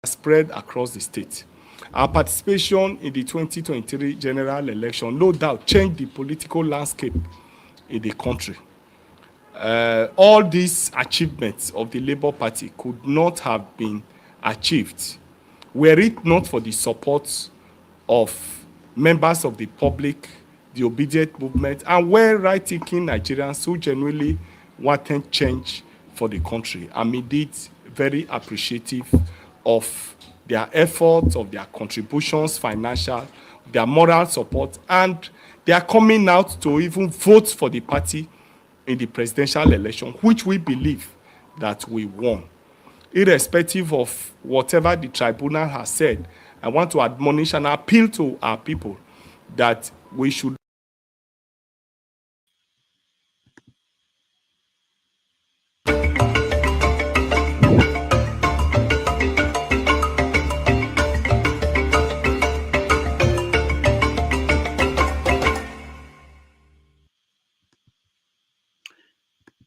spread across the state. Our participation in the 2023 general election no doubt changed the political landscape in the country. All these achievements of the Labour Party could not have been achieved were it not for the support of members of the public, the obedient movement, and well-right-thinking Nigerians who genuinely wanted change for the country. I'm indeed very appreciative of their efforts, of their contributions, financial, their moral support, and they are coming out to even vote for the party in the presidential election, which we believe that we won. Irrespective of whatever the tribunal has said, I want to admonish and appeal to our people that we should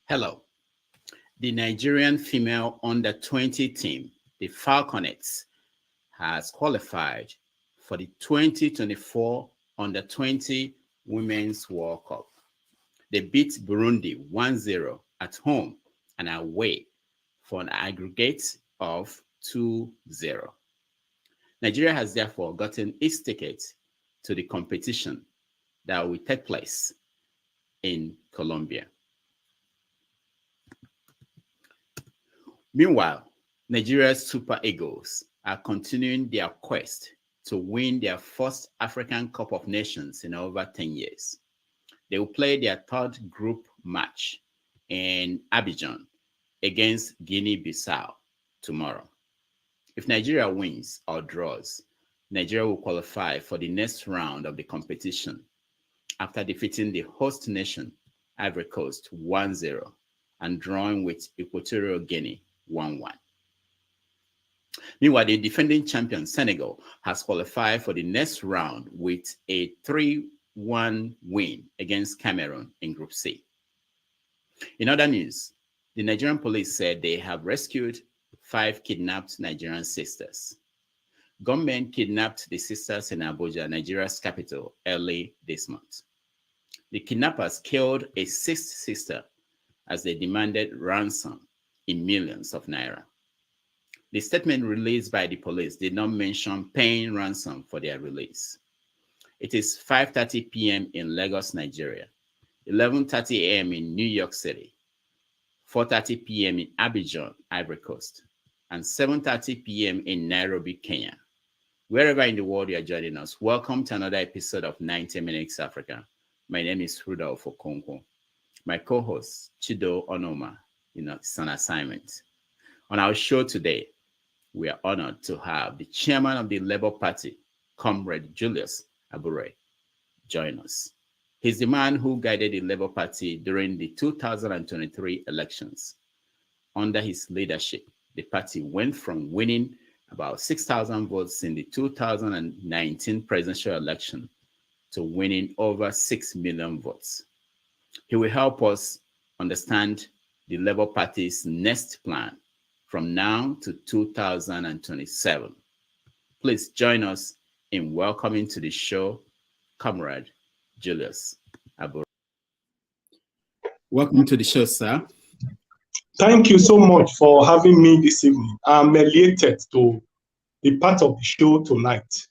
Hello. The Nigerian female under-20 team, the Falconets, has qualified for the 2024 under-20 Women's World Cup. They beat Burundi 1-0 at home and away for an aggregate of 2-0. Nigeria has therefore gotten its ticket to the competition that will take place in Colombia. Meanwhile, Nigeria's Super Eagles are continuing their quest to win their first African Cup of Nations in over 10 years. They will play their third group match in Abidjan against Guinea-Bissau tomorrow. If Nigeria wins or draws, Nigeria will qualify for the next round of the competition after defeating the host nation, Ivory Coast, 1-0 and drawing with Equatorial Guinea 1-1. Meanwhile, the defending champion Senegal has qualified for the next round with a 3-1 win against Cameroon in Group C. In other news, the Nigerian police said they have rescued 5 kidnapped Nigerian sisters. Gunmen kidnapped the sisters in Abuja, Nigeria's capital, early this month. The kidnappers killed a 6th sister as they demanded ransom in millions of naira. The statement released by the police did not mention paying ransom for their release. It is 5:30 p.m. in Lagos, Nigeria, 11:30 a.m. in New York City, 4:30 p.m. in Abidjan, Ivory Coast, and 7:30 p.m. in Nairobi, Kenya. Wherever in the world you are joining us, welcome to another episode of 90 Minutes Africa. My name is Rudolph Okonkwo. My co-host, Chido Onoma, is on assignment. On our show today, we are honored to have the chairman of the Labour Party, Comrade Julius Abure, join us. He's the man who guided the Labour Party during the 2023 elections. Under his leadership, the party went from winning about 6,000 votes in the 2019 presidential election to winning over 6 million votes. He will help us understand the Labour Party's next plan from now to 2027. Please join us in welcoming to the show, Comrade Julius Abure. Welcome to the show, sir. Thank you so much for having me this evening. I'm elated to be part of the show tonight.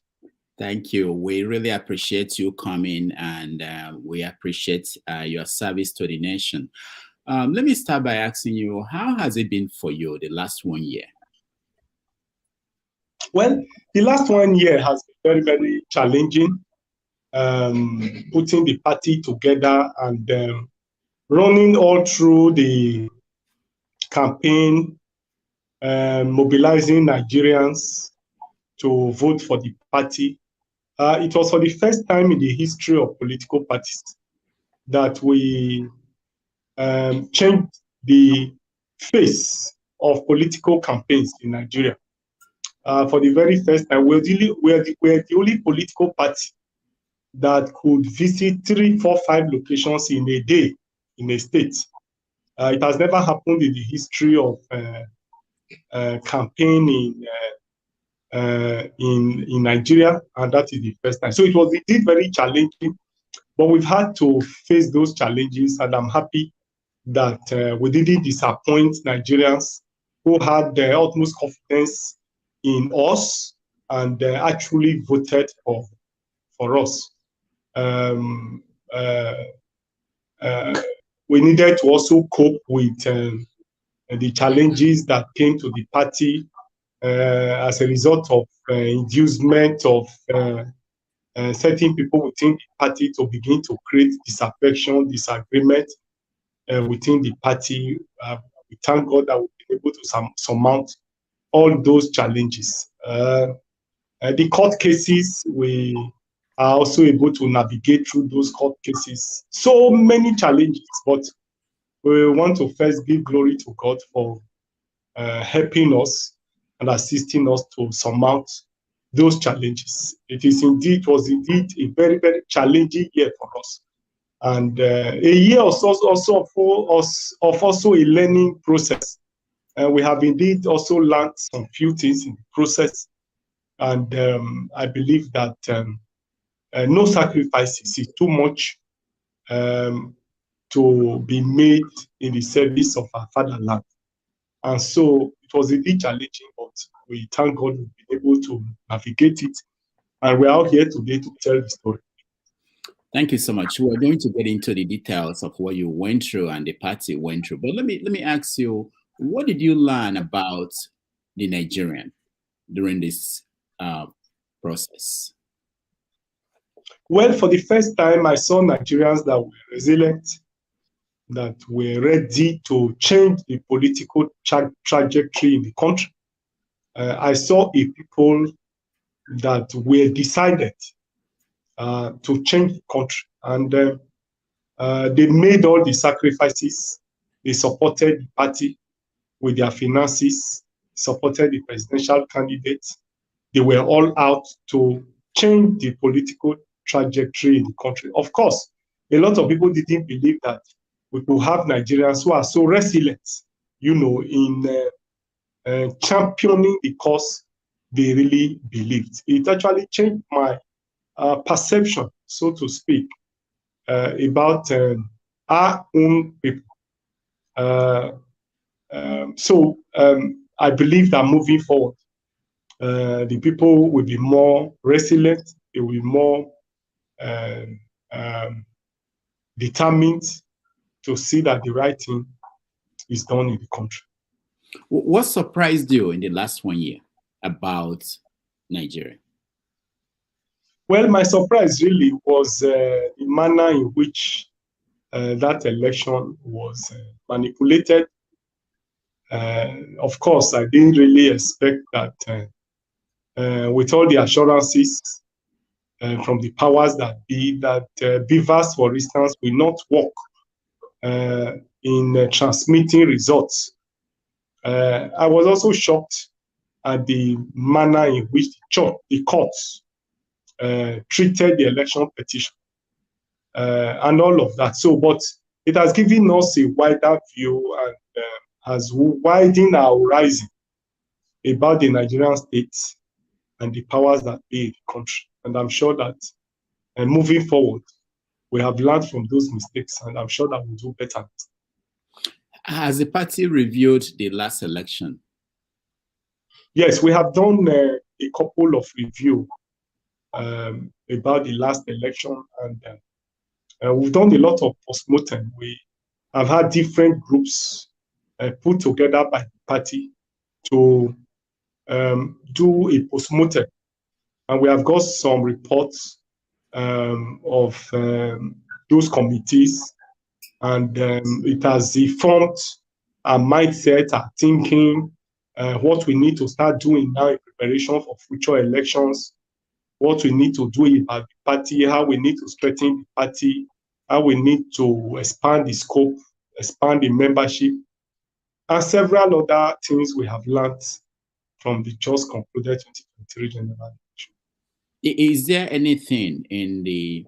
Thank you. We really appreciate you coming, and we appreciate your service to the nation. Let me start by asking you, how has it been for you the last 1 year? Well, the last 1 year has been very, very challenging. Putting the party together and running all through the campaign, mobilizing Nigerians to vote for the party. It was for the first time in the history of political parties that we changed the face of political campaigns in Nigeria. For the very first time, we're the only political party that could visit 3, 4, 5 locations in a day in a state. It has never happened in the history of campaigning in Nigeria, and that is the first time. So it was indeed very challenging, but we've had to face those challenges, and I'm happy that we didn't disappoint Nigerians who had the utmost confidence in us and actually voted for us. We needed to also cope with the challenges that came to the party as a result of inducement of certain people within the party to begin to create disaffection, disagreement within the party. We thank God that we've been able to surmount all those challenges. The court cases, we are also able to navigate through those court cases. So many challenges, but we want to first give glory to God for helping us and assisting us to surmount those challenges. It was indeed a very, very challenging year for us, and a year also of also a learning process. We have indeed also learned some few things in the process, and I believe that no sacrifices is too much to be made in the service of our fatherland. And so it was indeed challenging, but we thank God we've been able to navigate it, and we're out here today to tell the story. Thank you so much. We're going to get into the details of what you went through and the party went through. But let me ask you, what did you learn about the Nigerian during this process? Well, for the first time, I saw Nigerians that were resilient, that were ready to change the political trajectory in the country. I saw a people that were decided to change the country, and they made all the sacrifices. They supported the party with their finances, supported the presidential candidates. They were all out to change the political trajectory in the country. Of course, a lot of people didn't believe that we could have Nigerians who are so resilient, in championing the cause they really believed. It actually changed my perception, so to speak, about our own people. So I believe that moving forward, the people will be more resilient, they will be more determined to see that the right thing is done in the country. What surprised you in the last 1 year about Nigeria? Well, my surprise really was the manner in which that election was manipulated. Of course, I didn't really expect that with all the assurances from the powers that be, that beavers, for instance, will not work in transmitting results. I was also shocked at the manner in which the courts treated the election petition and all of that. So, but it has given us a wider view and has widened our horizon about the Nigerian state and the powers that be in the country. And I'm sure that moving forward, we have learned from those mistakes, and I'm sure that we'll do better. Has the party reviewed the last election? Yes, we have done a couple of reviews about the last election, and we've done a lot of postmortem. We have had different groups put together by the party to do a postmortem, and we have got some reports of those committees, and it has informed our mindset, our thinking, what we need to start doing now in preparation for future elections, what we need to do about the party, how we need to strengthen the party, how we need to expand the scope, expand the membership, and several other things we have learned from the just concluded 2023 general election. Is there anything in the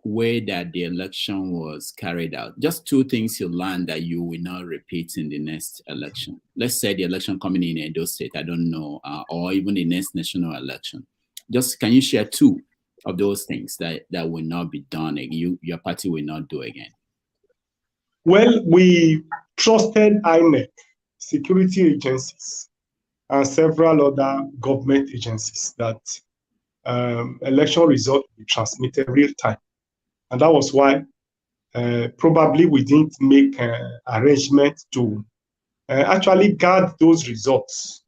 way that the election was carried out. Just two things you learned that you will not repeat in the next election. Let's say the election coming in Edo State, I don't know, or even the next national election. Just can you share two of those things that will not be done, your party will not do again? Well, we trusted INEC, security agencies, and several other government agencies that election results will be transmitted real time. And that was why probably we didn't make arrangements to actually guard those results.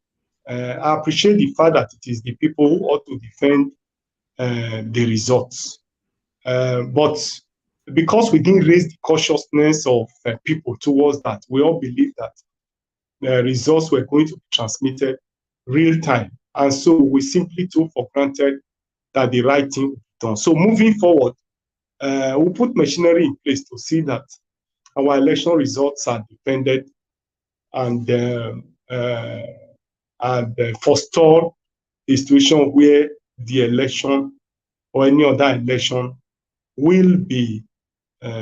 I appreciate the fact that it is the people who ought to defend the results. But because we didn't raise the cautiousness of people towards that, we all believe that the results were going to be transmitted real time. And so we simply took for granted that the right thing would be done. So moving forward, we'll put machinery in place to see that our election results are defended and forestall a situation where the election or any other election will be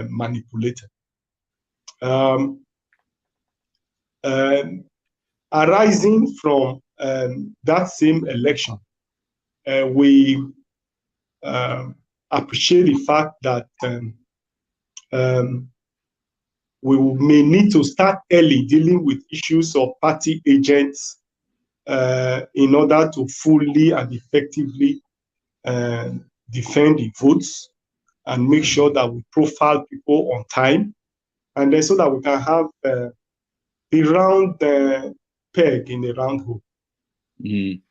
manipulated. Arising from that same election, we appreciate the fact that we may need to start early dealing with issues of party agents in order to fully and effectively defend the votes and make sure that we profile people on time, and then so that we can have the round peg in the round hole. Mm.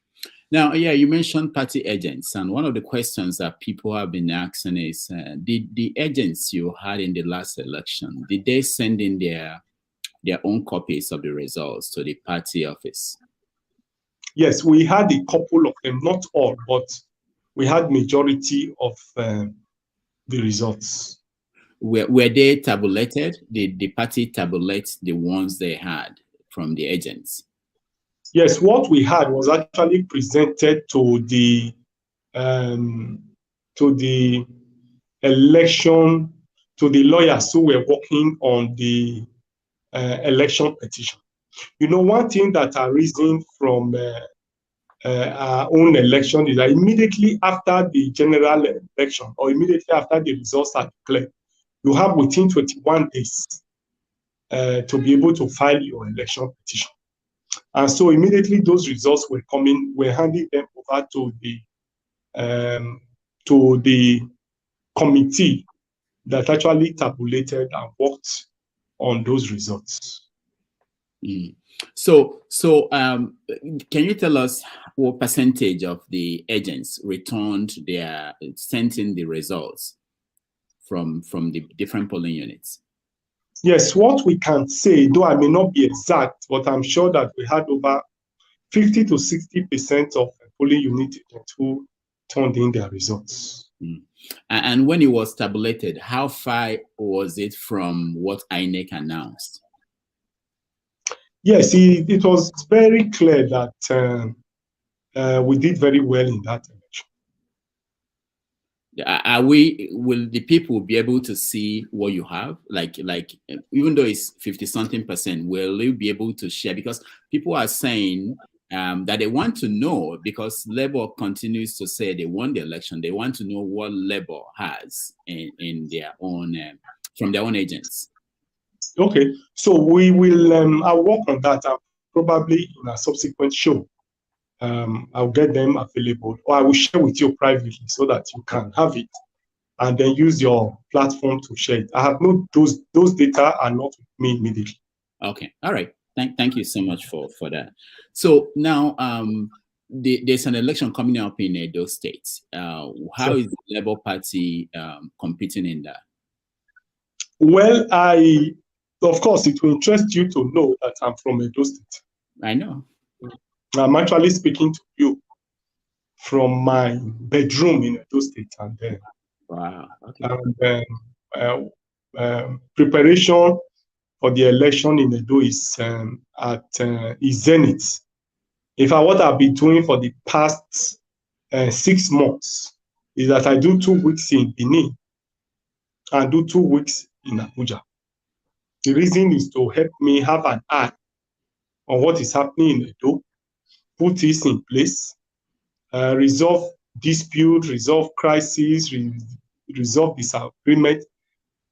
Now, yeah, you mentioned party agents, and one of the questions that people have been asking is, did the agents you had in the last election, did they send in their own copies of the results to the party office? Yes, we had a couple of them, not all, but we had majority of the results. Were they tabulated? Did the party tabulate the ones they had from the agents? Yes, what we had was actually presented to the election, to the lawyers who were working on the election petition. You know, one thing that arisen from our own election is that immediately after the general election, or immediately after the results are declared, you have within 21 days to be able to file your election petition. And so immediately those results were coming, we're handing them over to the committee that actually tabulated and worked on those results. Mm. So can you tell us what percentage of the agents sent in the results from the different polling units? Yes, what we can say, though I may not be exact, but I'm sure that we had over 50 to 60% of polling unit agents who turned in their results. Mm. And when it was tabulated, how far was it from what INEC announced? Yes, it was very clear that we did very well in that election. Will the people be able to see what you have? Like even though it's 50-something%, will you be able to share? Because people are saying that they want to know, because Labour continues to say they won the election. They want to know what Labour has in their own, from their own agents. Okay, so we will, I'll work on that. Probably in a subsequent show. I'll get them available, or I will share with you privately so that you can have it and then use your platform to share it. I have no, those data are not with me immediately. Okay, all right. Thank you so much for that. So now there's an election coming up in Edo State. How is the Labour Party competing in that? Well, of course, it will interest you to know that I'm from Edo State. I know. I'm actually speaking to you from my bedroom in Edo State, and then wow. Okay. Preparation for the election in Edo is is zenith. In fact, what I've been doing for the past 6 months is that I do 2 weeks in Benin, and do 2 weeks in Abuja. The reason is to help me have an eye on what is happening in Edo, put this in place, resolve dispute, resolve crisis, resolve disagreement,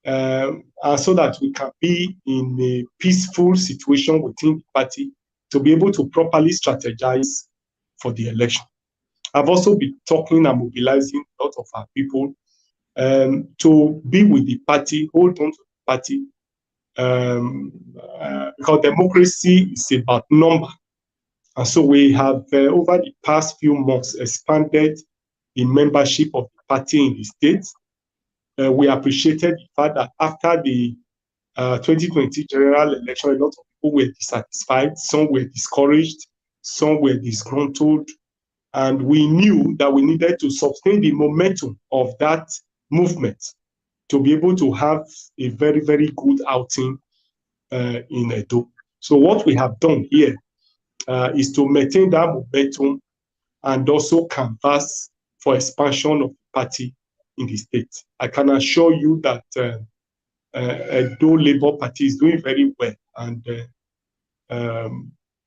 so that we can be in a peaceful situation within the party to be able to properly strategize for the election. I've also been talking and mobilizing a lot of our people to be with the party, hold on to the party, because democracy is about number. And so we have, over the past few months, expanded the membership of the party in the state. We appreciated the fact that after the 2020 general election, a lot of people were dissatisfied, some were discouraged, some were disgruntled, and we knew that we needed to sustain the momentum of that movement to be able to have a very, very good outing in Edo. So what we have done here is to maintain that momentum and also canvass for expansion of the party in the state. I can assure you that Edo Labour Party is doing very well, and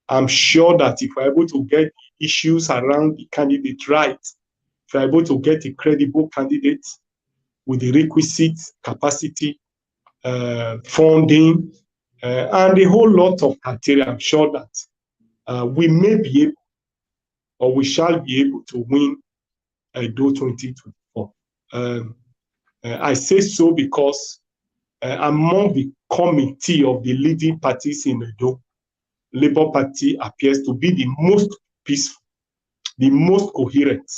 I'm sure that if we're able to get issues around the candidate right, if we're able to get a credible candidate with the requisite capacity, funding, and a whole lot of criteria, I'm sure that we may be able, or we shall be able to win Edo 2024. I say so because among the committee of the leading parties in Edo, Labour Party appears to be the most peaceful, the most coherent,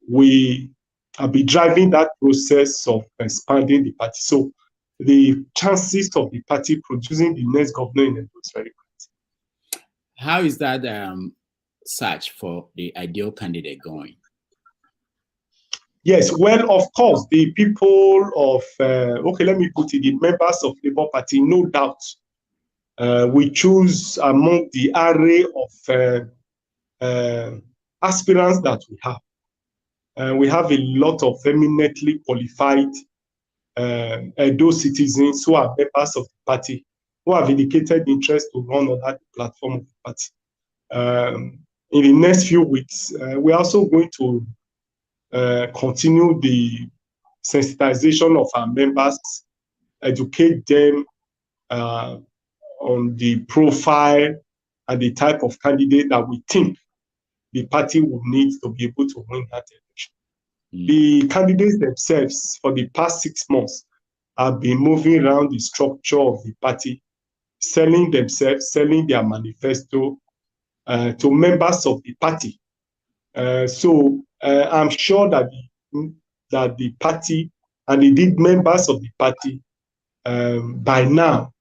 we have been driving that process of expanding the party. So the chances of the party producing the next governor in Edo is very great. How is that search for the ideal candidate going? Yes, well, of course, the people of, let me put it, the members of Labour Party, no doubt, we choose among the array of aspirants that we have. We have a lot of eminently qualified Edo citizens who are members of the party, who have indicated interest to run on that platform of the party. In the next few weeks, we're also going to continue the sensitization of our members, educate them on the profile and the type of candidate that we think the party will need to be able to win that election. The candidates themselves for the past 6 months have been moving around the structure of the party, selling themselves, selling their manifesto to members of the party. So I'm sure that the party and indeed members of the party by now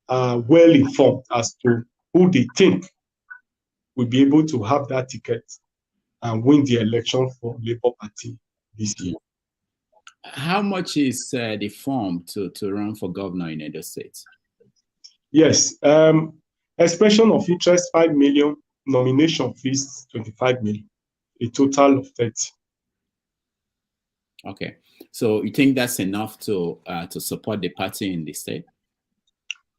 are well informed as to who they think will be able to have that ticket and win the election for Labour Party this year. How much is the form to run for governor in Edo State? Yes, expression of interest 5 million, nomination fees 25 million, a total of 30. Okay, so you think that's enough to support the party in the state?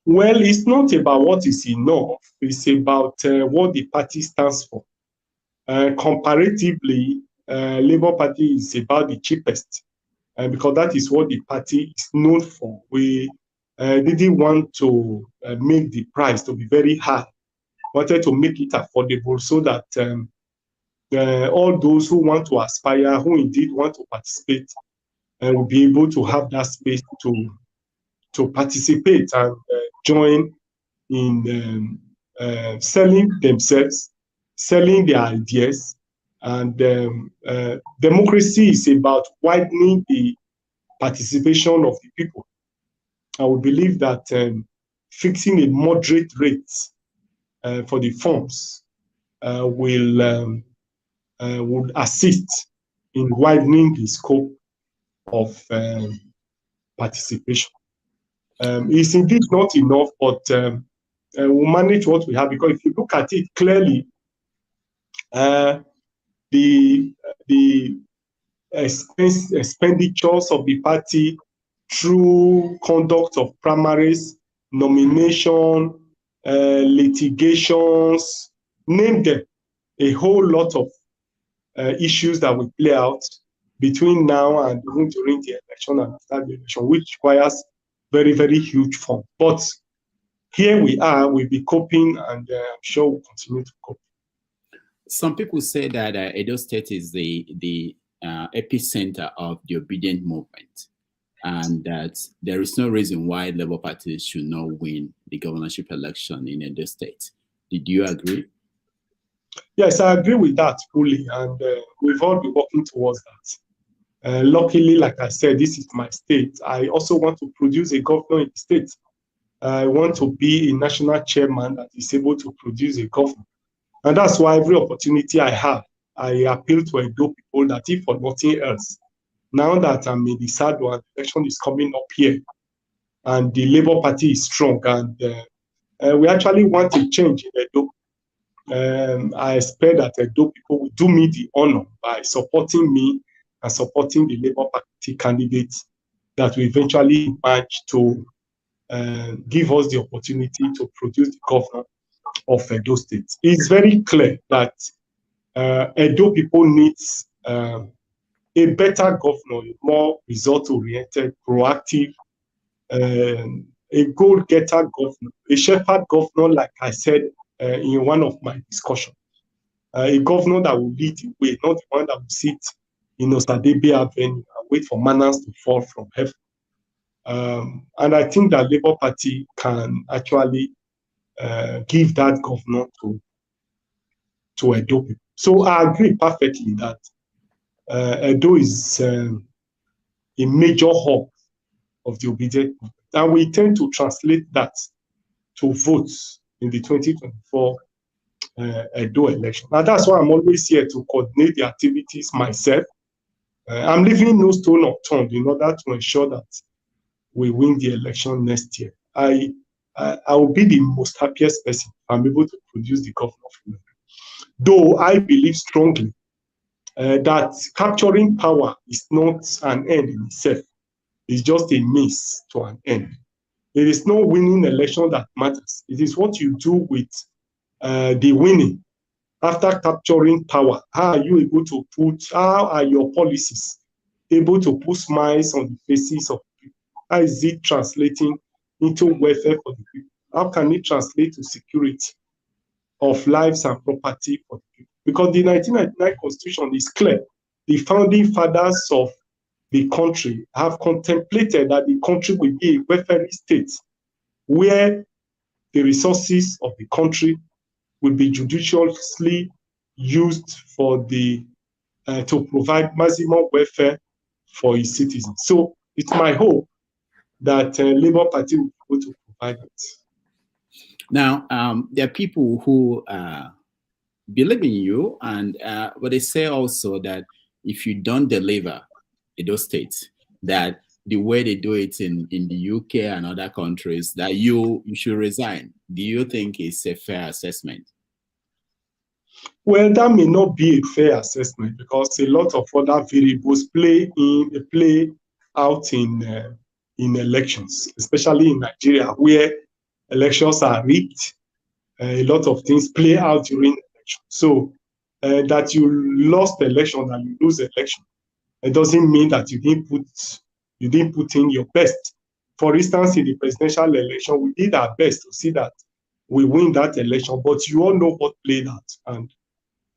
Well, it's not about what is enough. It's about what the party stands for. Comparatively, Labour Party is about the cheapest, because that is what the party is known for. We didn't want to make the price to be very high. Wanted to make it affordable so that all those who want to aspire, who indeed want to participate, will be able to have that space to participate and join in selling themselves, selling their ideas. And democracy is about widening the participation of the people. I would believe that fixing a moderate rate for the forms would assist in widening the scope of participation. It's indeed not enough, but we'll manage what we have, because if you look at it clearly, the expenditures of the party through conduct of primaries, nomination, litigations, name them, a whole lot of issues that will play out between now and even during the election and after the election, which requires very, very huge funds. But here we are, we'll be coping, and I'm sure we'll continue to cope. Some people say that Edo State is the epicenter of the obedient movement, and that there is no reason why Labour Party should not win the governorship election in Edo State. Did you agree? Yes, I agree with that fully, and we've all been working towards that. Luckily, like I said, this is my state. I also want to produce a governor in the state. I want to be a national chairman that is able to produce a governor. And that's why every opportunity I have, I appeal to Edo people that if for nothing else, now that I'm in the sad one, election is coming up here, and the Labour Party is strong, and we actually want a change in Edo. I expect that Edo people will do me the honor by supporting me and supporting the Labour Party candidates that will eventually match to give us the opportunity to produce the governor of Edo State. It's very clear that Edo people need a better governor, a more result-oriented, proactive, a goal-getter governor, a shepherd governor, like I said in one of my discussions. A governor that will lead the way, not the one that will sit in Osadebe Avenue and wait for manners to fall from heaven. And I think that Labour Party can actually give that governor to Edo people. So I agree perfectly that Edo is a major hub of the obedient movement. And we tend to translate that to votes in the 2024 Edo election. And that's why I'm always here to coordinate the activities myself. I'm leaving no stone unturned in order to ensure that we win the election next year. I will be the most happiest person if I'm able to produce the governor of Ibadan. Though I believe strongly that capturing power is not an end in itself. It's just a means to an end. It is not winning election that matters. It is what you do with the winning. After capturing power, how are you able to how are your policies able to put smiles on the faces of people? How is it translating into welfare for the people? How can it translate to security of lives and property for the people? Because the 1999 Constitution is clear. The founding fathers of the country have contemplated that the country will be a welfare state where the resources of the country will be judiciously used for the to provide maximum welfare for its citizens. So it's my hope that Labour Party will be able to provide it. Now, there are people who believe in you, and but they say also that if you don't deliver in those states, that the way they do it in the UK and other countries, that you should resign. Do you think it's a fair assessment? Well, that may not be a fair assessment because a lot of other variables play out in elections, especially in Nigeria, where elections are rigged. A lot of things play out during election. So that you lost the election and you lose the election, it doesn't mean that you didn't put in your best. For instance, in the presidential election, we did our best to see that we win that election, but you all know what played out. And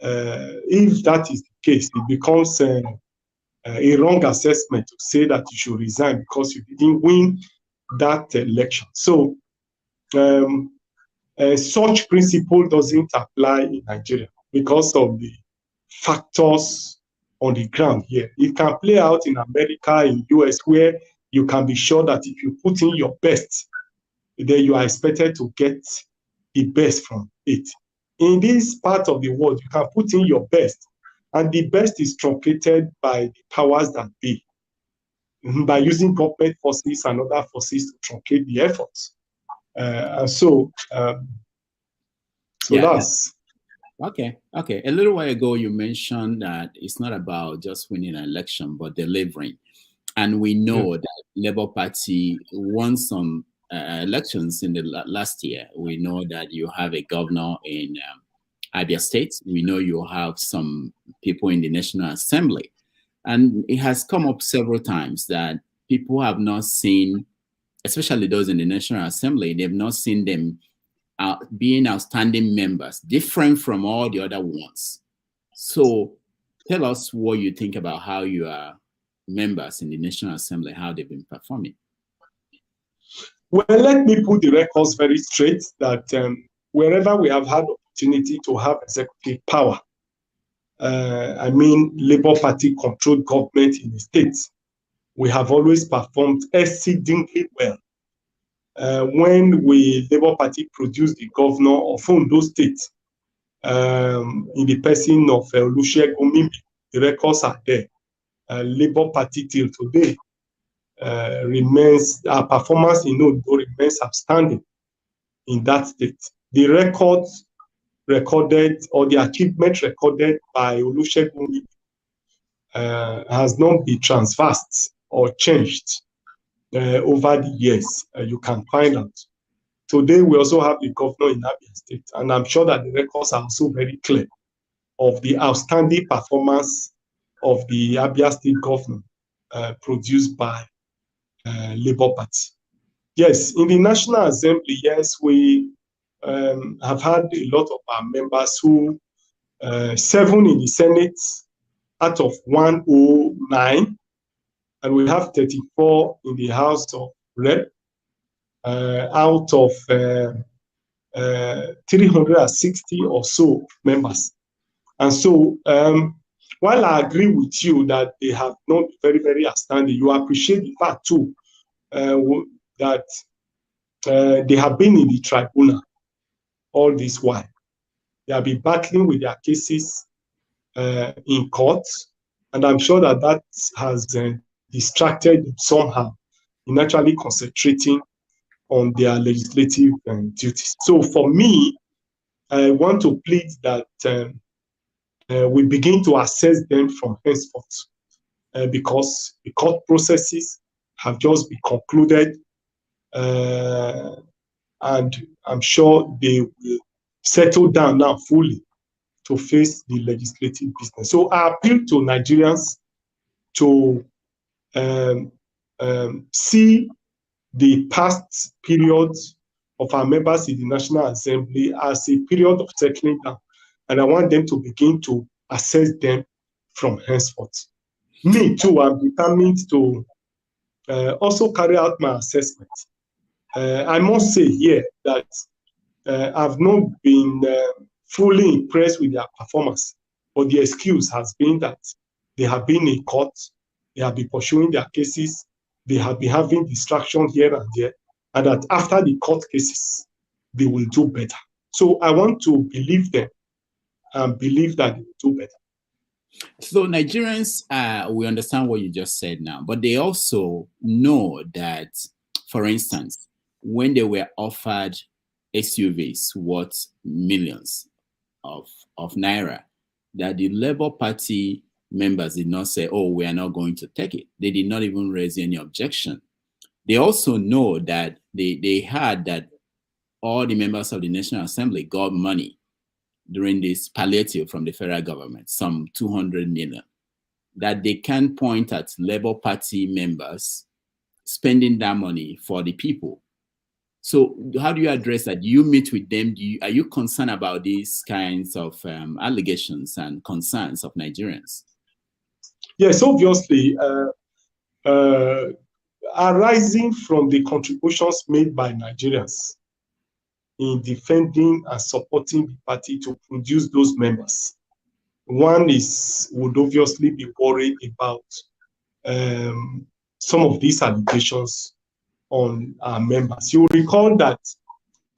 if that is the case, it becomes a wrong assessment to say that you should resign because you didn't win that election. So such principle doesn't apply in Nigeria because of the factors on the ground here. It can play out in America, in US, where you can be sure that if you put in your best, then you are expected to get the best from it. In this part of the world, you can put in your best, and the best is truncated by the powers that be, by using government forces and other forces to truncate the efforts. So yeah, that's... Okay. Okay. A little while ago, you mentioned that it's not about just winning an election, but delivering. And we Yeah. know that Labour Party won some elections in the last year. We know that you have a governor in Abia State. We know you have some people in the National Assembly. And it has come up several times that people have not seen, especially those in the National Assembly, they've not seen them being outstanding members, different from all the other ones. So tell us what you think about how your members in the National Assembly, how they've been performing. Well, let me put the records very straight that wherever we have had opportunity to have executive power, I mean Labour Party controlled government in the states, we have always performed exceedingly well. When Labour Party produced the governor of Ondo State in the person of Olusegun Mimbi, the records are there. Labour Party till today remains, our performance in Ondo remains outstanding in that state. The records recorded or the achievement recorded by Olusegun Mimbi has not been transversed or changed over the years. You can find out. Today, we also have the governor in Abia State, and I'm sure that the records are also very clear of the outstanding performance of the Abia State governor produced by Labour Party. Yes, in the National Assembly, yes, we have had a lot of our members who, 7 in the Senate out of 109, and we have 34 in the House of Rep out of 360 or so members. And so, while I agree with you that they have not been very, very outstanding, you appreciate the fact too that they have been in the tribunal all this while. They have been battling with their cases in court, and I'm sure that that has distracted them somehow in actually concentrating on their legislative duties. So for me, I want to plead that we begin to assess them from henceforth because the court processes have just been concluded, and I'm sure they will settle down now fully to face the legislative business. So I appeal to Nigerians to see the past periods of our members in the National Assembly as a period of settling down. And I want them to begin to assess them from henceforth. Me too, I'm determined to also carry out my assessment. I must say here that I've not been fully impressed with their performance, but the excuse has been that they have been in court, they have been pursuing their cases, they have been having distraction here and there, and that after the court cases, they will do better. So I want to believe them and believe that they will do better. So Nigerians, we understand what you just said now, but they also know that, for instance, when they were offered SUVs worth millions of naira, that the Labour Party members did not say, oh, we are not going to take it. They did not even raise any objection. They also know that they heard that all the members of the National Assembly got money during this palliative from the federal government, some 200 million, that they can point at Labour Party members spending that money for the people. So how do you address that? Do you meet with them? Are you concerned about these kinds of allegations and concerns of Nigerians? Yes, obviously, arising from the contributions made by Nigerians in defending and supporting the party to produce those members, one would obviously be worried about some of these allegations on our members. You will recall that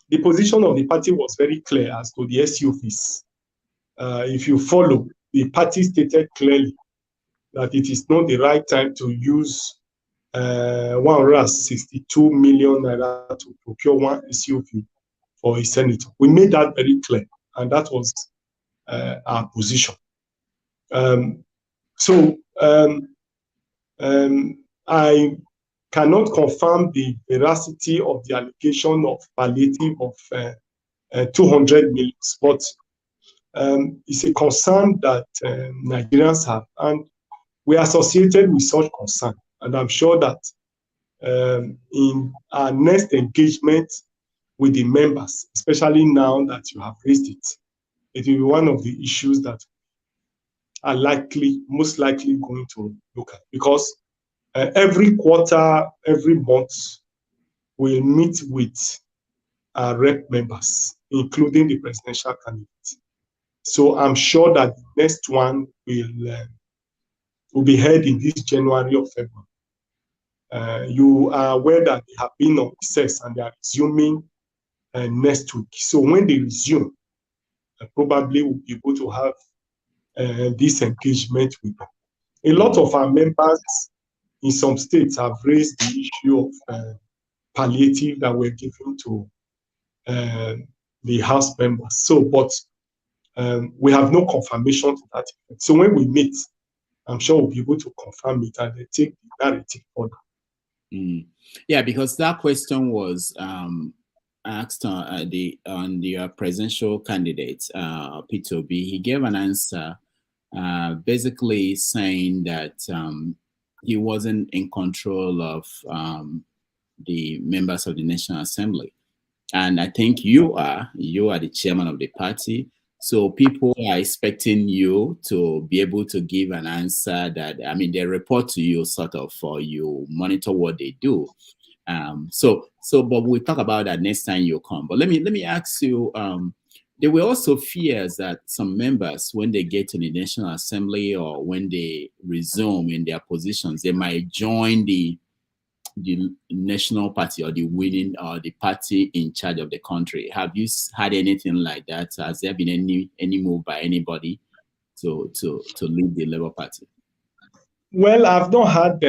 the position of the party was very clear as to the SUVs. If you follow, the party stated clearly that it is not the right time to use 162 million naira to procure one SUV for a senator. We made that very clear, and that was our position. I cannot confirm the veracity of the allegation of palliative of 200 million, but it's a concern that Nigerians have, and we are associated with such concern. And I'm sure that in our next engagement with the members, especially now that you have raised it, it will be one of the issues that are most likely going to look at, because every quarter, every month, we'll meet with our rep members, including the presidential candidate. So I'm sure that the next one will be held in this January or February. You are aware that they have been on recess and they are resuming next week. So when they resume, probably we'll be able to have this engagement with them. A lot of our members in some states have raised the issue of palliative that we're giving to the House members. So, but we have no confirmation to that effect. So when we meet, I'm sure we'll be able to confirm it and take the narrative further. Yeah, because that question was asked on the presidential candidate, Peter Obi. He gave an answer basically saying that he wasn't in control of the members of the National Assembly. And I think you are the chairman of the party. So people are expecting you to be able to give an answer that, I mean, they report to you sort of, or you monitor what they do. But we'll talk about that next time you come. But let me ask you, there were also fears that some members, when they get to the National Assembly or when they resume in their positions, they might join the national party or the winning or the party in charge of the country. Have you had anything like that? Has there been any move by anybody to lead the Labour Party? Well, I've not had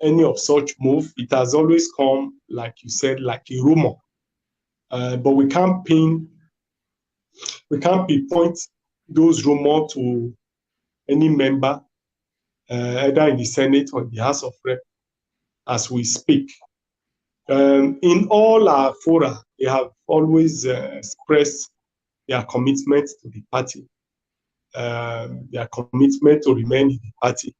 any of such move. It has always come, like you said, like a rumor. But we can't pinpoint those rumors to any member, either in the Senate or the House of Rep, as we speak. In all our fora, they have always expressed their commitment to the party, their commitment to remain in the party.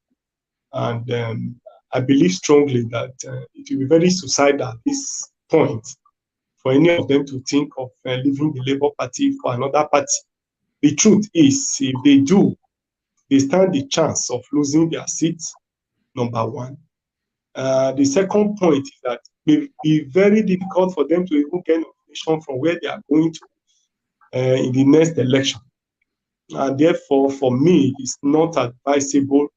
And I believe strongly that it will be very suicidal at this point for any of them to think of leaving the Labour Party for another party. The truth is, if they do, they stand the chance of losing their seats, number one. The second point is that it will be very difficult for them to even get information from where they are going to in the next election. And therefore, for me, it's not advisable.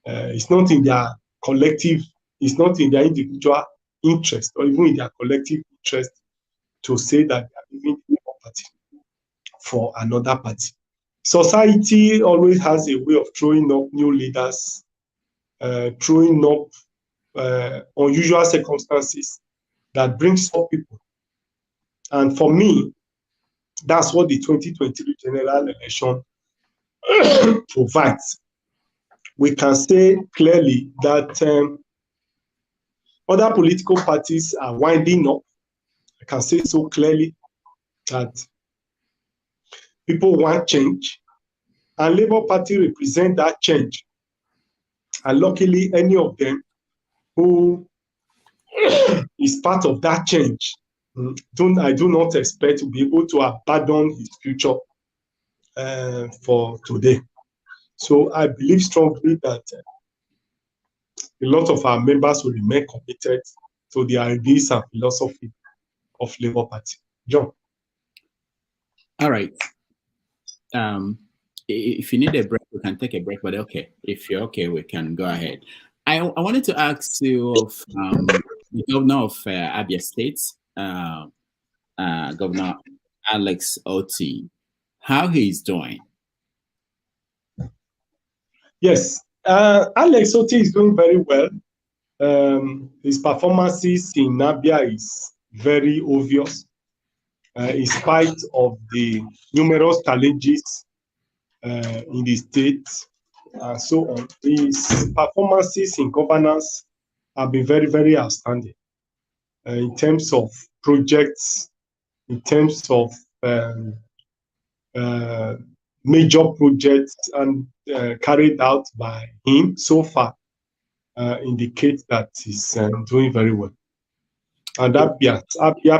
It's not in their collective, it's not in their individual interest or even in their collective interest to say that they are leaving the Labour Party for another party. Society always has a way of throwing up new leaders, throwing up unusual circumstances that brings up people. And for me, that's what the 2023 general election provides. We can say clearly that other political parties are winding up. I can say so clearly that people want change, and Labour Party represent that change. And luckily, any of them who is part of that change, I do not expect to be able to abandon his future for today. So I believe strongly that a lot of our members will remain committed to the ideas and philosophy of Labour Party. John. All right. If you need a break, we can take a break, but okay. If you're okay, we can go ahead. I wanted to ask you of the governor of Abia State, Governor Alex Otti, how he's doing. Yes, Alex Otti is doing very well. His performances in Abia is very obvious, in spite of the numerous challenges in the state and so on. His performances in governance have been very, very outstanding in terms of projects, in terms of major projects and carried out by him so far indicate that he's doing very well. And Abia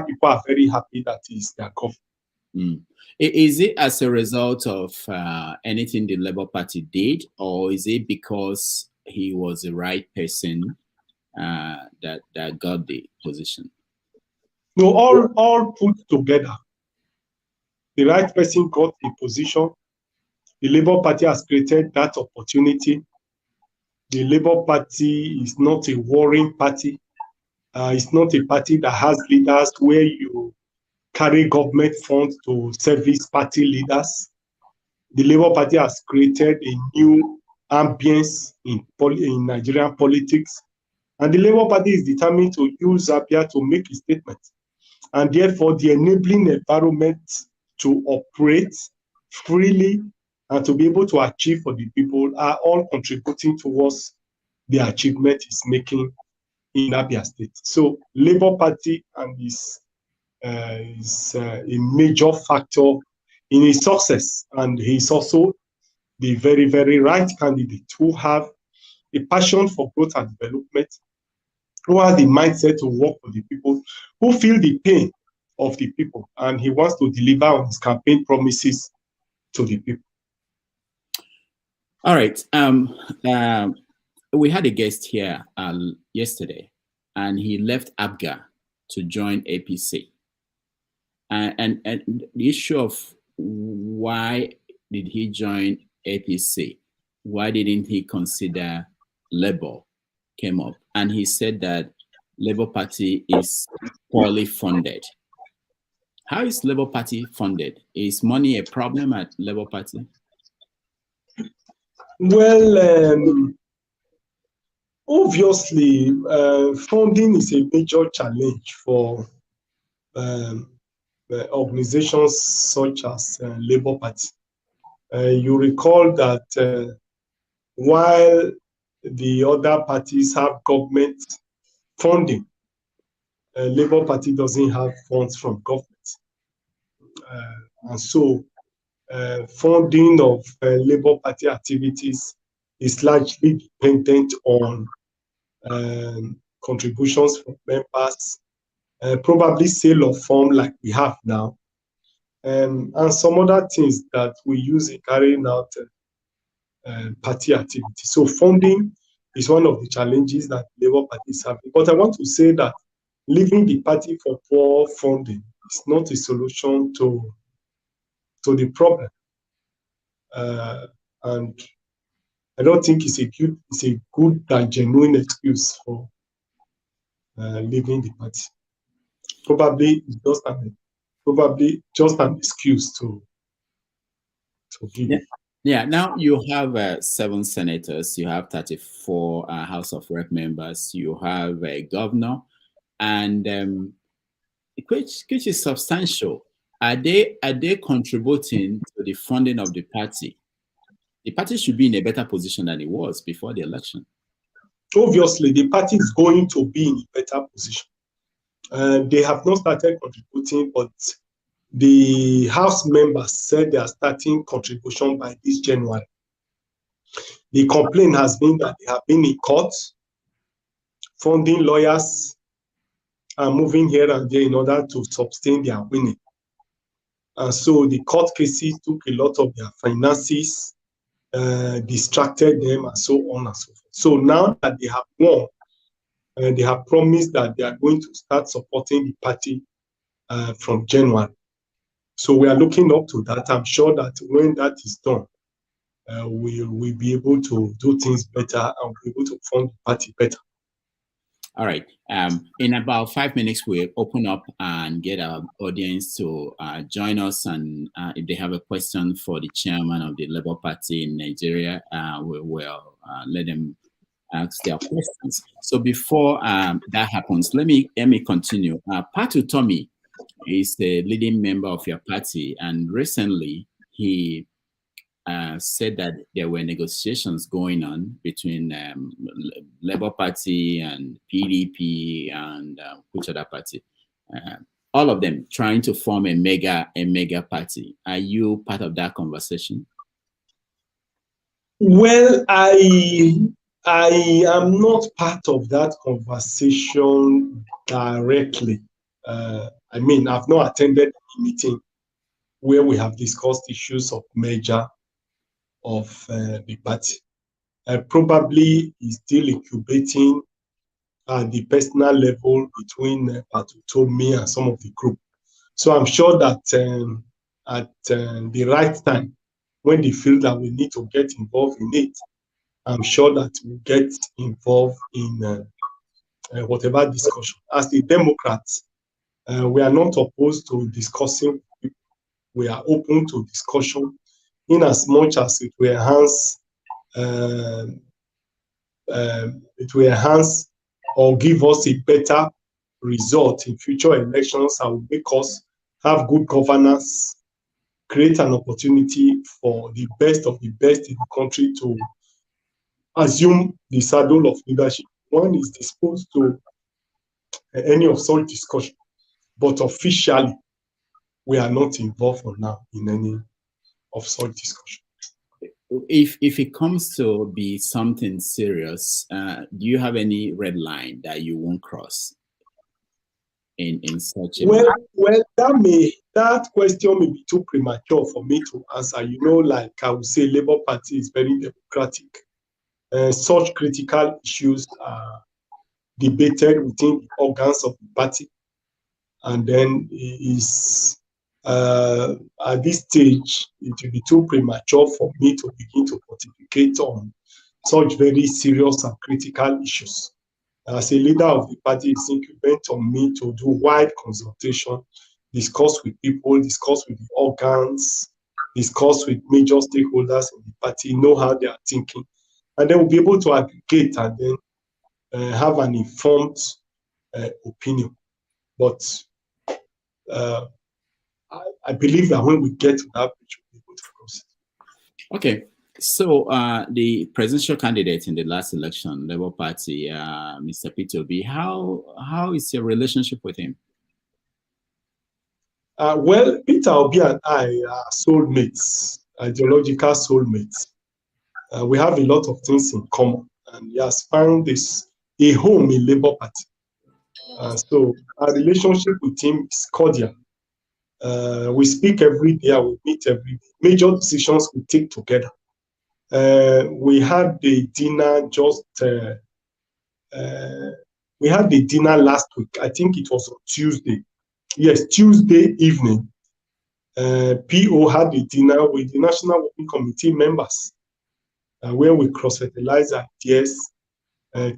people are very happy that he's their governor. Is it as a result of anything the Labour Party did, or is it because he was the right person that got the position? No, all put together. The right person got the position. The Labour Party has created that opportunity. The Labour Party is not a warring party. It's not a party that has leaders where you carry government funds to service party leaders. The Labour Party has created a new ambience in Nigerian politics. And the Labour Party is determined to use Abia to make a statement. And therefore, the enabling environment to operate freely and to be able to achieve for the people are all contributing towards the achievement it's making in Abia State. So Labour Party and is a major factor in his success. And he's also the very, very right candidate who have a passion for growth and development, who has the mindset to work for the people, who feel the pain of the people, and he wants to deliver on his campaign promises to the people. All right. We had a guest here yesterday, and he left ABGA to join APC. And the issue of why did he join APC? Why didn't he consider Labour came up? And he said that Labour Party is poorly funded. How is Labour Party funded? Is money a problem at Labour Party? Well, obviously, funding is a major challenge for organizations such as Labour Party. You recall that while the other parties have government funding, Labour Party doesn't have funds from government. And so funding of Labour Party activities is largely dependent on contributions from members, probably sale of form like we have now, and some other things that we use in carrying out party activity. So funding is one of the challenges that Labour Party is having. But I want to say that leaving the party for poor funding is not a solution to the problem. And I don't think it's a good and genuine excuse for leaving the party. Probably just an excuse to give. Yeah. Now you have 7 senators, you have 34 House of Rep members, you have a governor, and which is substantial. Are they contributing to the funding of the party? The party should be in a better position than it was before the election. Obviously, the party is going to be in a better position. They have not started contributing, but the House members said they are starting contribution by this January. The complaint has been that they have been in court, funding lawyers, and moving here and there in order to sustain their winning. And so the court cases took a lot of their finances, distracted them, and so on and so forth. So now that they have won, they have promised that they are going to start supporting the party from January. So we are looking up to that. I'm sure that when that is done, we'll be able to do things better and be able to fund the party better. All right. In about 5 minutes, we'll open up and get our audience to join us. And if they have a question for the chairman of the Labour Party in Nigeria, we will let them ask their questions. So before that happens, let me continue. Patu Tommy is a leading member of your party, and recently he said that there were negotiations going on between Labour Party and PDP and which other party? All of them trying to form a mega party. Are you part of that conversation? Well, I am not part of that conversation directly. I mean, I've not attended a meeting where we have discussed issues of merger of the party. Probably is still incubating at the personal level between me and some of the group. So I'm sure that at the right time, when they feel that we need to get involved in it, I'm sure that we'll get involved in whatever discussion. As the Democrats, we are not opposed to discussing. We are open to discussion in as much as it will enhance or give us a better result in future elections and will make us have good governance, create an opportunity for the best of the best in the country to assume the saddle of leadership. One is disposed to any of such discussion, but officially, we are not involved for now in any of such discussion. If it comes to be something serious, do you have any red line that you won't cross in such a well, that question may be too premature for me to answer. You know, like I would say, Labour Party is very democratic. Such critical issues are debated within the organs of the party, and then is at this stage it will be too premature for me to begin to pontificate on such very serious and critical issues. As a leader of the party, it's incumbent on me to do wide consultation, discuss with people, discuss with the organs, discuss with major stakeholders in the party, know how they are thinking, and then we'll be able to aggregate and then have an informed opinion. But I believe that when we get to that bridge, we'll be able to cross it. Okay. So the presidential candidate in the last election, Labour Party, Mr. Peter Obi, how is your relationship with him? Well, Peter Obi and I are soulmates, ideological soulmates. We have a lot of things in common, and he has found a home in Labour Party. So our relationship with him is cordial. We speak every day, we meet every day. Major decisions we take together. We had the dinner last week. I think it was on Tuesday. Yes, Tuesday evening. PO had a dinner with the National Working Committee members, where we cross-fertilize ideas,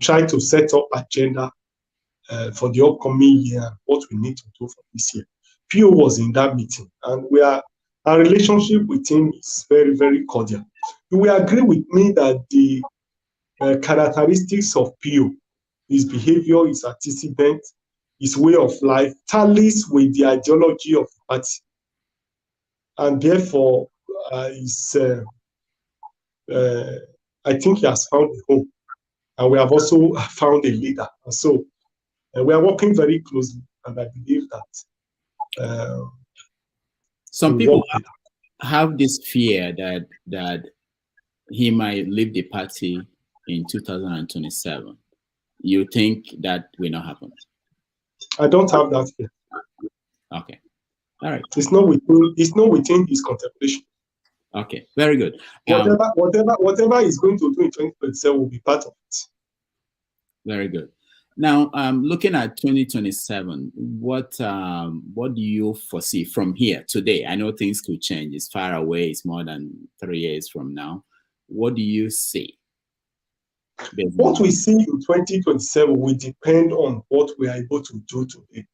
try to set up agenda for the upcoming year, what we need to do for this year. PO was in that meeting, and our relationship with him is very, very cordial. You will agree with me that the characteristics of PO, his behavior, his antecedent, his way of life, tallies with the ideology of the party. And therefore, I think he has found a home. And we have also found a leader. And so we are working very closely, and I believe that some people have this fear that he might leave the party in 2027. You think that will not happen? I don't have that fear. Okay. All right. It's not within his contemplation. Okay. Very good. Whatever he's going to do in 2027 will be part of it. Very good. Now, looking at 2027, what do you foresee from here today? I know things could change. It's far away. It's more than 3 years from now. What do you see? What we see in 2027 will depend on what we are able to do today.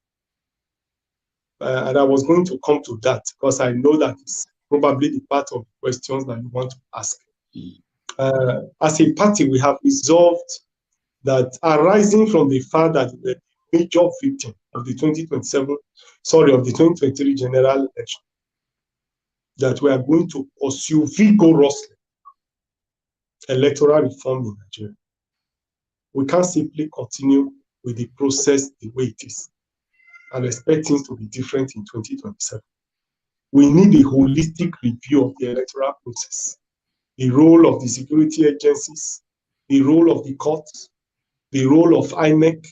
And I was going to come to that because I know that it's probably the part of the questions that you want to ask. As a party, we have resolved that arising from the fact that the major victim of the 2023 general election that we are going to pursue vigorously electoral reform in Nigeria. We can't simply continue with the process the way it is and expect things to be different in 2027. We need a holistic review of the electoral process, the role of the security agencies, the role of the courts, the role of INEC,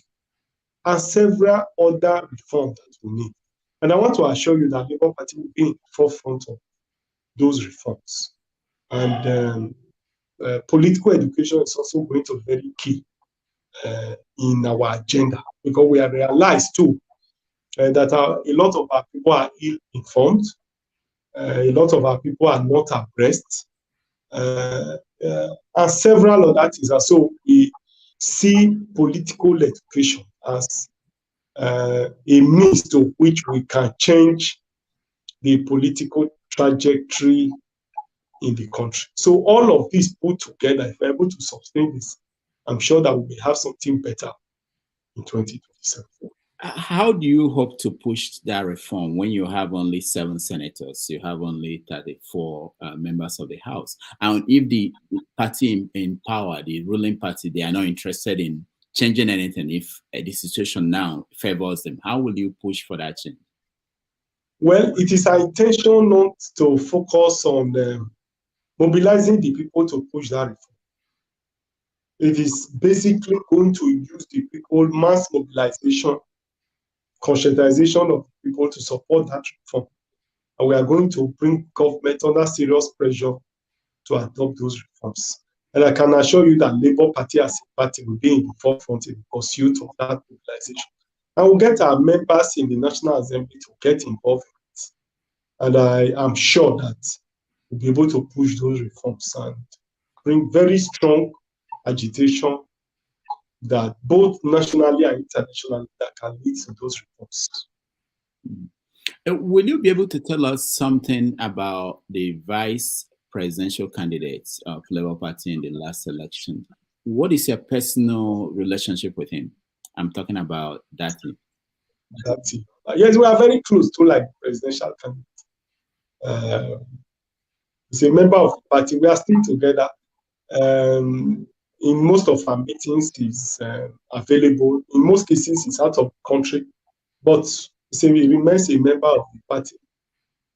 and several other reforms that we need. And I want to assure you that Labour Party will be in the forefront of those reforms. And political education is also going to be very key in our agenda, because we have realized too that a lot of our people are ill-informed, a lot of our people are not abreast, and several other things. And so we see political education as a means to which we can change the political trajectory in the country. So all of this put together, if we're able to sustain this, I'm sure that we will have something better in 2027. How do you hope to push that reform when you have only 7 senators, you have only 34 members of the House? And if the party in power, the ruling party, they are not interested in changing anything, if the situation now favors them, how will you push for that change? Well, it is our intention not to focus on mobilizing the people to push that reform. It is basically going to use the people, mass mobilization, conscientization of people to support that reform. And we are going to bring government under serious pressure to adopt those reforms. And I can assure you that Labour Party as a party will be in the forefront in the pursuit of that mobilization. And we'll get our members in the National Assembly to get involved in it. And I am sure that we'll be able to push those reforms and bring very strong agitation that both nationally and internationally that can lead to those reforms. Will you be able to tell us something about the vice presidential candidates of Labour Party in the last election? What is your personal relationship with him? I'm talking about Dati. Dati. Yes, we are very close to like presidential candidate. He's a member of the party. We are still together. In most of our meetings, he's available. In most cases, he's out of the country. But he remains a member of the party.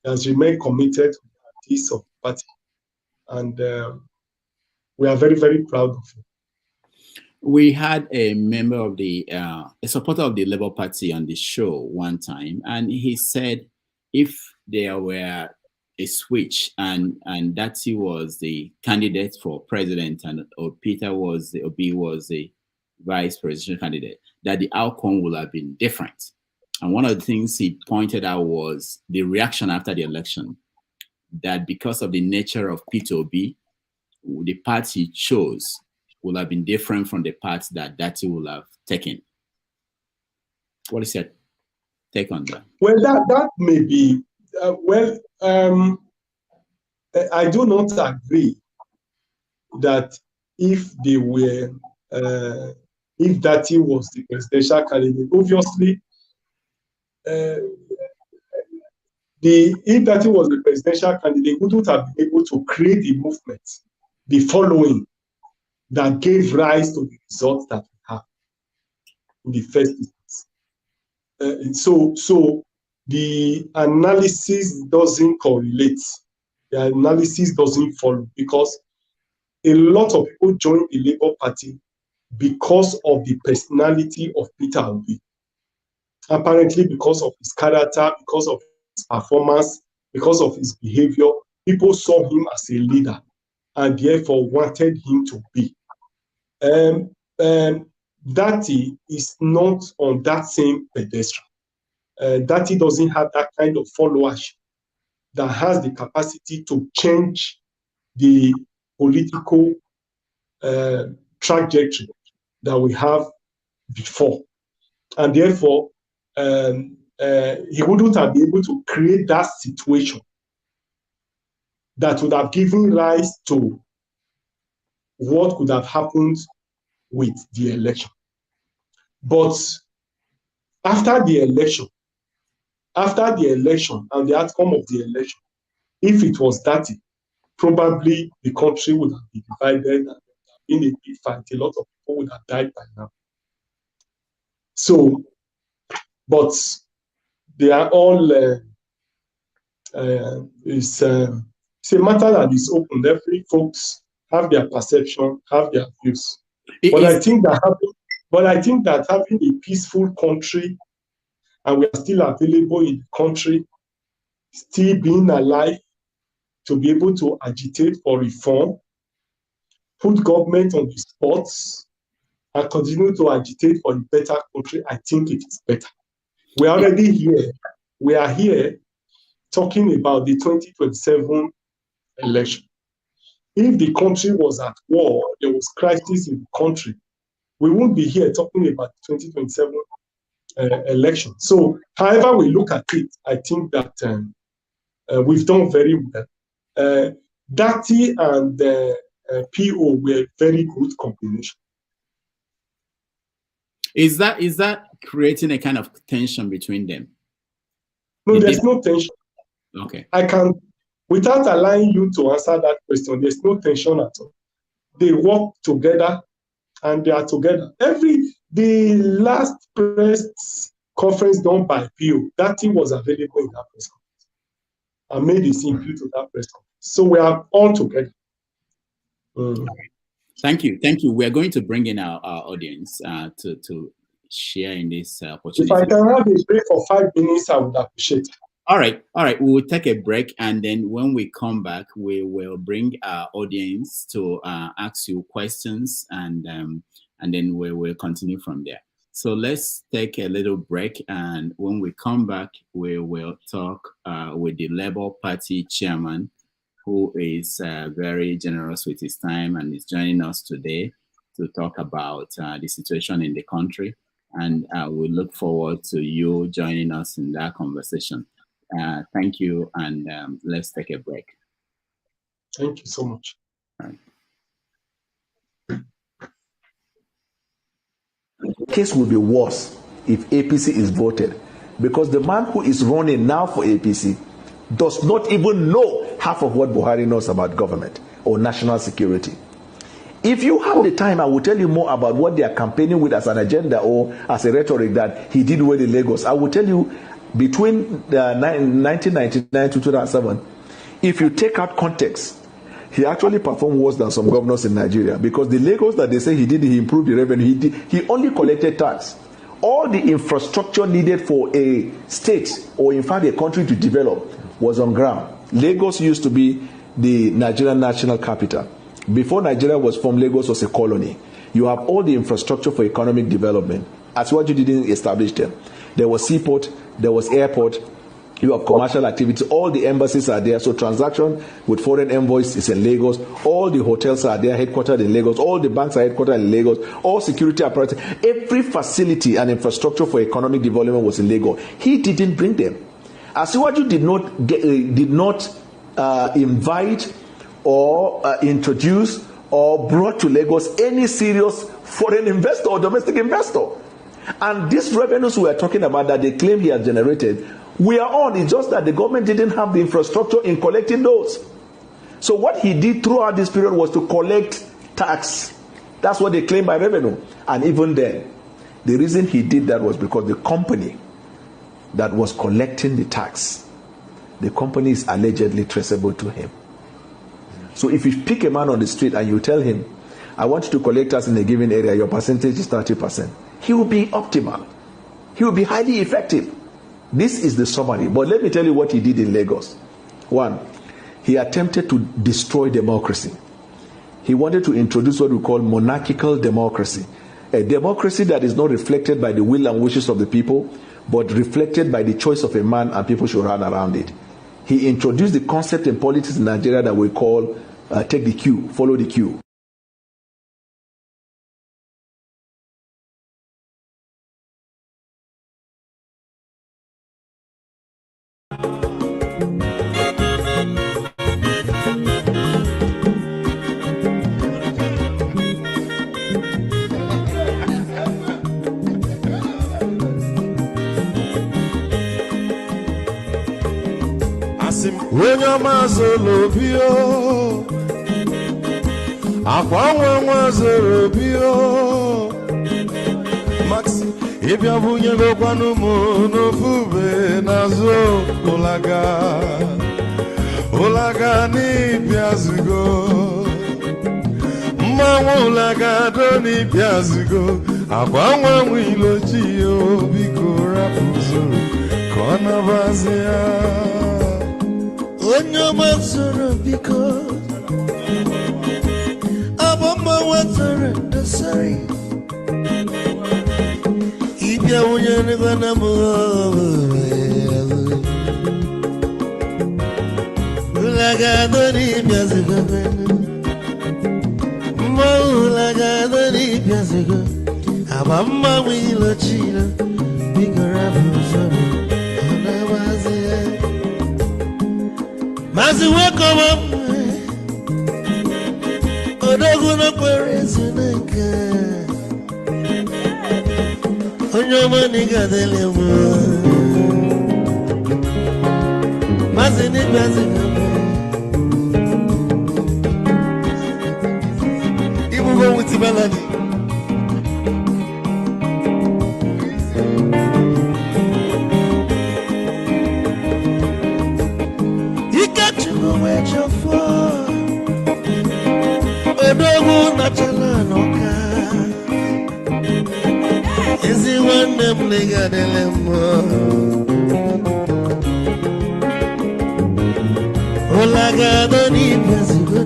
He has remained committed to the practice of the party. And we are very, very proud of him. We had a member of the, a supporter of the Labour Party on the show one time, and he said if there were a switch and Dati was the candidate for president and Peter was the Obi was the vice presidential candidate, that the outcome would have been different. And one of the things he pointed out was the reaction after the election, that because of the nature of Peter Obi, the path he chose would have been different from the path that Dati would have taken. What is your take on that? Well, that may be, I do not agree that if they were, if Dati was the presidential candidate, obviously, if Dati was the presidential candidate, we wouldn't have been able to create the movement, the following that gave rise to the results that we have in the first instance. So the analysis doesn't correlate. The analysis doesn't follow, because a lot of people joined the Labour Party because of the personality of Peter Obi. Apparently, because of his character, because of his performance, because of his behavior, people saw him as a leader and therefore wanted him to be. Dati is not on that same pedestal. Dati doesn't have that kind of followership that has the capacity to change the political trajectory that we have before. And therefore, he wouldn't have been able to create that situation that would have given rise to what could have happened with the election. But after the election and the outcome of the election, If it was that, probably the country would have been divided and in a big fight. A lot of people would have died by now. So, but they are all, it's a matter that is open. Every folks have their perception, have their views. But I think that having a peaceful country, and we are still available in the country, still being alive to be able to agitate for reform, put government on the spot, and continue to agitate for a better country, I think it is better. We are already here. We are here talking about the 2027 election. If the country was at war, there was crisis in the country, we wouldn't be here talking about the 2027 election. So, however we look at it, I think that we've done very well. Dati and PO were a very good combination. Is that creating a kind of tension between them? No, there's no tension. Okay. I can, without allowing you to answer that question, there's no tension at all. They work together and they are together. The last press conference done by PO, Dati was available in that press conference and made his input to that press conference. So we are all together. Thank you. We are going to bring in our audience to share in this opportunity. If I can have a break for 5 minutes, I would appreciate it. All right. We will take a break, and then when we come back, we will bring our audience to ask you questions, and then we will continue from there. So let's take a little break, and when we come back, we will talk with the Labour Party chairman, who is very generous with his time and is joining us today to talk about the situation in the country. And we look forward to you joining us in that conversation. Thank you, and let's take a break. Thank you so much. All right. The case will be worse if APC is voted, because the man who is running now for APC does not even know half of what Buhari knows about government or national security. If you have the time, I will tell you more about what they are campaigning with as an agenda or as a rhetoric that he did well in Lagos. I will tell you, between 1999 to 2007, if you take out context, he actually performed worse than some governors in Nigeria, because the Lagos that they say he did, he improved the revenue, he only collected tax. All the infrastructure needed for a state or in fact a country to develop was on ground. Lagos used to be the Nigerian national capital. Before Nigeria was formed, Lagos was a colony. You have all the infrastructure for economic development. Asiwaju didn't establish them. There was seaport, there was airport, you have commercial activity, all the embassies are there. So transaction with foreign envoys is in Lagos. All the hotels are there, headquartered in Lagos. All the banks are headquartered in Lagos. All security apparatus, every facility and infrastructure for economic development was in Lagos. He didn't bring them. Asiwaju did not invite or introduce or brought to Lagos any serious foreign investor or domestic investor. And these revenues we are talking about that they claim he has generated, we are on. It's just that the government didn't have the infrastructure in collecting those. So what he did throughout this period was to collect tax. That's what they claim by revenue. And even then, the reason he did that was because the company that was collecting the tax, the company is allegedly traceable to him. So if you pick a man on the street and you tell him, I want you to collect tax in a given area, your percentage is 30%, he will be optimal. He will be highly effective. This is the summary. But let me tell you what he did in Lagos. One, he attempted to destroy democracy. He wanted to introduce what we call monarchical democracy. A democracy that is not reflected by the will and wishes of the people, but reflected by the choice of a man, and people should run around it. He introduced the concept in politics in Nigeria that we call take the queue, follow the queue. Asim Wonya Mazolobio Akwa Mazolobio Maxi Ibia Bunye Gokwanumo no Fube Nazo Olaga ni Piazugo Ulaga doni Piazugo Akwa Wilochio Biko Rapuzo Kona Bazia Onyo Mazoro Biko Abama Watara Nasari Ibia Unyane Guanamo Ulaga doni Piazugo Ulaga doni Piazugo Abama Wilochio Biko Rapuzo Mazi welcome up Odoguna Perezinaka Onyoma niga delemo Mazi ni Mazi Ibu go with the melody Odogu na chalanoka Ezi wane mliga delemo Olaga doni Piazugo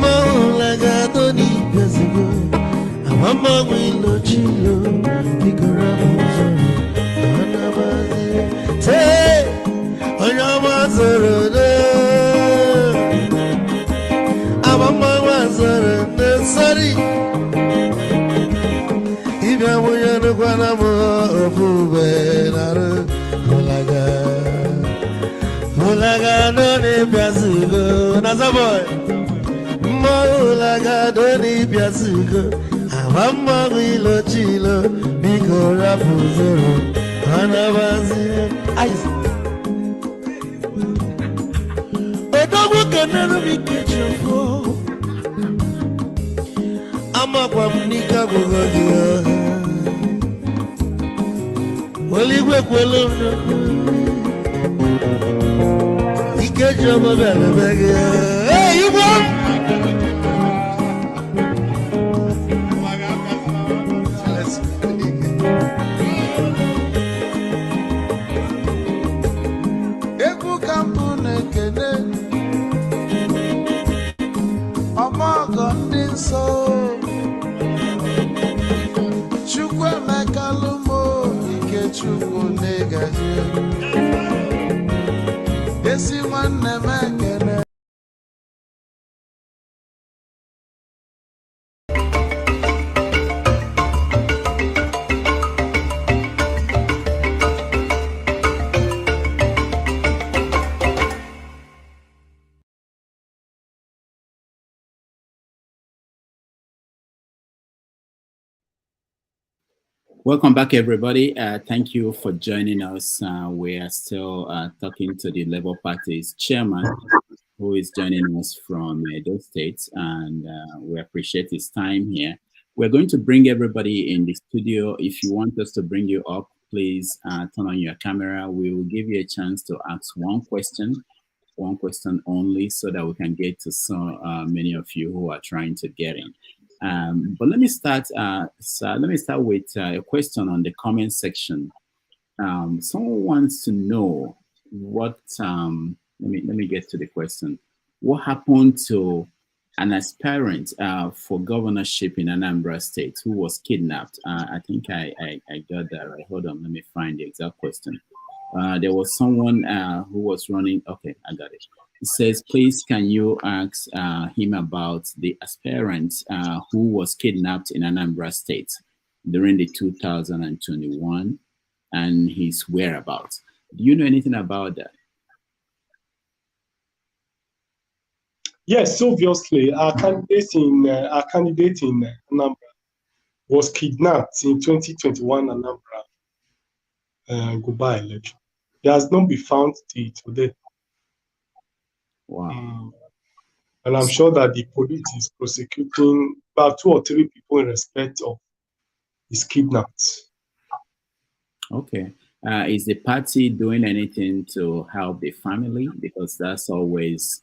Olaga doni Piazugo Amama wilo chilo Bikora buzo Anabazi Te Onyama zoro Sorry, if I were to go on Olaga, don't Piazugo, Nazaboy, Olaga, don't Piazugo, Amama Wilo Chilo, Biko Rapuzo, Anabazi, Ice. Odogu can never be kitchen for. Amakwa mnika gogodia Waligwe kwelo Ikejo mabele bege Hey, you won! Eku kampune kene Amago ndinso Chukwu negaji Esi nwanne mekene Welcome back, everybody. Thank you for joining us. We are still talking to the Labour Party's chairman, who is joining us from Edo State, and we appreciate his time here. We're going to bring everybody in the studio. If you want us to bring you up, please turn on your camera. We will give you a chance to ask one question only, so that we can get to so many of you who are trying to get in. But let me start. Let me start with a question on the comment section. Someone wants to know what. Let me get to the question. What happened to an aspirant for governorship in Anambra State who was kidnapped? I think I got that right. Hold on, let me find the exact question. There was someone who was running. Okay, I got it. It says, please, can you ask him about the aspirant who was kidnapped in Anambra State during the 2021 and his whereabouts? Do you know anything about that? Yes, obviously, our candidate in Anambra was kidnapped in 2021 Anambra Guba election. He has not been found till today. Wow. And I'm sure that the police is prosecuting about 2 or 3 people in respect of his kidnapped. Okay. Is the party doing anything to help the family? Because that's always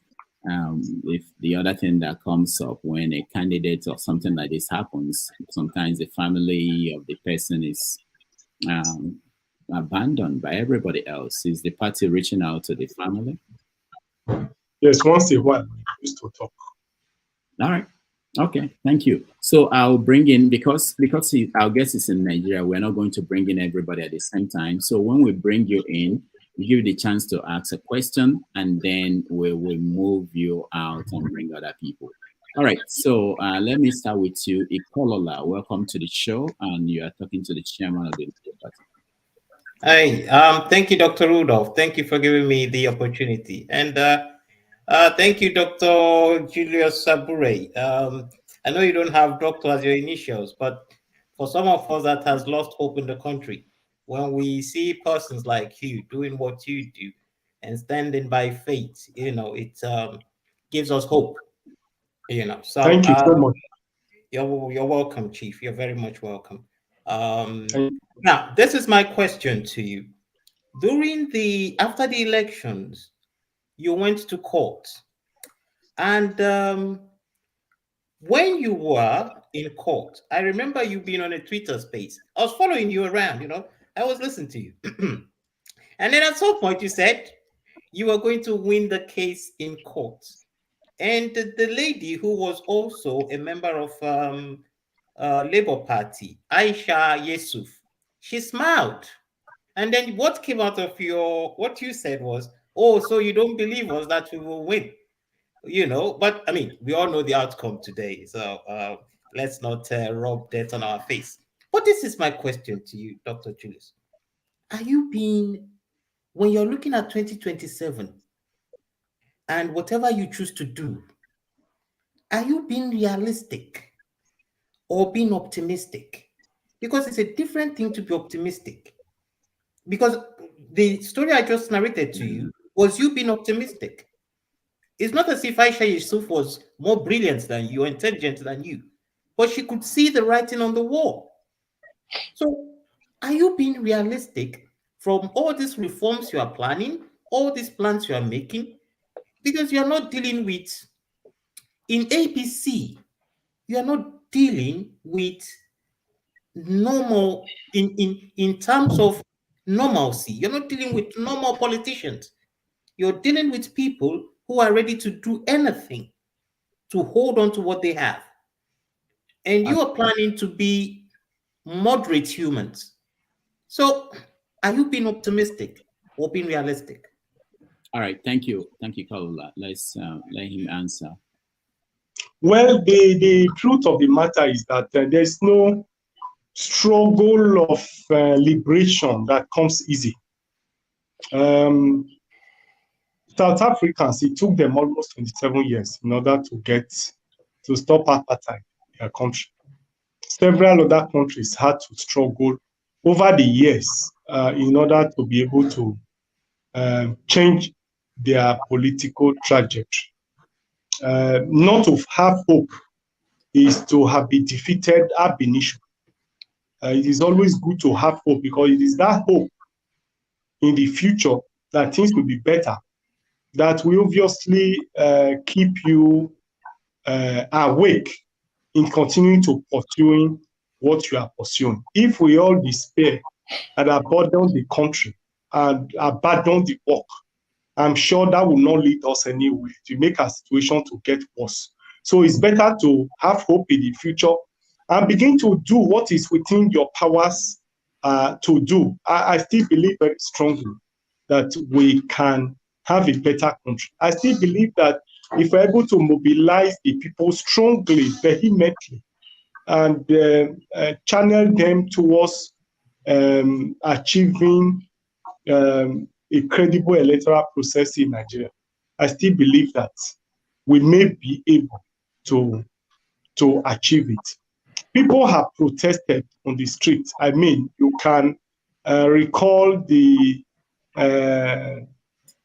if the other thing that comes up when a candidate or something like this happens, sometimes the family of the person is um, abandoned by everybody else. Is the party reaching out to the family? Yes, once a while we used to talk. All right. Okay, thank you. So I'll bring in, because our guest is in Nigeria, we're not going to bring in everybody at the same time. So when we bring you in, we give you the chance to ask a question, and then we will move you out and bring other people. All right, so let me start with you, Ikolola. Welcome to the show, and you are talking to the chairman of the party. Hi, thank you, Dr. Rudolph. Thank you for giving me the opportunity. And thank you, Dr. Julius Abure. I know you don't have doctor as your initials, but for some of us that has lost hope in the country, when we see persons like you doing what you do and standing by faith, it gives us hope. So Thank you so much. you're welcome, Chief. You're very much welcome. Thank Now, this is my question to you. After the elections, you went to court, and when you were in court, I remember you being on a Twitter space. I was following you around, I was listening to you. And then at some point you said you were going to win the case in court. And the lady who was also a member of Labour Party, Aisha Yusuf, she smiled. And then what came out of what you said was, oh, so you don't believe us that we will win, but I mean, we all know the outcome today. So let's not rub dirt on our face. But this is my question to you, Dr. Julius. When you're looking at 2027 and whatever you choose to do, are you being realistic or being optimistic? Because it's a different thing to be optimistic. Because the story I just narrated to you was you being optimistic. It's not as if Aisha Yusuf was more brilliant than you, intelligent than you, but she could see the writing on the wall. So are you being realistic from all these reforms you are planning, all these plans you are making? Because you are not dealing with, in APC, you are not dealing with normal, in terms of normalcy. You're not dealing with normal politicians. You're dealing with people who are ready to do anything to hold on to what they have. And you are planning to be moderate humans. So are you being optimistic or being realistic? All right, thank you. Thank you, Kalola. Let's let him answer. Well, the truth of the matter is that there's no struggle of liberation that comes easy. South Africans, it took them almost 27 years in order to stop apartheid in their country. Several other countries had to struggle over the years in order to be able to change their political trajectory. Not to have hope is to have been defeated ab initio. It is always good to have hope, because it is that hope in the future that things will be better that will obviously keep you awake in continuing to pursuing what you are pursuing. If we all despair and abandon the country and abandon the work, I'm sure that will not lead us anywhere, to make our situation to get worse. So it's better to have hope in the future and begin to do what is within your powers to do. I still believe very strongly that we can have a better country. I still believe that if we're able to mobilize the people strongly, vehemently, and channel them towards achieving a credible electoral process in Nigeria, I still believe that we may be able to achieve it. People have protested on the street. I mean, you can recall the anti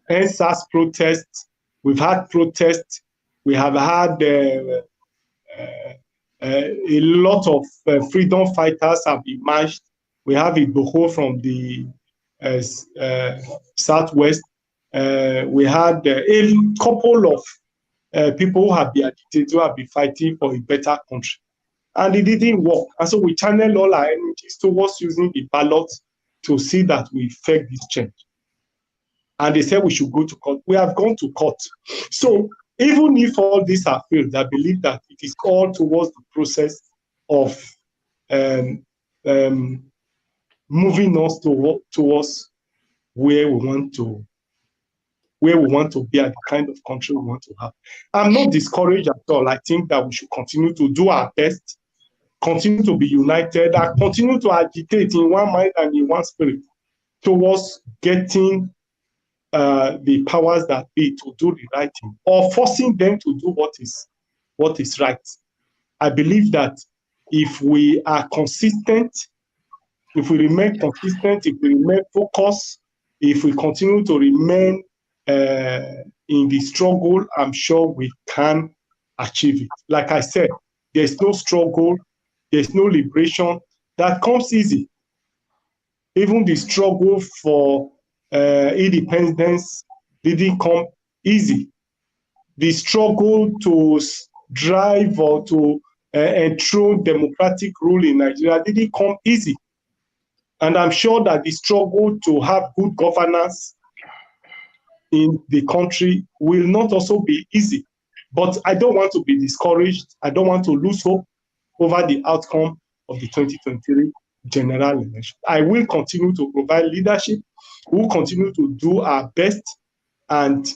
NSAS protests. We've had protests. We have had a lot of freedom fighters have emerged. We have Igboho from the southwest. We had a couple of people who have been agitated, who have been fighting for a better country. And it didn't work. And so we channel all our energies towards using the ballot to see that we effect this change. And they said we should go to court. We have gone to court. So even if all these are failed, I believe that it is all towards the process of moving us towards where we want to be and the kind of country we want to have. I'm not discouraged at all. I think that we should continue to do our best, continue to be united, and continue to agitate in one mind and in one spirit towards getting the powers that be to do the right thing, or forcing them to do what is right. I believe that if we are consistent, if we remain consistent, if we remain focused, if we continue to remain in the struggle, I'm sure we can achieve it. Like I said, there's no struggle, there's no liberation that comes easy. Even the struggle for independence didn't come easy. The struggle to drive or to enthrone democratic rule in Nigeria didn't come easy. And I'm sure that the struggle to have good governance in the country will not also be easy. But I don't want to be discouraged. I don't want to lose hope over the outcome of the 2023 general election. I will continue to provide leadership. We will continue to do our best, and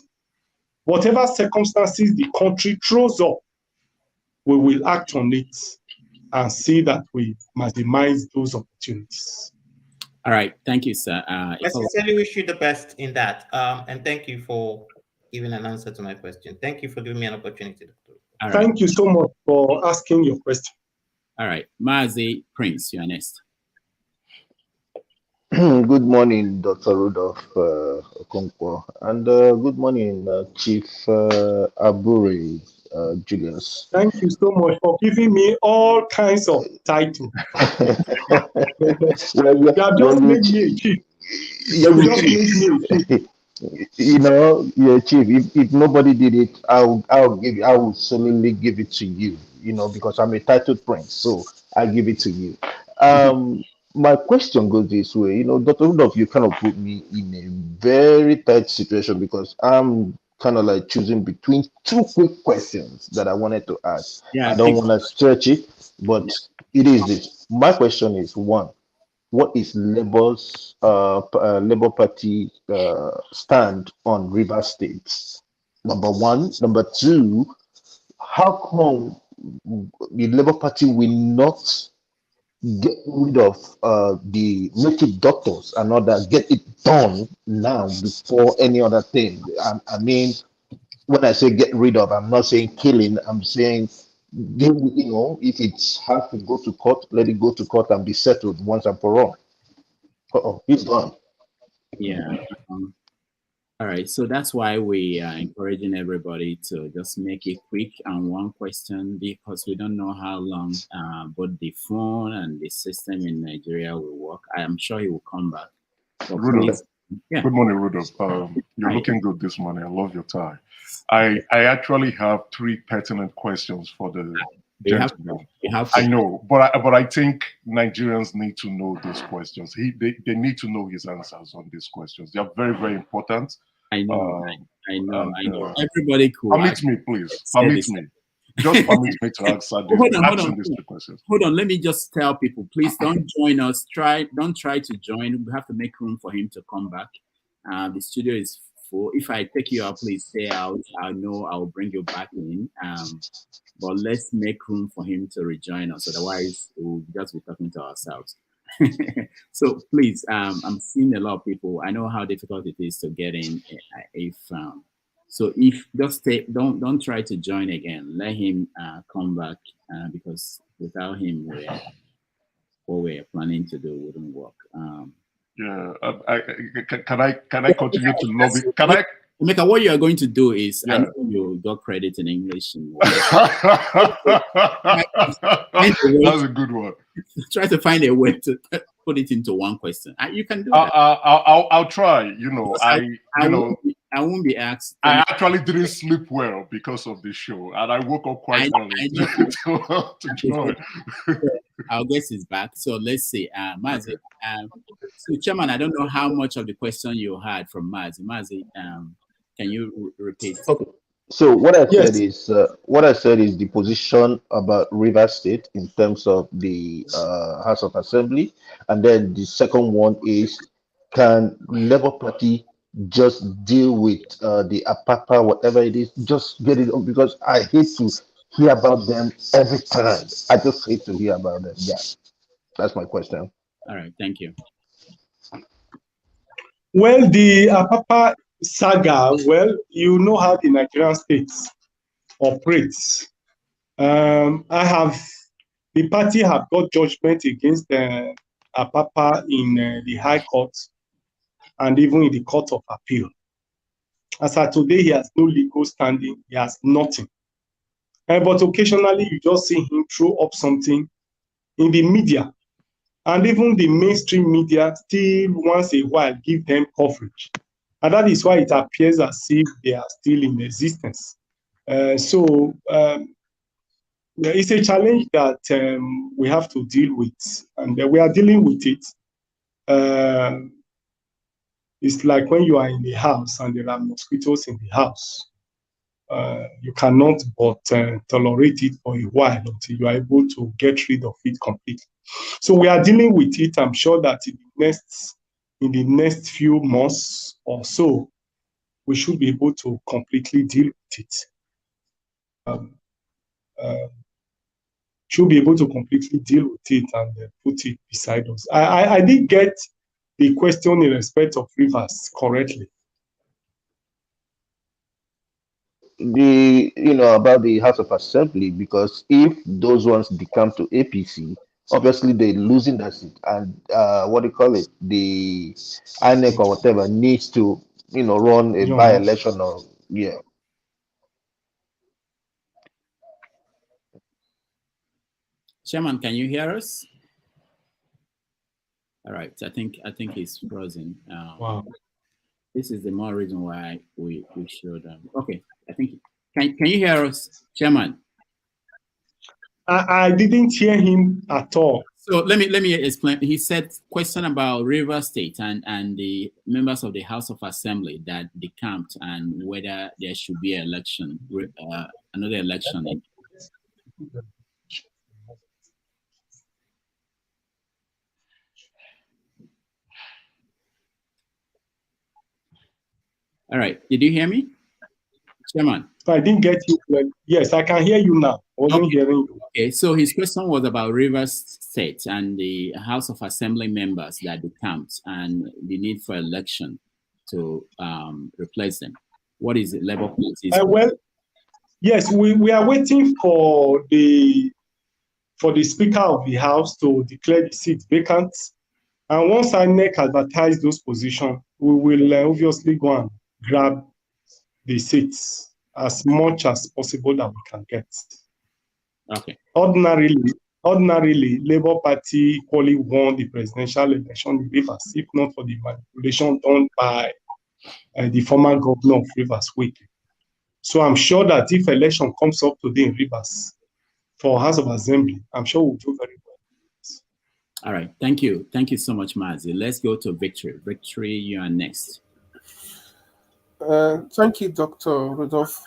whatever circumstances the country throws up, we will act on it and see that we maximize those opportunities. All right, thank you, sir. I sincerely wish you the best in that, and thank you for giving an answer to my question. Thank you for giving me an opportunity. Thank you so much for asking your question. All right, Mazi Prince, you are next. Good morning, Dr. Rudolph Okonkwo, and good morning, Chief Abure Julius. Thank you so much for giving me all kinds of titles. You have just made me a chief. You know, you're a chief. If nobody did it, I will solely give it to you. You know, because I'm a titled prince, so I give it to you. My question goes this way. You know, Dr. Rudolph, you kind of put me in a very tight situation because I'm kind of like choosing between two quick questions that I wanted to ask. Yeah, I don't want to stretch it, but it is this. My question is, one, what is Labour's Labour Party stand on Rivers State? Number one. Number two, how come the Labour Party will not get rid of the native doctors and all that, get it done now before any other thing? I mean, when I say get rid of, I'm not saying killing, I'm saying, you know, if it has to go to court, let it go to court and be settled once and for all. He's gone. Yeah. All right, so that's why we are encouraging everybody to just make it quick and one question, because we don't know how long both the phone and the system in Nigeria will work. I am sure he will come back. Rudolph, yeah. Good morning, Rudolph. You're looking good this morning. I love your tie. I actually have three pertinent questions for the gentleman. I know, but I think Nigerians need to know these questions. They need to know his answers on these questions. They are very, very important. I know. I know. Everybody could. Permit me, please. Permit me. Just permit me to answer these questions. Hold on. Let me just tell people, please don't join us. Don't try to join. We have to make room for him to come back. The studio is full. If I take you out, please stay out. I know I'll bring you back in. But let's make room for him to rejoin us. Otherwise, we'll just be talking to ourselves. So please, I'm seeing a lot of people. I know how difficult it is to get in. So if just stay, don't try to join again. Let him come back because without him, what we're planning to do wouldn't work. Yeah, can I continue to lobby? Can I? Emeka, what you are going to do is, Yeah. I know you got credit in English. That's a good one. Try to find a way to put it into one question. You can do that. I'll try. I won't be asked. I actually didn't sleep well because of this show, and I woke up quite early to join. Our guest is back, so let's see, Mazi. So, Chairman, I don't know how much of the question you had from Mazi. Mazi, can you repeat? Okay. So what I said is the position about Rivers State in terms of the House of Assembly, and then the second one is, can Labour Party just deal with the Apapa, whatever it is, just get it on, because I hate to hear about them every time. I just hate to hear about them. Yeah, that's my question. All right, thank you. Well, the Apapa saga, well, you know how the Nigerian states operates. The party have got judgment against Apapa in the High Court and even in the Court of Appeal. As of today, he has no legal standing. He has nothing. But occasionally, you just see him throw up something in the media. And even the mainstream media still once a while give them coverage. And that is why it appears as if they are still in existence. It's a challenge that we have to deal with. And we are dealing with it. It's like when you are in the house and there are mosquitoes in the house. You cannot but tolerate it for a while until you are able to get rid of it completely. So we are dealing with it. I'm sure that in the next few months or so, we should be able to completely deal with it. Should be able to completely deal with it and put it beside us. I did get the question in respect of Rivers correctly. About the House of Assembly, because if those ones become to APC, obviously they're losing that seat, and the INEC or whatever needs to run a by-election or Chairman, can you hear us? All right, I think he's frozen. Wow. This is the more reason why we should. Okay, I think can you hear us, Chairman? I didn't hear him at all. So let me explain. He said question about Rivers State and the members of the House of Assembly that decamped and whether there should be an election, another election. All right. Did you hear me, Chairman? I didn't get you. Yes, I can hear you now. I wasn't hearing you. Okay, so his question was about Rivers State and the House of Assembly members that decamped and the need for election to replace them. What is it, Labour Party? Well, yes, we are waiting for the Speaker of the House to declare the seat vacant. And once INEC advertise those positions, we will obviously go and grab the seats as much as possible that we can get. Okay. Ordinarily, Labour Party equally won the presidential election in Rivers, if not for the manipulation done by the former governor of Rivers, Wike. So I'm sure that if election comes up today in Rivers for House of Assembly, I'm sure we'll do very well. All right. Thank you. Thank you so much, Mazi. Let's go to Victory. Victory, you are next. Thank you, Dr. Rudolph.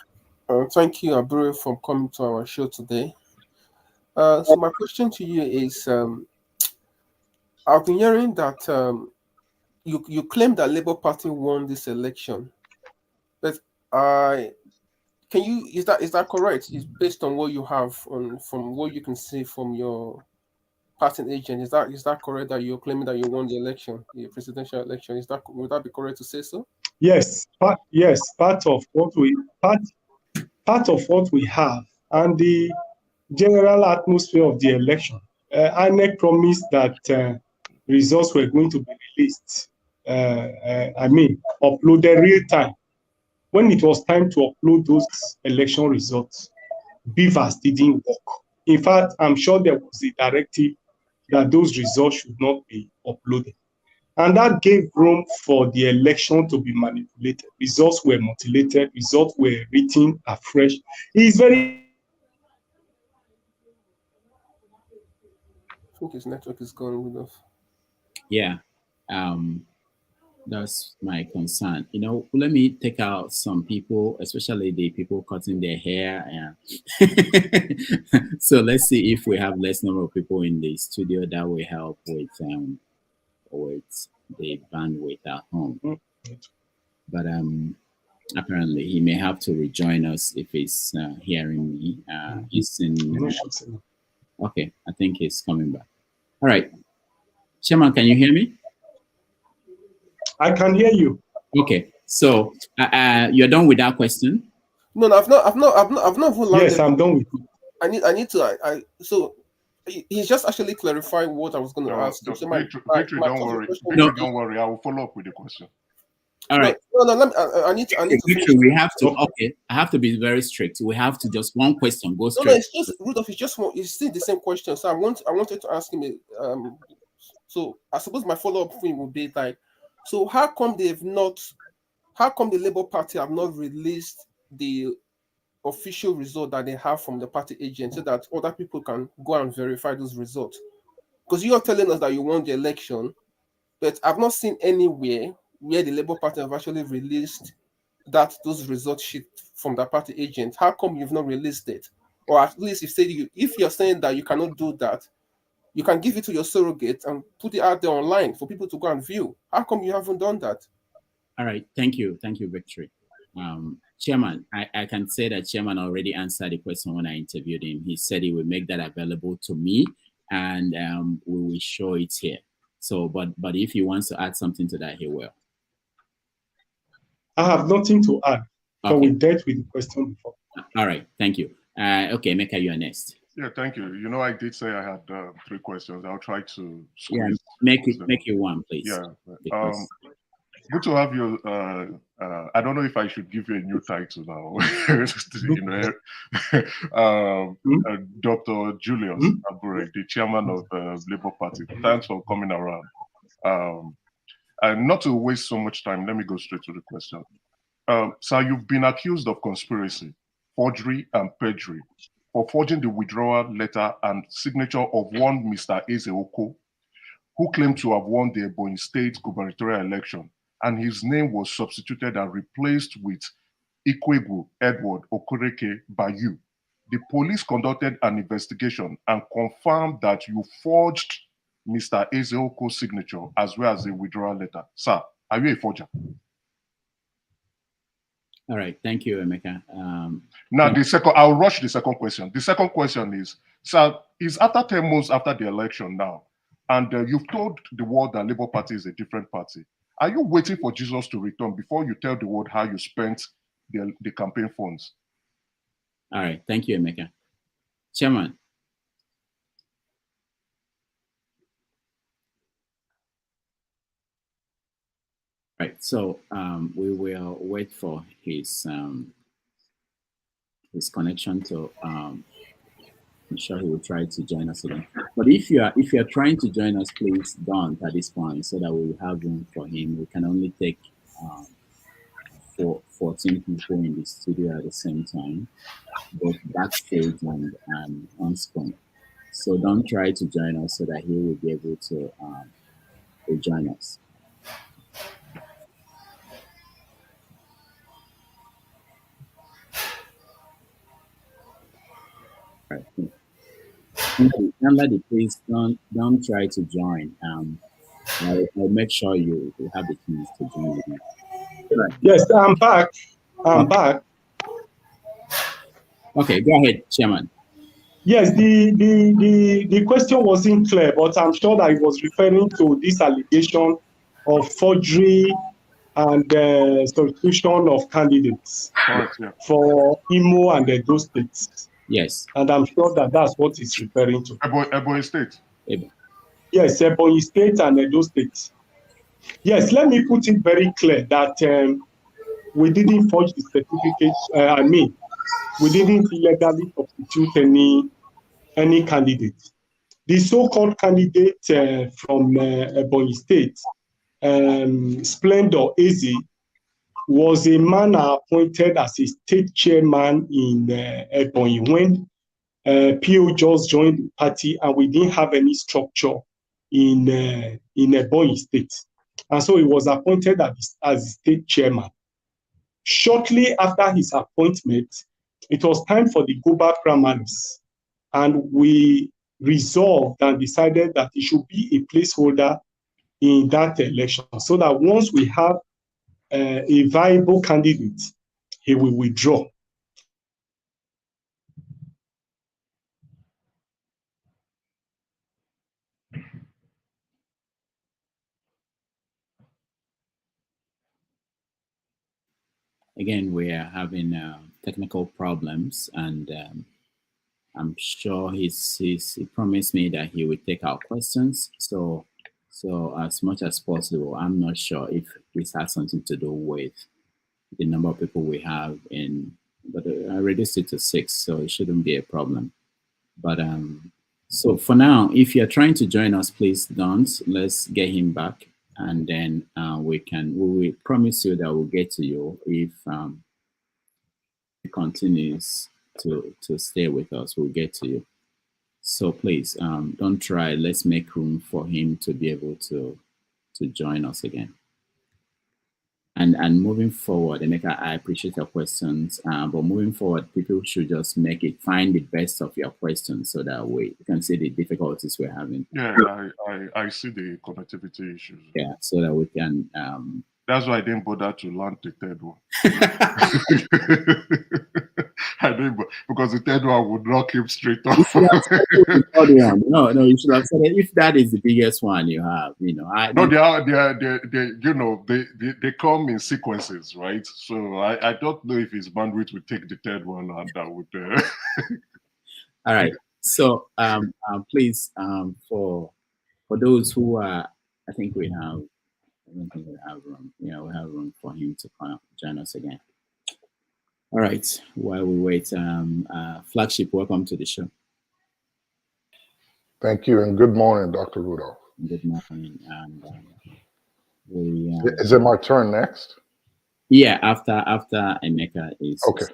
Thank you, Abure, for coming to our show today. So my question to you is, I've been hearing that you claim that Labour Party won this election, but is that correct? Is based on what you have from what you can see from your party agent? Is that correct that you're claiming that you won the election, the presidential election? Would that be correct to say so? Yes, part of what we have, and the general atmosphere of the election. INEC promised that results were going to be released. Uploaded real time. When it was time to upload those election results, beavers didn't work. In fact, I'm sure there was a directive that those results should not be uploaded. And that gave room for the election to be manipulated. Results were mutilated, results were written afresh. It is very... I think his network is going with us. Yeah, that's my concern. You know, let me take out some people, especially the people cutting their hair. So let's see if we have less number of people in the studio. That will help with the bandwidth at home. But apparently he may have to rejoin us if he's hearing me. He's in. Okay, I think he's coming back. All right, Chairman, can you hear me? I can hear you. Okay, so you're done with that question? No, I've not. Yes, I'm done with it. I need to. So he's just actually clarifying what I was going to ask. So Victory, don't worry. Victory, don't worry. I will follow up with the question. All right. No. I need to. Victory, we have to. Okay, I have to be very strict. We have to just one question go straight. No, it's just Rudolph. It's still the same question. So I wanted to ask him. So I suppose my follow-up thing would be like, so how come the Labour Party have not released the official result that they have from the party agent so that other people can go and verify those results? Because you are telling us that you won the election, but I've not seen anywhere where the Labour Party have actually released those result sheet from the party agent. How come you've not released it? Or at least if you're saying that you cannot do that, you can give it to your surrogate and put it out there online for people to go and view. How come you haven't done that? All right, thank you, Victory. Chairman, I can say that Chairman already answered the question when I interviewed him. He said he will make that available to me, and we will show it here. So, but if he wants to add something to that, he will. I have nothing to add. Okay. So we dealt with the question before. All right, thank you. Okay, Mecca, you are next. Yeah, thank you. You know, I did say I had 3 questions. I'll try to squeeze. Yeah, make it one, please. Yeah. Good to have you. I don't know if I should give you a new title now. Dr. Julius Abure, the chairman of the Labour Party. Thanks for coming around. And not to waste so much time, let me go straight to the question. So you've been accused of conspiracy, forgery, and perjury for forging the withdrawal letter and signature of one Mr. Ezeoko, who claimed to have won the Ebonyi State gubernatorial election, and his name was substituted and replaced with Ikwegu Edward Okereke by you. The police conducted an investigation and confirmed that you forged Mr. Ezeoko's signature as well as the withdrawal letter. Sir, are you a forger? All right, thank you, Emeka. Now, I'll rush the second question. The second question is, sir, is after 10 months after the election now, and you've told the world that Labour Party is a different party. Are you waiting for Jesus to return before you tell the world how you spent the campaign funds? All right, thank you, Emeka. Chairman. Right, so we will wait for his connection to. I'm sure he will try to join us again. But if you are trying to join us, please don't at this point, so that we will have room for him. We can only take 14 people in the studio at the same time, both backstage and on screen. So don't try to join us so that he will be able to join us. Right. Somebody, please don't try to join. I'll make sure you have the keys to join me. Right. Yes, I'm back. I'm back. Okay, go ahead, Chairman. Yes, the question wasn't clear, but I'm sure that it was referring to this allegation of forgery and substitution of candidates for Imo and those states. Yes. And I'm sure that that's what it's referring to. Ebonyi State. Yes, Ebonyi State and Edo State. Yes, let me put it very clear that we didn't forge the certificate. We didn't illegally substitute any candidate. The so-called candidate from Ebonyi State, Splendor Eze, was a man appointed as a state chairman in Ebonyi when PO just joined the party, and we didn't have any structure in Ebonyi State. And so he was appointed as state chairman. Shortly after his appointment, it was time for the Goba primaries, and we resolved and decided that he should be a placeholder in that election, so that once we have a viable candidate, he will withdraw. Again, we are having technical problems, and I'm sure he promised me that he would take our questions. So as much as possible, I'm not sure if this has something to do with the number of people we have but I reduced it to 6, so it shouldn't be a problem. But so for now, if you're trying to join us, please don't. Let's get him back, and then we will promise you that we'll get to you if he continues to stay with us. We'll get to you. So please don't try. Let's make room for him to be able to join us again. And moving forward, Emeka, I appreciate your questions, but moving forward, people should just find the best of your questions so that we can see the difficulties we're having. Yeah, I see the connectivity issues. Yeah, so that we can. That's why I didn't bother to learn the third one. I didn't, because the third one would knock him straight off. No, you should have said it. If that is the biggest one you have, they come in sequences, right? So I don't know if his bandwidth would take the third one, and that would. All right. So please, for those who are, I think we have. I don't think we have room. Yeah, we have room for him to join us again. All right. While we wait, Flagship, welcome to the show. Thank you, and good morning, Dr. Rudolph. Good morning. And is it my turn next? Yeah, after Emeka is. Okay.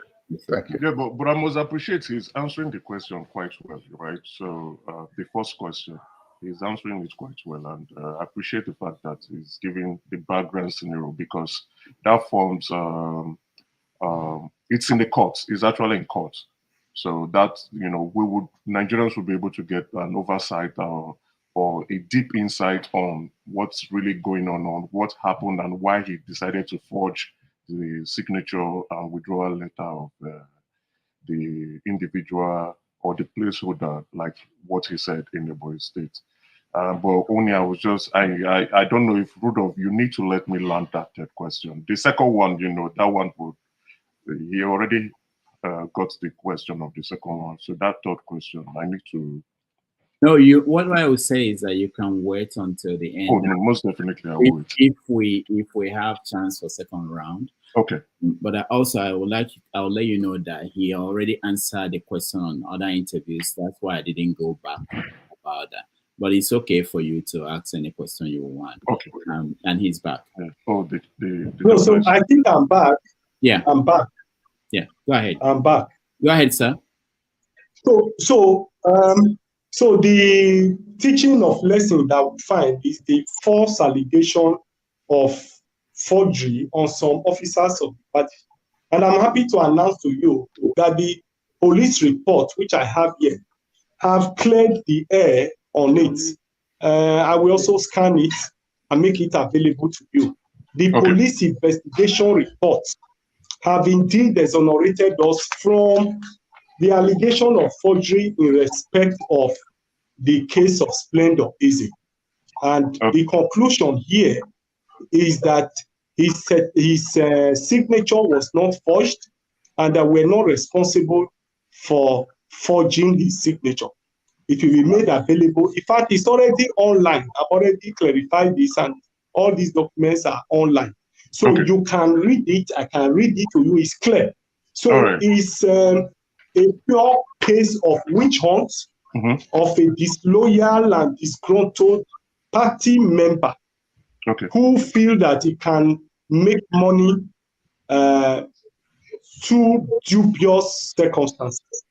Thank you. Yeah, but I must appreciate he's answering the question quite well, right? So the first question, he's answering it quite well, and I appreciate the fact that he's giving the background scenario, because that forms it's in the courts. It's actually in court, so that Nigerians will be able to get an oversight or a deep insight on what's really going on what happened, and why he decided to forge the signature and withdrawal letter of the individual or the placeholder, like what he said in the Ebonyi State. But only I was just, I don't know if Rudolph, you need to let me land that third question. The second one, that one would, he already got the question of the second one. So that third question, I need to. No, what I would say is that you can wait until the end. Oh, no, most definitely I will. If we have chance for second round. Okay. But I'll let you know that he already answered the question on other interviews. That's why I didn't go back about that. But it's okay for you to ask any question you want. Okay. And he's back. Yeah. Oh, no, so I think I'm back. Yeah. I'm back. Yeah. Go ahead. I'm back. Go ahead, sir. So the teaching of lesson that we find is the false allegation of forgery on some officers of the party. And I'm happy to announce to you that the police report, which I have here, have cleared the air on it. I will also scan it and make it available to you. The police investigation reports have indeed exonerated us from the allegation of forgery in respect of the case of Splendor Eze. And the conclusion here is that his signature was not forged, and that we're not responsible for forging his signature. It will be made available. In fact, it's already online. I've already clarified this, and all these documents are online. So you can read it. I can read it to you. It's clear. So it's a pure case of witch hunt of a disloyal and disgruntled party member who feel that he can make money through dubious circumstances.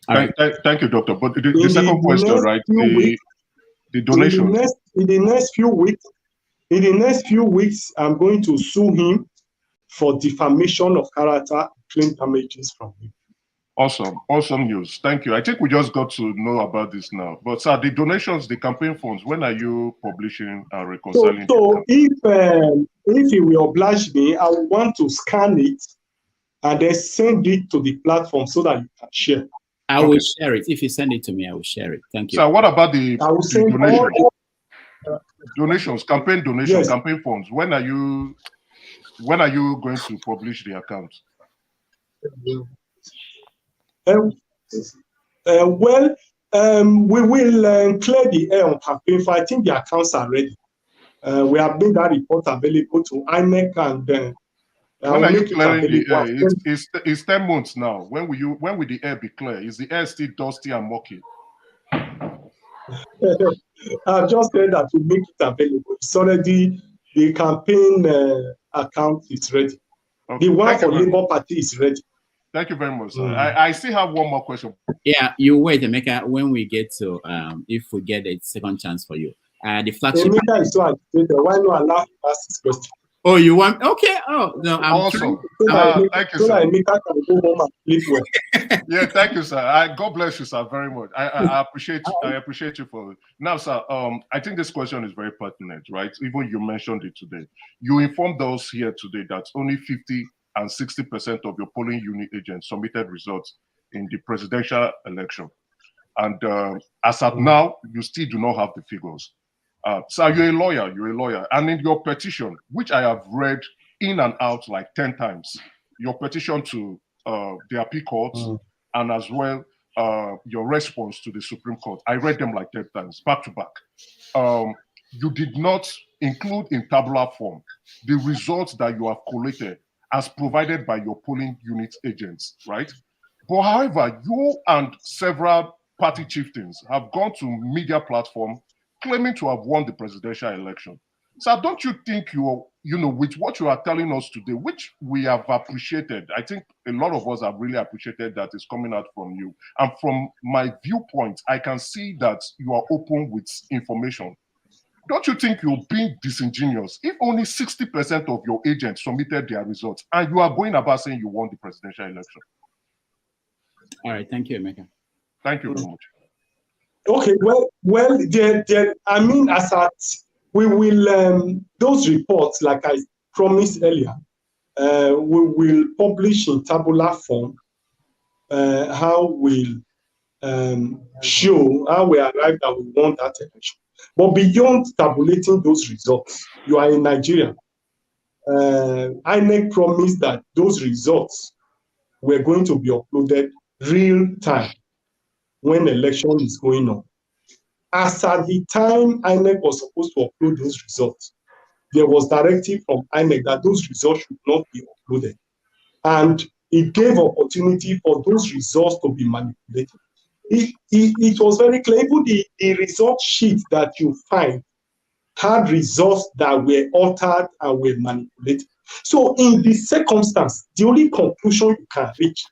Thank you, Doctor. But the second question, right? The donations. In the next few weeks, I'm going to sue him for defamation of character, claim damages from him. Awesome news. Thank you. I think we just got to know about this now. But sir, the donations, the campaign funds, when are you publishing and reconciling? So if he will oblige me, I will want to scan it and then send it to the platform so that you can share. I will share it. If you send it to me, I will share it. Thank you. So what about the donations, campaign donations, campaign funds? When are you going to publish the account? We will clear the air on campaign for. I think the accounts are ready. We have made that report available to INEC and when are you clearing the air? It's 10 months now. When will the air be clear? Is the air still dusty and murky? I've just said that we make it available. It's already, the campaign account is ready. The one for Labour Party is ready. Thank you very much, sir. I still have one more question. Yeah, you wait, Emeka, when we get to, if we get a second chance for you. The flagship. Emeka is so agitated. Why not allow him to ask this question? Oh, you want? Okay. Oh, no, I'm awesome. Thank you, sir. Yeah, thank you, sir. God bless you, sir, very much. I appreciate you. I appreciate you for it. Now, sir, I think this question is very pertinent, right? Even you mentioned it today. You informed us here today that only 50 and 60% of your polling unit agents submitted results in the presidential election. And as of now, you still do not have the figures. So you're a lawyer. And in your petition, which I have read in and out like 10 times, your petition to the appeal courts and as well your response to the Supreme Court, I read them like 10 times, back to back. You did not include in tabular form the results that you have collated as provided by your polling unit agents, right? But however, you and several party chieftains have gone to media platform claiming to have won the presidential election. So don't you think with what you are telling us today, which we have appreciated, I think a lot of us have really appreciated that is coming out from you. And from my viewpoint, I can see that you are open with information. Don't you think you're being disingenuous if only 60% of your agents submitted their results and you are going about saying you won the presidential election? All right, thank you, Emeka. Thank you very much. Okay, well, I mean, we will, those reports, like I promised earlier, we will publish in tabular form how we'll show how we arrived that we won that election. But beyond tabulating those results, you are in Nigeria. INEC promised that those results were going to be uploaded real time when election is going on. As at the time INEC was supposed to upload those results, there was directive from INEC that those results should not be uploaded. And it gave opportunity for those results to be manipulated. It was very clear. Even the result sheet that you find had results that were altered and were manipulated. So in this circumstance, the only conclusion you can reach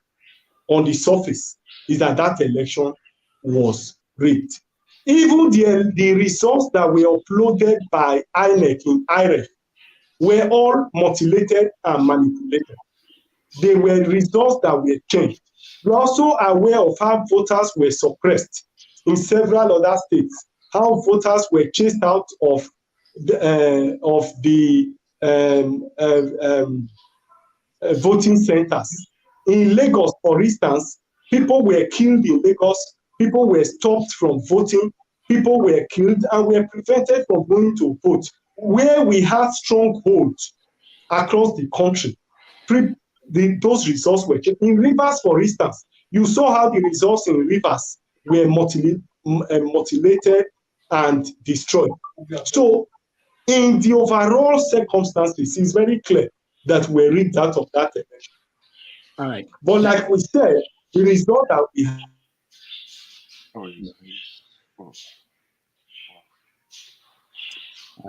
on the surface is that that election was rigged. Even the results that were uploaded by INEC in IREF were all mutilated and manipulated. They were results that were changed. We're also aware of how voters were suppressed in several other states, how voters were chased out of the voting centers. In Lagos, for instance, people were killed in Lagos, people were stopped from voting, people were killed and were prevented from going to vote. Where we had strongholds across the country, those results were checked. In Rivers, for instance, You saw how the results in Rivers were mutilated and destroyed. So in the overall circumstances, it's very clear that we're ripped out of that election. All right. But like we said, the result that we have. All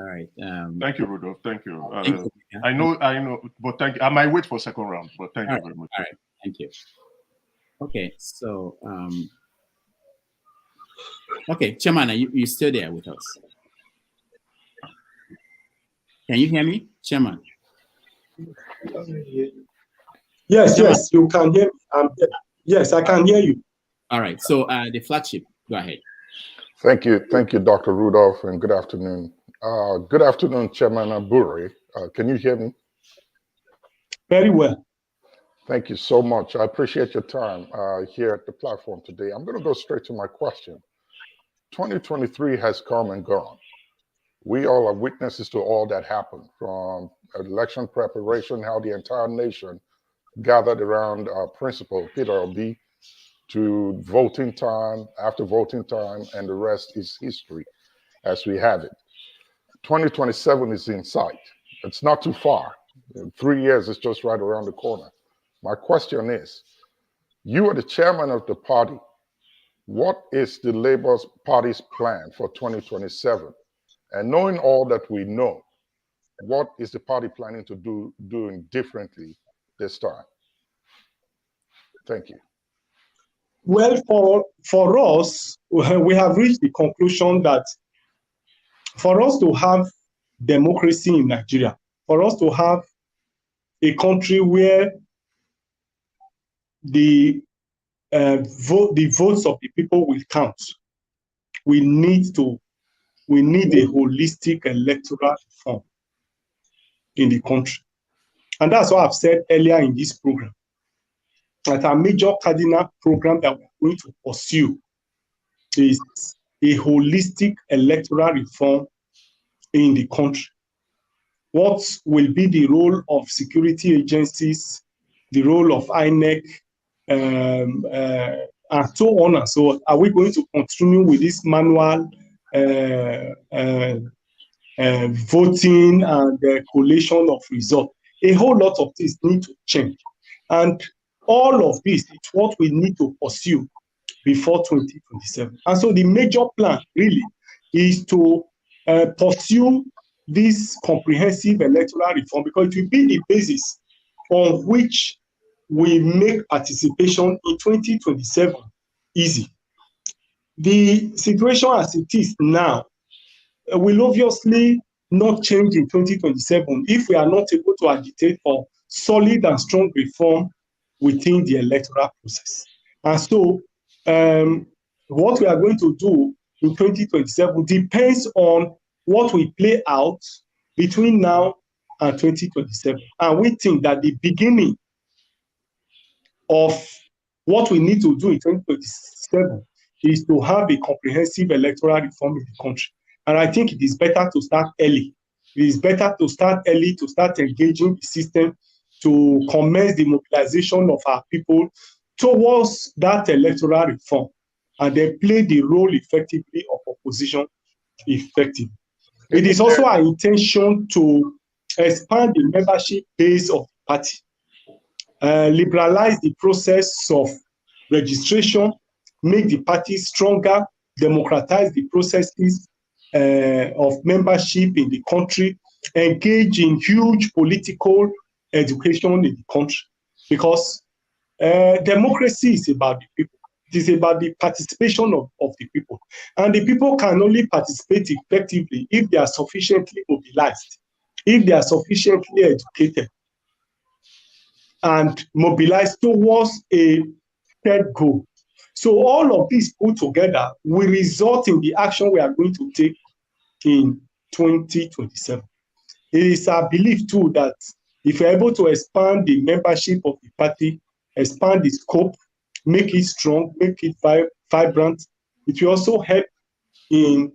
right. Thank you, Rudolph. Thank you. I know, but thank you. I might wait for second round, but thank you very much. All right. Thank you. Okay. So, okay, Chairman, are you still there with us? Can you hear me, Chairman? Yes, Chairman. Yes, you can hear me. Yes, I can hear you. All right. So the flagship, go ahead. Thank you, Dr. Rudolph, and good afternoon. Good afternoon, Chairman Abure. Can you hear me? Very well. Thank you so much. I appreciate your time here at the platform today. I'm going to go straight to my question. 2023 has come and gone. We all are witnesses to all that happened, from election preparation, how the entire nation gathered around our principal, Peter Obi, to voting time, after voting time, and the rest is history as we have it. 2027 is in sight. It's not too far. In 3 years, it's just right around the corner. My question is, you are the chairman of the party. What is the Labour Party's plan for 2027? And knowing all that we know, what is the party planning to doing differently this time? Thank you. Well, for us, we have reached the conclusion that for us to have democracy in Nigeria, for us to have a country where the votes of the people will count, we need a holistic electoral reform in the country. And that's what I've said earlier in this program, that our major cardinal program that we're going to pursue is a holistic electoral reform in the country. What will be the role of security agencies, the role of INEC, and so on and so on? Are we going to continue with this manual voting and collation of results? A whole lot of things need to change. And all of this is what we need to pursue before 2027. And so the major plan really is to pursue this comprehensive electoral reform, because it will be the basis on which we make participation in 2027 easy. The situation as it is now will obviously not change in 2027 if we are not able to agitate for solid and strong reform within the electoral process. And so what we are going to do in 2027 depends on what we play out between now and 2027. And we think that the beginning of what we need to do in 2027 is to have a comprehensive electoral reform in the country. And I think it is better to start early. It is better to start early, to start engaging the system, to commence the mobilization of our people towards that electoral reform, and then play the role effectively of opposition effectively. It is also our intention to expand the membership base of the party, liberalize the process of registration, make the party stronger, democratize the processes of membership in the country, engage in huge political education in the country, because democracy is about the people. It is about the participation of the people. And the people can only participate effectively if they are sufficiently mobilized, if they are sufficiently educated, and mobilized towards a shared goal. So all of these put together will result in the action we are going to take in 2027. It is our belief too that if we're able to expand the membership of the party, expand the scope, make it strong, make it vibrant, it will also help in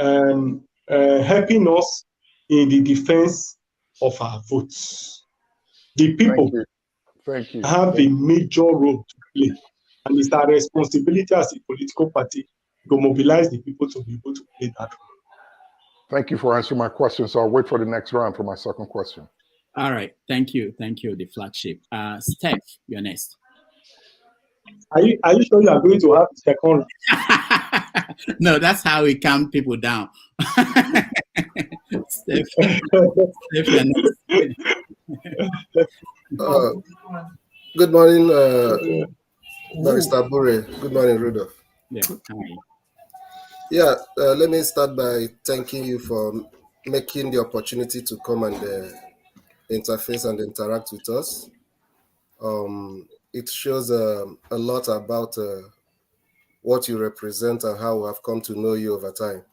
helping us in the defense of our votes. The people Thank you. have a major role to play And it's our responsibility as a political party to mobilize the people to be able to play that role. Thank you for answering my question. So I'll wait for the next round for my second question. All right. Thank you. Thank you, the flagship. Steph, you're next. Are you sure you are going to have the second round? No, that's how we calm people down. Steph, you're next. Good morning, Barrister Abure. Good morning, Rudolph. Yeah, hi. Yeah, let me start by thanking you for making the opportunity to come and interface and interact with us. It shows a lot about what you represent and how we have come to know you over time.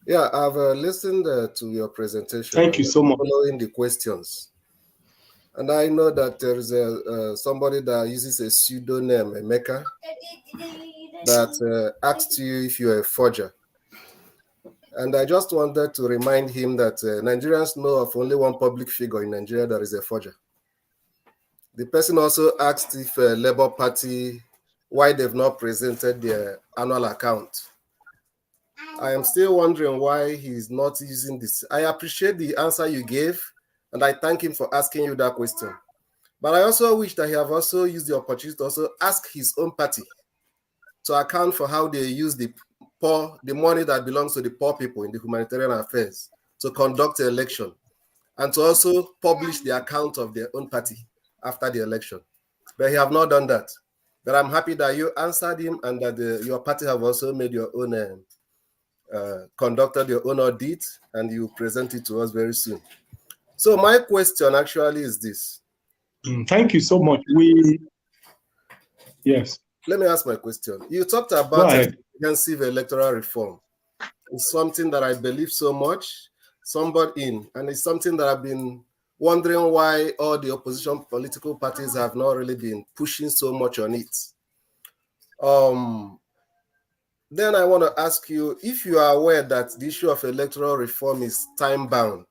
Yeah, I've listened to your presentation. Thank you so much. Following the questions. And I know that there is somebody that uses a pseudonym, Emeka, that asked you if you're a forger. And I just wanted to remind him that Nigerians know of only one public figure in Nigeria that is a forger. The person also asked if Labour Party, why they've not presented their annual account. I am still wondering why he's not using this. I appreciate the answer you gave, and I thank him for asking you that question. But I also wish that he have also used the opportunity to also ask his own party to account for how they use the money that belongs to the poor people in the humanitarian affairs to conduct the election, and to also publish the account of their own party after the election. But he have not done that. But I'm happy that you answered him and that your party have also made your own, conducted your own audit, and you present it to us very soon. So my question actually is this. Thank you so much. Yes. Let me ask my question. You talked about comprehensive electoral reform. It's something that I believe so much, and it's something that I've been wondering why all the opposition political parties have not really been pushing so much on it. Then I want to ask you if you are aware that the issue of electoral reform is time-bound,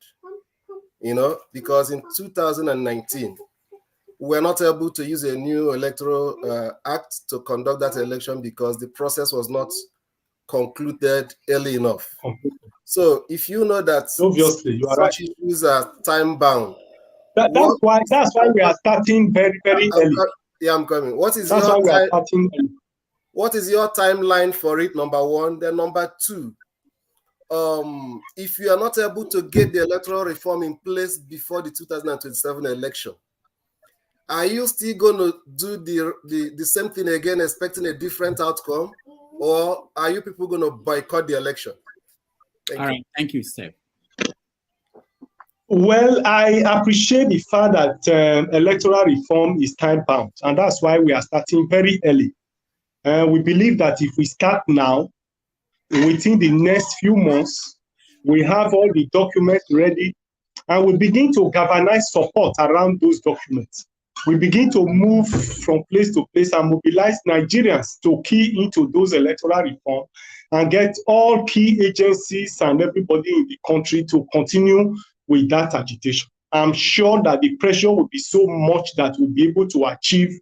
because in 2019, we were not able to use a new electoral act to conduct that election because the process was not concluded early enough. So if you know that obviously you are such right. issues are time-bound, that's why we are starting very, very early. Yeah, I'm coming. What is your timeline for it, number one? Then number two, if you are not able to get the electoral reform in place before the 2027 election, are you still going to do the same thing again, expecting a different outcome? Or are you people going to boycott the election? All right. Thank you, Steph. Well, I appreciate the fact that electoral reform is time-bound, and that's why we are starting very early. We believe that if we start now, within the next few months, we have all the documents ready, and we begin to galvanize support around those documents. We begin to move from place to place and mobilize Nigerians to key into those electoral reform and get all key agencies and everybody in the country to continue with that agitation. I'm sure that the pressure will be so much that we'll be able to achieve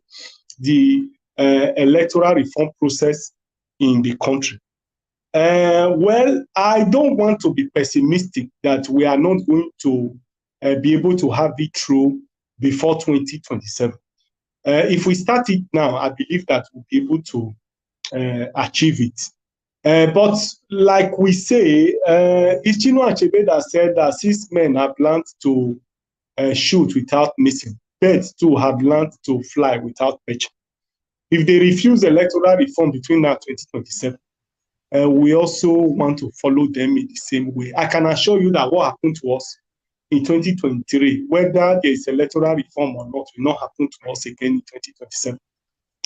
the electoral reform process in the country. Well, I don't want to be pessimistic that we are not going to be able to have it through before 2027. If we start it now, I believe that we'll be able to achieve it. But like we say, it's Chinua Achebe that said that 6 men have learned to shoot without missing. Birds too have learned to fly without perching. If they refuse electoral reform between now and 2027, we also want to follow them in the same way. I can assure you that what happened to us in 2023, whether there is electoral reform or not, will not happen to us again in 2027.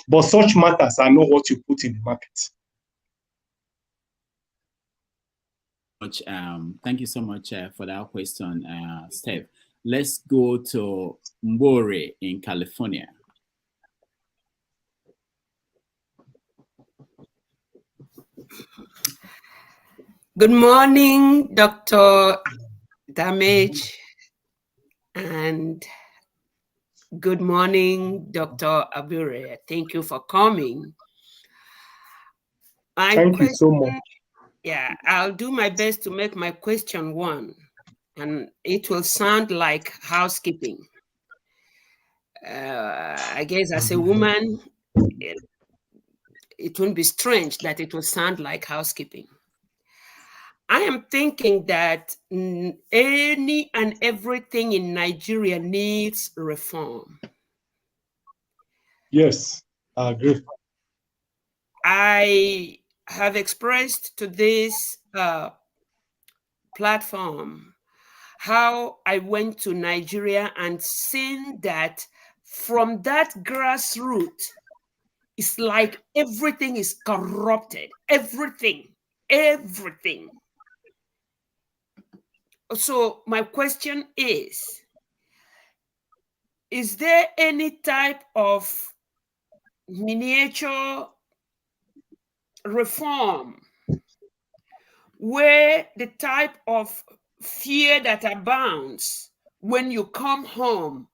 But such matters are not what you put in the market. Thank you so much for that question, Steph. Let's go to Mbore in California. Good morning, Dr. Damage and Good morning, Dr. Abure. Thank you for coming. Thank you so much. Yeah, I'll do my best to make my question one, and it will sound like housekeeping. I guess as a woman, it won't be strange that it will sound like housekeeping. I am thinking that any and everything in Nigeria needs reform. Yes, I agree. I have expressed to this platform how I went to Nigeria and seen that from that grassroots, it's like everything is corrupted. Everything. So my question is there any type of miniature reform where the type of fear that abounds when you come home,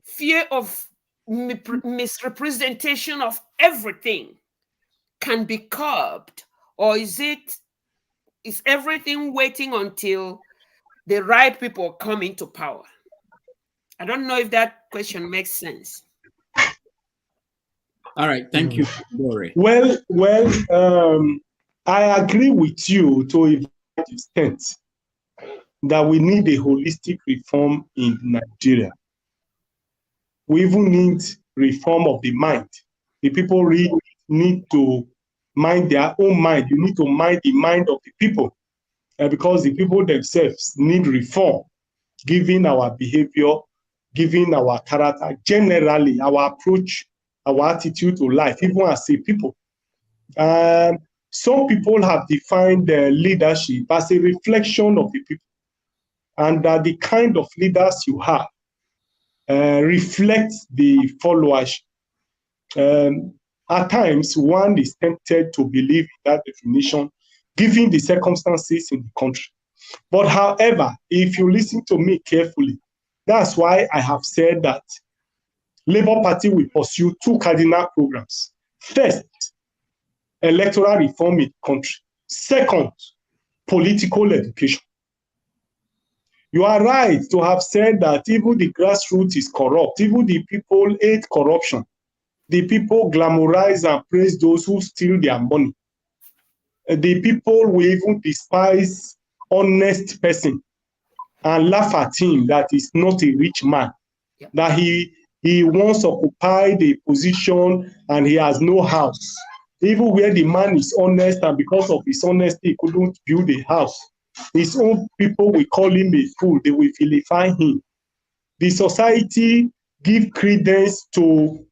fear of misrepresentation of everything, can be curbed? Or is everything waiting until the right people come into power? I don't know if that question makes sense. All right, thank you, Abure. Well, I agree with you to a extent that we need a holistic reform in Nigeria. We even need reform of the mind. The people really need to mind their own mind. You need to mind the mind of the people, because the people themselves need reform, given our behavior, given our character, generally our approach, our attitude to life, even as a people. Some people have defined leadership as a reflection of the people, and that the kind of leaders you have reflects the followers. At times, one is tempted to believe in that definition, given the circumstances in the country. But however, if you listen to me carefully, that's why I have said that Labour Party will pursue two cardinal programs. First, electoral reform in the country. Second, political education. You are right to have said that even the grassroots is corrupt, even the people hate corruption. The people glamorize and praise those who steal their money. The people will even despise honest person and laugh at him that is not a rich man, that he once occupied a position and he has no house. Even where the man is honest, and because of his honesty, he couldn't build a house. His own people will call him a fool. They will vilify him. The society give credence to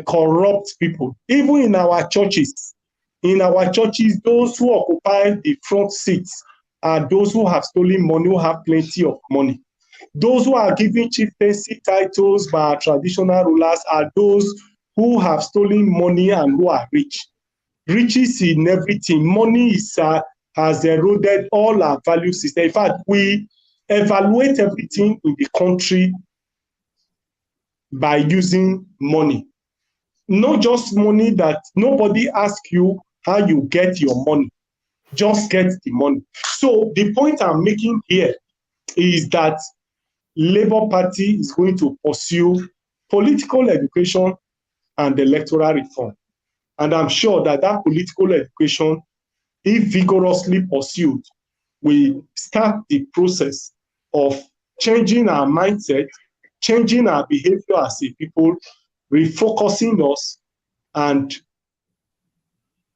corrupt people. Even in our churches, those who occupy the front seats are those who have stolen money, who have plenty of money. Those who are giving chieftaincy titles by our traditional rulers are those who have stolen money and who are rich. Riches in everything. Money has eroded all our value system. In fact, we evaluate everything in the country by using money. Not just money that nobody asks you how you get your money. Just get the money. So the point I'm making here is that Labour Party is going to pursue political education and electoral reform. And I'm sure that political education, if vigorously pursued, will start the process of changing our mindset, changing our behavior as a people, refocusing us, and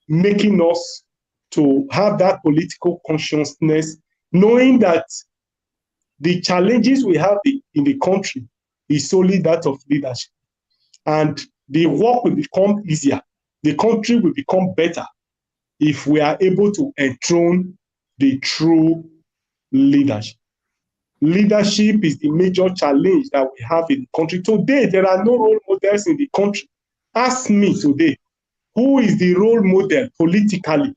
making us to have that political consciousness, knowing that the challenges we have in the country is solely that of leadership. And the work will become easier. The country will become better if we are able to enthrone the true leadership. Leadership is the major challenge that we have in the country. Today, there are no role models in the country. Ask me today, who is the role model politically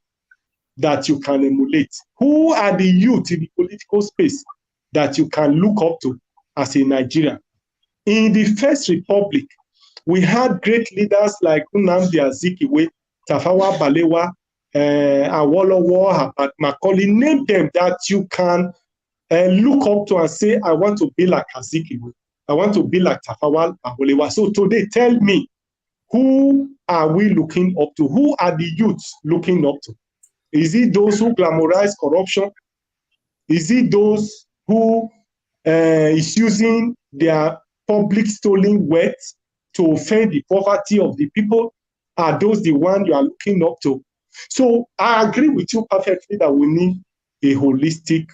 that you can emulate? Who are the youth in the political space that you can look up to as a Nigerian? In the First Republic, we had great leaders like Nnamdi Azikiwe, Tafawa Balewa, Awolowo, Macaulay. Name them that you can look up to and say, I want to be like Azikiwe. I want to be like Tafawa Balewa. So today, tell me, who are we looking up to? Who are the youths looking up to? Is it those who glamorize corruption? Is it those who is using their public stolen wealth to offend the poverty of the people? Are those the ones you are looking up to? So I agree with you perfectly that we need a holistic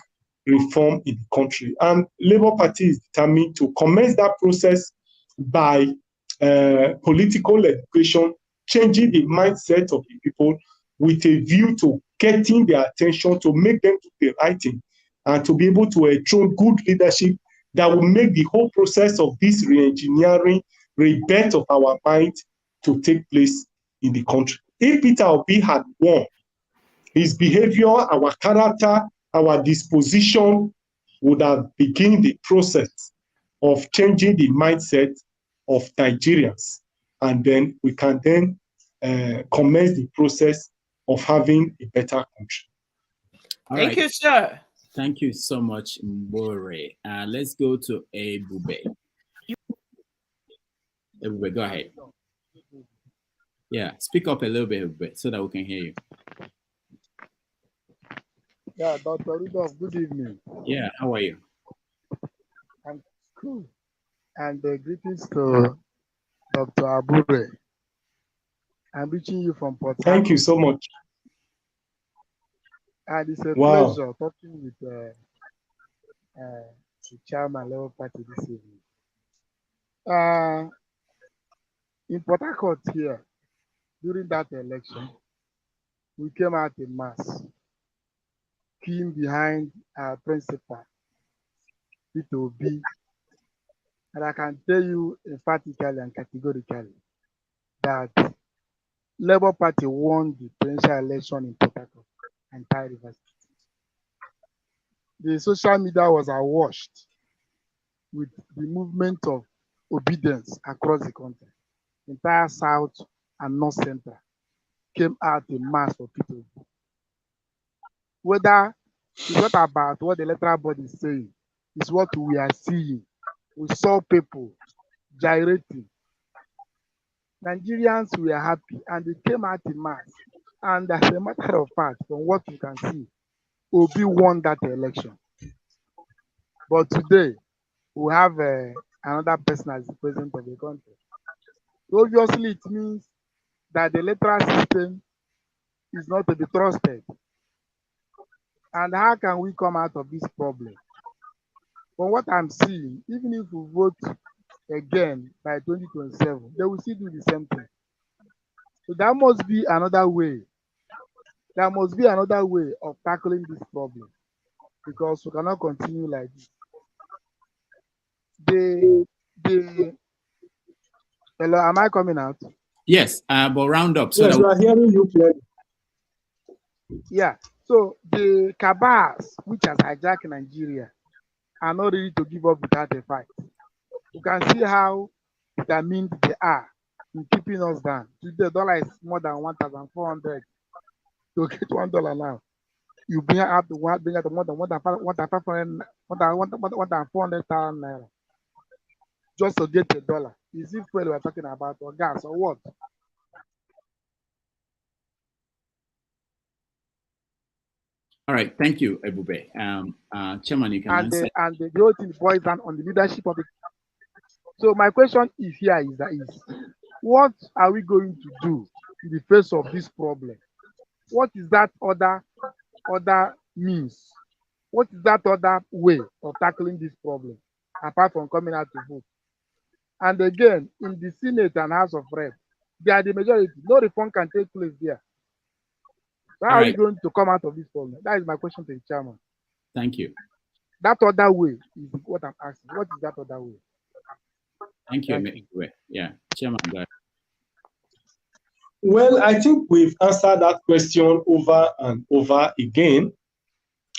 reform in the country. And Labour Party is determined to commence that process by political education, changing the mindset of the people with a view to getting their attention, to make them do the right thing, and to be able to enthrone good leadership that will make the whole process of this re-engineering, rebirth of our mind to take place in the country. If Peter Obi had won, his behavior, our character, our disposition would have begun the process of changing the mindset of Nigerians. And then we can then commence the process of having a better country. Thank you, sir. Thank you so much, Mbore. Let's go to Abure. Abure, go ahead. Yeah, speak up a little bit so that we can hear you. Yeah, Dr. Rudolph, good evening. Yeah, how are you? I'm cool. And greetings to Dr. Abure. I'm reaching you from Port Harcourt. Thank you so much. And it's a pleasure talking with the chairman Labour Party this evening. In Port Harcourt here, during that election, we came out in mass, came behind our principal, Peter Obi. And I can tell you emphatically and categorically that Labour Party won the presidential election in Port Harcourt and Thai River State. The social media was awash with the movement of obedience across the country. The entire South and North Centre came out in mass for people. Whether it's not about what the electoral body is saying, it's what we are seeing. We saw people gyrating. Nigerians were happy and they came out in mass. And as a matter of fact, from what you can see, Obi won that election. But today, we have another person as the president of the country. Obviously, it means that the electoral system is not to be trusted. And how can we come out of this problem? From what I'm seeing, even if we vote again by 2027, they will still do the same thing. So there must be another way. There must be another way of tackling this problem, because we cannot continue like this. Hello, am I coming out? Yes, but round up. So yes, we are hearing you clearly. Yeah, so the cabals which has hijacked Nigeria are not ready to give up without a fight. You can see how determined they are in keeping us down. Today, the dollar is more than 1,400. To get $1 now, you bring out more than 1,400,000 naira just to get $1. Is it fuel we're talking about, or gas, or what? All right, thank you, Abure. Chairman, you can answer. And the whole thing boils down on the leadership of the. So my question is what are we going to do in the face of this problem? What is that other means? What is that other way of tackling this problem, apart from coming out to vote? And again, in the Senate and House of Reps, they are the majority. No reform can take place there. So how are we going to come out of this problem? That is my question to the chairman. Thank you. That other way is what I'm asking. What is that other way? Thank you. Yeah, Chairman, go ahead. Well, I think we've answered that question over and over again.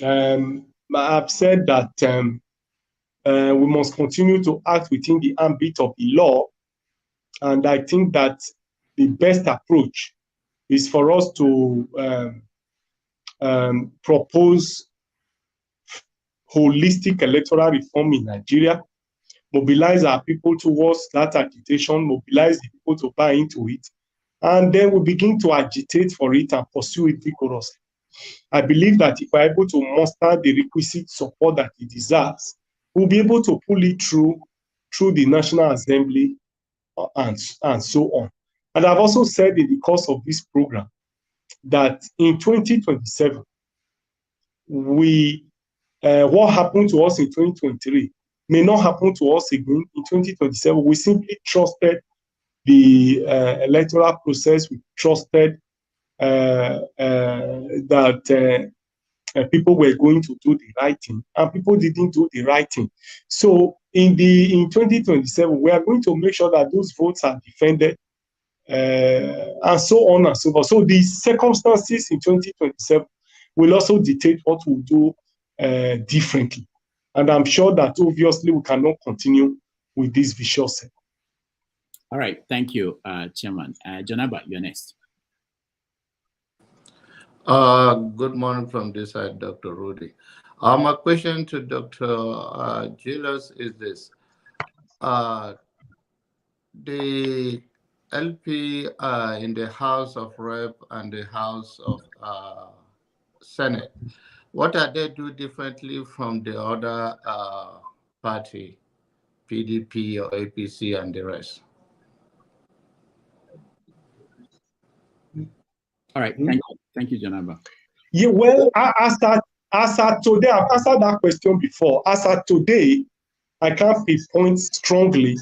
I've said that We must continue to act within the ambit of the law. And I think that the best approach is for us to propose holistic electoral reform in Nigeria, mobilize our people towards that agitation, mobilize the people to buy into it, and then we begin to agitate for it and pursue it vigorously. I believe that if we're able to muster the requisite support that it deserves, we'll be able to pull it through the National Assembly and so on. And I've also said in the course of this program that in 2027, what happened to us in 2023 may not happen to us again in 2027. We simply trusted the electoral process. We trusted that people were going to do the right thing, and people didn't do the right thing. So in 2027, we are going to make sure that those votes are defended, and so on and so forth. So the circumstances in 2027 will also dictate what we'll do differently. And I'm sure that obviously we cannot continue with this vicious cycle. All right, thank you, Chairman. Janaba, you're next. Good morning from this side, Dr. Rudy. My question to Dr. Julius is this. The LP in the House of Rep and the House of Senate, what are they do differently from the other party, PDP or APC and the rest? All right, thank you, Janaba. Yeah, well, as at today, I've answered that question before. As at today, I can't pinpoint strongly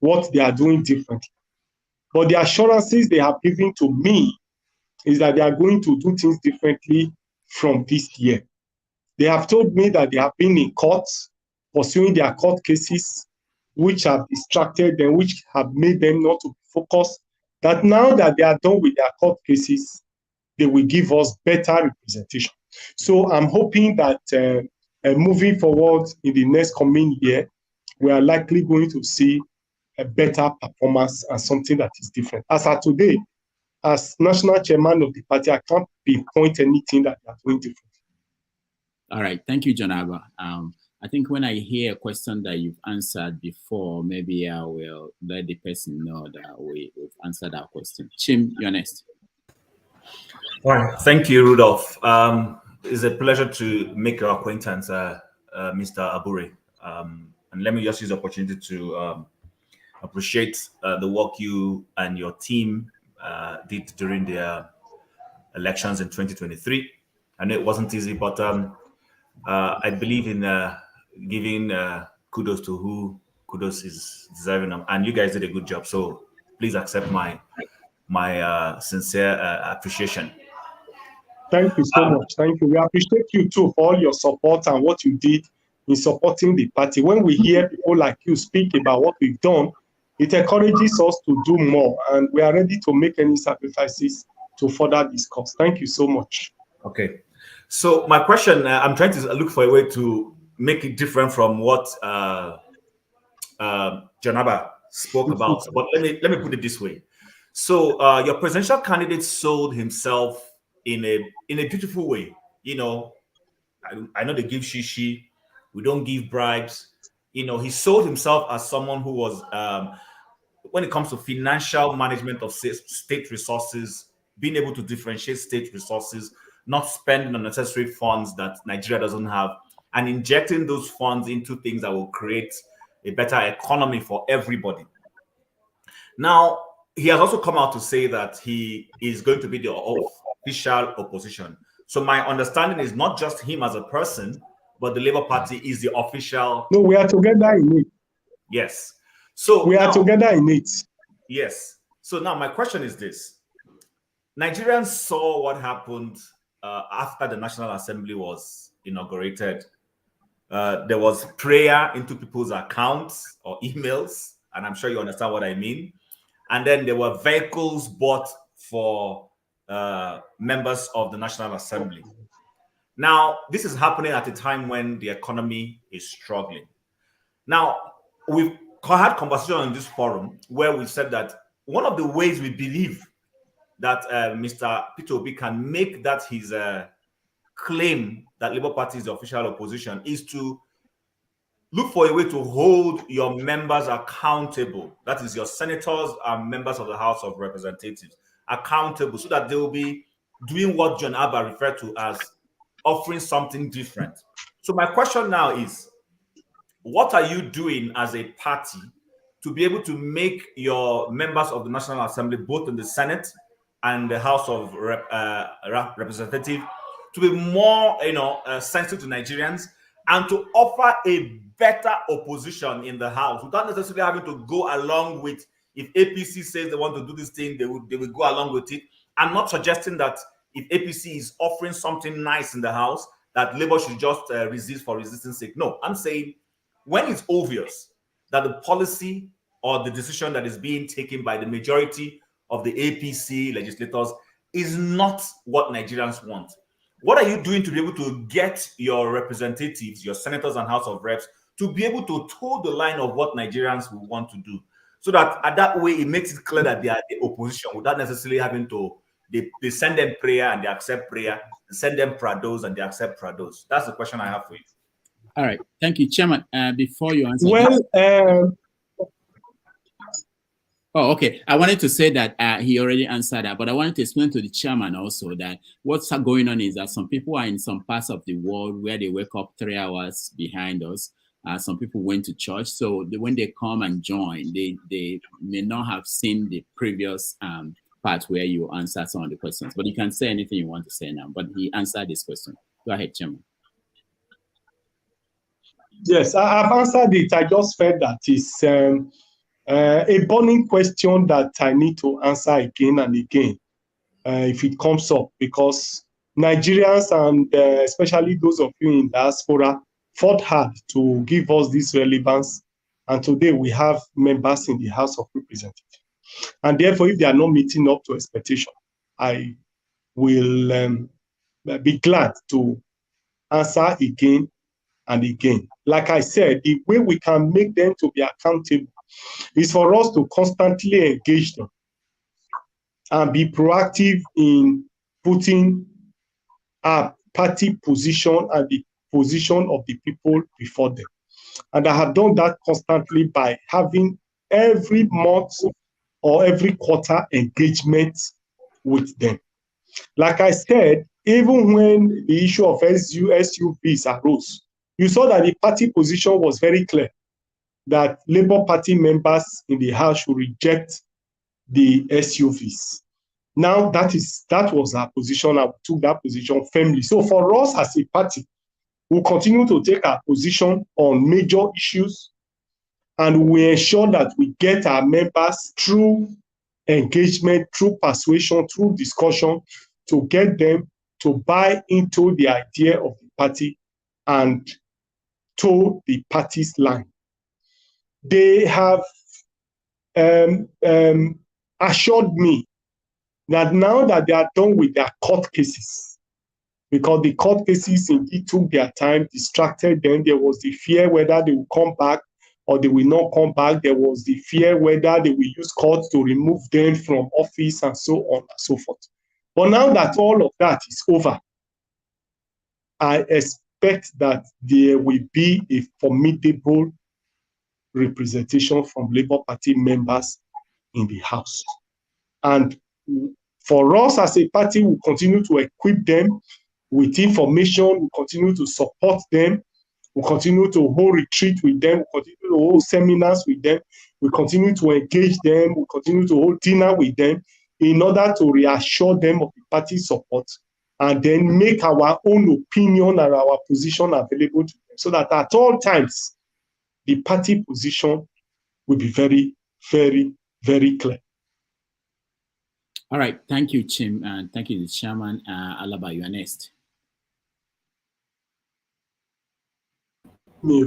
what they are doing differently. But the assurances they have given to me is that they are going to do things differently from this year. They have told me that they have been in courts, pursuing their court cases, which have distracted them, which have made them not to focus. That now that they are done with their court cases, they will give us better representation. So I'm hoping that moving forward in the next coming year, we are likely going to see a better performance and something that is different. As of today, as national chairman of the party, I can't pinpoint anything that they are doing different. All right, thank you, Janaba. I think when I hear a question that you've answered before, maybe I will let the person know that we've answered that question. Chim, you're next. All right, thank you, Rudolph. It's a pleasure to make your acquaintance, Mr. Abure. And let me just use the opportunity to appreciate the work you and your team did during the elections in 2023. I know it wasn't easy, but I believe in giving kudos to who kudos is deserving of, and you guys did a good job. So please accept my sincere appreciation. Thank you so much. Thank you. We appreciate you too for all your support and what you did in supporting the party. When we hear people like you speak about what we've done, it encourages us to do more, and we are ready to make any sacrifices to further this cause. Thank you so much. Okay. So my question, I'm trying to look for a way to make it different from what Janaba spoke about. But let me put it this way. So your presidential candidate sold himself in a beautiful way. You know, I know they give shishi. We don't give bribes. You know, he sold himself as someone who was, when it comes to financial management of state resources, being able to differentiate state resources, not spending unnecessary funds that Nigeria doesn't have, and injecting those funds into things that will create a better economy for everybody. Now, he has also come out to say that he is going to be the official opposition. So my understanding is not just him as a person, but the Labour Party is the official. No, we are together in it. Yes. So we are together in it. Yes. So now my question is this. Nigerians saw what happened after the National Assembly was inaugurated. There was prayer into people's accounts or emails, and I'm sure you understand what I mean. And then there were vehicles bought for members of the National Assembly. Now, this is happening at a time when the economy is struggling. Now, we've had conversation on this forum where we said that one of the ways we believe that Mr. Peter Obi can make that his claim that Labour Party is the official opposition is to look for a way to hold your members accountable. That is, your senators and members of the House of Representatives accountable, so that they will be doing what John Abba referred to as offering something different. So my question now is, what are you doing as a party to be able to make your members of the National Assembly, both in the Senate and the House of Representatives, to be more, sensitive to Nigerians and to offer a better opposition in the House without necessarily having to go along with, if APC says they want to do this thing, they will go along with it. I'm not suggesting that if APC is offering something nice in the House, that Labour should just resist for resistance sake. No, I'm saying when it's obvious that the policy or the decision that is being taken by the majority of the APC legislators is not what Nigerians want. What are you doing to be able to get your representatives, your senators and House of Reps, to be able to toe the line of what Nigerians will want to do? So that at that way, it makes it clear that they are the opposition without necessarily having to, they send them prayer and they accept prayer, send them prados and they accept prados. That's the question I have for you. All right. Thank you, Chairman. Before you answer. Well, oh, okay. I wanted to say that he already answered that, but I wanted to explain to the chairman also that what's going on is that some people are in some parts of the world where they wake up 3 hours behind us. Some people went to church. So when they come and join, they may not have seen the previous part where you answered some of the questions. But you can say anything you want to say now. But he answered this question. Go ahead, Chairman. Yes, I've answered it. I just felt that it's a burning question that I need to answer again and again if it comes up, because Nigerians and especially those of you in diaspora fought hard to give us this relevance, and today we have members in the House of Representatives. And therefore, if they are not meeting up to expectation, I will be glad to answer again and again. Like I said, the way we can make them to be accountable is for us to constantly engage them and be proactive in putting our party position and the position of the people before them. And I have done that constantly by having every month or every quarter engagement with them. Like I said, even when the issue of SUVs arose, you saw that the party position was very clear, that Labour Party members in the House should reject the SUVs. Now that was our position. I took that position firmly. So for us as a party, we'll continue to take our position on major issues, and we ensure that we get our members through engagement, through persuasion, through discussion, to get them to buy into the idea of the party and toe the party's line. They have assured me that now that they are done with their court cases, because the court cases indeed took their time, distracted them. There was the fear whether they will come back or they will not come back. There was the fear whether they will use courts to remove them from office and so on and so forth. But now that all of that is over, I expect that there will be a formidable representation from Labour Party members in the House. And for us as a party, we continue to equip them with information, we continue to support them, we continue to hold retreat with them, we continue to hold seminars with them, we continue to engage them, we continue to hold dinner with them in order to reassure them of the party support, and then make our own opinion and our position available to them, so that at all times, the party position will be very, very, very clear. All right. Thank you, Chim. And thank you, the Chairman. Alaba, you are next.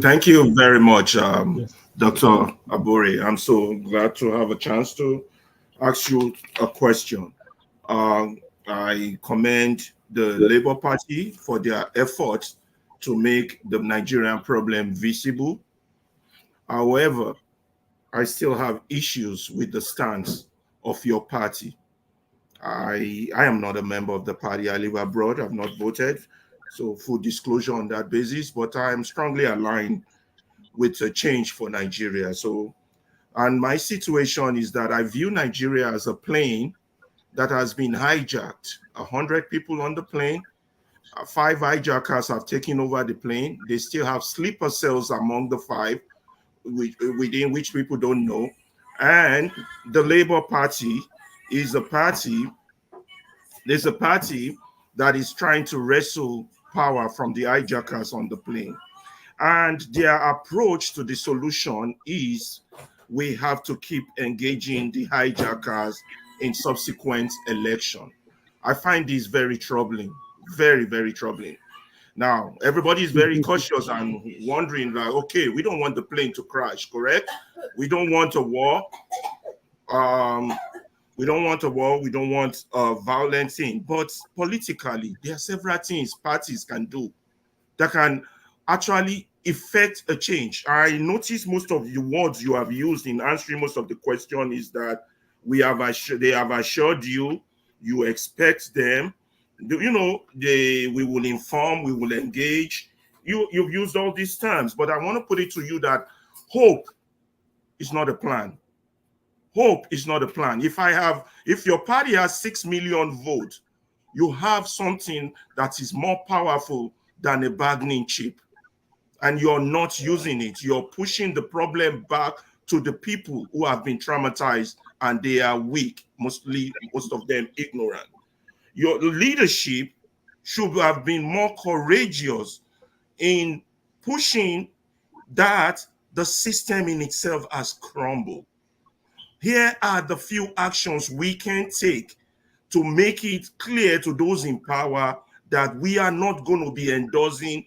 Thank you very much, yes, Dr. Abure. I'm so glad to have a chance to ask you a question. I commend the Labour Party for their efforts to make the Nigerian problem visible. However, I still have issues with the stance of your party. I am not a member of the party. I live abroad. I've not voted. So full disclosure on that basis, but I am strongly aligned with a change for Nigeria. So, and my situation is that I view Nigeria as a plane that has been hijacked. 100 people on the plane. 5 hijackers have taken over the plane. They still have sleeper cells among the 5, within which people don't know. And the Labour Party is a party. There's a party that is trying to wrestle power from the hijackers on the plane. And their approach to the solution is we have to keep engaging the hijackers in subsequent election. I find this very troubling, very, very troubling. Now, everybody is very cautious and wondering, like, okay, we don't want the plane to crash, correct? We don't want a war. We don't want a war. We don't want a violent thing. But politically, there are several things parties can do that can actually effect a change. I notice most of the words you have used in answering most of the question is that they have assured you, you expect them, we will inform, we will engage. You've used all these terms, but I want to put it to you that hope is not a plan. Hope is not a plan. If your party has 6 million votes, you have something that is more powerful than a bargaining chip, and you're not using it. You're pushing the problem back to the people who have been traumatized, and they are weak, most of them ignorant. Your leadership should have been more courageous in pushing that the system in itself has crumbled. Here are the few actions we can take to make it clear to those in power that we are not going to be endorsing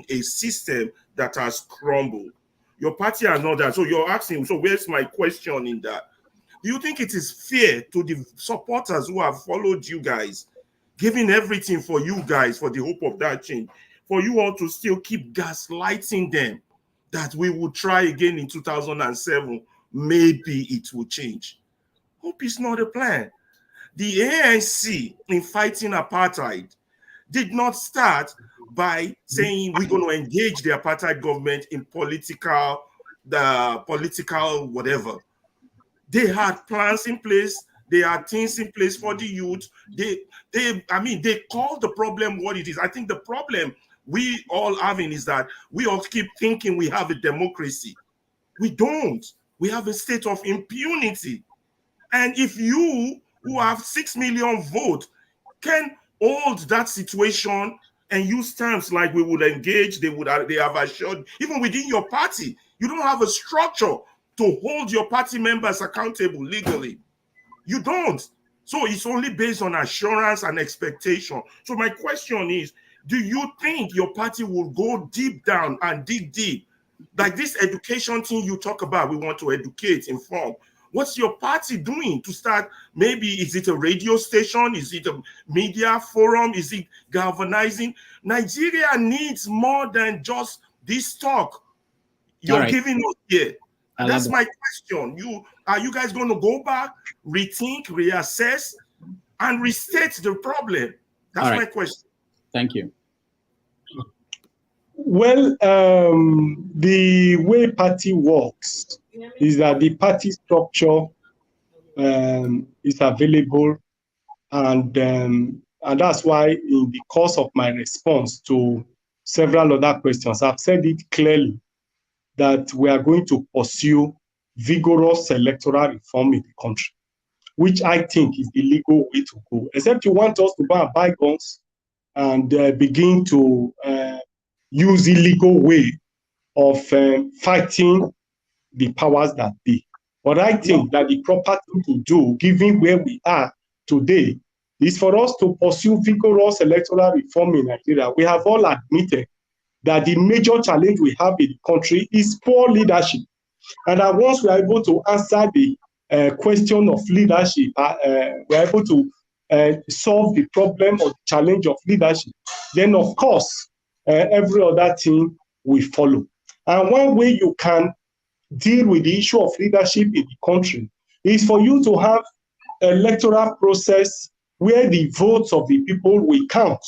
a system that has crumbled. Your party has not that. So you're asking, so where's my question in that? Do you think it is fair to the supporters who have followed you guys, giving everything for you guys for the hope of that change, for you all to still keep gaslighting them that we will try again in 2007, maybe it will change? Hope is not a plan. The ANC in fighting apartheid did not start by saying we're going to engage the apartheid government in political whatever. They had plans in place. They had things in place for the youth. They call the problem what it is. I think the problem we all having is that we all keep thinking we have a democracy. We don't. We have a state of impunity. And if you, who have 6 million votes, can hold that situation and use terms like we would engage, they have assured, even within your party, you don't have a structure to hold your party members accountable legally. You don't. So it's only based on assurance and expectation. So my question is, do you think your party will go deep down and dig deep? Like this education thing you talk about, we want to educate, inform. What's your party doing to start? Maybe is it a radio station? Is it a media forum? Is it galvanizing? Nigeria needs more than just this talk you're giving us here. That's my question. Are you guys going to go back, rethink, reassess, and restate the problem? That's my question. Thank you. Well, the way party works is that the party structure is available, and that's why in the course of my response to several other questions, I've said it clearly that we are going to pursue vigorous electoral reform in the country, which I think is the legal way to go. Except you want us to go and buy guns and begin to use illegal way of fighting the powers that be. But I think that the proper thing to do, given where we are today, is for us to pursue vigorous electoral reform in Nigeria. We have all admitted that the major challenge we have in the country is poor leadership. And that once we are able to answer the question of leadership, we are able to solve the problem or the challenge of leadership, then of course, every other thing will follow. And one way you can deal with the issue of leadership in the country is for you to have electoral process where the votes of the people will count,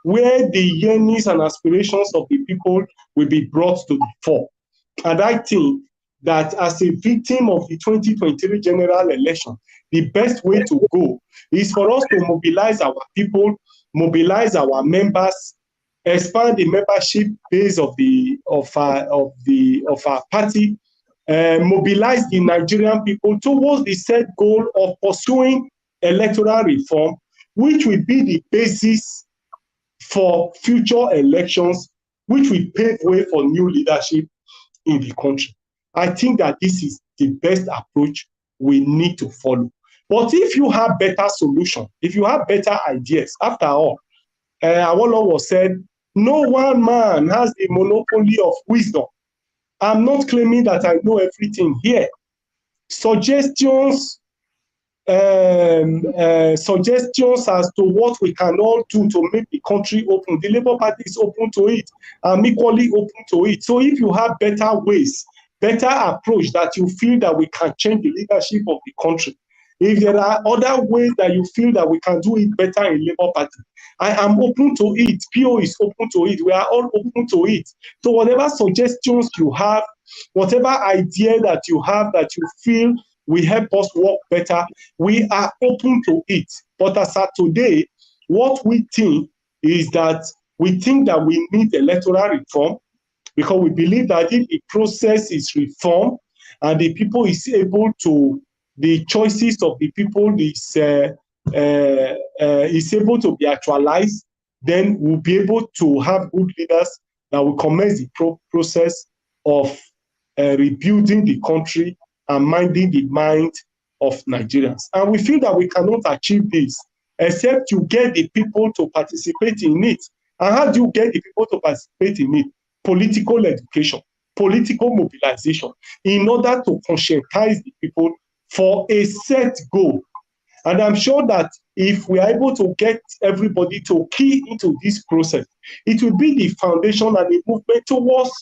where the yearnings and aspirations of the people will be brought to the fore. And I think that as a victim of the 2023 general election, the best way to go is for us to mobilize our people, mobilize our members, expand the membership base of our party, mobilize the Nigerian people towards the set goal of pursuing electoral reform, which will be the basis for future elections, which will pave way for new leadership in the country. I think that this is the best approach we need to follow. But if you have better solutions, if you have better ideas, after all, Awolowo said, no one man has the monopoly of wisdom. I'm not claiming that I know everything here. Suggestions suggestions as to what we can all do to make the country open. The Labour Party is open to it. I'm equally open to it. So if you have better ways, better approach that you feel that we can change the leadership of the country, if there are other ways that you feel that we can do it better in Labour Party, I am open to it. PO is open to it. We are all open to it. So whatever suggestions you have, whatever idea that you have that you feel will help us work better, we are open to it. But as of today, what we think is that we think that we need electoral reform, because we believe that if the process is reformed and the people is able to, the choices of the people is able to be actualized, then we'll be able to have good leaders that will commence the process of rebuilding the country and minding the mind of Nigerians. And we feel that we cannot achieve this except you get the people to participate in it. And how do you get the people to participate in it? Political education, political mobilization, in order to conscientize the people for a set goal. And I'm sure that if we are able to get everybody to key into this process, it will be the foundation and the movement towards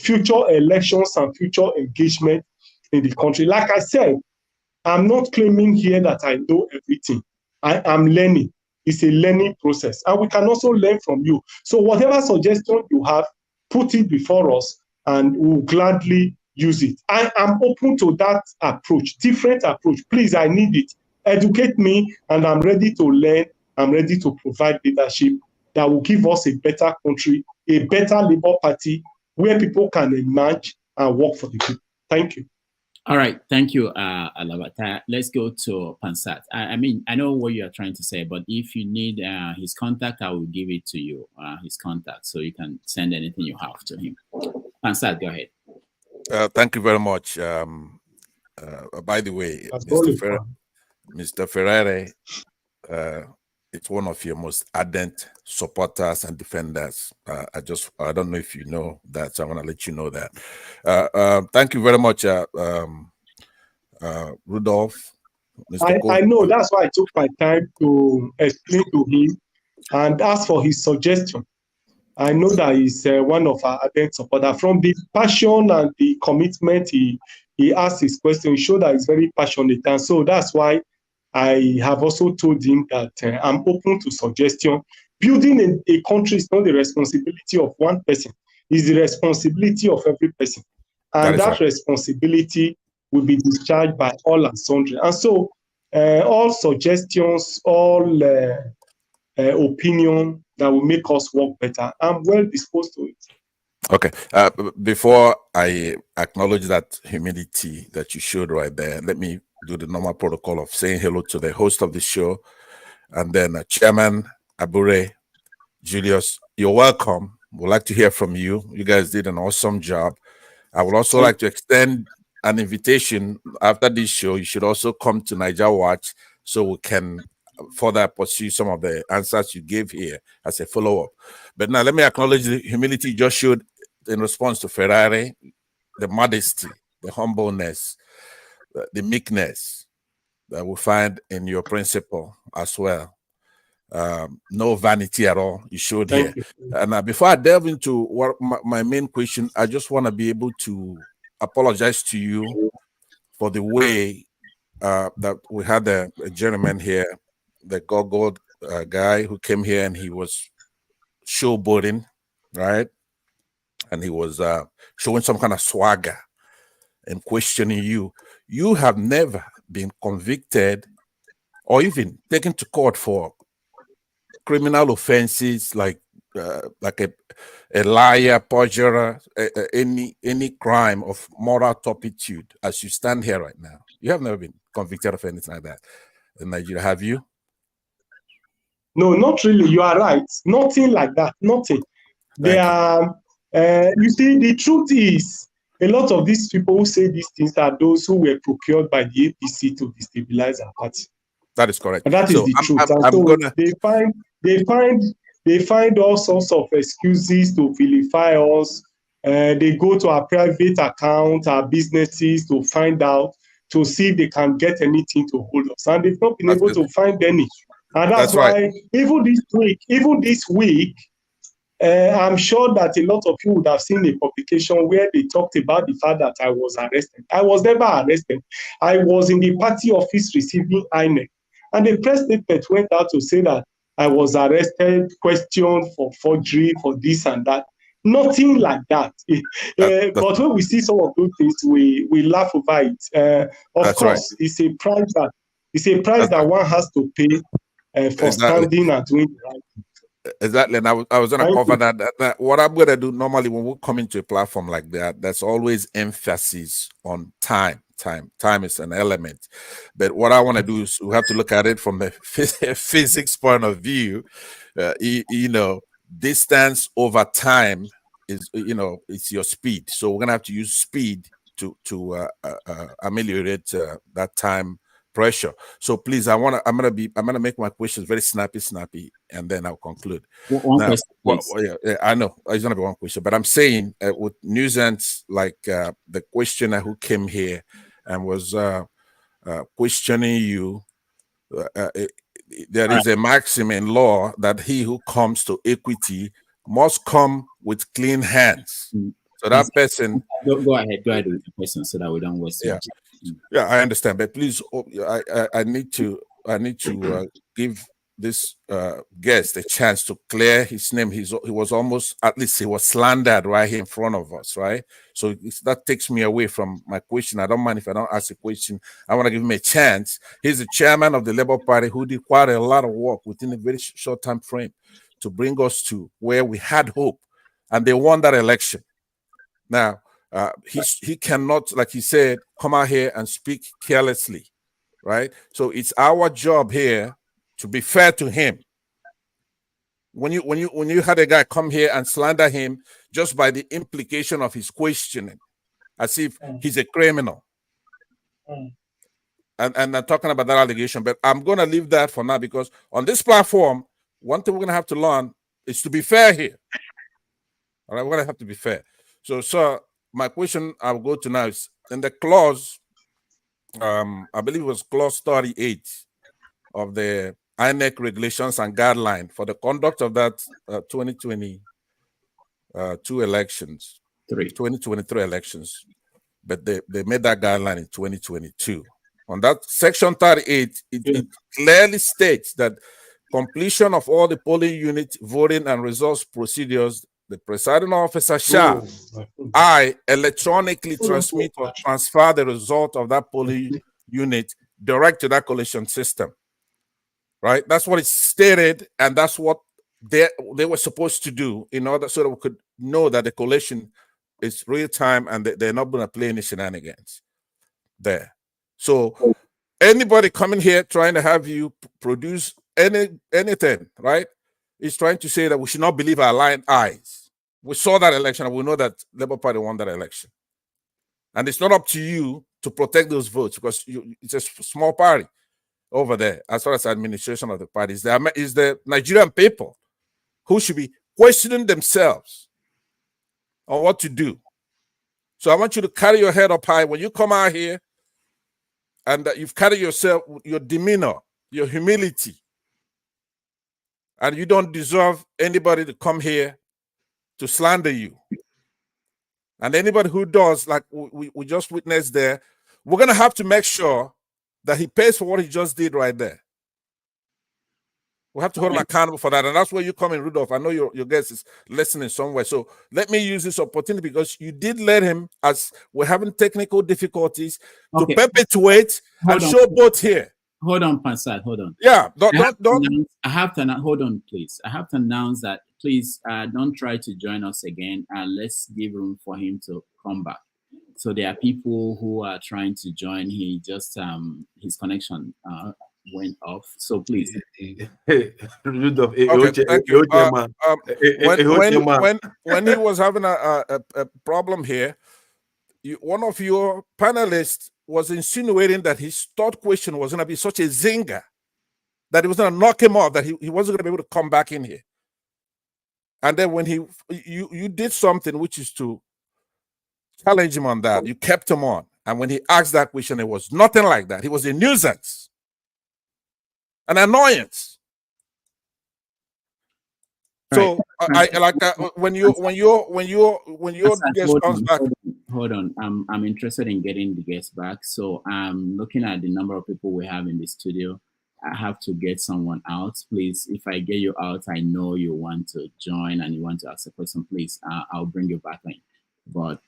future elections and future engagement in the country. Like I said, I'm not claiming here that I know everything. I am learning. It's a learning process. And we can also learn from you. So whatever suggestion you have, put it before us and we'll gladly use it. I am open to that approach, different approach. Please, I need it. Educate me and I'm ready to learn. I'm ready to provide leadership that will give us a better country, a better Labour Party where people can emerge and work for the people. Thank you. All right, thank you, Alabata. Let's go to Pansat. I mean, I know what you are trying to say, but if you need his contact, I will give it to you, his contact, so you can send anything you have to him. Pansat, go ahead. Thank you very much. By the way, Mr. Ferrari, it's one of your most ardent supporters and defenders. I don't know if you know that, so I want to let you know that. Thank you very much, Rudolph. I know, that's why I took my time to explain to him and ask for his suggestion. I know that he's one of our ardent supporters. From the passion and the commitment he asked his question, he showed that he's very passionate. And so that's why I have also told him that I'm open to suggestion. Building a country is not the responsibility of one person. It's the responsibility of every person. And that responsibility will be discharged by all and sundry. And so all suggestions, all opinion that will make us work better, I'm well disposed to it. Okay. Before I acknowledge that humility that you showed right there, let me do the normal protocol of saying hello to the host of the show, and then Chairman Abure, Julius, you're welcome. We'd like to hear from you. You guys did an awesome job. I would also like to extend an invitation after this show. You should also come to Niger Watch so we can further pursue some of the answers you gave here as a follow-up. But now let me acknowledge the humility you just showed in response to Ferrari, the modesty, the humbleness, the meekness that we find in your principle as well. no vanity at all. You showed Thank here. you. And before I delve into what my main question, I just want to be able to apologize to you for the way that we had a gentleman here, the goggled guy who came here and he was showboating, right? And he was showing some kind of swagger and questioning you. You have never been convicted or even taken to court for criminal offenses like a liar, perjurer, any crime of moral turpitude. As you stand here right now, you have never been convicted of anything like that in Nigeria, have you? No, not really. You are right. Nothing like that. Nothing. They are. You see, the truth is, a lot of these people who say these things are those who were procured by the APC to destabilize our party. That is correct. And that is the truth. And so they find all sorts of excuses to vilify us. They go to our private account, our businesses to find out, to see if they can get anything to hold us. And they've not been able to find any. And that's why right. even this week, I'm sure that a lot of you would have seen a publication where they talked about the fact that I was arrested. I was never arrested. I was in the party office receiving INEC. And the press statement went out to say that I was arrested, questioned for forgery, for this and that. Nothing like that. But when we see some of those things, we laugh over it. Of course, right. It's a price that one has to pay for standing and doing the right thing. Exactly, and I was going to cover that. What I'm going to do normally when we come into a platform like that, that's always emphasis on time. Time is an element, but what I want to do is we have to look at it from the physics point of view. Distance over time is, it's your speed. So we're going to have to use speed to ameliorate that time pressure. So please, I'm gonna make my questions very snappy, and then I'll conclude. One question, yeah, I know it's gonna be one question, but I'm saying with nuisance like the questioner who came here and was questioning you, there is a maxim in law that he who comes to equity must come with clean hands. So that person. Go ahead with the question so that we don't waste time. Yeah, I understand, but please, I need to give this guest a chance to clear his name. He was almost, at least he was slandered right here in front of us, right? So that takes me away from my question. I don't mind if I don't ask a question. I want to give him a chance. He's the chairman of the Labour Party who did quite a lot of work within a very short time frame to bring us to where we had hope, and they won that election. Now, he cannot, like he said, come out here and speak carelessly, right? So it's our job here to be fair to him. When you had a guy come here and slander him just by the implication of his questioning, as if he's a criminal, and I'm talking about that allegation, but I'm going to leave that for now because on this platform, one thing we're going to have to learn is to be fair here. All right, we're going to have to be fair. So, sir, my question I'll go to now is in the clause, I believe it was clause 38 of the INEC regulations and guideline for the conduct of that 2022 elections, 2023 elections, but they made that guideline in 2022. On that section 38, it clearly states that completion of all the polling unit voting and results procedures, the presiding officer shall electronically transmit or transfer the result of that polling unit direct to that collation system. Right? That's what it's stated, and that's what they were supposed to do in order so that we could know that the collation is real time and they're not going to play any shenanigans there. So anybody coming here trying to have you produce anything, right, is trying to say that we should not believe our lying eyes. We saw that election and we know that Labour Party won that election. And it's not up to you to protect those votes because it's a small party over there as far as the administration of the party. Is the Nigerian people who should be questioning themselves on what to do. So I want you to carry your head up high when you come out here and that you've carried yourself, your demeanor, your humility, And you don't deserve anybody to come here to slander you. And anybody who does, like we just witnessed there, we're going to have to make sure that he pays for what he just did right there. We have to hold him accountable for that. And that's where you come in, Rudolph. I know your guest is listening somewhere. So let me use this opportunity, because you did let him, as we're having technical difficulties, to perpetuate and show both here. Hold on, Pansat, hold on. Yeah, I have to hold on, please. I have to announce that, please, don't try to join us again, and let's give room for him to come back. So there are people who are trying to join. He just his connection went off. So please. Rudolph, thank you. When he was having a problem here, one of your panelists was insinuating that his third question was going to be such a zinger that it was going to knock him off, that he wasn't going to be able to come back in here. And then when you did something, which is to challenge him on that, you kept him on. And when he asked that question, it was nothing like that. He was a nuisance, an annoyance. So I like that when your guest comes back. Hold on. I'm interested in getting the guests back. So I'm looking at the number of people we have in the studio. I have to get someone out, please. If I get you out, I know you want to join and you want to ask a question, please. I'll bring you back in. But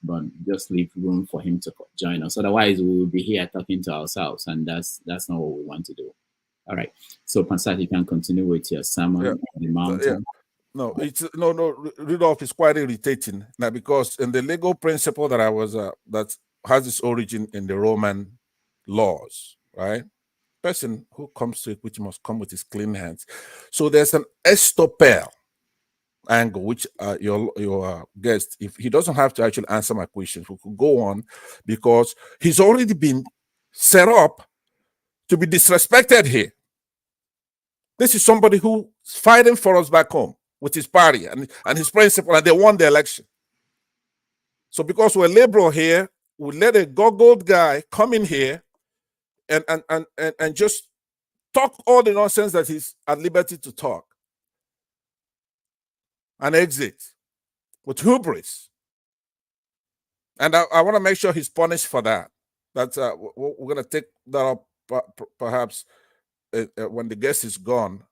just leave room for him to join us. Otherwise, we will be here talking to ourselves, and that's not what we want to do. All right. So Pansat, you can continue with your sermon on the mountain. No, Rudolph is quite irritating now, because in the legal principle that I was that has its origin in the Roman laws, right? Person who comes to equity must come with his clean hands. So there's an estoppel angle, which your guest, if he doesn't have to actually answer my questions, we could go on, because he's already been set up to be disrespected here. This is somebody who's fighting for us back home with his party and his principle, and they won the election. So because we're liberal here, we let a goggled guy come in here and just talk all the nonsense that he's at liberty to talk and exit with hubris. And I want to make sure he's punished for that. That's we're going to take that up perhaps when the guest is gone.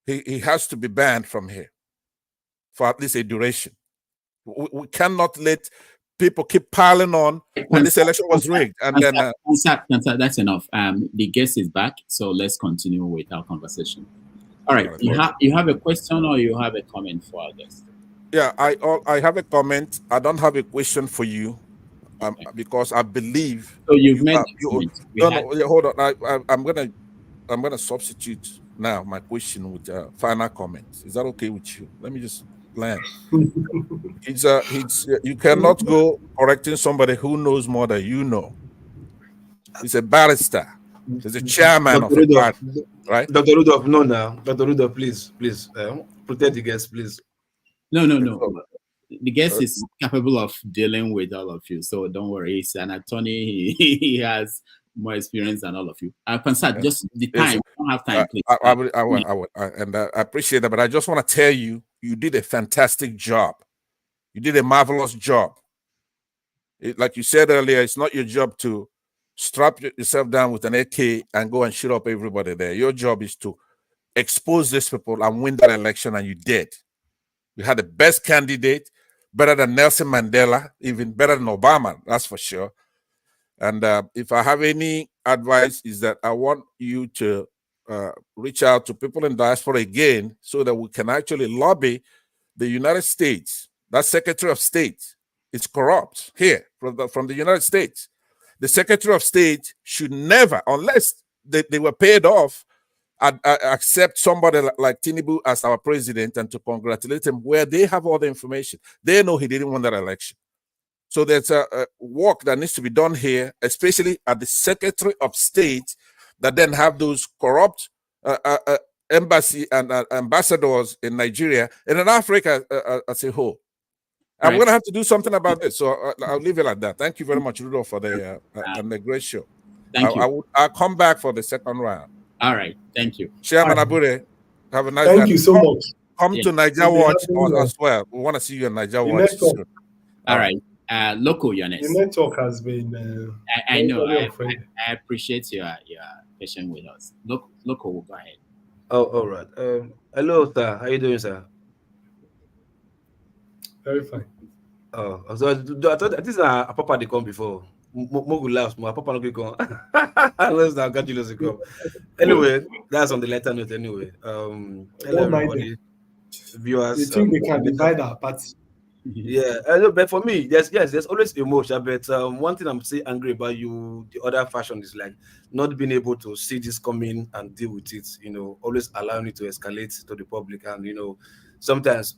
He has to be banned from here for at least a duration. We cannot let people keep piling on when this election was rigged. And then that's enough. The guest is back, so let's continue with our conversation. All right, you have a question or you have a comment for our guest? Yeah, I have a comment. I don't have a question for you, because I believe. So you've made. Hold on. I'm gonna substitute now my question with final comments. Is that okay with you? Let me just land. You cannot go correcting somebody who knows more than you know. He's a barrister. He's a chairman of a party, right? Dr. Rudolph, no, now. Dr. Rudolph, please, protect the guest, please. No. The guest is capable of dealing with all of you, so don't worry. He's an attorney. He has more experience than all of you. Pansat, just the time. We don't have time, please. I will. And I appreciate that, but I just want to tell you, you did a fantastic job. You did a marvelous job. Like you said earlier, it's not your job to strap yourself down with an AK and go and shoot up everybody there. Your job is to expose these people and win that election, and you did. You had the best candidate, better than Nelson Mandela, even better than Obama, that's for sure. And if I have any advice, is that I want you to reach out to people in diaspora again, so that we can actually lobby the United States. That Secretary of State is corrupt here from the United States. The Secretary of State should never, unless they were paid off, accept somebody like Tinubu as our president and to congratulate him, where they have all the information. They know he didn't win that election. So there's a work that needs to be done here, especially at the Secretary of State, that then have those corrupt embassy and ambassadors in Nigeria and in Africa as a whole. And we're going to have to do something about this. So I'll leave it like that. Thank you very much, Rudolph, for the great show. Thank you. I'll come back for the second round. All right. Thank you. Chairman Abure. Have a nice Thank day. you so much. Come Yeah. to Niger We'll be Watch having, as well. We want to see you in Niger the Watch network. soon. All right. Loco, you're The next. network has been I know. very I unfriendly. appreciate your patience with us. Loco, go ahead. Oh, all right. Hello, sir. How you doing, sir? Very fine. Oh, so I thought this is a papa they come before. Mogu laughs, my papa no come. Unless now God Julius come. Anyway, that's on the letter note. Anyway, hello Don't mind them. everybody, viewers. They think they can divide our party. Yeah, but for me, there's always emotion. But one thing I'm still angry about you, the other fashion is like not being able to see this coming and deal with it. You know, always allowing it to escalate to the public, and you know, sometimes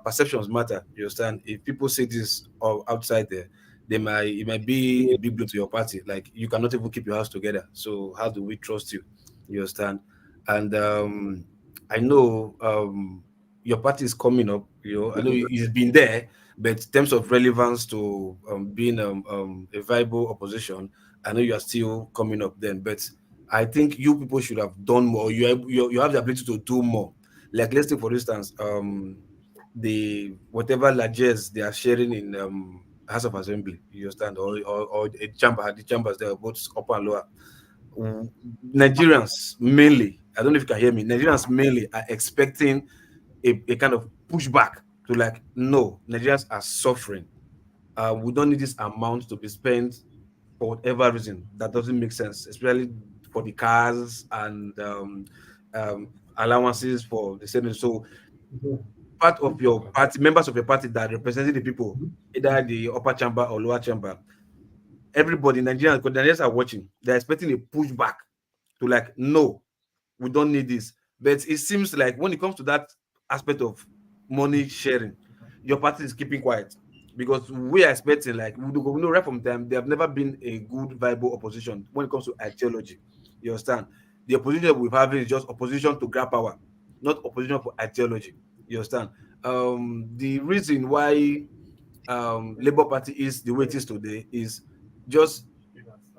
perceptions matter. You understand? If people say this outside there, it might be a big blow to your party. Like you cannot even keep your house together. So how do we trust you? You understand? And I know your party is coming up. You know, I know you've been there, but in terms of relevance to being a viable opposition, I know you are still coming up then. But I think you people should have done more. You have the ability to do more. Like let's take for instance, the whatever largesse they are sharing in House of Assembly, you understand, or a chamber, the chambers there, both upper and lower. Nigerians mainly, I don't know if you can hear me. Nigerians mainly are expecting a kind of pushback to like, no, Nigerians are suffering. We don't need this amount to be spent for whatever reason. That doesn't make sense, especially for the cars and allowances for the Senate. So part of your party, members of your party that representing the people, either the upper chamber or lower chamber, everybody, Nigerians are watching. They're expecting a pushback to like, no, we don't need this. But it seems like when it comes to that aspect of money sharing, your party is keeping quiet because we are expecting, like, we know right from them, they have never been a good, viable opposition when it comes to ideology. You understand? The opposition we're having is just opposition to grab power, not opposition for ideology. You understand? The reason why Labour Party is the way it is today is just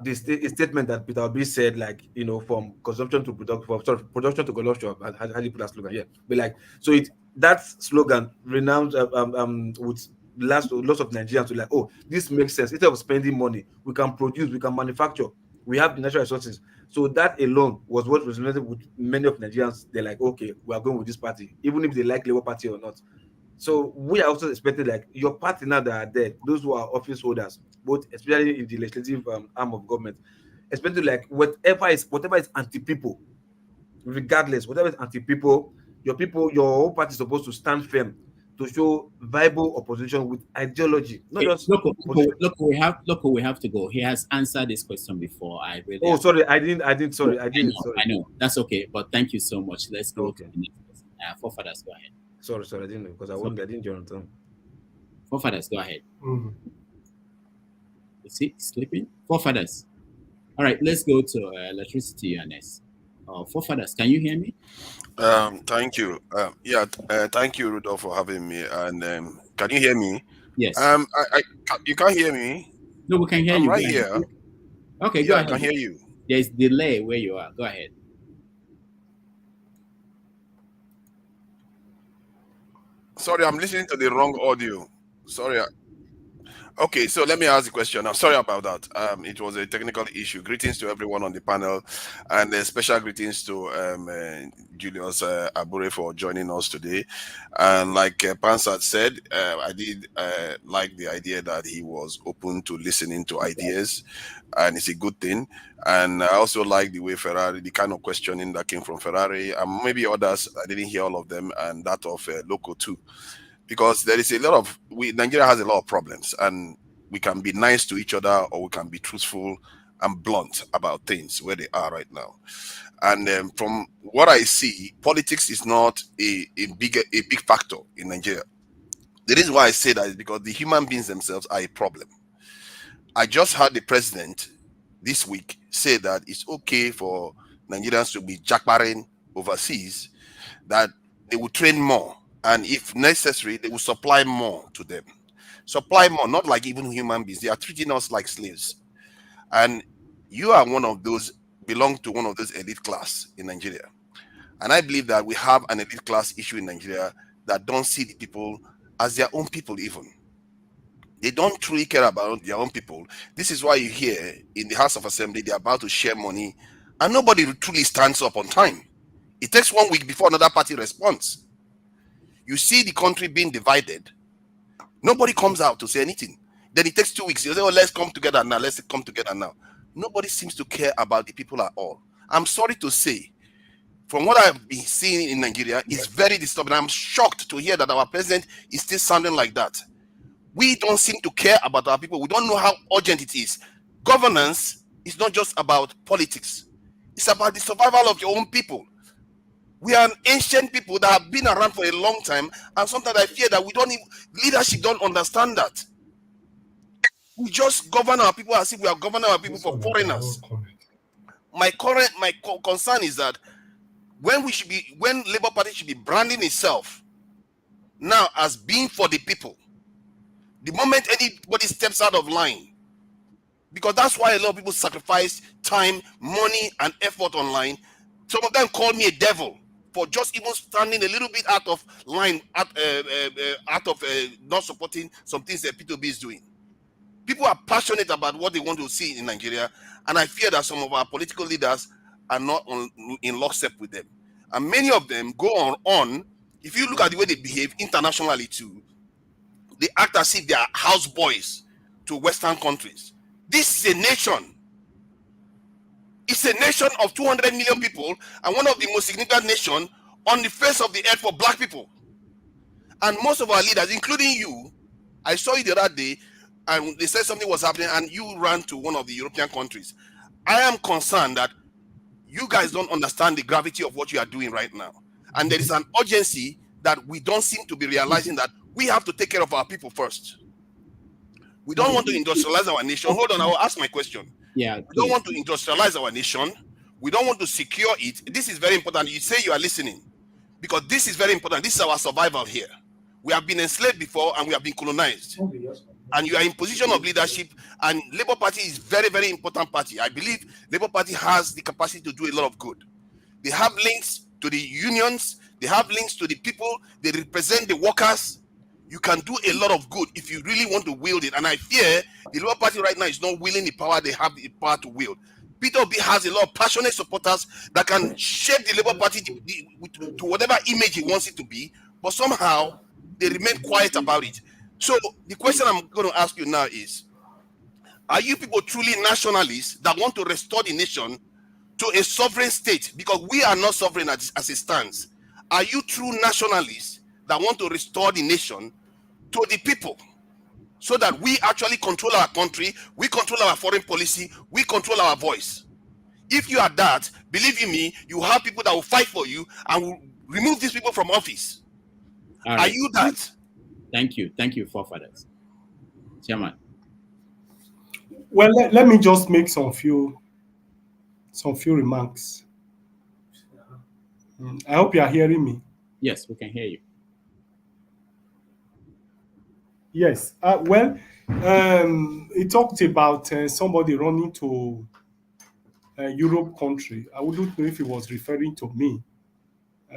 the statement that Peter Obi said, like, you know, from consumption to production, production to consumption. How do you put that slogan? Yeah, but like, so that slogan renowned with lots of Nigerians to like, oh, this makes sense. Instead of spending money, we can produce, we can manufacture, we have the natural resources. So that alone was what resonated with many of Nigerians. They're like, okay, we are going with this party, even if they like Labour Party or not. So we are also expecting, like, your party now that are there, those who are office holders, both especially in the legislative arm of government, especially like whatever is anti-people, regardless, whatever is anti-people, your whole party is supposed to stand firm to show viable opposition with ideology, not just Look, we have to go. He has answered this question before. I really sorry, I didn't. Sorry. I know. That's okay, but thank you so much. Let's go to the next person. Forefathers, go ahead. Sorry, I didn't know because I didn't join time. Forefathers, go ahead. Is he sleeping? Forefathers. All right, let's go to electricity UNS. Forefathers, can you hear me? Thank you. Thank you, Rudolph, for having me. And can you hear me? Yes. You can't hear me? No, we can hear I'm you. right here. Okay, go ahead. I can hear you. There's delay where you are. Go ahead. Sorry, I'm listening to the wrong audio. Sorry. Okay, so let me ask the question. I'm sorry about that. It was a technical issue. Greetings to everyone on the panel, and special greetings to Julius Abure for joining us today. And like Pansat said, I did like the idea that he was open to listening to ideas, and it's a good thing. And I also like the way the kind of questioning that came from Ferrari, and maybe others. I didn't hear all of them, and that of Loco too. Because there is a lot of Nigeria has a lot of problems, and we can be nice to each other, or we can be truthful and blunt about things where they are right now. And from what I see, politics is not a big factor in Nigeria. The reason why I say that is because the human beings themselves are a problem. I just heard the president this week say that it's okay for Nigerians to be jackbarring overseas, that they will train more. And if necessary, they will supply more to them. Supply more, not like even human beings. They are treating us like slaves. And you are one of those, belong to one of those elite class in Nigeria. And I believe that we have an elite class issue in Nigeria that don't see the people as their own people even. They don't truly care about their own people. This is why you hear in the House of Assembly, they're about to share money, and nobody truly stands up on time. It takes 1 week before another party responds. You see the country being divided. Nobody comes out to say anything. Then it takes 2 weeks. You say, oh, let's come together now. Let's come together now. Nobody seems to care about the people at all. I'm sorry to say, from what I've been seeing in Nigeria, it's very disturbing. I'm shocked to hear that our president is still sounding like that. We don't seem to care about our people. We don't know how urgent it is. Governance is not just about politics. It's about the survival of your own people. We are an ancient people that have been around for a long time, and sometimes I fear that leadership don't understand that. We just govern our people as if we are governing our people for foreigners. My concern is that when Labour Party should be branding itself now as being for the people, the moment anybody steps out of line, because that's why a lot of people sacrifice time, money, and effort online. Some of them call me a devil for just even standing a little bit out of line, out of not supporting some things that P2B is doing. People are passionate about what they want to see in Nigeria, and I fear that some of our political leaders are not in lockstep with them. And many of them go on. If you look at the way they behave internationally too, they act as if they are houseboys to Western countries. This is a nation. It's a nation of 200 million people and one of the most significant nations on the face of the earth for black people. And most of our leaders, including you, I saw you the other day, and they said something was happening, and you ran to one of the European countries. I am concerned that you guys don't understand the gravity of what you are doing right now. And there is an urgency that we don't seem to be realizing that we have to take care of our people first. We don't want to industrialize our nation. Hold on, I will ask my question. Yeah, we don't want to industrialize our nation. We don't want to secure it. This is very important. You say you are listening, because this is very important. This is our survival here. We have been enslaved before and we have been colonized. And you are in position of leadership, and Labour Party is very, very important party. I believe Labour Party has the capacity to do a lot of good. They have links to the unions. They have links to the people. They represent the workers. You can do a lot of good if you really want to wield it. And I fear the Labour Party right now is not wielding the power they have the power to wield. Peter Obi has a lot of passionate supporters that can shape the Labour Party to whatever image he wants it to be, but somehow they remain quiet about it. So the question I'm going to ask you now is, are you people truly nationalists that want to restore the nation to a sovereign state? Because we are not sovereign as it stands. Are you true nationalists that want to restore the nation to the people so that we actually control our country, we control our foreign policy, we control our voice? If you are that, believe you me, you have people that will fight for you and will remove these people from office. Right. Are you that? Thank you, forefathers. Chairman. Well, let me just make some few remarks. I hope you are hearing me. Yes, we can hear you. Yes. Well, he talked about somebody running to a Europe country. I wouldn't know if he was referring to me.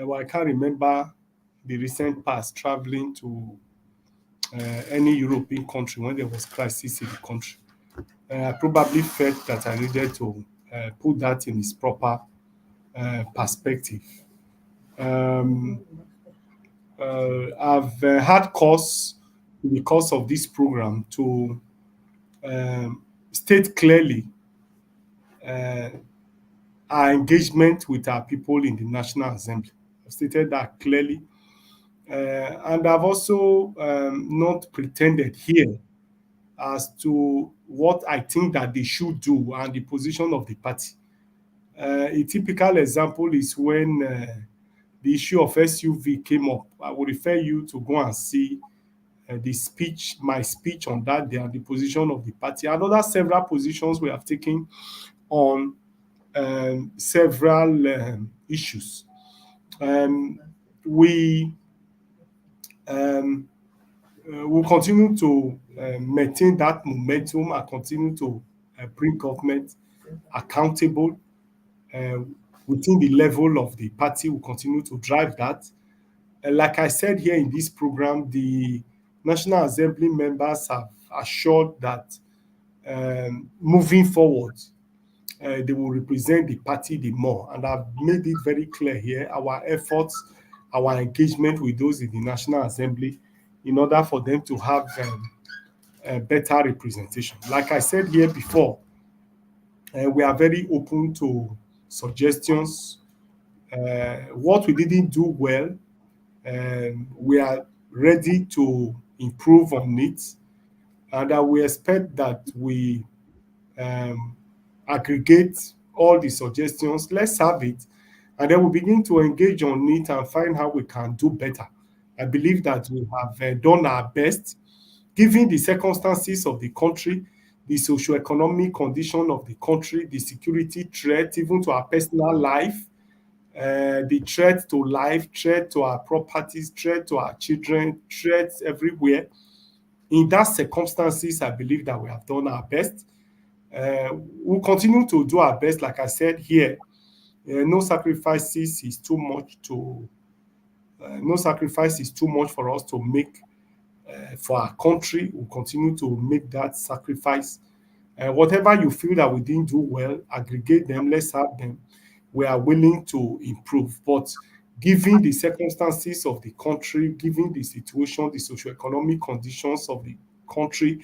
Well, I can't remember the recent past traveling to any European country when there was crisis in the country. I probably felt that I needed to put that in its proper perspective. I've had cause because of this program to state clearly our engagement with our people in the National Assembly. I've stated that clearly. And I've also not pretended here as to what I think that they should do and the position of the party. A typical example is when the issue of SUV came up. I would refer you to go and see my speech on that day and the position of the party. And other several positions we have taken on several issues. We will continue to maintain that momentum and continue to bring government accountable within the level of the party, we'll continue to drive that. Like I said here in this program, the National Assembly members have assured that moving forward, they will represent the party the more. And I've made it very clear here, our efforts, our engagement with those in the National Assembly in order for them to have a better representation. Like I said here before, we are very open to suggestions. What we didn't do well, we are ready to improve on it. And we expect that we aggregate all the suggestions, let's have it, and then we begin to engage on it and find how we can do better. I believe that we have done our best, given the circumstances of the country, the socio-economic condition of the country, the security threat, even to our personal life, the threat to life, threat to our properties, threat to our children, threats everywhere. In that circumstances, I believe that we have done our best. We'll continue to do our best. Like I said here, no sacrifice is too much for us to make for our country. We'll continue to make that sacrifice. Whatever you feel that we didn't do well, aggregate them, let's have them. We are willing to improve. But given the circumstances of the country, given the situation, the socioeconomic conditions of the country,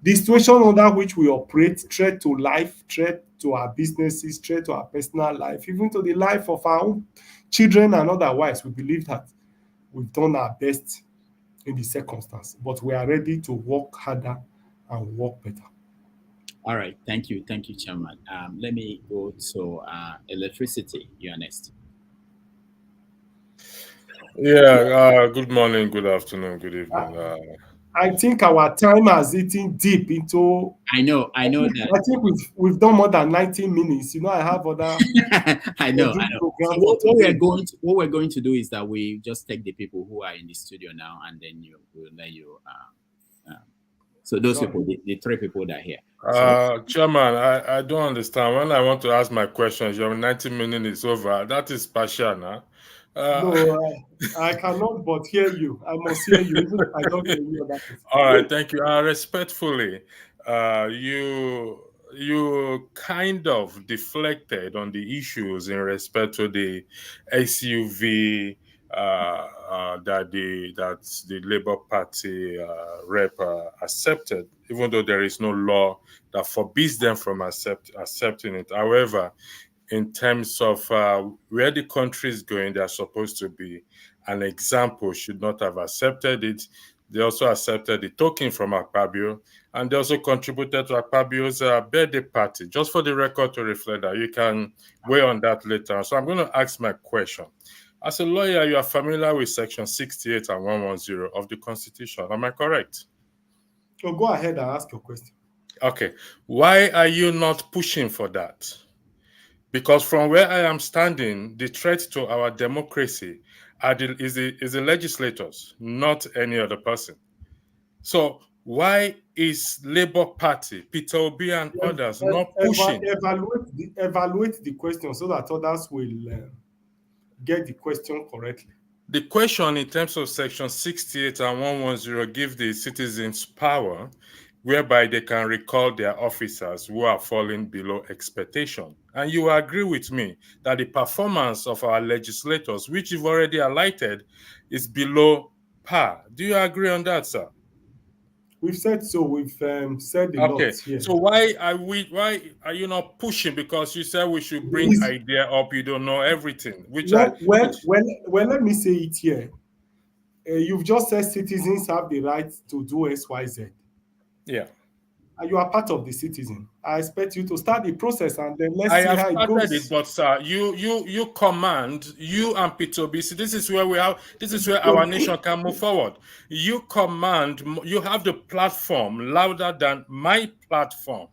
the situation under which we operate, threat to life, threat to our businesses, threat to our personal life, even to the life of our own children and otherwise, we believe that we've done our best in the circumstance, but we are ready to work harder and work better. All right, thank you, Chairman. Let me go to electricity. You are next. Yeah. Good morning, good afternoon, good evening. I think our time has eaten deep into. I know that. I think we've done more than 90 minutes. You know, I have other. I know. So what we're going to do is that we just take the people who are in the studio now, and then we'll let you. So those people, the three people that are here. So, Chairman, I don't understand. When I want to ask my questions, your 90 minutes is over. That is partial now. No, I cannot but hear you. I must hear you, even if I don't hear you. All right, thank you. Respectfully, you kind of deflected on the issues in respect to the SUV that the Labour Party rep accepted, even though there is no law that forbids them from accepting it. However, in terms of where the country is going, they are supposed to be an example, should not have accepted it. They also accepted the token from Akpabio, and they also contributed to Akpabio's birthday party. Just for the record to reflect that, you can weigh on that later. So I'm going to ask my question. As a lawyer, you are familiar with Section 68 and 110 of the Constitution. Am I correct? So go ahead and ask your question. Okay. Why are you not pushing for that? Because from where I am standing, the threat to our democracy is the legislators, not any other person. So why is Labour Party, Peter Obi and others not pushing? Evaluate the question so that others will get the question correctly. The question in terms of Section 68 and 110 give the citizens power whereby they can recall their officers who are falling below expectation. And you agree with me that the performance of our legislators, which you've already highlighted, is below par. Do you agree on that, sir? We've said so. We've said a lot here. So why are you not pushing? Because you said we should bring idea up. You don't know everything. Well, let me say it here. You've just said citizens have the right to do X, Y, Z. Yeah. And you are part of the citizen. I expect you to start the process and then let's see how it goes. It, but sir, you command, you and Peter Obi. This is where our nation can move forward. You command, you have the platform louder than my platform.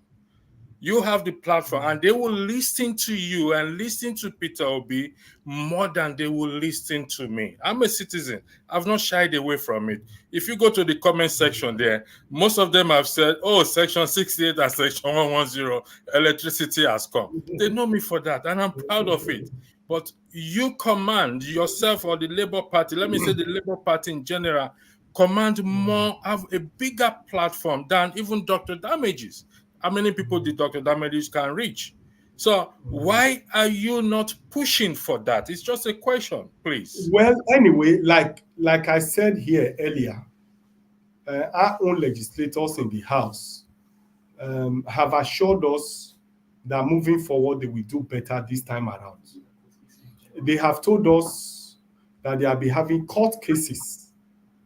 You have the platform, and they will listen to you and listen to Peter Obi more than they will listen to me. I'm a citizen. I've not shied away from it. If you go to the comment section there, most of them have said, oh, Section 68 and Section 110, electricity has come. They know me for that, and I'm proud of it. but you command yourself or the Labour Party, let me say the Labour Party in general, command more, have a bigger platform than even Dr. Damages. How many people did Dr. Damages can reach? So why are you not pushing for that? It's just a question, please. Well, anyway, like I said here earlier, our own legislators in the House have assured us that moving forward, they will do better this time around. They have told us that they have been having court cases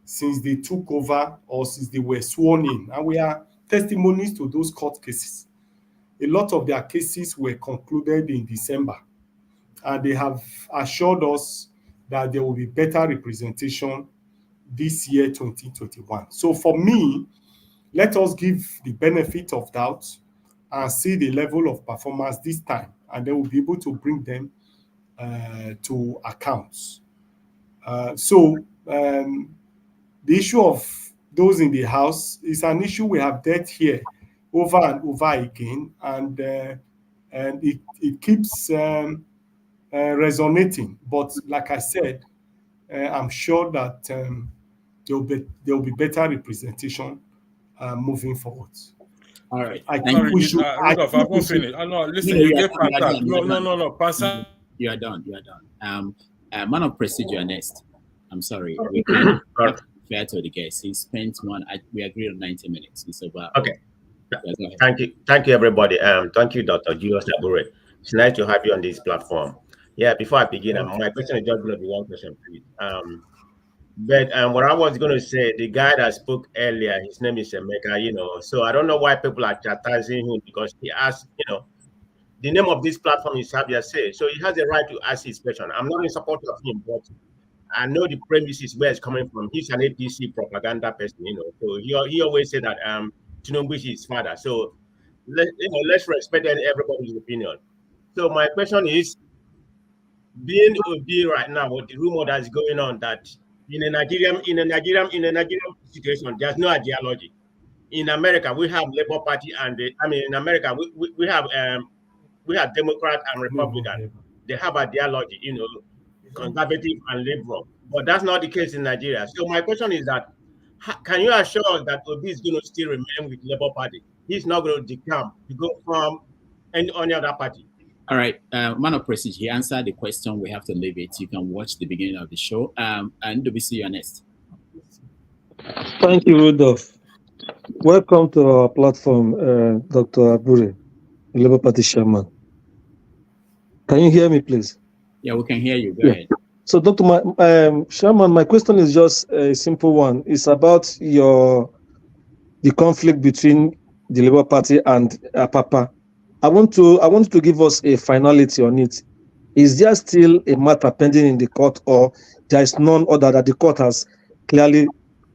since they took over or since they were sworn in, and we are testimonies to those court cases. A lot of their cases were concluded in December, and they have assured us that there will be better representation this year, 2021. So for me, let us give the benefit of doubt and see the level of performance this time, and then we'll be able to bring them to accounts. The issue of those in the House is an issue we have dealt here over and over again, and it keeps resonating. But like I said, I'm sure that there will be better representation moving forward. All right. Rudolph, I won't finish. No, listen, you gave Pansat. No. Pansat. You are done. Man of Prestige, you are next. I'm sorry. We can't fair to the guests. He spent we agreed on 90 minutes. It's about. Okay. Thank you, everybody. Thank you, Dr. Julius Abure. It's nice to have you on this platform. Yeah, before I begin, my question is just going to be one question, please. But what I was going to say, the guy that spoke earlier, his name is Emeka, so I don't know why people are chastising him, because he asked, the name of this platform is Sabia Say, so he has a right to ask his question. I'm not in support of him, but I know the premises where it's coming from. He's an APC propaganda person, so he always said that Tinubu is his father. So let's respect everybody's opinion. So my question is, being Obi right now, with the rumor that's going on that in a Nigerian situation, there's no ideology. In America, we have Labour Party, and in America, we have Democrat and Republican. They have ideology, conservative and liberal. But that's not the case in Nigeria. So my question is that, can you assure us that Obi is going to still remain with Labour Party? He's not going to decamp to go from any other party. All right, Man of Prestige, he answered the question. We have to leave it. You can watch the beginning of the show. And WC, you're next. Thank you, Rudolph. Welcome to our platform, Dr. Abure, Labour Party chairman. Can you hear me, please? Yeah, we can hear you. Go ahead. So, Dr. Chairman, my question is just a simple one. It's about the conflict between the Labour Party and Papa. I want to give us a finality on it. Is there still a matter pending in the court, or there is none other that the court has clearly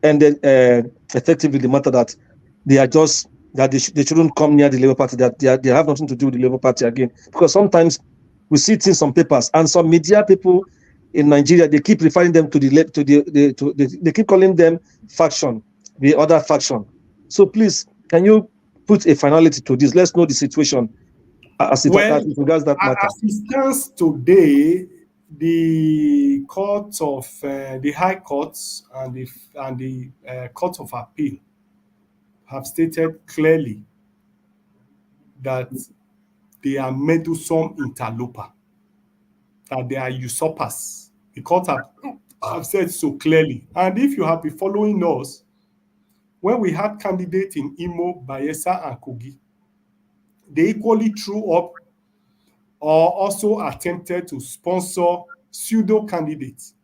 ended effectively the matter that they are just that they shouldn't come near the Labour Party, that they have nothing to do with the Labour Party again? Because sometimes we see things on papers, and some media people in Nigeria, they keep referring them to they keep calling them faction, the other faction. So please, can you put a finality to this? Let's know the situation as regards that matter. As it stands today, the court of the High Courts and the Court of Appeal have stated clearly that they are meddlesome interloper, that they are usurpers. The court have said so clearly. And if you have been following us, when we had candidates in Imo, Bayelsa, and Kogi, they equally threw up or also attempted to sponsor pseudo candidates.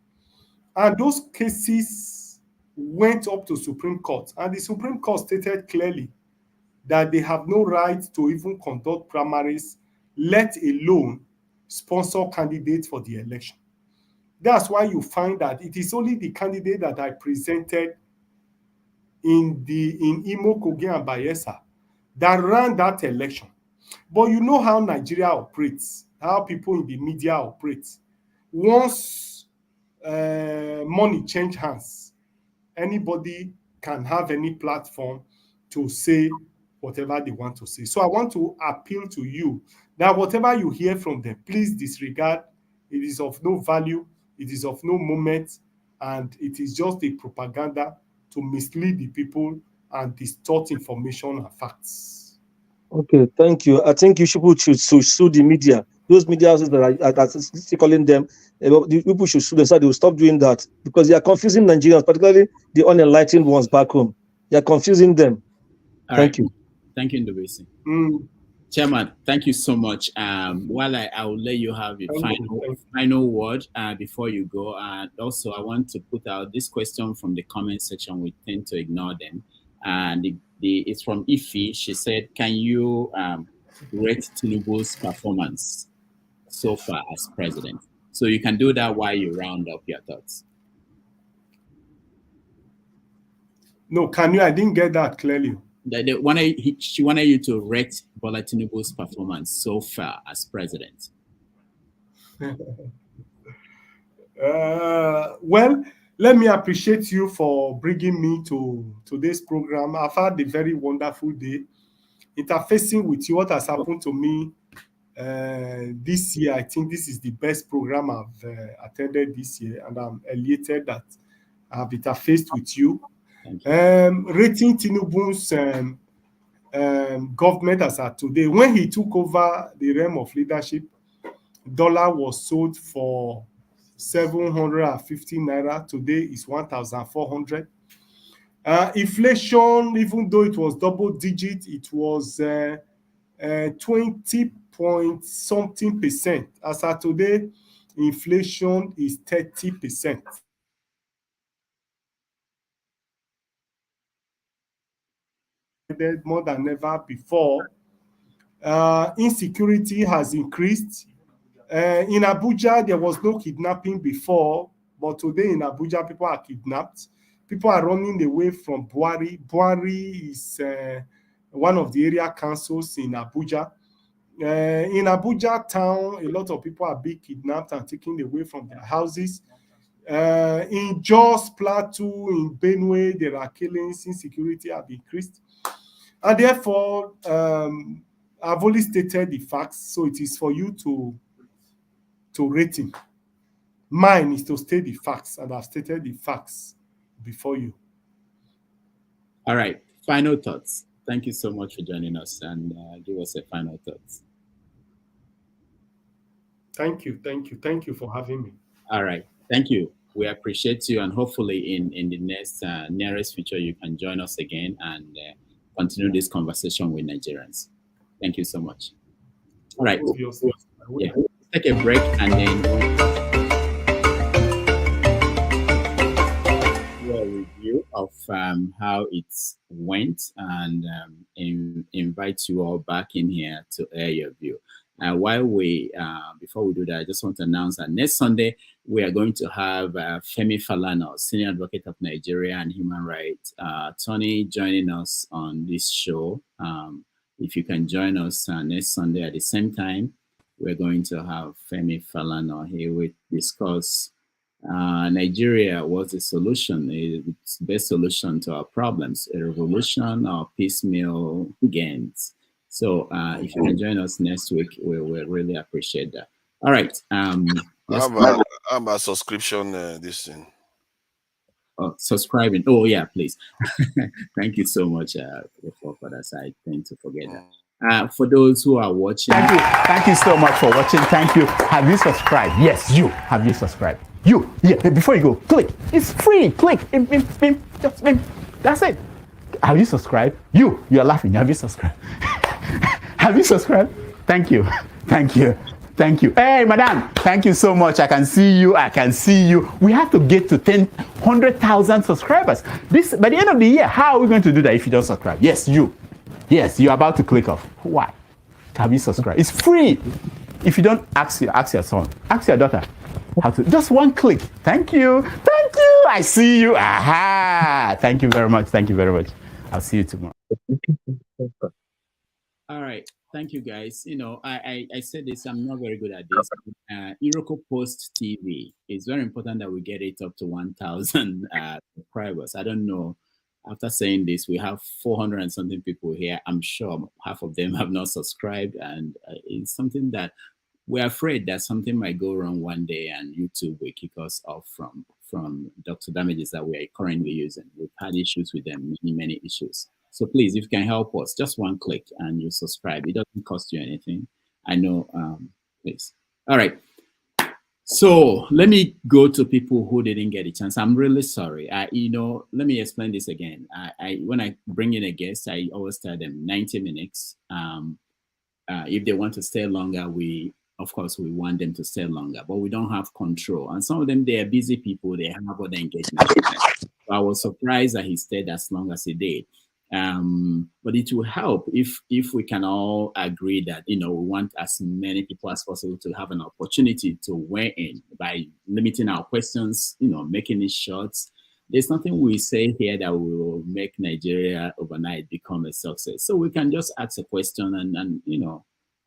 And those cases went up to Supreme Court, and the Supreme Court stated clearly that they have no right to even conduct primaries, let alone sponsor candidates for the election. That's why you find that it is only the candidate that I presented in Imo, Kogi, and Bayelsa that ran that election. But you know how Nigeria operates, how people in the media operate. Once money change hands, anybody can have any platform to say whatever they want to say. So I want to appeal to you that whatever you hear from them, please disregard It is of no value. It is of no moment. And it is just a propaganda to mislead the people and distort information and facts. Okay, thank you. I think you should sue the media. Those media houses that are still calling them, the people should sue them so they will stop doing that, because they are confusing Nigerians, particularly the unenlightened ones back home. They are confusing them. Thank you. Thank you, Ndubisi. Chairman, thank you so much. While I will let you have your final word before you go. And also, I want to put out this question from the comment section. We tend to ignore them. And it's from Ife. She said, can you rate Tinubu's performance so far as president? So you can do that while you round up your thoughts. No, can you? I didn't get that clearly. She wanted you to rate Bola Tinubu's performance so far as president. Well, let me appreciate you for bringing me to today's program. I've had a very wonderful day. Interfacing with you, what has happened to me this year, I think this is the best program I've attended this year, and I'm elated that I've interfaced with you. Rating Tinubu's government as at today, when he took over the realm of leadership, dollar was sold for 750 naira. Today is 1,400. Inflation, even though it was double digit, it was 20 point something percent. As at today, inflation is 30%. More than ever before. Insecurity has increased. In Abuja, there was no kidnapping before, but today in Abuja, people are kidnapped. People are running away from Buhari. Buhari is one of the area councils in Abuja. In Abuja town, a lot of people are being kidnapped and taken away from their houses. In Jos Plateau, in Benue, there are killings. Insecurity have increased. And therefore, I've only stated the facts, so it is for you to rate him. Mine is to state the facts, and I've stated the facts before you. All right, final thoughts. Thank you so much for joining us, and give us a final thoughts. Thank you for having me. All right, thank you. We appreciate you, and hopefully in the next nearest future, you can join us again and continue this conversation with Nigerians. Thank you so much. All right. Yeah. Take a break and then do a review of how it went, and invite you all back in here to air your view. While before we do that, I just want to announce that next Sunday we are going to have Femi Falana, Senior Advocate of Nigeria and Human Rights attorney, joining us on this show. If you can join us next Sunday at the same time, we're going to have Femi Falana. He will discuss Nigeria, what's the solution? It's the best solution to our problems, a revolution or piecemeal gains. So if you can join us next week, we'll really appreciate that. All right. I'm a subscription this thing. Subscribing. Oh yeah, please. Thank you so much for that. I tend to forget that. For those who are watching, thank you so much for watching. Thank you. Have you subscribed? Yes, you. Have you subscribed? You. Yeah. Before you go, click. It's free. Click. Just that's it. Have you subscribed? You are laughing. Have you subscribed? Have you subscribed? Thank you. Thank you. Thank you. Hey, madam, thank you so much. I can see you. We have to get to 100,000 subscribers. By the end of the year, how are we going to do that if you don't subscribe? Yes, you. Yes, you're about to click off. Why? Have you subscribed? It's free. If you don't, ask your son, ask your daughter how to. Just one click. Thank you. Thank you. I see you. Aha. Thank you very much. Thank you very much. I'll see you tomorrow. All right. Thank you, guys. You know, I said this, I'm not very good at this. Iroko Post TV, it's very important that we get it up to 1,000 subscribers. I don't know. After saying this, we have 400 and something people here. I'm sure half of them have not subscribed, and it's something that we're afraid that something might go wrong one day and YouTube will kick us off from Dr. Damages that we are currently using. We've had issues with them, many issues. So please, if you can help us, just one click and you subscribe. It doesn't cost you anything. I know, please. All right. So let me go to people who didn't get a chance. I'm really sorry. Let me explain this again. When I bring in a guest, I always tell them 90 minutes. If they want to stay longer, of course, we want them to stay longer, but we don't have control. And some of them, they are busy people. They have other engagements. So I was surprised that he stayed as long as he did. But it will help if we can all agree that, we want as many people as possible to have an opportunity to weigh in by limiting our questions, making it short. There's nothing we say here that will make Nigeria overnight become a success. So we can just ask a question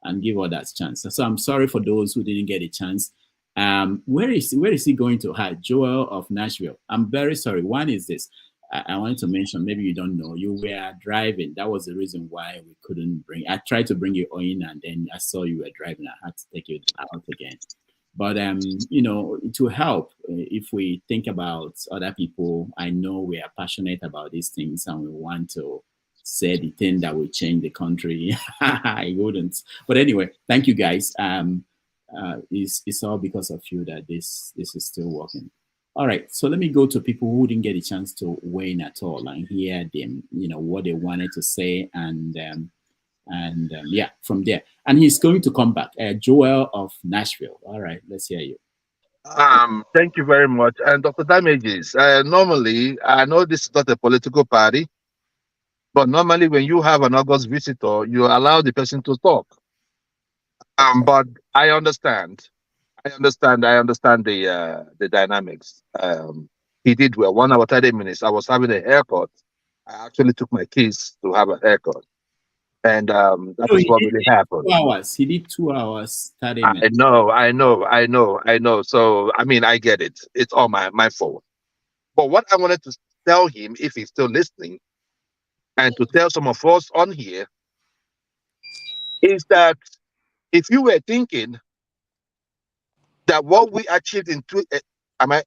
and give others a chance. So I'm sorry for those who didn't get a chance. Where is he going to hide? Joel of Nashville. I'm very sorry. One is this. I wanted to mention, maybe you don't know, you were driving. That was the reason why we couldn't I tried to bring you in, and then I saw you were driving. I had to take you out again. But, it will help if we think about other people. I know we are passionate about these things and we want to say the thing that will change the country. I wouldn't. But anyway, thank you guys. It's all because of you that this is still working. All right, so let me go to people who didn't get a chance to weigh in at all and hear them, what they wanted to say, and yeah, from there. And he's going to come back. Joel of Nashville. All right, let's hear you. Thank you very much. And Dr. Damages, normally, I know this is not a political party, but normally when you have an August visitor, you allow the person to talk. But I understand the dynamics. He did well. 1 hour, 30 minutes. I was having a haircut. I actually took my kids to have a haircut. And that is what really happened. 2 hours. He did 2 hours, 30 minutes. I know. So, I get it. It's all my fault. But what I wanted to tell him, if he's still listening, and to tell some of us on here, is that if you were thinking that what we achieved in am I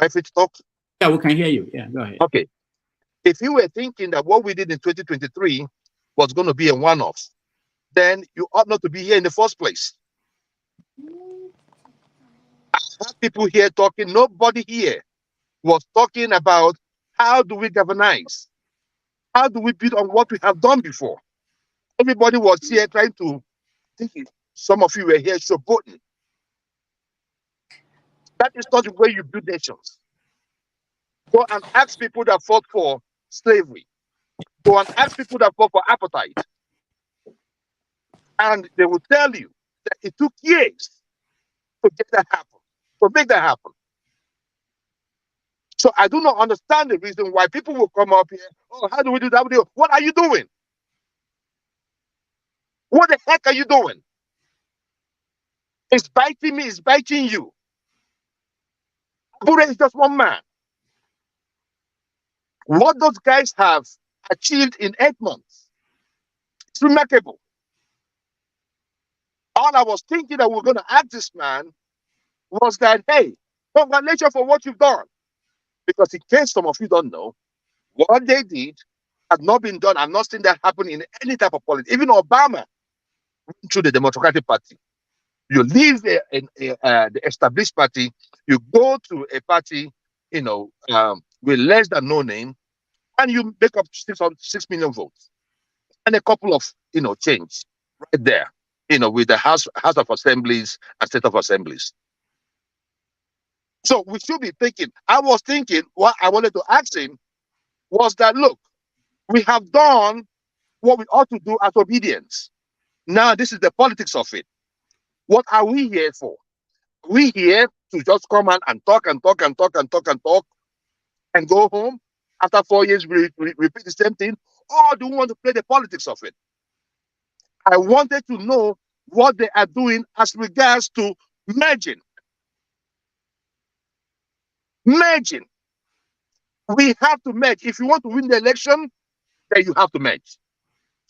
free to talk? Yeah, we can hear you. Yeah, go ahead. Okay. If you were thinking that what we did in 2023 was going to be a one-off, then you ought not to be here in the first place. I have people here talking. Nobody here was talking about how do we galvanize? How do we build on what we have done before? Everybody was here trying to think. Some of you were here showboating. That is not the way you build nations. Go and ask people that fought for slavery. Go and ask people that fought for apartheid. And they will tell you that it took years to get that happen, to make that happen. So I do not understand the reason why people will come up here. Oh, how do we do that? What are you doing? What the heck are you doing? It's biting me, it's biting you. Abure is just one man. What those guys have achieved in 8 months, it's remarkable. All I was thinking that we were going to ask this man was that, hey, congratulations for what you've done. Because in case some of you don't know, what they did has not been done. I've not seen that happen in any type of politics. Even Obama went through the Democratic Party. You leave the established party, you go to a party, with less than no name, and you make up 6 million votes. And a couple of, change right there, with the House of Assemblies and State of Assemblies. So we should be thinking, I was thinking, what I wanted to ask him was that, look, we have done what we ought to do as obedience. Now, this is the politics of it. What are we here for? Are we here to just come and talk and talk and talk and talk and talk and go home? After 4 years, we repeat the same thing? Or do we want to play the politics of it? I wanted to know what they are doing as regards to merging. Merging. We have to merge. If you want to win the election, then you have to merge.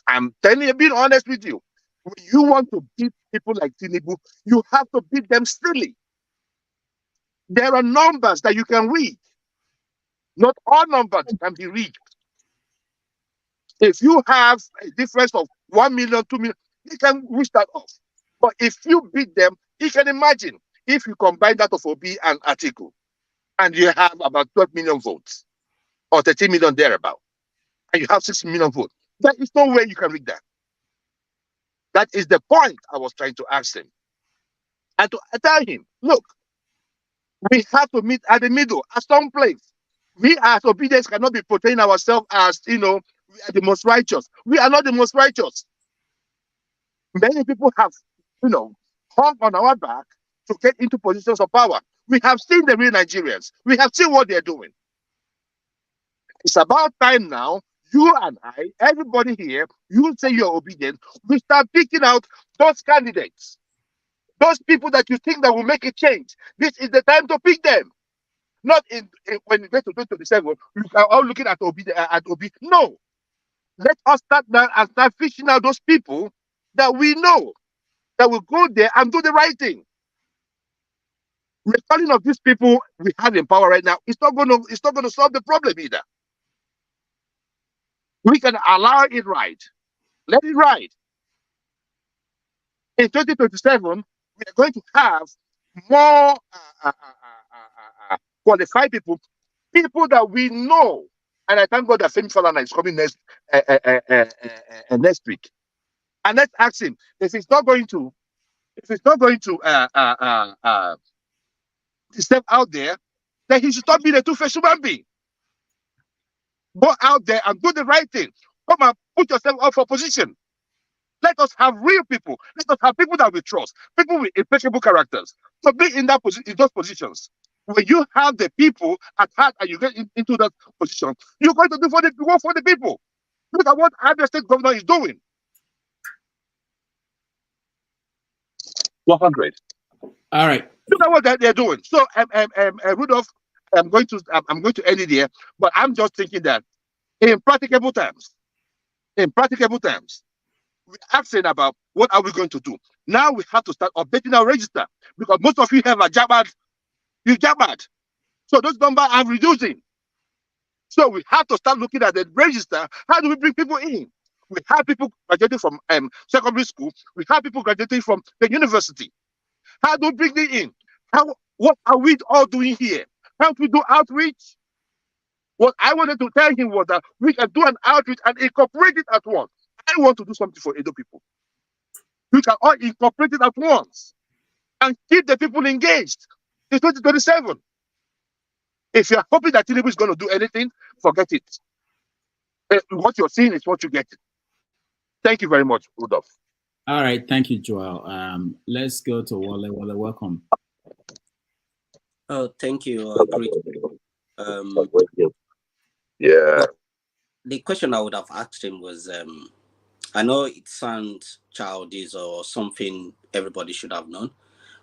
I'm telling you, being honest with you. When you want to beat people like Tinubu, you have to beat them steadily. There are numbers that you can read. Not all numbers can be reached. If you have a difference of 1 million, 2 million, you can reach that off. But if you beat them, you can imagine if you combine that of Obi and Atiku, and you have about 12 million votes, or 13 million thereabout, and you have 6 million votes, there is no way you can reach that. That is the point I was trying to ask him. And to tell him, look, we have to meet at the middle, at some place. We as obedience cannot be portraying ourselves as, we are the most righteous. We are not the most righteous. Many people have, hung on our back to get into positions of power. We have seen the real Nigerians. We have seen what they're doing. It's about time now, you and I, everybody here, you say you're obedient, we start picking out those candidates. Those people that you think that will make a change. This is the time to pick them. Not when you get to 2027, we are all looking at Obi. No. Let us start now and start fishing out those people that we know that will go there and do the right thing. Recalling of these people we have in power right now, it's not going to solve the problem either. We can allow it ride. Let it ride. In 2027, we are going to have more qualified people that we know. And I thank God that Femi Falana is coming next week. And let's ask him if it's not going to step out there, then he should stop being a two-faced human being. Go out there and do the right thing. Come and put yourself up for position. Let us have real people. Let us have people that we trust, people with impeccable characters. So be in those positions. When you have the people at heart and you get into that position, you're going to do work for the people. Look at what Abia State Governor is doing. 100. All right. Look at what they're doing. So, Rudolph, I'm going to end it here, but I'm just thinking that in practicable terms, we're asking about what are we going to do. Now we have to start updating our register because most of you have a jabad. You jabad. So those numbers are reducing. So we have to start looking at the register. How do we bring people in? We have people graduating from secondary school. We have people graduating from the university. How do we bring them in? What are we all doing here? How do we do outreach? What I wanted to tell him was that we can do an outreach and incorporate it at once. I want to do something for Edo people. We can all incorporate it at once and keep the people engaged in 2027. If you're hoping that Tinubu is going to do anything, forget it. What you're seeing is what you get. Thank you very much, Rudolph. All right, thank you, Joel. Let's go to Wale. Wale, welcome. Oh, thank you. Great. Yeah. The question I would have asked him was, I know it sounds childish or something everybody should have known.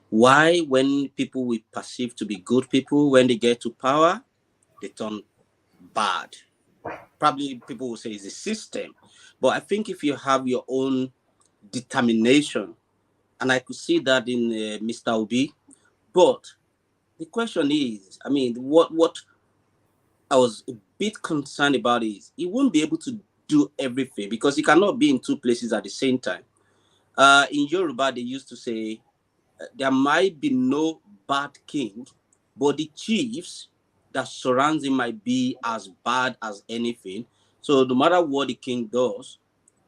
Why, when people we perceive to be good people, when they get to power, they turn bad? Probably people will say it's a system. But I think if you have your own determination, and I could see that in Mr. Obi, but the question is, I mean, what I was a bit concerned about is he won't be able to do everything because he cannot be in two places at the same time. In Yoruba, they used to say, there might be no bad king, but the chiefs that surrounds him might be as bad as anything. So no matter what the king does,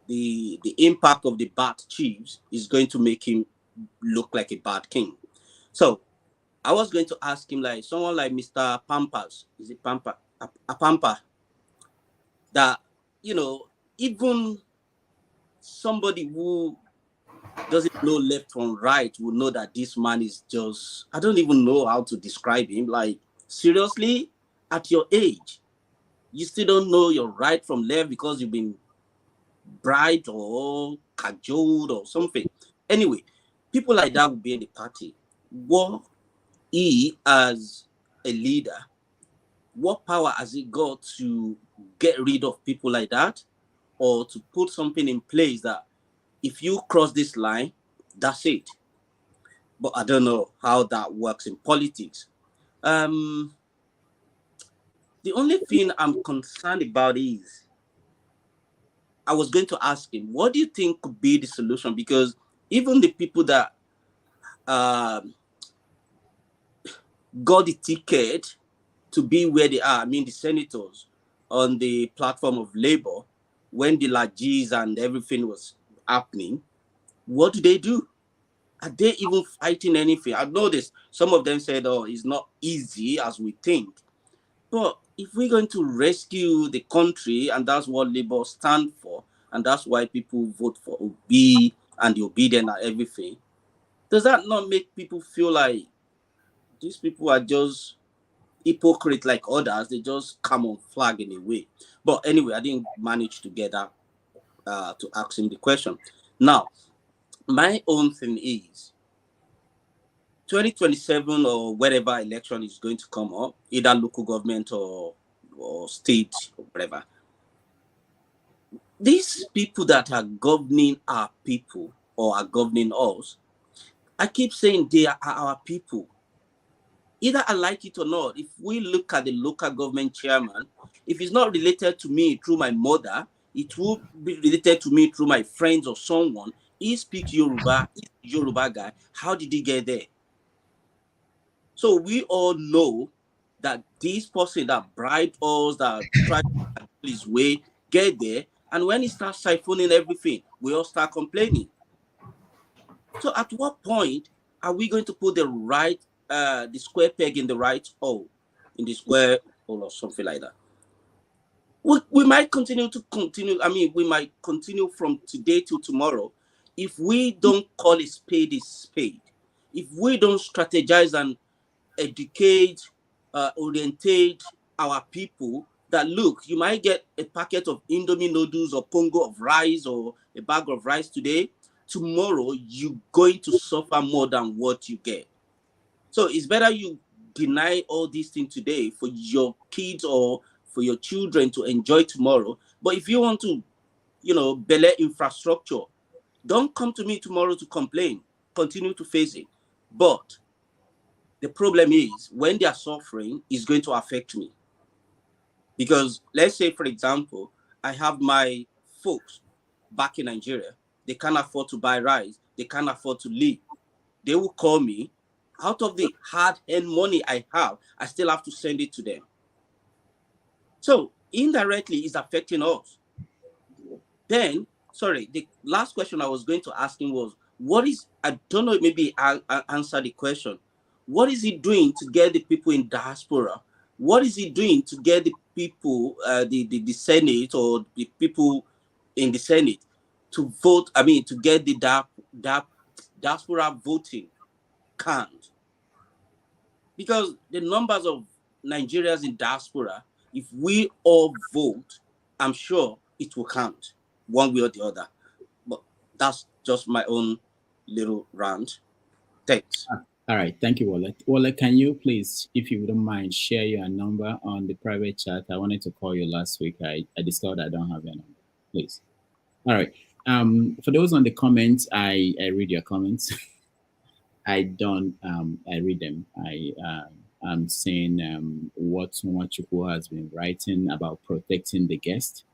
the impact of the bad chiefs is going to make him look like a bad king. So I was going to ask him, like someone like Mr. Pampas, is it Pampa? A Pampa, that, even somebody who doesn't know left from right will know that this man is just, I don't even know how to describe him. Like, seriously, at your age, you still don't know your right from left because you've been bribed or cajoled or something. Anyway, people like that will be in the party. What he, as a leader, what power has he got to get rid of people like that, or to put something in place that if you cross this line, that's it. But I don't know how that works in politics. The only thing I'm concerned about is, I was going to ask him, what do you think could be the solution? Because even the people that got the ticket to be where they are, I mean the senators on the platform of Labour, when the Lajis and everything was happening, what do? Are they even fighting anything? I noticed some of them said, oh, it's not easy as we think. But if we're going to rescue the country, and that's what Labour stand for, and that's why people vote for Obi and the obedient and everything, does that not make people feel like these people are just hypocrite like others? They just come on flag in a way. But anyway, I didn't manage to get that to ask him the question. Now, my own thing is 2027 or whatever election is going to come up, either local government or state or whatever. These people that are governing our people or are governing us, I keep saying they are our people. Either I like it or not, if we look at the local government chairman, if it's not related to me through my mother, it will be related to me through my friends or someone. He speaks Yoruba, he's a Yoruba guy. How did he get there? So we all know that this person that bribed us, that tried to do his way, get there, and when he starts siphoning everything, we all start complaining. So at what point are we going to put the square peg in the right hole, in the square hole or something like that? We might continue. I mean, we might continue from today till tomorrow if we don't call a spade, if we don't strategize and educate, orientate our people that, look, you might get a packet of Indomie noodles or Congo of rice or a bag of rice today. Tomorrow, you're going to suffer more than what you get. So it's better you deny all these things today for your kids or for your children to enjoy tomorrow. But if you want to, belay infrastructure, don't come to me tomorrow to complain. Continue to face it. But the problem is, when they are suffering, it's going to affect me. Because let's say, for example, I have my folks back in Nigeria. They can't afford to buy rice. They can't afford to live. They will call me. Out of the hard-earned money I have, I still have to send it to them. So indirectly, it's affecting us. Then, sorry, the last question I was going to ask him was, I don't know, maybe I'll answer the question. What is he doing to get the people in diaspora? What is he doing to get the people, the Senate or the people in the Senate to vote, to get the diaspora voting count? Because the numbers of Nigerians in diaspora, if we all vote, I'm sure it will count one way or the other. But that's just my own little rant. Thanks. All right. Thank you, Wale. Wale, can you please, if you wouldn't mind, share your number on the private chat? I wanted to call you last week. I discovered I don't have your number. Please. All right. For those on the comments, I read your comments. I don't. I read them. I'm saying what Nwachukwu has been writing about protecting the guest.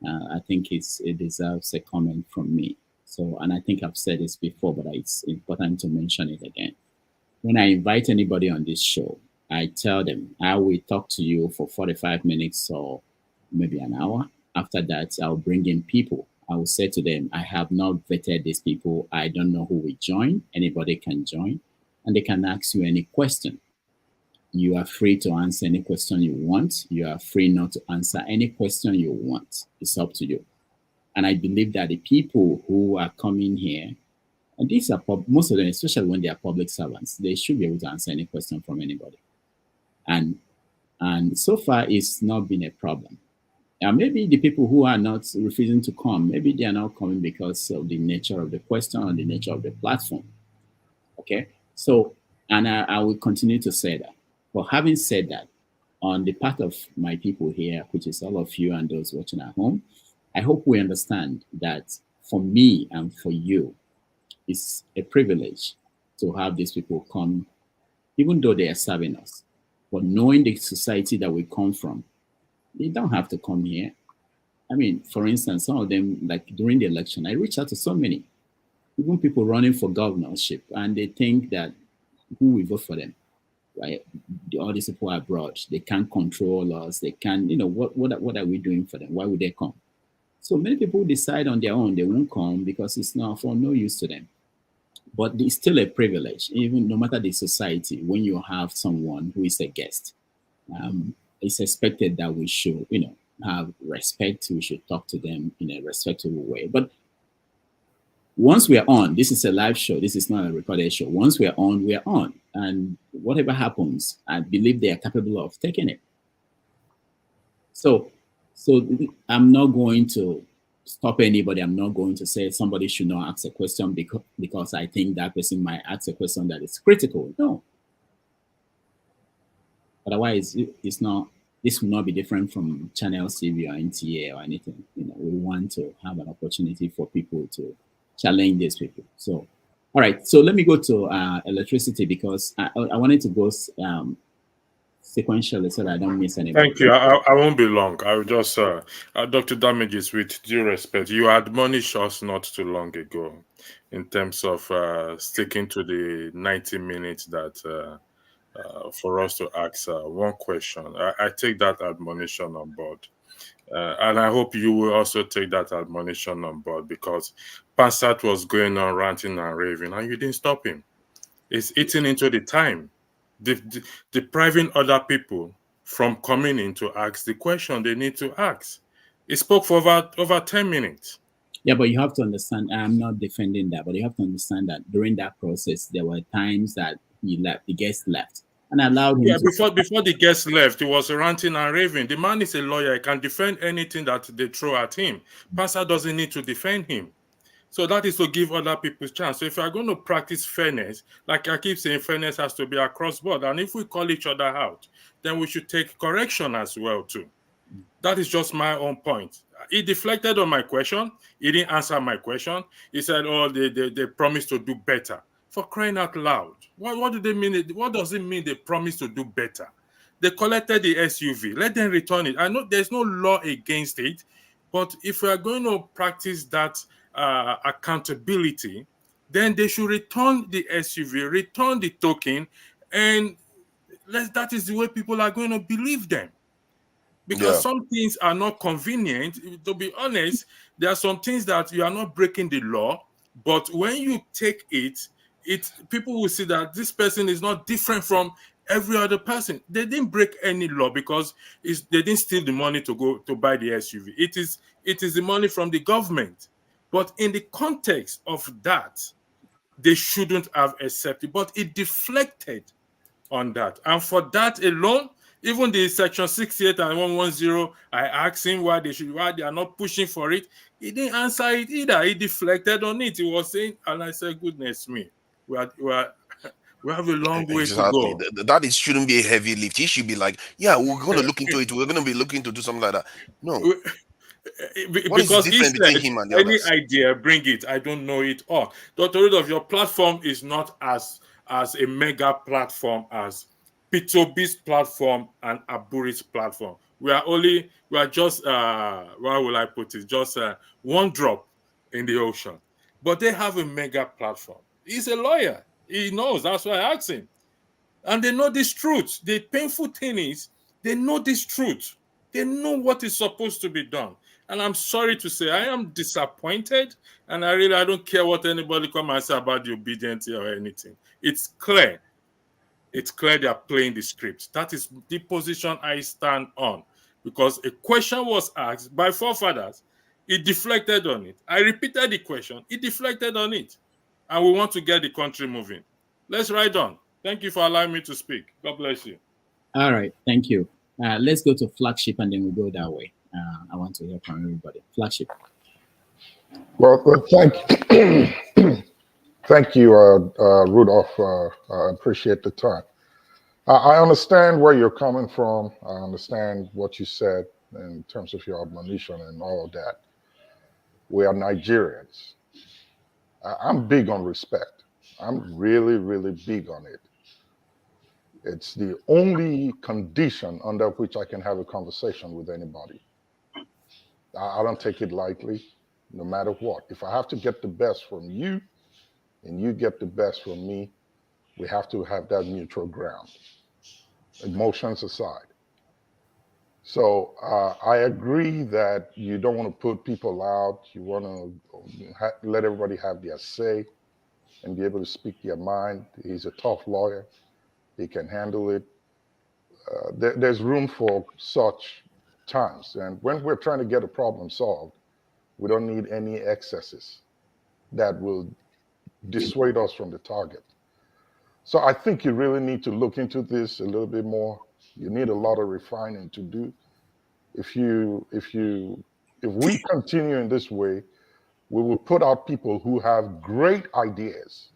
I think it deserves a comment from me. So, and I think I've said this before, but it's important to mention it again. When I invite anybody on this show, I tell them I will talk to you for 45 minutes or maybe an hour. After that, I'll bring in people. I will say to them, I have not vetted these people. I don't know who will join. Anybody can join, and they can ask you any question. You are free to answer any question you want. You are free not to answer any question you want. It's up to you. And I believe that the people who are coming here, and these are most of them, especially when they are public servants, they should be able to answer any question from anybody. And so far, it's not been a problem. Maybe the people who are not refusing to come, maybe they are not coming because of the nature of the question or the nature of the platform. Okay? So, and I will continue to say that. But having said that, on the part of my people here, which is all of you and those watching at home, I hope we understand that for me and for you, it's a privilege to have these people come, even though they are serving us. But knowing the society that we come from, they don't have to come here. I mean, for instance, some of them, like during the election, I reached out to so many, even people running for governorship, and they think that who will vote for them, right? All these people are abroad. They can't control us. They can't, what are we doing for them? Why would they come? So many people decide on their own they won't come because it's not for no use to them. But it's still a privilege, even no matter the society, when you have someone who is a guest. It's expected that we should, have respect. We should talk to them in a respectful way. But once we're on, this is a live show. This is not a recorded show. Once we're on, we're on. And whatever happens, I believe they are capable of taking it. So I'm not going to stop anybody. I'm not going to say somebody should not ask a question because I think that person might ask a question that is critical. No. Otherwise, it's not. This will not be different from Channel TV or NTA or anything. We want to have an opportunity for people to challenge these people. So, all right. So let me go to electricity because I wanted to go sequentially so that I don't miss anybody. Thank you. I won't be long. I will just, Dr. Damages, with due respect, you admonished us not too long ago in terms of sticking to the 90 minutes that for us to ask one question. I take that admonition on board. And I hope you will also take that admonition on board because Pansat was going on ranting and raving and you didn't stop him. It's eating into the time, depriving other people from coming in to ask the question they need to ask. He spoke for over 10 minutes. Yeah, but you have to understand, I'm not defending that, but you have to understand that during that process, there were times that he left, the guest left, and allowed him to... Before the guest left, he was ranting and raving. The man is a lawyer. He can defend anything that they throw at him. Pastor doesn't need to defend him. So that is to give other people a chance. So if you are going to practice fairness, like I keep saying, fairness has to be across board. And if we call each other out, then we should take correction as well too. That is just my own point. He deflected on my question. He didn't answer my question. He said, oh, they promised to do better. For crying out loud. What do they mean? What does it mean they promised to do better? They collected the SUV. Let them return it. I know there's no law against it, but if we are going to practice that accountability, then they should return the SUV, return the token, and that is the way people are going to believe them. Because some things are not convenient. To be honest, there are some things that you are not breaking the law, but when you take it, people will see that this person is not different from every other person. They didn't break any law because they didn't steal the money to go to buy the SUV. It is the money from the government. But in the context of that, they shouldn't have accepted. But it deflected on that. And for that alone, even the section 68 and 110, I asked him why they are not pushing for it. He didn't answer it either. He deflected on it. He was saying, and I said, goodness me, we have a long way to go. That shouldn't be a heavy lift. He should be like, yeah, we're going to look into it. We're going to be looking to do something like that. No. What is Because different between him and the any others? idea, bring it. I don't know it all. Dr. Rudolph, your platform is not as a mega platform as P2B's platform and Abure's platform. We are just how will I put it? Just one drop in the ocean. But they have a mega platform. He's a lawyer. He knows. That's why I asked him. And they know this truth. The painful thing is they know this truth. They know what is supposed to be done. And I'm sorry to say, I am disappointed. And I don't care what anybody come and say about the obedience or anything. It's clear. It's clear they are playing the script. That is the position I stand on. Because a question was asked by forefathers. He deflected on it. I repeated the question. He deflected on it. And we want to get the country moving. Let's ride on. Thank you for allowing me to speak. God bless you. All right. Thank you. Let's go to Flagship and then we go that way. I want to hear from everybody. Flagship. Well, thank you. Thank you, Rudolph. I appreciate the time. I understand where you're coming from. I understand what you said in terms of your admonition and all of that. We are Nigerians. I'm big on respect. I'm really, really big on it. It's the only condition under which I can have a conversation with anybody. I don't take it lightly, no matter what. If I have to get the best from you and you get the best from me, we have to have that neutral ground, emotions aside. So I agree that you don't want to put people out. You want to let everybody have their say and be able to speak their mind. He's a tough lawyer. He can handle it. There's room for such times. And when we're trying to get a problem solved, we don't need any excesses that will dissuade us from the target. So I think you really need to look into this a little bit more. You need a lot of refining to do. If we continue in this way, we will put out people who have great ideas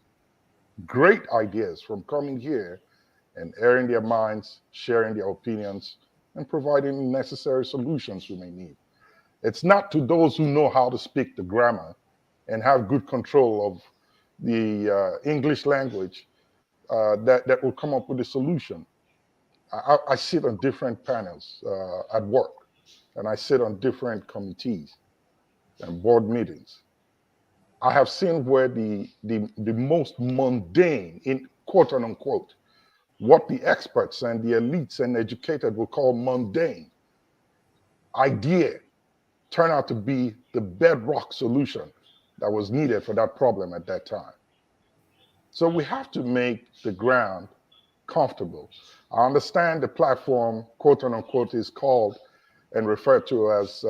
from coming here and airing their minds, sharing their opinions, and providing necessary solutions we may need. It's not to those who know how to speak the grammar and have good control of the English language that will come up with a solution. I sit on different panels at work, and I sit on different committees and board meetings. I have seen where the most mundane, in quote unquote, what the experts and the elites and educated will call mundane idea turn out to be the bedrock solution that was needed for that problem at that time. So we have to make the ground comfortable. I understand the platform, quote unquote, is called and referred to as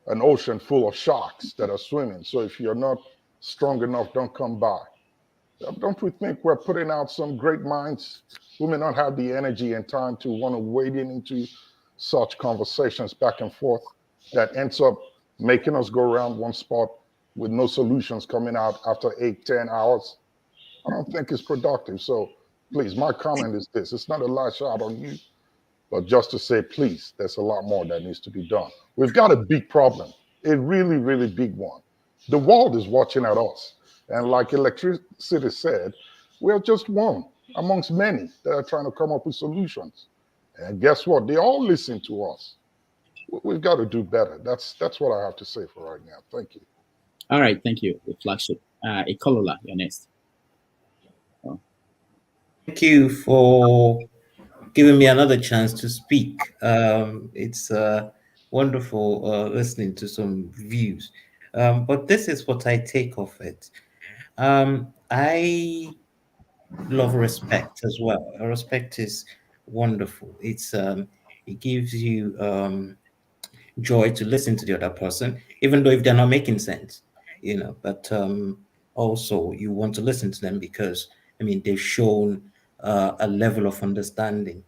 an ocean full of sharks that are swimming. So if you're not strong enough, don't come by. Don't we think we're putting out some great minds who may not have the energy and time to want to wade into such conversations back and forth that ends up making us go around one spot with no solutions coming out after 8-10 hours? I don't think it's productive. So please, my comment is this. It's not a last shot on you, but just to say, please, there's a lot more that needs to be done. We've got a big problem, a really, really big one. The world is watching at us. And like electricity said, we're just one amongst many that are trying to come up with solutions. And guess what? They all listen to us. We've got to do better. That's what I have to say for right now. Thank you. All right, thank you. The flagship. Ikolola, you're next. Oh. Thank you for giving me another chance to speak. It's wonderful listening to some views. But this is what I take of it. I love respect as well. Respect is wonderful. It gives you joy to listen to the other person, even though if they're not making sense, but also you want to listen to them because, they've shown a level of understanding.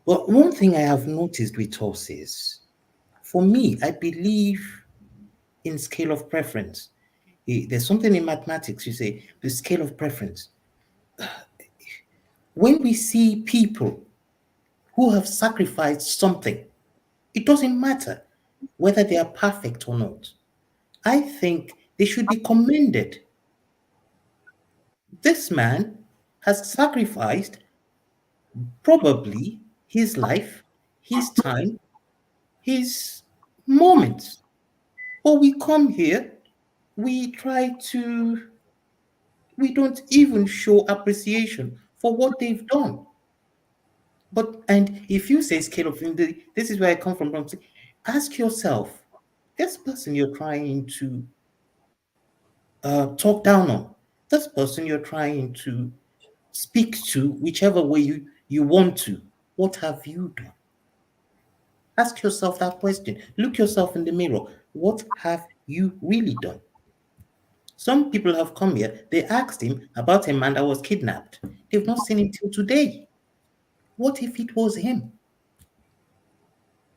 But one thing I have noticed with us is, for me, I believe in scale of preference. There's something in mathematics, you say, the scale of preference. When we see people who have sacrificed something, it doesn't matter whether they are perfect or not. I think they should be commended. This man has sacrificed probably his life, his time, his moments. But we come here, we don't even show appreciation for what they've done. And if you say scale of, this is where I come from, ask yourself, this person you're trying to talk down on, this person you're trying to speak to, whichever way you want to, what have you done? Ask yourself that question. Look yourself in the mirror. What have you really done? Some people have come here, they asked him about a man that was kidnapped. They've not seen him till today. What if it was him?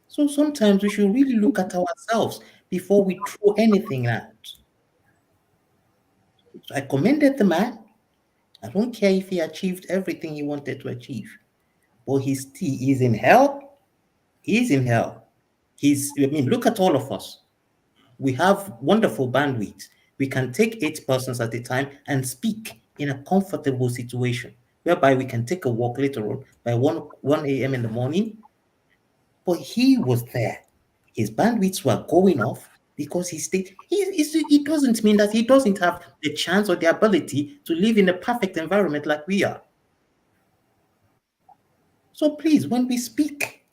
So sometimes we should really look at ourselves before we throw anything out. So I commended the man. I don't care if he achieved everything he wanted to achieve, but he's in hell. He's in hell. Look at all of us. We have wonderful bandwidth. We can take 8 persons at a time and speak in a comfortable situation, whereby we can take a walk later on by 1 a.m. in the morning. But he was there. His bandwidths were going off because he stayed. It doesn't mean that he doesn't have the chance or the ability to live in a perfect environment like we are. So please, when we speak,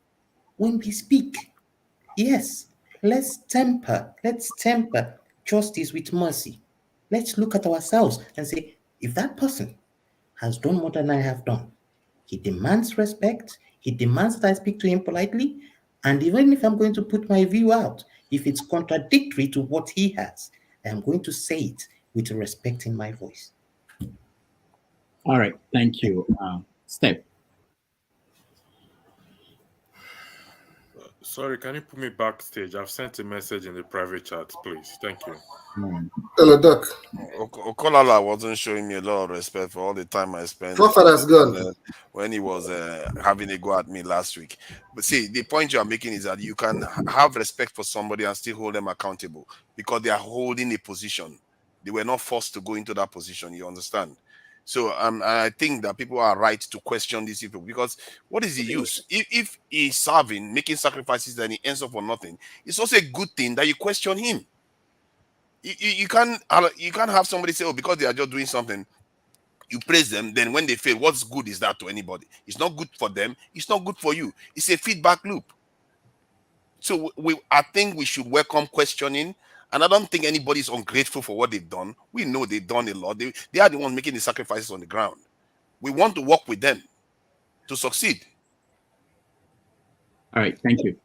yes, let's temper justice with mercy. Let's look at ourselves and say, if that person has done more than I have done, he demands respect, he demands that I speak to him politely, and even if I'm going to put my view out, if it's contradictory to what he has, I'm going to say it with respect in my voice. All right, thank you. Step. Sorry, can you put me backstage? I've sent a message in the private chat, please. Thank you. Hello, Doc. Okolala wasn't showing me a lot of respect for all the time I spent Forefather's gone. when he was having a go at me last week. But see, the point you are making is that you can have respect for somebody and still hold them accountable because they are holding a position. They were not forced to go into that position. You understand? So I think that people are right to question these people because what is the use? If he's serving, making sacrifices, and he ends up for nothing, it's also a good thing that you question him. You can't have somebody say, oh, because they are just doing something, you praise them, then when they fail, what's good is that to anybody? It's not good for them, it's not good for you. It's a feedback loop. So I think we should welcome questioning, and I don't think anybody is ungrateful for what they've done. We know they've done a lot. They are the ones making the sacrifices on the ground. We want to work with them to succeed. All right, thank you.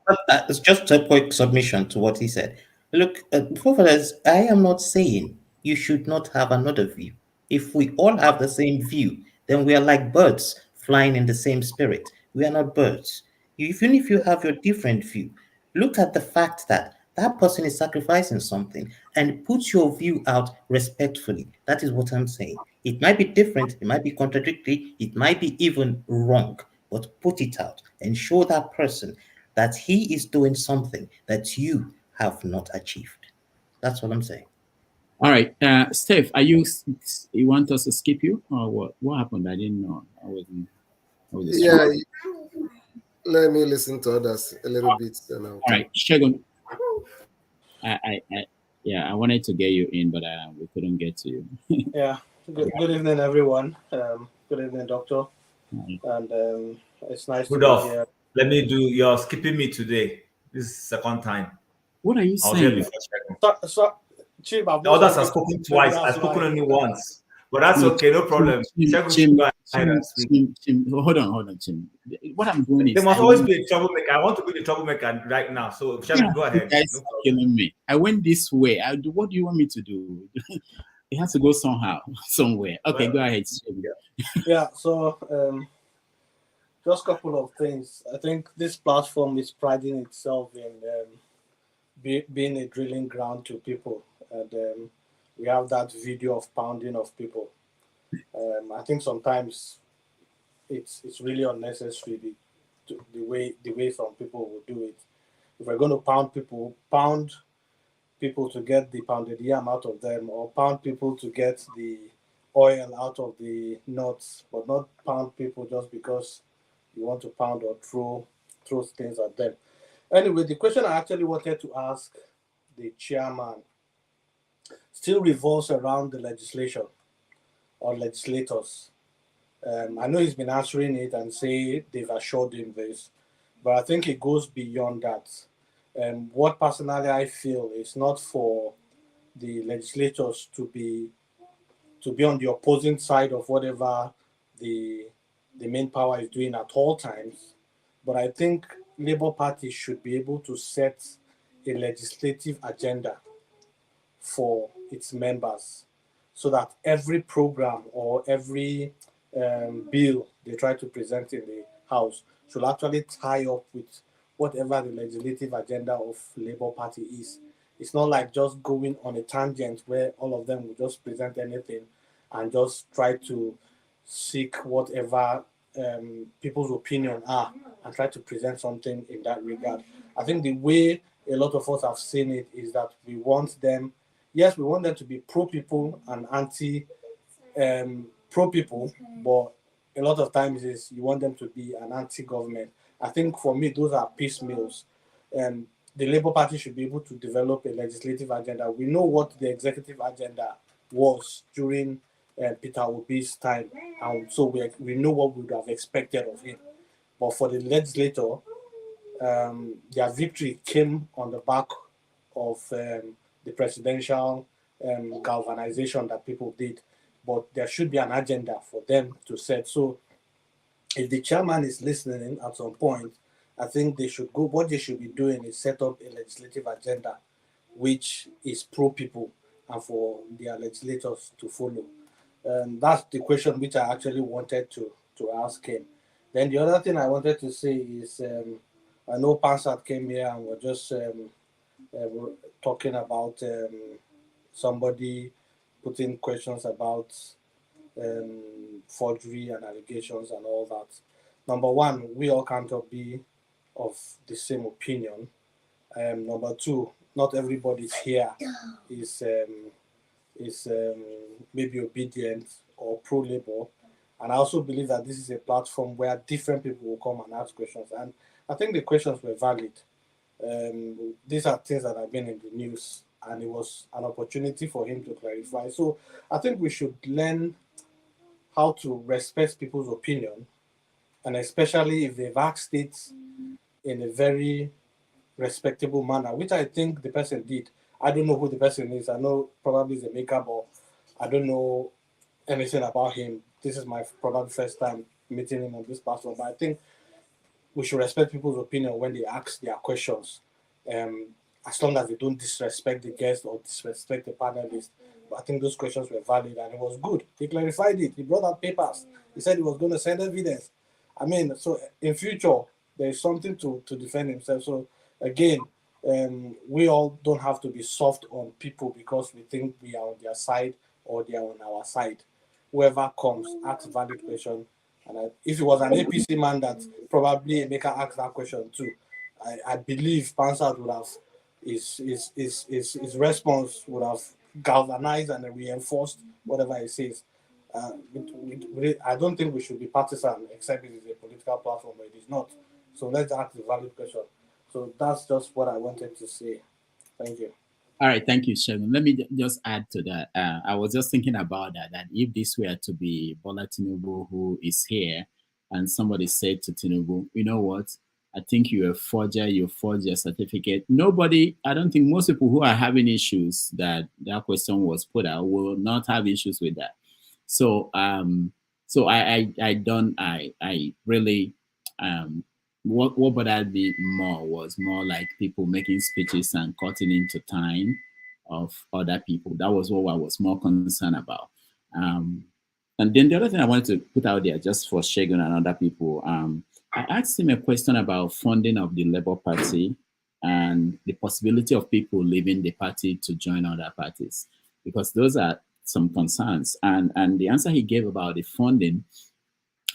It's just a quick submission to what he said. Look, Prophets, I am not saying you should not have another view. If we all have the same view, then we are like birds flying in the same spirit. We are not birds. Even if you have your different view, look at the fact that that person is sacrificing something and put your view out respectfully. That is what I'm saying. It might be different, it might be contradictory, it might be even wrong, but put it out and show that person that he is doing something that you have not achieved. That's what I'm saying. All right, Steph, you want us to skip you or what? What happened? I didn't know. I wasn't Yeah, let me listen to others a little bit. All right, Shegun. I wanted to get you in, but we couldn't get to you. Yeah. Good evening, everyone. Good evening, Doctor. And it's nice to be here. Let me do. You're skipping me today. This is the second time. What are you saying? Chief, the others have spoken twice. I've spoken only once. But that's okay, no problem. Hold on, Chim. What I'm doing is there must always be a troublemaker. I want to be the troublemaker right now. So go ahead. You guys are killing me. I went this way. What do you want me to do? It has to go somehow, somewhere. Okay, go ahead. Yeah, so just a couple of things. I think this platform is priding itself in being a drilling ground to people. And we have that video of pounding of people. I think sometimes it's really unnecessary the way some people will do it. If we're going to pound people to get the pounded yam out of them, or pound people to get the oil out of the nuts, but not pound people just because you want to pound or throw things at them. Anyway, the question I actually wanted to ask the chairman still revolves around the legislation or legislators. I know he's been answering it and say they've assured him this, but I think it goes beyond that. What personally I feel is not for the legislators to be on the opposing side of whatever the main power is doing at all times, but I think Labour Party should be able to set a legislative agenda for its members so that every program or every bill they try to present in the House should actually tie up with whatever the legislative agenda of Labour Party is. It's not like just going on a tangent where all of them will just present anything and just try to seek whatever people's opinion are and try to present something in that regard. I think the way a lot of us have seen it, is that we want them, yes, we want them to be pro-people and pro-people, but a lot of times is you want them to be an anti-government. I think for me, those are piecemeals. The Labour Party should be able to develop a legislative agenda. We know what the executive agenda was during Peter Obi's time, and so we know what we would have expected of him. But for the legislator, their victory came on the back of the presidential galvanization that people did. But there should be an agenda for them to set. So if the chairman is listening at some point, I think they should go. What they should be doing is set up a legislative agenda which is pro-people and for their legislators to follow. That's the question which I actually wanted to ask him. Then the other thing I wanted to say is, I know Pansat came here and we're just talking about somebody putting questions about forgery and allegations and all that. Number one, we all can't be of the same opinion. Number two, not everybody here is maybe obedient or pro-labor. And I also believe that this is a platform where different people will come and ask questions. And I think the questions were valid. These are things that have been in the news, and it was an opportunity for him to clarify. So I think we should learn how to respect people's opinion, and especially if they've asked it in a very respectable manner, which I think the person did. I don't know who the person is. I know probably he's a maker, but I don't know anything about him. This is my probably first time meeting him on this platform, but I think we should respect people's opinion when they ask their questions, as long as they don't disrespect the guest or disrespect the panelist. But I think those questions were valid and it was good. He clarified it. He brought out papers. He said he was going to send evidence. I mean, so in future, there is something to defend himself. So again, we all don't have to be soft on people because we think we are on their side or they are on our side. Whoever comes, asks valid question. And if it was an APC man that probably Emeka asked that question too, I believe Pansat would have his response would have galvanized and reinforced whatever he says. I don't think we should be partisan, except it is a political platform, but it is not. So let's ask the valid question. So that's just what I wanted to say. Thank you. All right, thank you, Sheldon. Let me just add to that. I was just thinking about that if this were to be Bola Tinubu who is here, and somebody said to Tinubu, you know what, I think you're a forger, you forged your certificate. I don't think most people who are having issues that question was put out will not have issues with that. So what bothered me more was more like people making speeches and cutting into time of other people. That was what I was more concerned about. And then the other thing I wanted to put out there, just for Shegun and other people, I asked him a question about funding of the Labour Party and the possibility of people leaving the party to join other parties, because those are some concerns. And the answer he gave about the funding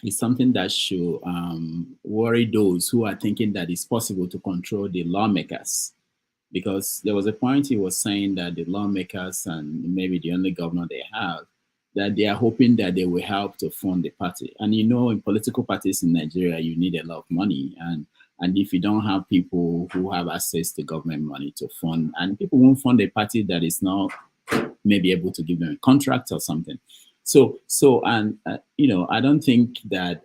is something that should worry those who are thinking that it's possible to control the lawmakers. Because there was a point he was saying that the lawmakers and maybe the only governor they have, that they are hoping that they will help to fund the party. And you know, in political parties in Nigeria, you need a lot of money. And if you don't have people who have access to government money to fund, and people won't fund a party that is not maybe able to give them a contract or something. So, I don't think that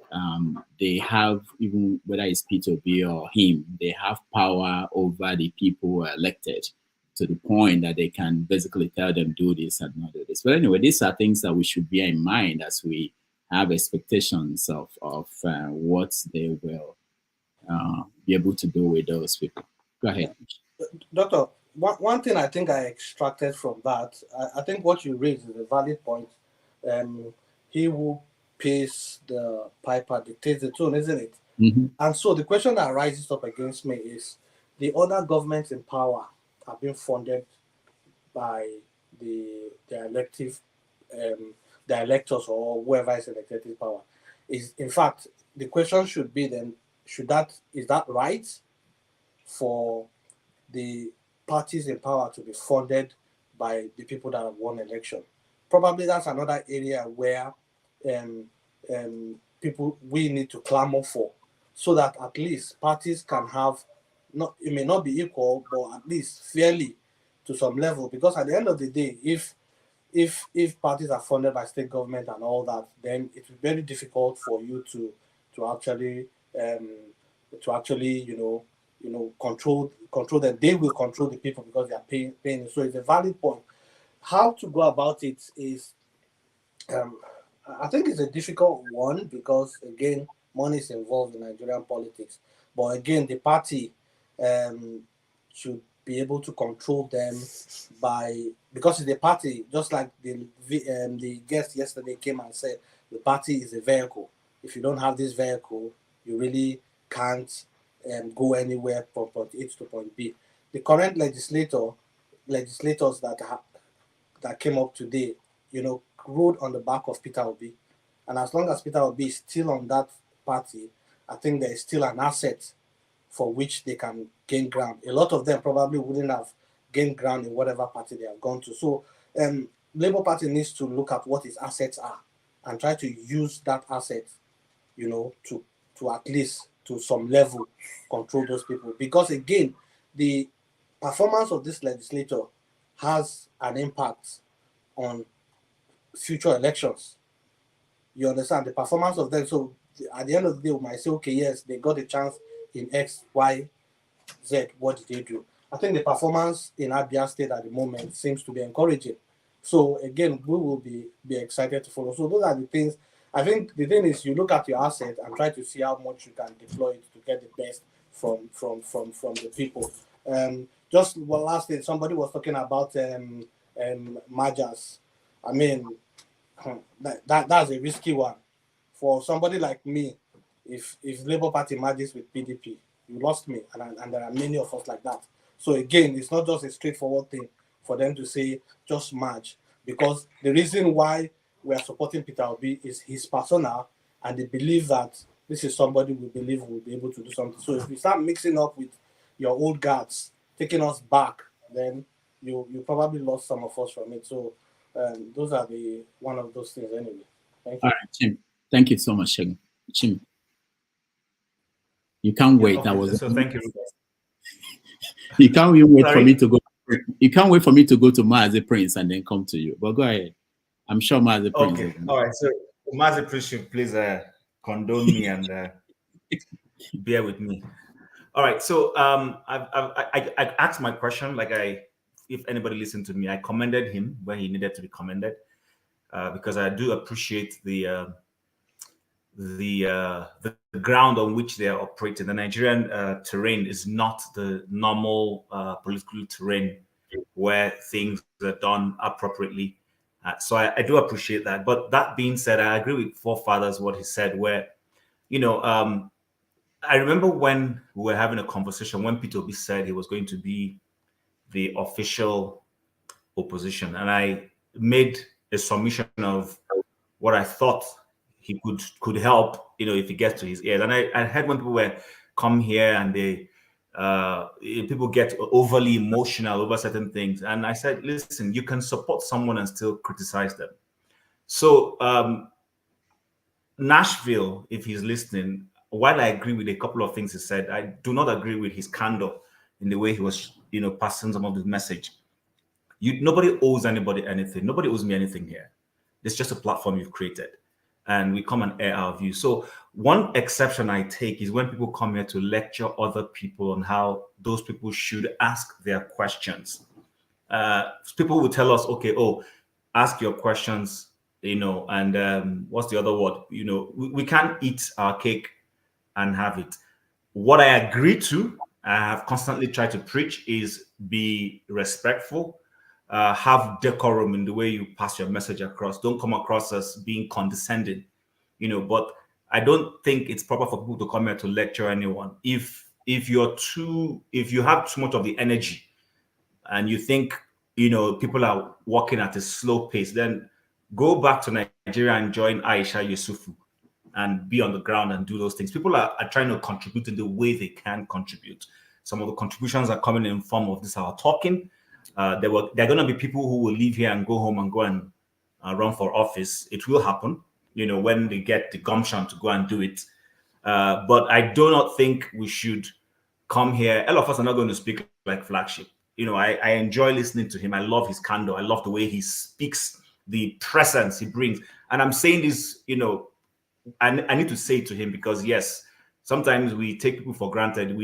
they have, even whether it's P2B or him, they have power over the people who are elected to the point that they can basically tell them do this and not do this. But anyway, these are things that we should bear in mind as we have expectations of what they will be able to do with those people. Go ahead. Doctor, one thing I think I extracted from that, I think what you raised is a valid point. He who pays the piper dictates the tune, isn't it? Mm-hmm. And so the question that rises up against me is the other governments in power are being funded by the elective, the electors or whoever is elected in power. In fact, the question should be then, is that right for the parties in power to be funded by the people that have won election. Probably that's another area where we need to clamor for, so that at least parties can have, not, it may not be equal, but at least fairly to some level. Because at the end of the day, if parties are funded by state government and all that, then it's very difficult for you to actually control them. They will control the people because they are paying. So it's a valid point. How to go about it is, I think it's a difficult one, because again, money is involved in Nigerian politics. But again, the party should be able to control them because it's the party, just like the guest yesterday came and said, the party is a vehicle. If you don't have this vehicle, you really can't go anywhere from point A to point B. The current legislators that came up today, rode on the back of Peter Obi. And as long as Peter Obi is still on that party, I think there is still an asset for which they can gain ground. A lot of them probably wouldn't have gained ground in whatever party they have gone to. So Labour Party needs to look at what its assets are and try to use that asset, to at least to some level control those people. Because again, the performance of this legislator has an impact on future elections. You understand? The performance of them. So at the end of the day, we might say, okay, yes, they got a chance in X, Y, Z. What did they do? I think the performance in Abia State at the moment seems to be encouraging. So again, we will be excited to follow. So those are the things. I think the thing is, you look at your asset and try to see how much you can deploy it to get the best from the people. Just one last thing, somebody was talking about mergers. I mean, that's a risky one for somebody like me. If Labour Party merges with PDP, you lost me, and there are many of us like that. So again, it's not just a straightforward thing for them to say just merge, because the reason why we are supporting Peter Obi is his persona, and they believe that this is somebody we believe will be able to do something. So if you start mixing up with your old guards, taking us back, then you probably lost some of us from it. So those are one of those things anyway. Thank you. All right, Chim. Thank you so much, Chim. You can't wait. Okay, so thank you. You can't even wait Sorry? for me to go. You can't wait for me to go to Mazi Prince and then come to you. But go ahead. I'm sure Mazi Prince. Okay. All right. So Mazi Prince should please condone me and bear with me. All right. So I asked my question, if anybody listened to me, I commended him where he needed to be commended, because I do appreciate the ground on which they are operating. The Nigerian terrain is not the normal political terrain where things are done appropriately. So I do appreciate that. But that being said, I agree with Forefathers what he said, where, I remember when we were having a conversation when Peter Obi said he was going to be the official opposition, and I made a submission of what I thought he could help, if he gets to his ears. And I heard when people were come here and people get overly emotional over certain things. And I said, listen, you can support someone and still criticize them. So Nashville, if he's listening, while I agree with a couple of things he said, I do not agree with his candor in the way he was, passing some of the message. Nobody owes anybody anything. Nobody owes me anything here. It's just a platform you've created, and we come and air our views. So one exception I take is when people come here to lecture other people on how those people should ask their questions. People will tell us, okay, ask your questions, and what's the other word? We can't eat our cake and have it. What I agree to, I have constantly tried to preach, is be respectful, have decorum in the way you pass your message across. Don't come across as being condescending, but I don't think it's proper for people to come here to lecture anyone. If you have too much of the energy and you think, people are walking at a slow pace, then go back to Nigeria and join Aisha Yusufu and be on the ground and do those things. People are trying to contribute in the way they can contribute. Some of the contributions are coming in form of this our talking. There are going to be people who will leave here and go home and go and run for office. It will happen, when they get the gumption to go and do it. But I do not think we should come here. All of us are not going to speak like Flagship. I enjoy listening to him. I love his candor. I love the way he speaks, the presence he brings. And I'm saying this, I need to say it to him because, yes, sometimes we take people for granted.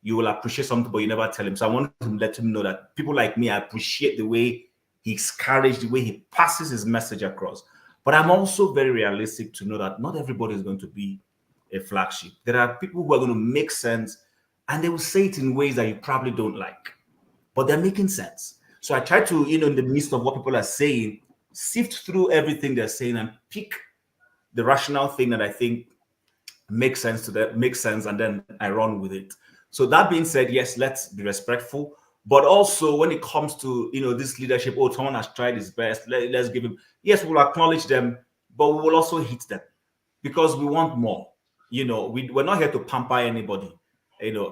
You will appreciate something, but you never tell him. So I want to let him know that people like me, I appreciate the way he's courage, the way he passes his message across. But I'm also very realistic to know that not everybody is going to be a Flagship. There are people who are going to make sense, and they will say it in ways that you probably don't like, but they're making sense. So I try to, in the midst of what people are saying, sift through everything they're saying and pick the rational thing that I think makes sense to them, makes sense, and then I run with it. So that being said, yes, let's be respectful. But also when it comes to, this leadership, someone has tried his best, let's give him, yes, we'll acknowledge them, but we will also hit them because we want more. We're not here to pamper anybody.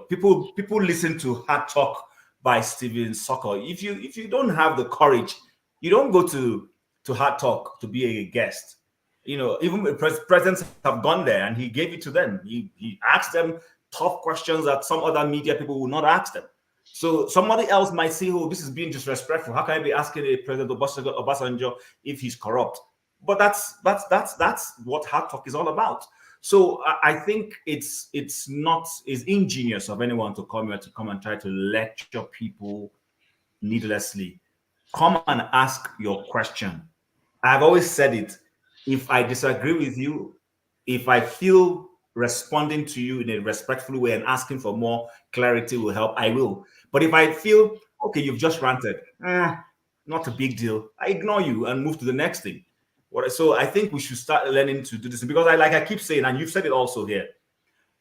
People listen to Hard Talk by Steven Sokol. If you don't have the courage, you don't go to Hard Talk to be a guest. Even presidents have gone there and he gave it to them. He asked them tough questions that some other media people will not ask them. So somebody else might say, oh, this is being disrespectful. How can I be asking a President Obasanjo if he's corrupt? But that's what Hard Talk is all about. So I think it's ingenious of anyone to come here to come and try to lecture people needlessly. Come and ask your question. I've always said it. If I disagree with you, if I feel responding to you in a respectful way and asking for more clarity will help, I will. But if I feel, okay, you've just ranted, not a big deal, I ignore you and move to the next thing. So I think we should start learning to do this because I keep saying, and you've said it also here,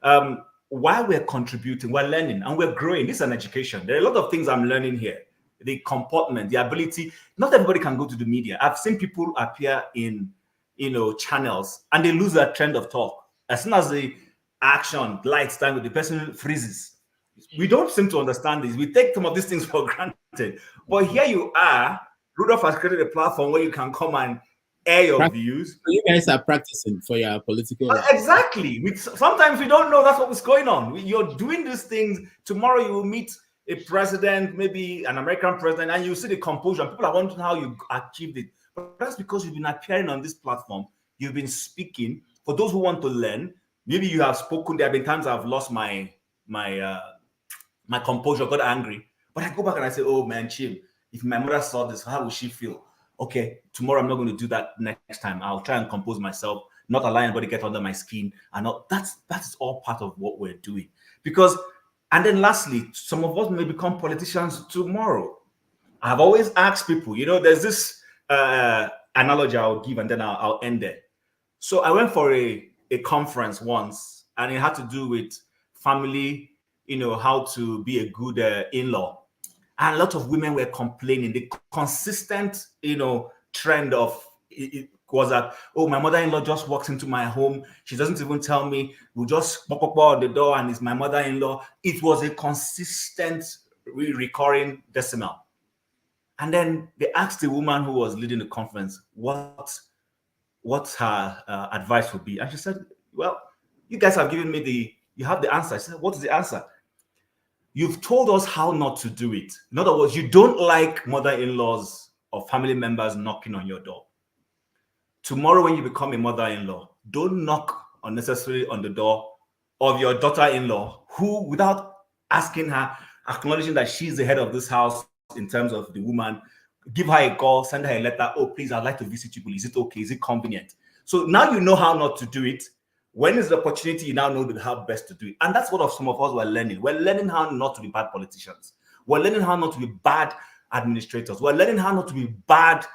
while we're contributing, we're learning and we're growing. This is an education. There are a lot of things I'm learning here. The comportment, the ability. Not everybody can go to the media. I've seen people appear in channels and they lose their trend of talk. As soon as the action lights time, the person freezes. We don't seem to understand this. We take some of these things for granted. But here you are, Rudolph has created a platform where you can come and air your views. You guys are practicing for your political life. Exactly. Sometimes we don't know that's what's going on. You're doing these things. Tomorrow you will meet a president, maybe an American president, and you see the composure. People are wondering how you achieved it. But that's because you've been appearing on this platform. You've been speaking. For those who want to learn, maybe you have spoken. There have been times I've lost my composure, got angry. But I go back and I say, oh man, Chim, if my mother saw this, how would she feel? Okay, tomorrow I'm not going to do that next time. I'll try and compose myself, not allow anybody get under my skin. And that's all part of what we're doing. And then lastly, some of us may become politicians tomorrow. I've always asked people, there's this analogy I'll give and then I'll end there. So I went for a conference once and it had to do with family, how to be a good in-law. And a lot of women were complaining. The consistent, trend of it was that, oh, my mother-in-law just walks into my home. She doesn't even tell me. We'll just pop on the door and it's my mother-in-law. It was a consistent, recurring decimal. And then they asked the woman who was leading the conference what her advice would be. And she said, well, you guys have given me you have the answer. I said, what is the answer? You've told us how not to do it. In other words, you don't like mother-in-laws or family members knocking on your door. Tomorrow, when you become a mother-in-law, don't knock unnecessarily on the door of your daughter-in-law, who, without asking her, acknowledging that she's the head of this house in terms of the woman, give her a call, send her a letter. Oh, please, I'd like to visit you. Is it okay? Is it convenient? So now you know how not to do it. When is the opportunity, you now know how best to do it. And that's what some of us were learning. We're learning how not to be bad politicians. We're learning how not to be bad administrators. We're learning how not to be bad,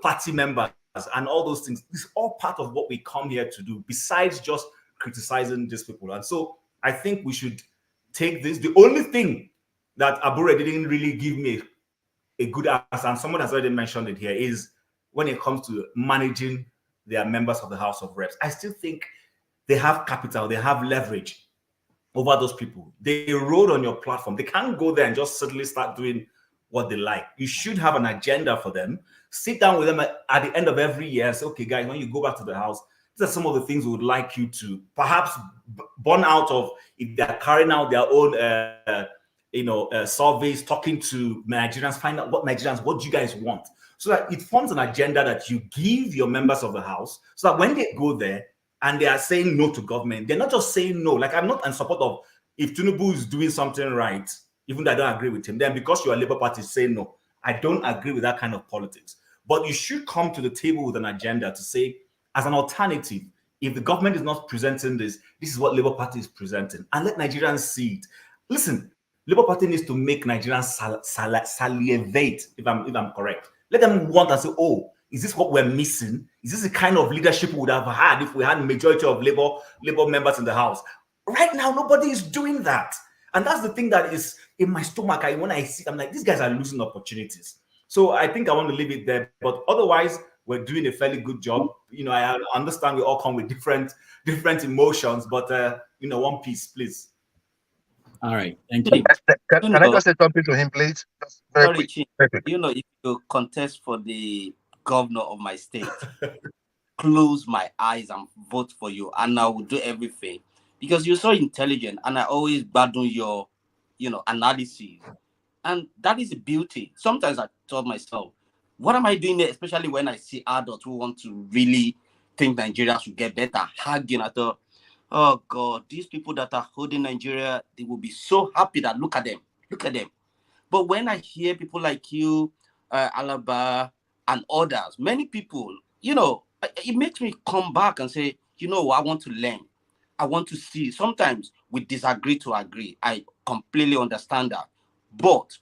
party members and all those things. It's all part of what we come here to do, besides just criticizing these people. And so I think we should take this. The only thing that Abure didn't really give me a good answer, and someone has already mentioned it here, is when it comes to managing their members of the House of Reps. I still think they have capital, they have leverage. over those people. They rode on your platform. They can't go there and just suddenly start doing what they like. You should have an agenda for them. Sit down with them at the end of every year and say, okay, guys, when you go back to the house, these are some of the things we would like you to perhaps burn out of if they're carrying out their own surveys, talking to Nigerians, find out what do you guys want? So that it forms an agenda that you give your members of the house so that when they go there and they are saying no to government, they're not just saying no. Like, I'm not in support of if Tinubu is doing something right, even though I don't agree with him, then because you're a Labour Party, say no. I don't agree with that kind of politics. But you should come to the table with an agenda to say, as an alternative, if the government is not presenting this, this is what Labour Party is presenting. And let Nigerians see it. Listen, Labour Party needs to make Nigerians salivate, if I'm correct. Let them want and say, oh, is this what we're missing? Is this the kind of leadership we would have had if we had a majority of Labour members in the House? Right now, nobody is doing that. And that's the thing that is in my stomach. When I see, I'm like, these guys are losing opportunities. So I think I want to leave it there. But otherwise, we're doing a fairly good job. I understand we all come with different emotions, but one piece, please. All right, thank you. Can I just say something to him, please? Just very quick. If you contest for the governor of my state, close my eyes and vote for you, and I will do everything because you're so intelligent, and I always battle your, analysis, and that is the beauty. Sometimes I told myself, what am I doing there? Especially when I see adults who want to really think Nigeria should get better, hugging. I thought, oh God, these people that are holding Nigeria, they will be so happy that look at them. But when I hear people like you, Alaba, and others, many people, it makes me come back and say, I want to learn. I want to see. Sometimes we disagree to agree. I completely understand that. But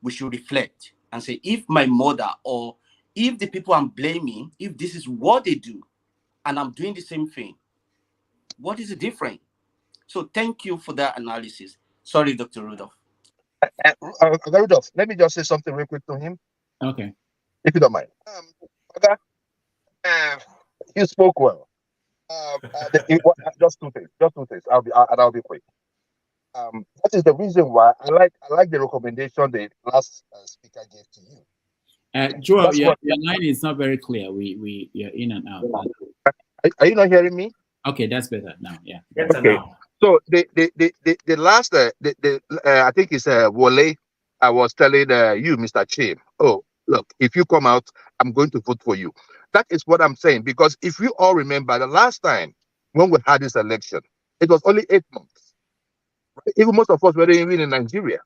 we should reflect and say, if my mother or if the people I'm blaming, if this is what they do, and I'm doing the same thing, what is the difference? So thank you for that analysis. Sorry, Dr. Rudolph. Rudolph, let me just say something real quick to him. Okay. If you don't mind. You spoke well. Just two things. I'll be quick. That is the reason why I like the recommendation the last speaker gave to you. Joel, your line is not very clear. You're in and out. Are you not hearing me? Okay, that's better now. Yeah. Okay. So the last I think it's Wole. I was telling you, Mr. Chim. Oh, look, if you come out, I'm going to vote for you. That is what I'm saying, because if you all remember the last time when we had this election, it was only 8 months. Even most of us were even in Nigeria.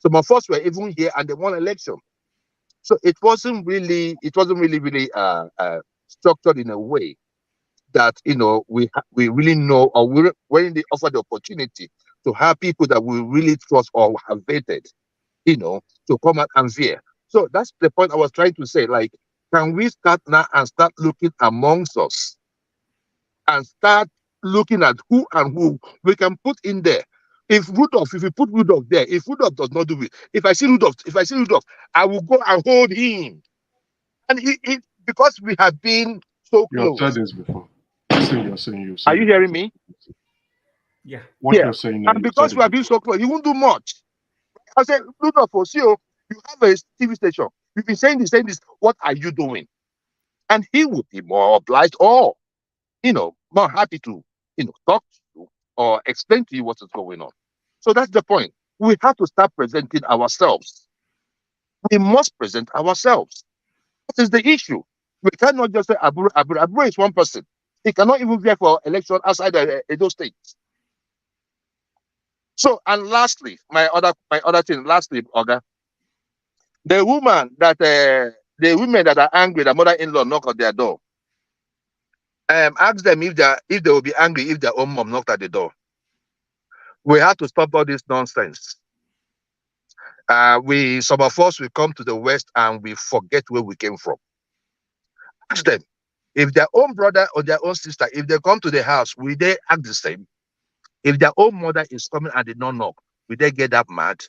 Some of us were even here and they won election. So it wasn't really structured in a way that we really know, or when they offer the opportunity to have people that we really trust or have vetted, to come out and veer. So that's the point I was trying to say. Like, can we start now and start looking amongst us and start looking at who we can put in there? If we put Rudolph there, if Rudolph does not do it, if I see Rudolph, I will go and hold him. And because we have been so close. You have said this before. You're saying. Are you hearing me? Yeah. What you're saying now, and because we have been so close, he won't do much. I said, Rudolph, you have a TV station. You've been saying this. What are you doing? And he would be more obliged or, more happy to, talk to you or explain to you what is going on. So that's the point. We have to start presenting ourselves. We must present ourselves. That is the issue. We cannot just say Abure. Abure is one person. He cannot even be for election outside those states. So, and lastly, my other thing, Oga, the women that are angry, the mother-in-law knock on their door. Ask them if they will be angry if their own mom knocked at the door. We have to stop all this nonsense. Some of us will come to the West and we forget where we came from. Ask them if their own brother or their own sister, if they come to the house, will they act the same? If their own mother is coming and they don't knock, will they get that mad?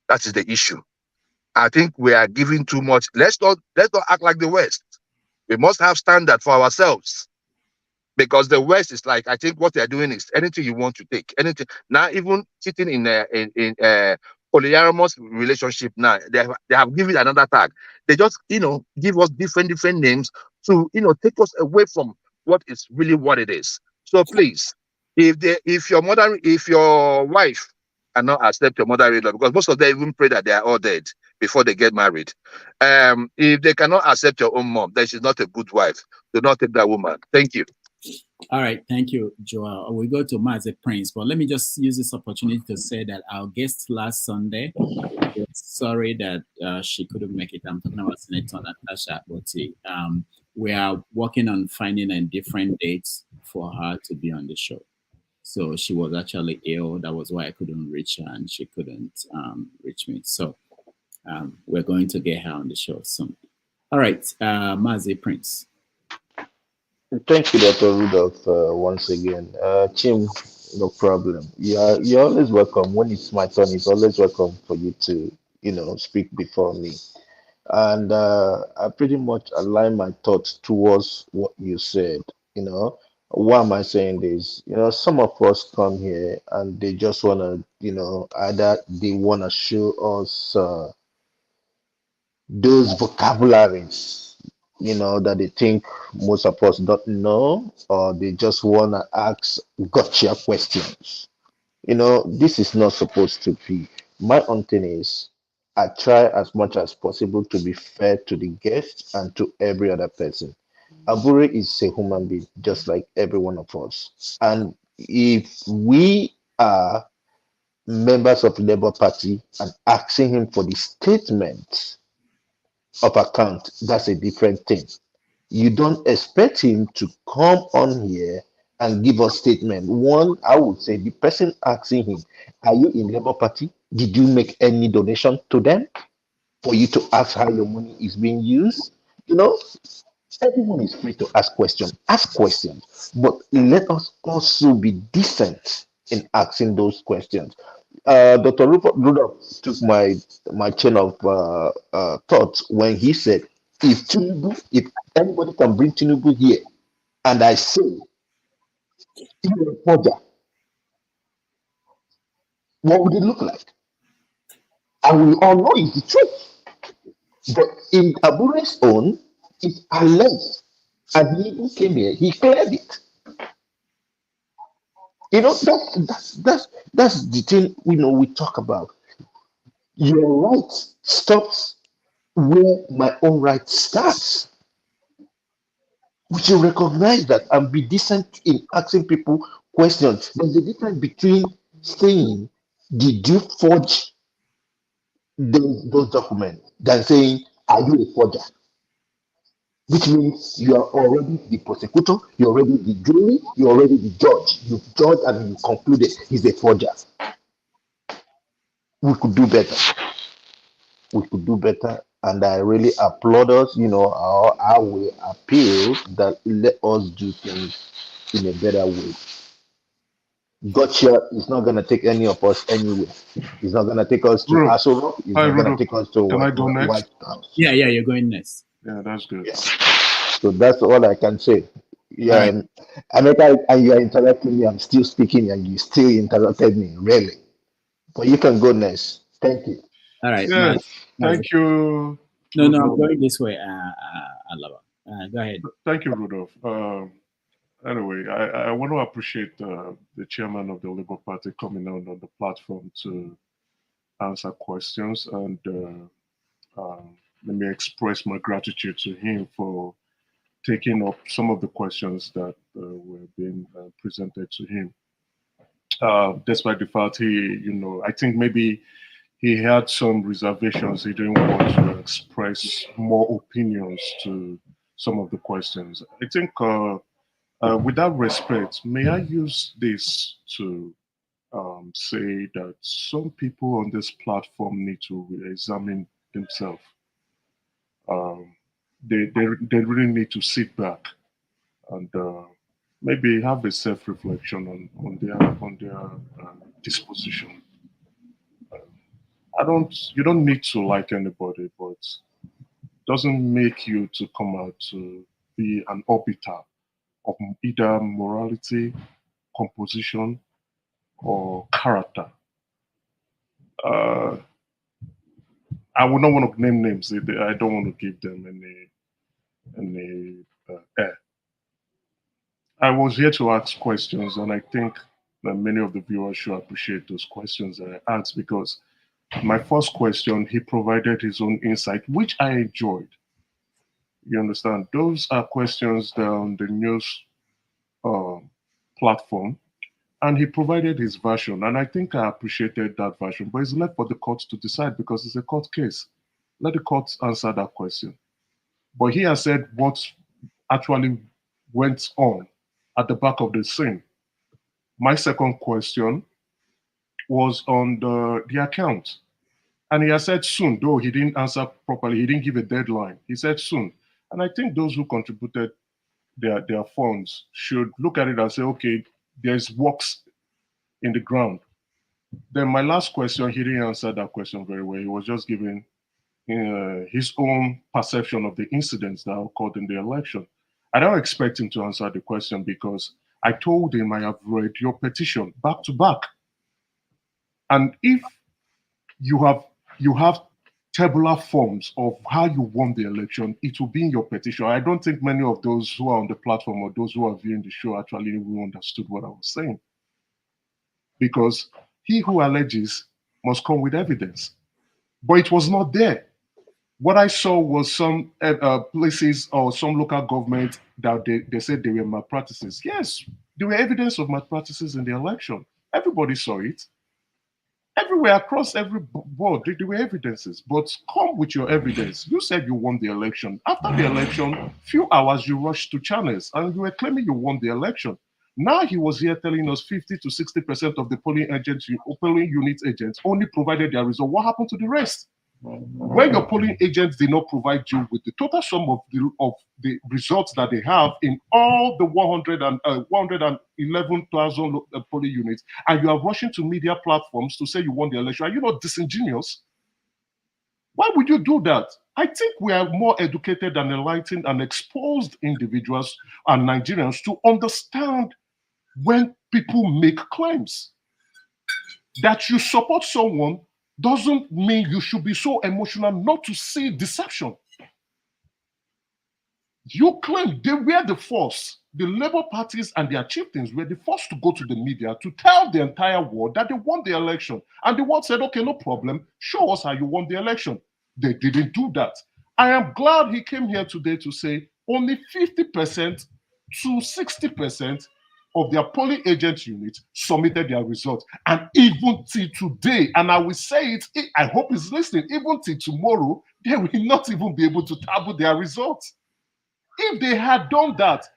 That is the issue. I think we are giving too much. Let's not act like the West. We must have standard for ourselves. Because the West is like, I think what they're doing is anything you want to take, anything. Now, even sitting in a polyamorous relationship now, they have given it another tag. They just, give us different names to, take us away from what is really what it is. So please, if your wife cannot accept your mother-in-law, because most of them even pray that they are all dead before they get married. If they cannot accept your own mom, then she's not a good wife. Do not take that woman. Thank you. All right, thank you, Joel. We go to Mazi Prince, but let me just use this opportunity to say that our guest last Sunday, sorry that she couldn't make it. I'm talking about Senator Natasha Akpoti. We are working on finding a different date for her to be on the show. So she was actually ill. That was why I couldn't reach her, and she couldn't reach me. So we're going to get her on the show soon. All right, Mazi Prince. Thank you, Dr. Rudolph, once again. Chim, no problem. You're always welcome. When it's my turn, it's always welcome for you to, speak before me. And I pretty much align my thoughts towards what you said. Why am I saying this? Some of us come here and they just want to, either they want to show us those vocabularies, that they think most of us don't know, or they just want to ask gotcha questions. This is not supposed to be. My own thing is, I try as much as possible to be fair to the guests and to every other person. Abure is a human being, just like every one of us. And if we are members of the Labour Party and asking him for the statement of account, that's a different thing. You don't expect him to come on here and give us statement. One, I would say the person asking him, are you in Labour Party? Did you make any donation to them for you to ask how your money is being used? Everyone is free to ask questions. Ask questions, but let us also be decent in asking those questions. Dr. Rudolph took my chain of thoughts when he said, if anybody can bring Tinubu here, and I say, you're a forger, what would it look like? And we all know it's the truth. But in Abure's own, it's alleged, and he even came here, he cleared it. That's the thing we talk about. Your right stops where my own right starts. We should recognize that and be decent in asking people questions. There's a difference between saying, did you forge those documents, than saying, are you a forger? Which means you are already the prosecutor, you're already the jury, you're already the judge. You've judged and you concluded he's a forger. We could do better. We could do better. And I really applaud us, our way appeal that let us do things in a better way. Gotcha is not going to take any of us anywhere. It's not going to take us to Aso Rock. It's not going to take us to White House. Yeah, you're going next. Yeah, that's good. Yeah. So that's all I can say. Yeah, right. And you are interrupting me. I'm still speaking, and you still interrupted me. Really, but you can go next. Thank you. All right. Yeah, thank you. No, I'm going this way. Alaba. Go ahead. Thank you, Rudolph. Anyway, I want to appreciate the chairman of the Labour Party coming on the platform to answer questions, and let me express my gratitude to him for taking up some of the questions that were being presented to him. Despite the fact I think maybe he had some reservations. He didn't want to express more opinions to some of the questions. I think with that respect, may I use this to say that some people on this platform need to examine themselves. They really need to sit back and maybe have a self-reflection on their disposition. You don't need to like anybody, but it doesn't make you to come out to be an arbiter of either morality, composition, or character. I would not want to name names. I don't want to give them any air. I was here to ask questions, and I think that many of the viewers should appreciate those questions that I asked, because my first question, he provided his own insight, which I enjoyed. You understand? Those are questions that are on the news platform, and he provided his version, and I think I appreciated that version. But it's left for the court to decide, because it's a court case. Let the court answer that question. But he has said what actually went on at the back of the scene. My second question was on the account. And he has said soon, though he didn't answer properly. He didn't give a deadline. He said soon. And I think those who contributed their funds should look at it and say, okay, there's works in the ground. Then my last question, he didn't answer that question very well. He was just giving his own perception of the incidents that occurred in the election. I don't expect him to answer the question, because I told him I have read your petition back to back. And if you have tabular forms of how you won the election, it will be in your petition. I don't think many of those who are on the platform or those who are viewing the show actually even understood what I was saying. Because he who alleges must come with evidence. But it was not there. What I saw was some places or some local government that they said they were malpractices. Yes, there were evidence of malpractices in the election. Everybody saw it. Everywhere across every board, there were evidences. But come with your evidence. You said you won the election. After the election, few hours you rushed to channels and you were claiming you won the election. Now he was here telling us 50 to 60% of the polling unit agents only provided their result. What happened to the rest? When your polling agents did not provide you with the total sum of the results that they have in all the 111,000 polling units, and you are rushing to media platforms to say you won the election, are you not disingenuous? Why would you do that? I think we are more educated and enlightened and exposed individuals and Nigerians to understand when people make claims. That you support someone doesn't mean you should be so emotional not to see deception. You claim they were the first, the Labour parties and their chieftains were the first to go to the media to tell the entire world that they won the election. And the world said, okay, no problem, show us how you won the election. They didn't do that. I am glad he came here today to say only 50% to 60% of their polling agent units submitted their results. And even till today, and I will say it, I hope he's listening, even till tomorrow, they will not even be able to tabble their results. If they had done that,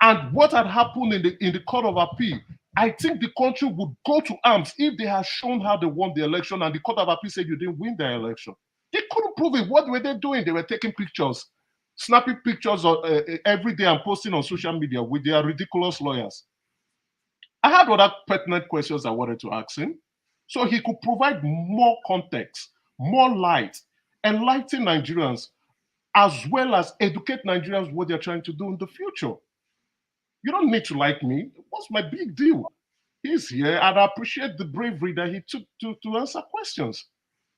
and what had happened in the Court of Appeal, I think the country would go to arms if they had shown how they won the election and the Court of Appeal said you didn't win the election. They couldn't prove it. What were they doing? They were taking pictures, snapping pictures every day and posting on social media with their ridiculous lawyers. I had other pertinent questions I wanted to ask him, so he could provide more context, more light, enlighten Nigerians, as well as educate Nigerians what they're trying to do in the future. You don't need to like me. What's my big deal? He's here, and I appreciate the bravery that he took to answer questions.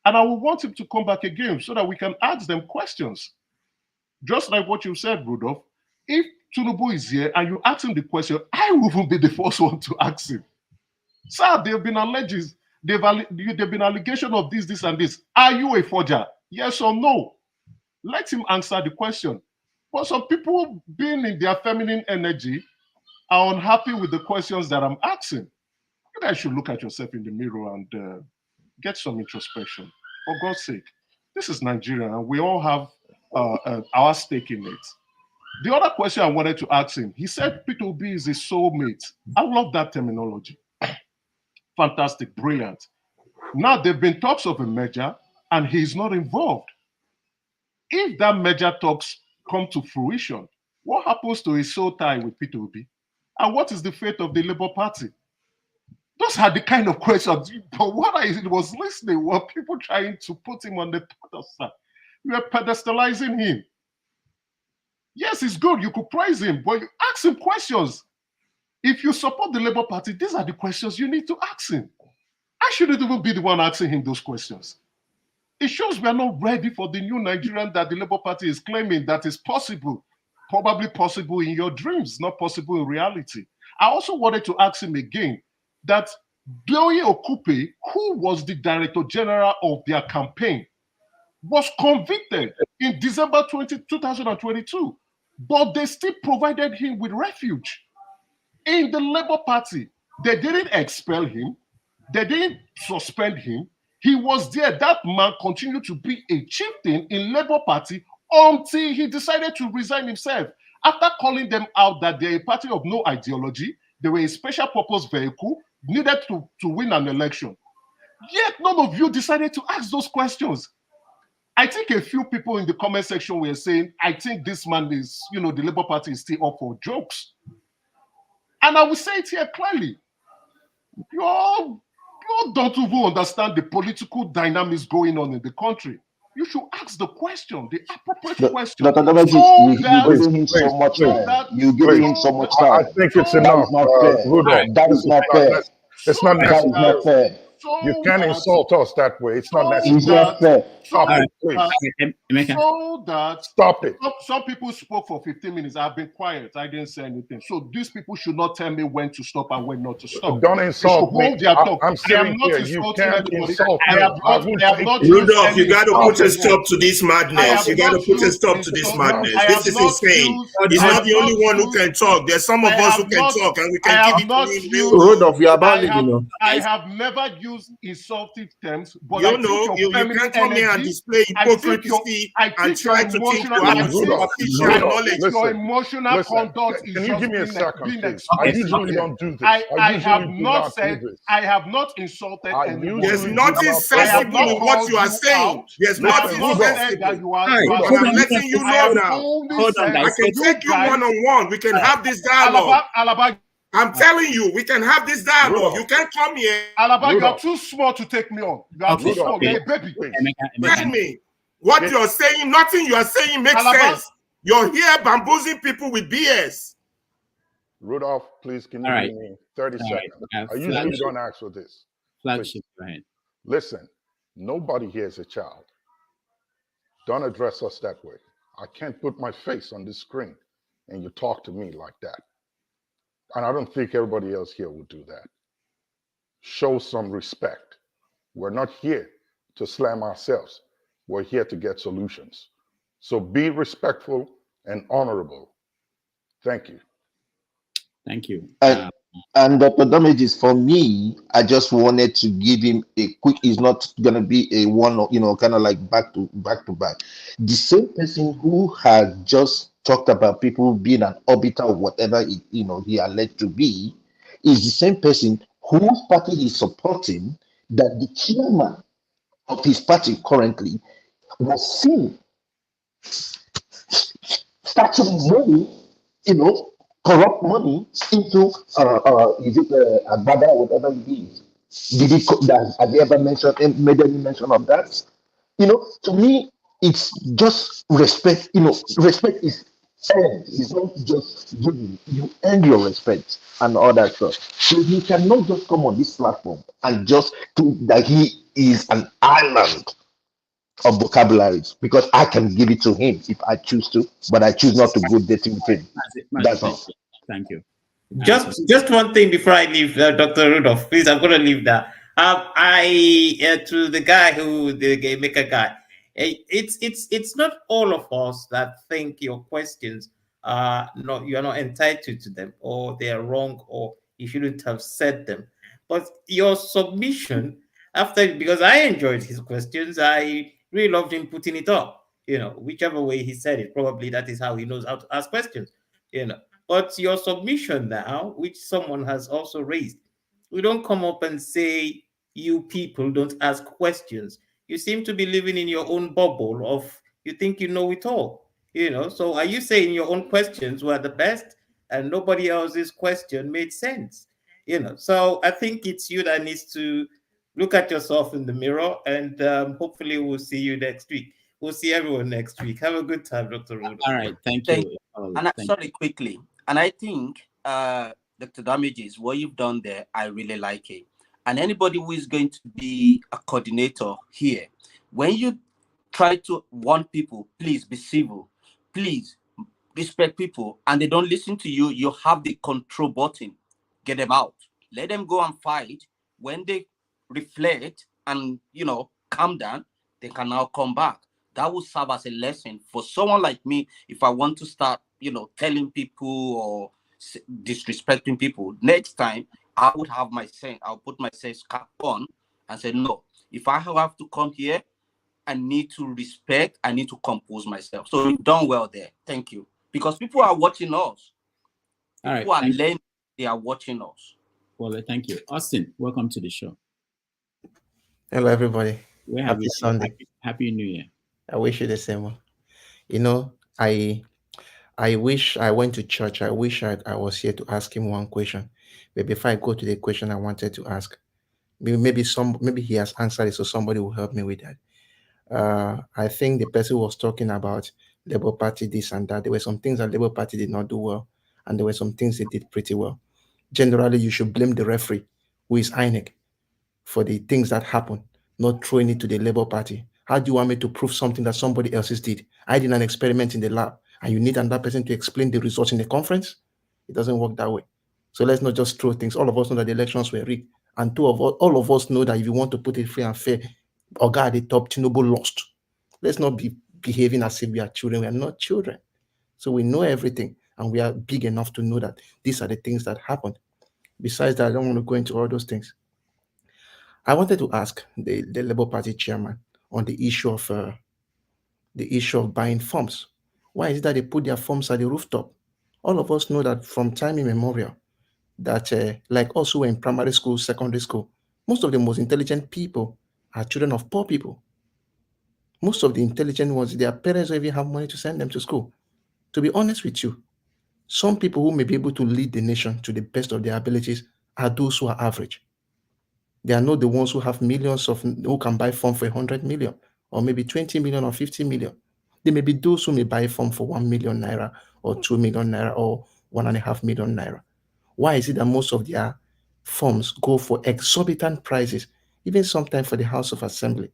And I will want him to come back again so that we can ask them questions. Just like what you said, Rudolph, if Tinubu is here and you ask him the question, I will even be the first one to ask him. Sir, there have been allegations, there have been allegations of this, and this. Are you a forger? Yes or no? Let him answer the question. But some people, being in their feminine energy, are unhappy with the questions that I'm asking. You guys should look at yourself in the mirror and get some introspection. For God's sake, this is Nigeria, and we all have our stake in it. The other question I wanted to ask him, he said Peter Obi is his soulmate. I love that terminology. Fantastic, brilliant. Now, there have been talks of a merger, and he's not involved. If that merger talks come to fruition, what happens to his soul tie with Peter Obi? And what is the fate of the Labour Party? Those are the kind of questions. But what I was listening were people trying to put him on the pedestal. We were pedestalizing him. Yes, it's good. You could praise him, but you ask him questions. If you support the Labour Party, these are the questions you need to ask him. I shouldn't even be the one asking him those questions. It shows we are not ready for the new Nigerian that the Labour Party is claiming that is possible. Probably possible in your dreams, not possible in reality. I also wanted to ask him again that Doye Okupe, who was the Director General of their campaign, was convicted in December 2022, but they still provided him with refuge. In the Labour Party, they didn't expel him, they didn't suspend him. He was there. That man continued to be a chieftain in Labour Party until he decided to resign himself. After calling them out that they're a party of no ideology, they were a special purpose vehicle needed to win an election. Yet none of you decided to ask those questions. I think a few people in the comment section were saying, I think this man is, the Labour Party is still up for jokes. And I will say it here clearly. You all don't even understand the political dynamics going on in the country. You should ask the question, the appropriate question. Dr. Damaji, you're giving him so much time. You're giving him so much time. I think it's enough, Rudolph. That is not fair. It's not That is not necessary. fair. You can't insult us that way. It's not necessary. It's not fair. Stop it, please. So that Stop it. Some people spoke for 15 minutes. I've been quiet. I didn't say anything. So these people should not tell me when to stop and when not to stop. Don't insult me. I'm sitting here. You can't insult me. Rudolph, you got to put a stop to this madness. You got to put a stop to this madness. This is insane. He's not the only one who can talk. There's some of us who can talk, and we can give it to him. Rudolph, you are abandoning. I have never used insultive terms, but you can't come here and display hypocrisy and try to think you have superficial knowledge. Your emotional conduct is can you give me a second, being please? I usually don't do this. I have not said, I have not insulted anyone. There's nothing sensible in what you are saying. There's nothing sensible. I'm letting you know now. I can take you one-on-one. We can have this dialogue. I'm telling you, we can have this dialogue. You can't come here. Alaba, you are too small to take me on. You are too small. You're a baby. Tell me, what you're saying, nothing you are saying makes sense. You're here bamboozling people with BS. Rudolph, please, can you give me 30 seconds? I usually don't ask for this. Flagship, go ahead. Listen, nobody here is a child. Don't address us that way. I can't put my face on this screen and you talk to me like that. And I don't think everybody else here will do that. Show some respect. We're not here to slam ourselves. We're here to get solutions. So be respectful and honorable. Thank you. Thank you. And Dr. Damages, for me, I just wanted to give him a quick, it's not going to be a one, kind of like back to back. The same person who had just talked about people being an orbiter or whatever, he alleged to be, is the same person whose party he's supporting, that the chairman of his party currently was seen starting money, corrupt money into is it Agbada or whatever it is? Have they ever made any mention of that? To me, it's just respect. Respect is earned. It's not just given. You earn your respect and all that stuff. So he cannot just come on this platform and just think that he is an island of vocabularies, because I can give it to him if I choose to, but I choose not to go dating with him. That's it. Thank you. Just one thing before I leave, Dr. Rudolph, please, I'm going to leave that. To the guy the game maker guy, it's not all of us that think your questions you're not entitled to them, or they are wrong, or you shouldn't have said them. But your submission because I enjoyed his questions, I really loved him putting it up. Whichever way he said it, probably that is how he knows how to ask questions. But your submission now, which someone has also raised, we don't come up and say you people don't ask questions. You seem to be living in your own bubble of you think you know it all. So are you saying your own questions were the best and nobody else's question made sense? So I think it's you that needs to look at yourself in the mirror, and hopefully we'll see you next week. We'll see everyone next week. Have a good time, Dr. Rudolph. All right, thank you. And sorry, quickly. And I think, Dr. Damages, what you've done there, I really like it. And anybody who is going to be a coordinator here, when you try to warn people, please be civil, please respect people, and they don't listen to you, you have the control button. Get them out. Let them go and fight. When they reflect and, calm down, they can now come back. That will serve as a lesson for someone like me. If I want to start, telling people or disrespecting people, next time I would have my sense. I'll put my sense cap on and say, no, if I have to come here, I need to respect, I need to compose myself. So you've done well there. Thank you. Because people are watching us. People are learning, they are watching us. Well, thank you. Austin, welcome to the show. Hello, everybody. Happy Sunday. Happy New Year. I wish you the same. I wish I went to church. I wish I was here to ask him one question. But before I go to the question I wanted to ask, maybe he has answered it, so somebody will help me with that. I think the person was talking about Labour Party, this and that. There were some things that Labour Party did not do well, and there were some things they did pretty well. Generally, you should blame the referee, who is INEC, for the things that happen, not throwing it to the Labour Party. How do you want me to prove something that somebody else did? I did an experiment in the lab, and you need another person to explain the results in the conference? It doesn't work that way. So let's not just throw things. All of us know that the elections were rigged, and all of us know that if you want to put it free and fair, Oga at the top, Tinubu lost. Let's not be behaving as if we are children. We are not children. So we know everything, and we are big enough to know that these are the things that happened. Besides that, I don't want to go into all those things. I wanted to ask the Labour Party chairman on the issue of buying forms. Why is it that they put their forms at the rooftop? All of us know that from time immemorial, that like us who were in primary school, secondary school, most of the most intelligent people are children of poor people. Most of the intelligent ones, their parents don't even have money to send them to school. To be honest with you, some people who may be able to lead the nation to the best of their abilities are those who are average. They are not the ones who have millions who can buy form for 100 million or maybe 20 million or 50 million. They may be those who may buy form for 1 million naira or 2 million naira or 1.5 million naira. Why is it that most of their forms go for exorbitant prices, even sometimes for the House of Assembly?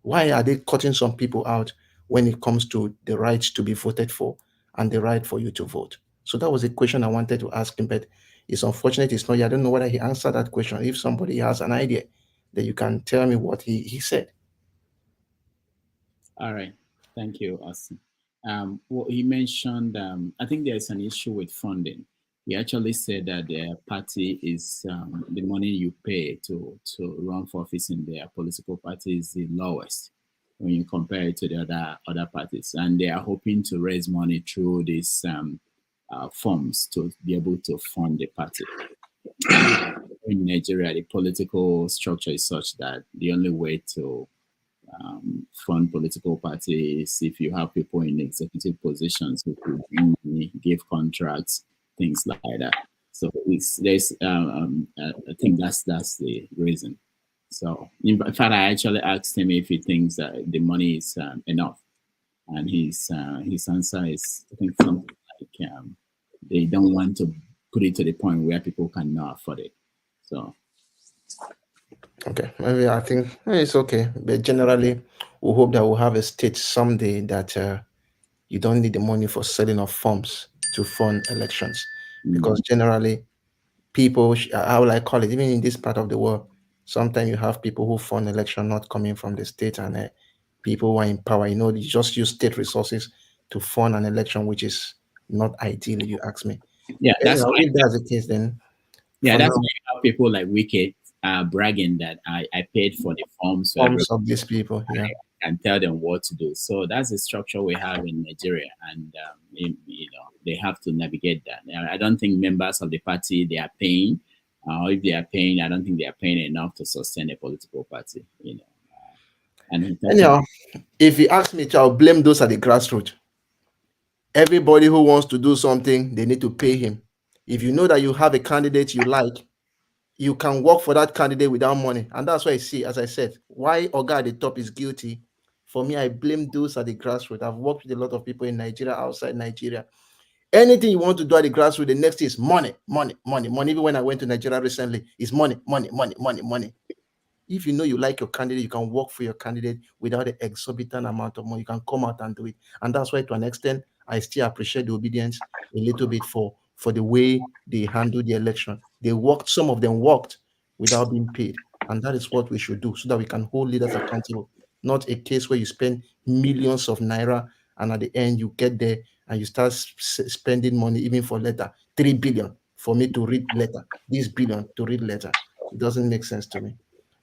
Why are they cutting some people out when it comes to the right to be voted for and the right for you to vote? So that was a question I wanted to ask him, but it's unfortunate it's not here. I don't know whether he answered that question. If somebody has an idea, that you can tell me what he said. All right. Thank you, Austin. Well, he mentioned, I think there's an issue with funding. He actually said that their party is the money you pay to run for office in their political party is the lowest when you compare it to the other parties, and they are hoping to raise money through these forms to be able to fund the party. In Nigeria, the political structure is such that the only way to fund political parties if you have people in executive positions who could bring money, give contracts, things like that. So I think that's the reason. So in fact, I actually asked him if he thinks that the money is enough, and his answer is I think something like they don't want to put it to the point where people cannot afford it. So. Okay, maybe I think it's okay, but generally, we hope that we'll have a state someday that you don't need the money for selling of forms to fund elections, because generally, people, how will I call it, even in this part of the world, sometimes you have people who fund election not coming from the state, and people who are in power, you just use state resources to fund an election, which is not ideal, if you ask me. Yeah, that's anyhow, if that's the case, then yeah, that's now, why you have people like Wicked bragging that I paid for the forms. forms of these people, yeah. And tell them what to do. So that's the structure we have in Nigeria, and they have to navigate that. I don't think members of the party they are paying, or if they are paying, I don't think they are paying enough to sustain a political party. And anyhow, if you ask me, I'll blame those at the grassroots. Everybody who wants to do something, they need to pay him. If you know that you have a candidate you like, you can work for that candidate without money. And that's why I see, as I said, why Oga at the top is guilty. For me, I blame those at the grassroots. I've worked with a lot of people in Nigeria, outside Nigeria. Anything you want to do at the grassroots, the next is money, money, money, money. Even when I went to Nigeria recently, it's money, money, money, money, money. If you know you like your candidate, you can work for your candidate without the exorbitant amount of money. You can come out and do it. And that's why, to an extent, I still appreciate the obedience a little bit for the way they handled the election. They worked, some of them worked without being paid. And that is what we should do so that we can hold leaders accountable. Not a case where you spend millions of naira and at the end you get there and you start spending money even for letter. 3 billion for me to read letter. This billion to read letter. It doesn't make sense to me.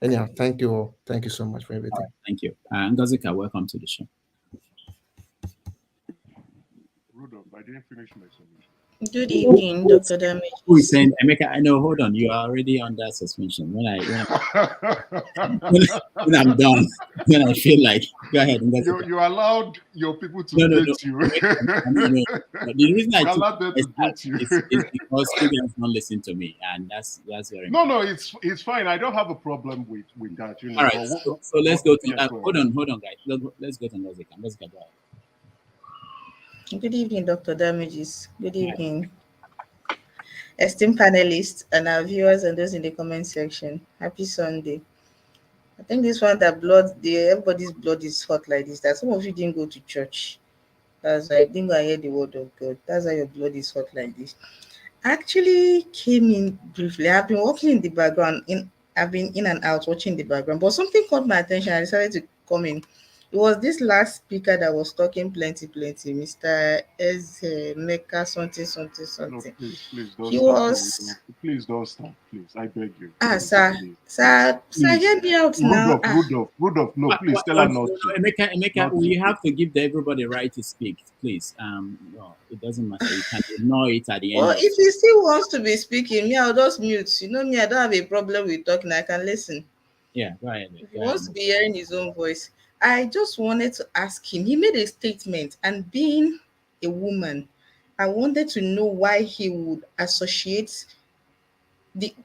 Anyhow, thank you all. Thank you so much for everything. Thank you. Ngazika, welcome to the show. Rudolph, I didn't finish my submission. Good evening, Dr. Damage. Who is saying, Emeka? I know. Hold on, you are already under suspension. When I'm done, when I feel like, go ahead. You allowed your people to date you. The reason I allowed them to date you is because students don't listen to me, and that's very no, it's fine. I don't have a problem with that. You know. All right. So let's go to. Hold on, guys. Let's go to Ngazika. Ngazika, go ahead. Good evening, Dr. Damages. Good evening, esteemed panelists and our viewers and those in the comment section. Happy Sunday. I think this one that everybody's blood is hot like this. That some of you didn't go to church. That's why I didn't go and hear the word of God. That's why your blood is hot like this. I actually came in briefly. I've been working in the background. I've been in and out watching the background, but something caught my attention. I decided to come in. It was this last speaker that was talking plenty, Mr. Meka something. No, please don't He start. was. Please don't start. Please, I beg you. Sir, hear me out now. Rudolph, no, please tell her not to. Emeka, we have to give everybody the right to speak, please. No, it doesn't matter. You can ignore it at the end. Well, if he still wants to be speaking, me, I'll just mute. You know me, I don't have a problem with talking. I can listen. Yeah, go ahead. If he wants to be hearing his own voice. I just wanted to ask him. He made a statement, and being a woman, I wanted to know why he would associate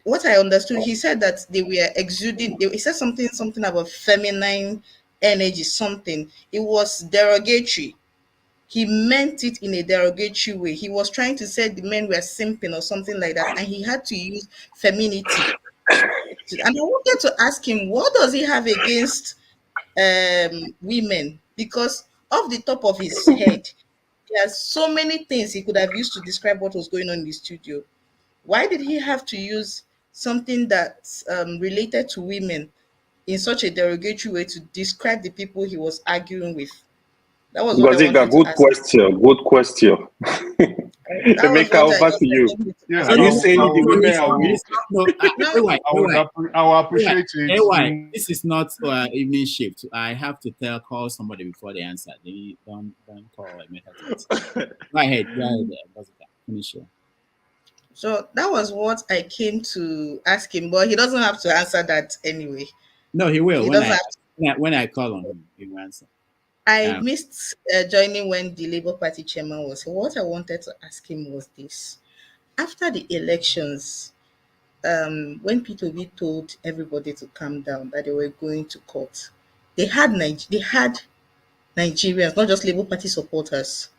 what I understood. He said that they were exuding. He said something about feminine energy. Something. It was derogatory. He meant it in a derogatory way. He was trying to say the men were simping or something like that, and he had to use femininity. And I wanted to ask him, what does he have against women? Because off the top of his head, there's so many things he could have used to describe what was going on in the studio. Why did he have to use something that's related to women in such a derogatory way to describe the people he was arguing with? That was what I wanted to ask. Good question. Emeka, over to you. Yes, are you saying the women are weak? I will appreciate it. This is not evening shift. I have to call somebody before they answer. They don't call Emeka. Go ahead. Finish it. So that was what I came to ask him, but he doesn't have to answer that anyway. No, he will. When I call on him, he will answer. I missed joining when the Labour Party chairman was here. What I wanted to ask him was this. After the elections, when P2B told everybody to calm down, that they were going to court, they had Nigerians, not just Labour Party supporters.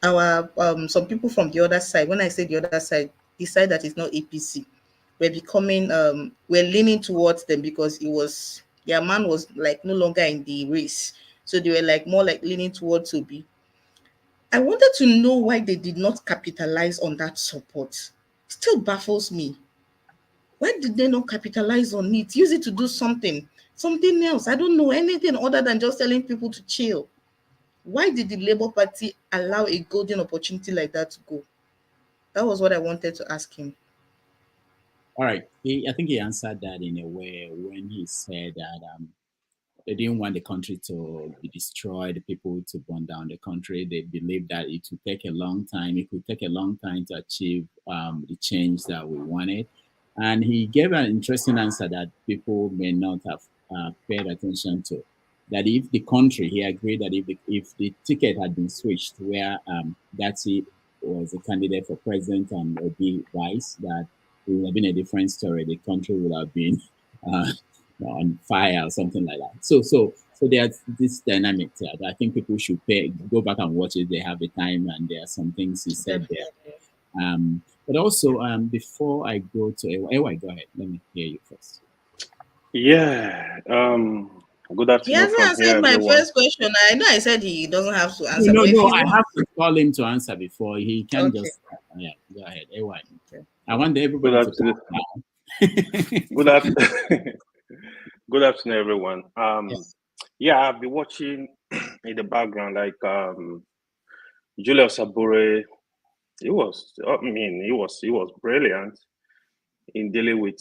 Some people from the other side, when I say the other side, the side that is not APC, we're leaning towards them because their man was like no longer in the race. So they were like more like leaning towards Obi. I wanted to know why they did not capitalize on that support. Still baffles me. Why did they not capitalize on it? Use it to do something else. I don't know anything other than just telling people to chill. Why did the Labour Party allow a golden opportunity like that to go? That was what I wanted to ask him. All right. I think he answered that in a way when he said that they didn't want the country to be destroyed, the people to burn down the country. They believed that it would take a long time. It could take a long time to achieve the change that we wanted. And he gave an interesting answer that people may not have paid attention to. That if the country, he agreed that if the ticket had been switched, where Dati was a candidate for president and Obi vice, that it would have been a different story. The country would have been on fire or something like that. So So there's this dynamic there that I think people should go back and watch it. They have the time, and there are some things he said there. But also, before I go to AY, go ahead. Let me hear you first. Yeah. Good He afternoon hasn't from here, answered my everyone. first question. I know I said he doesn't have to answer. No, but if no, he I wants, have to call him to answer before he can okay. just. Yeah, go ahead, AY. Okay. I want Good everybody to afternoon. calm down. Good afternoon. Good afternoon, everyone. Yeah, I've been watching in the background, like Julius Abure. He was brilliant in dealing with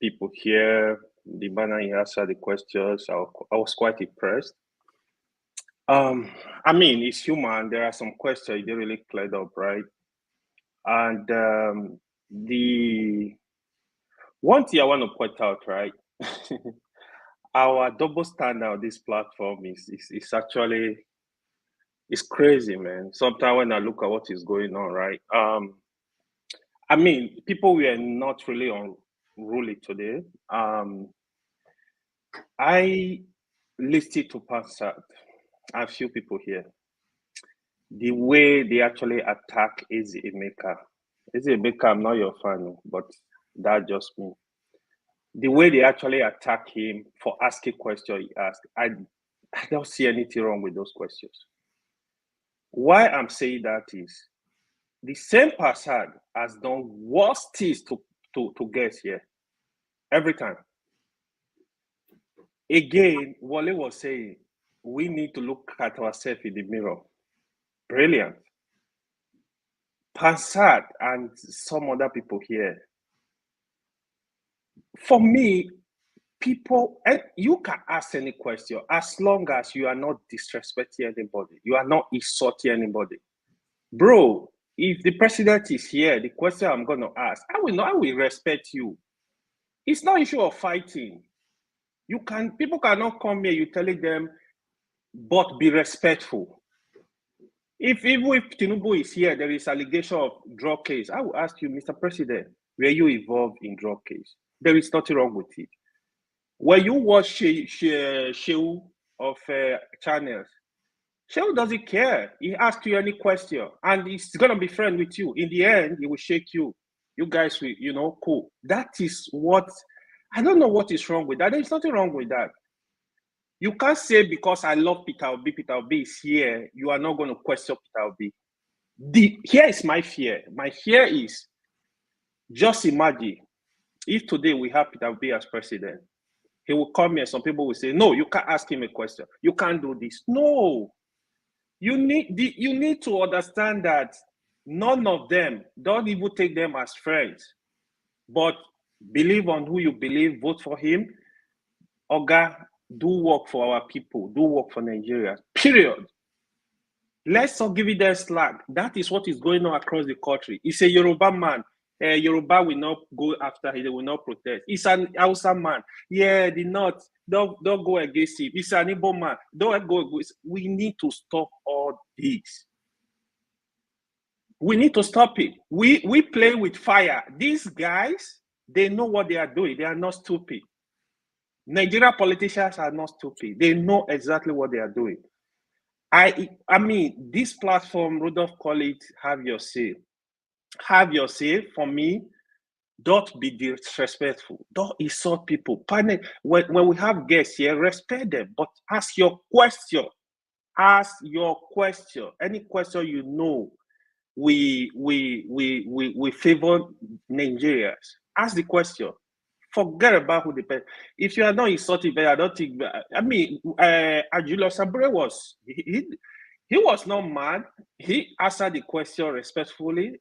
people here. The manner he answered the questions, I was quite impressed. I mean, it's human. There are some questions he didn't really cleared up, right? And the one thing I want to point out, right? Our double standard on this platform is actually, it's crazy, man. Sometimes when I look at what is going on, right? I mean, people were not really unruly today. I listened to Passat, a few people here. The way they actually attack Emeka. Emeka, I'm not your fan, but that's just me. The way they actually attack him for asking questions he asked, I don't see anything wrong with those questions. Why I'm saying that is the same Passat has done worse things to get here every time. Again, Wale was saying we need to look at ourselves in the mirror. Brilliant. Passat and some other people here. For me, people, you can ask any question as long as you are not disrespecting anybody, you are not insulting anybody. Bro, if the president is here, the question I'm going to ask, I will respect you. It's not issue of fighting. People cannot come here, you telling them, but be respectful. Even if Tinubu is here, there is allegation of drug case. I will ask you, Mr. President, were you involved in drug case? There is nothing wrong with it. When you watch Shehu of channels, Shehu doesn't care. He asks you any question, and he's gonna be friend with you. In the end, he will shake you. You guys will, cool. That is what I don't know what is wrong with that. There's nothing wrong with that. You can't say because I love Peter Obi is here, you are not going to question Peter Obi. Here is my fear. My fear is just imagine if today we have Peter Obi as president, he will come here. Some people will say, no, you can't ask him a question. You can't do this. No. You need to understand that none of them, don't even take them as friends, but believe on who you believe, vote for him. Oga, do work for our people, do work for Nigeria, period. Let's not give it their slack. That is what is going on across the country. It's a Yoruba man. Yoruba will not go after him, they will not protest. It's an Hausa man. Yeah, the North, don't go against him. It's an Igbo man. Don't go against. We need to stop all this. We need to stop it. We play with fire. These guys, they know what they are doing. They are not stupid. Nigerian politicians are not stupid. They know exactly what they are doing. I mean, this platform, Rudolph call it, have your say. Have your say. For me, don't be disrespectful. Don't insult people. When we have guests here, respect them, but ask your question. Ask your question. Any question you know, we favor Nigerians. Ask the question. Forget about who the person. If you are not insulting, I don't think. I mean, Julius Abure was he was not mad. He answered the question respectfully.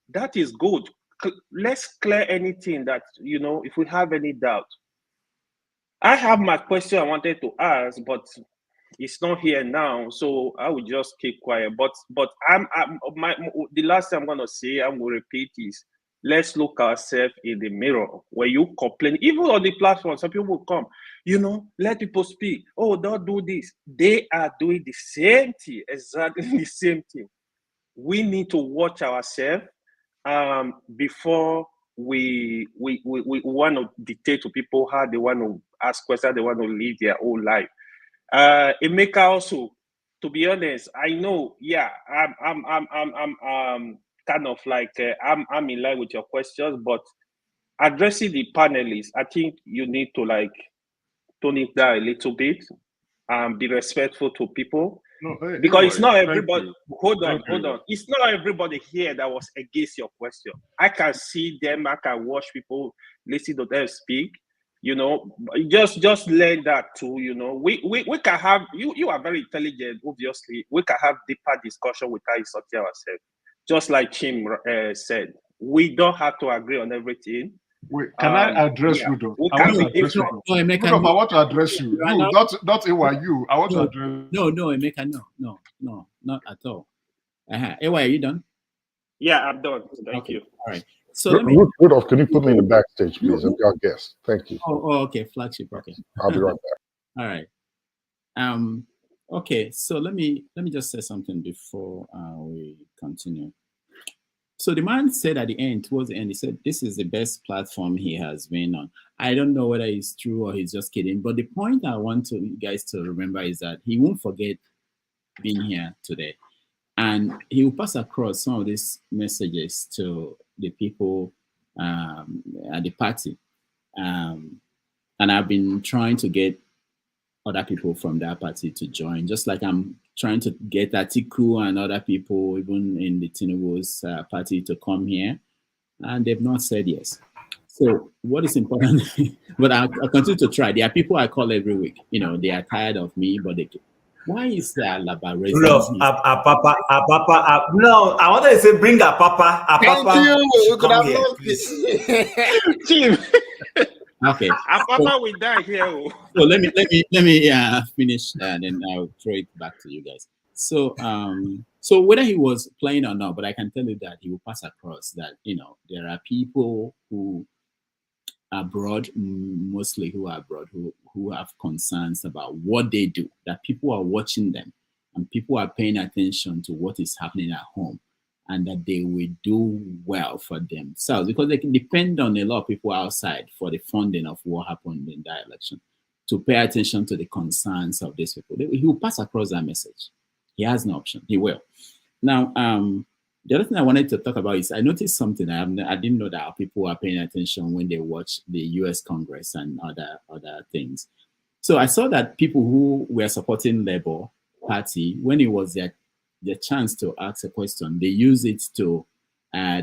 That is good. Let's clear anything that if we have any doubt. I have my question I wanted to ask, but it's not here now, so I will just keep quiet. But the last thing I'm gonna say, I'm gonna repeat is, let's look ourselves in the mirror. When you complain, even on the platform, some people will come, let people speak. Oh, don't do this. They are doing the same thing, exactly the same thing. We need to watch ourselves before we want to dictate to people how they want to ask questions, they want to live their whole life. Emeka also, to be honest, I know, yeah, I'm kind of like I'm in line with your questions, but addressing the panelists, I think you need to like tone it down a little bit and be respectful to people. No, Because it's not thank everybody. you. Hold on, Thank hold you. on. It's not everybody here that was against your question. I can see them. I can watch people listen to them speak. You know, just learn that too. You know, we can have you. You are very intelligent. Obviously, we can have deeper discussion without insulting ourselves. Just like Chim said, we don't have to agree on everything. Wait, can I address yeah, Rudolph? we I can want to be address different. Rudolph. Rudolph, I want to address you. You, not AYU. I want to address. No, Emeka, no, not at all. AY, are you done? Yeah, I'm done. Thank you. All right. So let me. Rudolph, can you put me in the backstage, please? I'm your guest. Thank you. Oh, okay, flagship. Okay. I'll be right back. All right. Okay. So let me just say something before we continue. So the man said at the end, towards the end, he said, this is the best platform he has been on. I don't know whether it's true or he's just kidding. But the point I want you guys to remember is that he won't forget being here today. And he will pass across some of these messages to the people at the party. And I've been trying to get other people from that party to join, just like I'm trying to get Atiku and other people, even in the Tinubu's party, to come here, and they've not said yes. So what is important, but I'll continue to try. There are people I call every week. You know, they are tired of me, but they. Why is that Labarese? No, I wanted to say bring a papa. Thank you. We could have here, loved it. Chief. Okay. Papa will die here. So let me finish and then I'll throw it back to you guys. So so whether he was playing or not, but I can tell you that he will pass across that, you know, there are people who are abroad, mostly who are abroad, who have concerns about what they do, that people are watching them and people are paying attention to what is happening at home, and that they will do well for themselves, because they can depend on a lot of people outside for the funding of what happened in that election, to pay attention to the concerns of these people. He will pass across that message. He has no option. He will. Now, the other thing I wanted to talk about is I noticed something. I didn't know that people are paying attention when they watch the U.S. Congress and other things. So I saw that people who were supporting Labour Party, when it was their chance to ask a question, they use it to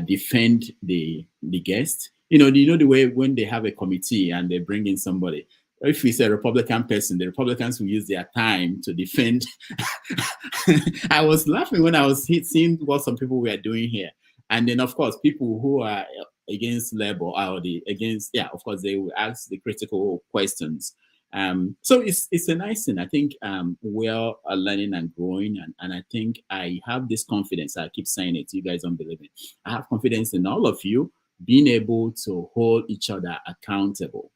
defend the guest. You know the way when they have a committee and they bring in somebody. If it's a Republican person, the Republicans will use their time to defend. I was laughing when I was seeing what some people were doing here. And then, of course, people who are against Labour or of course, they will ask the critical questions. So it's a nice thing. I think we're learning and growing, and I think I have this confidence. I keep saying it, you guys don't believe it. I have confidence in all of you being able to hold each other accountable.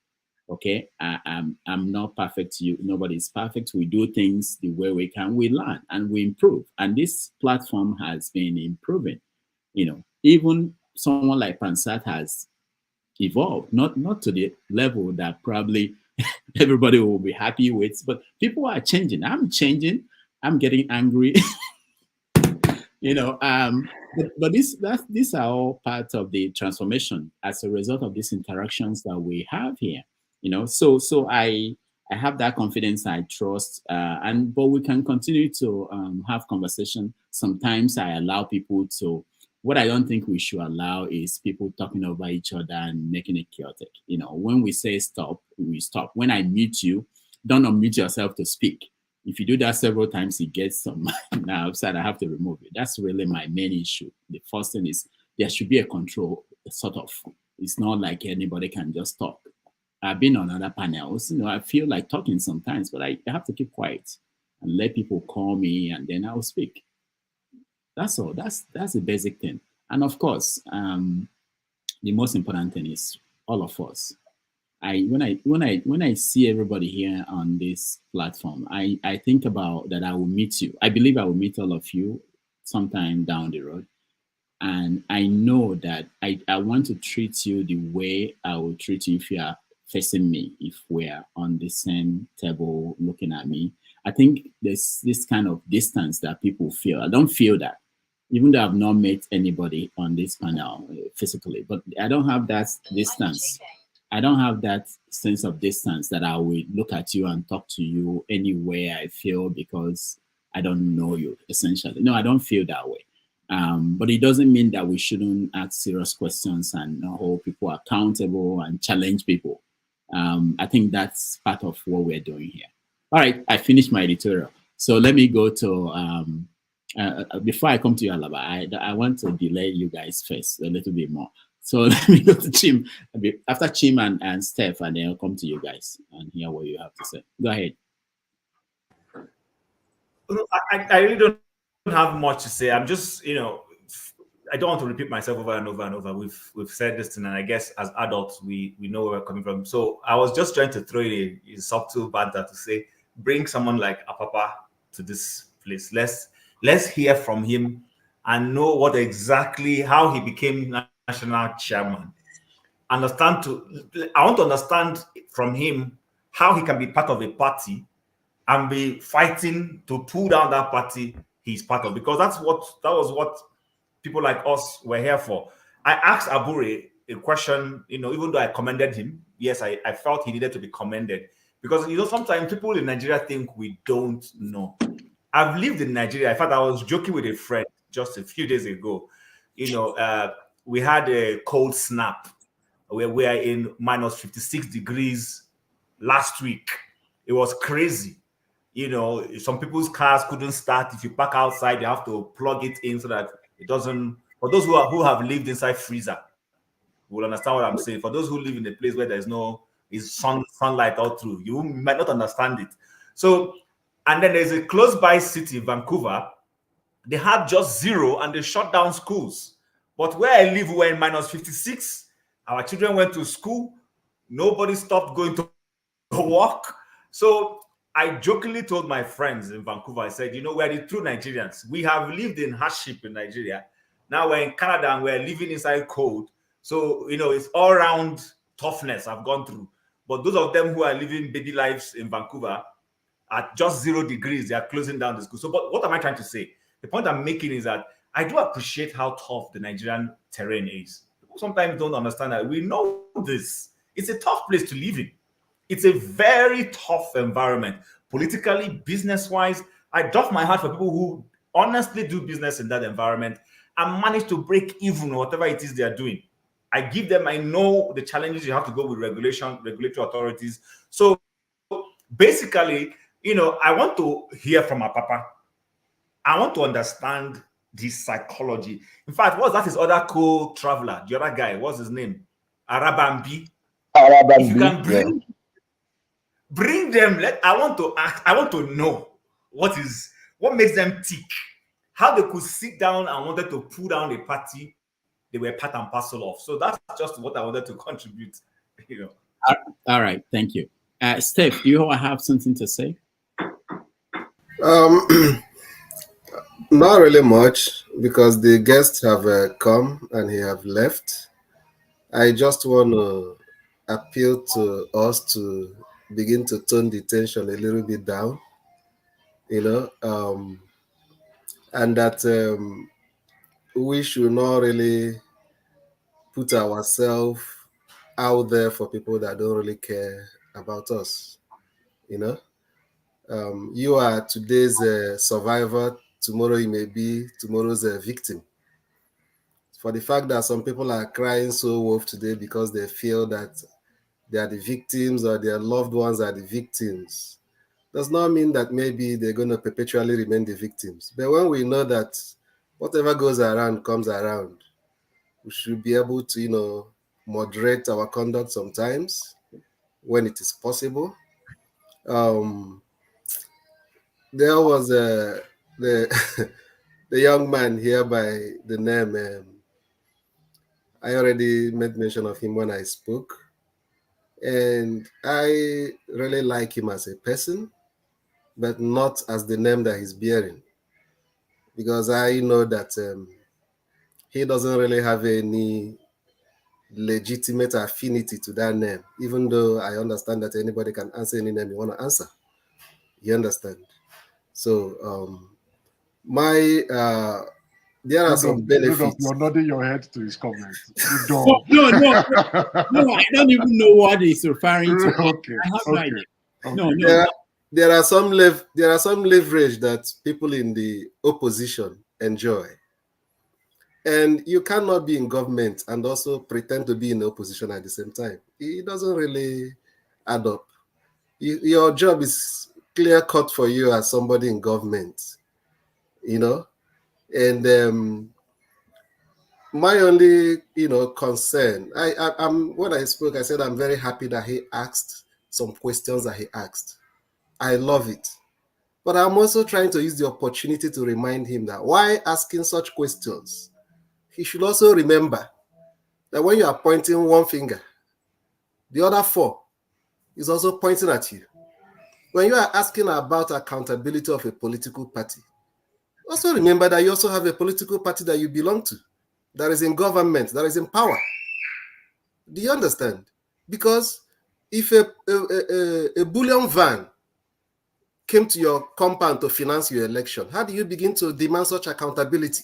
Okay, I'm not perfect. Nobody's perfect. We do things the way we can. We learn and we improve. And this platform has been improving. You know, even someone like Pansat has evolved, not to the level that probably everybody will be happy with, but people are changing. I'm changing. I'm getting angry. You know, but these are all part of the transformation as a result of these interactions that we have here. You know, so I have that confidence. I trust, but we can continue to have conversation. Sometimes I allow people to. What I don't think we should allow is people talking over each other and making it chaotic. You know, when we say stop, we stop. When I mute you, don't unmute yourself to speak. If you do that several times, it gets some nerves and I have to remove it. That's really my main issue. The first thing is there should be a control, sort of. It's not like anybody can just talk. I've been on other panels, you know, I feel like talking sometimes, but I have to keep quiet and let people call me and then I'll speak. That's all. That's the basic thing. And of course, the most important thing is all of us. When I see everybody here on this platform, I think about that I will meet you. I believe I will meet all of you sometime down the road. And I know that I want to treat you the way I will treat you if you are facing me if we're on the same table looking at me. I think there's this kind of distance that people feel. I don't feel that, even though I've not met anybody on this panel physically, but I don't have that distance. I don't have that sense of distance that I will look at you and talk to you anywhere I feel because I don't know you, essentially. No, I don't feel that way. But it doesn't mean that we shouldn't ask serious questions and hold people accountable and challenge people. I think that's part of what we're doing here. All right, I finished my editorial. So let me go to, before I come to you, Alaba, I want to delay you guys first a little bit more. So let me go to Chim. After Chim and Steph, and then I'll come to you guys and hear what you have to say. Go ahead. I really don't have much to say. I'm just, I don't want to repeat myself over and over and over. We've said this thing, and I guess as adults, we know where we're coming from. So I was just trying to throw in a subtle banter to say, bring someone like Apapa to this place. Let's hear from him and know what exactly how he became national chairman. I want to understand from him how he can be part of a party and be fighting to pull down that party he's part of, because that was what people like us were here for. I asked Abure a question, even though I commended him. Yes, I felt he needed to be commended because sometimes people in Nigeria think we don't know. I've lived in Nigeria. In fact, I was joking with a friend just a few days ago. We had a cold snap where we are in minus 56 degrees last week. It was crazy. Some people's cars couldn't start. If you park outside, you have to plug it in so that it doesn't. For those who have lived inside freezer, will understand what I'm saying. For those who live in a place where there's no sunlight all through, you might not understand it. So, and then there's a close by city, Vancouver. They had just 0 and they shut down schools. But where I live, we're in minus 56. Our children went to school. Nobody stopped going to work. So I jokingly told my friends in Vancouver, I said, we're the true Nigerians. We have lived in hardship in Nigeria. Now we're in Canada and we're living inside cold. So, it's all around toughness I've gone through. But those of them who are living baby lives in Vancouver at just 0 degrees, they are closing down the school. So, but what am I trying to say? The point I'm making is that I do appreciate how tough the Nigerian terrain is. People sometimes don't understand that. We know this. It's a tough place to live in. It's a very tough environment, politically, business-wise. I doff my heart for people who honestly do business in that environment and manage to break even whatever it is they are doing. I know the challenges you have to go with regulatory authorities. So basically, I want to hear from Apapa. I want to understand the psychology. In fact, what's that his other co-traveler, the other guy, what's his name? Arabambi. If you can bring them, I want to know what makes them tick. How they could sit down and wanted to pull down a party they were part and parcel of. So that's just what I wanted to contribute. All right, thank you. Steph, do you have something to say? Not really much, because the guests have come and he have left. I just want to appeal to us to begin to tone the tension a little bit down, and that we should not really put ourselves out there for people that don't really care about us. You are today's survivor. Tomorrow you may be tomorrow's victim. For the fact that some people are crying so wolf today because they feel that they are the victims or their loved ones are the victims, does not mean that maybe they're going to perpetually remain the victims. But when we know that whatever goes around comes around, we should be able to, moderate our conduct sometimes when it is possible. There was the the young man here by the name. I already made mention of him when I spoke, and I really like him as a person, but not as the name that he's bearing, because I know that he doesn't really have any legitimate affinity to that name, even though I understand that anybody can answer any name you want to answer. You understand? So there are some benefits. You're nodding your head to his comments. No, I don't even know what he's referring to. Okay, I have no idea. No. There are some leverage that people in the opposition enjoy. And you cannot be in government and also pretend to be in opposition at the same time. It doesn't really add up. Your job is clear cut for you as somebody in government, and my only concern, I'm when I spoke, I said I'm very happy that he asked some questions that he asked. I love it. But I'm also trying to use the opportunity to remind him that why asking such questions, he should also remember that when you are pointing one finger, the other four is also pointing at you. When you are asking about accountability of a political party, also remember that you also have a political party that you belong to, that is in government, that is in power. Do you understand? Because if a bullion van came to your compound to finance your election, how do you begin to demand such accountability?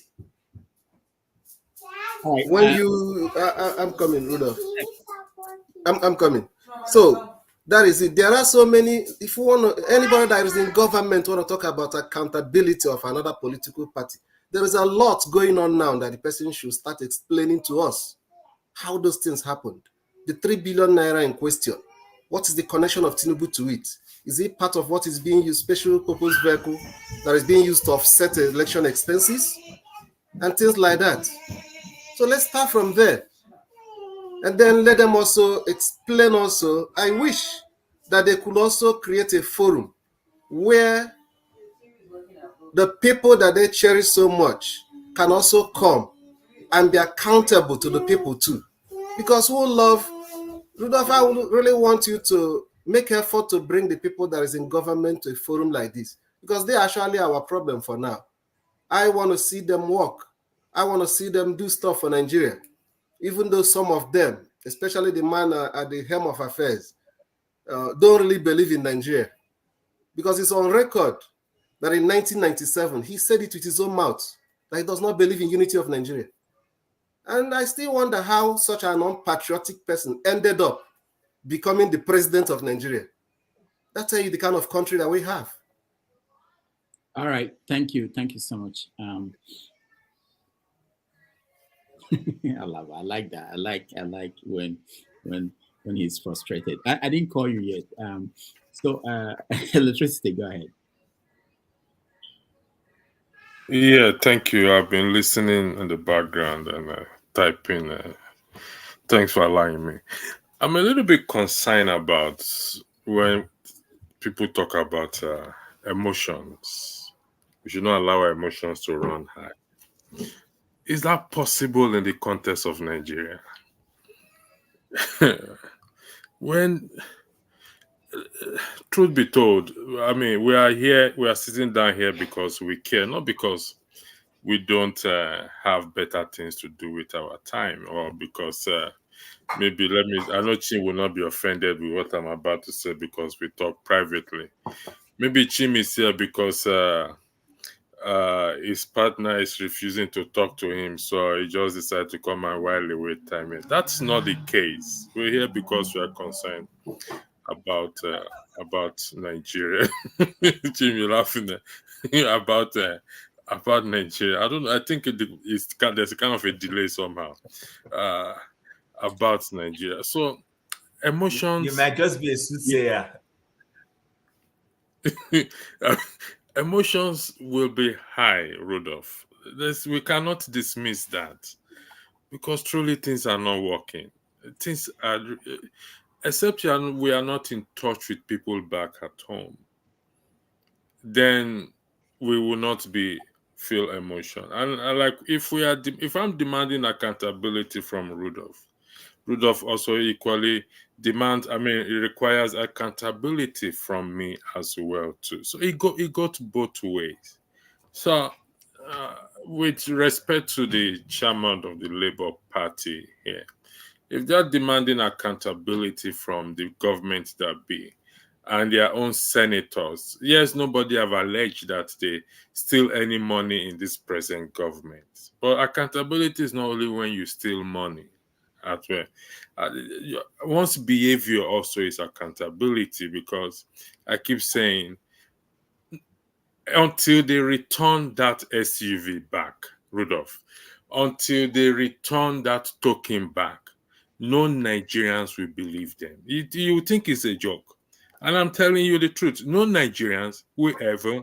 When I'm coming, Rudolph. I'm coming. So that is it. There are so many. If you want anybody that is in government want to talk about accountability of another political party, there is a lot going on now that the person should start explaining to us how those things happened. The 3 billion naira in question. What is the connection of Tinubu to it? Is it part of what is being used, special purpose vehicle that is being used to offset election expenses and things like that? So let's start from there. And then let them also explain also, I wish that they could also create a forum where the people that they cherish so much can also come and be accountable to the people too. Because Rudolph, I would really want you to make effort to bring the people that is in government to a forum like this, because they are actually our problem for now. I want to see them work. I want to see them do stuff for Nigeria, even though some of them, especially the man at the helm of affairs, don't really believe in Nigeria, because it's on record that in 1997, he said it with his own mouth, that he does not believe in unity of Nigeria. And I still wonder how such an unpatriotic person ended up becoming the president of Nigeria. That's tell you the kind of country that we have. All right. Thank you. Thank you so much. I like that. I like when he's frustrated. I didn't call you yet. So electricity, go ahead. Yeah, thank you. I've been listening in the background and typing. Thanks for allowing me. I'm a little bit concerned about when people talk about emotions. We should not allow our emotions to run high. Is that possible in the context of Nigeria? When, truth be told, I mean, we are sitting down here because we care, not because we don't have better things to do with our time, or because maybe I know Chim will not be offended with what I'm about to say because we talk privately. Maybe Chim is here because his partner is refusing to talk to him, so he just decided to come and while away time. That's not the case. We're here because we are concerned about Nigeria. Jim, you're laughing about Nigeria. I don't know. I think there's a kind of a delay somehow about Nigeria. So emotions. You might just be a soothsayer. Emotions will be high, Rudolph. We cannot dismiss that because truly things are not working. Things are, except we are not in touch with people back at home. Then we will not feel emotion. And like if I'm demanding accountability from Rudolph also equally demands. I mean, it requires accountability from me as well too. So it got both ways. So, with respect to the chairman of the Labour Party here, if they're demanding accountability from the government that be and their own senators, yes, nobody have alleged that they steal any money in this present government. But accountability is not only when you steal money. One's behavior also is accountability, because I keep saying, until they return that SUV back, Rudolph, until they return that token back, no Nigerians will believe them. You think it's a joke. And I'm telling you the truth. No Nigerians will ever.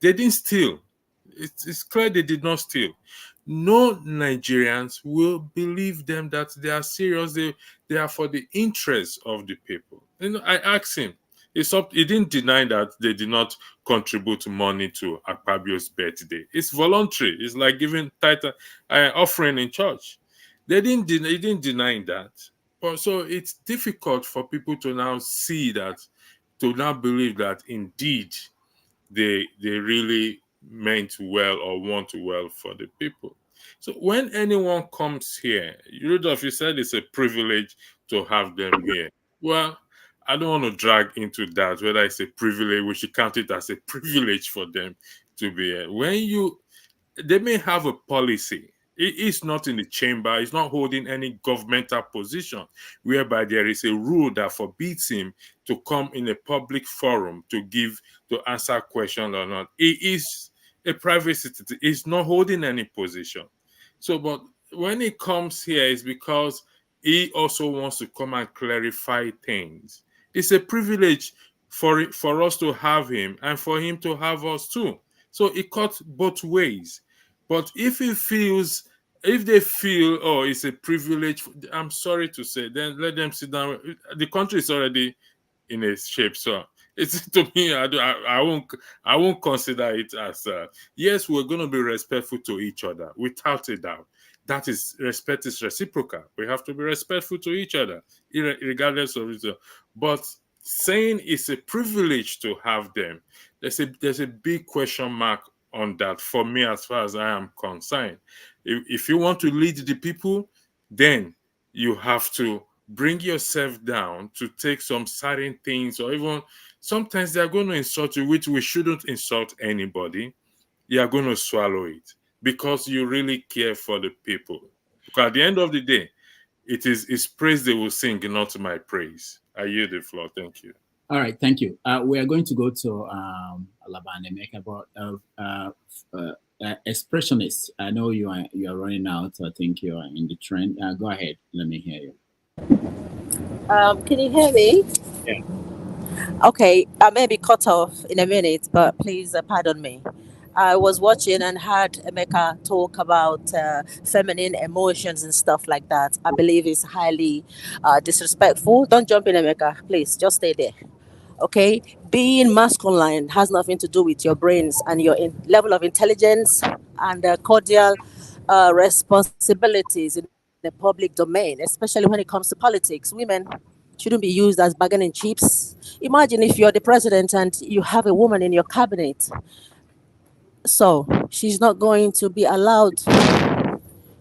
They didn't steal. It's clear they did not steal. No Nigerians will believe them that they are serious. They are for the interest of the people. I asked him. He didn't deny that they did not contribute money to Akpabio's birthday. It's voluntary. It's like giving title offering in church. He didn't deny that. But so it's difficult for people to now see that, to now believe that indeed they really meant well or want well for the people. So when anyone comes here, Rudolph, you said it's a privilege to have them here. Well, I don't want to drag into that, whether it's a privilege, we should count it as a privilege for them to be here. They may have a policy. It is not in the chamber. It's not holding any governmental position whereby there is a rule that forbids him to come in a public forum to answer questions or not. It is a private citizen. It's not holding any position. So, but when he comes here, it's because he also wants to come and clarify things. It's a privilege for us to have him and for him to have us too. So it cuts both ways. But if they feel, oh, it's a privilege, I'm sorry to say, then let them sit down. The country is already in a shape, so it's, to me, I won't consider it as yes, we're going to be respectful to each other without a doubt. That is, respect is reciprocal. We have to be respectful to each other, regardless of it. But saying it's a privilege to have them, there's a big question mark on that for me, as far as I am concerned. If you want to lead the people, then you have to bring yourself down to take some certain things, or even sometimes they're going to insult you, which we shouldn't insult anybody. You are going to swallow it because you really care for the people. Because at the end of the day, it's praise they will sing, not my praise. I yield the floor. Thank you. All right, thank you. We are going to go to Alaba and Emeka, but expressionists. I know you are running out. I think you are in the trend. Go ahead. Let me hear you. Can you hear me? Yeah. Okay, I may be cut off in a minute, but please pardon me. I was watching and heard Emeka talk about feminine emotions and stuff like that. I believe it's highly disrespectful. Don't jump in, Emeka. Please, just stay there. Okay? Being masculine has nothing to do with your brains and your level of intelligence and cordial responsibilities in the public domain, especially when it comes to politics. Women shouldn't be used as bargaining chips. Imagine if you're the president and you have a woman in your cabinet. So she's not going to be allowed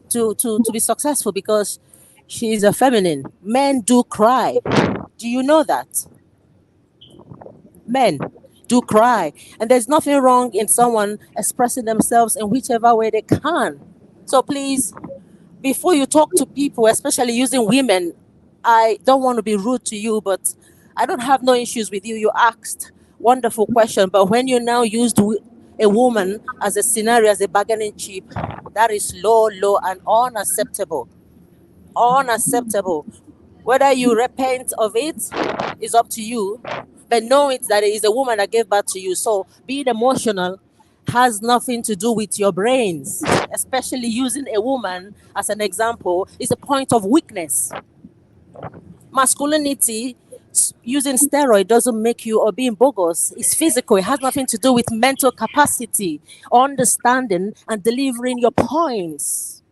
to be successful because she's a feminine. Men do cry. Do you know that? Men do cry. And there's nothing wrong in someone expressing themselves in whichever way they can. So please, before you talk to people, especially using women, I don't want to be rude to you, but I don't have no issues with you. You asked wonderful question, but when you now used a woman as a scenario, as a bargaining chip, that is low and unacceptable. Unacceptable. Whether you repent of it is up to you, but know it that it is a woman that gave birth to you. So being emotional has nothing to do with your brains, especially using a woman as an example is a point of weakness. Masculinity, using steroid doesn't make you, or being bogus, it's physical. It has nothing to do with mental capacity, understanding and delivering your points.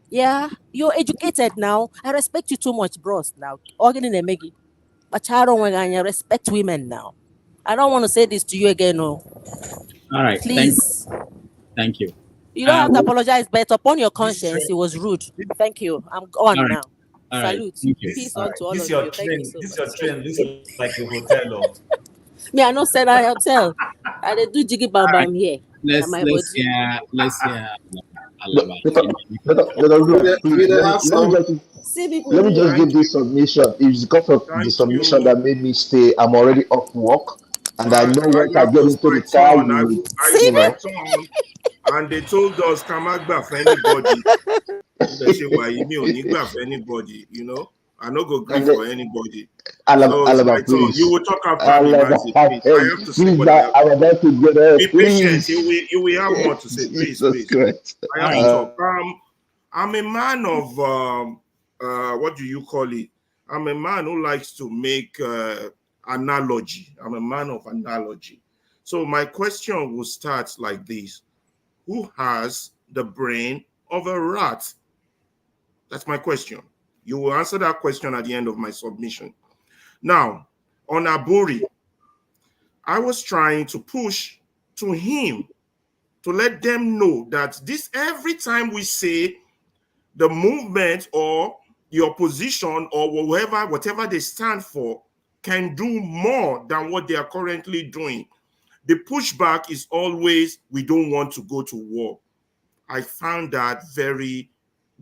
Yeah, you're educated now. I respect you too much, bros. Now, Megi, but I respect women now. I don't want to say this to you again, no. All right, please. Thank you. You don't have to apologize, but upon your conscience, it was rude. Thank you. I'm on now. All right. Salute. Thank you. Peace All on right. to all This of your you. Thank you train. so This much. your train. This is like a hotel. Oh. Me, I not said I hotel. I dey do jiggy bam All right. bam here. Na my Let's body. hear But, Alaba. please See people let me here. just Thank give you. this submission. It's because of the Thank submission you. that made me stay. I'm already off work, and I know I once I now get was into my the car, turn. you will, See you It's my know. turn. And they told us Kamagba for anybody. They say why me onigba for anybody, you know. I no go grief And then, for anybody. So it's my Alaba, turn. You please. will talk after me, Alaba, Mazi. Please. I have to say please, what I have to I'm say. about to get up. Be patient. Please. You will have more to say. Please, Jesus please. Christ. I All have right. to talk. I'm a man of what do you call it? I'm a man who likes to make analogy. I'm a man of analogy. So my question will start like this: who has the brain of a rat? That's my question. You will answer that question at the end of my submission. Now, on Aburi, I was trying to push to him to let them know that this every time we say the movement or the opposition or whatever they stand for can do more than what they are currently doing. The pushback is always, we don't want to go to war. I found that very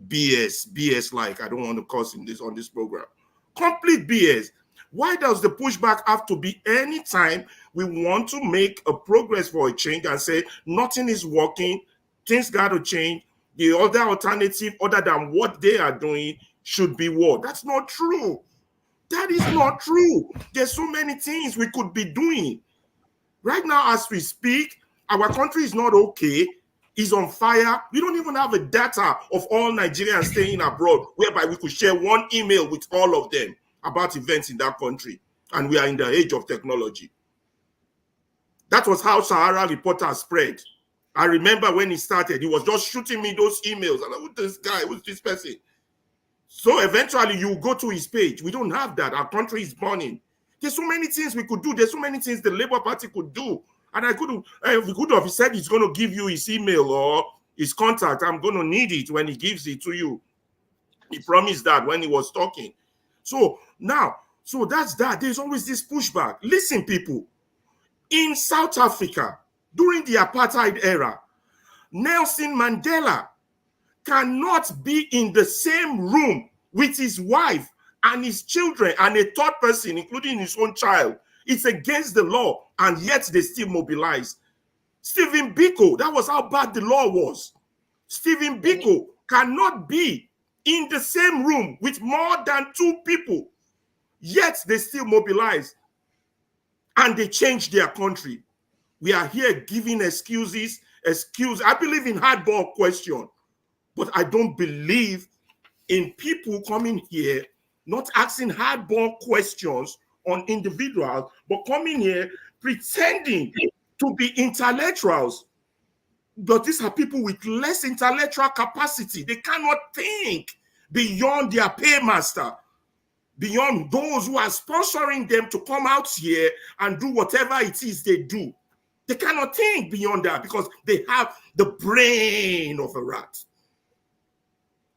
BS like. I don't want to curse in this on this program. Complete BS. Why does the pushback have to be anytime we want to make a progress for a change and say nothing is working, things got to change, the other alternative other than what they are doing should be war? That's not true. That is not true. There's so many things we could be doing. Right now, as we speak, our country is not okay, is on fire. We don't even have a data of all Nigerians staying abroad, whereby we could share one email with all of them about events in that country. And we are in the age of technology. That was how Sahara Reporter spread. I remember when he started, he was just shooting me those emails. And who's this guy? Who's this person? So eventually you go to his page. We don't have that. Our country is burning. There's so many things we could do. There's so many things the Labour Party could do. And we could have said he's going to give you his email or his contact. I'm going to need it when he gives it to you. He promised that when he was talking. So now, so that's that. There's always this pushback. Listen, people, in South Africa, during the apartheid era, Nelson Mandela cannot be in the same room with his wife and his children and a third person, including his own child. It's against the law, and yet they still mobilize. Stephen Biko, that was how bad the law was. Stephen Biko cannot be in the same room with more than 2 people, yet they still mobilize and they change their country. We are here giving excuses. I believe in hardball question, but I don't believe in people coming here not asking hardball questions on individuals, but coming here pretending to be intellectuals. But these are people with less intellectual capacity. They cannot think beyond their paymaster, beyond those who are sponsoring them to come out here and do whatever it is they do. They cannot think beyond that because they have the brain of a rat.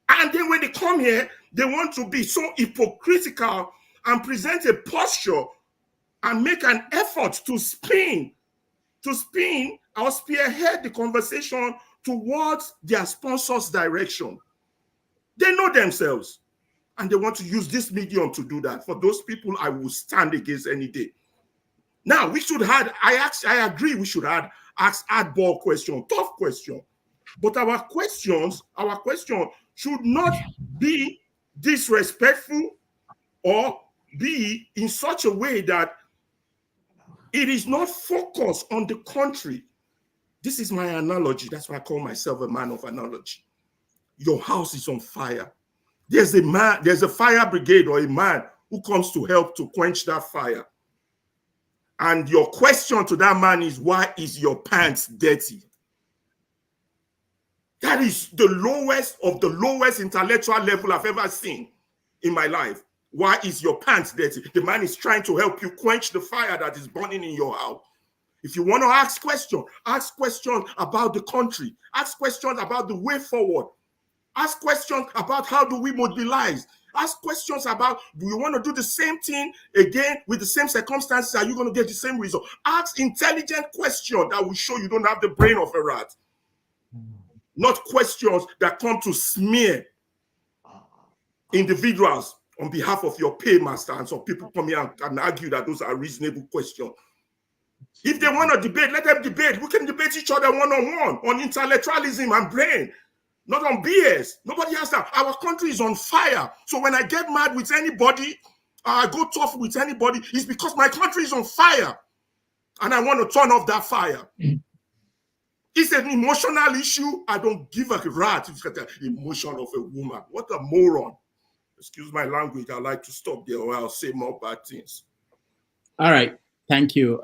And then when they come here, they want to be so hypocritical and present a posture and make an effort to spin or spearhead the conversation towards their sponsor's direction. They know themselves and they want to use this medium to do that. For those people, I will stand against any day. Now, we should have, I agree, we should have asked hardball question, tough question. But our question should not be disrespectful or be in such a way that it is not focused on the country. This is my analogy. That's why I call myself a man of analogy. Your house is on fire. There's a fire brigade or a man who comes to help to quench that fire. And your question to that man is, why is your pants dirty? That is the lowest of the lowest intellectual level I've ever seen in my life. Why is your pants dirty? The man is trying to help you quench the fire that is burning in your house. If you want to ask questions about the country, ask questions about the way forward, ask questions about how do we mobilize, Ask questions about, do you want to do the same thing again with the same circumstances? Are you going to get the same result? Ask intelligent questions that will show you don't have the brain of a rat. Not questions that come to smear individuals on behalf of your paymaster, and some people come here and argue that those are reasonable questions. If they want to debate, let them debate. We can debate each other one-on-one on intellectualism and brain, not on BS. Nobody has that. Our country is on fire. So when I get mad with anybody, I go tough with anybody, it's because my country is on fire and I want to turn off that fire. It's an emotional issue. I don't give a rat if it's the emotion of a woman. What a moron. Excuse my language. I like to stop there or I'll say more bad things. All right. Thank you.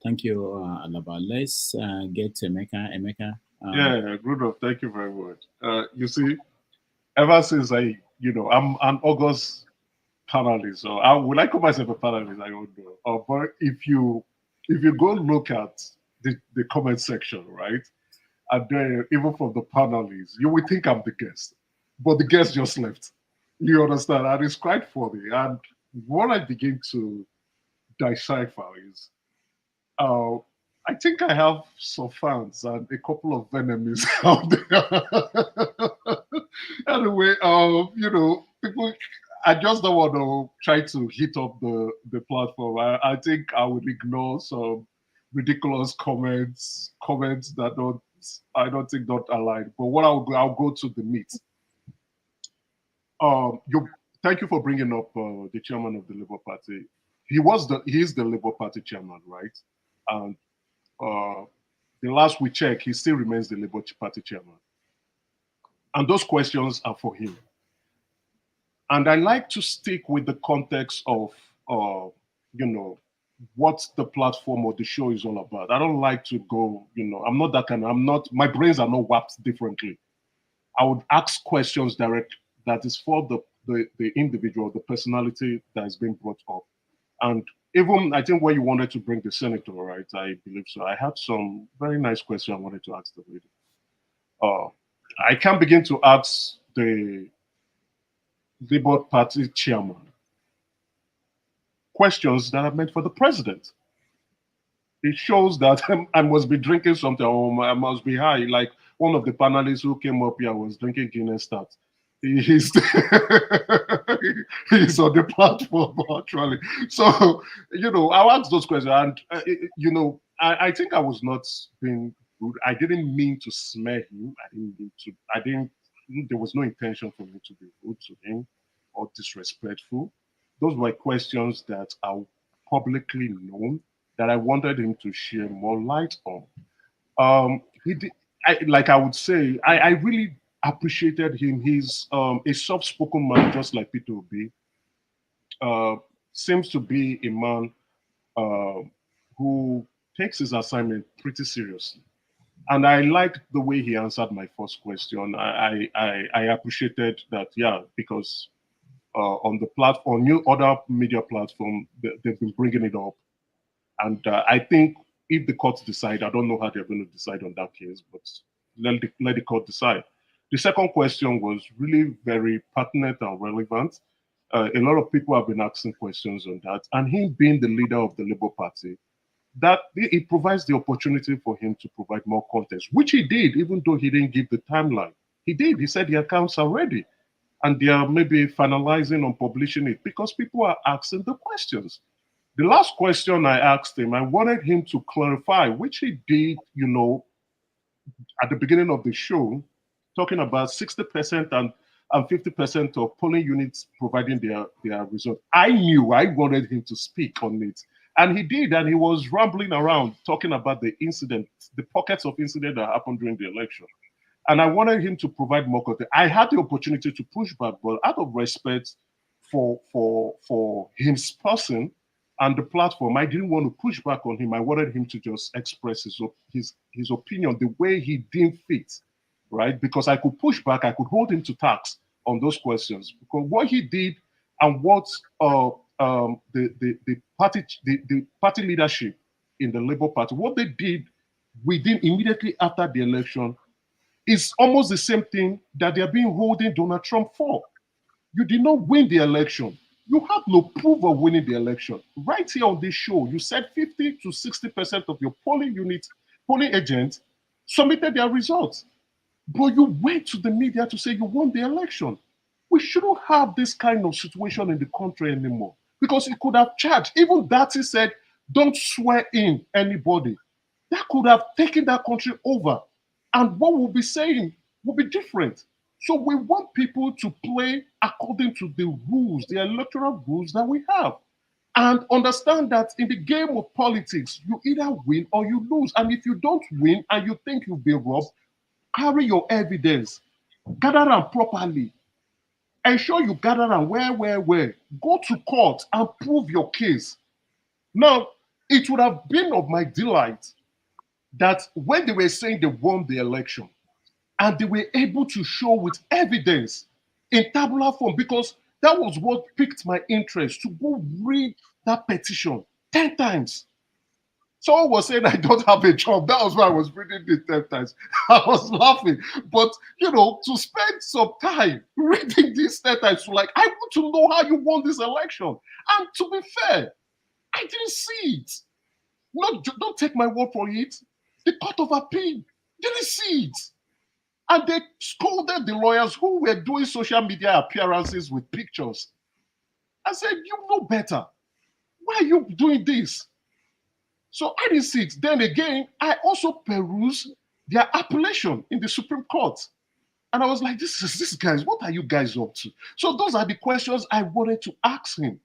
Thank you, Alaba. Let's get to Emeka. Emeka. Yeah, Rudolph, thank you very much. You see, ever since I'm an August panelist, so would I call myself a panelist? I don't know. But if you go look at the comment section, right, and then even from the panelists, you would think I'm the guest, but the guest just left. You understand? And it's quite funny. And what I begin to decipher is, I think I have some fans and a couple of enemies out there. Anyway, people, I just don't want to try to hit up the platform. I think I would ignore some ridiculous comments that I don't think don't align. But what I'll go to the meat. Thank you for bringing up the chairman of the Labour Party. He is the Labour Party chairman, right? And the last we checked, he still remains the Labour Party chairman. And those questions are for him. And I like to stick with the context of, what the platform or the show is all about. I don't like to go, I'm not that kind of, my brains are not warped differently. I would ask questions direct that is for the individual, the personality that is being brought up. And even, I think, where you wanted to bring the senator, right? I believe so. I had some very nice questions I wanted to ask the lady. I can begin to ask the Labour Party chairman questions that are meant for the president. It shows that I must be drinking something, or I must be high. Like one of the panelists who came up here was drinking Guinness Stout. He's he's on the platform actually. So I'll ask those questions, and I think I was not being rude. I didn't mean to smear him. There was no intention for me to be rude to him or disrespectful. Those were questions that are publicly known that I wanted him to share more light on. He did, I would say, I really appreciated him. He's a soft-spoken man, just like Peter Obi. Seems to be a man who takes his assignment pretty seriously. And I liked the way he answered my first question. I appreciated that, because on the platform, other media platform, they've been bringing it up. And I think if the courts decide, I don't know how they're going to decide on that case, but let the court decide. The second question was really very pertinent and relevant. A lot of people have been asking questions on that. And him being the leader of the Labour Party, that it provides the opportunity for him to provide more context, which he did, even though he didn't give the timeline. He did. He said the accounts are ready. And they are maybe finalizing on publishing it because people are asking the questions. The last question I asked him, I wanted him to clarify, which he did, at the beginning of the show, talking about 60% and 50% of polling units providing their result. I wanted him to speak on it. And he did, and he was rambling around talking about the incident, the pockets of incident that happened during the election. And I wanted him to provide more context. I had the opportunity to push back, but out of respect for his person and the platform, I didn't want to push back on him. I wanted him to just express his opinion the way he deemed fit, right? Because I could push back, I could hold him to task on those questions. Because what he did and what the party leadership in the Labour Party, what they did immediately after the election is almost the same thing that they're being holding Donald Trump for. You did not win the election. You have no proof of winning the election. Right here on this show, you said 50 to 60% of your polling agents submitted their results. But you went to the media to say you won the election. We shouldn't have this kind of situation in the country anymore, because it could have charged. Even Dati said, don't swear in anybody. That could have taken that country over. And what we'll be saying will be different. So we want people to play according to the rules, the electoral rules that we have. And understand that in the game of politics, you either win or you lose. And if you don't win and you think you've been robbed, carry your evidence, gather them properly, ensure you gather them where. Go to court and prove your case. Now, it would have been of my delight that when they were saying they won the election and they were able to show with evidence in tabular form, because that was what piqued my interest, to go read that petition 10 times. Someone was saying I don't have a job. That was why I was reading it 10 times. I was laughing. But, to spend some time reading this 10 times, I want to know how you won this election. And to be fair, I didn't see it. Don't take my word for it. The Court of Appeal didn't see it. And they scolded the lawyers who were doing social media appearances with pictures. I said, you know better. Why are you doing this? So I didn't see it. Then again, I also perused their appellation in the Supreme Court. And I was like, this guys, what are you guys up to? So those are the questions I wanted to ask him.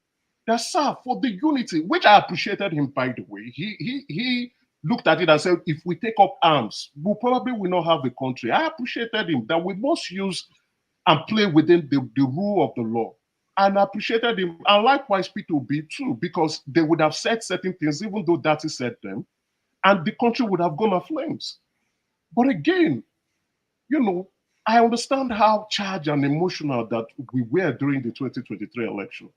That, sir, for the unity, which I appreciated him, by the way, he looked at it and said, if we take up arms, we probably will not have a country. I appreciated him that we must use and play within the rule of the law. And I appreciated him, and likewise P2B too, because they would have said certain things, even though Dati said them, and the country would have gone aflames. But again, I understand how charged and emotional that we were during the 2023 election.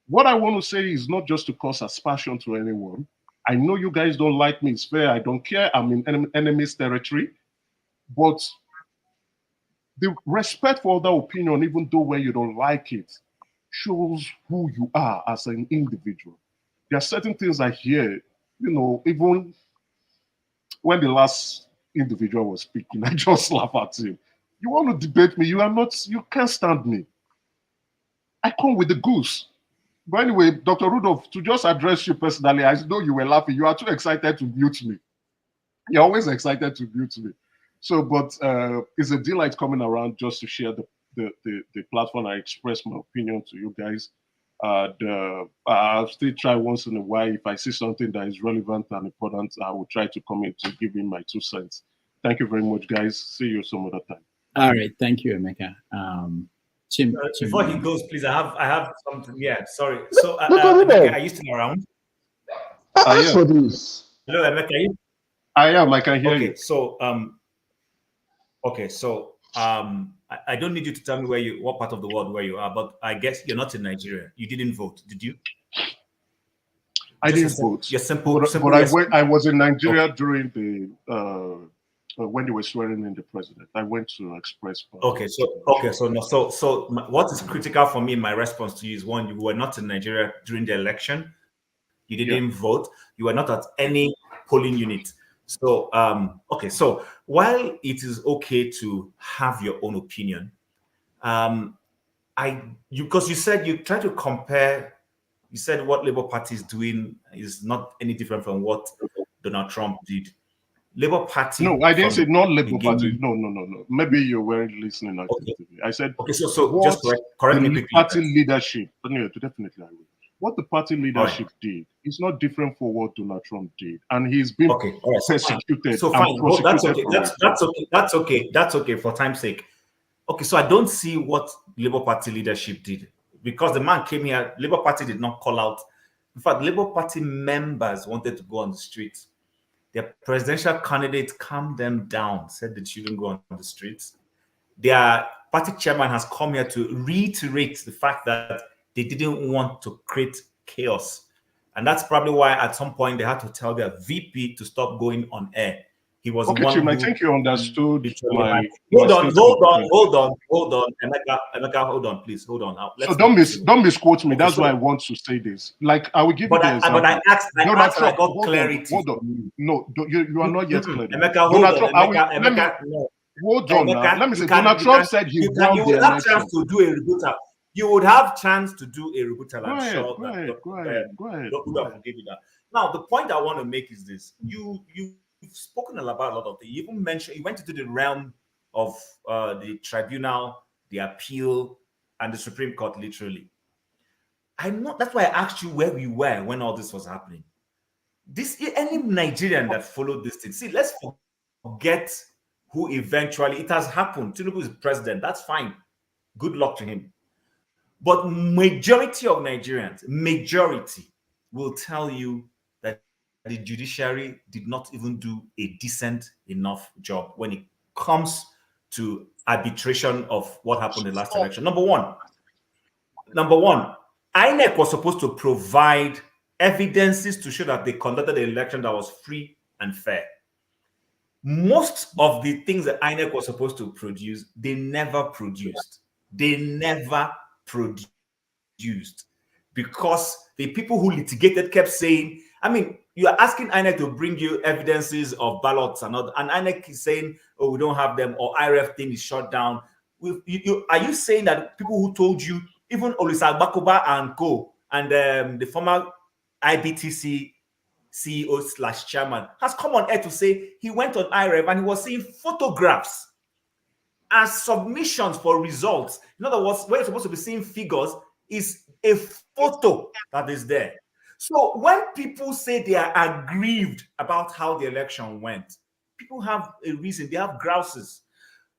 What I want to say is not just to cause aspersion to anyone. I know you guys don't like me, it's fair, I don't care, I'm in enemy's territory, but the respect for other opinion, even though when you don't like it, shows who you are as an individual. There are certain things I hear, even when the last individual was speaking, I just laugh at him. You want to debate me, you can't stand me. I come with the goose. But anyway, Dr. Rudolph, to just address you personally, I know you were laughing. You are too excited to mute me. You're always excited to mute me. So, but it's a delight coming around just to share the platform. I express my opinion to you guys. I'll still try once in a while. If I see something that is relevant and important, I will try to come in to give in my 2 cents. Thank you very much, guys. See you some other time. All right. Thank you, Emeka. Chim, before he goes, please, I have something. Yeah, sorry. So, Emeka, are you still around? I asked for this. Hello, Emeka. I am. I can hear you. So, I don't need you to tell me what part of the world where you are, but I guess you're not in Nigeria. You didn't vote, did you? I didn't vote. You're simple. But I was in Nigeria during the when they were swearing in the president. I went to express. So what is critical for me in my response to you is, one, you were not in Nigeria during the election. You didn't vote. You were not at any polling unit. So, so while it is okay to have your own opinion, because you said you try to compare, you said what Labour Party is doing is not any different from what Donald Trump did. Labour Party. No, I didn't say not Labour Party. No. Maybe you weren't listening attentively. I said so just correct me quickly. Party leadership. Definitely I will. What the party leadership did is not different from what Donald Trump did, and he's been persecuted. So fine, that's okay. That's okay for time's sake. Okay, so I don't see what Labour Party leadership did, because the man came here. Labour Party did not call out. In fact, Labour Party members wanted to go on the streets. Their presidential candidate calmed them down, said they shouldn't go on the streets. Their party chairman has come here to reiterate the fact that they didn't want to create chaos. And that's probably why at some point they had to tell their VP to stop going on air. He was Okay, the one Tim, I who think you understood literally my had. Hold on, statement. hold on, Emeka, hold on, please, hold on. So Let's don't misquote me. Okay, That's so why I want to say this. Like I will give you but the I example. asked Donald and I Trump. got Hold clarity on. from you. No, you are not yet clear. Emeka, hold Donald on, Trump. Emeka, no. Hold on now. Let me say. you Donald Trump said he won you the will have election. chance to do a rebuttal. You would have chance to do a rebuttal. I'm sure Go ahead. Dr. will give you that. Now, the point I want to make is this: you've spoken about a lot of things. You even mentioned you went into the realm of the tribunal, the appeal, and the Supreme Court. Literally, that's why I asked you where we were when all this was happening. Any Nigerian that followed this thing, see, let's forget who eventually it has happened. Tinubu is president. That's fine. Good luck to him. But majority of Nigerians, will tell you that the judiciary did not even do a decent enough job when it comes to arbitration of what happened in the last election. Number one, INEC was supposed to provide evidences to show that they conducted an election that was free and fair. Most of the things that INEC was supposed to produce, they never produced. Because the people who litigated kept saying, I mean, you are asking INEC to bring you evidences of ballots and INEC is saying, oh, we don't have them, or IRF thing is shut down. Are you saying that people who told you, even Olisa Bakoba and co, and the former IBTC CEO / chairman has come on air to say he went on IRF and he was seeing photographs as submissions for results. In other words, where you're supposed to be seeing figures is a photo that is there. So when people say they are aggrieved about how the election went, people have a reason. They have grouses.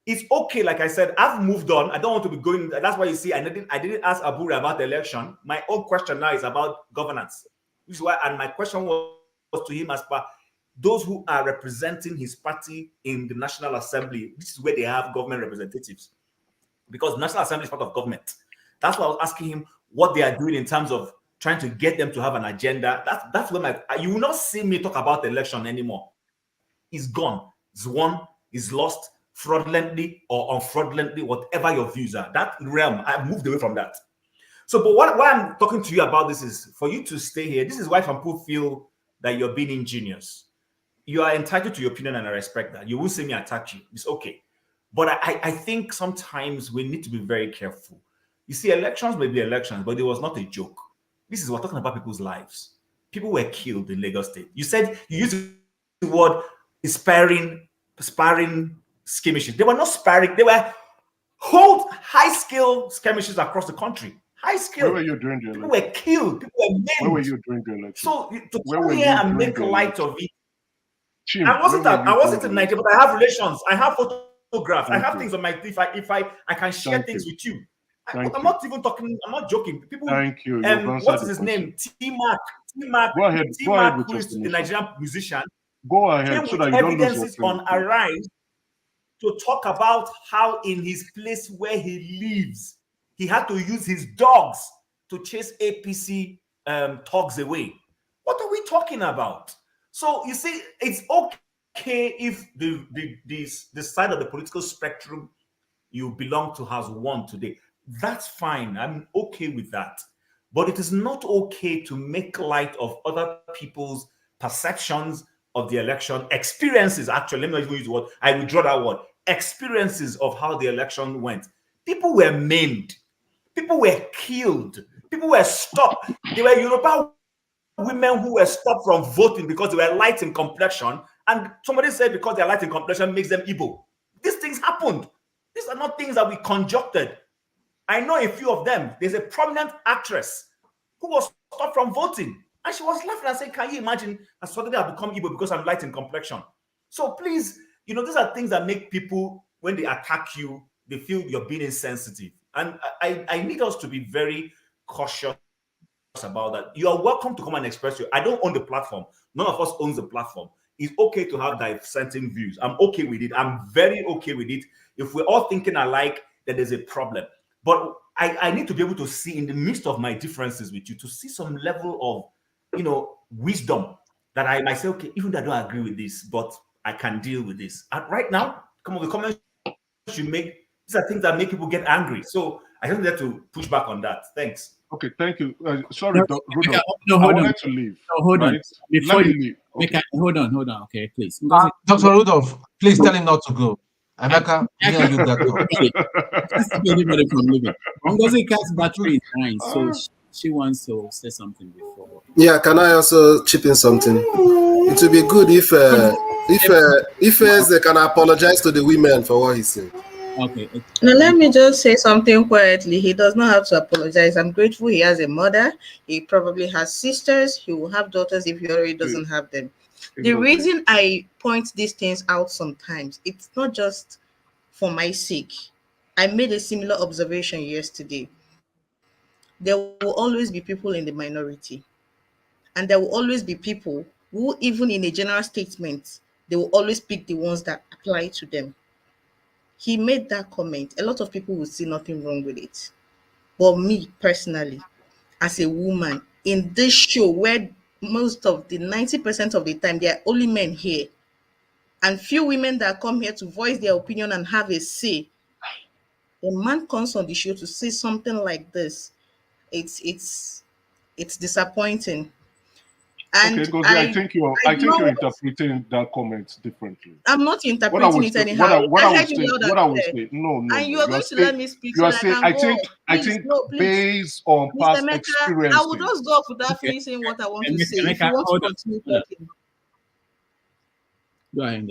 It's okay, like I said, I've moved on. I don't want to be going. That's why you see, I didn't ask Abure about the election. My own question now is about governance. Which is why, and my question was to him as per those who are representing his party in the National Assembly. This is where they have government representatives, because the National Assembly is part of government. That's why I was asking him what they are doing in terms of trying to get them to have an agenda. That's when you will not see me talk about the election anymore. It's gone. It's won. It's lost fraudulently or unfraudulently, whatever your views are. That realm, I've moved away from that. So, but why I'm talking to you about this is for you to stay here. This is why some people feel that you're being ingenious. You are entitled to your opinion, and I respect that. You won't see me attack you. It's okay. But I think sometimes we need to be very careful. You see, elections may be elections, but it was not a joke. This is we're talking about people's lives. People were killed in Lagos State. You said you used the word sparring skirmishes. They were not sparring. They were high-skill skirmishes across the country. High-skill. Where were you during the election? People were killed. People were maimed. Where were you during the election? So to come here and make light of it. Chim, I wasn't in Nigeria, but I have relations. I have photographs. I have things on my. If I can share things with you. I'm not even talking. I'm not joking. People. Thank you. What is his name? T-Mark. Go ahead Who is the Nigerian musician? Go ahead, so that you don't lose your evidences on Arise to talk about how in his place where he lives, he had to use his dogs to chase APC thugs away. What are we talking about? So you see, it's okay if the side of the political spectrum you belong to has won today. That's fine. I'm okay with that. But it is not okay to make light of other people's perceptions of the election, experiences. Actually, let me not even use the word. I withdraw that word. Experiences of how the election went. People were maimed. People were killed. People were stopped. There were Yoruba women who were stopped from voting because they were light in complexion, and somebody said because they're light in complexion makes them Igbo. These things happened. These are not things that we conjectured. I know a few of them. There's a prominent actress who was stopped from voting, and she was laughing and saying, "Can you imagine? I suddenly have become Igbo because I'm light in complexion." So please, these are things that make people, when they attack you, they feel you're being insensitive. And I need us to be very cautious about that. You are welcome to come and express I don't own the platform. None of us owns the platform. It's okay to have dissenting views. I'm okay with it. I'm very okay with it. If we're all thinking alike, then there's a problem. But I need to be able to see in the midst of my differences with you, to see some level of, wisdom that I might say, okay, even though I don't agree with this, but I can deal with this. And right now, come on, the comments you make, these are things that make people get angry. So I don't dare to push back on that. Thanks. Okay, thank you. Sorry, Rudolph. No, I hold on. wanted to leave. No, hold on. Right? Before Let me you leave. Okay. hold on. Okay, please. Dr. Rudolph, please tell him not to go. Emeka, me and you got to. Can't stop anybody from leaving. Ngozi Cat's battery is dying, so she wants to say something before. Yeah, can I also chip in something? It would be good if they can apologize to the women for what he said. Okay. Now let me just say something quietly. He does not have to apologize. I'm grateful he has a mother. He probably has sisters. He will have daughters if he already doesn't have them. The reason I point these things out sometimes, it's not just for my sake. I made a similar observation yesterday. There will always be people in the minority. And there will always be people who, even in a general statement, they will always pick the ones that apply to them. He made that comment. A lot of people will see nothing wrong with it. But me personally, as a woman, in this show where most of the 90% of the time, there are only men here, and few women that come here to voice their opinion and have a say, a man comes on the show to say something like this. It's disappointing. And okay, Ngozi, I think you're interpreting that comment differently. I'm not interpreting it anyhow. What I heard you loud would and clear. say, no. And you are going to let me speak. You are so saying, I think based on Mr. past Emeka, experience. I will just go off without finishing what I want to say. If you want to continue talking. Go ahead.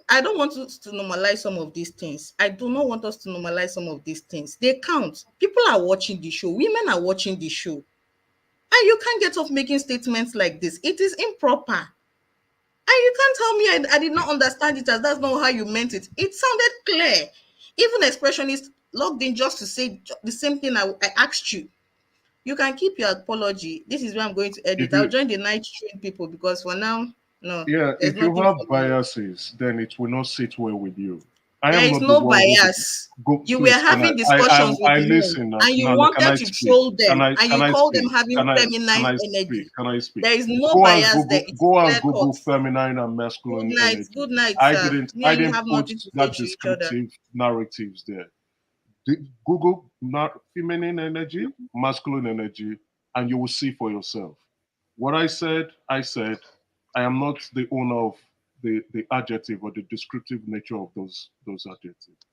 I don't want us to normalize some of these things. I do not want us to normalize some of these things. They count. People are watching the show. Women are watching the show. And you can't get off making statements like this. It is improper. And you can't tell me I did not understand it as that's not how you meant it. It sounded clear. Even expressionists logged in just to say the same thing I asked you. You can keep your apology. This is where I'm going to edit. I'll join the night train people because for now, no. Yeah, if you have biases, then it will not sit well with you. There is no bias. You were having discussions with men, and you wanted to troll them, and you called them having feminine energy. Can I speak? There is no bias there. Go and Google feminine and masculine energy. Good night, I sir. didn't put that descriptive narratives there. Google feminine energy, masculine energy, and you will see for yourself. What I said. I am not the owner of the adjective or the descriptive nature of those adjectives.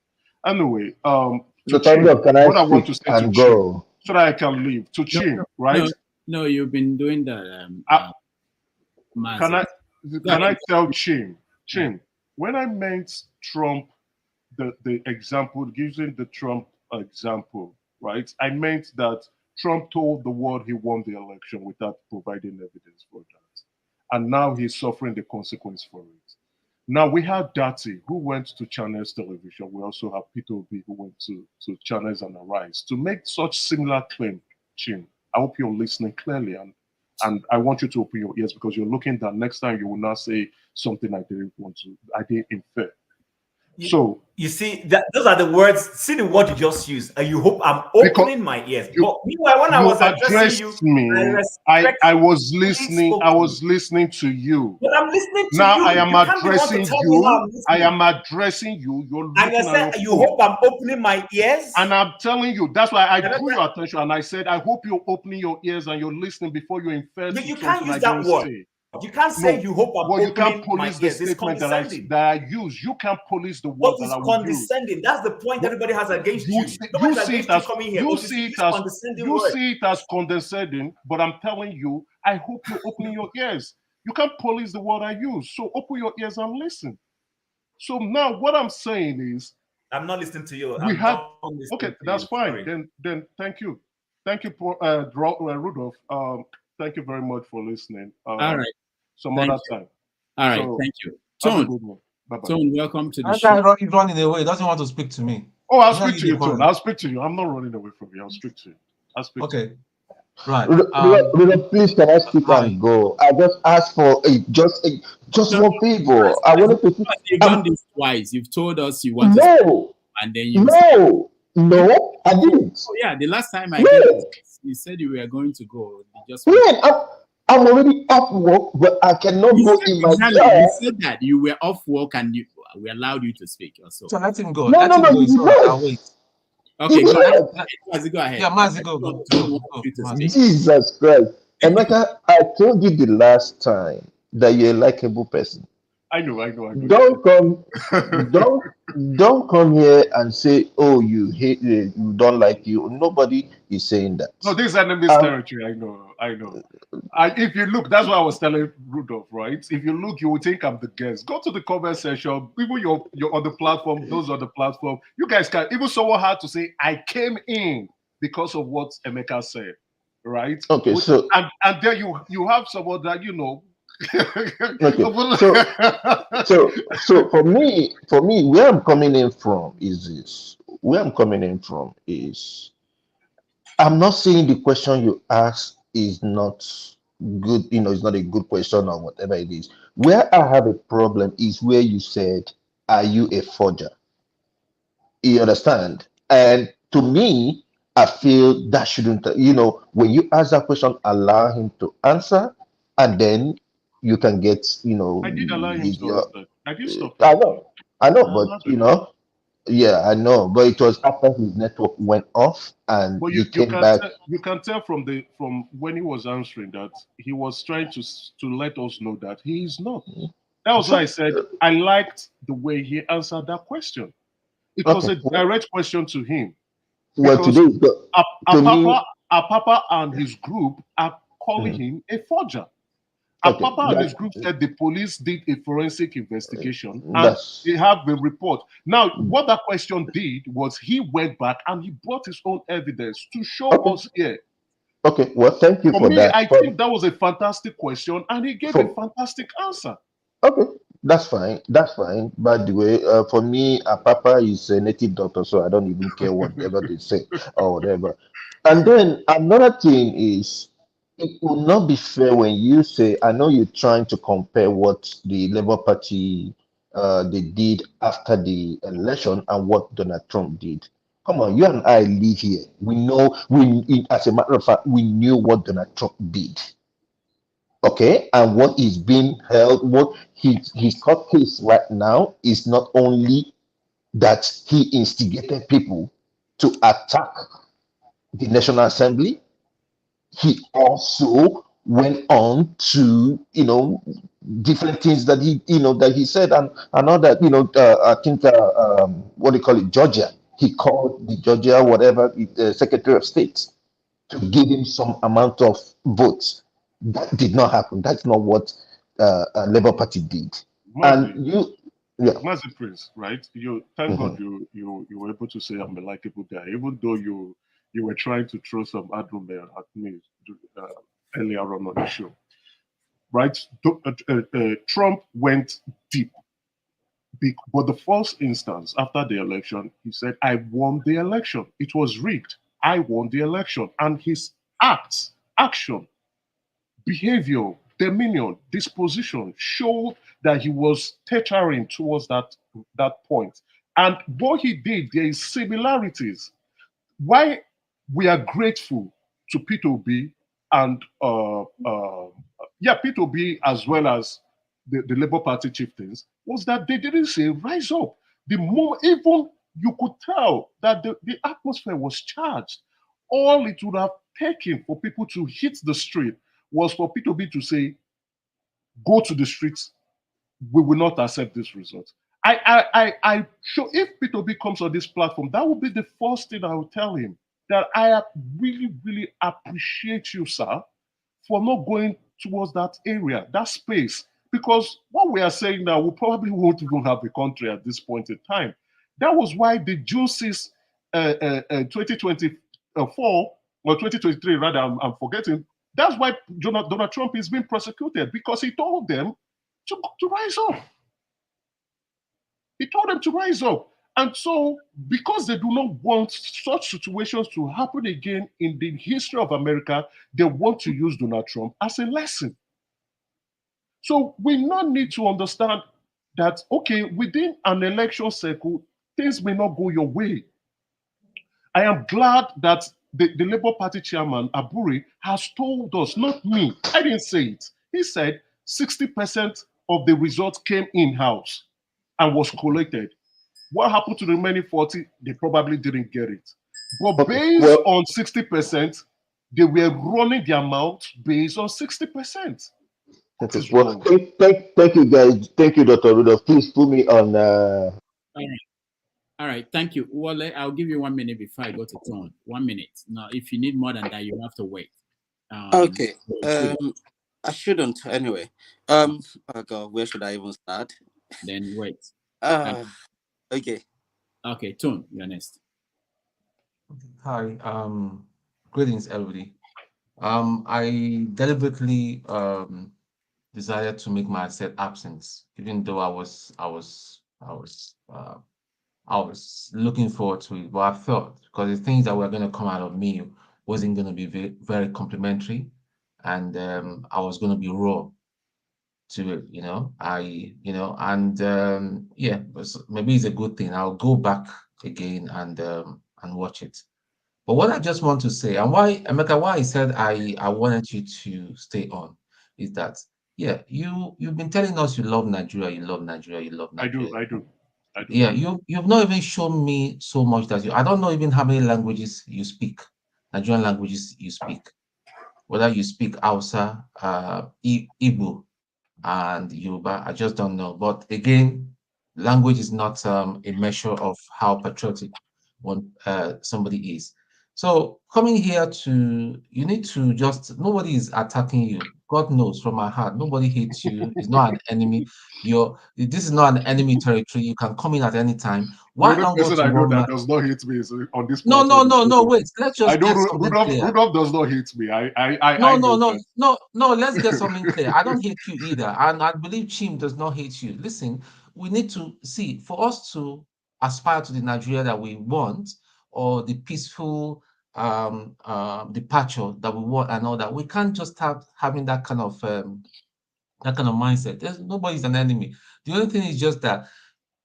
Anyway, I want to say to Chim, so that I can leave to Chim, right? No, you've been doing that. Can I tell Chim, when I meant Trump, the example, using the Trump example, right? I meant that Trump told the world he won the election without providing evidence for that. And now he's suffering the consequence for it. Now we have Dati, who went to Channels Television. We also have Peter Obi, who went to Channels and Arise to make such similar claim. Chim, I hope you're listening clearly, and I want you to open your ears because you're looking that next time you will not say something I didn't infer. You see that those are the words. See the word you just used. And you hope I'm opening my ears. But meanwhile, when I was addressing you, I was listening. I was listening to you. But I'm listening to now you. I am addressing you. I am addressing you. You're looking and I said, you hope I'm opening my ears. And I'm telling you, that's why I drew your attention. And I said, I hope you're opening your ears and you're listening before you infer. You can't use that word. You can't say you hope I'm opening you can't police the statement that I use. You can't police the word that I would condescending. That's the point everybody has against you. You see it as condescending, but I'm telling you, I hope you're opening your ears. You can't police the word I use. So open your ears and listen. So now what I'm saying is, I'm not listening to you. Okay, that's fine. Then thank you. Thank you, Rudolph. Thank you very much for listening. All right. Some other time. All right. Thank you. Tone, welcome to the show. He's running away. He doesn't want to speak to me. Oh, I'll speak to you, Tone. I'll speak to you. I'm not running away from you. I'll speak to you. Okay. Right. Please, can I speak and go? I just asked for just one favor. I wanted to. You've done this twice. You've told us you want to. And then you. No, I didn't. Oh, yeah, the last time I did, you said you were going to go. I'm already off work, but I cannot You go said, in my exactly. car. You said that you were off work and we allowed you to speak also. So let him go. No, Let no, him no, go. you It's did all right. not. I'll wait. Okay, You go did ahead. not. Mazi, go ahead. Yeah, Mazi, go, Don't go, want you to Mazi. speak. Jesus Christ. Emeka, I told you the last time that you're a likable person. I know. Don't come, don't don't come here and say, oh, you hate, you don't like you. Nobody is saying that. No, this is enemy's Um, territory. I know. If you look, that's what I was telling Rudolph, right? If you look, you will think I'm the guest. Go to the comment section. People you're on the platform, those on the platform. You guys can, even someone had to say, I came in because of what Emeka said, right? okay, so And there you have someone that okay, so for me, where I'm coming in from is this. Where I'm coming in from is I'm not saying the question you ask is not good, it's not a good question or whatever it is. Where I have a problem is where you said, are you a forger? You understand? And to me, I feel that shouldn't, when you ask that question, allow him to answer, and then you can get, I did allow him to your, answer. I did stop him. I know, I but allowed him. yeah, I know, but it was after his network went off and But he came back. you can tell from when he was answering that he was trying to let us know that he is not. That was why I said I liked the way he answered that question. It was Okay, a direct question to him well, because today, to me, Apapa and his group are calling mhm, him a forger. okay, Apapa and his group said the police did a forensic investigation and that's they have a report. Now, what that question did was he went back and he brought his own evidence to show us here. okay. Well, thank you For for me, that. I think that was a fantastic question and he gave a For fantastic answer. Okay, that's fine. That's fine. By the way, for me, a papa is a native doctor, so I don't even care whatever they say or whatever. And then another thing is, it will not be fair when you say, I know you're trying to compare what the Labour Party they did after the election and what Donald Trump did. Come on, you and I live here. We know, as a matter of fact, we knew what Donald Trump did. Okay, and what is being held, what his court case right now is not only that he instigated people to attack the National Assembly, he also went on to different things that he said, and all that, I think what do you call it, Georgia, he called the Georgia whatever the Secretary of State to give him some amount of votes. That did not happen. That's not what Labour Party did. Mazi, And yeah, Mazi Prince, right? Thank God mhm. you were able to say I'm a likable guy, even though you were trying to throw some admin at me uh, earlier on the show, right? Trump went deep, but the first instance after the election, he said, "I won the election. It was rigged. I won the election," and his action, behavior, demeanor, disposition showed that he was teetering towards that point. And what he did, there is similarities. Why we are grateful to P2B and P2B as well as the Labour Party chieftains was that they didn't say rise up. The more even you could tell that the atmosphere was charged. All it would have taken for people to hit the street was for P2B to say, go to the streets, we will not accept this result. I sure if P2B comes on this platform, that would be the first thing I will tell him, that I really, really appreciate you, sir, for not going towards that area, that space. Because what we are saying now, we probably won't even have a country at this point in time. That was why the June 6, 2024, or 2023, rather, I'm forgetting. That's why Donald Trump is being prosecuted, because he told them to rise up. He told them to rise up. And so, because they do not want such situations to happen again in the history of America, they want to use Donald Trump as a lesson. So, we now need to understand that, okay, within an election cycle, things may not go your way. I am glad that the Labour Party chairman, Abure, has told us, not me, I didn't say it. He said 60% of the results came in-house and was collated. What happened to the remaining 40? They probably didn't get it. But based on 60%, they were running their mouth based on 60%. That is Well, wrong. thank you, guys. Thank you, Dr. Rudolph. Please put me on. All right, thank you. Well, I'll give you 1 minute before I go to Tone. 1 minute. Now, if you need more than that, you have to wait. Okay. I shouldn't anyway. Oh God, where should I even start? Then wait. Okay. Okay, Tone, you're next. Hi, greetings everybody. I deliberately decided to make my set absence, even though I was looking forward to it, but I felt because the things that were going to come out of me wasn't going to be very, very complimentary, and I was going to be raw to it, yeah, maybe it's a good thing. I'll go back again and watch it. But what I just want to say, and why, Emeka, why I said I wanted you to stay on, is that you've been telling us you love Nigeria, you love Nigeria, you love Nigeria. I do. Yeah, you've not even shown me so much that I don't know even how many languages you speak, Nigerian languages you speak, whether you speak Hausa, Igbo, and Yoruba. I just don't know. But again, language is not a measure of how patriotic somebody is. So coming here you need to nobody is attacking you. God knows from my heart, nobody hates you. It's not an enemy. This is not an enemy territory. You can come in at any time. Why The only not go person to I know one that man? does not hate me is on this No, platform. wait. Let's just get something clear. Rudolph does not hate me. I No, know that. let's get something clear. I don't hate you either. And I believe Chim does not hate you. Listen, we need to see, for us to aspire to the Nigeria that we want, or the peaceful departure that we want and all that, we can't just having that kind of mindset. Nobody's an enemy. The only thing is just that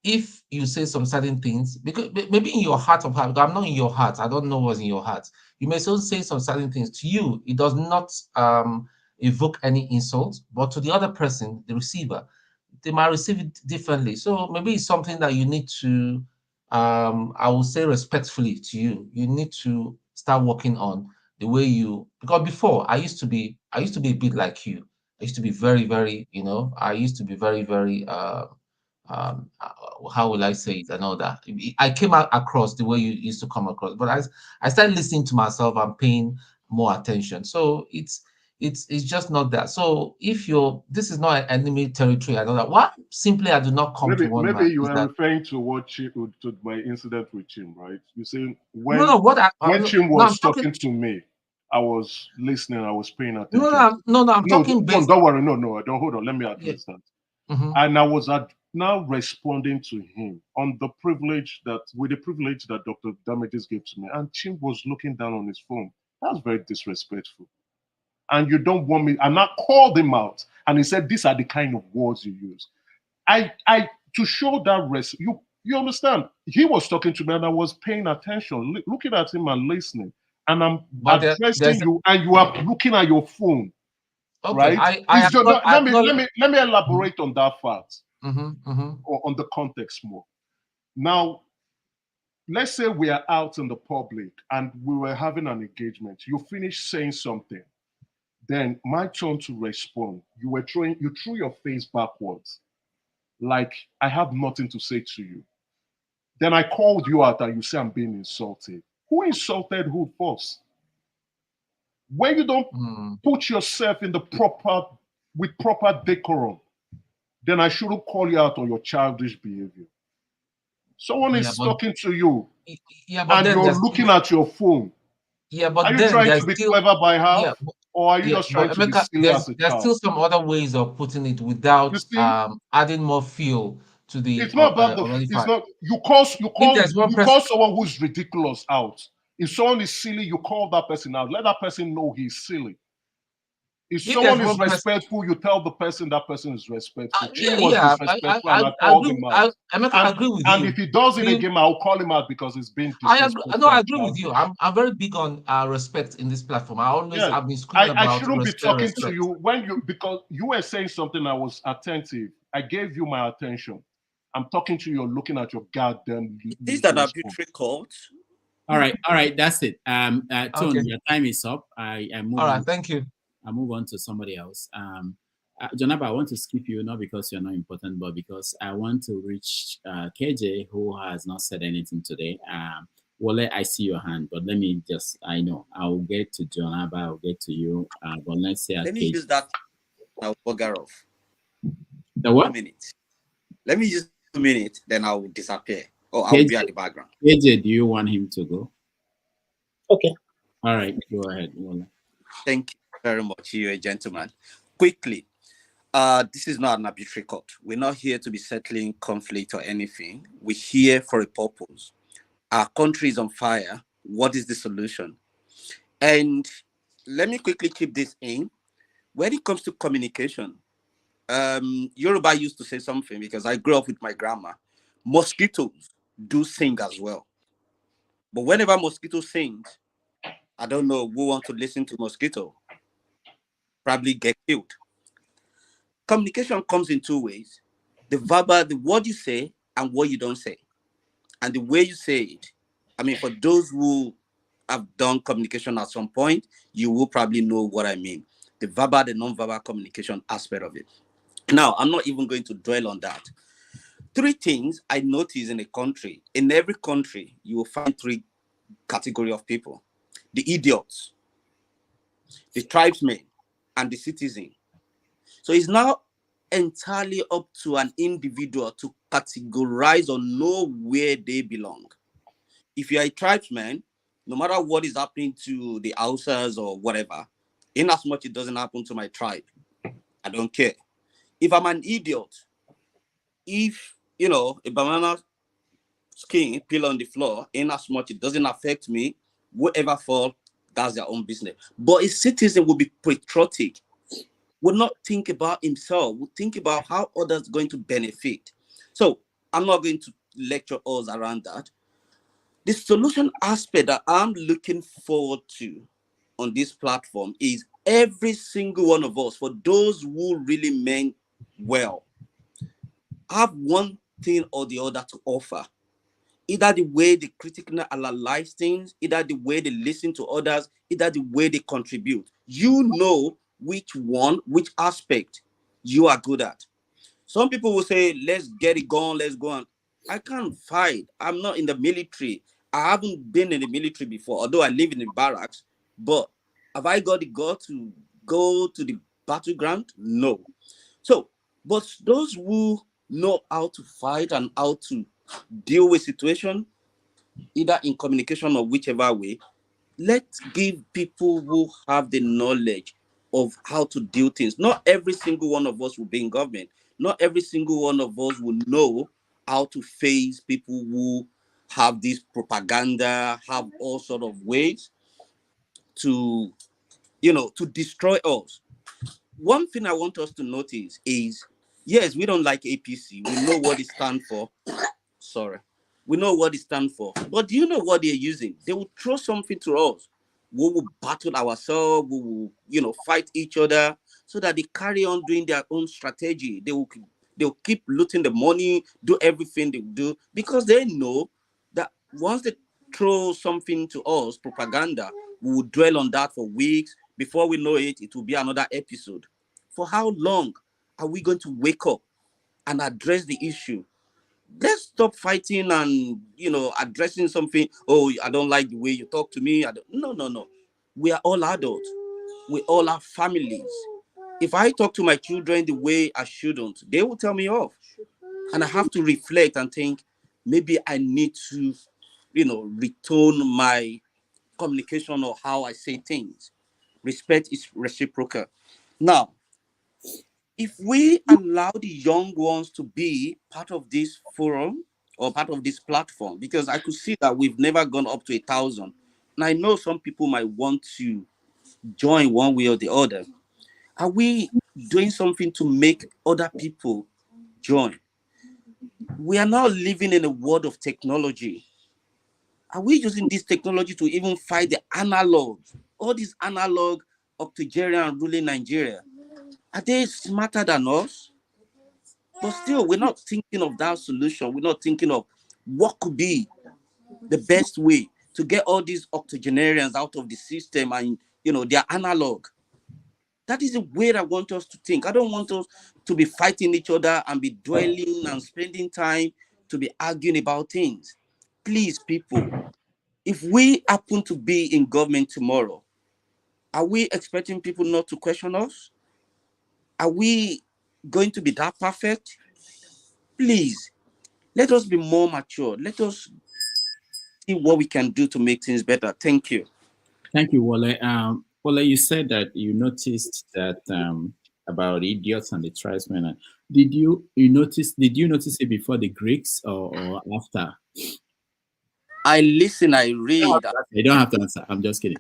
if you say some certain things, because maybe in your heart of heart, I'm not in your heart, I don't know what's in your heart. You may still say some certain things to you. It does not evoke any insult, but to the other person, the receiver, they might receive it differently. So maybe it's something that you need to, I will say respectfully to you, you need to start working on the way because before I used to be a bit like you. I used to be very, very, I used to be very, very, how will I say it and all that. I came out across the way you used to come across, but I started listening to myself and paying more attention. So it's just not that. So if this is not an enemy territory, I know that. What simply I do not come to one man. Maybe you are referring to to my incident with Chim, right? You see, when Chim was talking to me, I was listening, I was paying attention. I'm talking based. Don't worry, don't hold on. Let me address that. And I was now responding to him on the privilege that Dr. Damages gave to me, and Chim was looking down on his phone. That's very disrespectful. And you don't want me, and I called him out, and he said, these are the kind of words you use. To show that you understand, he was talking to me and I was paying attention, looking at him and listening, and I'm addressing you, and you are looking at your phone. Okay, right? Let me elaborate on that fact, or on the context more. Now, let's say we are out in the public and we were having an engagement. You finished saying something, then my turn to respond. You threw your face backwards, like I have nothing to say to you. Then I called you out and you say I'm being insulted. Who insulted who first? When you don't put yourself in with proper decorum, then I shouldn't call you out on your childish behavior. Someone is talking to you, and you're looking at your phone. Yeah, but are you trying to be clever by half, or are you just trying to be silly as a child? There's still some other ways of putting it without adding more fuel to the. It's not about it's not. You call someone who's ridiculous out. If someone is silly, you call that person out. Let that person know he's silly. If If someone there's is one person, respectful, you tell the person that person is respectful. Chi was yeah, disrespectful, and I I called agree. him out. I agree with And you. if he does it Being, again, I'll call him out because he's being I agree. disrespectful No, I and agree with you. childish. I'm very big on respect in this platform. Yeah, I've been screaming I about shouldn't be respect, talking to respect. you when you because you were saying something. I was attentive. I gave you my attention. I'm talking to you. You're looking at your goddamn Is that useless phone. arbitrary court? All right, that's it. Tone, Okay. your time is up. I move All right. on. Thank you. I move on to somebody else. Jonaba, I want to skip you, not because you're not important, but because I want to reach KJ, who has not said anything today. Wale, I see your hand, but let me just, I know, I'll get to Jonaba, I'll get to you, but let's say Let me KJ. use that. I'll bugger off. The what? 2 minutes. Let me use 2 minutes, then I will disappear. Or I'll be at the background. KJ, do you want him to go? Okay. All right, go ahead, Wale. Thank you very much. You're a gentleman. Quickly, this is not an arbitrary court. We're not here to be settling conflict or anything. We're here for a purpose. Our country is on fire. What is the solution? And let me quickly keep this in. When it comes to communication, Yoruba used to say something because I grew up with my grandma. Mosquitoes do sing as well. But whenever mosquito sings, I don't know who wants to listen to mosquito. Probably get killed. Communication comes in 2 ways. The verbal, the word you say and what you don't say. And the way you say it. I mean, for those who have done communication at some point, you will probably know what I mean. The verbal, the non-verbal communication aspect of it. Now, I'm not even going to dwell on that. 3 things I notice in a country. In every country, you will find 3 categories of people. The idiots, the tribesmen, and the citizen. So it's now entirely up to an individual to categorize or know where they belong. If you're a tribesman, no matter what is happening to the Hausas or whatever, in as much it doesn't happen to my tribe, I don't care. If I'm an idiot, if, a banana skin peel on the floor, in as much it doesn't affect me, whoever fall, that's their own business. But a citizen will be patriotic, will not think about himself, will think about how others are going to benefit. So I'm not going to lecture us around that. The solution aspect that I'm looking forward to on this platform is every single one of us, for those who really meant well, have one thing or the other to offer. Either the way they critically analyze things, either the way they listen to others, either the way they contribute. You know which one, which aspect you are good at. Some people will say, let's get it going, let's go on. I can't fight. I'm not in the military. I haven't been in the military before, although I live in the barracks. But have I got the gut to go to the battleground? No. So, but those who know how to fight and how to deal with situation, either in communication or whichever way, let's give people who have the knowledge of how to do things. Not every single one of us will be in government. Not every single one of us will know how to face people who have this propaganda, have all sort of ways to, to destroy us. One thing I want us to notice is, yes, we don't like APC. We know what it stands for. Sorry. We know what it stands for. But do you know what they're using? They will throw something to us. We will battle ourselves. We will, fight each other so that they carry on doing their own strategy. They'll keep looting the money, do everything they do, because they know that once they throw something to us, propaganda, we will dwell on that for weeks. Before we know it, it will be another episode. For how long are we going to wake up and address the issue? Let's stop fighting and addressing something. Oh, I don't like the way you talk to me. No. We are all adults. We all have families. If I talk to my children the way I shouldn't, they will tell me off. And I have to reflect and think, maybe I need to, retone my communication or how I say things. Respect is reciprocal. Now, if we allow the young ones to be part of this forum or part of this platform, because I could see that we've never gone up to 1,000. And I know some people might want to join one way or the other. Are we doing something to make other people join? We are now living in a world of technology. Are we using this technology to even fight the analog? All these analog octogenarian ruling Nigeria, are they smarter than us? But still, we're not thinking of that solution. We're not thinking of what could be the best way to get all these octogenarians out of the system and, they're analog. That is the way I want us to think. I don't want us to be fighting each other and be dwelling and spending time to be arguing about things. Please, people, if we happen to be in government tomorrow, are we expecting people not to question us? Are we going to be that perfect? Please, let us be more mature. Let us see what we can do to make things better. Thank you. Thank you, Wale. Wale, you said that you noticed that about idiots and the tribesmen. Did you notice it before the Greeks or after? I listen, I read. You don't have to answer. I'm just kidding.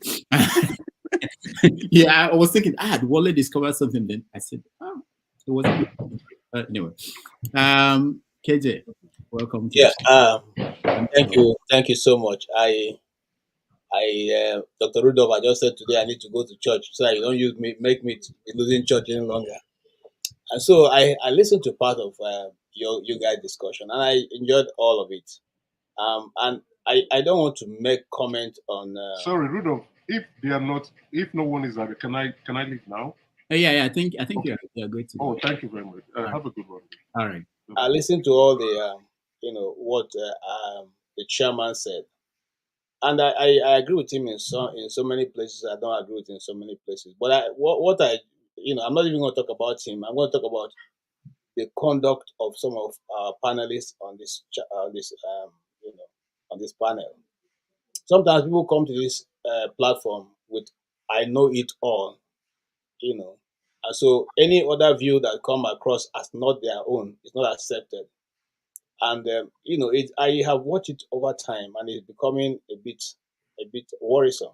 Yeah, I was thinking, did Wale discover something? Then I said, oh, it wasn't. Anyway, KJ, welcome. Yeah. Thank you so much. Dr. Rudolph, I just said today I need to go to church, so that you don't make me be losing church any longer. And so I listened to part of you guys' discussion, and I enjoyed all of it. And I don't want to make comment on. Sorry, Rudolph. If no one is there, can I leave now? Yeah. I think you're good to go. Oh, thank you very much. Have a good one. All right. I listened to all the what the chairman said, and I agree with him in so many places. I don't agree with him in so many places. But I'm not even going to talk about him. I'm going to talk about the conduct of some of our panelists on this on this panel. Sometimes people come to this platform with "I know it all," and so any other view that come across as not their own is not accepted. And I have watched it over time, and it's becoming a bit worrisome.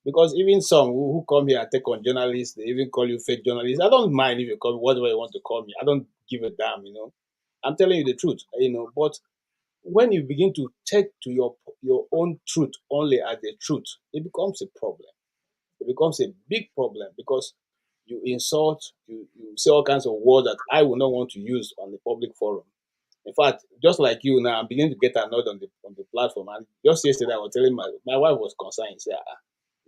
Because even some who come here and take on journalists, they even call you fake journalists. I don't mind if you call me whatever you want to call me. I don't give a damn, I'm telling you the truth, But when you begin to take to your own truth only as the truth, it becomes a problem. It becomes a big problem because you insult, you say all kinds of words that I would not want to use on the public forum. In fact, just like you now, I'm beginning to get annoyed on the platform. And just yesterday, I was telling my wife was concerned. She said,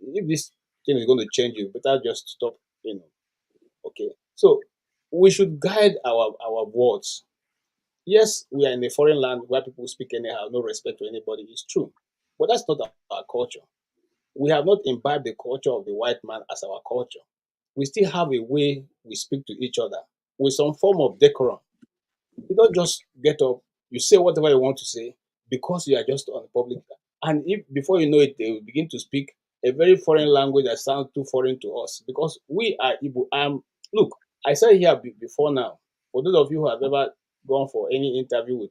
if this thing is going to change, you better just stop. Okay. So we should guide our words. Yes, we are in a foreign land where people speak anyhow, no respect to anybody. It's true, but that's not our culture. We have not imbibed the culture of the white man as our culture. We still have a way we speak to each other with some form of decorum. You don't just get up, you say whatever you want to say because you are just on the public. And if before you know it, they will begin to speak a very foreign language that sounds too foreign to us because we are Igbo. Look, I said here before now, for those of you who have ever gone for any interview with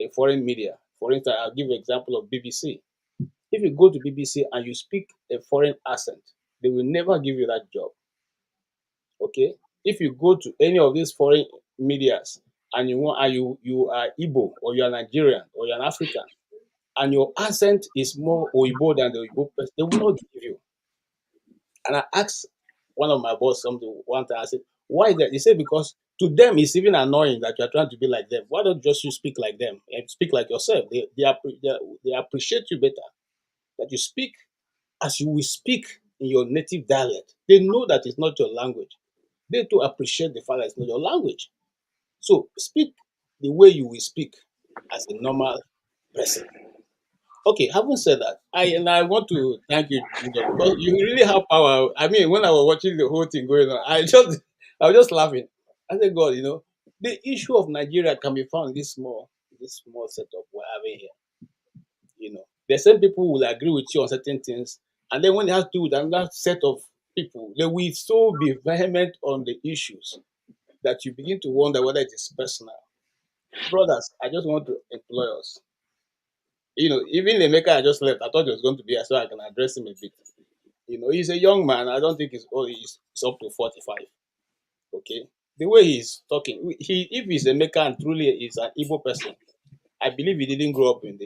a foreign media, for instance, I'll give you an example of BBC. If you go to BBC and you speak a foreign accent, they will never give you that job. Okay? If you go to any of these foreign medias and you are Igbo or you are Nigerian or you're an African and your accent is more Oibo than the Oibo person, they will not give you. And I asked one of my boss something one time. I said, "Why that?" He said, "Because to them it's even annoying that you're trying to be like them. Why don't just you speak like them and speak like yourself? They appreciate you better that you speak as you will speak in your native dialect. They know that it's not your language. They too appreciate the fact that it's not your language. So speak the way you will speak as a normal person." Okay, having said that, I want to thank you, Judah, because you really have power. I mean, when I was watching the whole thing going on, I was just laughing. I said, God, the issue of Nigeria can be found in this small setup we're having here. There's some people who will agree with you on certain things, and then when they have to do with another set of people, they will so be vehement on the issues that you begin to wonder whether it is personal. Brothers, I just want to implore us. Even the maker I just left, I thought he was going to be here so I can address him a bit. He's a young man. I don't think he's up to 45. Okay, the way he's talking, if he's a maker and truly is an Igbo person, I believe he didn't grow up in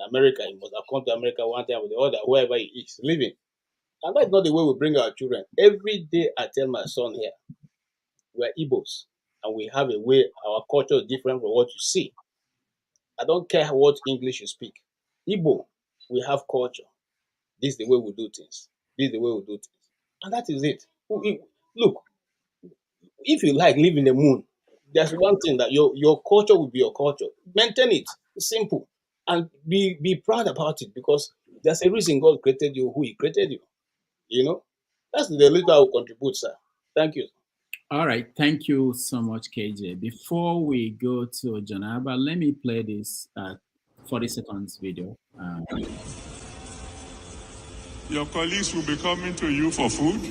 America. He must have come to America one time with the other, wherever he is living. And that's not the way we bring our children. Every day I tell my son here, we're Igbos, and we have a way, our culture is different from what you see. I don't care what English you speak. Igbo, we have culture. This is the way we do things. This is the way we do things. And that is it. Look, if you like live in the moon, there's one thing that your culture will be your culture. Maintain it. It's simple. And be proud about it, because there's a reason God created you who He created you. You know? That's the little I will contribute, sir. Thank you. All right, thank you so much, KJ. Before we go to Janaba, let me play this 40 seconds video. Your colleagues will be coming to you for food.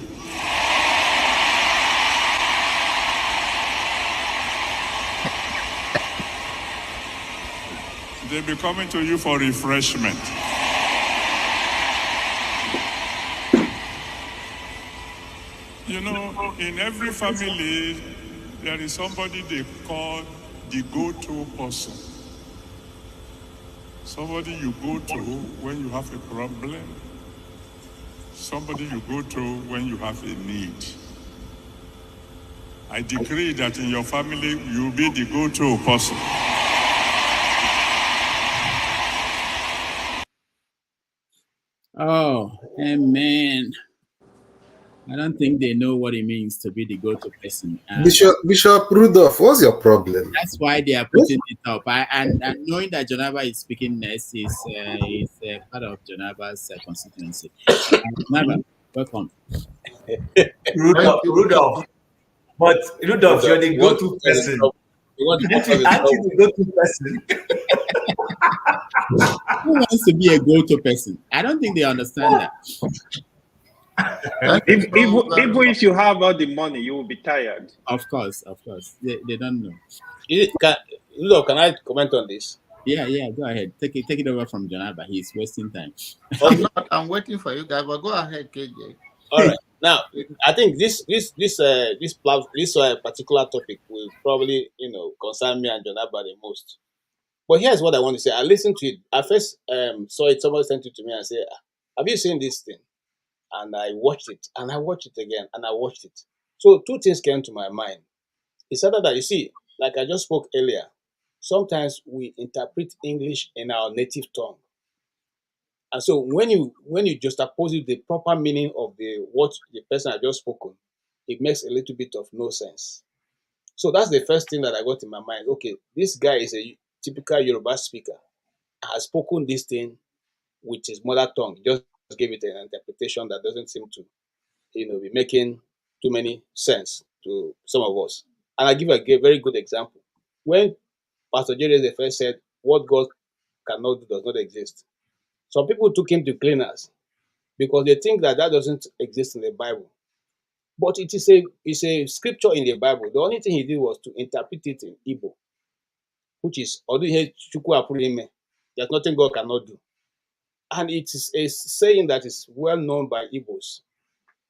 They'll be coming to you for refreshment. You know, in every family, there is somebody they call the go-to person. Somebody you go to when you have a problem. Somebody you go to when you have a need. I decree that in your family, you'll be the go-to person. Oh, amen. I don't think they know what it means to be the go-to person. Bishop Rudolph, what's your problem? That's why they are putting it up. And knowing that Jonaba is speaking next is part of Jonaba's constituency. Jonaba, welcome. Rudolph. But Rudolph, you're the go-to person. Aren't you the go-to person? Who wants to be a go-to person? I don't think they understand that. If you have all the money, you will be tired. Of course. They don't know. Can I comment on this? Yeah, go ahead. Take it over from Jonaba. He's wasting time. I'm waiting for you guys, but go ahead, KJ. All right. Now, I think this particular topic will probably concern me and Jonaba the most. But here's what I want to say. I listened to it. I first saw it. Somebody sent it to me and said, "Have you seen this thing?" And I watched it, and I watched it again, and I watched it. So two things came to my mind. It's either that, you see, like I just spoke earlier, sometimes we interpret English in our native tongue. And so when you juxtapose it, the proper meaning of what the person had just spoken, it makes a little bit of no sense. So that's the first thing that I got in my mind. Okay, this guy is a typical Yoruba speaker, has spoken this thing with his mother tongue, just give it an interpretation that doesn't seem to be making too many sense to some of us. And I give a very good example. When Pastor Julius first said, "What God cannot do does not exist," some people took him to cleaners because they think that doesn't exist in the Bible. But it's a scripture in the Bible. The only thing he did was to interpret it in Igbo, which is there's nothing God cannot do. And it is a saying that is well known by Igbos.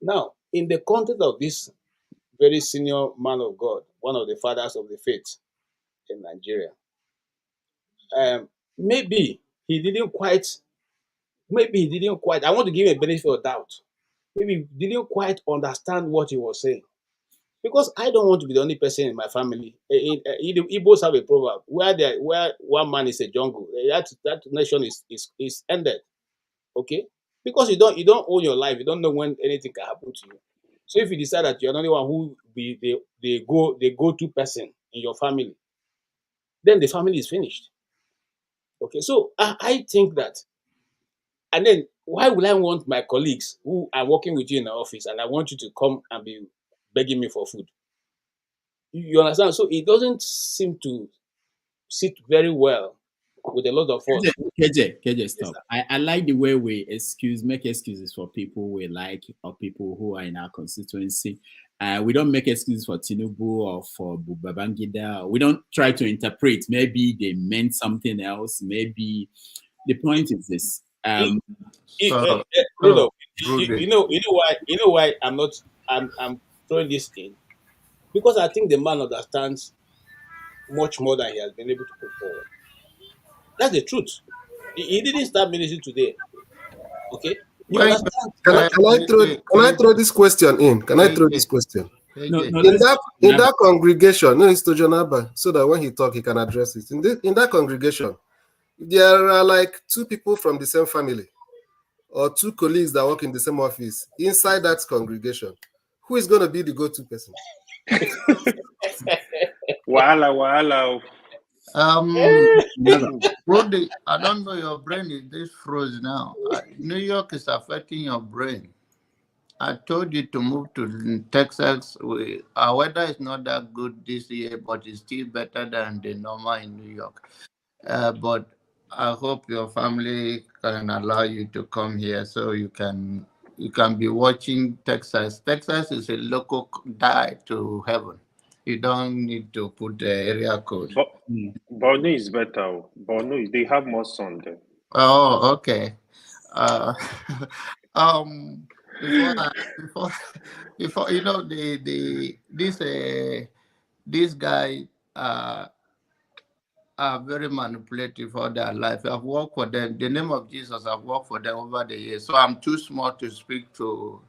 Now, in the context of this very senior man of God, one of the fathers of the faith in Nigeria, maybe he didn't quite, I want to give him a benefit of doubt. Maybe he didn't quite understand what he was saying. Because I don't want to be the only person in my family. Igbos have a proverb, where one man is a jungle, that nation is ended. Okay? Because you don't own your life, you don't know when anything can happen to you. So if you decide that you're the only one who be the go-to person in your family, then the family is finished. Okay, so I think that, and then why would I want my colleagues who are working with you in the office and I want you to come and be begging me for food? You understand? So it doesn't seem to sit very well with a lot of us. KJ, stop. I like the way we make excuses for people we like or people who are in our constituency. We don't make excuses for Tinubu or for Babangida. We don't try to interpret. Maybe they meant something else. Maybe the point is this. You know why I'm throwing this in. because I think the man understands much more than he has been able to put forward. That's the truth. He didn't start ministry today. Okay, he When understands Can I, much. can I throw can I throw this question in? Can I throw this KJ, question? No, no, In let's that congregation, no, it's to Jonaba, so that when he talk, he can address it. In that congregation, there are like two people from the same family, or two colleagues that work in the same office inside that congregation. Who is going to be the go-to person? Wahala. Rudy, I don't know, your brain is this froze now. New York is affecting your brain. I told you to move to Texas. Our weather is not that good this year, but it's still better than the normal in New York. But I hope your family can allow you to come here so you can be watching Texas. Texas is a local die to heaven. You don't need to put the area code. But Borno is better. Borno, they have more sun there. Oh, okay. Uh, before you know this guy are very manipulative for their life. I've worked for them. The name of Jesus, I've worked for them over the years. So I'm too small to speak to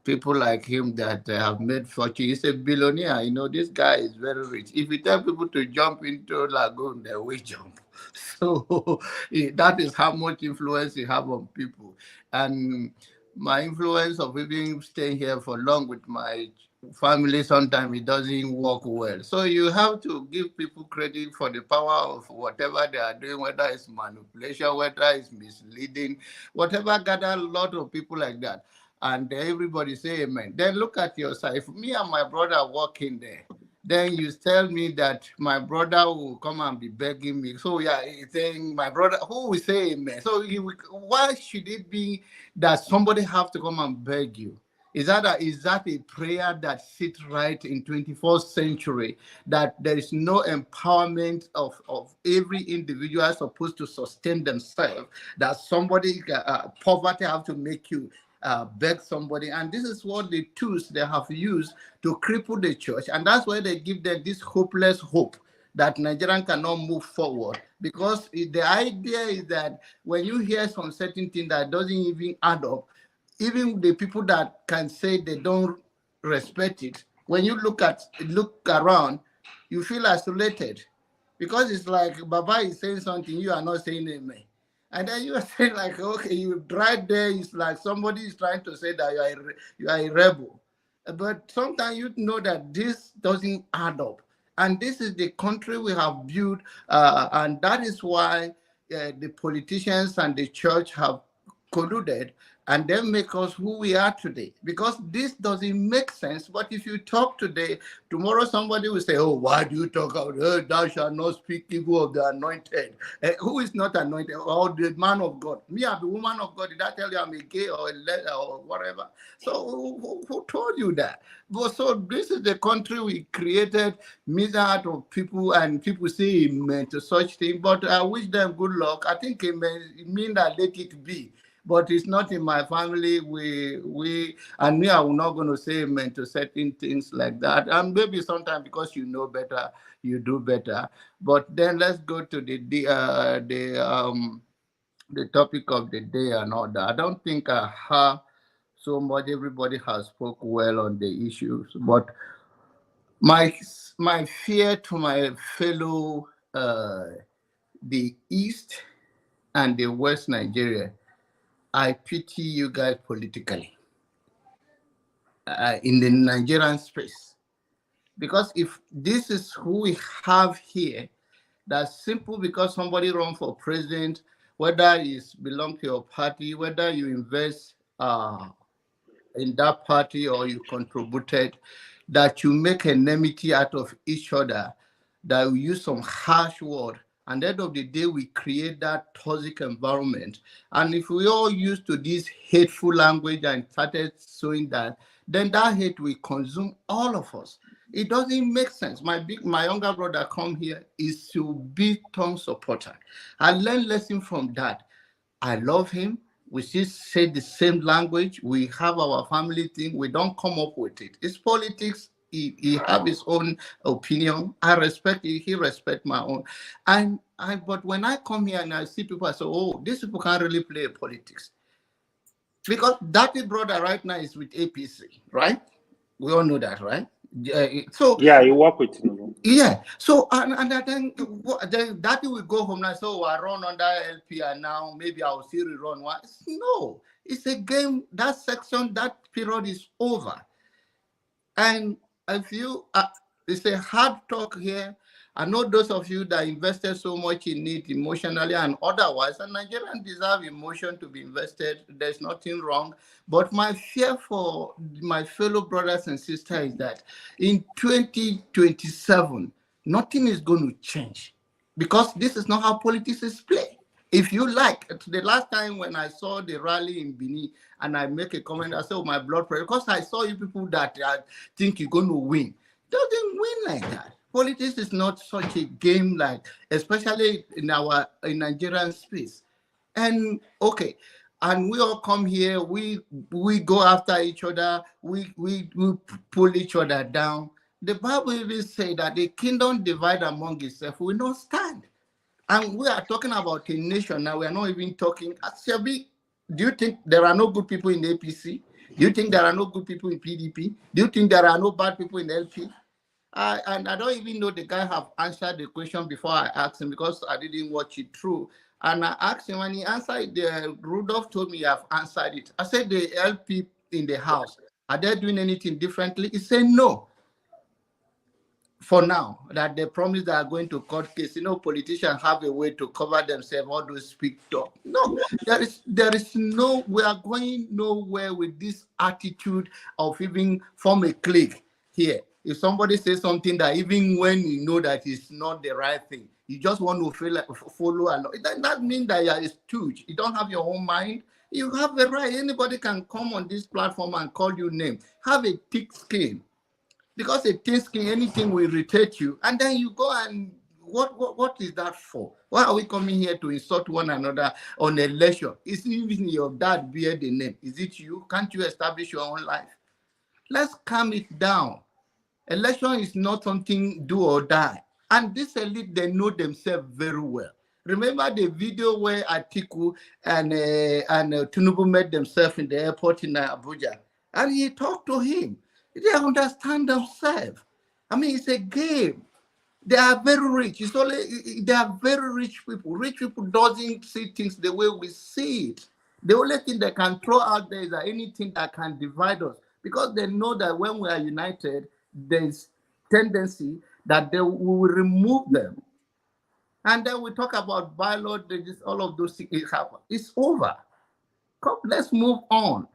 people like him that have made fortune. He's a billionaire. You know, this guy is very rich. If you tell people to jump into lagoon, they will jump. So that is how much influence he have on people. And my influence of even staying here for long with my family, sometimes it doesn't work well. So you have to give people credit for the power of whatever they are doing, whether it's manipulation, whether it's misleading, whatever, gather a lot of people like that. And everybody say amen. Then look at yourself. If me and my brother walking there, then you tell me that my brother will come and be begging me. So yeah, he's saying my brother, who will say amen? So why should it be that somebody have to come and beg you? Is that a prayer that sits right in 21st century, that there is no empowerment of every individual supposed to sustain themselves, that somebody, poverty have to make you beg somebody? And this is what the tools they have used to cripple the church. And that's why they give them this hopeless hope that Nigerian cannot move forward. Because the idea is that when you hear some certain thing that doesn't even add up, even the people that can say they don't respect it, when you look around, you feel isolated, because it's like Baba is saying something, you are not saying amen. And then you are saying like, okay, you right there, it's like somebody is trying to say that you are a rebel. But sometimes you know that this doesn't add up. And this is the country we have built, and that is why the politicians and the church have colluded and then make us who we are today. Because this doesn't make sense. But if you talk today, tomorrow somebody will say, oh, why do you talk about, thou shalt not speak evil of the anointed? Who is not anointed? Or the man of God? Me, I'm the woman of God. Did I tell you I'm a gay or or whatever? So who told you that? But so this is the country we created, myriad of people, and people say amen to such thing. But I wish them good luck. I think amen, it means that let it be. But it's not in my family. We and me, I'm not going to say amen to certain things like that. And maybe sometimes because you know better, you do better. But then let's go to the topic of the day and all that. I don't think I have so much. Everybody has spoke well on the issues, but my fear to my fellow the East and the West Nigeria, I pity you guys politically in the Nigerian space. Because if this is who we have here, that's simple because somebody run for president, whether it's belong to your party, whether you invest in that party or you contributed, that you make enmity out of each other, that we use some harsh word. And at the end of the day, we create that toxic environment. And if we all used to this hateful language and started showing that, then that hate will consume all of us. It doesn't make sense. My younger brother come here is to be Tom supporter. I learned lesson from that. I love him. We still say the same language. We have our family thing. We don't come up with it. It's politics he have his own opinion. I respect it. He respect my own. But when I come here and I see people, I say, oh, these people can't really play politics. Because Daddy brother right now is with APC, right? We all know that, right? So yeah, you work with Tinubu. yeah. So and then Daddy will go home and say, oh, I run under LP and now maybe I'll still rerun one. No, it's a game. That section, that period is over. And if you, it's a hard talk here. I know those of you that invested so much in it emotionally and otherwise, and Nigerians deserve emotion to be invested. There's nothing wrong. But my fear for my fellow brothers and sisters is that in 2027, nothing is going to change because this is not how politics is played. If you like, the last time when I saw the rally in Benin and I make a comment, I said, oh, my blood pressure, because I saw you people that think you're going to win. Doesn't win like that. Politics is not such a game like, especially in Nigerian space. And okay, and we all come here, we go after each other, we pull each other down. The Bible even say that the kingdom divide among itself will not stand. And we are talking about a nation now. We are not even talking. Shelby, do you think there are no good people in the APC? Do you think there are no good people in PDP? Do you think there are no bad people in LP? And I don't even know the guy have answered the question before I asked him because I didn't watch it through. And I asked him when he answered, Rudolph told me I've answered it. I said the LP in the house, are they doing anything differently? He said no. For now, that they promise they are going to court case. You know, politicians have a way to cover themselves, all those speak talk. No, there is no, we are going nowhere with this attitude of even form a clique here. If somebody says something that even when you know that it's not the right thing, you just want to follow along. That means that you are a stooge. You don't have your own mind. You have the right. Anybody can come on this platform and call you name. Have a thick skin. Because a thin skin, anything will irritate you. And then you go and what is that for? Why are we coming here to insult one another on election? Is even your dad bear the name? Is it you? Can't you establish your own life? Let's calm it down. Election is not something do or die. And this elite, they know themselves very well. Remember the video where Atiku and Tinubu met themselves in the airport in Abuja? And he talked to him. They understand themselves. I mean, it's a game. They are very rich. They are very rich people. Rich people doesn't see things the way we see it. The only thing they can throw out there is that anything that can divide us, because they know that when we are united, there's tendency that we will remove them. And then we talk about bylaw, all of those things happen. It's over. Come, let's move on.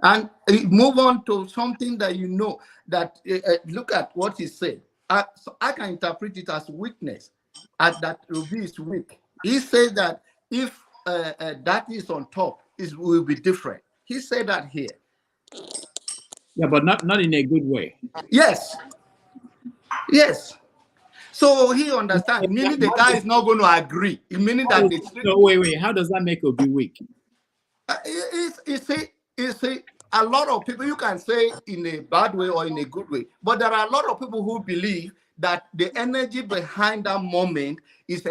And move on to something that you know that look at what he said. So I can interpret it as weakness, and that Obi is weak. He said that if that is on top, it will be different. He said that here. Yeah, but not in a good way. Yes. Yes. So he understands, meaning the guy is not going to agree. Meaning that no, wait. How does that make Obi weak? It's a lot of people, you can say in a bad way or in a good way, but there are a lot of people who believe that the energy behind that moment is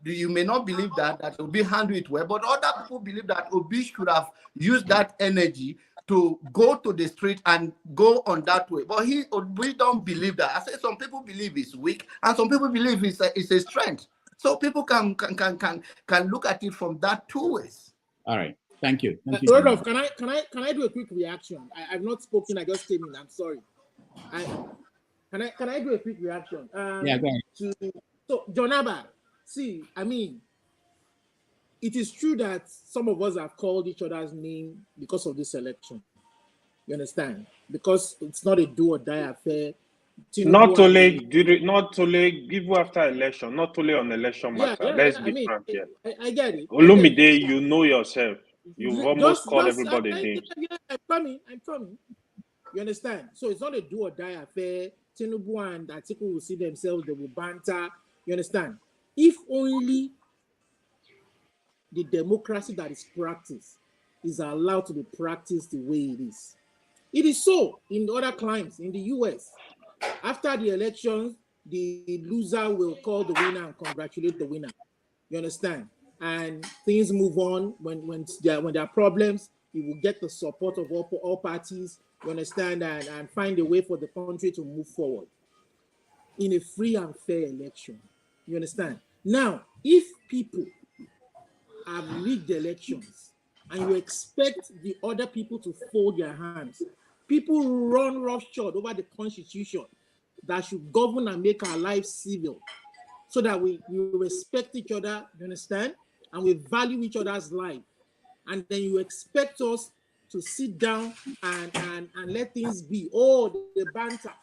you may not believe that Obi handled it well, but other people believe that Obi should have used that energy to go to the street and go on that way. But we don't believe that. I say some people believe it's weak, and some people believe it's a strength. So people can look at it from that two ways. All right. Thank you. Rodolph, can I do a quick reaction? I've not spoken. I just came in. I'm sorry. Can I do a quick reaction? Yeah, go ahead. So John Abba, see, I mean, it is true that some of us have called each other's name because of this election. You understand? Because it's not a do or die affair. Not only give after election, not only on election matter. Let's be frank here. I get it. Olumide, you know yourself. You've almost called everybody names. I'm coming. You understand? So it's not a do or die affair. Tinubu and Atiku will see themselves, they will banter. You understand? If only the democracy that is practiced is allowed to be practiced the way it is. It is so in other climes in the US. After the elections, the loser will call the winner and congratulate the winner. You understand? And things move on. When there are problems, he will get the support of all parties. You understand? And find a way for the country to move forward in a free and fair election. You understand? Now, if people have rigged elections and you expect the other people to fold their hands, people run roughshod over the constitution that should govern and make our lives civil so that we respect each other, you understand? And we value each other's life. And then you expect us to sit down and let things be. Oh, they banter,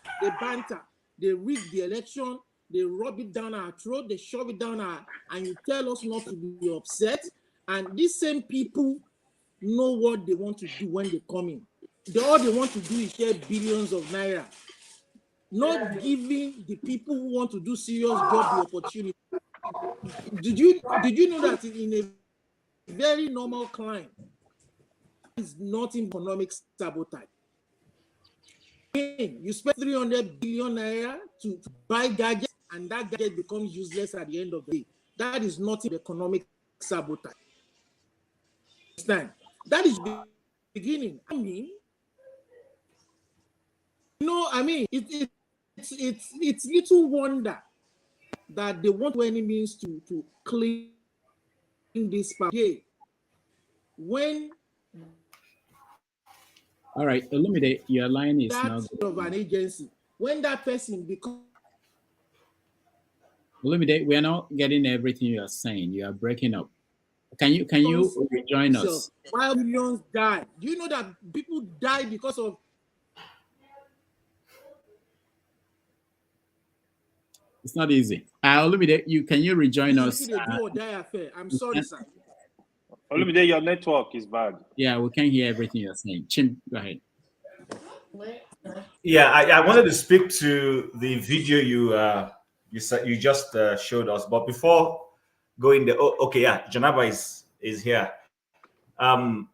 they rig the election, they rub it down our throat, they shove it down our, and you tell us not to be upset. And these same people know what they want to do when they come in. All they want to do is share billions of naira, not giving the people who want to do serious job the opportunity. Did you know that in a very normal climate, is not economic sabotage? You spend 300 billion naira to buy gadgets, and that gadget becomes useless at the end of the day. That is not economic sabotage. Understand? That is the beginning. I mean, it's little wonder that they want any means to clean this power. When all right, Olumide, your line is that now of an agency, when that person becomes Olumide, we are not getting everything you are saying. You are breaking up. Can you rejoin us? While millions die, do you know that people die because of? It's not easy. Olumide, can you rejoin us? Do or die affair. I'm sorry, sir. Olumide, your network is bad. Yeah, we can't hear everything you're saying. Chim, go ahead. Yeah, I wanted to speak to the video you just showed us, but before going there, Janaba is here. I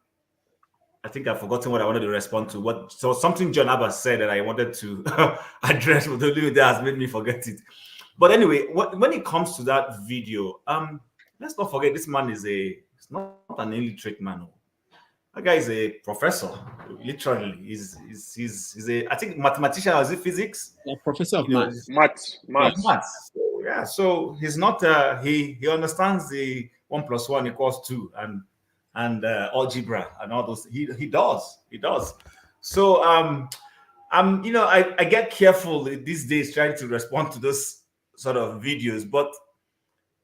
think I've forgotten what I wanted to respond to. So something Janaba said that I wanted to address, but that has made me forget it. But anyway, when it comes to that video, let's not forget this man is not an illiterate man. That guy is a professor, literally. He's a, I think, mathematician, or is it physics? Yeah, professor of maths. Maths. So he's not, he understands the 1 + 1 = 2 and algebra and all those. He does. So, I get careful these days trying to respond to those sort of videos, but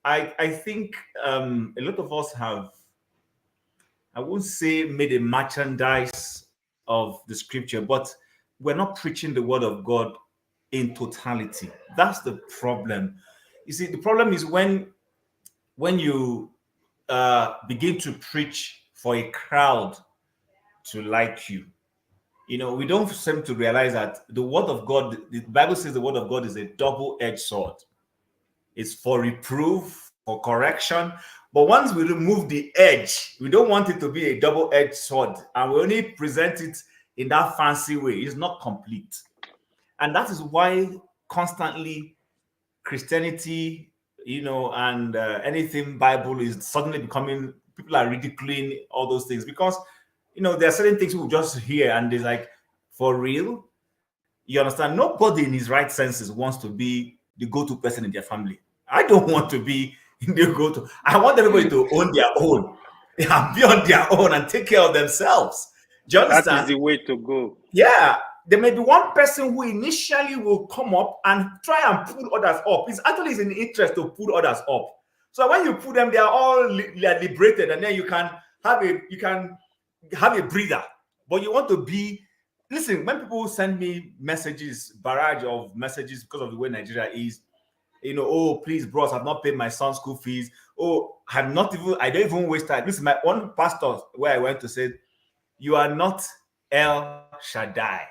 I think a lot of us have, I won't say made a merchandise of the scripture, but we're not preaching the word of God in totality. That's the problem. You see, the problem is when you begin to preach for a crowd to like you. We don't seem to realize that the word of God, the Bible says the word of God is a double-edged sword. It's for reproof, for correction. But once we remove the edge, we don't want it to be a double-edged sword, and we only present it in that fancy way. It's not complete. And that is why constantly Christianity, and anything Bible is suddenly becoming, people are ridiculing all those things, because, there are certain things we just hear and they're like, for real? You understand? Nobody in his right senses wants to be the go-to person in their family. I don't want to be in the go-to. I want everybody to own their own and be on their own and take care of themselves. Do you understand? That is the way to go. Yeah. There may be one person who initially will come up and try and pull others up. It's actually in interest to pull others up. So when you put them, they are all liberated, and then you can have a breather. But you want to be, listen, when people send me messages, barrage of messages because of the way Nigeria is, oh, please, bros, I've not paid my son's school fees. Oh, I don't even waste time. This is my one pastor where I went to say, you are not El Shaddai.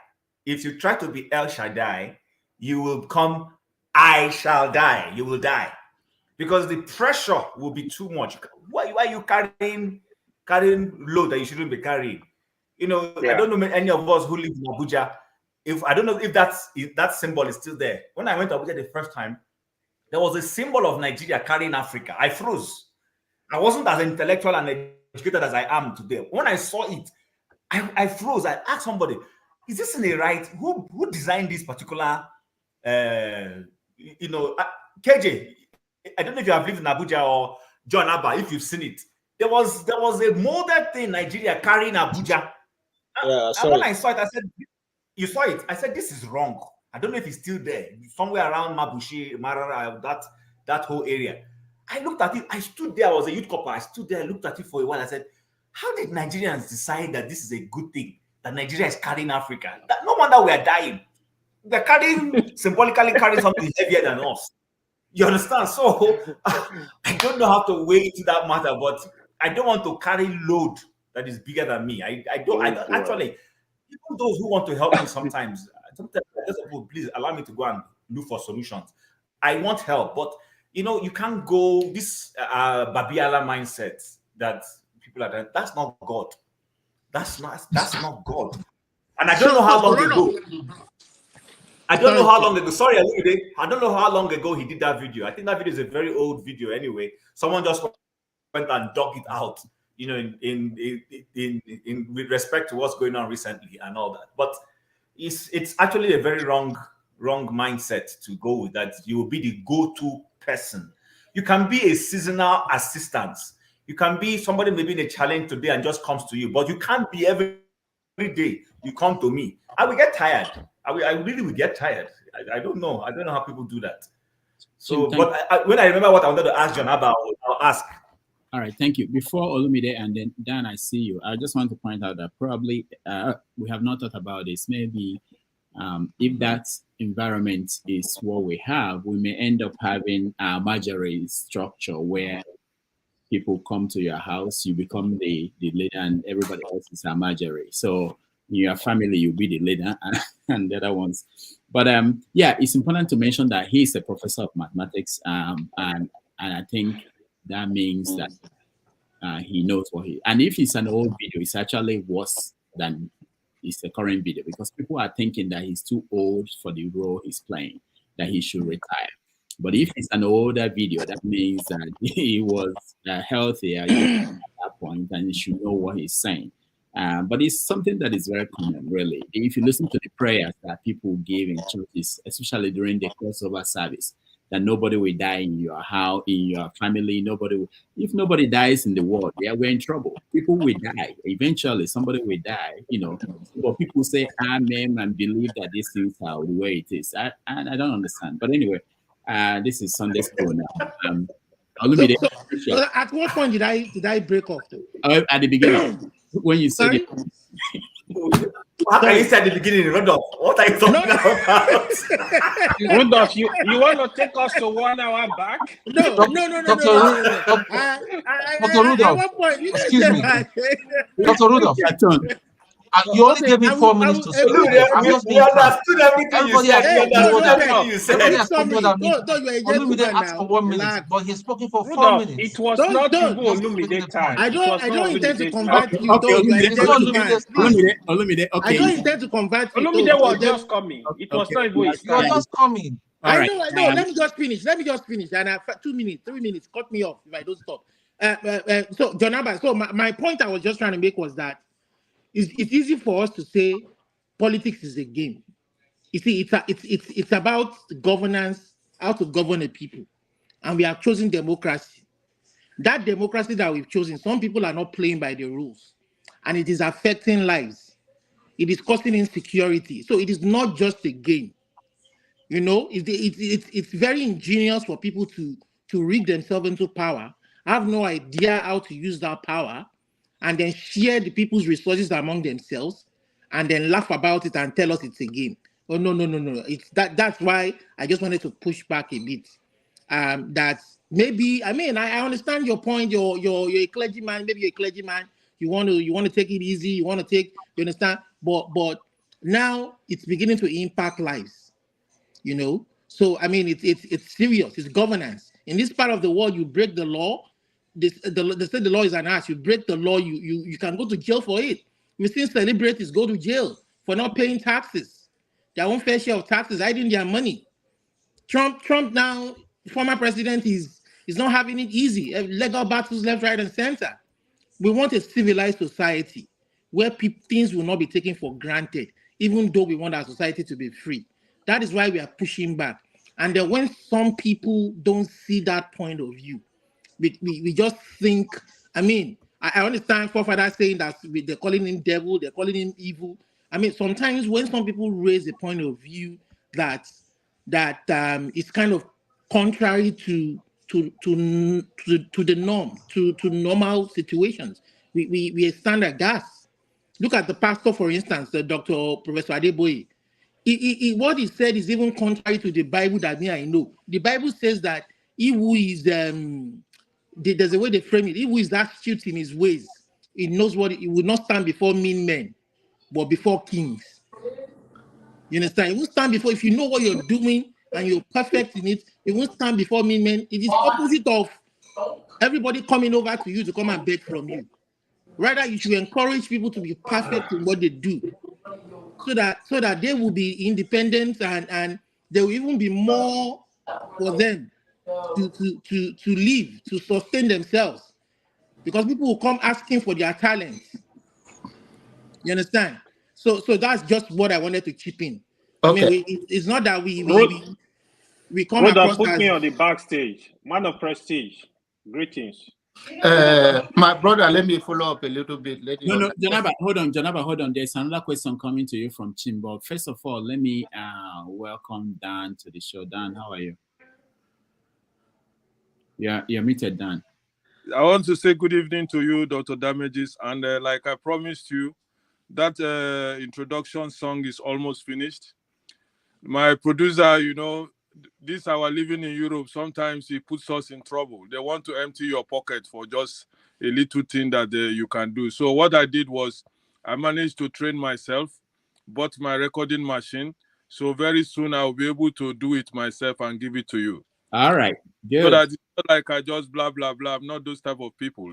If you try to be El Shaddai, you will become I shall die. You will die. Because the pressure will be too much. Why are you carrying load that you shouldn't be carrying? You know, I Yeah. don't know any of us who live in Abuja. If I don't know if that symbol is still there. When I went to Abuja the first time, there was a symbol of Nigeria carrying Africa. I froze. I wasn't as intellectual and educated as I am today. When I saw it, I froze. I asked somebody, "Is this in the right? Who designed this particular?" KJ. I don't know if you have lived in Abuja or John Abba. If you've seen it, there was a molded thing Nigeria carrying Abuja. Yeah, And when I saw it, I said, "You saw it?" I said, "This is wrong." I don't know if it's still there, somewhere around Mabushi, Marara, that whole area. I looked at it. I stood there. I was a youth corper. I stood there. I looked at it for a while. I said, "How did Nigerians decide that this is a good thing? That Nigeria is carrying Africa? That no wonder we are dying. They're symbolically carrying something heavier than us." You understand? So I don't know how to weigh into that matter, but I don't want to carry load that is bigger than me. I don't actually. Even those who want to help me sometimes I just say, please allow me to go and look for solutions. I want help, but you can't go this Babiala mindset that people are that. That's not God. That's not God. And I don't know how long ago. I don't know how long ago. Sorry, I don't know how long ago he did that video. I think that video is a very old video anyway. Someone just went and dug it out, in with respect to what's going on recently and all that. But it's actually a very wrong mindset to go with that. You will be the go-to person. You can be a seasonal assistant. You can be somebody maybe in a challenge today and just comes to you, but you can't be every day you come to me. I will get tired. I really will get tired. I don't know. I don't know how people do that. So, but when I remember what I wanted to ask John about, I'll ask. All right, thank you. Before Olumide and then Dan, I see you. I just want to point out that probably we have not thought about this. Maybe if that environment is what we have, we may end up having a Marjorie structure where people come to your house, you become the leader, and everybody else is a Marjorie. So in your family, you'll be the leader, and the other ones. But yeah, it's important to mention that he's a professor of mathematics, and I think that means that he knows what he. And if it's an old video, it's actually worse than it's the current video, because people are thinking that he's too old for the role he's playing, that he should retire. But if it's an older video, that means that he was healthier at that point, and he should know what he's saying. But it's something that is very common, really. If you listen to the prayers that people give in churches, especially during the crossover service, that nobody will die in your house, in your family. If nobody dies in the world, yeah, we're in trouble. People will die. Eventually, somebody will die, But people say amen and believe that these things are the way it is. I don't understand. But anyway, this is Sunday school now. So at what point did I break off though? At the beginning, when you said it. How can you say at the beginning, Rudolph? What are you talking about? Rudolph, you want to take us to 1 hour back? No. Dr. Rudolph, excuse me. Dr. Rudolph, you only gave me 4 minutes to speak. I'm just being frank. Everybody has spoken asked for 1 minute, but he's spoken for 4 minutes. It was not Olumide time. I don't intend to convert you. Olumide, okay. I don't intend to convert you. Olumide was just coming. It was not even his time. You're just coming. I know. Let me just finish. And 2 minutes, 3 minutes. Cut me off if I don't stop. So, John Abba, so my point I was just trying to make was that it's easy for us to say politics is a game. You see, it's about governance, how to govern a people, and we have chosen democracy. That democracy that we've chosen, some people are not playing by the rules, and it is affecting lives. It is causing insecurity. So it is not just a game. It's very ingenious for people to rig themselves into power, have no idea how to use that power, and then share the people's resources among themselves, and then laugh about it and tell us it's a game. Oh no! It's that's why I just wanted to push back a bit. That maybe I understand your point. You're a clergyman. Maybe you're a clergyman. You want to take it easy. You understand? But now it's beginning to impact lives. So it's serious. It's governance. In this part of the world, you break the law. They say the law is an ass. You break the law, you can go to jail for it. We've seen celebrities go to jail for not paying taxes, their own fair share of taxes, hiding their money. Trump now, former president, is not having it easy. Legal battles left, right, and center. We want a civilized society where things will not be taken for granted, even though we want our society to be free. That is why we are pushing back. And then when some people don't see that point of view, we just think, I mean, I understand forefathers saying that they're calling him devil, they're calling him evil. I mean, sometimes when some people raise a point of view that it's kind of contrary to the norm, to normal situations, we stand aghast. Look at the pastor, for instance, the Dr. Professor Adeboye. What he said is even contrary to the Bible that I know. The Bible says that he who is there's a way they frame it. He who is astute in his ways, he knows what he will not stand before mean men, but before kings. You understand? You won't stand before, if you know what you're doing and you're perfect in it, you won't stand before mean men. It is opposite of everybody coming over to you to come and beg from you. Rather, you should encourage people to be perfect in what they do, so that they will be independent and there will even be more for them to live, to sustain themselves. Because people will come asking for their talents. You understand? So that's just what I wanted to chip in. Okay. I mean, it's not that we come Rhoda, across put as me on the backstage. Man of prestige. Greetings. My brother, let me follow up a little bit. Let you No, Janaba, hold on. There's another question coming to you from Chimbo. First of all, let me welcome Dan to the show. Dan, how are you? Yeah, you're muted, Dan. I want to say good evening to you, Dr. Damages. And like I promised you, that introduction song is almost finished. My producer, this our living in Europe, sometimes he puts us in trouble. They want to empty your pocket for just a little thing that you can do. So what I did was I managed to train myself, bought my recording machine. So very soon I'll be able to do it myself and give it to you. All right, good. So that it's not like I just blah, blah, blah. I'm not those type of people,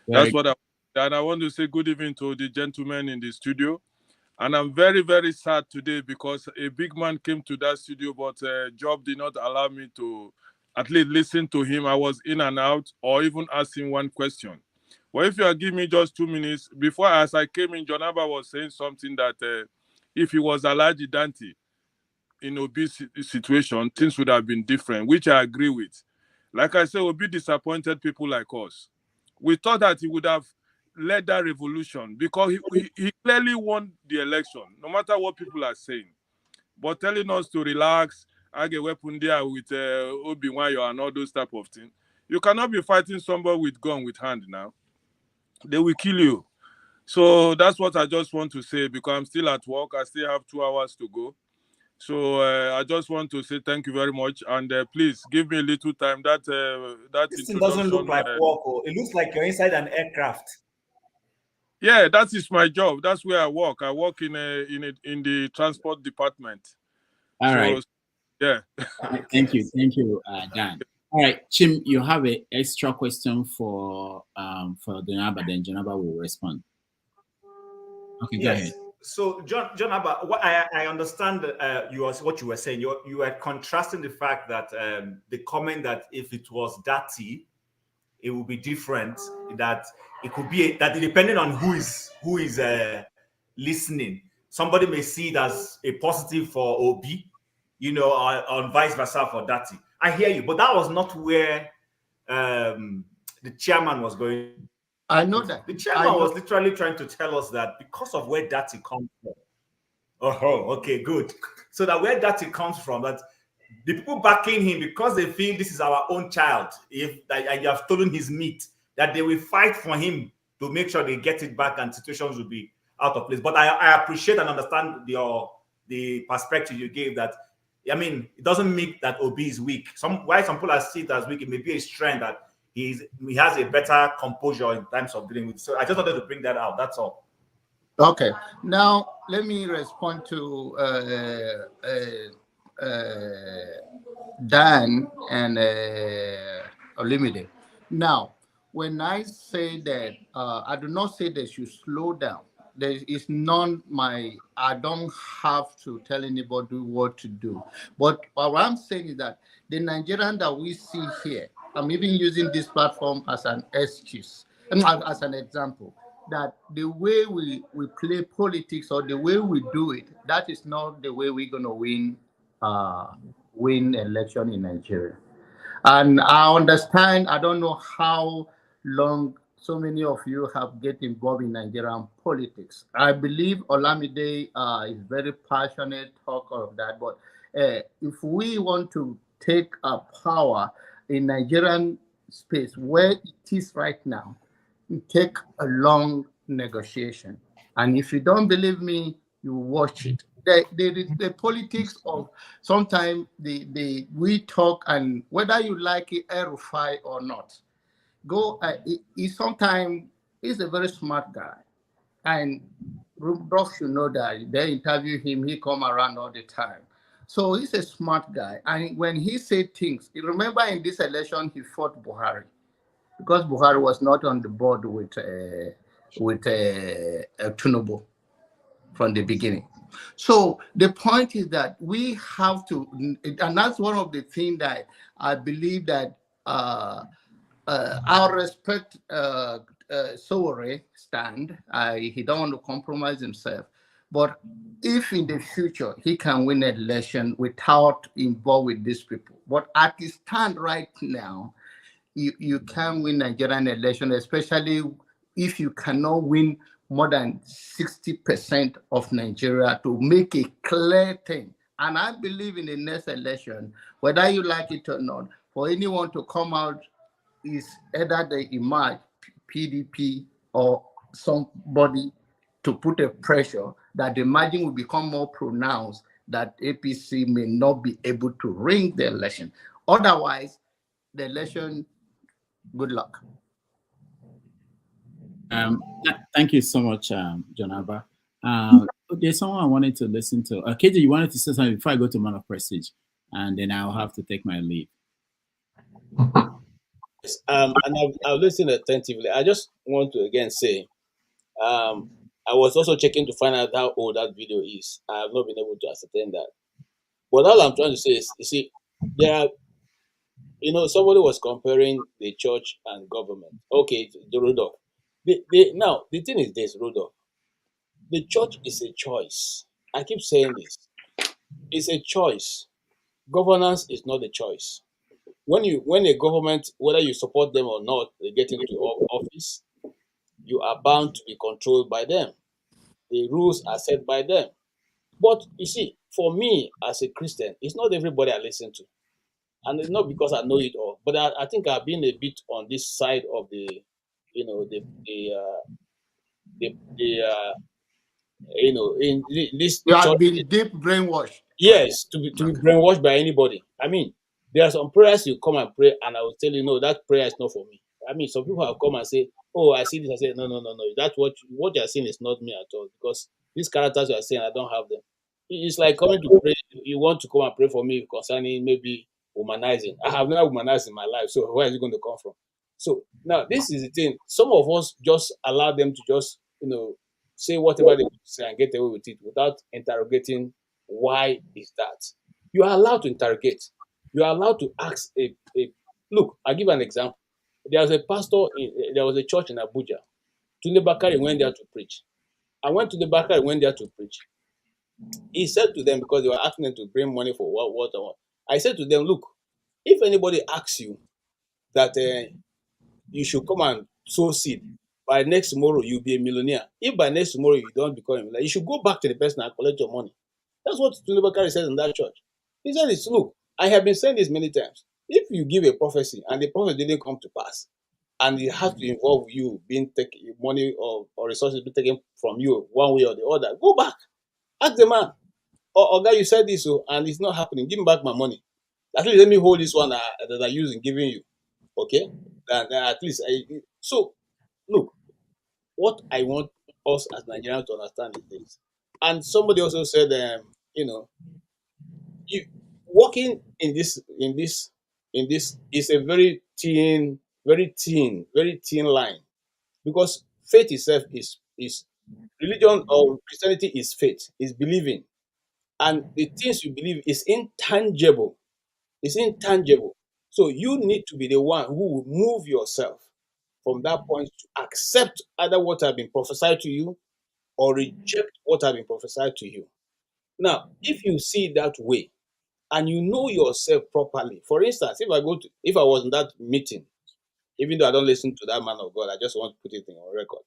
That's what I want to say good evening to the gentlemen in the studio. And I'm very, very sad today because a big man came to that studio, but Job did not allow me to at least listen to him. I was in and out, or even asking one question. Well, if you give me just 2 minutes, before as I came in, John Abba was saying something that if he was Alaji Dante in Obi's situation, things would have been different, which I agree with. Like I said, Obi disappointed people like us. We thought that he would have led that revolution because he clearly won the election, no matter what people are saying. But telling us to relax, I get weapon there with Obi-Wan and all those type of things. You cannot be fighting somebody with gun with hand now. They will kill you. So that's what I just want to say because I'm still at work. I still have 2 hours to go. So I just want to say thank you very much, and please give me a little time. That this thing doesn't look like work. It looks like you're inside an aircraft. Yeah, that is my job. That's where I work. I work in the transport department. All right. Yeah. Thank you, Dan. All right, Chim, you have an extra question for Janaba, then Janaba will respond. Okay, yes. Go ahead. So, John Abba, what I understand what you were saying. You were contrasting the fact that the comment that if it was dirty, it would be different. That it could be that depending on who is listening, somebody may see it as a positive for Obi, or vice versa for dirty. I hear you, but that was not where the chairman was going. I know that. The chairman was literally trying to tell us that because of where dirty comes from. Oh, okay, good. So that where dirty comes from, that the people backing him, because they feel this is our own child, if you have stolen his meat, that they will fight for him to make sure they get it back and situations will be out of place. But I appreciate and understand the perspective you gave that, I mean, it doesn't mean that Obi is weak. Why some people see it as weak, it may be a strength that he has a better composure in terms of dealing with. So I just wanted to bring that out. That's all. Okay. Now let me respond to Dan and Olimide. Now, when I say that, I do not say they should slow down. there is none my. I don't have to tell anybody what to do. But what I'm saying is that the Nigerian that we see here, I'm even using this platform as an excuse, as an example, that the way we play politics or the way we do it, that is not the way we're gonna win election in Nigeria. And I understand, I don't know how long so many of you have get involved in Nigerian politics. I believe Olamide is very passionate talker of that. But if we want to take a power in Nigerian space where it is right now, it take a long negotiation. And if you don't believe me, you watch it. The politics of sometimes we talk, and whether you like it, Erufai or not, he sometimes he's a very smart guy, and Brock should know that. They interview him, he come around all the time. So he's a smart guy, and when he said things, you remember in this election he fought Buhari because Buhari was not on the board with Tinubu from the beginning. So the point is that we have to, and that's one of the things that I believe that I'll respect Sowore stand. He don't want to compromise himself. But if in the future he can win an election without involved with these people, but at the stand right now, you can't win Nigerian election, especially if you cannot win more than 60% of Nigeria to make a clear thing. And I believe in the next election, whether you like it or not, for anyone to come out is either they emerge PDP or somebody to put a pressure that the margin will become more pronounced that APC may not be able to ring the election. Otherwise, the election, good luck. Thank you so much, John Abba. There's someone I wanted to listen to. KJ, you wanted to say something before I go to Man of Prestige, and then I'll have to take my leave. And I've listened attentively. I just want to again say, I was also checking to find out how old that video is. I have not been able to ascertain that. But all I'm trying to say is, you see, there are, somebody was comparing the church and government. Okay, the Rudolph. Now, the thing is this, Rudolph. The church is a choice. I keep saying this. It's a choice. Governance is not a choice. When a government, whether you support them or not, they get into office, you are bound to be controlled by them. The rules are set by them. But you see, for me as a Christian, it's not everybody I listen to. And it's not because I know it all, but I think I've been a bit on this side of the in this You have church. been deep brainwashed. Yes, to be brainwashed by anybody. I mean, there are some prayers you come and pray, and I will tell you, no, that prayer is not for me. I mean, some people have come and say, oh, I see this. I say, no. That's what you are saying is not me at all, because these characters you are saying, I don't have them. It's like coming to pray. You want to come and pray for me concerning maybe womanizing. I have never womanized in my life, so where is it going to come from? So now this is the thing. Some of us just allow them to just say whatever they want to say and get away with it without interrogating why is that. You are allowed to interrogate. You are allowed to ask a look. I'll give an example. There was a pastor. There was a church in Abuja. Tunde Bakari went there to preach. I went to the Bakari, went there to preach. He said to them, because they were asking them to bring money for what. I said to them, look, if anybody asks you that you should come and sow seed, by next tomorrow you'll be a millionaire. If by next tomorrow you don't become a millionaire, you should go back to the person and collect your money. That's what Tunde Bakari says in that church. He said, look, I have been saying this many times. If you give a prophecy and the prophecy didn't come to pass, and it has to involve you being taken money or resources being taken from you one way or the other, go back. Ask the man, oh, guy, you said this, and it's not happening. Give me back my money. At least let me hold this one that I use in giving you. Okay? And at least so look, what I want us as Nigerians to understand is this. And somebody also said, you working in this is a very thin line, because faith itself is Religion or Christianity is faith, is believing. And the things you believe is intangible. It's intangible. So you need to be the one who will move yourself from that point to accept either what have been prophesied to you or reject what have been prophesied to you. Now, if you see it that way and you know yourself properly, for instance, if I was in that meeting, even though I don't listen to that man of God, I just want to put it on record.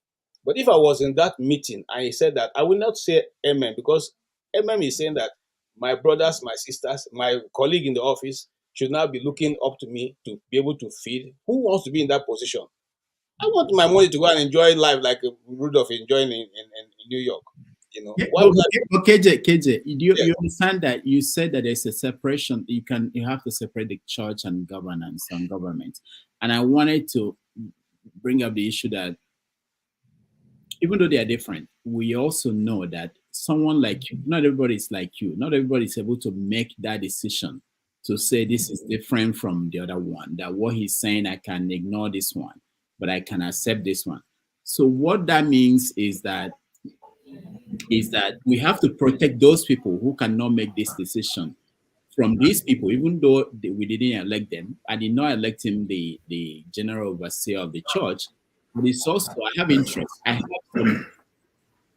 But if I was in that meeting and he said that, I will not say amen, because amen is saying that my brothers, my sisters, my colleague in the office should now be looking up to me to be able to feed. Who wants to be in that position? I want my money to go and enjoy life like Rudolph enjoying in New York. You know, Yeah, why would I? but KJ, Yeah. you understand that you said that there's a separation. You have to separate the church and governance and government. And I wanted to bring up the issue that even though they are different, we also know that someone like you, not everybody is like you. Not everybody is able to make that decision to say this is different from the other one. That what he's saying, I can ignore this one, but I can accept this one. So what that means is that we have to protect those people who cannot make this decision from these people, even though we didn't elect them. I did not elect him the general overseer of the church, but it's also, I have interest. I have some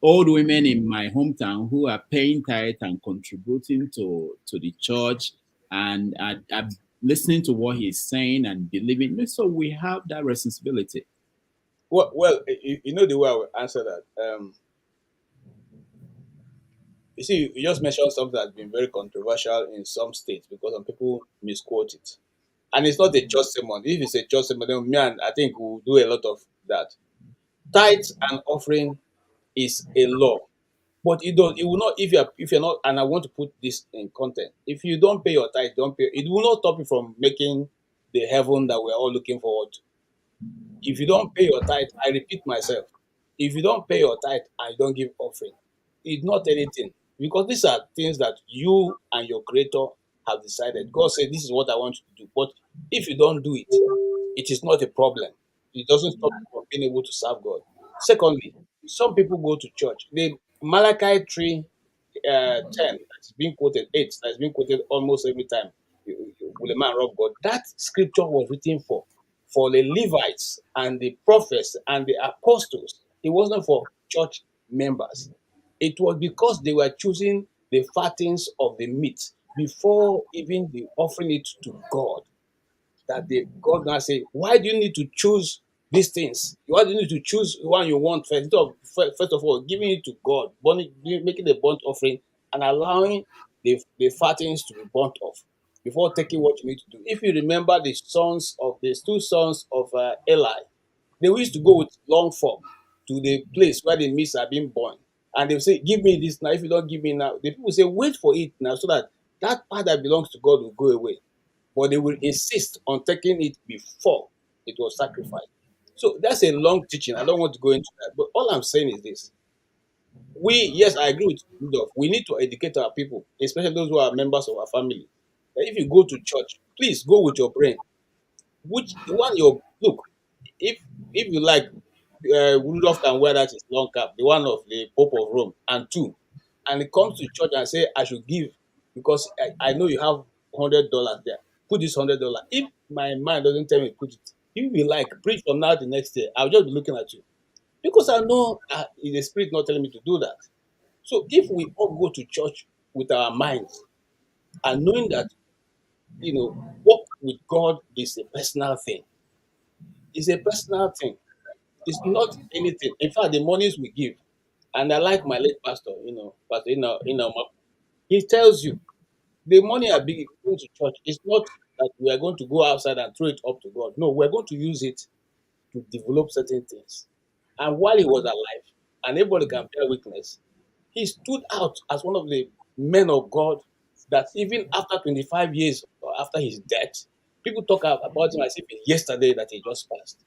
old women in my hometown who are paying tithe and contributing to the church and are listening to what he's saying and believing. So we have that responsibility. Well, you know the way I will answer that. You see, you just mentioned something that's been very controversial in some states because some people misquote it. And it's not a church sermon. If it's a church sermon, then me and I think we'll do a lot of that. Tithes and offering is a law. But it will not, if you're not, and I want to put this in content. If you don't pay your tithe, don't pay, it will not stop you from making the heaven that we're all looking forward to. If you don't pay your tithe, I repeat myself, if you don't pay your tithe and you don't give offering, it's not anything. Because these are things that you and your creator have decided. God said, this is what I want you to do. But if you don't do it, it is not a problem. It doesn't stop you from being able to serve God. Secondly, some people go to church. The Malachi 3 10 that's being quoted, 8 that's being quoted almost every time will a man rob God. That scripture was written for the Levites and the prophets and the apostles. It wasn't for church members. It was because they were choosing the fattings of the meat before even the offering it to God, that the God now say, why do you need to choose these things? Why do you need to choose the one you want first? First of all, giving it to God, making the burnt offering and allowing the fattings to be burnt off before taking what you need to do. If you remember the two sons of Eli, they used to go with long fork to the place where the meats are being born. And they'll say, give me this now. If you don't give me now, the people say, wait for it now, so that that part that belongs to God will go away. But they will insist on taking it before it was sacrificed. So that's a long teaching. I don't want to go into that. But all I'm saying is this. Yes, I agree with Rudolph. We need to educate our people, especially those who are members of our family. That if you go to church, please go with your brain. Which the one you look, if you like, Rudolph can wear that his long cap, the one of the Pope of Rome, and two, and he comes to church and say, I should give because I know you have $100 there. Put this $100. If my mind doesn't tell me to put it, if you like preach from now the next day, I'll just be looking at you because I know the spirit not telling me to do that. So if we all go to church with our minds and knowing that walk with God is a personal thing. It's a personal thing. It's not anything. In fact, the monies we give, and I like my late pastor, Pastor he tells you the money are big going to church. It's not that we are going to go outside and throw it up to God. No, we're going to use it to develop certain things. And while he was alive, and everybody can bear witness, he stood out as one of the men of God that even after 25 years or after his death, people talk about him as if it's yesterday that he just passed.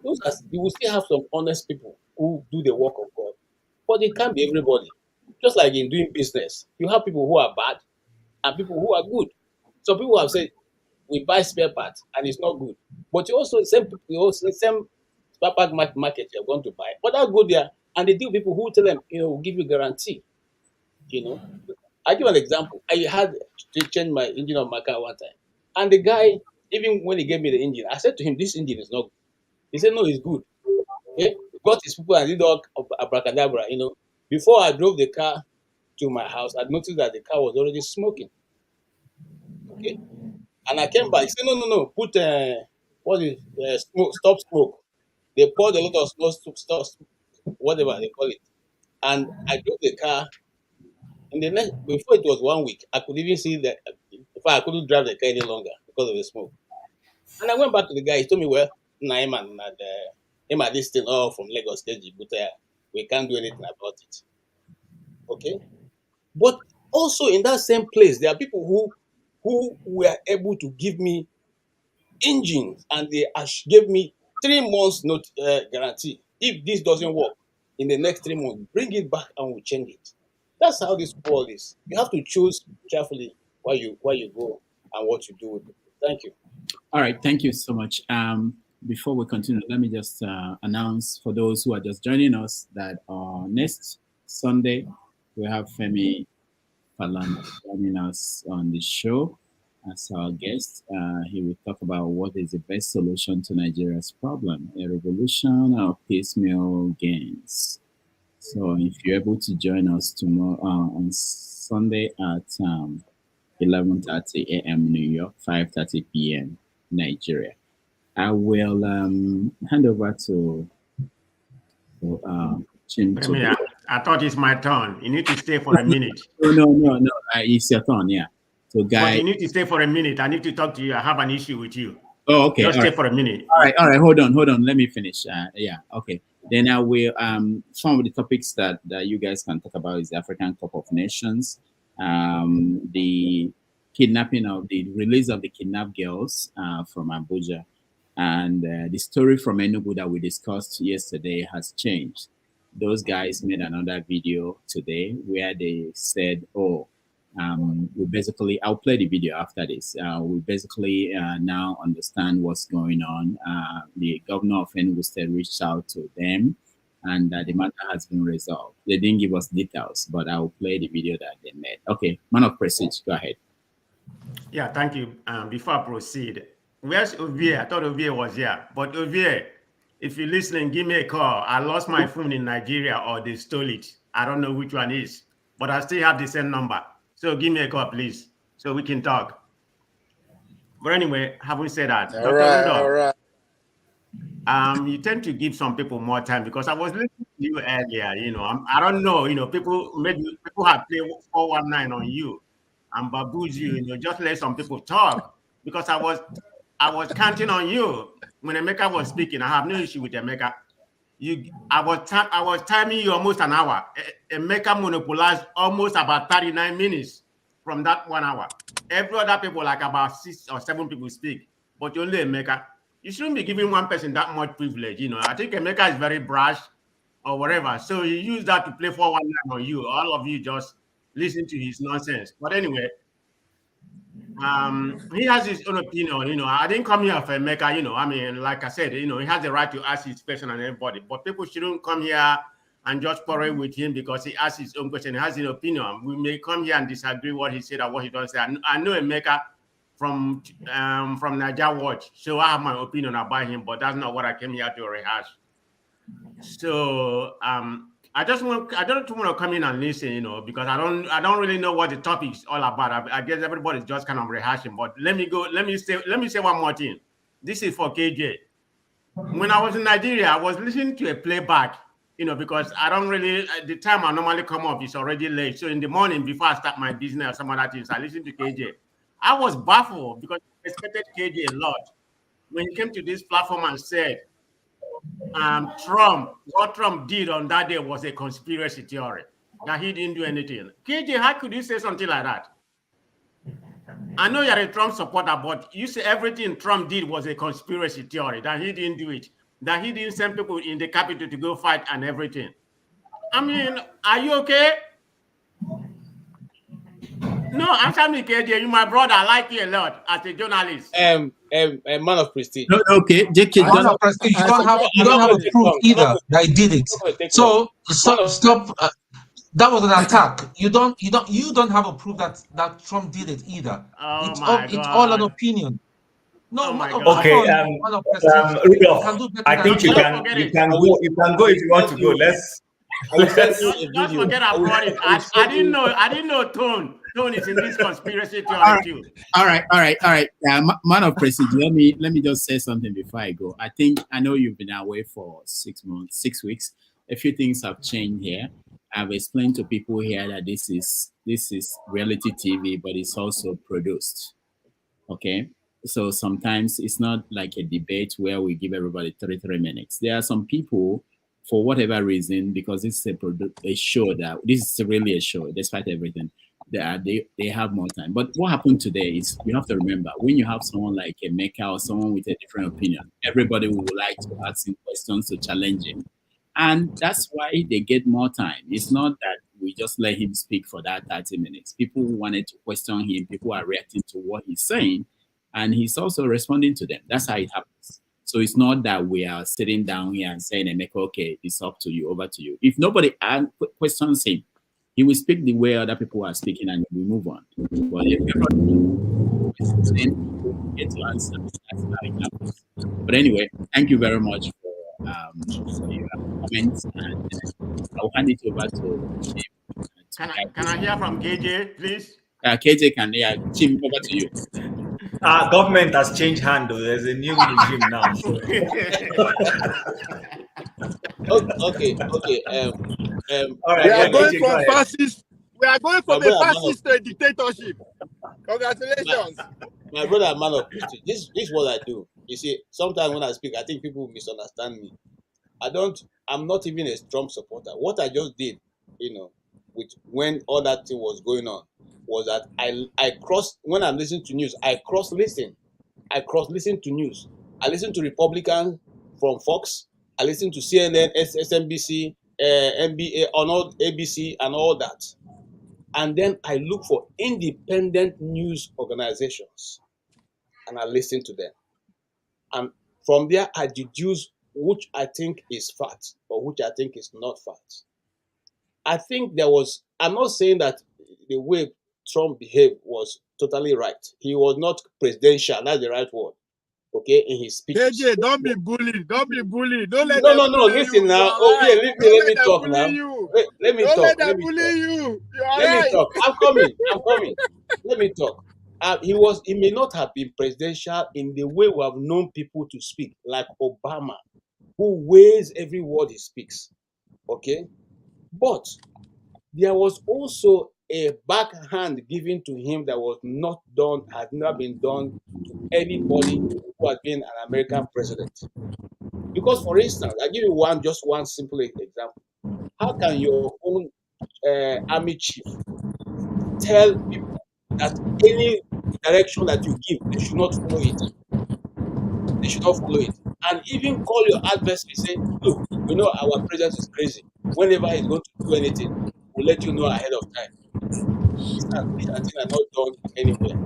You will still have some honest people who do the work of God, but it can't be everybody. Just like in doing business, you have people who are bad and people who are good. Some people have said we buy spare parts and it's not good, but you also same spare part market you're going to buy, but that go there And they deal with people who tell them, we'll give you guarantee. I give an example. I had to change my engine of my car one time. And the guy, even when he gave me the engine, I said to him, this engine is not good. He said, no, it's good. Okay? He got his people and did all abracadabra, Before I drove the car to my house, I noticed that the car was already smoking. Okay? And I came back. He said, no, put, smoke, stop smoke. They poured a lot of smoke, stop, whatever they call it. And I drove the car. And the next, before it was 1 week, I could even see that. In fact, I couldn't drive the car any longer because of the smoke. And I went back to the guy. He told me, well, Naiman and this thing all from Lagos, but we can't do anything about it. Okay? But also in that same place, there are people who were able to give me engines, and they gave me 3 months guarantee. If this doesn't work in the next 3 months, bring it back and we'll change it. That's how this world is. You have to choose carefully where you go and what you do with it. Thank you. All right, thank you so much. Before we continue, let me just announce for those who are just joining us that next Sunday we have Femi Falana joining us on the show as our guest. He will talk about what is the best solution to Nigeria's problem, a revolution or piecemeal gains. So if you're able to join us tomorrow on Sunday at 11:30 a.m. New York, 5:30 p.m. Nigeria, I will hand over to Chin. I thought it's my turn. You need to stay for a minute. No. It's your turn, yeah. So, guys, but you need to stay for a minute. I need to talk to you. I have an issue with you. Oh, okay. Just stay for a minute. All right. Hold on. Let me finish. Yeah. Okay. Then I will. Some of the topics that you guys can talk about is the African Cup of Nations, the release of the kidnapped girls from Abuja, and the story from Enugu that we discussed yesterday has changed. Those guys made another video today where they said, I'll play the video after this. We basically now understand what's going on. The governor of Enugu State reached out to them, and the matter has been resolved. They didn't give us details, but I'll play the video that they made. Okay, man of prestige, go ahead. Yeah, thank you. Before I proceed, where's Ovie? I thought Ovie was here, but Ovie, if you're listening, give me a call. I lost my phone in Nigeria, or they stole it. I don't know which one is, but I still have the same number. So give me a call, please, so we can talk. But anyway, having said that, All right. You tend to give some people more time, because I was listening to you earlier. I don't know. People have played 419 on you and baboos you. Just let some people talk, because I was counting on you when Emeka was speaking. I have no issue with Emeka. I was timing you almost an hour. Emeka monopolized almost about 39 minutes from that 1 hour. Every other people, like about 6 or 7 people speak, but only Emeka. You shouldn't be giving one person that much privilege. I think Emeka is very brash or whatever. So he used that to play 419 on you. All of you just listen to his nonsense. But anyway, he has his own opinion. I didn't come here for Emeka. Like I said, he has the right to ask his question on everybody. But people shouldn't come here and just quarrel with him because he asks his own question. He has an opinion. We may come here and disagree what he said or what he doesn't say. I know Emeka from Niger Watch, so I have my opinion about him, but that's not what I came here to rehash. So I don't want to come in and listen, because I don't really know what the topic is all about. I guess everybody's just kind of rehashing. But let me say one more thing. This is for KJ. When I was in Nigeria, I was listening to a playback, because I don't really, the time I normally come up is already late. So in the morning before I start my business or some other things, I listen to KJ. I was baffled because I respected KJ a lot. When he came to this platform and said, what Trump did on that day was a conspiracy theory, that he didn't do anything. KJ, how could you say something like that? I know you're a Trump supporter, but you say everything Trump did was a conspiracy theory, that he didn't do it, that he didn't send people in the capital to go fight and everything. Are you okay? No, answer me, KJ. You my brother. I like you a lot as a journalist. A man of prestige. No, okay, JK, Man of prestige, you don't have a proof either that he did it. So stop. That was an attack. You don't have a proof that Trump did it either. Oh It's my all an God. opinion. No, Oh man, my come God. Okay, on, man of prestige. You Rudolph, can do better I than think you that. can go if you want to go. Let's I will send you a Just video. forget about it. I didn't know. I didn't know Tone is in this conspiracy theory too. All right. Man of prestige, let me just say something before I go. I know you've been away for 6 months, 6 weeks. A few things have changed here. I've explained to people here that this is reality TV, but it's also produced. Okay, so sometimes it's not like a debate where we give everybody 33 minutes. There are some people, for whatever reason, because it's a show that this is really a show, despite everything, they have more time. But what happened today is you have to remember when you have someone like a Mecca or someone with a different opinion, everybody would like to ask him questions to challenge him. And that's why they get more time. It's not that we just let him speak for that 30 minutes. People wanted to question him. People are reacting to what he's saying. And he's also responding to them. That's how it happens. So it's not that we are sitting down here and saying, Emeka, okay, it's up to you, over to you. If nobody questions him, he will speak the way other people are speaking and we move on. But if everybody is saying, get to answer, that's how it happens. But anyway, thank you very much for your comments, and I'll hand it over to Jim. Can I hear from KJ, please? KJ, Jim, over to you. Government has changed hand. Though. There's a new regime now. So. Okay. All right, We are going KJ, from go fascist. We are going from a fascist to a dictatorship. Congratulations. My brother, man of prestige. This is what I do. You see, sometimes when I speak, I think people misunderstand me. I'm not even a Trump supporter. What I just did, with when all that thing was going on, was that I cross when I'm listening to news, I cross listen to news. I listen to Republicans from Fox. I listen to CNN, SMBC, NBA, on all ABC, and all that. And then I look for independent news organizations, and I listen to them. And from there, I deduce which I think is fact or which I think is not fact. I think I'm not saying that the way Trump behaved was totally right. He was not presidential, that's the right word, okay, in his speeches. KJ, don't be bullied. Don't be bullied. Don't let No, them bully listen you. now. Right. Let me talk now. Let me Don't talk. let them bully you. You are Let right. me talk. I'm coming. Let me talk. He may not have been presidential in the way we have known people to speak, like Obama, who weighs every word he speaks. Okay? But there was also a backhand given to him that was not done, has never been done to anybody who has been an American president. Because, for instance, I'll give you just one simple example. How can your own army chief tell people that any direction that you give, they should not follow it? They should not follow it. And even call your adversary, say, look, we know our president is crazy. Whenever he's going to do anything, we'll let you know ahead of time. These things are not done anywhere.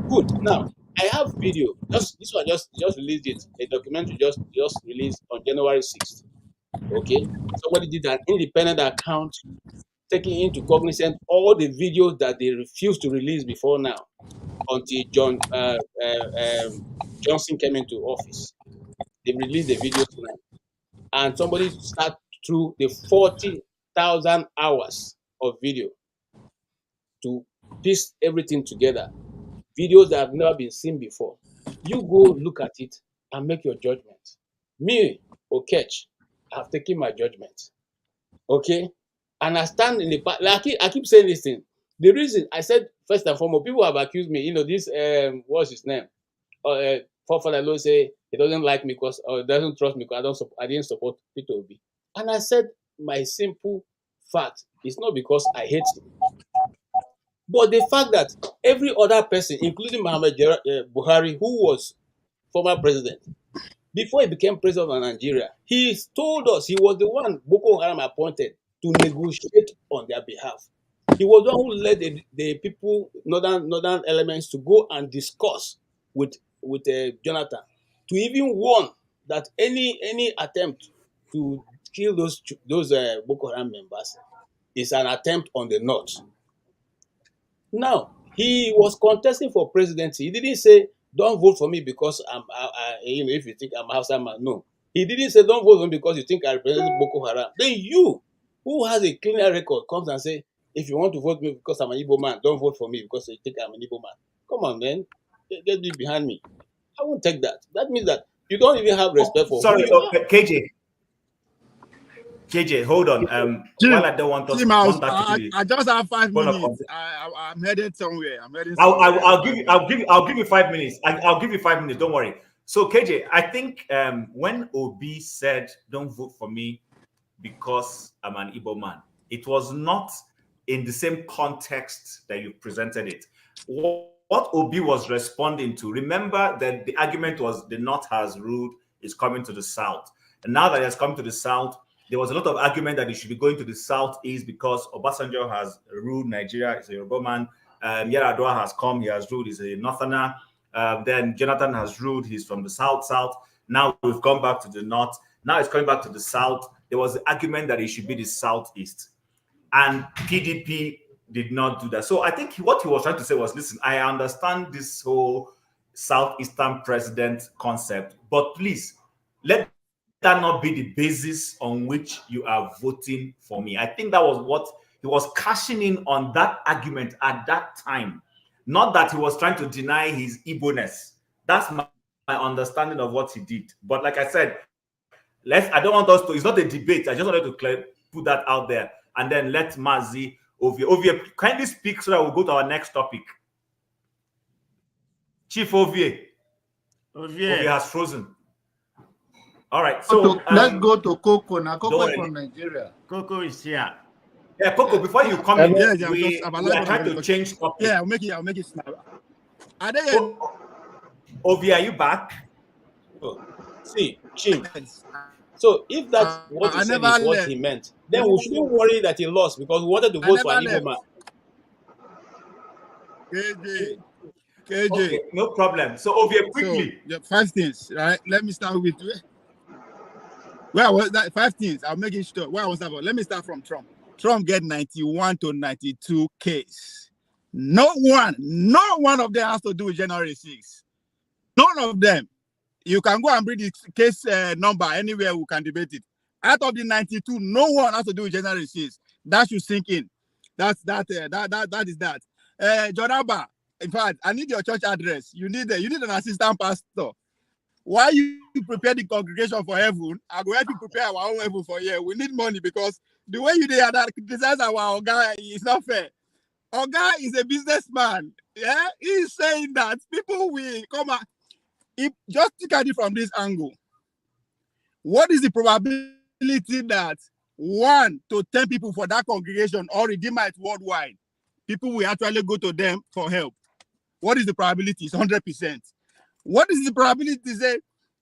Good. Now, I have video. This one just released it. A documentary just released on January 6th. Okay. Somebody did an independent account, taking into cognizance all the videos that they refused to release before now, until Johnson came into office. They released the videos now, and somebody sat through the 40,000 hours of video to piece everything together. Videos that have never been seen before. You go look at it and make your judgment. Me, Okech, I've taken my judgment. Okay? And I stand in the back. Like I keep saying this thing. The reason I said, first and foremost, people have accused me, this, what's his name? Father Lord say he doesn't like me because, or doesn't trust me because I didn't support Peter Obi. And I said, my simple fact is not because I hate him, but the fact that every other person, including Muhammad Buhari, who was former president, before he became president of Nigeria, he told us he was the one Boko Haram appointed to negotiate on their behalf. He was the one who led the people, northern elements, to go and discuss with Jonathan, to even warn that any attempt to kill those Boko Haram members is an attempt on the North. Now, he was contesting for presidency. He didn't say, don't vote for me because if you think I'm a Hausa man. No. He didn't say, don't vote for me because you think I represent Boko Haram. Then you, who has a cleaner record, comes and say, if you want to vote me because I'm an Igbo man, don't vote for me because you think I'm an Igbo man. Come on, man. Get me behind me. I won't take that. That means that you don't even have respect for who you are. KJ, hold on. While I don't want us to come back to I just have 5 minutes. I'm headed somewhere. I'll give you 5 minutes. I'll give you 5 minutes. Don't worry. So KJ, I think when Obi said, "Don't vote for me because I'm an Igbo man," it was not in the same context that you presented it. What Obi was responding to, remember that the argument was the North has ruled, is coming to the South. And now that it has come to the South, there was a lot of argument that he should be going to the Southeast because Obasanjo has ruled Nigeria, he's a Yoruba man. Yar'Adua has come, he has ruled, he's a Northerner. Then Jonathan has ruled, he's from the South. Now we've gone back to the North. Now it's coming back to the South. There was the argument that he should be the Southeast. And PDP did not do that. So I think what he was trying to say was, listen, I understand this whole Southeastern president concept, but please, let that not be the basis on which you are voting for me. I think that was what he was cashing in on, that argument at that time. Not that he was trying to deny his Igbo-ness. That's my understanding of what he did. But like I said, I don't want us to, it's not a debate. I just wanted to put that out there. And then let Mazi Ovie kindly speak so that we'll go to our next topic. Chief Ovie has frozen. All right, so let's go to Coco. Now, Coco is from Nigeria. Coco is here. Yeah, Coco, before you come in, we are trying to change topic. Yeah, I'll make it snap. Are they Ovie, are you back? Oh, see, Chief. So if that's what he said is what he meant, then we shouldn't worry that he lost because we wanted to vote for an Igbo man. KJ. Okay, no problem. So Ovie, quickly. So, 5 things, right? Let me start with where was that? 5 things. I'll make it short. Where was that? Let me start from Trump. Trump get 91 to 92 case. No one of them has to do with January 6th. None of them. You can go and bring the case number anywhere, we can debate it. Out of the 92, no one has to do with January 6th. That should sink in. That is that. Jonaba, in fact, I need your church address. You need an assistant pastor. While you prepare the congregation for heaven, I'm going to prepare our own heaven for here. We need money because the way you did that criticize our Oga is not fair. Oga is a businessman. Yeah, he's saying that people will come out. Just look at it from this angle. What is the probability that 1 to 10 people for that congregation or Redeemites worldwide, people will actually go to them for help? What is the probability? It's 100%. What is the probability? Say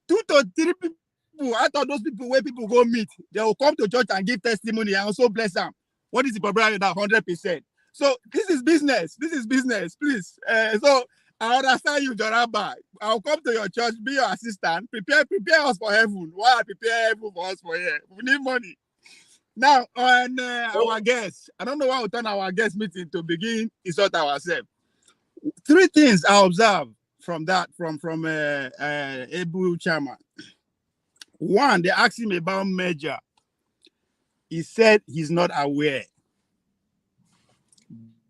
2 to 3 people out of those people where people go meet, they will come to church and give testimony and also bless them. What is the probability? That 100%. So this is business. This is business, please. So I understand you, Jonaba. I'll come to your church, be your assistant, prepare us for heaven. Why I prepare heaven for us for here? We need money. Now, on our guests, I don't know why we turn our guest meeting to begin insult ourselves. 3 things I observe from that, from Abure chairman. 1, they asked him about merger. He said he's not aware.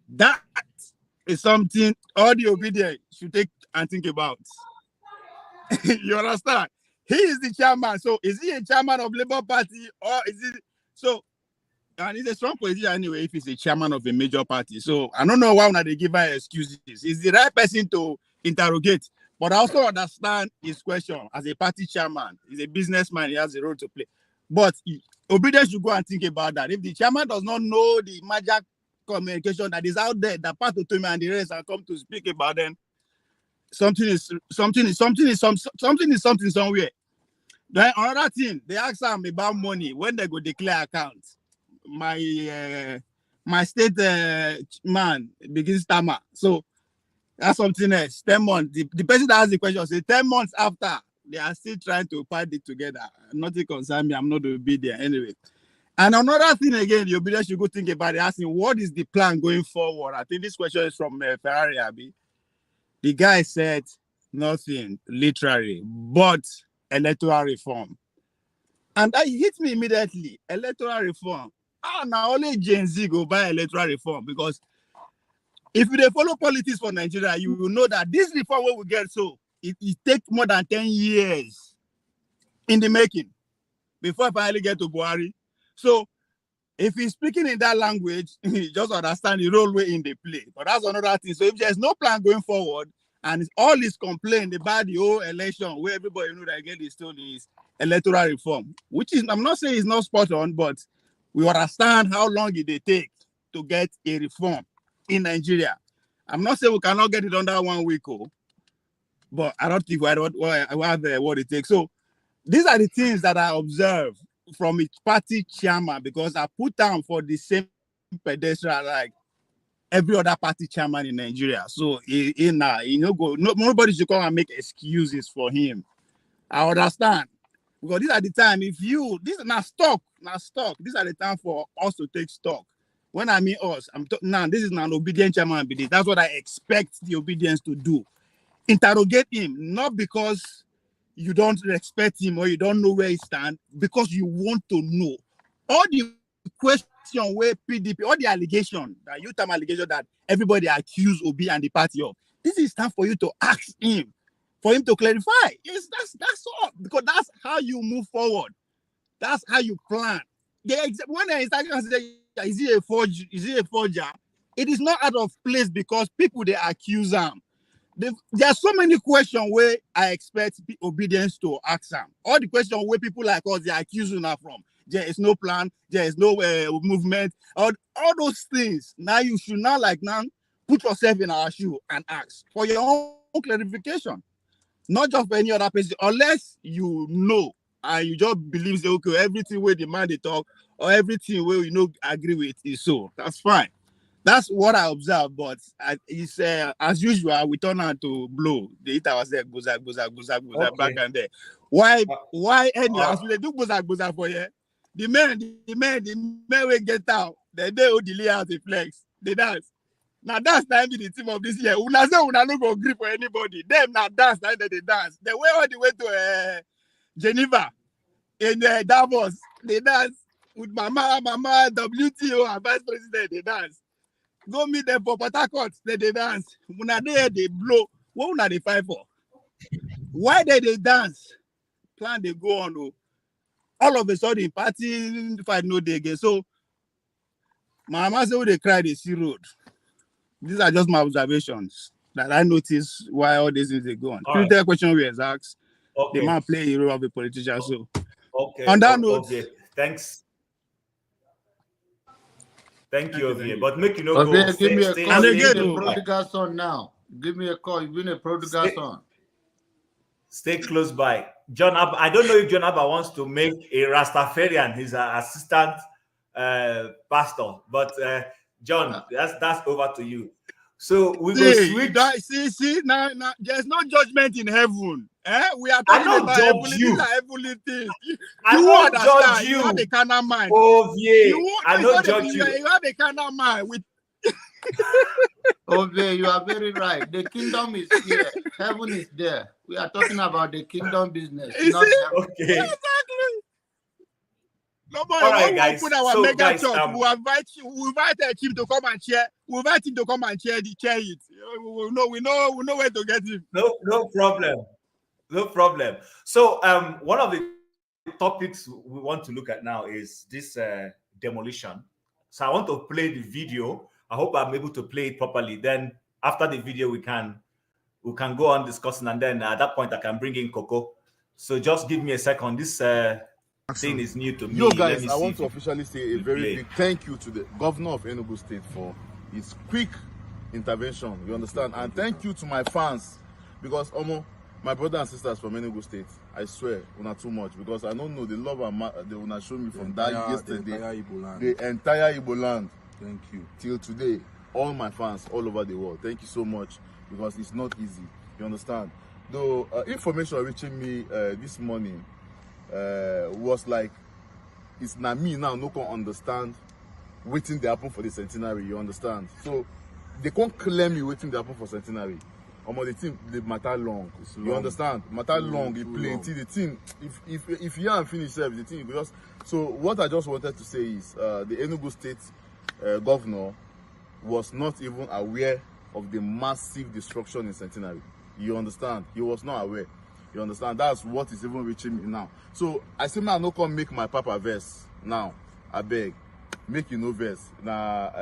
That is something all the obedient should take and think about. You understand? He is the chairman. So is he a chairman of Labour Party or is he? So, and he's a strong position anyway if he's a chairman of a major party. So I don't know why they give her excuses. He's the right person to interrogate. But I also understand his question as a party chairman. He's a businessman. He has a role to play. But obedience should go and think about that. If the chairman does not know the magic communication that is out there, that part of Tome and the rest are come to speak about them, something is somewhere. Then another thing, they ask them about money when they go declare accounts. My my state man begins stammer. So that's something else. 10 months. The person that asked the question said 10 months after, they are still trying to put it together. Nothing concerns me. I'm not obedient anyway. And another thing again, the obedient should go think about it, asking what is the plan going forward. I think this question is from Ferrari Abi. The guy said nothing, literally, but electoral reform. And that hit me immediately. Electoral reform. Now only Gen Z go buy electoral reform, because if they follow politics for Nigeria, you will know that this reform will get so it takes more than 10 years in the making before I finally get to Buhari. So if he's speaking in that language, just understand the role way in the play. But that's another thing. So if there's no plan going forward, and it's all this complaint about the whole election, where everybody know that again is still is electoral reform, which is, I'm not saying it's not spot on, but we understand how long it take to get a reform in Nigeria. I'm not saying we cannot get it under 1 week, but I don't think we have what it takes. So these are the things that I observe from its party chairman, because I put down for the same pedestal like every other party chairman in Nigeria. So nobody should come and make excuses for him. I understand, because these are the time. If you this is not stock. These are the time for us to take stock. When I mean us, now this is an obedient chairman. That's what I expect the obedience to do. Interrogate him, not because you don't respect him or you don't know where he stands, because you want to know. All the question where PDP, all the allegation, allegation that everybody accused Obi and the party of, this is time for you to ask him, for him to clarify. Yes, that's all, because that's how you move forward. That's how you plan. When they start to say, is he a forger? Is he a forger? It is not out of place, because people they accuse him. There are so many questions where I expect obedience to ask them. All the questions where people like us, they are accusing her from. There is no plan, there is no movement, all those things. Now you should now put yourself in our shoe and ask for your own clarification. Not just for any other person, unless you know and you just believe, say, okay, everything where the man they talk or everything where agree with is so. That's fine. That's what I observe, but it's as usual, we turn out to blow. The hit ourselves, goza, back and there. Why anyway, as we do goza for you, the men will get out, they will delay out the flex, they dance. Now that's time be the team of this year. Una say una no go grip for anybody. Them now dance, now they dance. They went all the way to Geneva in Davos. They dance with Mama, WTO, and Vice President, they dance. Go meet them for Port Harcourt, they dance. When they blow, what una they fight for? Why they dance? Plan they go on. All of a sudden, party fight no day again. So, my mama say they cry, they see road. These are just my observations that I notice why all these things they go on. All The question we asked, okay. The man play a role of a politician. So, okay. On that note, okay. Thanks. Thank you, Ovie. But make you know Ovie, go. give me a call. Stay, You've been a prodigal son now. Give me a call. You've been a prodigal son. Stay close by. John Abba, I don't know if John Abba wants to make a Rastafarian his assistant pastor, but John, that's over to you. So we go switch. See, now, there's no judgment in heaven. We are talking about heavenly, these are heavenly things. I won't judge you. You have a carnal mind. Oh, yeah. I don't judge you. You have a carnal mind. Okay, you are very right. The kingdom is here. Heaven is there. We are talking about the kingdom business. Not heaven. Okay. Exactly. Nobody all right, guys. Put our so, mega guys, church. We'll invite him to come and chair. We'll invite him to come and chair it. We know where to get him. No problem. No problem. So, one of the topics we want to look at now is this demolition. So, I want to play the video. I hope I'm able to play it properly. Then, after the video, we can go on discussing, and then at that point, I can bring in Coco. So, just give me a second. This thing is new to me. Yo, guys, I want to officially say a very big thank you to the governor of Enugu State for his quick intervention. You understand? And thank you to my fans, because my brothers and sisters from Enugu State, I swear, una too much, because I don't know the love they wanna show me from that yesterday. The entire Igbo land. Thank you. Till today, all my fans all over the world, thank you so much, because it's not easy. You understand? Though information reaching me this morning was like, it's not me now, no can understand waiting they happen for the centenary, you understand? So they can't claim me waiting they happen for centenary. The thing, the matter long. You understand? Matter long, it plenty. The thing, if you haven't finished service, the thing you just. So what I just wanted to say is the Enugu State governor was not even aware of the massive destruction in Centenary. You understand? He was not aware. You understand? That's what is even reaching me now. So I say, man, no come make my papa verse now. I beg, make you no verse. Now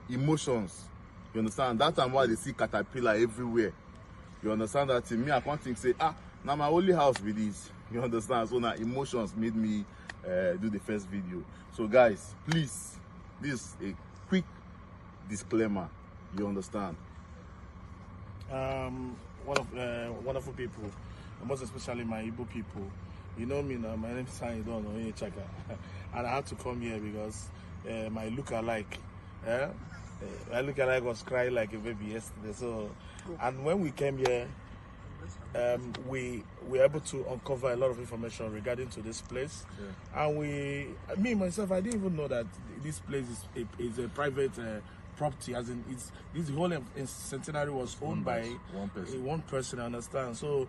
emotions. You understand? That time why they see caterpillar everywhere. You understand that? To me, I can't think say, now my only house with this. You understand? So now emotions made me do the first video. So guys, please, this is a quick disclaimer. You understand? Wonderful people, most especially my Igbo people. You know me now. My name is Sanidon Onyechaka, and I had to come here because my look-alike. My look-alike was crying like a baby yesterday. So, and when we came here, we were able to uncover a lot of information regarding to this place. And me myself, I didn't even know that this place is a private property, as in this whole centenary was owned by one person. I understand. So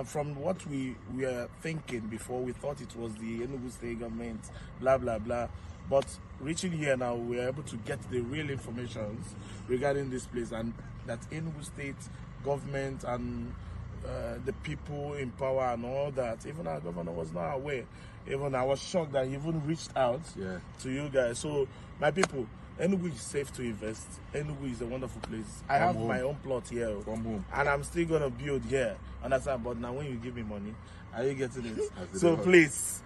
from what we were thinking before, we thought it was the Enugu State government, blah blah blah. But reaching here now, we are able to get the real information regarding this place, and that Enugu State government and the people in power and all that. Even our governor was not aware. Even I was shocked that he even reached out to you guys. So my people, Enugu is safe to invest. Enugu is a wonderful place. I have my own plot here, and I'm still gonna build here. Understand? But now when you give me money, are you getting it? So please,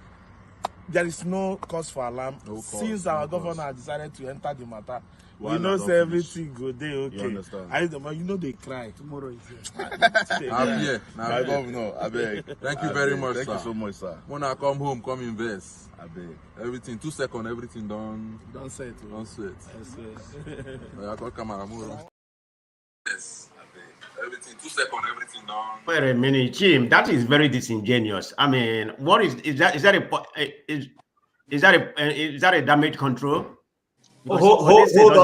there is no cause for alarm. Since our governor decided to enter the matter, we know say everything good. They okay. You understand? You know they cry. Tomorrow is here. I'm here. My governor, I beg. Thank you very much, Thank sir. you so much, sir. When I come home, come invest. I beg. Everything 2 seconds, everything done. Don't say it. Don't sweat. I got camera. Yes. Everything 2 seconds, everything done. Wait a minute, Jim. That is very disingenuous. I mean, what is that? Is that a damage control? Oh, hold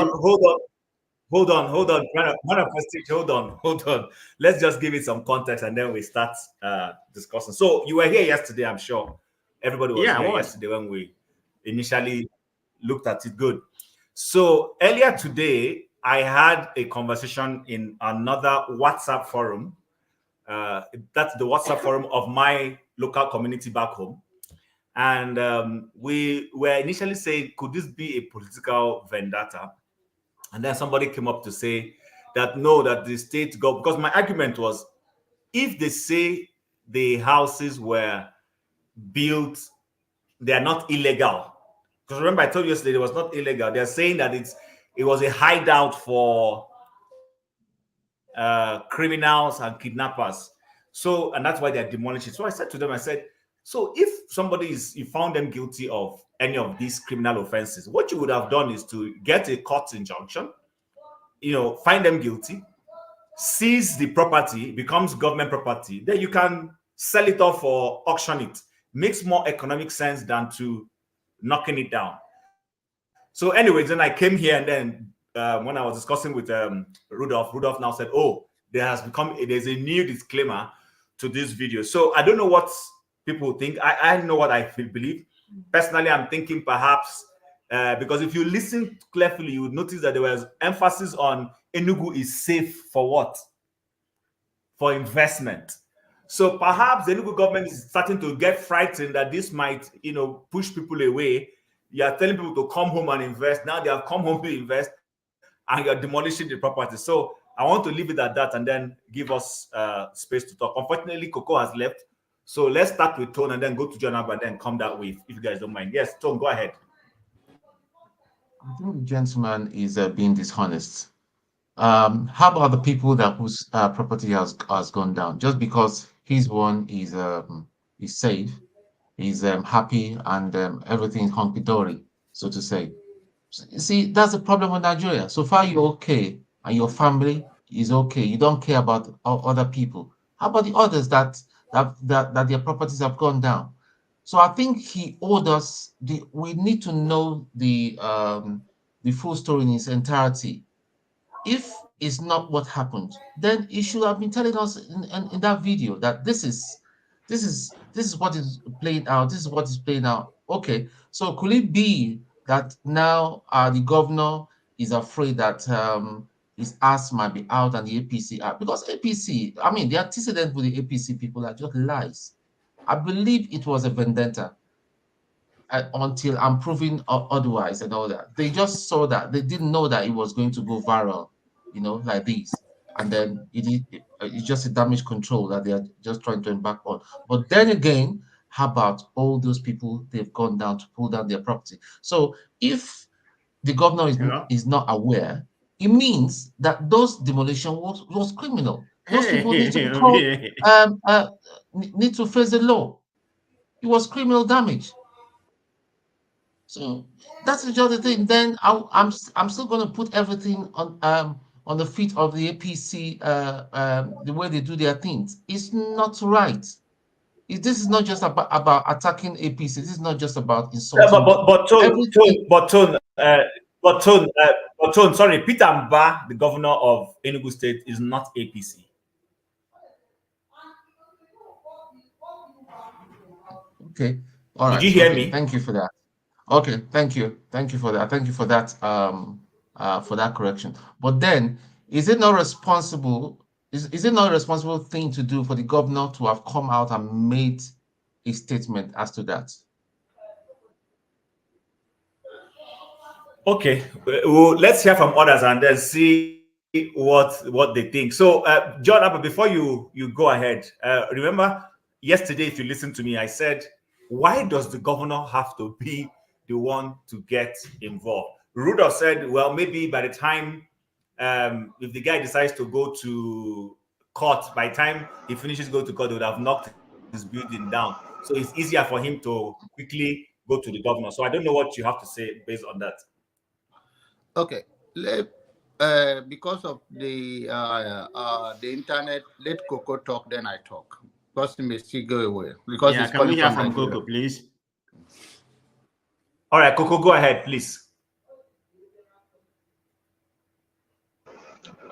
on. Madam Prestige, hold on. Let's just give it some context and then we start discussing. So you were here yesterday, I'm sure. Everybody was here yesterday when we initially looked at it. Good. So earlier today, I had a conversation in another WhatsApp forum. That's the WhatsApp forum of my local community back home. And we were initially saying, could this be a political vendetta? And then somebody came up to say that no, that the state government, because my argument was, if they say the houses were built, they are not illegal. Because remember, I told you yesterday it was not illegal. They're saying that it was a hideout for criminals and kidnappers. So, and that's why they're demolishing. So I said to them, so if you found them guilty of any of these criminal offenses, what you would have done is to get a court injunction, find them guilty, seize the property, becomes government property, then you can sell it off or auction it. Makes more economic sense than to knocking it down. So anyways, then I came here, and then when I was discussing with Rudolph now said, oh, there's a new disclaimer to this video. So I don't know what people think. I know what I believe. Personally, I'm thinking perhaps because if you listen carefully, you would notice that there was emphasis on Enugu is safe for what? For investment. So perhaps the Enugu government is starting to get frightened that this might, push people away. You are telling people to come home and invest. Now they have come home to invest, and you're demolishing the property. So I want to leave it at that and then give us space to talk. Unfortunately, Coco has left. So let's start with Tone and then go to John and then come that way, if you guys don't mind. Yes, Tone, go ahead. I think the gentleman is being dishonest. How about the people whose property has gone down? Just because his one is safe, he's happy, and everything is hunky-dory, so to say. See, that's the problem with Nigeria. So far, you're okay, and your family is okay. You don't care about other people. How about the others that their properties have gone down? So I think he owed us we need to know the full story in its entirety. If it's not what happened, then he should have been telling us in that video that this is what is playing out. This is what is playing out. Okay, so could it be that now the governor is afraid that his ass might be out and the APC are, because APC, I mean, the antecedent with the APC people are just lies. I believe it was a vendetta until I'm proven otherwise and all that. They just saw that. They didn't know that it was going to go viral, like this. And then it's just a damage control that they are just trying to embark on. But then again, how about all those people they've gone down to pull down their property? So if the governor is not aware, it means that those demolition was criminal. Those people need to be called, need to face the law. It was criminal damage. So that's just the thing. Then I'm still going to put everything on the feet of the APC, the way they do their things. It's not right. This is not just about attacking APC. This is not just about insulting. Tone, sorry, Peter Mba, the governor of Enugu State, is not APC. Okay. All right. Did you hear me? Thank you for that. Okay, thank you for that. Thank you for that for that correction. But then, is it not responsible? Is it not a responsible thing to do for the governor to have come out and made a statement as to that? Okay, well, let's hear from others and then see what they think. So, John, before you go ahead, remember yesterday, if you listened to me, I said, why does the governor have to be the one to get involved? Rudolph said, well, maybe by the time, if the guy decides to go to court, by the time he finishes going to court, they would have knocked his building down. So it's easier for him to quickly go to the governor. So I don't know what you have to say based on that. Okay, because of the internet, let Coco talk, then I talk. Because he may still go away. Because yeah, can we hear from Coco, please? All right, Coco, go ahead, please.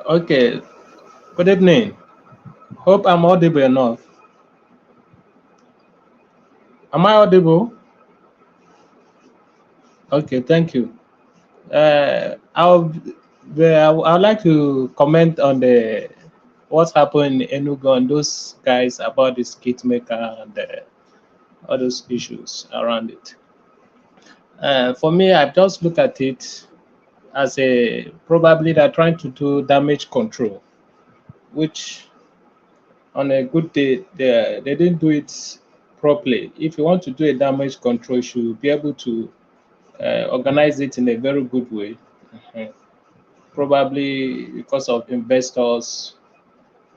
Okay. Good evening. Hope I'm audible enough. Am I audible? Okay, thank you. I'd like to comment on what's happened in Enugu and those guys about the skit maker and all those issues around it. For me, I've just looked at it as probably they're trying to do damage control, which on a good day they didn't do it properly. If you want to do a damage control, you should be able to organize it in a very good way. Probably because of investors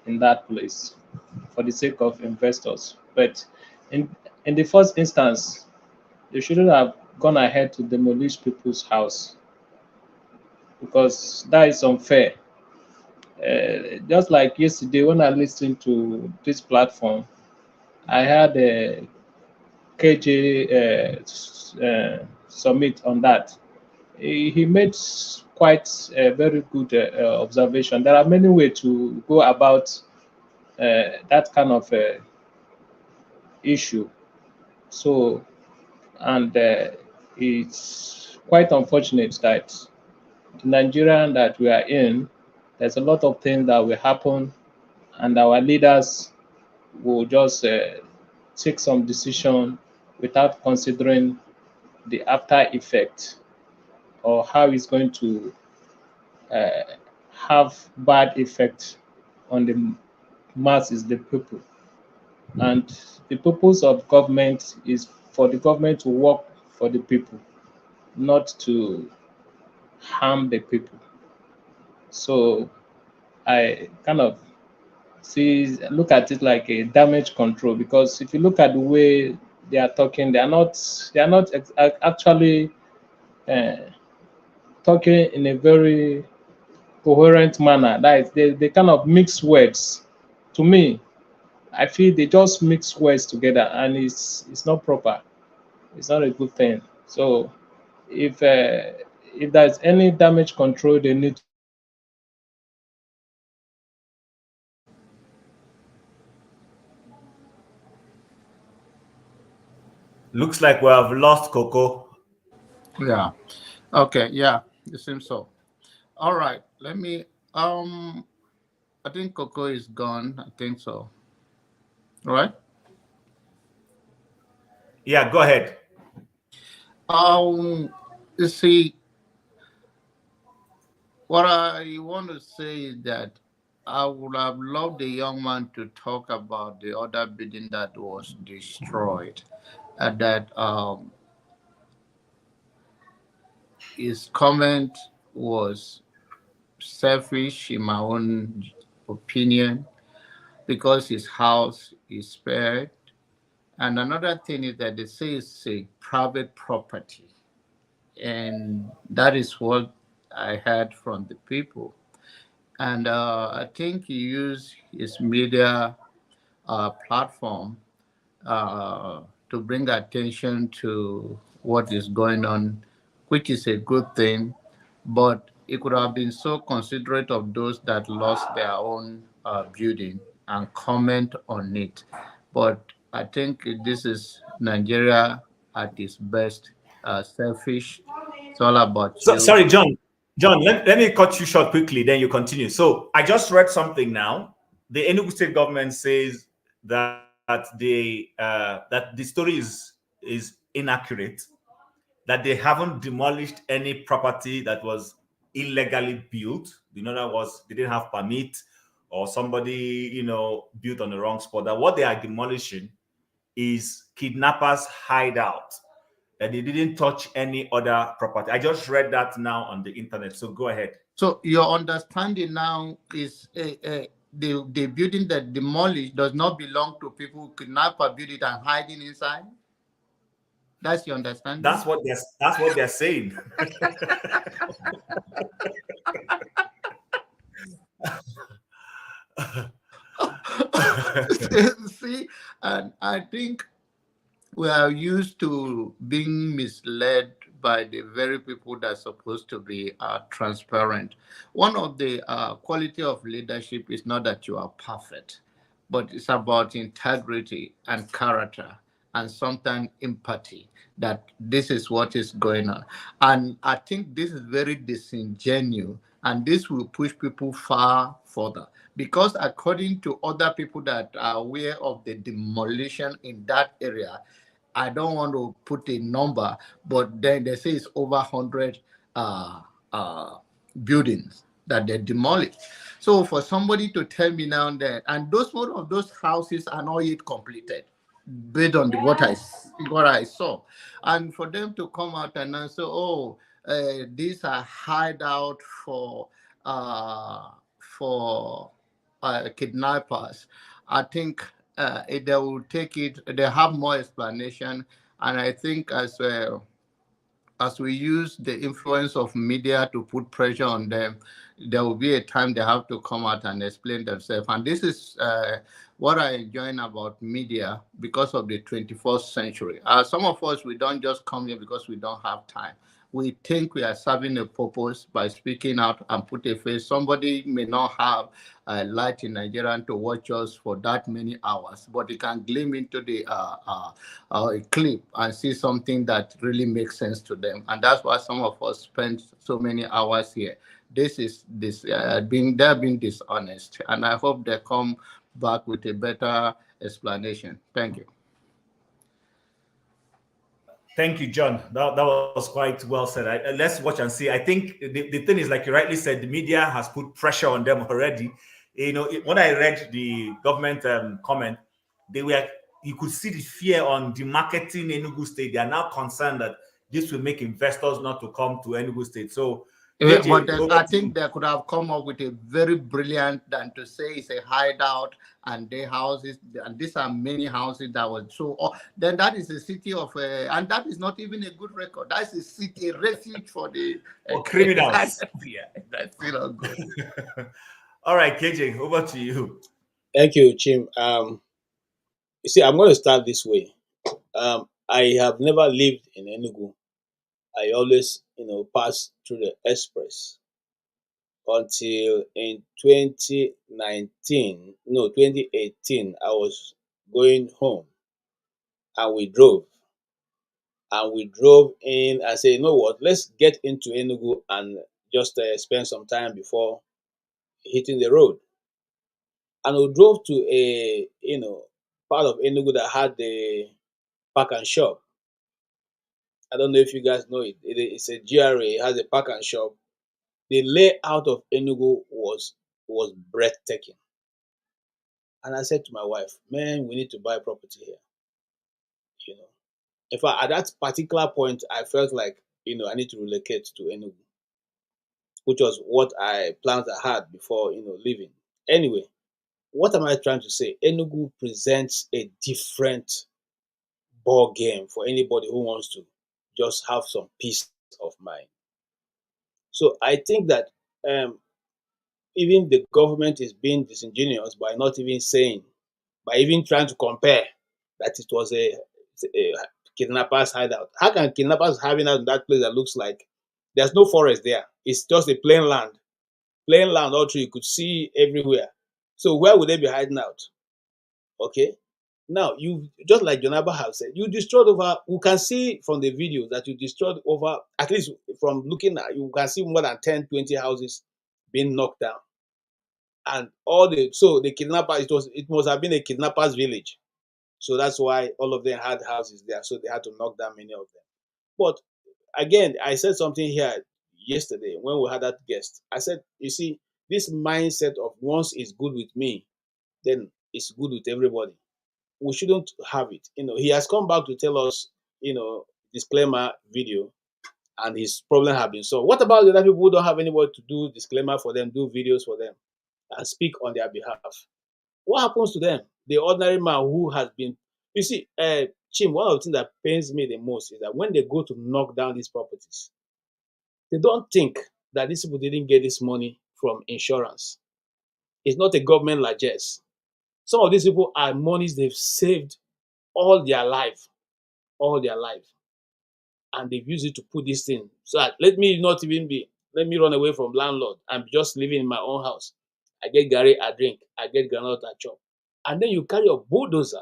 in that place, for the sake of investors. But in the first instance, they shouldn't have gone ahead to demolish people's house, because that is unfair. Just like yesterday when I listened to this platform, I had a KJ summit on that. He made quite a very good observation. There are many ways to go about that kind of issue. So, and it's quite unfortunate that the Nigerian that we are in, there's a lot of things that will happen, and our leaders will just take some decision without considering the after effect, or how it's going to have bad effect on the masses, the people. And the purpose of government is for the government to work for the people, not to harm the people. So I kind of look at it like a damage control, because if you look at the way they are talking, they are not actually talking in a very coherent manner. That is, they kind of mix words. To me, I feel they just mix words together, and it's not proper. It's not a good thing. So if there's any damage control they need. Looks like we have lost Coco. Yeah. Okay. Yeah. It seems so. All right. Let me. I think Coco is gone. I think so. All right. Yeah. Go ahead. You see, what I want to say is that I would have loved the young man to talk about the other building that was destroyed, and that his comment was selfish in my own opinion because his house is spared. And another thing is that they say it's a private property, and that is what I heard from the people. And I think he used his media platform to bring attention to what is going on, which is a good thing. But it could have been so considerate of those that lost their own building and comment on it. But I think this is Nigeria at its best, selfish. It's all about So you. sorry, John. John, let me cut you short quickly, then you continue. So I just read something now. The Enugu state government says that the story is inaccurate, that they haven't demolished any property that was illegally built. In other words, they didn't have permit or somebody, built on the wrong spot. That what they are demolishing is kidnappers' hideout. That they didn't touch any other property. I just read that now on the internet. So go ahead. So your understanding now is the building that demolished does not belong to people who kidnap a building and hiding inside. That's your understanding. That's what they're saying. See, and I think we are used to being misled by the very people that are supposed to be transparent. One of the quality of leadership is not that you are perfect, but it's about integrity and character and sometimes empathy, that this is what is going on. And I think this is very disingenuous, and this will push people far further. Because according to other people that are aware of the demolition in that area, I don't want to put a number, but then they say it's over 100 buildings that they demolished. So for somebody to tell me now that, and most of those houses are not yet completed, based on what I saw, and for them to come out and say, "Oh, these are hideout uh, for kidnappers," I think they will take it. They have more explanation, and I think as we use the influence of media to put pressure on them, there will be a time they have to come out and explain themselves. And this is what I enjoy about media because of the 21st century. Some of us, we don't just come here because we don't have time. We think we are serving a purpose by speaking out and put a face. Somebody may not have a light in Nigeria to watch us for that many hours, but you can gleam into the clip and see something that really makes sense to them. And that's why some of us spend so many hours here. They're being dishonest, and I hope they come back with a better explanation. Thank you. Thank you, John. That was quite well said. Let's watch and see. I think the thing is, like you rightly said, the media has put pressure on them already. When I read the government comment, you could see the fear on the marketing Enugu State. They are now concerned that this will make investors not to come to Enugu State. So KJ, But over I to you. think they could have come up with a very brilliant than to say it's a hideout and their houses, and these are many houses that was so. Then that is a city of, and that is not even a good record. That's a city, a refuge for the criminals. yeah, that's still not good. All right, KJ, over to you. Thank you, Chim. You see, I'm going to start this way. I have never lived in Enugu. I always, pass through the express until in 2018, I was going home and we drove. And we drove in and said, you know what, let's get into Enugu and just spend some time before hitting the road. And we drove to a, part of Enugu that had the park and shop. I don't know if you guys know it. It's a GRA, it has a park and shop. The layout of Enugu was breathtaking. And I said to my wife, man, we need to buy property here. In fact, at that particular point, I felt like, I need to relocate to Enugu, which was what I planned I had before, leaving. Anyway, what am I trying to say? Enugu presents a different ball game for anybody who wants to just have some peace of mind. So I think that even the government is being disingenuous by not even saying, by even trying to compare that it was a kidnappers hideout. How can kidnappers having out in that place that looks like there's no forest there? It's just a plain land. Plain land all through, you could see everywhere. So where would they be hiding out? Okay. Now you just like Jonaba have said, you destroyed over. You can see from the video that you destroyed over. At least from looking at, you can see more than 10, 20 houses being knocked down, and the kidnapper. It must have been a kidnappers village, so that's why all of them had houses there. So they had to knock down many of them. But again, I said something here yesterday when we had that guest. I said, you see, this mindset of once it's good with me, then it's good with everybody. We shouldn't have it. He has come back to tell us, disclaimer video, and his problem have been solved. What about the other people who don't have anybody to do disclaimer for them, do videos for them, and speak on their behalf? What happens to them? The ordinary man who has been, you see, Chim, one of the things that pains me the most is that when they go to knock down these properties, they don't think that these people didn't get this money from insurance. It's not a government largesse. Some of these people are monies they've saved all their life, and they've used it to put this thing. So that let me run away from landlord. I'm just living in my own house. I get Gary, I drink. I get granite, I chop. And then you carry a bulldozer.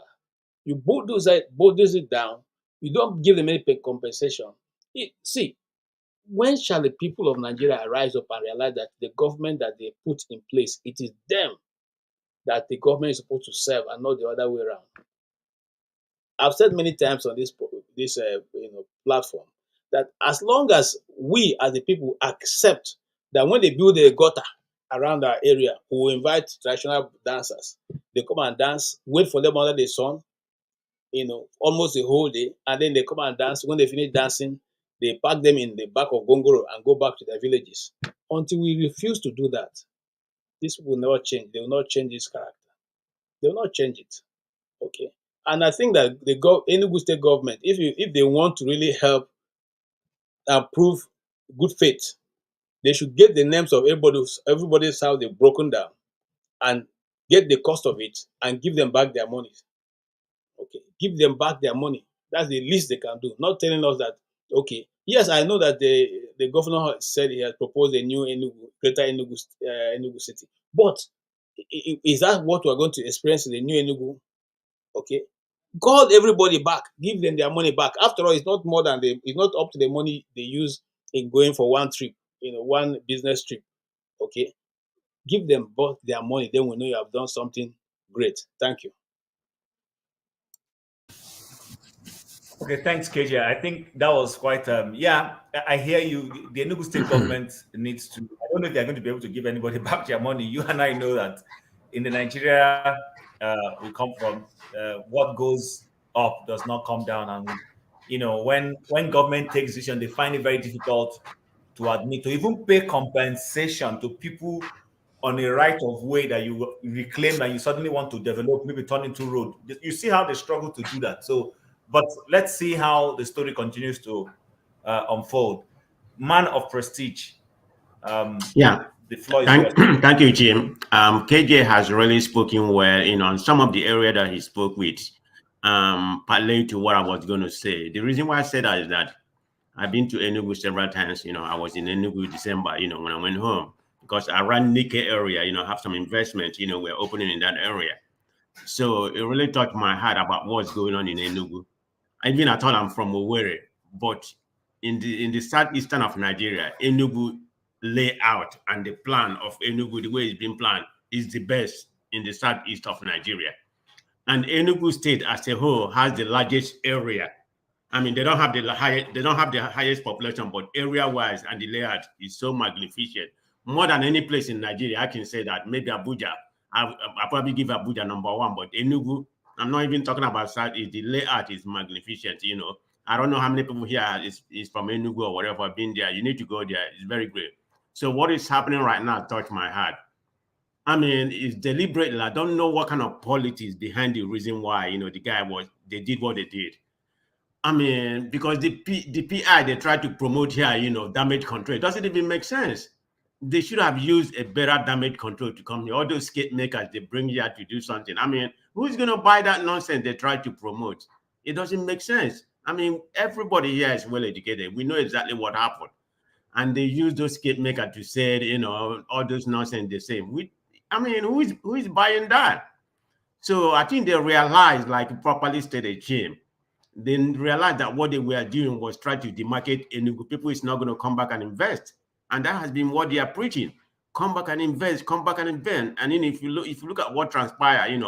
You bulldoze it down. You don't give them any compensation. See, when shall the people of Nigeria rise up and realize that the government that they put in place, it is them that the government is supposed to serve and not the other way around? I've said many times on this platform that as long as we as the people accept that when they build a gutter around our area, we will invite traditional dancers. They come and dance, wait for them under the sun, almost the whole day, and then they come and dance. When they finish dancing, they pack them in the back of Gongoro and go back to their villages. Until we refuse to do that, this will never change. They will not change this character. They will not change it. Okay. And I think that the Enugu state government, if they want to really help and prove good faith, they should get the names of everybody's house they've broken down and get the cost of it and give them back their money. Okay, give them back their money. That's the least they can do. Not telling us that, okay, yes, I know that the governor said he has proposed a new greater Enugu city. But is that what we're going to experience in the new Enugu? Okay. Call everybody back, give them their money back. After all, it's not more than it's not up to the money they use in going for one trip, one business trip. Okay. Give them both their money, then we know you have done something great. Thank you. Okay, thanks, KJ. I think that was quite. I hear you. The Enugu state government needs to. I don't know if they're going to be able to give anybody back their money. You and I know that in the Nigeria we come from, what goes up does not come down, and when government takes decision, they find it very difficult to admit, to even pay compensation to people on a right of way that you reclaim and you suddenly want to develop, maybe turn into road. You see how they struggle to do that. So, but let's see how the story continues to unfold. Man of prestige. Yeah. The floor is Thank, yours. thank you, Jim. KJ has really spoken well, on some of the area that he spoke with, partly to what I was going to say. The reason why I said that is that I've been to Enugu several times. I was in Enugu December, when I went home, because around Nike area, have some investment, we're opening in that area. So it really touched my heart about what's going on in Enugu. Even I thought I'm from Owerri, but in the southeastern of Nigeria, Enugu layout and the plan of Enugu, the way it's been planned, is the best in the southeast of Nigeria. And Enugu State as a whole has the largest area. I mean, they don't have the highest population, but area-wise and the layout is so magnificent. More than any place in Nigeria, I can say that. Maybe Abuja. I probably give Abuja number one, but Enugu, I'm not even talking about Southeast. The layout is magnificent. I don't know how many people here is from Enugu or whatever, been there. You need to go there. It's very great. So what is happening right now touched my heart. I mean, it's deliberately. I don't know what kind of politics behind the reason why, they did what they did. I mean, because the PI they try to promote here, damage control, it doesn't even make sense. They should have used a better damage control to come here. All those skate makers they bring here to do something. I mean, who's going to buy that nonsense they try to promote? It doesn't make sense. I mean, everybody here is well educated. We know exactly what happened. And they use those skate makers to say, all those nonsense they say. I mean, who is buying that? So I think they realized, like properly stated, Jim, they realized that what they were doing was try to demarcate Enugu. People is not going to come back and invest. And that has been what they are preaching. Come back and invest, come back and invest. And then if you look at what transpired,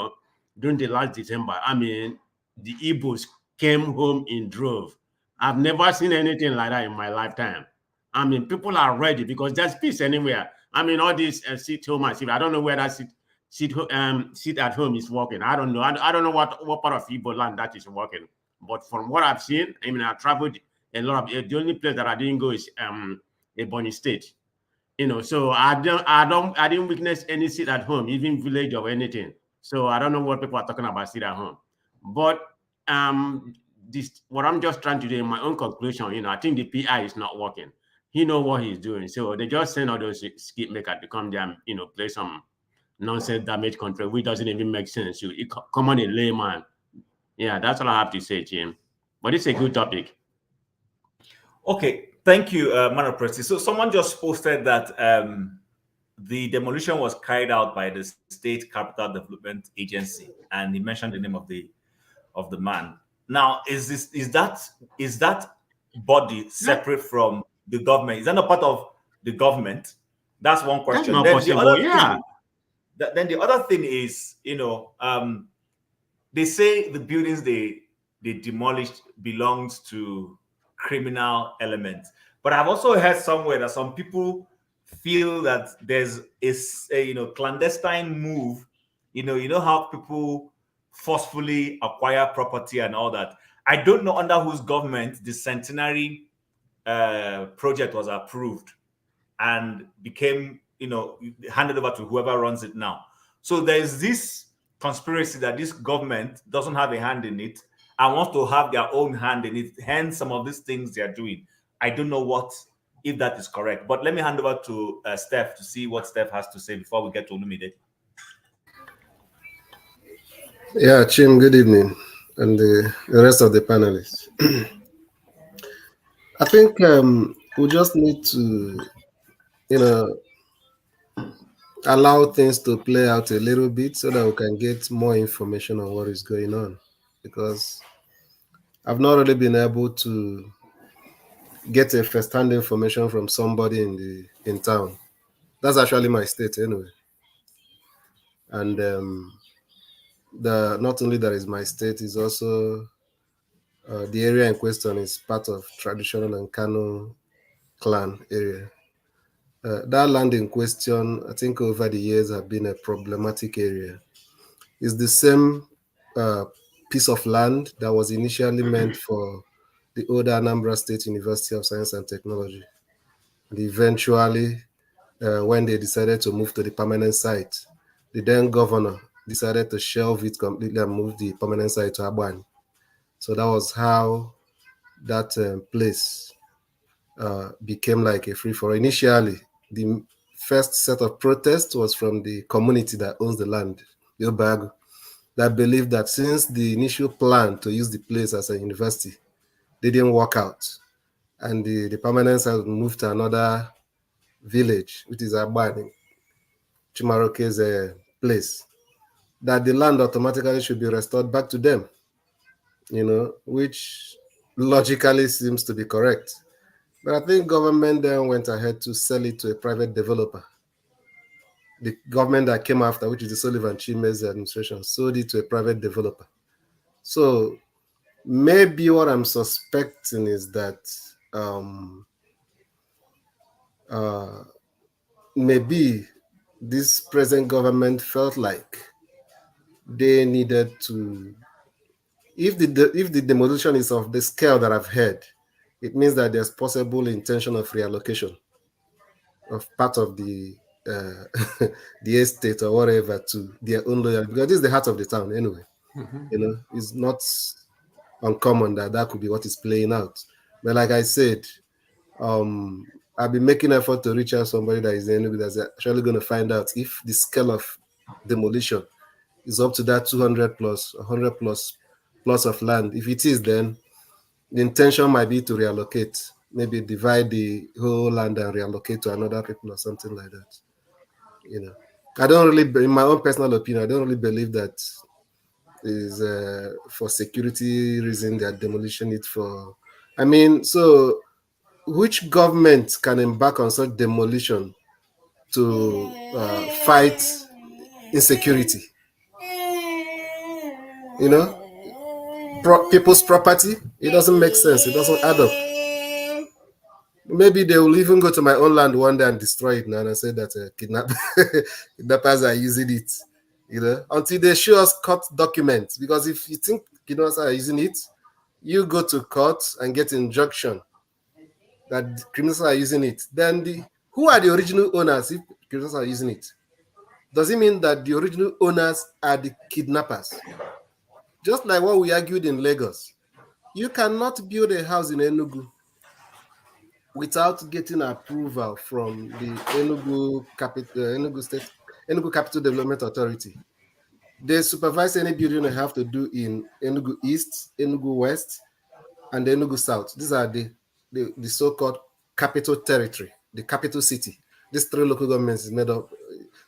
during the last December, I mean, the Igbos came home in drove. I've never seen anything like that in my lifetime. I mean, people are ready because there's peace anywhere. I mean, all this sit home, I don't know where that sit at home is working. I don't know. I don't know what part of Igbo land that is working. But from what I've seen, I mean, I traveled a lot of. The only place that I didn't go is Ebonyi State. So I didn't witness any sit at home, even village or anything. So I don't know what people are talking about sit at home. But what I'm just trying to do in my own conclusion, I think the PI is not working. He knows what he's doing. So they just send all those skip makers to come there and play some nonsense damage control, which doesn't even make sense. You come on a layman. Yeah, that's all I have to say, Jim. But it's a good topic. Okay, thank you, Man of Prestige. So someone just posted that the demolition was carried out by the State Capital Development Agency, and he mentioned the name of the man. Now, is that body separate from the government? Is that not part of the government? That's one question. That's not possible. Yeah. Then the other thing is, they say the buildings they demolished belongs to criminal elements. But I've also heard somewhere that some people feel that there's a clandestine move. You know how people forcefully acquire property and all that. I don't know under whose government the centenary project was approved and became handed over to whoever runs it now. So there's this conspiracy that this government doesn't have a hand in it and wants to have their own hand in it, hence some of these things they are doing. I don't know if that is correct, but let me hand over to Steph to see what Steph has to say before we get to Olumide. Yeah, Chim, good evening, and the rest of the panelists. I think we just need to, allow things to play out a little bit so that we can get more information on what is going on. Because I've not really been able to get a first-hand information from somebody in town. That's actually my state anyway. And not only that is my state, is also the area in question is part of traditional and Kano clan area. That land in question, I think over the years have been a problematic area. It's the same piece of land that was initially meant for the older Anambra State University of Science and Technology. Eventually, when they decided to move to the permanent site, the then governor decided to shelve it completely and move the permanent site to Abani. So that was how that place became like a free-for-all. Initially, the first set of protests was from the community that owns the land, the Obago, that believed that since the initial plan to use the place as a university didn't work out, and the permanent site moved to another village, which is Abani, Chimaroke's place, that the land automatically should be restored back to them, which logically seems to be correct. But I think government then went ahead to sell it to a private developer. The government that came after, which is the Sullivan Chime's administration, sold it to a private developer. So maybe what I'm suspecting is that maybe this present government felt like they needed to, if the demolition is of the scale that I've heard, it means that there's possible intention of reallocation of part of the the estate or whatever to their own loyalty, because this is the heart of the town anyway. It's not uncommon that could be what is playing out. But like I said, I've been making effort to reach out somebody that is in Enugu that's actually going to find out if the scale of demolition is up to that 200 plus, 100 plus of land. If it is, then the intention might be to reallocate, maybe divide the whole land and reallocate to another people or something like that. I don't really, in my own personal opinion, I don't really believe that is for security reason they're demolition it for. I mean, so which government can embark on such demolition to fight insecurity? People's property, it doesn't make sense. It doesn't add up. Maybe they will even go to my own land one day and destroy it now and say that kidnappers are using it, until they show us court documents. Because if you think kidnappers are using it, you go to court and get injunction that criminals are using it. Then who are the original owners if criminals are using it? Does it mean that the original owners are the kidnappers? Just like what we argued in Lagos. You cannot build a house in Enugu without getting approval from the Enugu Capital Development Authority. They supervise any building they have to do in Enugu East, Enugu West, and Enugu South. These are the so-called capital territory, the capital city. These three local governments is made up.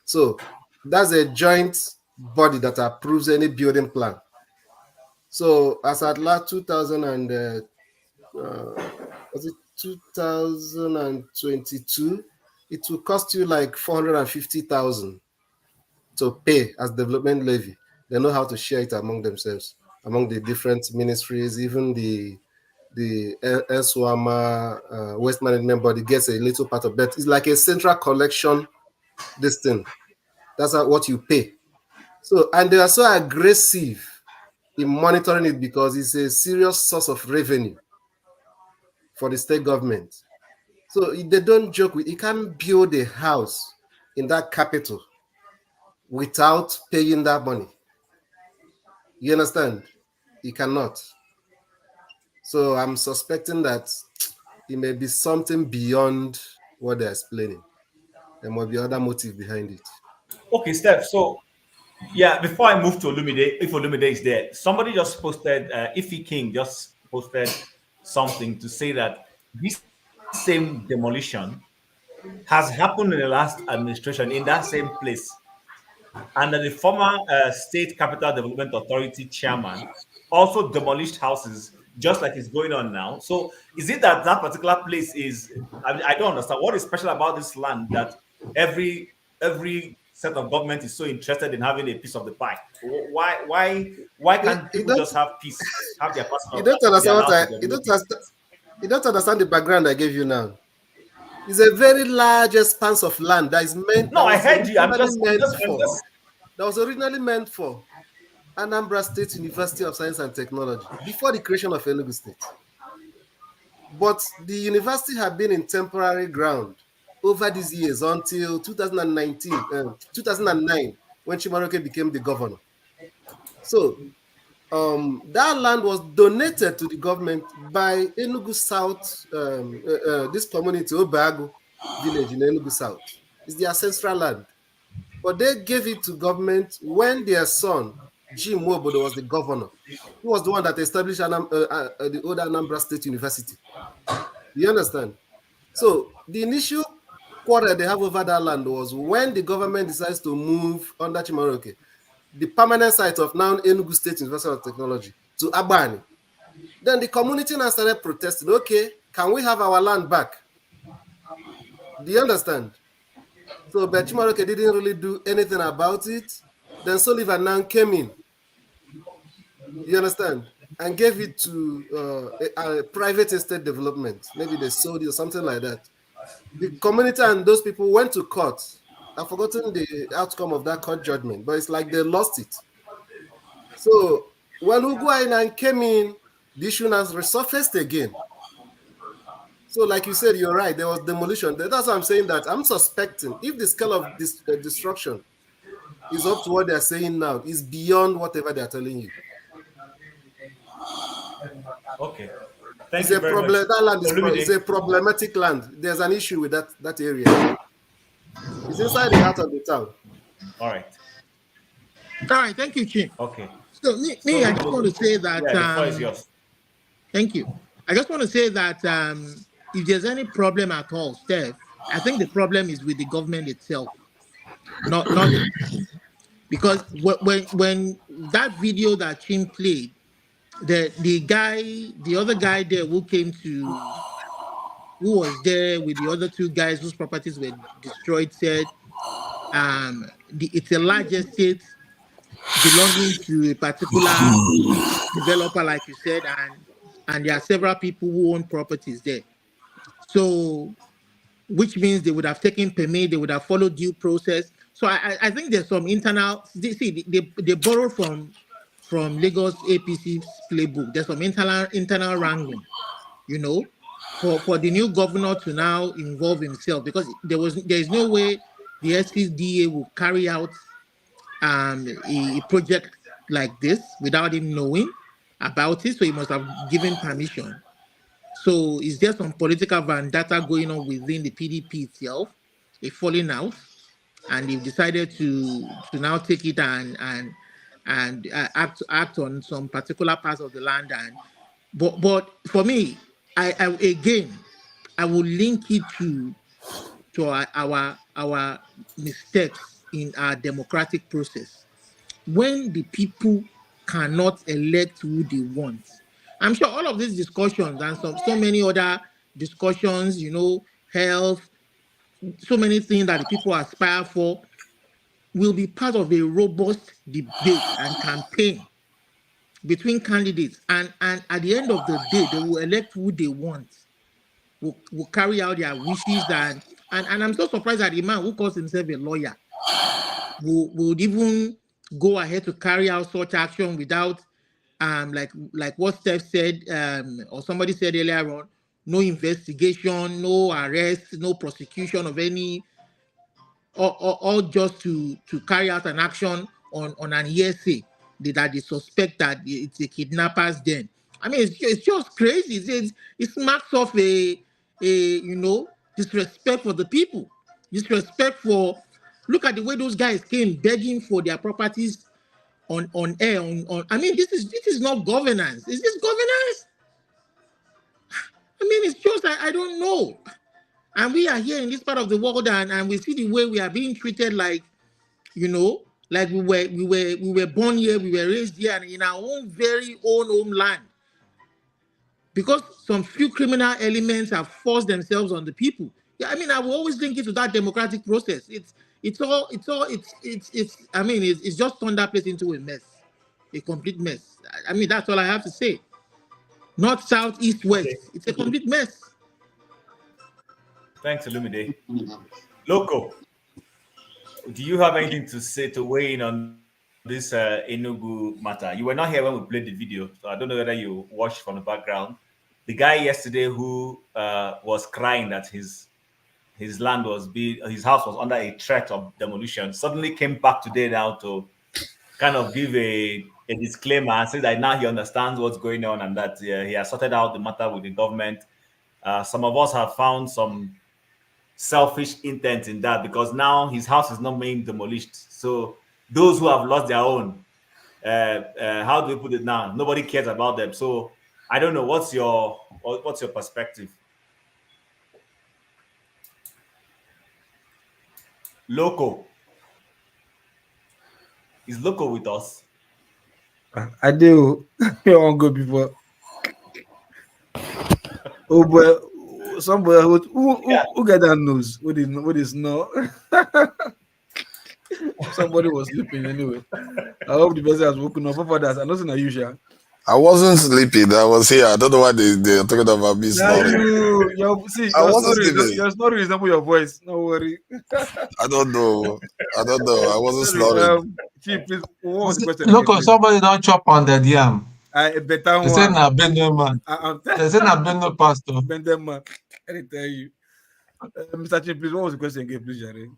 So that's a joint body that approves any building plan. So as at last 2022, it will cost you like 450,000 to pay as development levy. They know how to share it among themselves, among the different ministries, even the SWAMA waste management body gets a little part of that. It's like a central collection, this thing. That's what you pay. So, and they are so aggressive in monitoring it because it's a serious source of revenue for the state government. So they don't joke with, you can't build a house in that capital without paying that money. You understand? You cannot. So I'm suspecting that it may be something beyond what they're explaining. There might be other motive behind it. Okay, Steph. So, yeah, before I move to Olumide, if Olumide is there, somebody just posted, Ife King just posted something to say that this same demolition has happened in the last administration in that same place. And that the former State Capital Development Authority chairman also demolished houses just like it's going on now. So is it that that particular place is, I don't understand, what is special about this land that every set of government is so interested in having a piece of the pie? Why can't people just have peace, have their personal? You don't understand you don't understand the background I gave you now. It's a very large expanse of land that is meant. No, I heard you. That was originally meant for Anambra State University of Science and Technology before the creation of Enugu State. But the university had been in temporary ground over these years until 2009, when Chimaroke became the governor. So that land was donated to the government by Enugu South, this community, Obago village in Enugu South. It's the ancestral land. But they gave it to government when their son, Jim Wobodo, was the governor. He was the one that established the old Anambra State University. You understand? So the initial quarrel they have over that land was when the government decides to move under Chimaroke, the permanent site of now Enugu State University of Technology, to Abani. Then the community now started protesting, okay, can we have our land back? Do you understand? So but Chimaroke didn't really do anything about it. Then Sullivan now came in. You understand? And gave it to a private estate development. Maybe they sold it or something like that. The community and those people went to court. I've forgotten the outcome of that court judgment, but it's like they lost it. So when Uguainan came in, the issue has resurfaced again. So like you said, you're right, there was demolition. That's why I'm saying that I'm suspecting if the scale of this destruction is up to what they're saying now, is beyond whatever they're telling you. Okay. Thank It's you a very problem. much. That land is Olumide. it's a problematic land. There's an issue with that area. It's inside the heart of the town. All right. All right, thank you, Chin. Okay. So I just want to say that. Yeah, the floor is yours. Thank you. I just want to say that if there's any problem at all, Steph, I think the problem is with the government itself, not the people. Because when that video that Chin played, the other guy there who was there with the other two guys whose properties were destroyed said it's a large estate belonging to a particular developer, like you said, and there are several people who own properties there. So, which means they would have taken permit, they would have followed due process. So I think there's some internal. They borrow from Lagos APC's playbook. There's some internal wrangling, you know, for the new governor to now involve himself, because there is no way the SCDA will carry out a project like this without him knowing about it. So he must have given permission. So is there some political vendetta going on within the PDP itself, a falling out, and they've decided to now take it and act on some particular parts of the land. But for me, I will link it to our mistakes in our democratic process. When the people cannot elect who they want, I'm sure all of these discussions and so many other discussions, you know, health, so many things that the people aspire for, will be part of a robust debate and campaign between candidates, and at the end of the day, they will elect who they want, will carry out their wishes, and I'm so surprised that the man who calls himself a lawyer would even go ahead to carry out such action without like what Steph said, or somebody said earlier on, no investigation, no arrest, no prosecution of any, or just to carry out an action on an hearsay that they suspect that it's a kidnapper's den. I mean, it's just crazy. It marks off a you know, disrespect for the people, disrespect for. Look at the way those guys came begging for their properties on air. I mean, this is not governance. Is this governance? I mean, it's just I don't know. And we are here in this part of the world, and we see the way we are being treated, like, you know, like we were born here, we were raised here, and in our own very own homeland. Because some few criminal elements have forced themselves on the people. Yeah, I mean, I will always link it to that democratic process. It's I mean, it's just turned that place into a mess, a complete mess. I mean, that's all I have to say. North, south, east, west. Okay. It's a complete mess. Thanks, Olumide. Loco, do you have anything to say, to weigh in on this Enugu matter? You were not here when we played the video, so I don't know whether you watched from the background. the guy yesterday who was crying that his land was his house was under a threat of demolition suddenly came back today now to kind of give a disclaimer and say that now he understands what's going on and that he has sorted out the matter with the government. Some of us have found some selfish intent in that because now his house is not being demolished. So those who have lost their own, how do we put it now? Nobody cares about them. So I don't know. What's your perspective? Loco. Is Loco with us? I do. You won't go before. Oh boy, somebody who got that news? What is no? Somebody was sleeping anyway. I hope the person has woken up. For that, I'm not saying unusual. I wasn't sleeping. I was here. I don't know why they're talking about me snoring. I wasn't sleeping. Your snoring is not your voice. No worry. I don't know. I wasn't snoring. Chief, please, what was the question? Look, somebody don't chop on the yam. A better one. They say na Benue man. They say na Benue pastor. Benue man. I tell you. Mr. Chief, please, what was the question again, please, Jerry?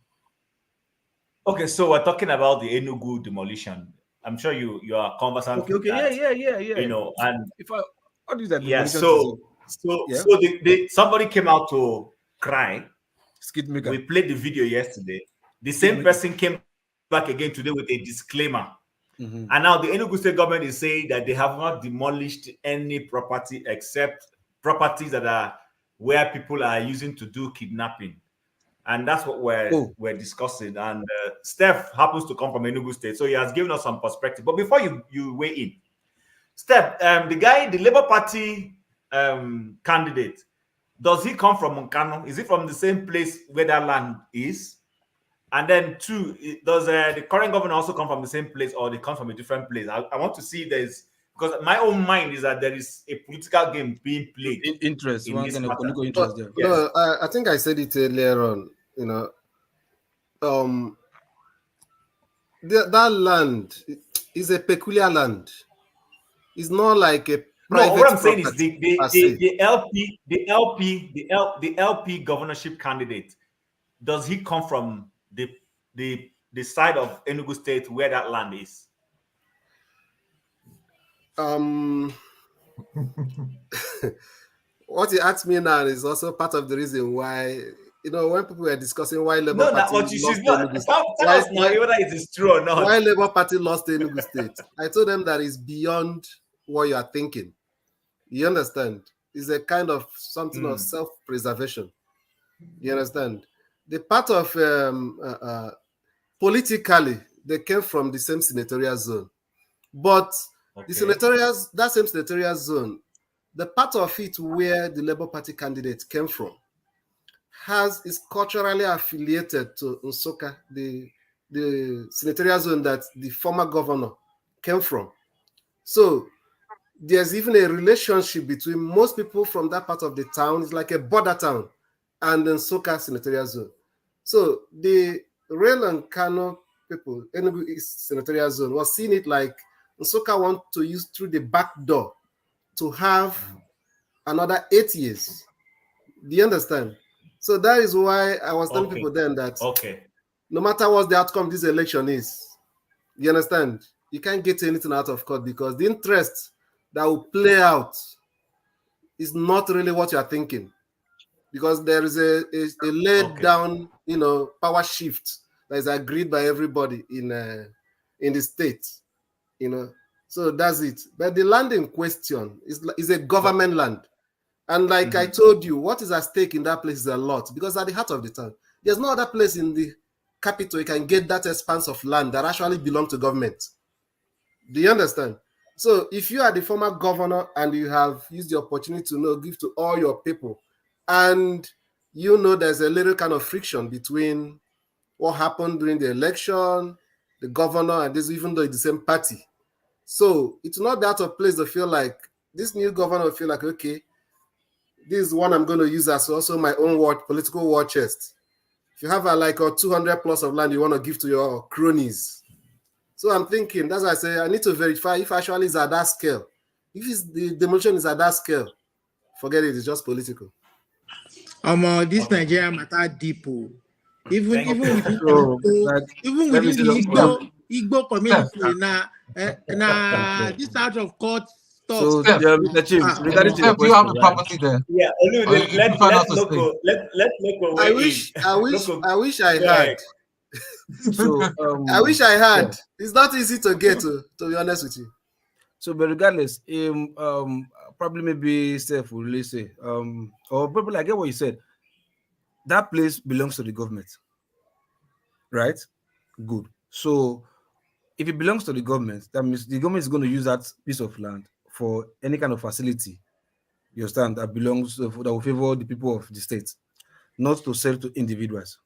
Okay, so we're talking about the Enugu demolition. I'm sure you are conversant. Okay, with that, yeah. You know, and if I what is that? Yeah, so somebody came out to cry. We played the video yesterday. The same person came back again today with a disclaimer. Mm-hmm. And now the Enugu state government is saying that they have not demolished any property except properties that are where people are using to do kidnapping. And that's what we're discussing. And Steph happens to come from Enugu State, so he has given us some perspective. But before you weigh in, Steph, the Labour Party candidate, does he come from Nkano? Is he from the same place where that land is? And then two, does the current governor also come from the same place, or they come from a different place? I want to see because my own mind is that there is a political game being played. Interest. In this kind of matter. political interest there. No, I think I said it earlier on. You know, that land is a peculiar land. It's not like a private. No, what I'm saying is the LP governorship candidate. Does he come from the side of Enugu State where that land is? What you asked me now is also part of the reason why, you know, when people were discussing why Labour Party lost Enugu State, whether it is true or not. Why Labour Party lost Enugu State, I told them that it's beyond what you are thinking. You understand? It's a kind of something of self-preservation. You understand? The part of politically, they came from the same senatorial zone, but that same senatorial zone, the part of it where the Labour Party candidate came from is culturally affiliated to Nsukka, the senatorial zone that the former governor came from. So there's even a relationship between most people from that part of the town. It's like a border town, and the Nsukka senatorial zone. So the Rail and Kano people, Enugu East senatorial zone, was seeing it like Nsukka want to use through the back door to have another 8 years. Do you understand? So that is why I was telling people then that no matter what the outcome of this election is, you understand, you can't get anything out of court because the interest that will play out is not really what you are thinking. Because there is a laid down, you know, power shift that is agreed by everybody in the state, you know. So that's it. But the land in question is a government land. And like I told you, what is at stake in that place is a lot, because at the heart of the town, there's no other place in the capital you can get that expanse of land that actually belongs to government. Do you understand? So if you are the former governor and you have used the opportunity to give to all your people, and you know there's a little kind of friction between what happened during the election, the governor, and this, even though it's the same party. So it's not that of place to feel like this new governor will feel like, okay, this is one I'm going to use as also my own political war chest. If you have like a 200 plus of land you want to give to your cronies. So I'm thinking, that's why I say I need to verify if actually it's at that scale. If the demolition is at that scale, forget it. It's just political. This Nigerian matter deep. Even So, with like, even let me within say the something. Igbo community, this out of court stuff. So, Steph, Mr. Chief, regarding to your Steph, do you have question, the right? property there? Yeah, Or you prefer not to say? let Loco I weigh wish, in. I wish, Loco, I wish I go ahead. had. So, I wish I had. yeah. It's not easy to get to be honest with you. So, but regardless, probably maybe Steph will really say, or probably I get what you said. That place belongs to the government, right? Good. So, if it belongs to the government, that means the government is going to use that piece of land for any kind of facility. You understand that belongs that will favor the people of the state, not to sell to individuals.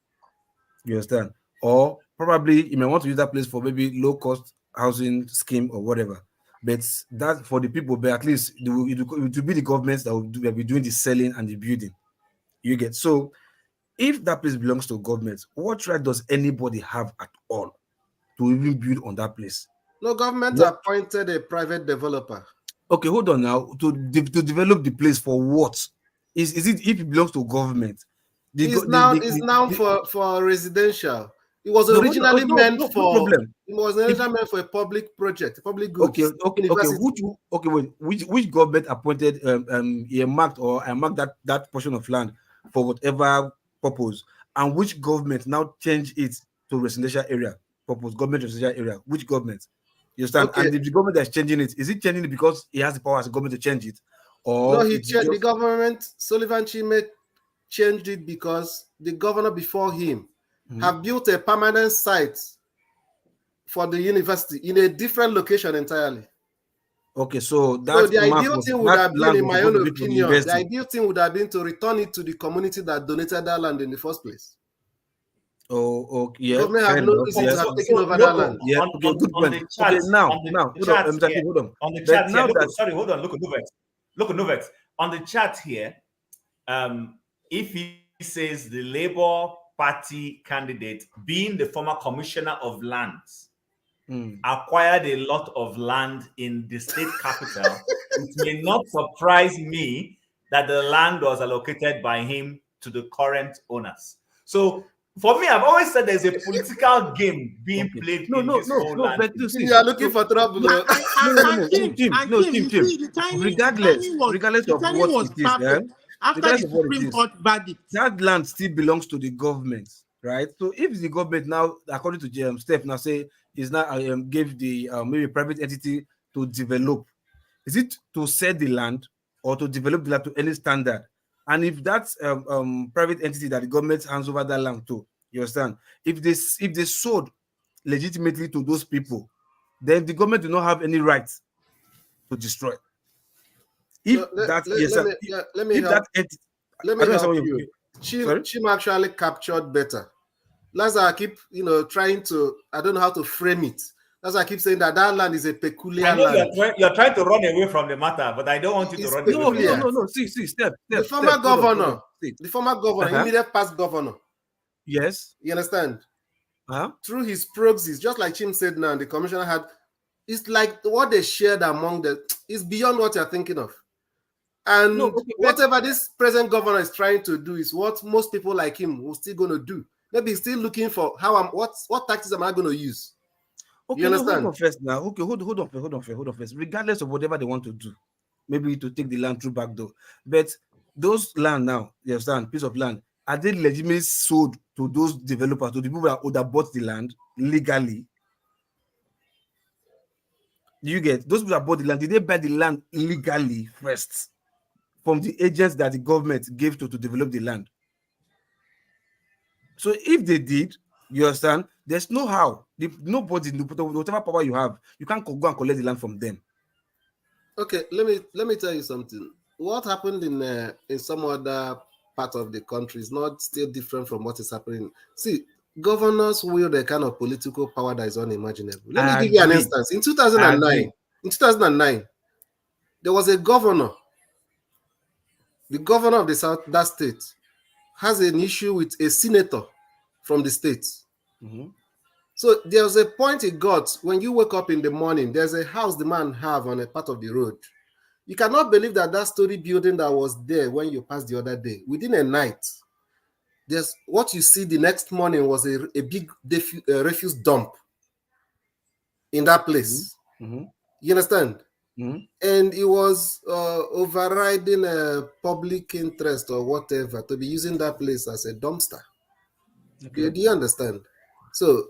You understand? Or probably you may want to use that place for maybe low cost housing scheme or whatever. But that for the people, but at least it will be the governments that will be doing the selling and the building. You get so if that place belongs to government, what right does anybody have at all to even build on that place? No, government What? appointed a private developer. Okay, hold on now. To develop the place for what? Is it if it belongs to government? It's now for residential. It was no, originally meant no for problem. it was originally meant for a public project, public goods. Okay. Which government appointed earmarked or earmarked that portion of land for whatever purpose, and which government now changed it to residential area purpose, government residential area? Which government? You understand? Okay. And if the government that's changing it, is it changing it because he has the power as a government to change it, No, or he it's changed just the government. Sullivan Chime changed it because the governor before him have built a permanent site for the university in a different location entirely. okay? So So the map ideal was thing would that have been, land in was my supposed own to be for the opinion, the university. ideal thing would have been to return it to the community that donated that land in the first place. Oh, yeah. Government have no reason to have taken over that land. Yeah, okay, good point. Okay, now, hold on, Mr. King, hold on. On the But chat now here, that sorry, hold on, look at Novex. On the chat here, if he says the Labour Party candidate, being the former commissioner of lands, acquired a lot of land in the state capital, it may not surprise me that the land was allocated by him to the current owners. So for me, I've always said there's a political game being played in this whole land. But you are looking for trouble. Tim. Regardless of what it is, after the Supreme Court verdict, that land still belongs to the government, right? So if the government now, according to Steph, now say is now gave the maybe private entity to develop, is it to sell the land or to develop the land to any standard? And if that's private entity that the government hands over that land to, you understand? If they sold legitimately to those people, then the government do not have any right to destroy. If let me help you. Chim actually captured better. That's why I keep trying to, I don't know how to frame it. That's why I keep saying that land is a peculiar I know land. you're trying to run away from the matter, but I don't want you to run away from it. No. See, Steph. The former governor, immediate past governor. Yes. You understand? Through his proxies, just like Chim said now, the commissioner had, it's like what they shared among is beyond what you're thinking of. And whatever this present governor is trying to do is what most people like him will still going to do. Maybe he's still looking for what tactics am I going to use? Okay, you understand? Hold on first now. Okay, hold on first. Regardless of whatever they want to do, maybe to take the land through back door. But those land now, you understand, piece of land, are they legitimately sold to those developers, to the people that bought the land legally? You get those people that bought the land, did they buy the land legally first from the agents that the government gave to develop the land? So if they did, you understand, there's no how. Nobody, whatever power you have, you can't go and collect the land from them. Okay, let me tell you something. What happened in some other part of the country is not still different from what is happening. See, governors wield a kind of political power that is unimaginable. Let me give you an instance. In 2009, there was a governor. The governor of that state has an issue with a senator from the state. So there was a point it got when you wake up in the morning, there's a house the man have on a part of the road. You cannot believe that that story building that was there when you passed the other day, within a night, there's what you see the next morning was a big refuse dump in that place. Mm-hmm. You understand? Mm-hmm. And it was overriding public interest or whatever to be using that place as a dumpster. Okay. Do you understand? So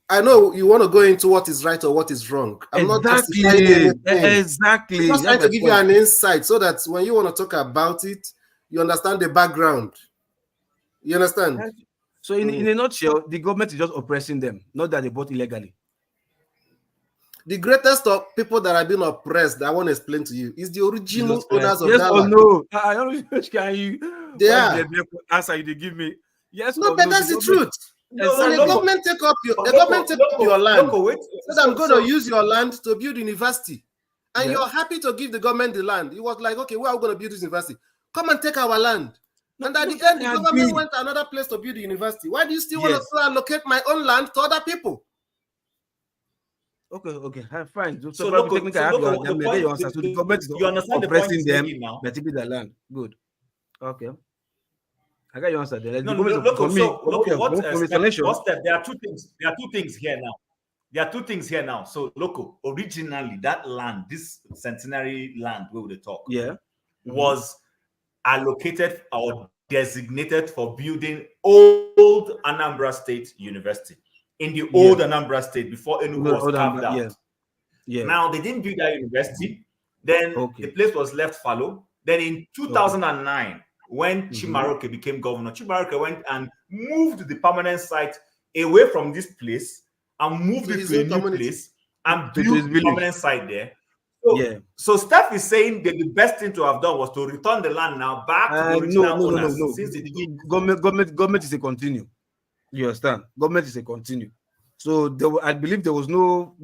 I know you want to go into what is right or what is wrong. I'm not justifying anything. Exactly. I'm just trying to give you an insight so that when you want to talk about it, you understand the background. You understand? So in a nutshell, the government is just oppressing them, not that they bought illegally. The greatest of people that have been oppressed, that I want to explain to you, is the original owners of yes that or land. no? I don't know. Can you? They are. Answer you. They give me yes no, or but no. that's the truth. Exactly. When the government take up your land, said I'm going to use your land to build university, and you're happy to give the government the land. It was like, okay, where are we going to build this university? Come and take our land. And at the end, the government went to another place to build the university. Why do you still want to allocate my own land to other people? Okay, fine. So probably local, technically I have your answer. So the you government is understand the point oppressing he's them, making now? but taking their land. Good. Okay. I got your answer there. No, local. There are two things. There are two things here now. There are two things here now. So local, originally that land, this centenary land where we talk, was allocated or designated for building old Anambra State University. In the old Anambra State before Enugu was carved out. Now they didn't build that university. Then the place was left fallow. Then in 2009, when Chimaroke became governor, Chimaroke went and moved the permanent site away from this place and moved it to a new place and built the permanent site there. So Steph is saying that the best thing to have done was to return the land now back to the original owners. No. Since Government is a continue. You understand? Government is a continue. So I believe there was no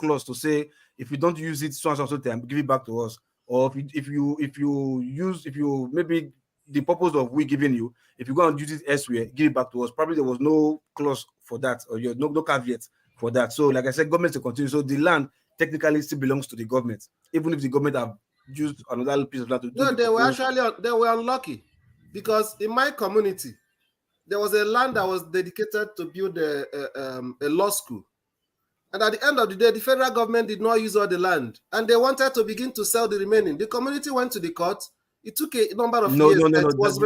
clause to say if you don't use it so and so time, give it back to us. Or if you maybe the purpose of we giving you, if you go and use it elsewhere, give it back to us. Probably there was no clause for that, or no caveat for that. So like I said, government to continue. So the land technically still belongs to the government, even if the government have used another piece of land to do. No, they were unlucky because in my community there was a land that was dedicated to build a law school. And at the end of the day, the federal government did not use all the land. And they wanted to begin to sell the remaining. The community went to the court. It took a number of years. It was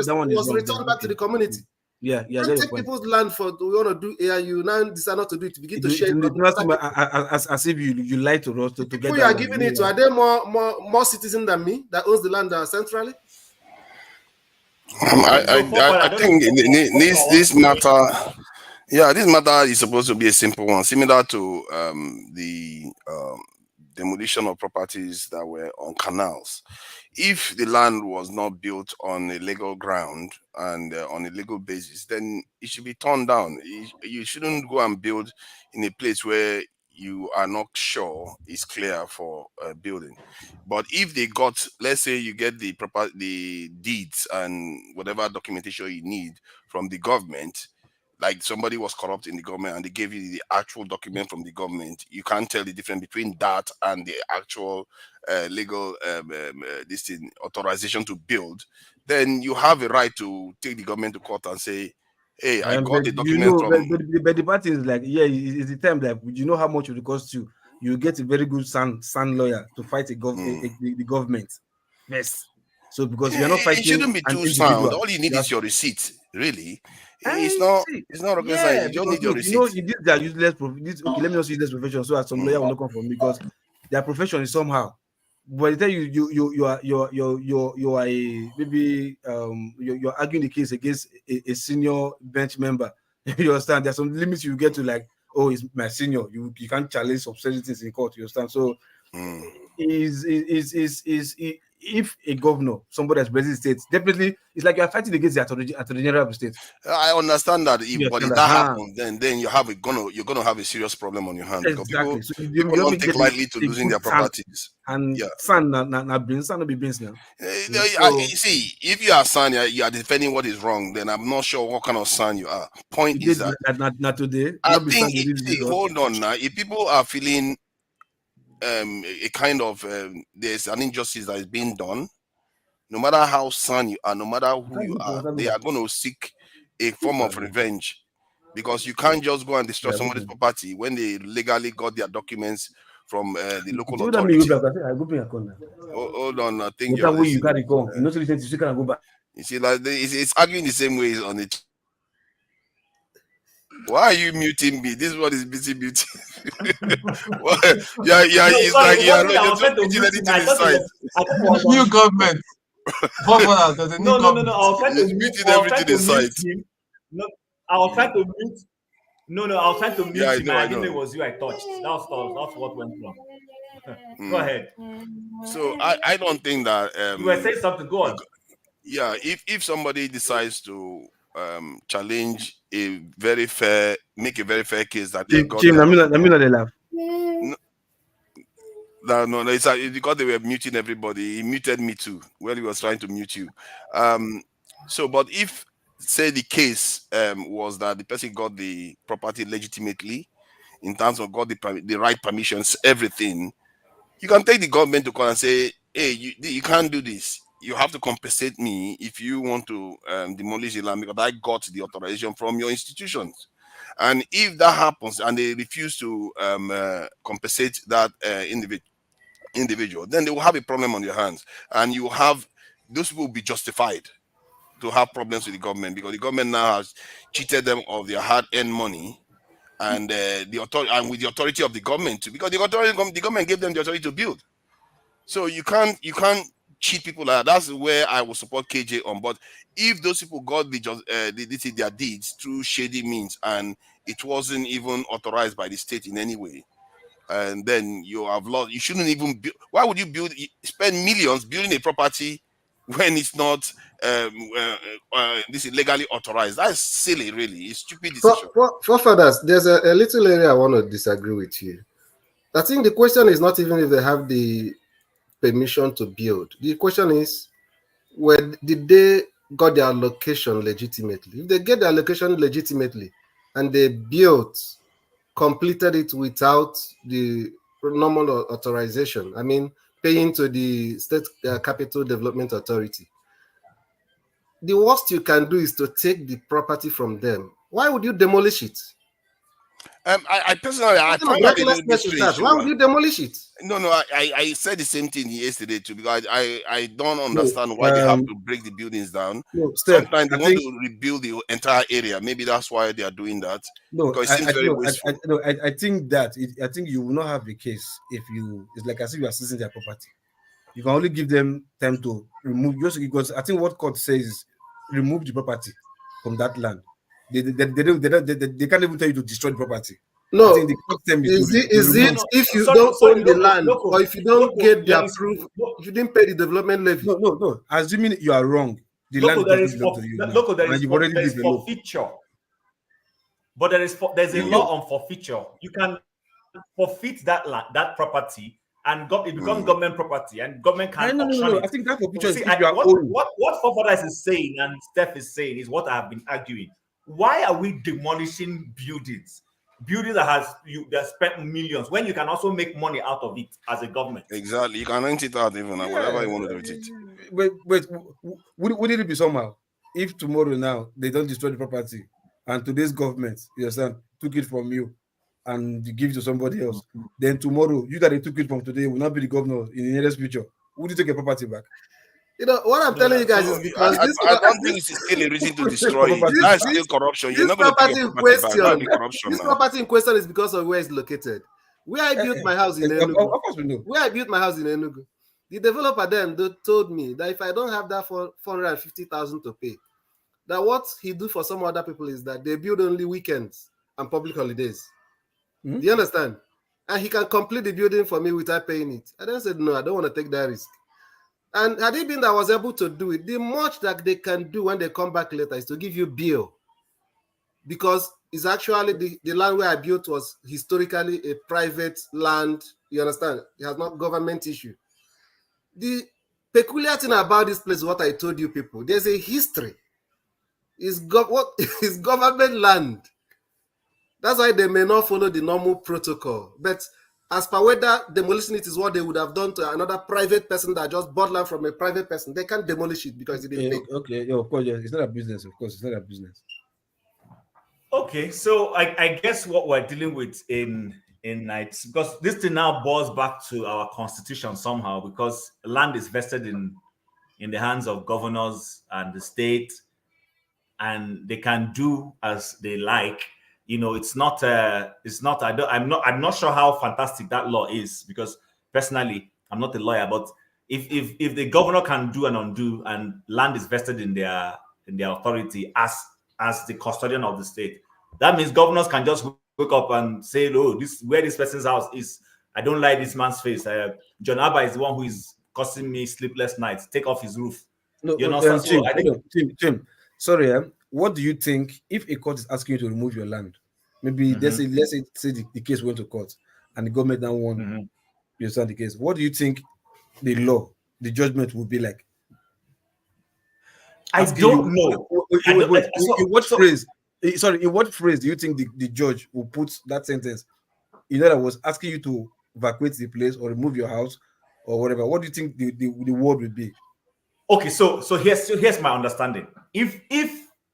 returned back to the community. Yeah. You take people's land for we want to do AIU, now decide not to do it. Begin to share it. As if you lie to us to get who you are giving it to. Are there more citizens than me that owns the land centrally? I think this matter, this matter is supposed to be a simple one, similar to the demolition of properties that were on canals. If the land was not built on a legal ground and on a legal basis, then it should be torn down. You shouldn't go and build in a place where you are not sure is clear for building. But if they got, let's say you get the deeds and whatever documentation you need from the government, like somebody was corrupt in the government and they gave you the actual document from the government, you can't tell the difference between that and the actual legal authorization to build, then you have a right to take the government to court and say, hey, I got the document from... But the party is like, it's the time that you know how much it will cost you. You get a very good son lawyer to fight the government. Yes. So because you're not fighting, it shouldn't be too sound. All you need is your receipt, really. It's not rocket science. You don't need your receipt. They are useless. Okay, let me not say useless profession, so that some lawyer will not come from me, because their profession is somehow. But they tell you are you're arguing the case against a senior bench member. You understand? There's some limits you get to, like, oh, it's my senior. You can't challenge some certain things in court. You understand? So if a governor, somebody that's president state, definitely it's like you're fighting against the attorney general of the state. I understand that, but if that happens, then you're gonna have a serious problem on your hands. Exactly. Because people don't take lightly to losing their properties. And son, not be beans now. See, if you are son, you are defending what is wrong, then I'm not sure what kind of son you are. Point is that not today. I think hold on now. If people are feeling a kind of there's an injustice that is being done, no matter how son you are, no matter who you are, they are going to seek a form of revenge, because you can't just go and destroy somebody's property when they legally got their documents from the local authority. Hold on, I think you're listening. You see, like it's arguing the same way on it. Why are you muting me? This one is busy muting. Yeah, it's like you're not putting anything inside. New government. There's a new government. I was trying to He's muting everything inside. him. No, I was trying to mute. No, I was trying to mute Yeah, I him. know, I I didn't know know. it was you I touched. That's what went wrong. Go ahead. So I don't think that You were saying something. Go on. Yeah, if somebody decides to challenge make a very fair case that they got no, it's because they were muting everybody. He muted me too when he was trying to mute you. So, but if say the case was that the person got the property legitimately, in terms of got the right permissions, everything, you can take the government to court and say, hey, you can't do this. You have to compensate me if you want to demolish the land, because I got the authorization from your institutions. And if that happens and they refuse to compensate that individual, then they will have a problem on their hands, and you will have those people will be justified to have problems with the government, because the government now has cheated them of their hard-earned money, and the authority, and with the authority of the government too, because the government gave them the authority to build. So you can't cheat people like that. That's where I will support KJ on. But if those people got their deeds through shady means and it wasn't even authorized by the state in any way, and then you have lost. You shouldn't even build. Why would you spend millions building a property when it's not this is legally authorized? That's silly, really. It's stupid decision. For fathers, there's a little area I want to disagree with you. I think the question is not even if they have the permission to build. The question is, did they got their location legitimately? If they get their location legitimately and they completed it without the normal authorization, I mean, paying to the State Capital Development Authority, the worst you can do is to take the property from them. Why would you demolish it? I personally, I find that a little bit strange. Why would you demolish it? No, I said the same thing yesterday too, because I don't understand why they have to break the buildings down. Sometimes they want to rebuild the entire area. Maybe that's why they are doing that. Because it seems very wasteful. I think that I think you will not have a case if it's like as if you are seizing their property. You can only give them time to remove, just because I think what court says is remove the property from that land. They can't even tell you to destroy the property. No, I think the court term is if you don't own the land, or if you don't get the approval, if you didn't pay the development levy. No. Assuming you are wrong, the land doesn't belong to you. There is forfeiture, but there's a law on forfeiture. You can forfeit that land, that property, and it becomes government property, and government can auction it. I think that forfeiture is what Fofodas is saying and Steph is saying is what I have been arguing. Why are we demolishing buildings that spent millions when you can also make money out of it as a government? Exactly, you can rent it out even whatever you want to do with it. Wait, wouldn't it be somehow if tomorrow now they don't destroy the property and today's government, you understand, took it from you and give it to somebody else, then tomorrow you that they took it from today will not be the governor in the nearest future? Would you take your property back? You know what I'm telling you guys is because I don't think it's still a reason to destroy it. That's still corruption. You're not going to take your property back. That'll be corruption. This property in question is because of where it's located. Where I built my house in Enugu. Of course we know. Where I built my house in Enugu. The developer then told me that if I don't have that for 450,000 to pay, that what he do for some other people is that they build only weekends and public holidays. Do you understand? And he can complete the building for me without paying it. I then said, no, I don't want to take that risk. And had it been that I was able to do it, the much that they can do when they come back later is to give you bill. Because it's actually the land where I built was historically a private land. You understand? It has not government issue. The peculiar thing about this place is what I told you people. There's a history. It's government land. That's why they may not follow the normal protocol. But as per whether demolition it is what they would have done to another private person that just bought land from a private person. They can't demolish it because it didn't pay. Okay, yeah, of course, yeah. It's not a business. Of course, it's not a business. Okay, so I guess what we're dealing with in nights, because this thing now boils back to our constitution somehow, because land is vested in the hands of governors and the state, and they can do as they like. You know, it's not I'm not sure how fantastic that law is, because personally I'm not a lawyer, but if the governor can do and undo, and land is vested in their authority as the custodian of the state, that means governors can just wake up and say, oh, this where this person's house is, I don't like this man's face. John Abba is the one who is causing me sleepless nights. Take off his roof. No, You know, Tim, I think Tim, sorry, what do you think if a court is asking you to remove your land? Maybe let's say the case went to court and the government now won. You understand the case. What do you think the judgment would be like? I don't know. In what phrase? Sorry, in what phrase do you think the judge will put that sentence? In other words, asking you to evacuate the place or remove your house or whatever. What do you think the word would be? Okay, so here's my understanding. If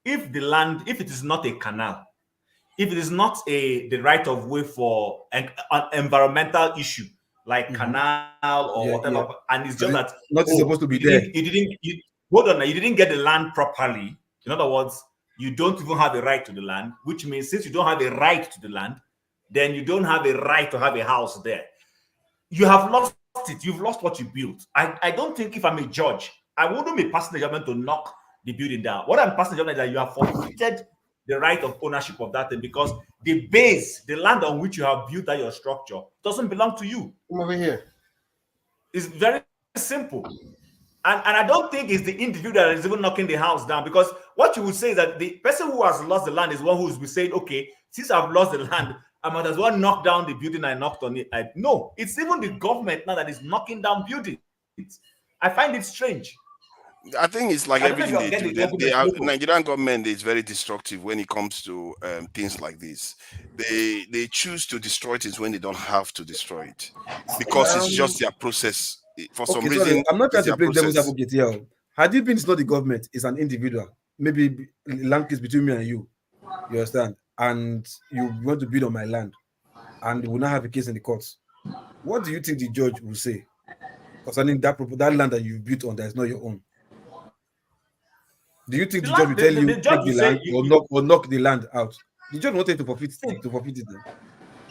the land, if it is not a canal, if it is not the right of way for an environmental issue like canal or whatever, and it's just that not supposed to be there. Hold on, you didn't get the land properly. In other words, you don't even have a right to the land, which means since you don't have a right to the land, then you don't have a right to have a house there. You have lost it. You've lost what you built. I don't think if I'm a judge, I wouldn't be passing the judgment to knock the building down. What I'm passing the judgment is that you have forfeited the right of ownership of that thing, because the base, the land on which you have built that your structure, doesn't belong to you. Come over here. It's very simple. And I don't think it's the individual that is even knocking the house down, because what you would say is that the person who has lost the land is one who is saying, okay, since I've lost the land, I might as well knock down the building I knocked on it. No, it's even the government now that is knocking down buildings. I find it strange. I think it's like everything they do. The Nigerian government is very destructive when it comes to things like this. They choose to destroy things when they don't have to destroy it, because it's just their process. For some reason, I'm not trying to play devil's advocate here. Had it been it's not the government, it's an individual. Maybe land is between me and you. You understand? And you want to build on my land, and will not have a case in the courts. What do you think the judge will say concerning that land that you built on that is not your own? Do you think the judge will tell you take the land or knock the land out? The judge wanted to forfeit it.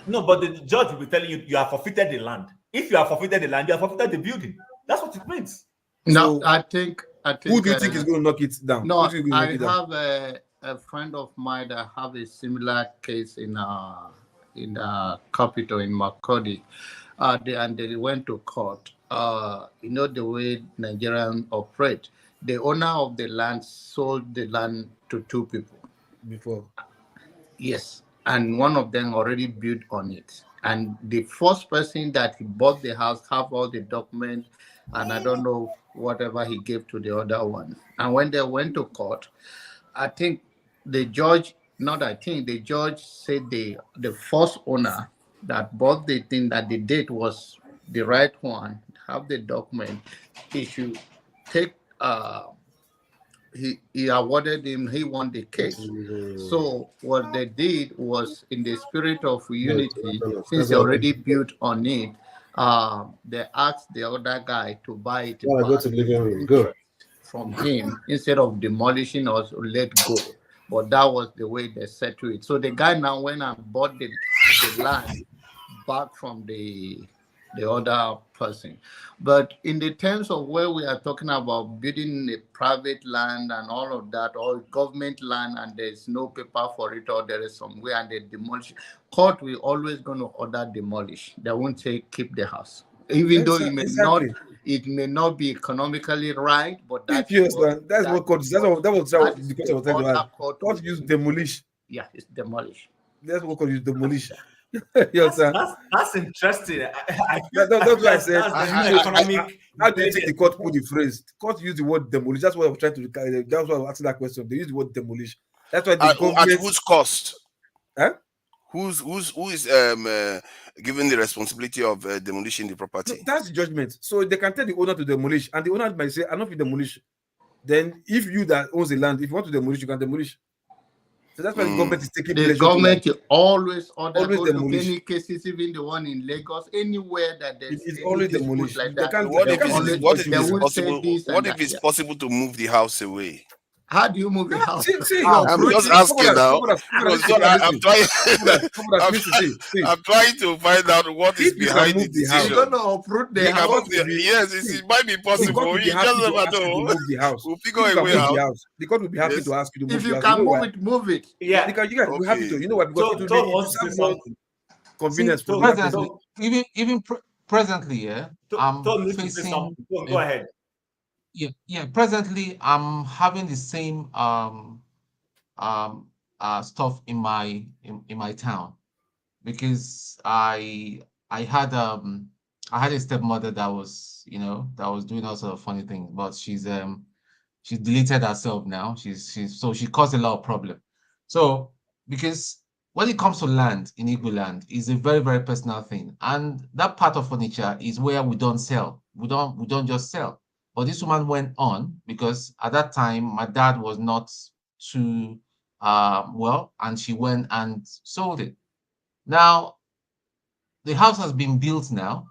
No, but the judge will be telling you you have forfeited the land. If you have forfeited the land, you have forfeited the building. That's what it means. No, So, I think. who do you think is going to knock it down? No, Who do you think will I knock it down? have a friend of mine that have a similar case in capital in Makodi. And they went to court. You know the way Nigerians operate. The owner of the land sold the land to two people before. Yes, and one of them already built on it. And the first person that he bought the house have all the documents, and I don't know whatever he gave to the other one. And when they went to court, I think the judge said the first owner that bought the thing, that the date was the right one, have the document, he should take he awarded him, he won the case. So what they did was, in the spirit of unity, since they already built on it, they asked the other guy to buy it back from him instead of demolishing or let go. But that was the way they settled it. So the guy now went and bought the land back from the other person. But in the terms of where we are talking about building a private land and all of that, or government land, and there's no paper for it, or there is somewhere and they demolish, court will always going to order demolish. They won't say keep the house, even though it may not be economically right. But that's what court. That was because I was telling you. Court use demolish. Yeah, it's demolish. That's what court use demolish. That's interesting. That's why I said, how do you think the court put the phrase? Court use the word demolish. That's what I was trying to. That's why I was asking that question. They use the word demolish. That's why the government. At whose cost? Huh? Who is given the responsibility of demolishing the property? No, that's the judgment. So they can tell the owner to demolish, and the owner might say, "I'm not going to demolish." Then, if you that owns the land, if you want to demolish, you can demolish. So that's why the government is taking The pleasure government to always order, always go to demolish. any cases, even the one in Lagos, anywhere that there's It's any always dispute demolished. like They that. can't. What They if can't it's, resist what if They it's will say possible? this What and if that. it's Yeah. possible to move the house away? How do you move a house? See, I'm just asking now because I'm trying. See. I'm trying to find out what is If you can behind the move the You're house, decision. going to uproot the You can house? move the, yes, it might be the possible. court will be You just happy to never ask you to know. move the house. We'll If figure you a can way move out. the house, the court will be happy Yes. to ask you to move If the you house. can You know move why? it, move it. Yeah. You guys will be happy to. You know why? Because it will serve more convenience for the Presently, person. even presently, yeah, I'm Told me to say facing. something. Go ahead. Yeah. Presently, I'm having the same stuff in my town, because I had a stepmother that was doing all sort of funny things, but she's deleted herself now. So she caused a lot of problem. So, because when it comes to land in Igbo land, is a very, very personal thing. And that part of furniture is where we don't sell. We don't just sell. But this woman went on, because at that time my dad was not too well, and she went and sold it. Now the house has been built now.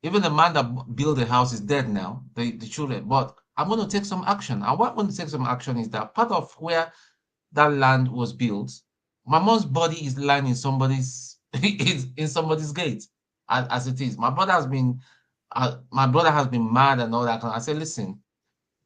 Even the man that built the house is dead now, the children. But I'm going to take some action. And what I'm going to take some action is that part of where that land was built, my mom's body is lying in somebody's in somebody's gate, as it is. My brother has been mad and all that. I said, listen,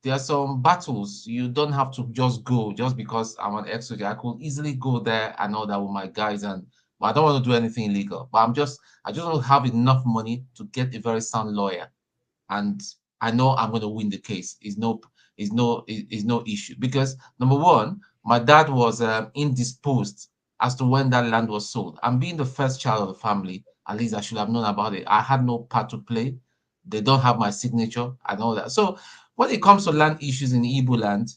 there are some battles you don't have to just go just because I'm an ex-soldier. I could easily go there and all that with my guys, but I don't want to do anything illegal. But I just want to have enough money to get a very sound lawyer, and I know I'm going to win the case. Is no issue, because number one, my dad was indisposed as to when that land was sold. And being the first child of the family, at least I should have known about it. I had no part to play. They don't have my signature and all that. So when it comes to land issues in Igbo land,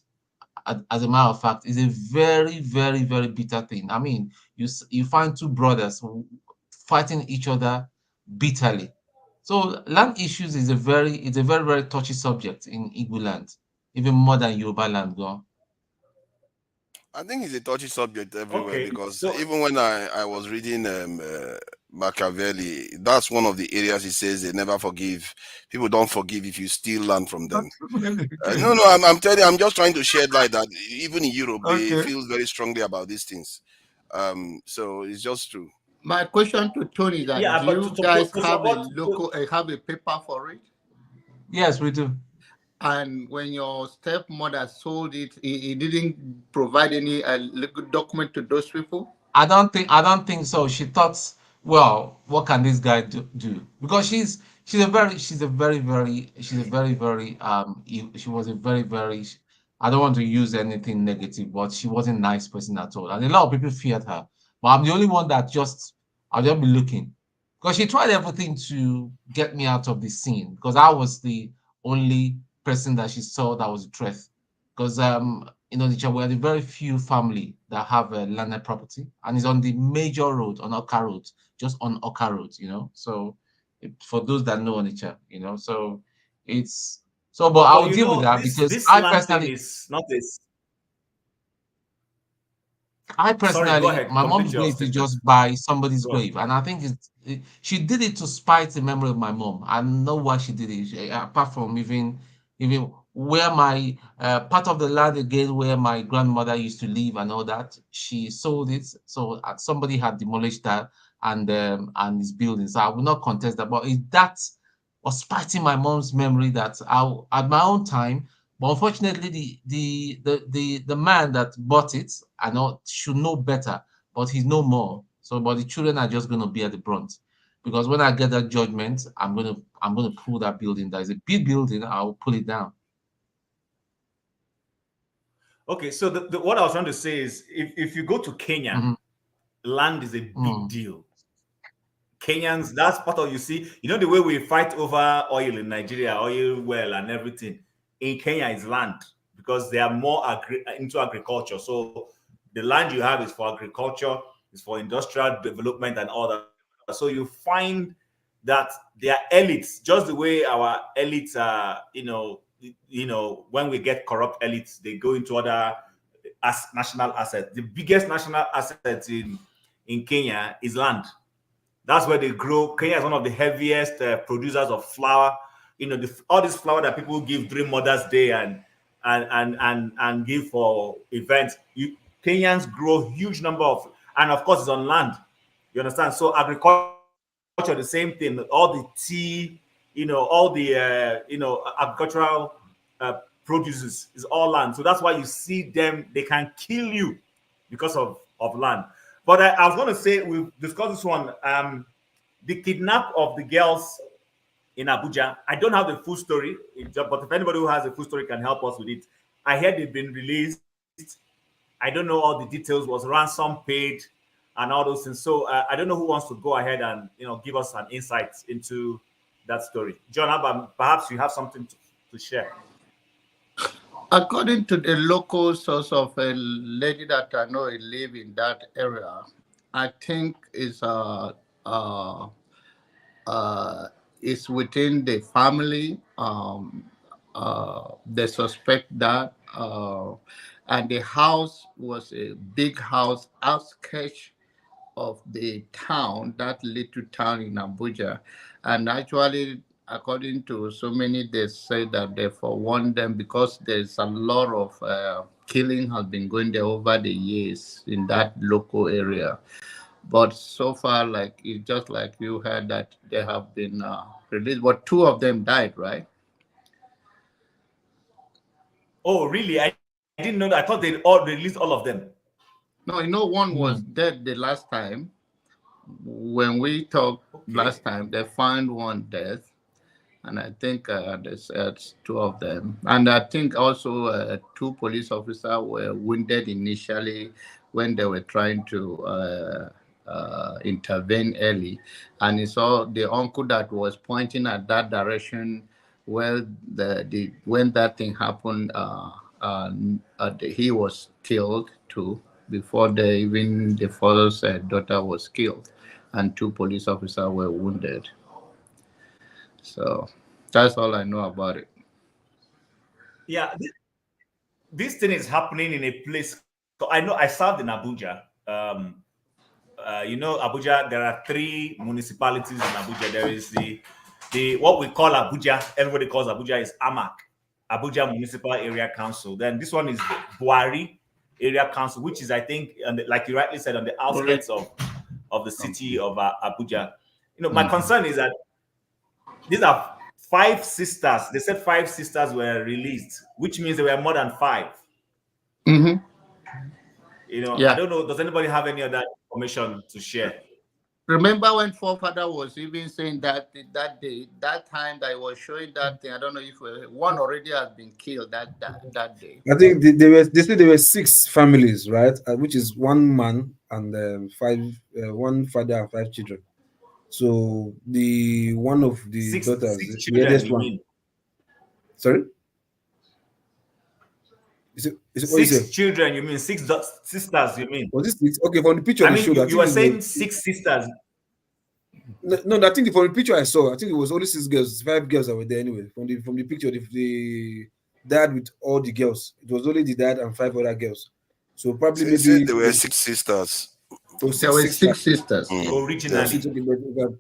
as a matter of fact, is a very, very, very bitter thing. I mean, you find two brothers fighting each other bitterly. So land issues is it's a very, very touchy subject in Igbo land, even more than Yoruba land. Go. I think it's a touchy subject everywhere, Okay, because so even when I was reading Machiavelli, that's one of the areas he says they never forgive. People don't forgive if you steal land from them. No, I'm telling you, I'm just trying to shed light that even in Europe, they Okay. feel very strongly about these things. So it's just true. My question to Tony is that, yeah, do but you guys have a local have a paper for it? Yes, we do. And when your stepmother sold it, he didn't provide any legal document to those people? I don't think so. She thought, well, what can this guy do? Because she's a very she was a very, very, I don't want to use anything negative, but she wasn't a nice person at all. And a lot of people feared her. But I'm the only one that I'll just be looking. Because she tried everything to get me out of the scene, because I was the only person that she saw that was a threat. Because we're the very few family that have a landed property, and it's on the major road, on Oka Road, just on Oka Road, So for those that know Onitsha, so it's so. But I'll deal with that, because this I land thing personally, is not this. my ahead. mom's Complete your going to statement. just buy somebody's Go on. grave, and I think she did it to spite the memory of my mom. I don't know why she did it, apart from even where my part of the land again where my grandmother used to live and all that. She sold it, so somebody had demolished that and his buildings. So I will not contest that, but that was spiting my mom's memory that at my own time. But unfortunately, the man that bought it, I know, should know better, but he's no more. So, but the children are just going to bear the brunt, because when I get that judgment, I'm gonna pull that building. That is a big building. I'll pull it down. Okay, so what I was trying to say is, if you go to Kenya, land is a big deal. Kenyans, that's part of, the way we fight over oil in Nigeria, oil well and everything. In Kenya is land, because they are more into agriculture. So the land you have is for agriculture. it's for industrial development and all that. So you find that they are elites, just the way our elites are, when we get corrupt elites, they go into other national assets. The biggest national asset in Kenya is land. That's where they grow. Kenya is one of the heaviest producers of flour. All this flour that people give during Mother's Day and give for events. Kenyans grow huge number of, and of course it's on land. You understand? So agriculture, the same thing. All the tea, all the agricultural produces is all land. So that's why you see them. They can kill you because of land. But I was going to say, we've discussed this one. The kidnap of the girls in Abuja. I don't have the full story, but if anybody who has a full story can help us with it. I heard they've been released. I don't know all the details. Was ransom paid and all those things. So I don't know who wants to go ahead and give us an insight into that story. John, perhaps you have something to share. According to the local source of a lady that I know live in that area, I think it's within the family. They suspect that, and the house was a big house outskirts of the town, that little town in Abuja, and actually, according to so many, they say that they forewarned them because there's a lot of killing has been going there over the years in that local area. But so far, like it's just like you heard that they have been released, but 2 of them died, right? Oh, really? I didn't know that. I thought they all released all of them. No, one was dead the last time. When we talked last time, they found one dead, and I think there's 2 of them. And I think also 2 police officers were wounded initially when they were trying to intervene early. And it's all the uncle that was pointing at that direction where when that thing happened, he was killed too before the father's daughter was killed, and 2 police officers were wounded. So that's all I know about it. Yeah, this thing is happening in a place. So I know I served in Abuja. Abuja, there are 3 municipalities in Abuja. There is the what we call Abuja. Everybody calls Abuja is AMAC, Abuja Municipal Area Council. Then this one is Buhari Area Council, which is, I think, like you rightly said, on the outskirts of the city of Abuja. My concern is that these are 5 sisters. They said 5 sisters were released, which means there were more than 5. Mm-hmm. I don't know. Does anybody have any other information to share? Remember when forefather was even saying that day, that time that I was showing that thing? I don't know if one already has been killed that day. I think they said there were 6 families, right? Which is 1 man and 5, 1 father and 5 children. So the one of the daughters, the eldest one. Mean? Sorry. 6 children, you mean? 6 sisters, you mean? Was this 6? Okay, from the picture they showed, you were saying 6 sisters. No, I think from the picture I saw, I think it was only 6 girls, 5 girls that were there anyway. From the picture, the dad with all the girls, it was only the dad and 5 other girls. So probably maybe there were 6 sisters. There were 6 sisters originally.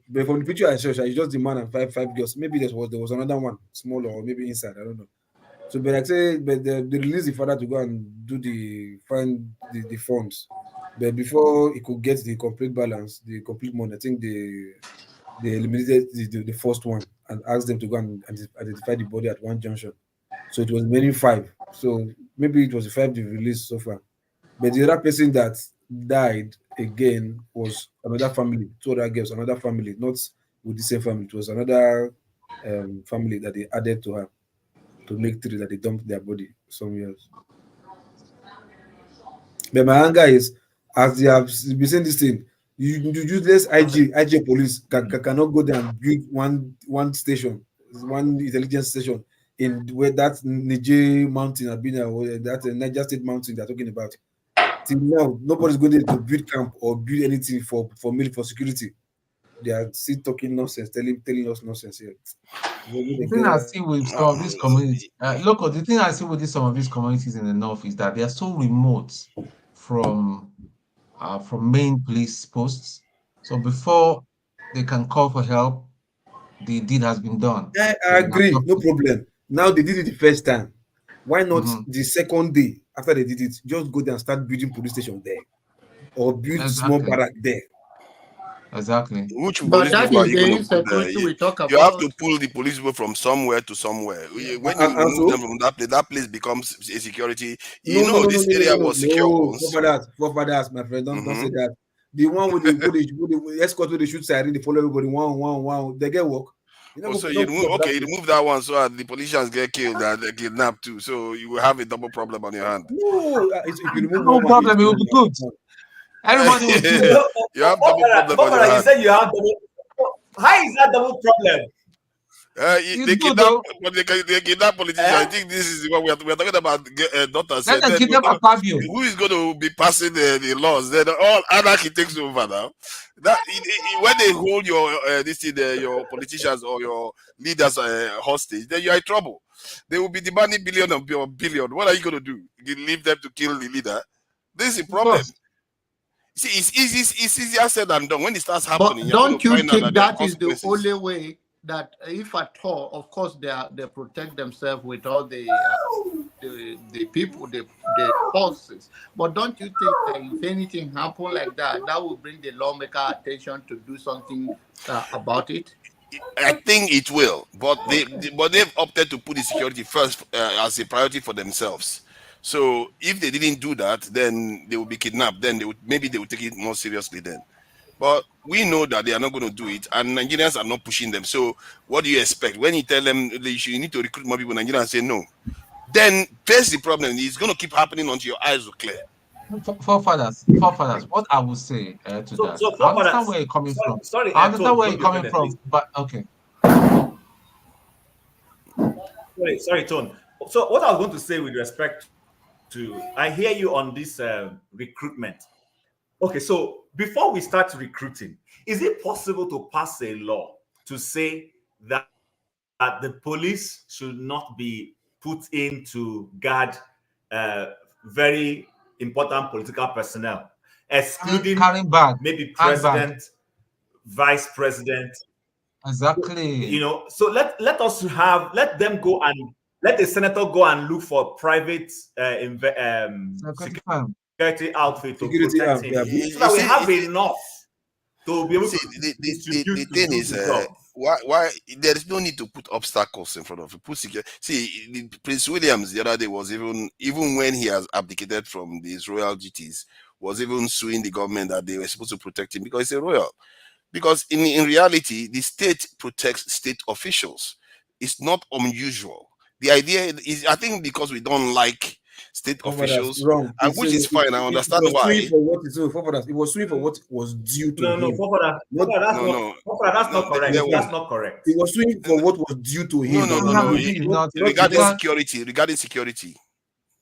But from the picture I saw, it's just the man and 5 girls. Maybe there was another one, smaller, or maybe inside. I don't know. So, but like say, but they released the father to go and find the funds. But before he could get the complete balance, the complete money, I think they eliminated the first one and asked them to go and identify the body at one junction. So it was remaining 5. So maybe it was the 5 they released so far. But the other person that died again was another family, 2 other girls, another family, not with the same family. It was another family that they added to her to make 3 that they dumped their body somewhere else. But my anger is, as they have been saying this thing, you useless IG police cannot go there and build one station, one intelligence station in where that Niger mountain have been, that Niger State mountain they're talking about. till now, nobody's going to build camp or build anything for security. They are still talking nonsense, telling us nonsense here. The thing I see with some of these communities, local, the thing I see with some of these communities in the north is that they are so remote from main police posts. So before they can call for help, the deed has been done. I So they agree, have no problem. Now they did it the first time. Why not Mhm. the second day after they did it, just go there and start building police station there, or build small Exactly. barrack there? Exactly. Which But police that people are is you the going to put there? insecurity we talk You have about. to pull the police people from somewhere to somewhere. When you And remove them so, from that place becomes a security. no, You no, know, no, no, this no, area no, no, was secure no, once. forefathers, my friend, don't say Mm-hmm. that. The one with the escort with the shoot siren, they follow everybody one. They get work. You know, So you you don't remove, put up that you place. remove that one so that the politicians get killed and they kidnapped too. So you will have a double problem on your hand. No, if you remove No one, problem, it will be good. Everybody will do it. You have double problem on your You hand. said you have double. How is that double problem? They kidnap, but they kidnap politicians. I think this is what we are talking about. Daughter said, Let them then kidnap Akpabio. who is going to be passing the laws? Then all anarchy takes over now. When they hold your your politicians or your leaders hostage, then you are in trouble. They will be demanding billion. What are you going to do? You leave them to kill the leader? This is a problem. See, it's easier said than done. When it starts happening, But you're going don't to you find out think that there are that is the consequences. only way that, if at all, of course, they protect themselves with all the people, the forces. But don't you think that if anything happen like that, that will bring the lawmaker attention to do something about it? I think it will, but they've opted to put the security first as a priority for themselves. So if they didn't do that, then they would be kidnapped. Then maybe they would take it more seriously then. But we know that they are not going to do it, and Nigerians are not pushing them. So what do you expect when you tell them you need to recruit more people? Nigerians say no. Then face the problem. It's going to keep happening until your eyes are clear. Forefathers, what I would say to that, So I understand where you're coming from. Sorry, I understand Tone, where don't you're be coming offended, please. from, but okay. Sorry, Tone. So what I was going to say with respect to, I hear you on this recruitment. Okay, so before we start recruiting, is it possible to pass a law to say that the police should not be put in to guard very important political personnel, excluding Carrying bag, maybe handbag. president, vice president? Exactly. You know, so let them go and let the senator go and look for private security outfit to protect him, so that we have enough to be able to distribute the thing to do is, the job. why there is no need to put obstacles in front of you. Put security. See, Prince Williams the other day was even when he has abdicated from his royal duties, was even suing the government that they were supposed to protect him because he's a royal. Because in reality, the state protects state officials. It's not unusual. The idea is, I think, because we don't like state officials, Wrong. which is fine. I It understand was why. suing for what it was suing for what was due to him. That's not correct. That's not correct. It was suing for what was due to him. No. Regarding security.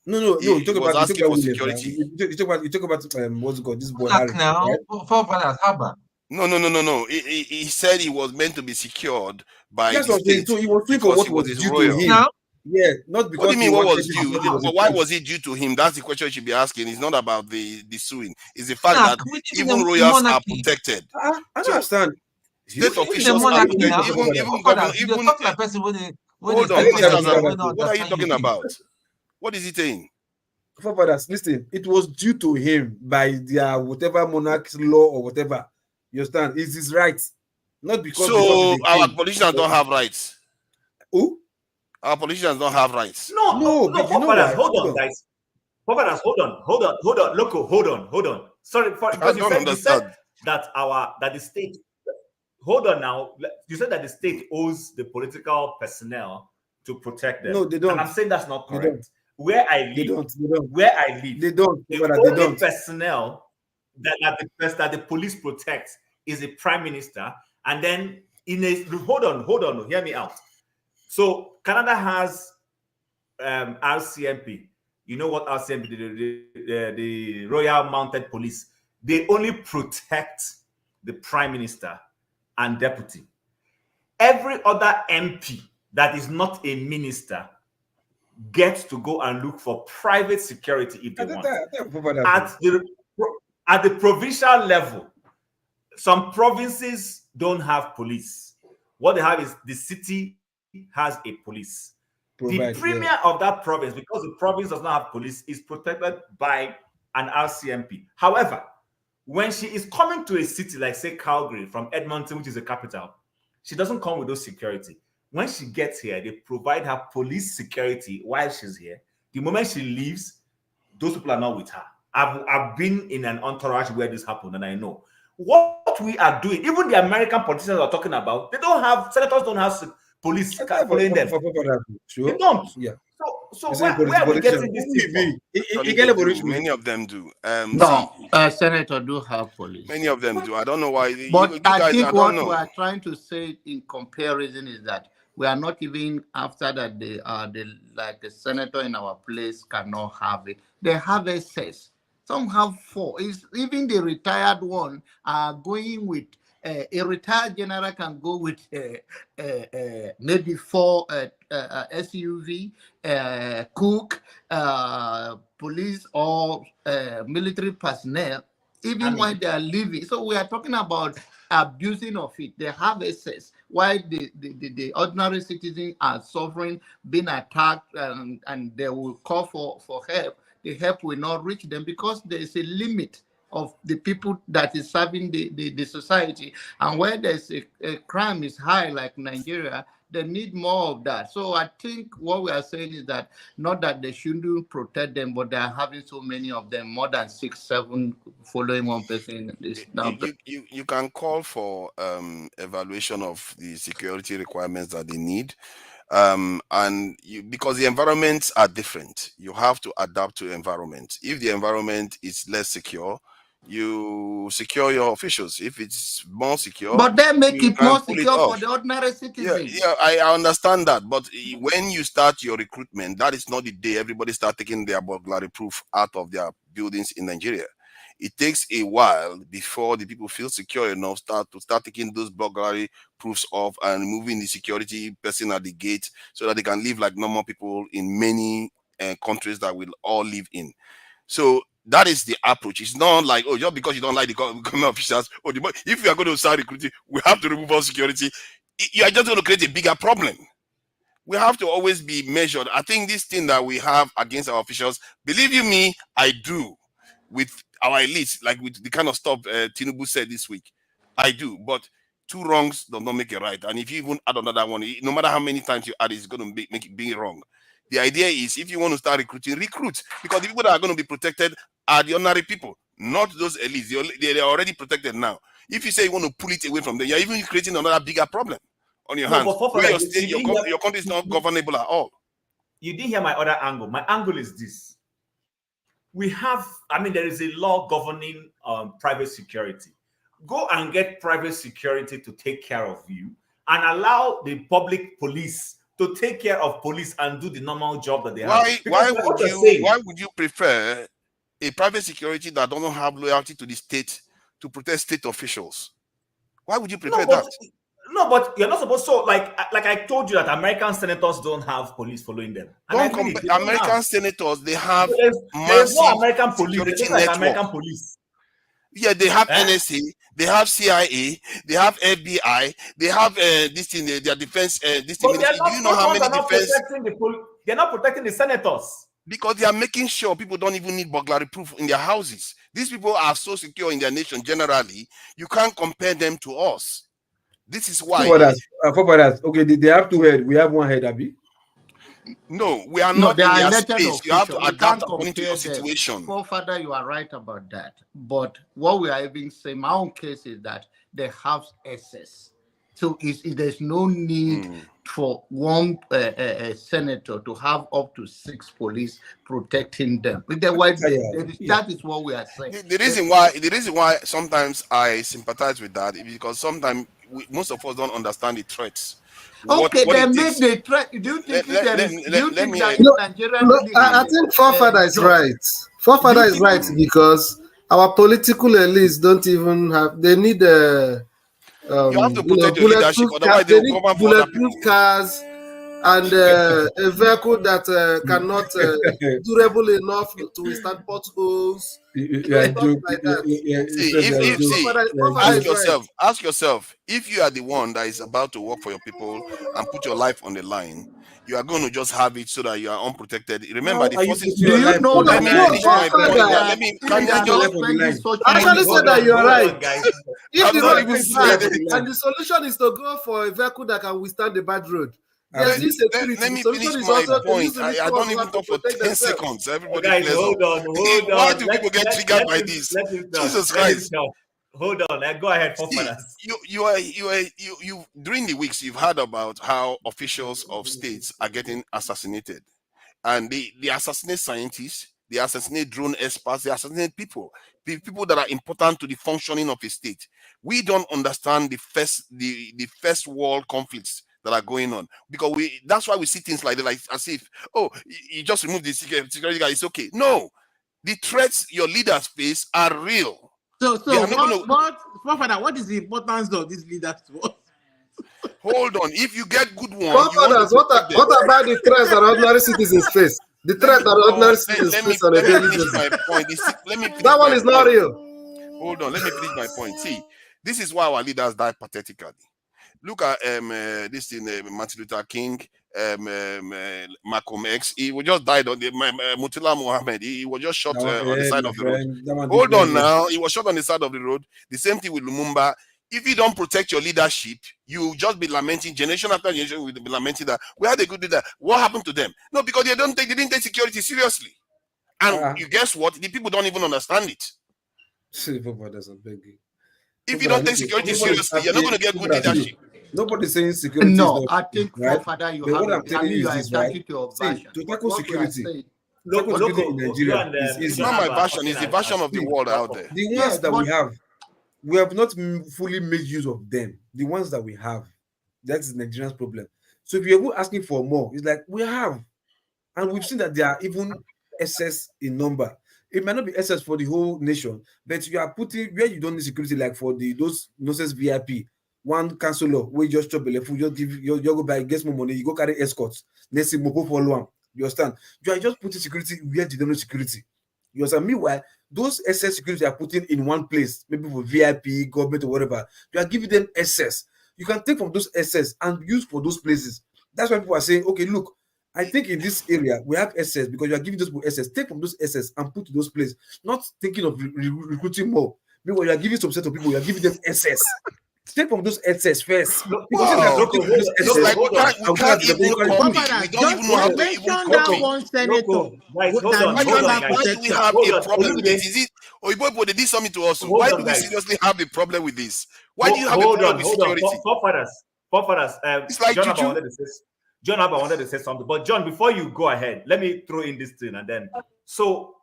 No. You talk about asking for Williams, security. You talk about what's it called? This boy Black Harry. now, Right? forefathers, Haba. No. He said he was meant to be secured by That's the what I'm saying. state So he was suing for because what he was was his due royal. to him. Now? Yeah, not because What do you mean he what wanted was it, due? because he was a Why prince. was it due to him? That's the question you should be asking. It's not about the suing. It's the fact Nah, that we live even in a royals are monarchy. protected. I don't understand. State We live in a officials are monarchy protected. now. Even governor, Forefathers, you're talking like person when they hold on, speak ministers language are. when they don't What are you understand you talking things. about? What is he saying? Forefathers, listen, it was due to him by their whatever monarch's law or whatever. You understand? It's his right. Not because So he's a our king. politicians don't have rights. Who? Our politicians don't have rights. No, but you know why? hold on, guys. Forefathers, hold on. Loco, hold on. Sorry, because you said that the state. Hold on now. You said that the state owes the political personnel to protect them. No, they don't. And I'm saying that's not They correct. don't. Where I live, They don't. Where I live, They don't. the They only don't. personnel that the police protects is the prime minister. And then hold on, hear me out. So Canada has RCMP. you know what RCMP, the Royal Mounted Police, they only protect the Prime Minister and Deputy. Every other MP that is not a minister gets to go and look for private security if they want. At the provincial level, some provinces don't have police. What they have is the city has a police. The premier of that province, because the province does not have police, is protected by an RCMP. However, when she is coming to a city like, say, Calgary from Edmonton, which is the capital, she doesn't come with those security. When she gets here, they provide her police security while she's here. The moment she leaves, those people are not with her. I've been in an entourage where this happened, and I know what we are doing. Even the American politicians are talking about, senators don't have police following them. They don't. Yeah. So where are we getting this thing from? Many of them do. No, Senator do have police. Many of them do. I don't know why. But You I guys, think I what don't know. we are trying to say in comparison is that we are not even after that like a senator in our place cannot have it. They have excess. Some have 4. Even the retired one are going with a retired general can go with maybe 4 SUV, cook, police or military personnel, even when they are leaving. So we are talking about abusing of it. They have access. Why the ordinary citizens are suffering, being attacked, and they will call for help. The help will not reach them because there is a limit of the people that is serving the society. And where there's a crime is high like Nigeria, they need more of that. So I think what we are saying is that not that they shouldn't protect them, but they are having so many of them, more than 6, 7 following one person. You can call for evaluation of the security requirements that they need. Because the environments are different, you have to adapt to the environment. If the environment is less secure, you secure your officials. If it's more secure, but they make it more secure for the ordinary citizens. Yeah, I understand that. But when you start your recruitment, that is not the day everybody start taking their burglary proof out of their buildings in Nigeria. It takes a while before the people feel secure enough to start taking those burglary proofs off and moving the security person at the gate so that they can live like normal people in many countries that we'll all live in. So that is the approach. It's not like, oh, just because you don't like the government officials, if we are going to start recruiting, we have to remove all security. You are just going to create a bigger problem. We have to always be measured. I think this thing that we have against our officials, believe you me, I do. With our elites, like with the kind of stuff Tinubu said this week, I do. But 2 wrongs does not make it right. And if you even add another one, no matter how many times you add, it's going to make it be wrong. The idea is, if you want to start recruiting, recruit, because the people that are going to be protected are the ordinary people, not those elites. They are already protected now. If you say you want to pull it away from them, you're even creating another bigger problem on your hands. Where your country is not governable at all. You didn't hear my other angle. My angle is this. There is a law governing private security. Go and get private security to take care of you and allow the public police to take care of police and do the normal job that they have. Why would you prefer a private security that doesn't have loyalty to the state to protect state officials? Why would you prefer that? No, but you're not supposed to. Like I told you that American senators don't have police following them. American senators, they have there's no American police. They just like American police. Yeah, they have NSA, they have CIA, they have FBI, they have this thing, their defense. This thing. Do you know how many defense? They're not protecting the senators because they are making sure people don't even need burglary proof in their houses. These people are so secure in their nation. Generally, you can't compare them to us. This is why. Okay, they have 2 heads. We have 1 head, Abi. No, we are not in their space. You have to adapt according to your situation. Father, you are right about that. But what we are even saying, my own case is that they have access. So there's no need for one senator to have up to 6 police protecting them. That is what we are saying. The reason why sometimes I sympathize with that is because sometimes most of us don't understand the threats. Okay, what then it make takes. the threat. Do you think there is? Do you think that No, Nigeria no, really I have think forefather is jobs? right. Forefather is right because our political elites don't even have. They need You have to protect your leadership, otherwise they they will need cover for other bulletproof people. cars and a vehicle that cannot durable enough to withstand potholes. Stuff like that. See, Forefather is right. ask yourself, if you are the one that is about to work for your people and put your life on the line, you are going to just have it so that you are unprotected. Remember, the forces. Do you know Let that me there are finish my point. Forefather Can I just spending such Actually money? said that you're right. If I'm the not road even is saying bad it. and the solution is to go for a vehicle that can withstand the bad road, there's Let, insecurity. let The me solution finish is my also to use point. the I little don't ones who even have to talk for protect 10 themselves. seconds. Everybody Guys, flares hold up. on. Why do people get triggered by this? Let him talk. Jesus Let him Christ. talk. Hold on. Go ahead, See, forefathers. you during the weeks you've heard about how officials of states are getting assassinated, and they assassinate scientists, they assassinate drone experts, they assassinate people, the people that are important to the functioning of a state. We don't understand the first world conflicts that are going on, because that's why we see things like that, like as if, oh, you just remove the security guy, it's okay. No, the threats your leaders face are real. So They are not gonna, what is the importance of these leaders to us? hold on. If you get good ones, you want to Forefathers, protect them. what about the threats that ordinary citizens face? The threat that ordinary citizens face on a Let me daily finish basis. my point. Let me finish That one my is not point. real. Hold on, let me finish my point. See, this is why our leaders die pathetically. Look at this in Martin Luther King, Malcolm X. He was just died on the Mutila Muhammad. He was just shot on the side of the road. Hold on now, he was shot on the side of the road. The same thing with Lumumba. If you don't protect your leadership, you just be lamenting, generation after generation will be lamenting that we had a good leader. What happened to them? No, because they didn't take security seriously. And you guess what? The people don't even understand it. If you don't take security seriously, you're not going to get good leadership. Nobody's saying security is No, not I think right. forefather, you But have what I'm I telling mean, you you is are this, right? entitled to your See, version. to But tackle what we are security, saying, security in Nigeria and, is It's easy. not my version, it's the version of the world out there. The ones yes, that but we have not fully made use of them. The ones that we have, that's Nigerian's problem. So if you're asking for more, it's like we have, and we've seen that there are even excess in number. It might not be excess for the whole nation, but you are putting where you don't need security, like for those nonsense VIP. One councillor where you just chop belle food, just give you go buy, get more money, you go carry escorts. Let's see Mopo follow am. You understand? You are just putting security where you don't know security. You understand? Meanwhile, those excess security are putting in one place, maybe for VIP, government, or whatever. You are giving them excess. You can take from those excess and use for those places. That's why people are saying, okay, look, I think in this area we have SS because you are giving those people SS. Take from those SS and put to those places. Not thinking of recruiting more. Meanwhile, you are giving some set of people, you are giving them SS. Take from those SS first. Wow. It's like we can't even copy. We don't even know how to even copy. Guys, hold on, Why do we have hold a on. problem with this? Is it Oyibo they did something to us? Hold Why on, do we guys. seriously have a problem with this? Why do you have a Hold problem on, with hold on. security? Forefathers. It's like John Abba juju. wanted to say something, but John, before you go ahead, let me throw in this thing and then. So,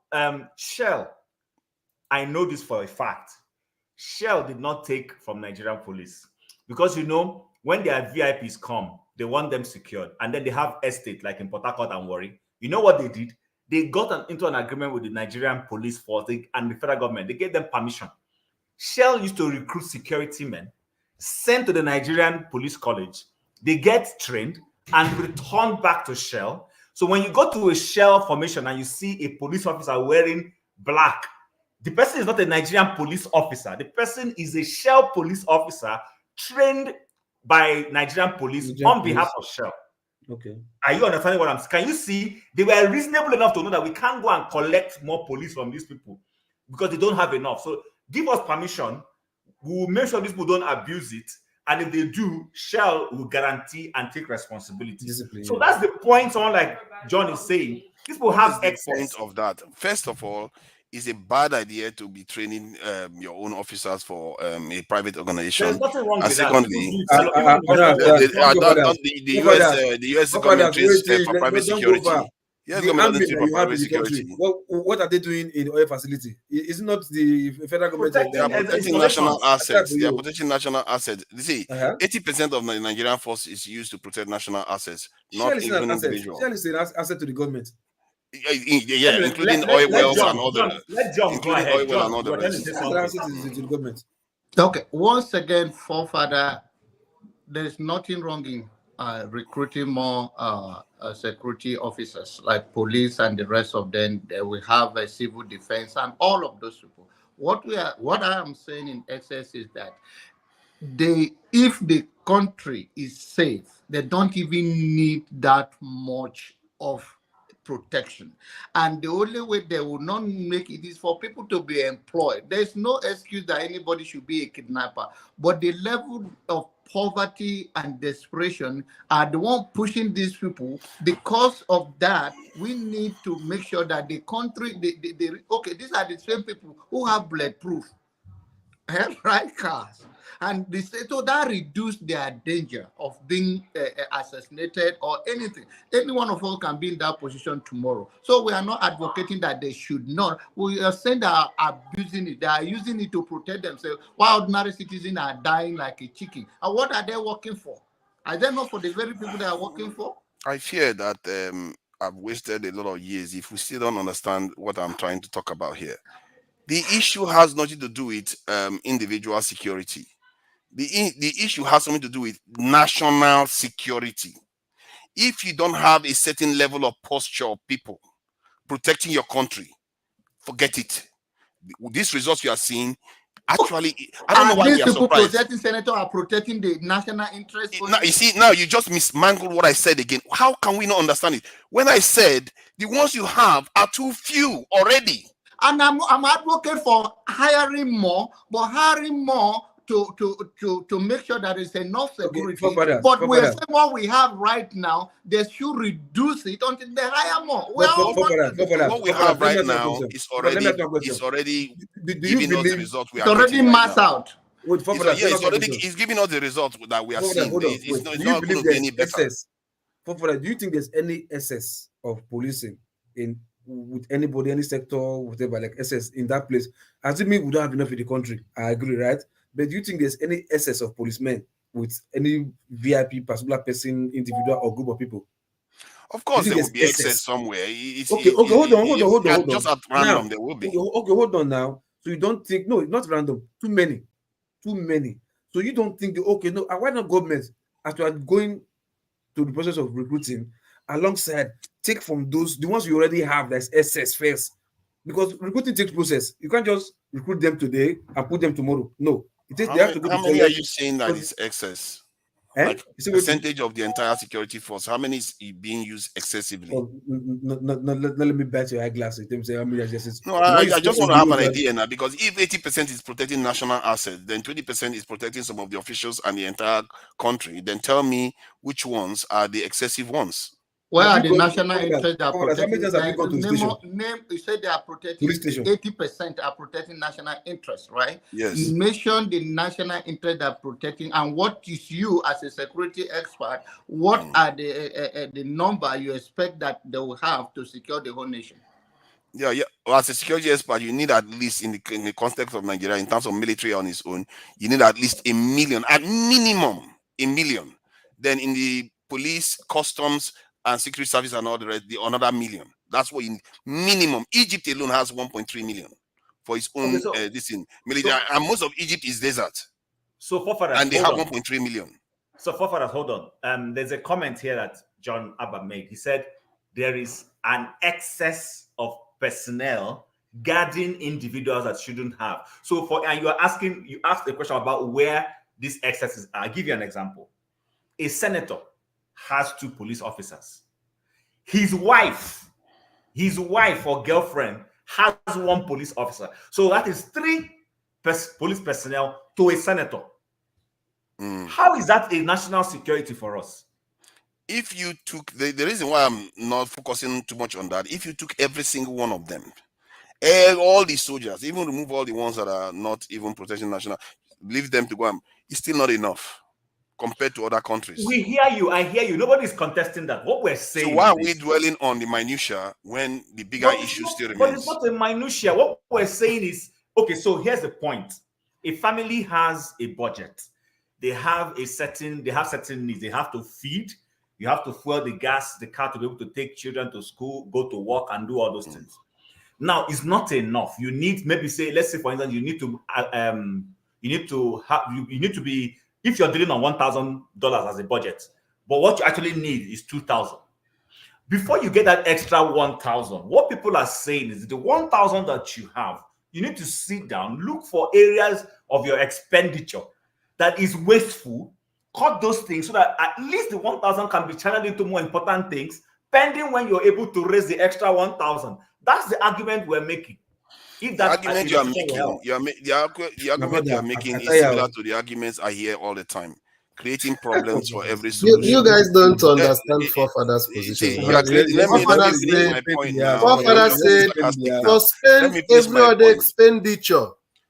Shell, I know this for a fact. Shell did not take from Nigerian police because when their VIPs come, they want them secured, and then they have estate like in Port Harcourt and Warri. You know what they did? They got into an agreement with the Nigerian police force and the federal government. They gave them permission. Shell used to recruit security men, sent to the Nigerian Police College. They get trained and returned back to Shell. So when you go to a Shell formation and you see a police officer wearing black, the person is not a Nigerian police officer. The person is a Shell police officer trained by Nigerian police on behalf of Shell. Okay. Are you understanding what I'm saying? Can you see they were reasonable enough to know that we can't go and collect more police from these people because they don't have enough. So give us permission. We will make sure these people don't abuse it. And if they do, Shell will guarantee and take responsibility. So that's the point someone like John is saying. These people have excess. The point of that, first of all, it's a bad idea to be training your own officers for a private organization. There's nothing wrong and with secondly, that. the US government trains for private security. Yes, the government army doesn't pay that for you have private in the country, security. what are they doing in the oil facility? Is it not the federal government They are protecting national assets. They are protecting national assets. You see, 80% of the Nigerian force is used to protect national assets, not Shell is even an asset. individual. Shell is an asset to the government. Yeah, Anyway, including oil wells and John, other, let John go including ahead. oil well and John, all you the were trying to rest. say Shell is an something. asset to the government. Okay, once again, forefather, there's nothing wrong in recruiting more security officers like police and the rest of them. We have a civil defense and all of those people. What I am saying in excess is that if the country is safe, they don't even need that much of protection. And the only way they will not make it is for people to be employed. There's no excuse that anybody should be a kidnapper. But the level of poverty and desperation are the one pushing these people. Because of that, we need to make sure that the country, okay, these are the same people who have bulletproof right cars, and so that reduce their danger of being assassinated or anything. Any one of us can be in that position tomorrow. So we are not advocating that they should not. We are saying they are abusing it. They are using it to protect themselves, while ordinary citizens are dying like a chicken. And what are they working for? Are they not for the very people they are working for? I fear that I've wasted a lot of years if we still don't understand what I'm trying to talk about here. The issue has nothing to do with individual security. The issue has something to do with national security. If you don't have a certain level of posture of people protecting your country, forget it. These results you are seeing, actually, I don't know why These we are people surprised. protecting senator are protecting the national interest. Now, you see, now you just mismangled what I said again. How can we not understand it? When I said the ones you have are too few already. And I'm advocate for hiring more, but hiring more to make sure that there's enough security. But we're saying what we have right now, they should reduce it until they hire more. What we have right now is already giving us the result we are getting right now. It's giving us the result that we are seeing. It's not going to be any better. Do you think there's any excess of policing with anybody, any sector, whatever, like excess in that place? Assuming we don't have enough in the country, I agree, right? But do you think there's any excess of policemen with any VIP, particular person, individual, or group of people? Of course, there will be excess somewhere. Hold on. Just at random, there will be. Okay, hold on now. So you don't think, no, not random, too many. So you don't think, okay, no, why not government, as you are going to the process of recruiting, alongside, take from those, the ones you already have, that's excess first? Because recruiting takes process. You can't just recruit them today and put them tomorrow. No. They have to go How to many college. are you saying that is excess? Like percentage of the entire security force, how many is being used excessively? Let me bet your eyeglasses. No, I just want to have an idea now, because if 80% is protecting national assets, then 20% is protecting some of the officials and the entire country. Then tell me which ones are the excessive ones. Where are the national interests that are protecting? You said they are protecting 80% are protecting national interests, right? Yes. You mentioned the national interest that are protecting, and what is you as a security expert? What are the number you expect that they will have to secure the whole nation? Yeah. Well, as a security expert, you need at least in the context of Nigeria, in terms of military on its own, you need at least 1 million, at minimum 1 million. Then in the police, customs, and secret service and all the rest, another 1 million. That's what you need. Minimum. Egypt alone has 1.3 million for its own military, and most of Egypt is desert. So and they have 1.3 million. So forefathers, hold on. There's a comment here that John Abba made. He said there is an excess of personnel guarding individuals that shouldn't have. So you asked a question about where these excesses are. I'll give you an example. A senator has 2 police officers. His wife or girlfriend has 1 police officer. So that is 3 police personnel to a senator. How is that a national security for us? If you took the reason why I'm not focusing too much on that, if you took every single one of them, all the soldiers, even remove all the ones that are not even protecting national, leave them to go, it's still not enough. compared to other countries. We hear you. I hear you. Nobody is contesting that. What we're saying. So why are we dwelling on the minutia when the bigger issue still But remains? it's not a minutia. What we're saying is, okay, so here's the point. A family has a budget. They have certain needs. They have to feed. You have to fuel the gas, the car to be able to take children to school, go to work, and do all those things. Now, it's not enough. You need, maybe say, let's say for instance, you need to be, if you're dealing on $1,000 as a budget, but what you actually need is $2,000. Before you get that extra $1,000, what people are saying is the $1,000 that you have, you need to sit down, look for areas of your expenditure that is wasteful, cut those things so that at least the 1,000 can be channeled into more important things, pending when you're able to raise the extra 1,000. That's the argument we're making. If The argument you are making, the argument you are making is similar to the arguments I hear all the time, creating problems for every solution. You guys don't understand forefathers' position. Let me finish my point now. Forefathers said, suspend every other expenditure.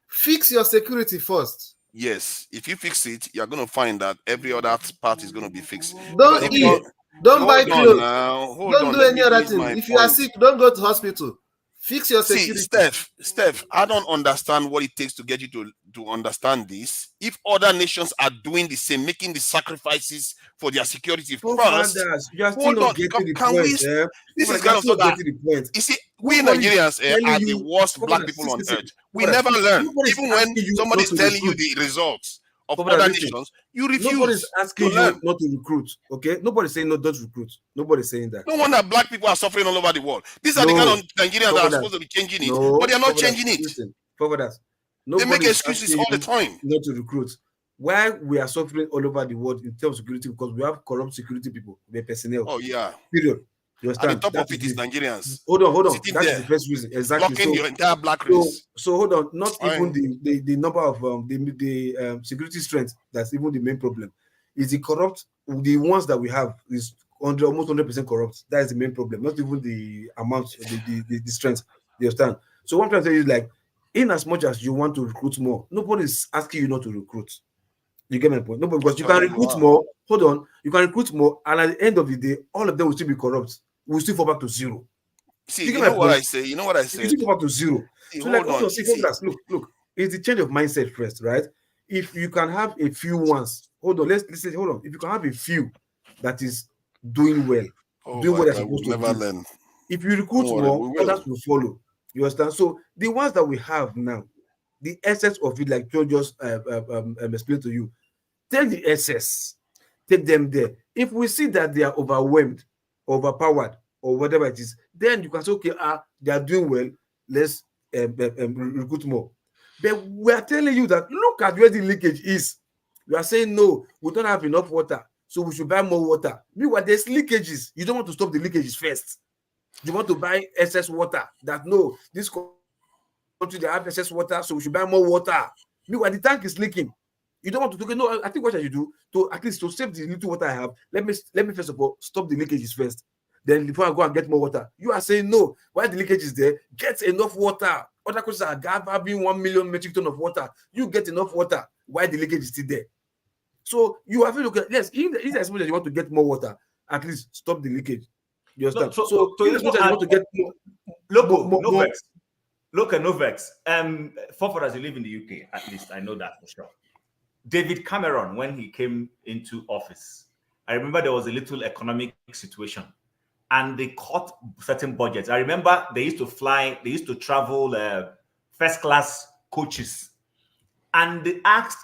Fix your security first. Yes, if you fix it, you're going to find that every other part is going to be fixed. Don't eat. Don't buy clothes. Don't do any other thing. If you are sick, don't go to hospital. Fix your security. See, Steph, I don't understand what it takes to get you to understand this. If other nations are doing the same, making the sacrifices for their security first, hold on, can we? This is kind of so that you see, we Nigerians are the worst black people on earth. We never learn. Even when somebody is telling you the results of other nations, you refuse. Nobody's asking to learn. you not to recruit. Okay, nobody's saying no, don't recruit. Nobody's saying that. No wonder black people are suffering all over the world. These are the kind of Nigerians that are supposed to be changing it, but they are not changing it. They make excuses all the time. Not to recruit. Why we are suffering all over the world in terms of security, because we have corrupt security people, the personnel. Oh yeah. Period. You understand? At the top of it is Nigerians. Hold on. Sitting That's there, the first reason. Exactly. blocking your entire black race. So hold on. Not Fine. even the number of the security strength. That's even the main problem. Is the corrupt, the ones that we have is almost 100% corrupt. That is the main problem. Not even the amount, the strength. You understand? So what I'm trying to tell you is, like, in as much as you want to recruit more, nobody is asking you not to recruit. You get my point? No, because you can recruit more. Hold on, you can recruit more, and at the end of the day, all of them will still be corrupt. We'll still fall back to zero. See, you know what I say? You know what I say? You still fall back to zero. See, So, like, hold on. look. It's the change of mindset first, right? If you can have a few ones, hold on. Let's say, hold on. If you can have a few that is doing well, doing what they're supposed to do. Learn. If you recruit more, others will follow. You understand? So the ones that we have now, the essence of it, like Joe just explained to you, take the essence, take them there. If we see that they are overwhelmed, overpowered, or whatever it is, then you can say, okay, they are doing well, let's recruit more. But we are telling you that look at where the leakage is. You are saying, no, we don't have enough water, so we should buy more water. Meanwhile, there's leakages. You don't want to stop the leakages first. You want to buy excess water. That no, this country they have excess water, so we should buy more water. Meanwhile, the tank is leaking. You don't want to do. No, I think what should you do to at least to save the little water I have? Let me first of all stop the leakages first. Then before I go and get more water, you are saying no. Why the leakage is there? Get enough water. Other countries are having 1 million metric ton of water. You get enough water. Why the leakage is still there? So you have to look at, yes, if as much as you want to get more water, at least stop the leakage. You understand? So as much as you want to get more, no vex. Forefathers, you live in the UK, at least I know that for sure. David Cameron, when he came into office, I remember there was a little economic situation, and they cut certain budgets. I remember they used to travel first class coaches, and they asked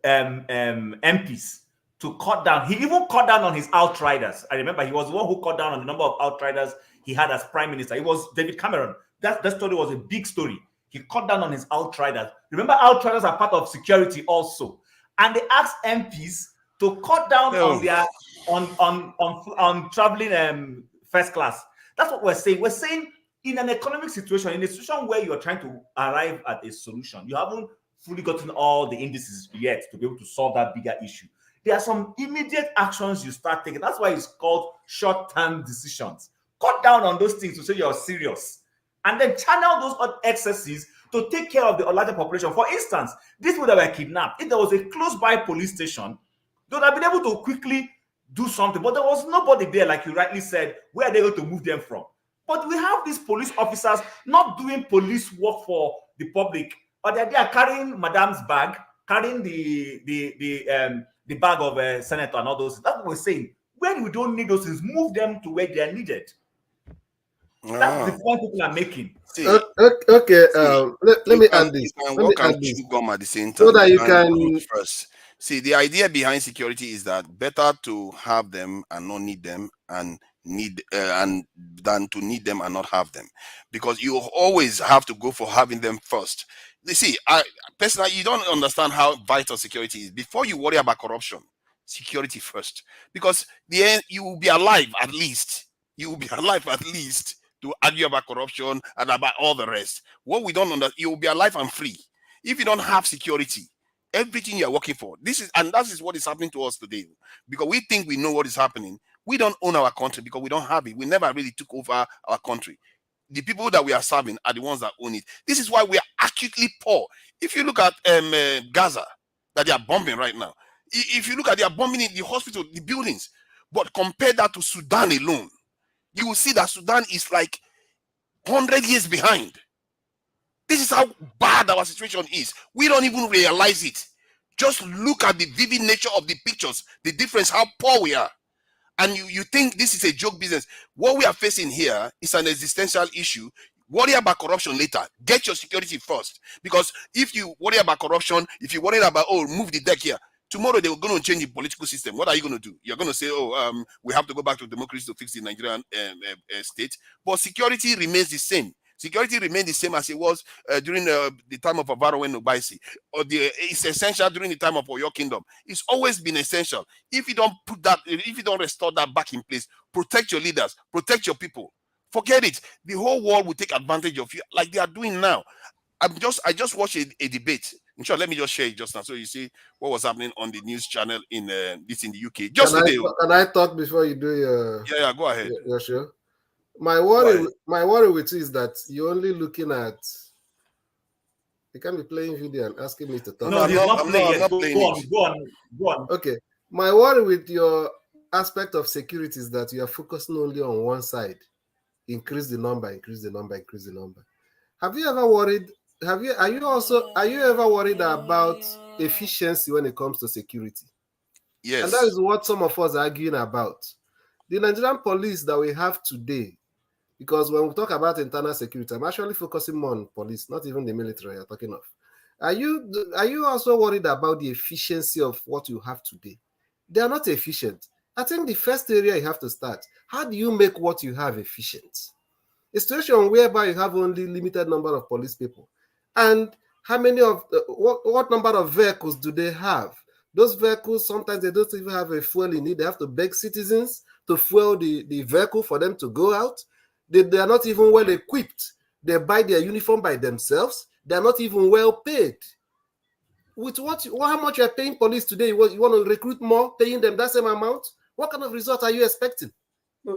MPs to cut down. He even cut down on his outriders. I remember he was the one who cut down on the number of outriders he had as prime minister. It was David Cameron. That story was a big story. He cut down on his outriders. Remember, outriders are part of security also, and they asked MPs to cut down on their on traveling first class. That's what we're saying. We're saying in an economic situation, in a situation where you are trying to arrive at a solution, you haven't fully gotten all the indices yet to be able to solve that bigger issue. There are some immediate actions you start taking. That's why it's called short-term decisions. Cut down on those things to say you're serious, and then channel those excesses to take care of the larger population. For instance, these people that were kidnapped, if there was a close-by police station They would have been able to quickly do something, but there was nobody there, like you rightly said. Where are they going to move them from? But we have these police officers not doing police work for the public, or they're there carrying Madame's bag, carrying the bag of a senator and all those. That's what we're saying. When we don't need those things, move them to where they are needed. That's the point people are making. Okay, let me add You this. can Let me work and add this. chew gum at the same So time. that you And can look first. See, the idea behind security is that better to have them and not need them, and than to need them and not have them, because you always have to go for having them first. You see, I personally, you don't understand how vital security is. Before you worry about corruption, security first, because the end you will be alive at least. You will be alive at least to argue about corruption and about all the rest. What we don't understand, you will be alive and free. If you don't have security, everything you're working for, that is what is happening to us today. Because we think we know what is happening. We don't own our country because we don't have it. We never really took over our country. The people that we are serving are the ones that own it. This is why we are acutely poor. If you look at Gaza, that they are bombing right now, if you look at, they are bombing in the hospital, the buildings, but compare that to Sudan alone, you will see that Sudan is like 100 years behind. This is how bad our situation is. We don't even realize it. Just look at the vivid nature of the pictures, the difference, how poor we are. And you think this is a joke business. What we are facing here is an existential issue. Worry about corruption later. Get your security first. Because if you worry about corruption, if you worry about, oh, move the deck here, tomorrow they were going to change the political system. What are you going to do? You're going to say, oh, we have to go back to democracy to fix the Nigerian state. But security remains the same. Security remains the same as it was during the time of Avaro and Nobaisi. It's essential during the time of Oyo Kingdom. It's always been essential. If you don't put that, if you don't restore that back in place, protect your leaders, protect your people. Forget it. The whole world will take advantage of you like they are doing now. I just watched a debate. In short, let me just share it just now so you see what was happening on the news channel in the UK. Just today. Can I talk before you do your? Yeah, go ahead. Your show. My worry with you is that you're only looking at. You can't be playing video and asking me to talk. No, I'm not playing it. Go on. Okay. My worry with your aspect of security is that you are focusing only on one side. Increase the number. Have you ever worried? Are you ever worried about efficiency when it comes to security? Yes. And that is what some of us are arguing about. The Nigerian police that we have today, because when we talk about internal security, I'm actually focusing more on police, not even the military you're talking of. Are you also worried about the efficiency of what you have today? They are not efficient. I think the first area you have to start, how do you make what you have efficient? A situation whereby you have only limited number of police people, and how many of what number of vehicles do they have? Those vehicles, sometimes they don't even have a fuel in it. They have to beg citizens to fuel the vehicle for them to go out. They are not even well equipped. They buy their uniform by themselves. They are not even well paid. With how much you are paying police today? You want to recruit more, paying them that same amount? What kind of result are you expecting? Why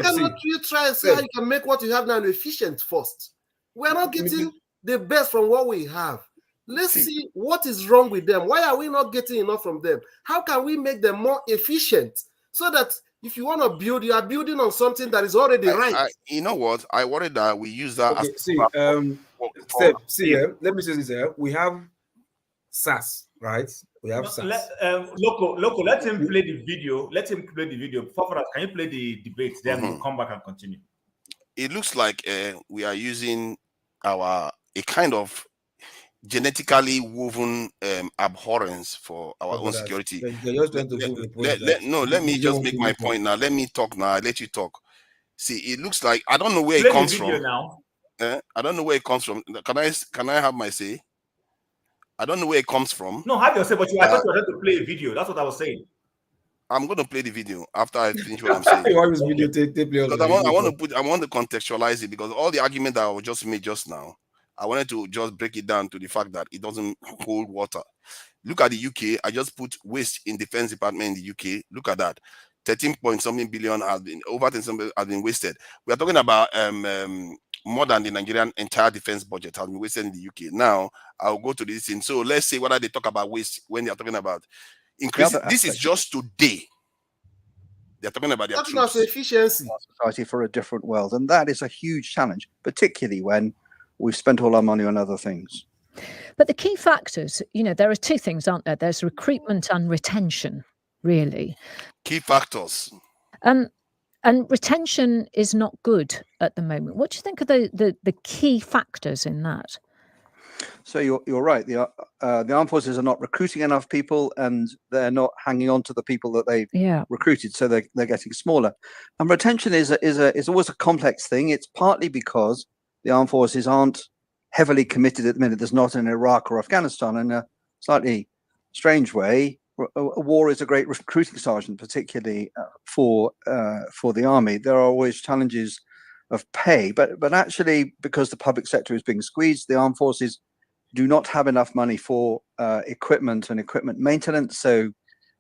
cannot you try and see how you can make what you have now efficient first? We are not getting the best from what we have. Let's see what is wrong with them. Why are we not getting enough from them? How can we make them more efficient so that if you want to build, you are building on something that is already right? You know what? I worry that we use that as let me say this here. We have SAS, right? We have SAS. Loco, let him play the video. Fafara, can you play the debate? Then we'll come back and continue. It looks like we are using a kind of genetically woven abhorrence for our own security. Let me just make my point now. Let me talk now. I let you talk. See, it looks like I don't know where it comes from. Now. I don't know where it comes from. Can I have my say? I don't know where it comes from. No, have your say, but I thought you were going to play a video. That's what I was saying. I'm going to play the video after I finish what I'm saying. Because I want to contextualize it, because all the argument that I just made just now, I wanted to just break it down to the fact that it doesn't hold water. Look at the UK. I just put waste in defense department in the UK. Look at that. 13-point-something billion has been wasted. We are talking about more than the Nigerian entire defense budget has been wasted in the UK. Now I'll go to this thing. So let's say whether they talk about waste when they are talking about increasing. This is just today. They're talking about their Talking about troops. efficiency. Society for a different world, and that is a huge challenge, particularly when we've spent all our money on other things. But the key factors, there are two things, aren't there? There's recruitment and retention, really. Key factors. And retention is not good at the moment. What do you think are the key factors in that? So you're right. The armed forces are not recruiting enough people, and they're not hanging on to the people that they've recruited. So they're getting smaller. And retention is always a complex thing. It's partly because the armed forces aren't heavily committed at the minute. There's not in Iraq or Afghanistan. In a slightly strange way, a war is a great recruiting sergeant, particularly for the army. There are always challenges of pay, but actually, because the public sector is being squeezed, the armed forces do not have enough money for equipment and equipment maintenance. So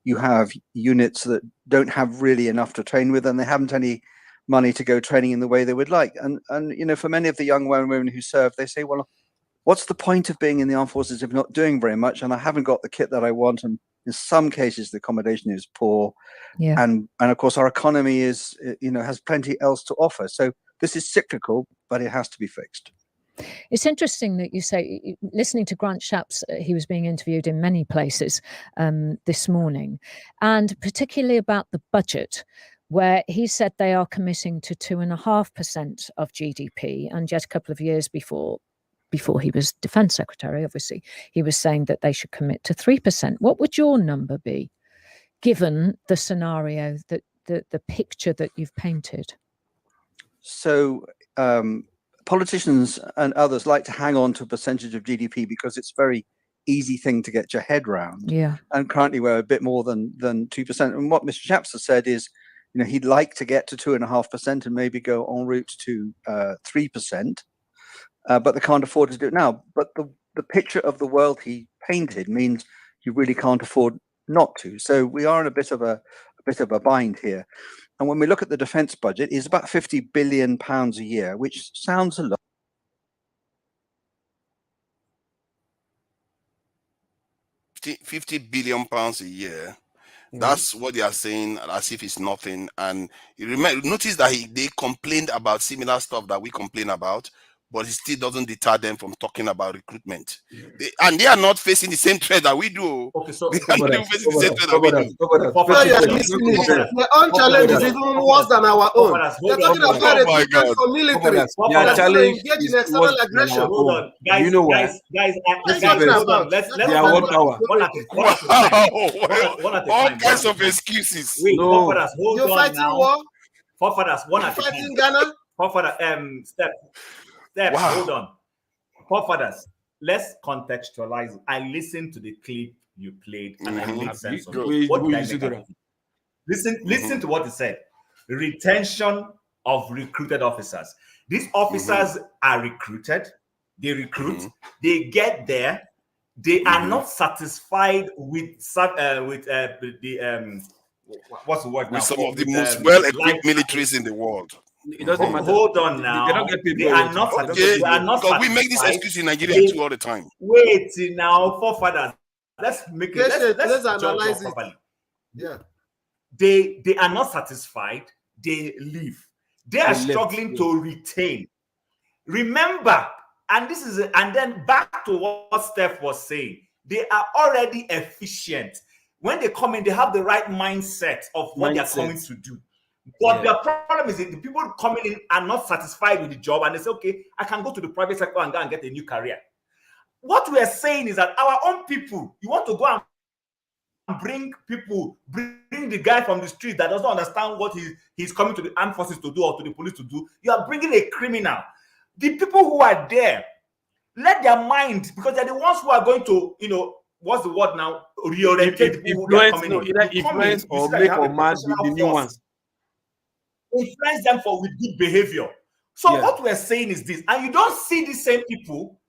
you have units that don't have really enough to train with, and they haven't any money to go training in the way they would like. And for many of the young men and women who serve, they say, well, what's the point of being in the armed forces if not doing very much? And I haven't got the kit that I want. And in some cases, the accommodation is poor. Yeah. And of course, our economy is, has plenty else to offer. So this is cyclical, but it has to be fixed. It's interesting that you say, listening to Grant Shapps, he was being interviewed in many places this morning, and particularly about the budget, where he said they are committing to 2.5% of GDP. And yet a couple of years before he was Defence Secretary, obviously, he was saying that they should commit to 3%. What would your number be, given the scenario, that the picture that you've painted? So politicians and others like to hang on to a percentage of GDP because it's a very easy thing to get your head round. Yeah. And currently we're a bit more than 2%. And what Mr. Shapps has said is, he'd like to get to 2.5% and maybe go en route to 3%, but they can't afford to do it now. But the picture of the world he painted means you really can't afford not to. So we are in a bit of a bind here. And when we look at the defence budget, it's about £50 billion a year, which sounds a lot. £50 billion a year. That's what they are saying, as if it's nothing. And notice that they complained about similar stuff that we complain about, but it still doesn't deter them from talking about recruitment. And they are not facing the same threat that we do. Okay, so they are not facing the same threat that we do. Their own challenge is even worse than our own. They're talking about recruitment for military. Their challenge engage in is external worse than aggression. our Hold own. on, guys. You know what? Guys, hold on. Let's They are one power. one at a All time. kinds of excuses. Wait, No. forefathers, hold You're on fighting now. war? Forefathers, one You're at a time. fighting Ghana? Forefather, Step, Wow. hold on. Forefathers, let's contextualize it. I listened to the clip you played and I made sense of it. What did I make out of it? Listen to what it said. Retention of recruited officers. These officers are recruited. They recruit. They get there. They are not satisfied with what's the word now? With some of the most well-equipped militaries in the world. It doesn't matter. Hold on now. They don't get paid They well. are not Okay, they are not because we make this satisfied. excuse in Nigeria too all the time. Wait now, forefathers. Let's make it. Let's analyze analyze it. properly. Yeah. They are not satisfied. They leave. They are They left, struggling yeah. to retain. Remember, and then back to what Steph was saying. They are already efficient. When they come in, they have the right mindset of what they're coming to do. But the problem is that the people coming in are not satisfied with the job, and they say, okay, I can go to the private sector and go and get a new career. What we are saying is that our own people, you want to go and bring the guy from the street that doesn't understand what he's coming to the armed forces to do or to the police to do. You are bringing a criminal. The people who are there, let their mind, because they're the ones who are going to, what's the word now? Reorientate the people who are coming in. Either influence or make or mad with the new ones. Influence them with good behavior. So what we're saying is this, and you don't see the same people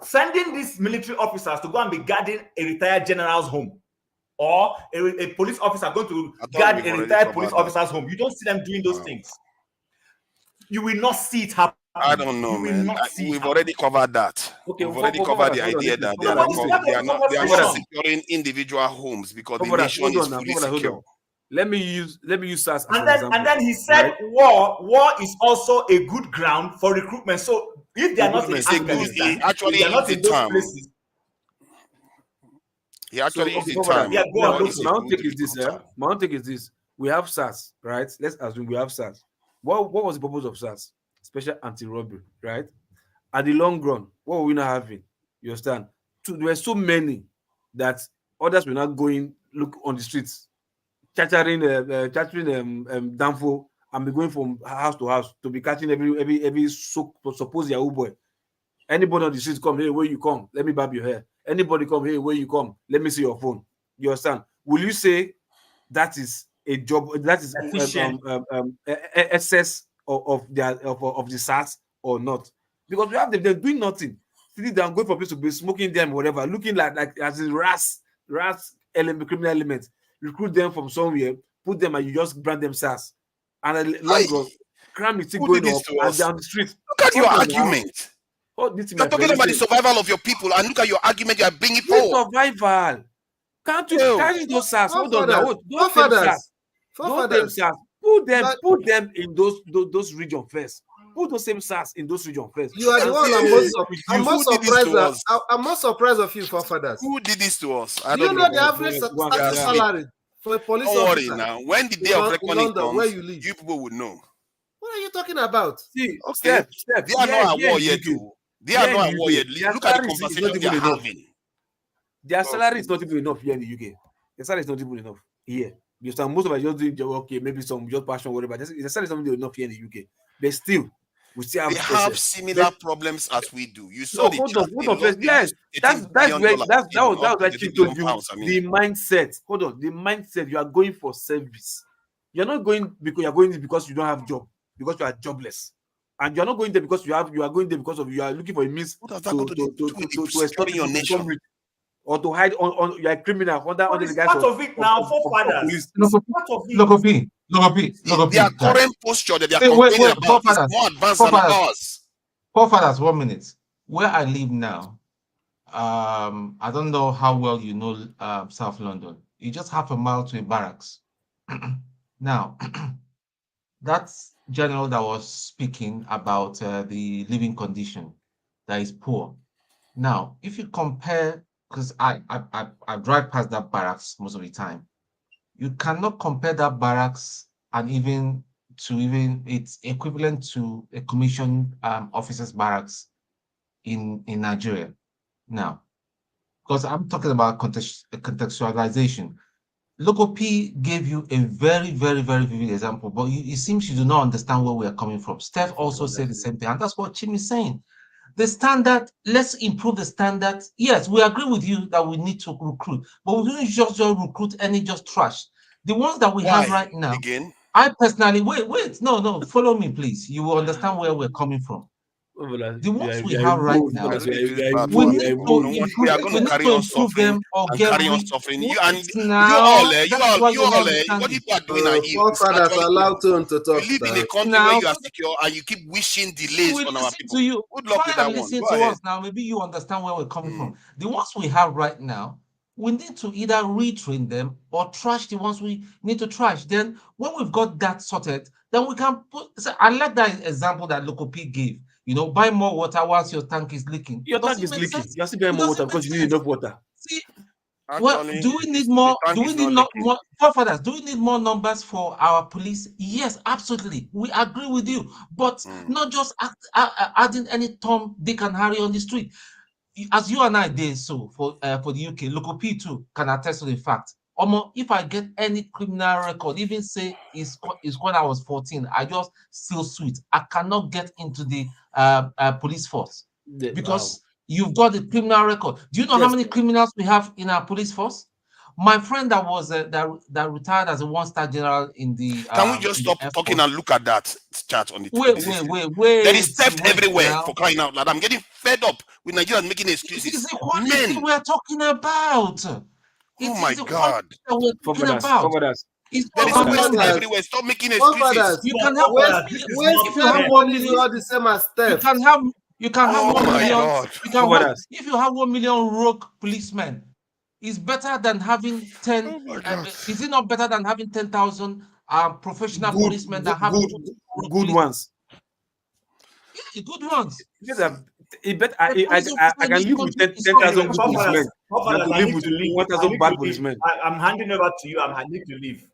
sending these military officers to go and be guarding a retired general's home, or a police officer going to guard a retired police officer's home. You don't see them doing those things. You will not see it happen. I don't know, man. We've already covered that. Okay, We've already covered the idea that they are not securing individual homes because the nation is fully secure. Let me use SARS as and an example. And then he said, war is also a good ground for recruitment. So if they are not in Afghanistan, actually they are not in those places. He actually used the term. Yeah, go on. My own take is this. My own take is this. We have SARS, right? Let's assume we have SARS. What was the purpose of SARS? Special anti-robbery, right? At the long run, what were we not having? You understand? There were so many that others were not going look on the streets, chattering Danfo, and be going from house to house to be catching every suppose Yahoo boy. Anybody on the street come, hey, where you come? Let me barb your hair. Anybody come, hey, where you come? Let me see your phone. You understand? Will you say that is a job? That is excess of the SARS or not? Because we have them, they're doing nothing. Sitting down, going for people to be smoking them, whatever, looking like as a rats element, criminal elements. Recruit them from somewhere, put them, and you just brand them SARS. And a long run, crime is still going up, and they're on the street. Look at your argument. You're talking about the survival of your people, and look at your argument you are bringing forward. Survival. Can't you carry those SARS? Hold on now. Those SARS. Put them in those regions first. Put those same SARS in those regions first. You are the one I'm more surprised of you, forefathers. Who did this to us? Do you know the average starting salary for a police officer? Don't worry now. When the day of reckoning comes, where you live, you people would know. What are you talking about? See, okay. They are not at war yet, too. They are not at war yet. Look at the conversation they are having. Their salary is not even enough here in the UK. Their salary is not even enough here. You understand? Most of us just doing job, okay, maybe some just passion, whatever. The salary is not even enough here in the UK. But still, we still have similar problems as we do. You saw hold on. Yes, that was why Chief told you the mindset. Hold on, the mindset. You are going for service. You're not going because you're going because you don't have job, because you are jobless, and you're not going there because you are going there because of you are looking for a means to establish your nation. Or to hide on you're a criminal under the guise part of it now, forefathers. Their current posture that they are complaining about is more advanced than ours. Forefathers, 1 minute. Where I live now, I don't know how well you know South London. You just half a mile to a barracks. Now, that's general that was speaking about the living condition that is poor. Now, if you compare, because I drive past that barracks most of the time, you cannot compare that barracks and even it's equivalent to a commissioned officers barracks in Nigeria. Now, because I'm talking about contextualization. Local P gave you a very, very, very vivid example, but it seems you do not understand where we are coming from. Steph also said the same thing, and that's what Chim is saying. The standard, let's improve the standard. Yes, we agree with you that we need to recruit, but we don't just recruit any just trash. The ones that we have right now, again? I personally, wait, no, follow me, please. You will understand where we're coming from. The ones we have right now, we need to carry on suffering or and get carry on rid suffering. of You and it you now. all, what you are doing are evil. Forefathers, allow tone to talk. You live in a country where you are secure and you keep wishing delays on our people. Good luck with that one. Listen to us now. Maybe you understand where we're coming from. The ones we have right now, we need to either retrain them or trash the ones we need to trash. Then when we've got that sorted, then we can put. So I like that example that Local P gave. You know, buy more water whilst your tank is leaking. Your tank is leaking. You have to buy more water because you need enough water. See, well, do we need more? Do we need more? Forefathers, do we need more numbers for our police? Yes, absolutely. We agree with you, but not just adding any Tom, Dick, and Harry on the street. As you and I did so for the UK, Local P too can attest to the fact. If I get any criminal record, even say it's when I was 14, I just still sweet. I cannot get into the police force because you've got the criminal record. Do you know how many criminals we have in our police force? My friend that was that retired as a one-star general in the. Can we just stop talking and look at that chart on the? Wait. There is theft everywhere for crying out loud. I'm getting fed up with Nigerians making excuses. This is the quality we're talking about. Oh my God! Forefathers, There is wasting everywhere. Stop making excuses. You can have if you have 1 million, not the same as theft. You can have 1 million. God. You can have, if you have 1 million rogue policemen, it's better than having 10. Is it not better than having 10,000 professional policemen that have good ones? Yeah, good ones. I can live with 10,000 good policemen. I live with 1,000 bad policemen. I'm handing over to you. I need to leave.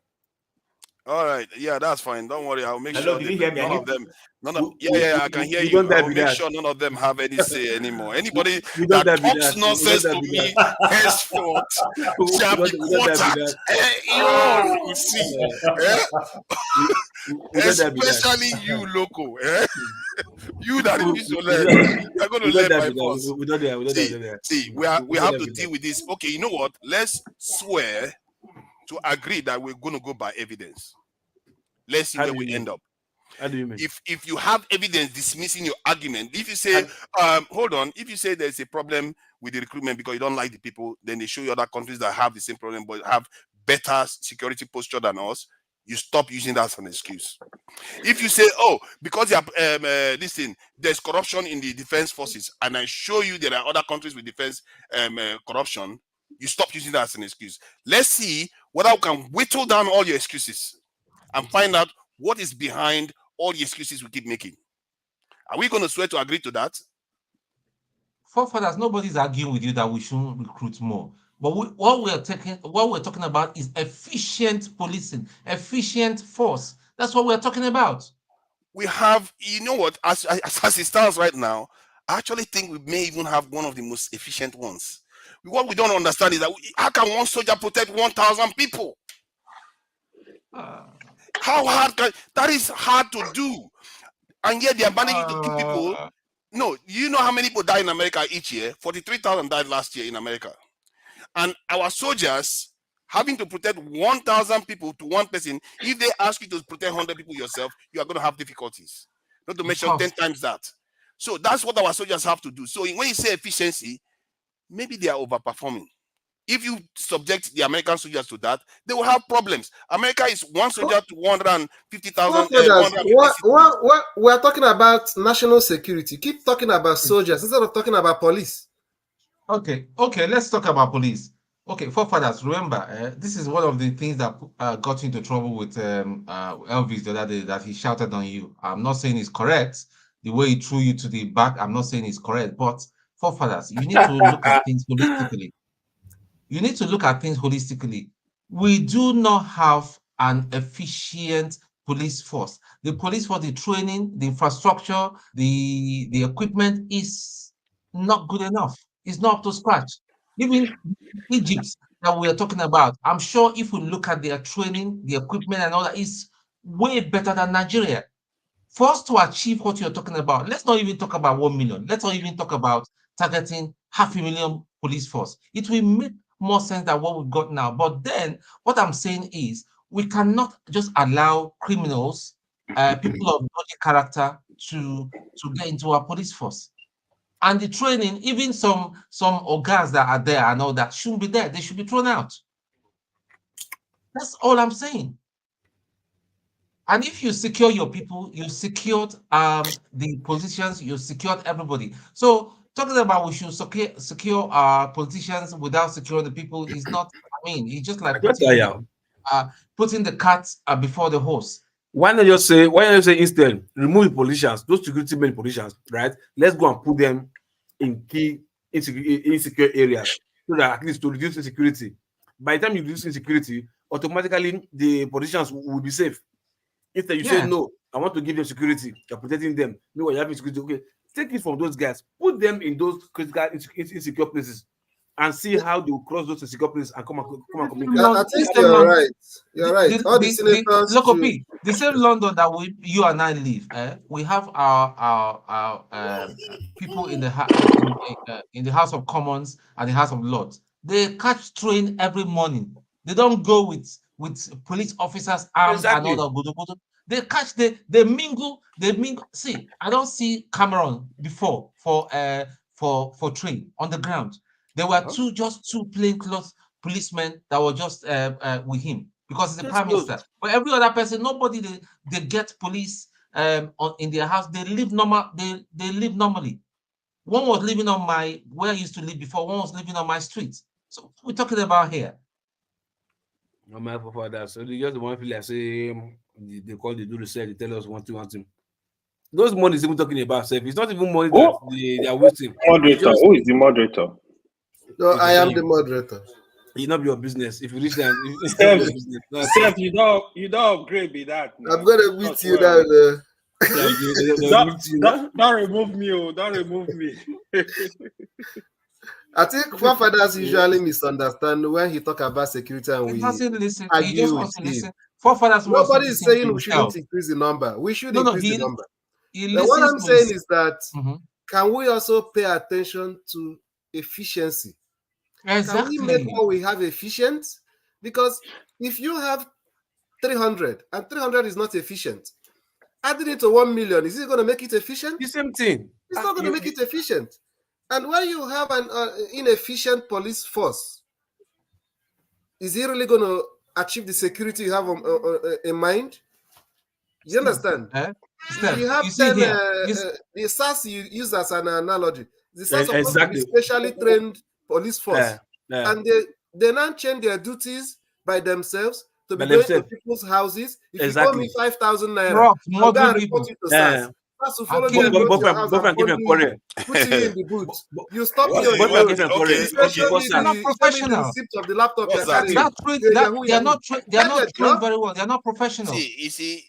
All right, yeah, that's fine. Don't worry, I'll make Hello, sure did you hear me? none of them. I can hear you. I'll make sure none of them have any say anymore. Anybody that talks nonsense to me henceforth shall be quartered. You see, especially you, loco. You that refuse to learn, you're going to learn by force. See, we have to deal with this. Okay, you know what? Let's swear to agree that we're going to go by evidence. Let's see where we end up. How do you mean? If you have evidence dismissing your argument, if you say, hold on, if you say there's a problem with the recruitment because you don't like the people, then they show you other countries that have the same problem but have better security posture than us, you stop using that as an excuse. If you say, oh, because you have listen, there's corruption in the defense forces, and I show you there are other countries with defense corruption, you stop using that as an excuse. Let's see whether we can whittle down all your excuses and find out what is behind all the excuses we keep making. Are we going to swear to agree to that? Forefathers, nobody's arguing with you that we shouldn't recruit more. But what we're talking about is efficient policing, efficient force. That's what we're talking about. We have, you know what, as it stands right now, I actually think we may even have one of the most efficient ones. What we don't understand is that how can one soldier protect 1,000 people? How hard can that is hard to do, and yet they are managing to keep people. No, you know how many people die in America each year? 43,000 died last year in America, and our soldiers having to protect 1,000 people to one person. If they ask you to protect 100 people yourself, you are going to have difficulties. Not to mention 10 times that. So that's what our soldiers have to do. So when you say efficiency, maybe they are overperforming. If you subject the American soldiers to that, they will have problems. America is one soldier to 150,000. We are talking about national security. Keep talking about soldiers instead of talking about police. Okay, let's talk about police. Okay, forefathers, remember, this is one of the things that got you into trouble with Elvis the other day, that he shouted on you. I'm not saying it's correct. The way he threw you to the back, I'm not saying it's correct. But forefathers, you need to look at things holistically. You need to look at things holistically. We do not have an efficient police force. The police force, the training, the infrastructure, the equipment is not good enough. It's not up to scratch. Even Egypt that we are talking about, I'm sure if we look at their training, the equipment and all that, is way better than Nigeria. For us to achieve what you're talking about, let's not even talk about 1 million. Let's not even talk about targeting 500,000 police force. It will make more sense than what we've got now. But then what I'm saying is we cannot just allow criminals, people of dodgy character to get into our police force. And the training, even some organs that are there and all that shouldn't be there. They should be thrown out. That's all I'm saying. And if you secure your people, you secured the positions, you secured everybody. So talking about we should secure our politicians without securing the people is not, I mean, it's just like putting the cart before the horse. Why not just say instead, remove the politicians, those security men politicians, right? Let's go and put them in key insecure areas so that at least to reduce insecurity. By the time you reduce insecurity, automatically the politicians will be safe. Instead, you say, no, I want to give them security, you're protecting them. No, you have security. Okay, take it from those guys, put them in those critical insecure places, and see how they will cross those insecure places and come and communicate. I think you're right. You're right. All the senators. The same London that you and I live, we have our people in the House of Commons and the House of Lords. They catch train every morning. They don't go with police officers armed and all that. They catch, they mingle. See, I don't see Cameron before for train on the ground. There were two plainclothes policemen that were just with him. because it's the prime minister. But every other person, nobody they get police in their house. They live normal. They live normally. One was living on where I used to live before. One was living on my street. So we're talking about here. No matter for that. So they just want to feel like say they call, they do research, they tell us one thing. Those money is even talking about self. It's not even money that they are wasting. Moderator, who is the moderator? No, I am the moderator. It's not your business. If you reach them, it's Self, not your business. Self, you don't upgrade with that. I'm gonna meet you down there. Don't remove me, oh, don't remove me. I think forefathers usually misunderstand when he talk about security and we argue with him. Nobody is saying we shouldn't increase the number. We should increase the number. But what I'm saying is that can we also pay attention to efficiency? Exactly. Can we make what we have efficient? Because if you have 300 and 300 is not efficient, adding it to 1 million, is it going to make it efficient? The same thing. It's not going to make it efficient. And when you have an inefficient police force, is it really going to achieve the security you have in mind? You understand? You have 10, the SAS you use as an analogy. The SAS supposed to be specially trained police force. And they now change their duties by themselves to be going to people's houses. If you call me 5,000 naira, I'll go and report you to SAS. SAS will follow you and go to your house and put you in the boot. You stop me on the road. Show me the receipt of the laptop you're carrying. They are not trained very well. They are not professional. You see,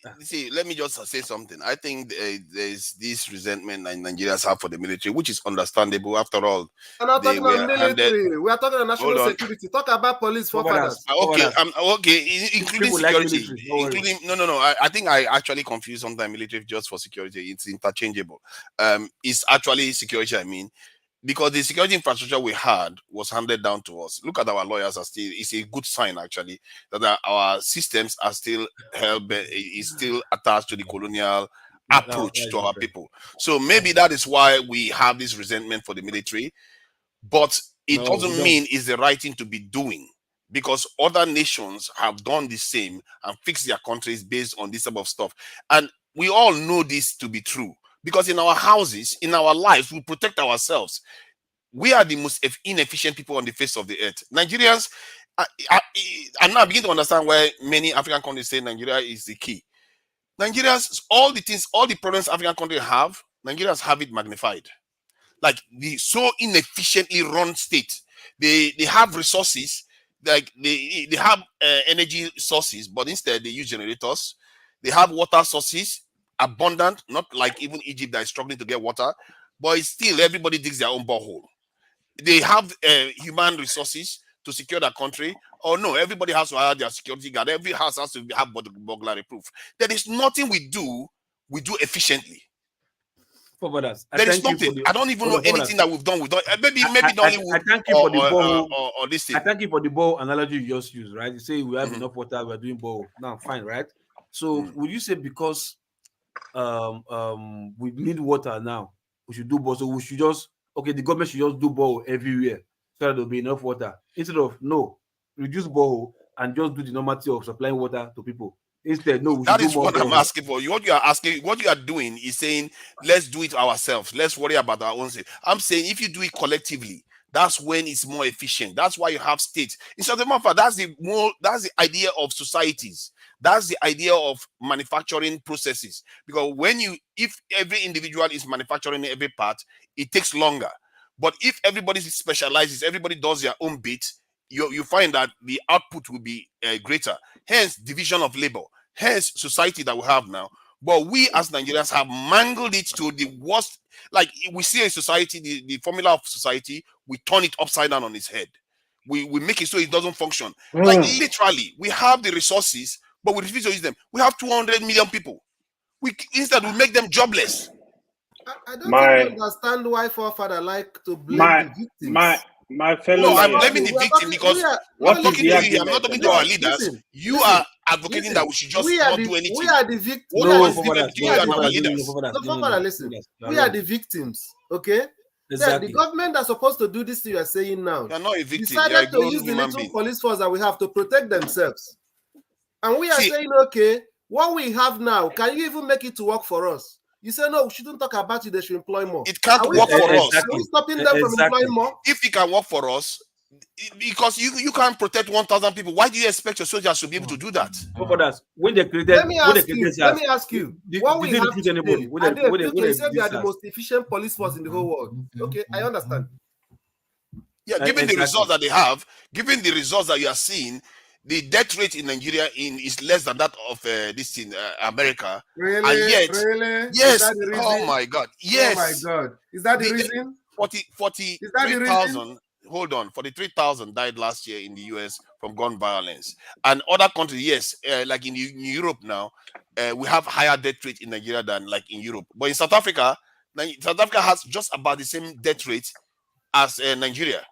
let me just say something. I think there's this resentment that Nigerians have for the military, which is understandable. After all, I'm not talking about military. We are talking about national security. Talk about police forefathers. Okay, including security. Including no. I think I actually confuse sometimes military just for security. It's interchangeable. It's actually security, I mean, because the security infrastructure we had was handed down to us. Look at our lawyers are still, it's a good sign actually that our systems are still is still attached to the colonial approach to our people. So maybe that is why we have this resentment for the military, but it doesn't mean it's the right thing to be doing, because other nations have done the same and fixed their countries based on this type of stuff. And we all know this to be true, because in our houses, in our lives, we protect ourselves. We are the most inefficient people on the face of the earth. Nigerians, I'm now beginning to understand why many African countries say Nigeria is the key. Nigerians, all the problems African countries have, Nigerians have it magnified. Like the so inefficiently run state. They have resources, like they have energy sources, but instead they use generators. They have water sources, abundant, not like even Egypt that is struggling to get water, but it's still everybody digs their own borehole. They have human resources to secure the country. Oh no, everybody has to have their security guard. Every house has to have burglary proof. There is nothing we do efficiently. There is nothing. I don't even know anything that we've done. Maybe Nollywood. I thank you for the ball or this thing. I thank you for the ball analogy you just used, right? You say we have enough water, we're doing ball. Now, fine, right? So would you say because we need water now, we should do ball? So we should just the government should just do ball everywhere so that there'll be enough water instead of reduce ball and just do the normality of supplying water to people. Instead, no. That is what I'm asking for. What you are doing is saying, let's do it ourselves. Let's worry about our own state. I'm saying if you do it collectively, that's when it's more efficient. That's why you have states. Instead of that's the idea of societies. That's the idea of manufacturing processes. Because if every individual is manufacturing every part, it takes longer. But if everybody specializes, everybody does their own bit, you find that the output will be greater. Hence, division of labor. Hence, society that we have now. But we as Nigerians have mangled it to the worst. Like we see a society, the formula of society, we turn it upside down on its head. We make it so it doesn't function. Like literally, we have the resources, but we refuse to use them. We have 200 million people. Instead, we make them jobless. I don't understand why forefather like to blame the victims. My fellow, I'm blaming the victim because I'm talking to you. I'm not talking to our leaders. You are advocating that we should just not do anything. We are the victims. Listen. We are the victims. Okay. Exactly. The government that's supposed to do this thing you are saying now. You're not a victim. Decided to use the little police force that we have to protect themselves. And we are saying, okay, what we have now, can you even make it to work for us? You say, no, we shouldn't talk about it, they should employ more. It can't work for us. Are we stopping them from employing more? If it can work for us, because you can't protect 1,000 people, why do you expect your soldiers to be able to do that? When they created, let me ask you, what we have today, anybody? They said they are the most efficient police force in the whole world. Okay, I understand. Yeah, given the results that they have, given the results that you are seeing, the death rate in Nigeria is less than that of this in America. Really? And yet, really? yes. Oh my God. Yes. Oh my God. Is that the reason? 43,000. Hold on. 43,000 died last year in the US from gun violence. And other countries, yes, like in Europe now, we have higher death rate in Nigeria than like in Europe. But in South Africa has just about the same death rate as Nigeria.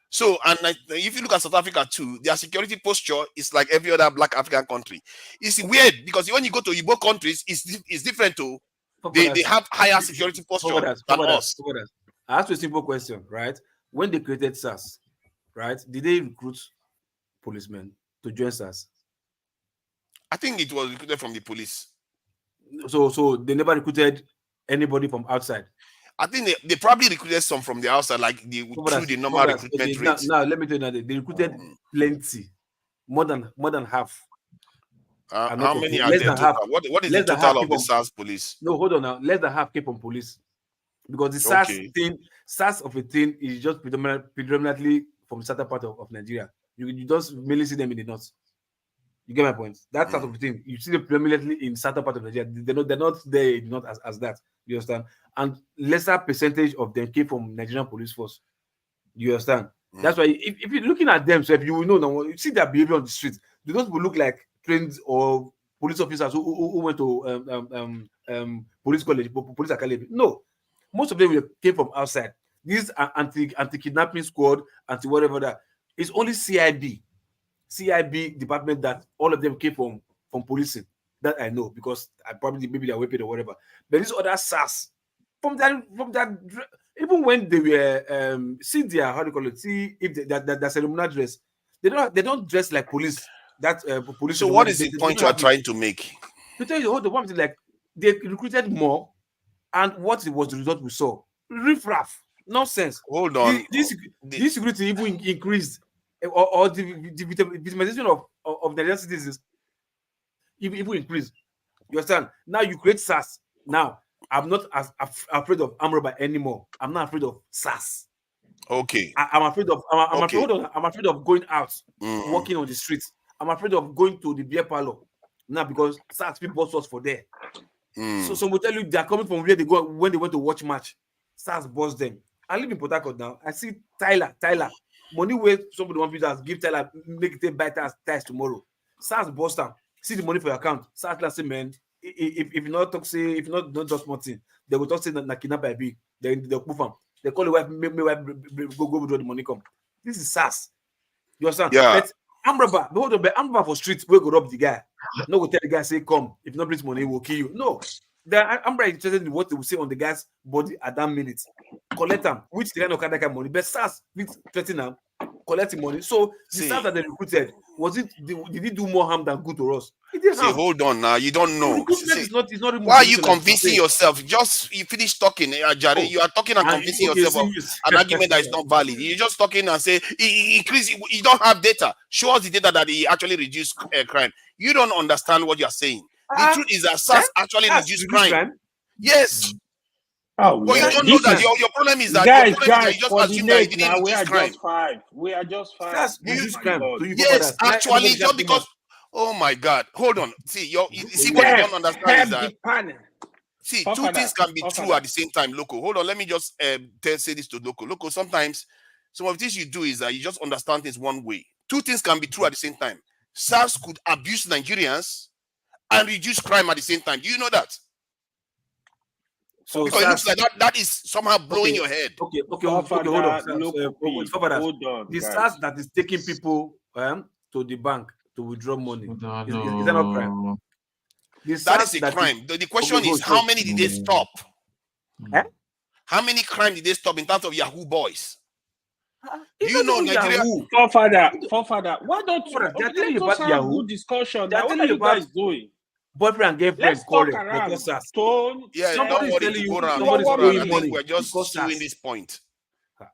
So, and if you look at South Africa too, their security posture is like every other Black African country. It's weird because when you go to Igbo countries, it's different too. They have higher security posture than us. I asked you a simple question, right? When they created SARS, right, did they recruit policemen to join SARS? I think it was recruited from the police. So they never recruited anybody from outside. I think they probably recruited some from the outside, like through the normal recruitment rate. Now let me tell you that they recruited plenty, more than half. How many are there total? What is the total of the SARS police? No, hold on now. Less than half came from police. Because the SARS of a thing is just predominantly from the southern part of Nigeria. You just mainly see them in the north. You get my point? That sort of thing. You see them predominantly in southern part of Nigeria. They're not there not as that. You understand? And lesser percentage of them came from Nigerian police force. You understand? That's why if you're looking at them, so if you will know now, you see their behavior on the street, they don't look like trained or police officers who went to police college, police academy. No. Most of them came from outside. These are anti-kidnapping squad, anti-whatever that. It's only CIB department that all of them came from policing. That I know because I probably maybe they're paid or whatever. But these other SARS from that even when they were see their how do you call it? See if that ceremonial dress, they don't dress like police. That police. So what is the point you are trying to make? To tell you the one thing, like they recruited more. And what was the result we saw? Riff-raff. Nonsense. Hold on. This security even increased, or the victimization of Nigerian citizens even increased. You understand? Now you create SARS. Now, I'm not as afraid of armed robbery anymore. I'm not afraid of SARS. Okay. I'm afraid of going out, walking on the streets. I'm afraid of going to the beer parlor now because SARS people bought us for there. So some will tell you they are coming from where they go when they went to watch match. SARS boss them. I live in Port Harcourt now. I see Tyler. Money where somebody want to give Tyler, make it buy ties tomorrow. SARS boss them. See the money for your account. SARS say, man, if you not talk, say, if you not just nothing, they will talk say that kidnap by B. They'll move them. They call the wife, go withdraw the money come. This is SARS. You understand? Yeah. But Amber for streets, we go rob the guy. No, go tell the guy, say, come. If you not bring money, we'll kill you. No. The Amber is interested in what they will say on the guy's body at that minute. Collect them, which they don't kind of money. But SARS, threaten them, collecting money. So the SARS that they recruited, did it do more harm than good to us? Hold on now. You don't know. Not why are you convincing yourself? You finish talking, Ajare. You are talking and convincing yourself of an argument that is not valid. You're just talking and say he increased. You don't have data. Show us the data that he actually reduced crime. You don't understand what you are saying. The truth is that SARS actually reduced crime. Yes. Oh, but you don't know that your problem is that guys, you just assume that he didn't reduce crime. We are just five. Yes, actually, just because. Oh my God! Hold on. See, what you don't understand is that. See, two things can be true at the same time. Loco, hold on. Let me just say this to Loco. Loco, sometimes some of the things you do is that you just understand things one way. Two things can be true at the same time. SARS could abuse Nigerians and reduce crime at the same time. Do you know that? So because it looks like that is somehow blowing your head. Okay, hold on. The SARS that is taking people to the bank to withdraw money. Is that not crime? That is a crime. The question is, how many did they stop? How many crime did they stop in terms of Yahoo boys? Do you know Nigeria? Forefather, why don't you let us have good discussion? Now, what are you guys doing? Boyfriend and girlfriend Let's talk quarrel around. because SARS. Tone, Yeah, somebody don't worry. telling you Go around. somebody I think money we're just because suing SARS. this point.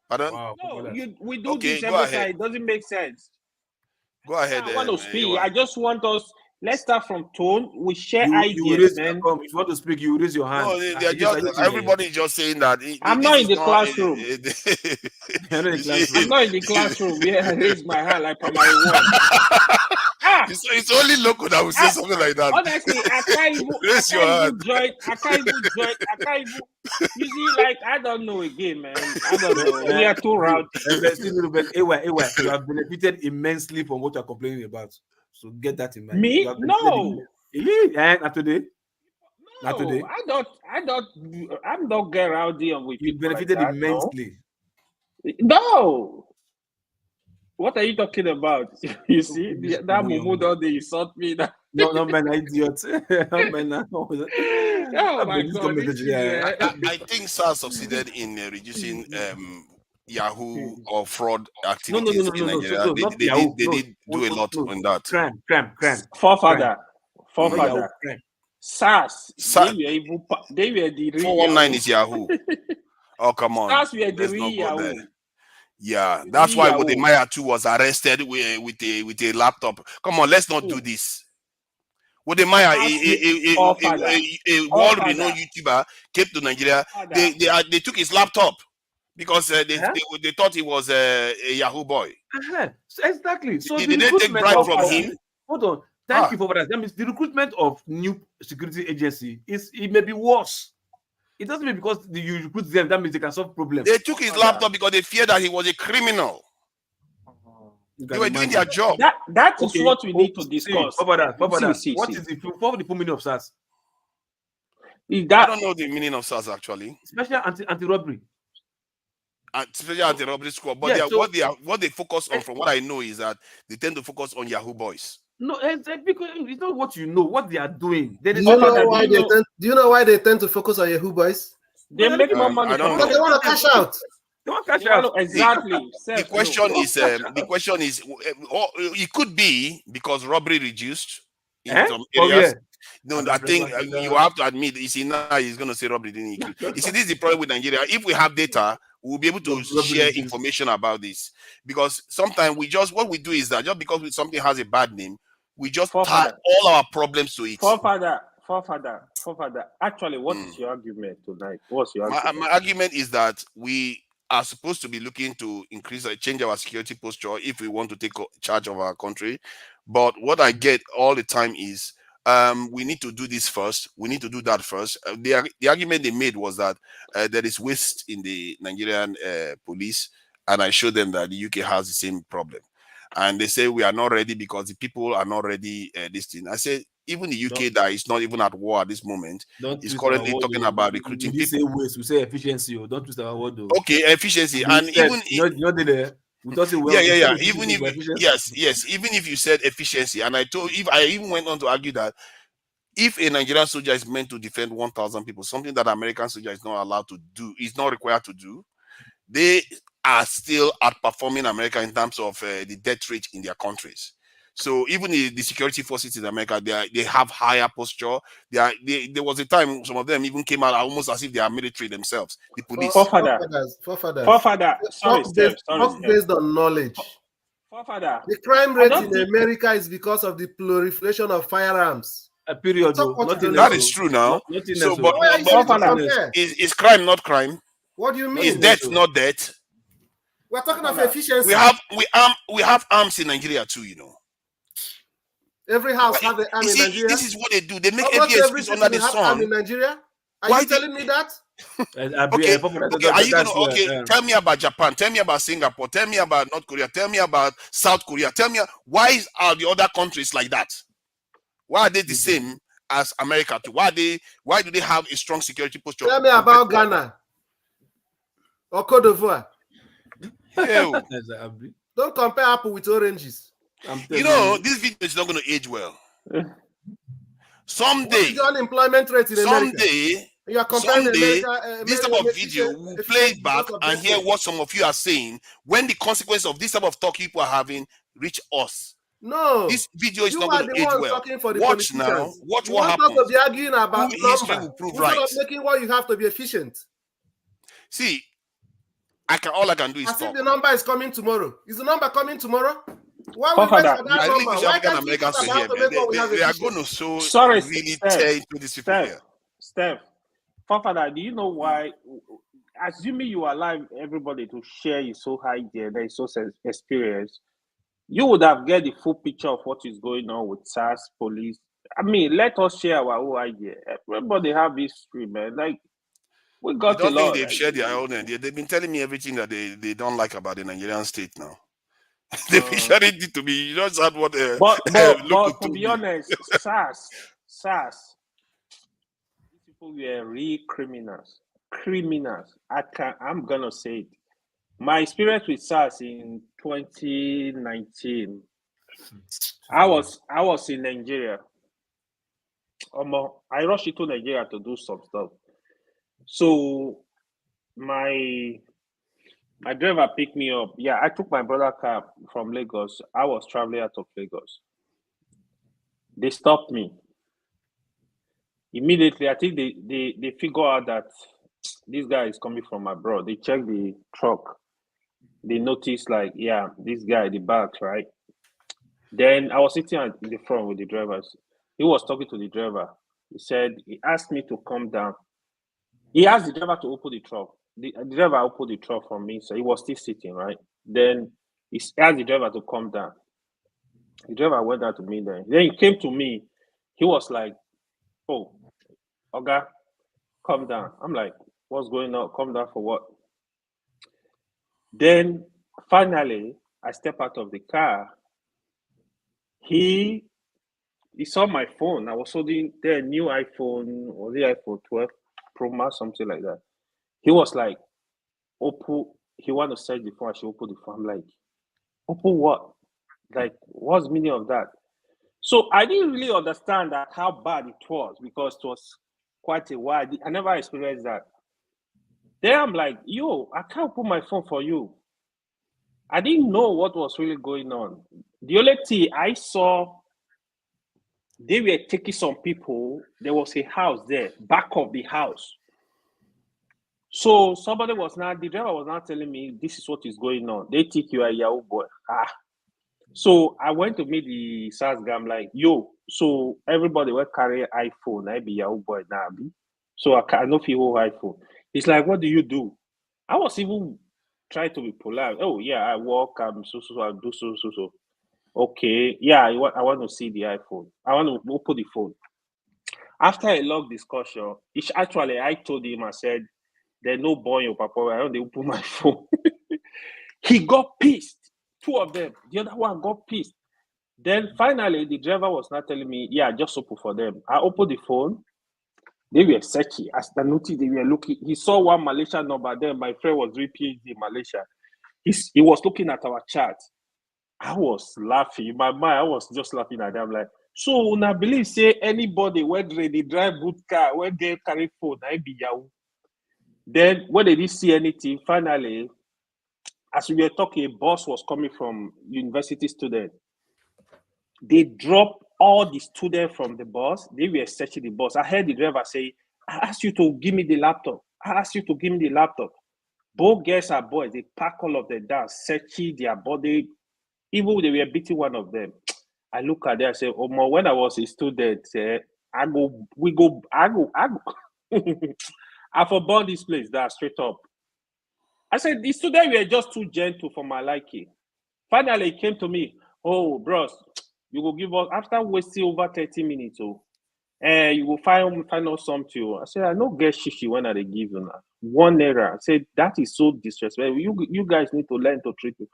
Pardon? Wow. No, we do Okay, this go every ahead. time. It doesn't make sense. Go ahead. I want to speak. I just want us. Let's start from Tone. We share You ideas, raise, man. if you want to speak, you raise your hand. No, they're just everybody is just saying that. I'm this not is in the classroom. You're not in the classroom. I'm not in the classroom. Yeah, I raise my hand like primary one. It's only local that will say something like that. Honestly, I can't even join. You see, like, I don't know again, man. I don't know. We are too rowdy. You have benefited immensely from what you're complaining about. So get that in mind. Me? No. Not today. No, Not today. I'm not get rowdy with you people benefited like that, immensely. No. What are you talking about? You see, that mumu don't they insult me. No, man, idiot. Man, oh my God! I think SARS succeeded in reducing Yahoo or fraud activities in Nigeria. They did do a lot on that. Crime. Forefather. SARS. They were the real 419 is Yahoo. Oh, come on. SARS were the Let's real not go Yahoo. there. Yeah, that's why Wodemaya too was arrested with a laptop. Come on, let's not do this. Wodemaya, a world-renowned YouTuber, came to Nigeria. They took his laptop because they thought he was a Yahoo boy. So exactly. So did they take bribe from him? Hold on. Thank you for that. That means the recruitment of new security agency it may be worse. It doesn't mean because you recruit them, that means they can solve problems. They took his laptop because they feared that he was a criminal. They were doing their job. That is what we need to discuss. What is the full meaning of SARS? I don't know the meaning of SARS actually. Special anti-robbery. Special anti-robbery squad. But what they focus on, from what I know, is that they tend to focus on Yahoo boys. No, because it's not what you know, what they are doing. Do you know why they tend to focus on Yahoo boys? They make more money. I don't know. They want to cash out. They want cash out. Exactly. The question is, it could be because robbery reduced in some areas. No, I think you have to admit, you see, now he's going to say robbery didn't increase. You see, this is the problem with Nigeria. If we have data, we'll be able to share information about this. Because sometimes what we do is that just because something has a bad name, we just tie all our problems to it. Forefather. Actually, what is your argument tonight? What's your argument? My argument is that we are supposed to be looking to change our security posture if we want to take charge of our country. But what I get all the time is we need to do this first. We need to do that first. The argument they made was that there is waste in the Nigerian police, and I showed them that the UK has the same problem. And they say we are not ready because the people are not ready. This thing. I said, even the UK that is not even at war at this moment is currently talking about recruiting people. Say waste, we say efficiency. Don't twist our word though. Okay, efficiency, and even you're there. Even if you said efficiency, and I even went on to argue that if a Nigerian soldier is meant to defend 1,000 people, something that American soldier is not allowed to do, is not required to do, they are still outperforming America in terms of the death rate in their countries. So even the security forces in America, they have higher posture. There was a time some of them even came out almost as if they are military themselves. The police. Forefather. Sorry, based on knowledge. Forefather. The crime rate in America is because of the proliferation of firearms. A period. That is true now. So, but is crime not crime? What do you mean? Is death not death? We're talking of efficiency. We have arms in Nigeria too, you know. Every house has an arm in Nigeria. This is what they do. They make every excuse under the sun. In Nigeria? Are you telling me that? Tell me about Japan. Tell me about Singapore. Tell me about North Korea. Tell me about South Korea. Tell me why are the other countries like that? Why are they the same as America too? Why do they have a strong security posture? Tell me about Ghana or Cote d'Ivoire. Don't compare apple with oranges. You know, this video is not going to age well. Someday, what is the unemployment rate in America? You are comparing Someday, America, this type of video, we'll play it back and hear what some of you are saying when the consequence of this type of talk people are having reach us. No, this video is you not are going the to age ones well. talking for the Watch now. politicians. Watch You what want us happens. to be arguing about History number will prove instead right. of making what you have to be efficient. See, all I can do is As talk. if the number is coming tomorrow. Is the number coming tomorrow? Why we wait Father, for that I really number? wish Why African can't we talk Americans were here, about to man. make what we have They are efficient? going to so Sorry, really Steph, tear into these people here. Steph, Father, do you know why? Assuming you allow everybody to share his so idea, their so experience, you would have get the full picture of what is going on with SARS, police. I mean, let us share our own idea. Everybody have history, man. Like, we got You don't a think lot. they've shared their own? They've been telling me everything that they don't like about the Nigerian state now. They've been sharing it to me. You just heard what but Loco to told be me. honest, SARS, these people were real criminals. I'm gonna say it. My experience with SARS in 2019, I was in Nigeria. I rushed into Nigeria to do some stuff. So my driver picked me up. Yeah, I took my brother's car from Lagos. I was traveling out of Lagos. They stopped me. Immediately, I think they figure out that this guy is coming from abroad. They check the truck. They notice, like, yeah, this guy, the bags, right? Then I was sitting in the front with the drivers. He was talking to the driver. He asked me to come down. He asked the driver to open the truck. The driver opened the truck for me, so he was still sitting, right? Then he asked the driver to come down. The driver went down to me then. Then he came to me. He was like, "Oh, Oga, come down." I'm like, "What's going on? Come down for what?" Then finally, I step out of the car. He saw my phone. I was holding the new iPhone, or the iPhone 12 Pro Max, something like that. He was like, "Oppo." He want to search the phone. I should open the phone. I'm like, "Oppo what? Like, what's the meaning of that?" So I didn't really understand that how bad it was, because it was quite a while. I never experienced that. Then I'm like, "Yo, I can't put my phone for you." I didn't know what was really going on. The only thing I saw, they were taking some people. There was a house there, back of the house. So the driver was not telling me, "This is what is going on. They think you are a Yahoo boy." So I went to meet the SARS guy. I'm like, "Yo, so everybody will carry iPhone. I be Yahoo boy now. So I know people iPhone." He's like, "What do you do?" I was even trying to be polite. "Oh, yeah, I work. I do so. Okay, yeah, I want to see the iPhone. I want to open the phone." After a long discussion, I told him, I said, "There's no boy in your papa. I don't open my phone." He got pissed. Two of them. The other one got pissed. Then finally, the driver was not telling me, "Yeah, just open for them." I opened the phone. They were searching. As I noticed, they were looking. He saw one Malaysian number. Then my friend was doing PhD in Malaysia. He was looking at our chat. I was laughing. In my mind, I was just laughing at them. Like, so I believe, say, anybody when they drive boot car, when they carry phone, I be Yahoo. Then when they didn't see anything, finally, as we were talking, a bus was coming from university student. They dropped all the students from the bus. They were searching the bus. I heard the driver say, "I asked you to give me the laptop. I asked you to give me the laptop." Both girls and boys, they pack all of them down, searching their body. Even they were beating one of them. I look at them and say, "Oh, when I was a student, I go. I forbid this place that straight up." I said, "The students were just too gentle for my liking." Finally, he came to me, "Oh, bros, you will give us, after wasting over 30 minutes, you will find us something." I said, "I no get shishi when I give you now. €1." I said, "That is so disrespectful. You guys need to learn to treat me."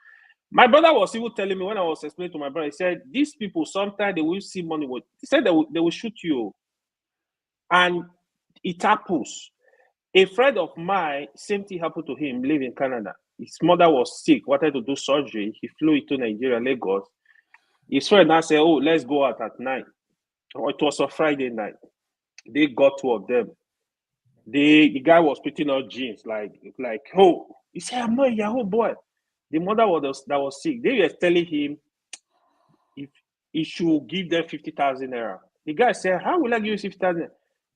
My brother was even telling me, when I was explaining to my brother, he said, "These people, sometimes they will see money. He said they will shoot you." And it happens. A friend of mine, same thing happened to him, live in Canada. His mother was sick, wanted to do surgery. He flew into Nigeria, Lagos. His friend now said, "Oh, let's go out at night." It was a Friday night. They got two of them. The guy was putting on jeans, like, oh, he said, I'm not a Yahoo boy. The mother that was sick, they were telling him if he should give them 50,000 naira. The guy said, how will I give you 50,000? He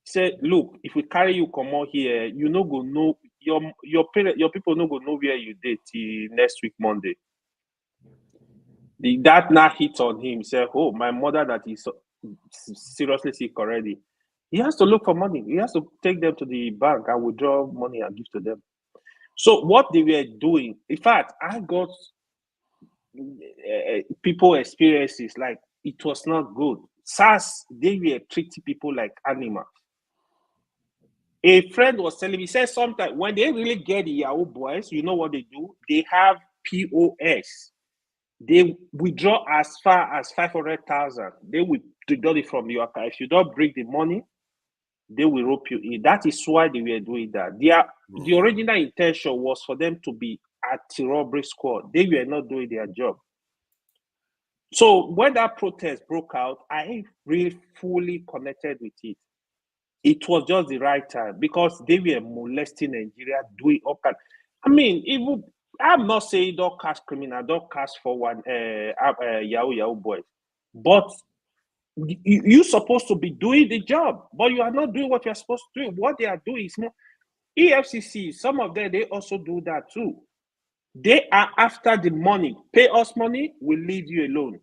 said, look, if we carry you come out here, you no go know your people no go know where you did till next week Monday. That now hit on him. He said, oh, my mother that is seriously sick already. He has to look for money. He has to take them to the bank and withdraw money and give to them. So what they were doing, in fact, I got people experiences like it was not good. SARS, they were treating people like animals. A friend was telling me, he said sometimes when they really get the Yahoo boys, you know what they do? They have POS. They withdraw as far as 500,000. They will withdraw it from your account. If you don't bring the money, they will rope you in. That is why they were doing that. The original intention was for them to be at the robbery squad. They were not doing their job. So when that protest broke out, I really fully connected with it. It was just the right time because they were molesting Nigeria, doing all kind. I mean, even I'm not saying don't catch criminal, don't catch for one Yahoo boys, but you're supposed to be doing the job, but you are not doing what you're supposed to do. What they are doing is more EFCC. Some of them they also do that too. They are after the money. Pay us money, we'll leave you alone.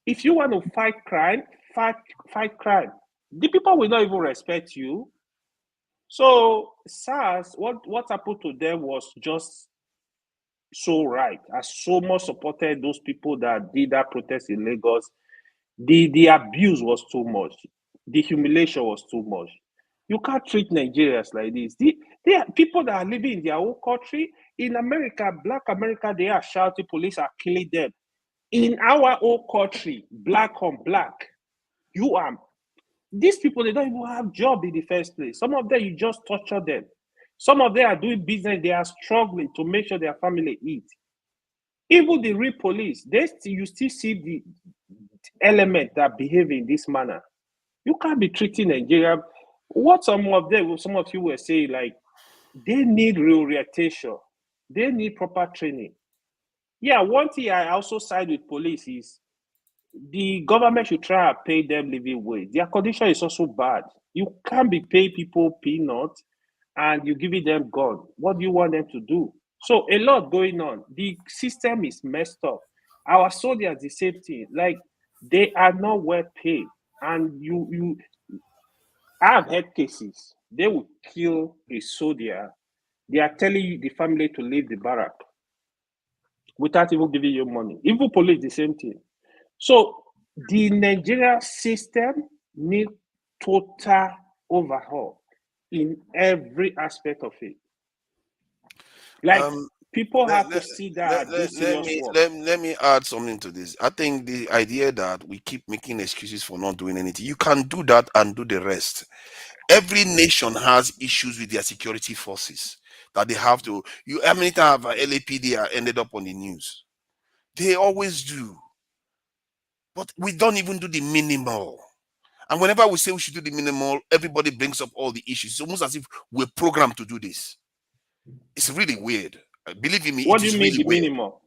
If you want to fight crime, fight crime. The people will not even respect you. So SARS, what happened to them was just so right. I so much supported those people that did that protest in Lagos. The abuse was too much. The humiliation was too much. You can't treat Nigerians like this. They are people that are living in their own country. In America, Black America, they are shouting, police are killing them. In our own country, black on black, these people, they don't even have job in the first place. Some of them, you just torture them. Some of them are doing business. They are struggling to make sure their family eat. Even the real police, you still see the element that behave in this manner. You can't be treating Nigeria. What some of you were saying, like, they need reorientation. They need proper training. Yeah, one thing I also side with police is the government should try and pay them living wage. Their condition is also bad. You can't be paying people peanuts and you giving them gun. What do you want them to do? So a lot going on. The system is messed up. Our soldiers, the same thing. Like, they are not well paid. And I have had cases. They will kill a soldier. They are telling you, the family, to leave the barrack without even giving you money. Even police, the same thing. So the Nigerian system needs total overhaul in every aspect of it. Like, people have to see that. Let me add something to this. I think the idea that we keep making excuses for not doing anything, you can do that and do the rest. Every nation has issues with their security forces that they have to. How many times have LAPD ended up on the news? They always do. But we don't even do the minimal. And whenever we say we should do the minimal, everybody brings up all the issues. It's almost as if we're programmed to do this. It's really weird. Believe me, what it is do you mean really the weird. minimal?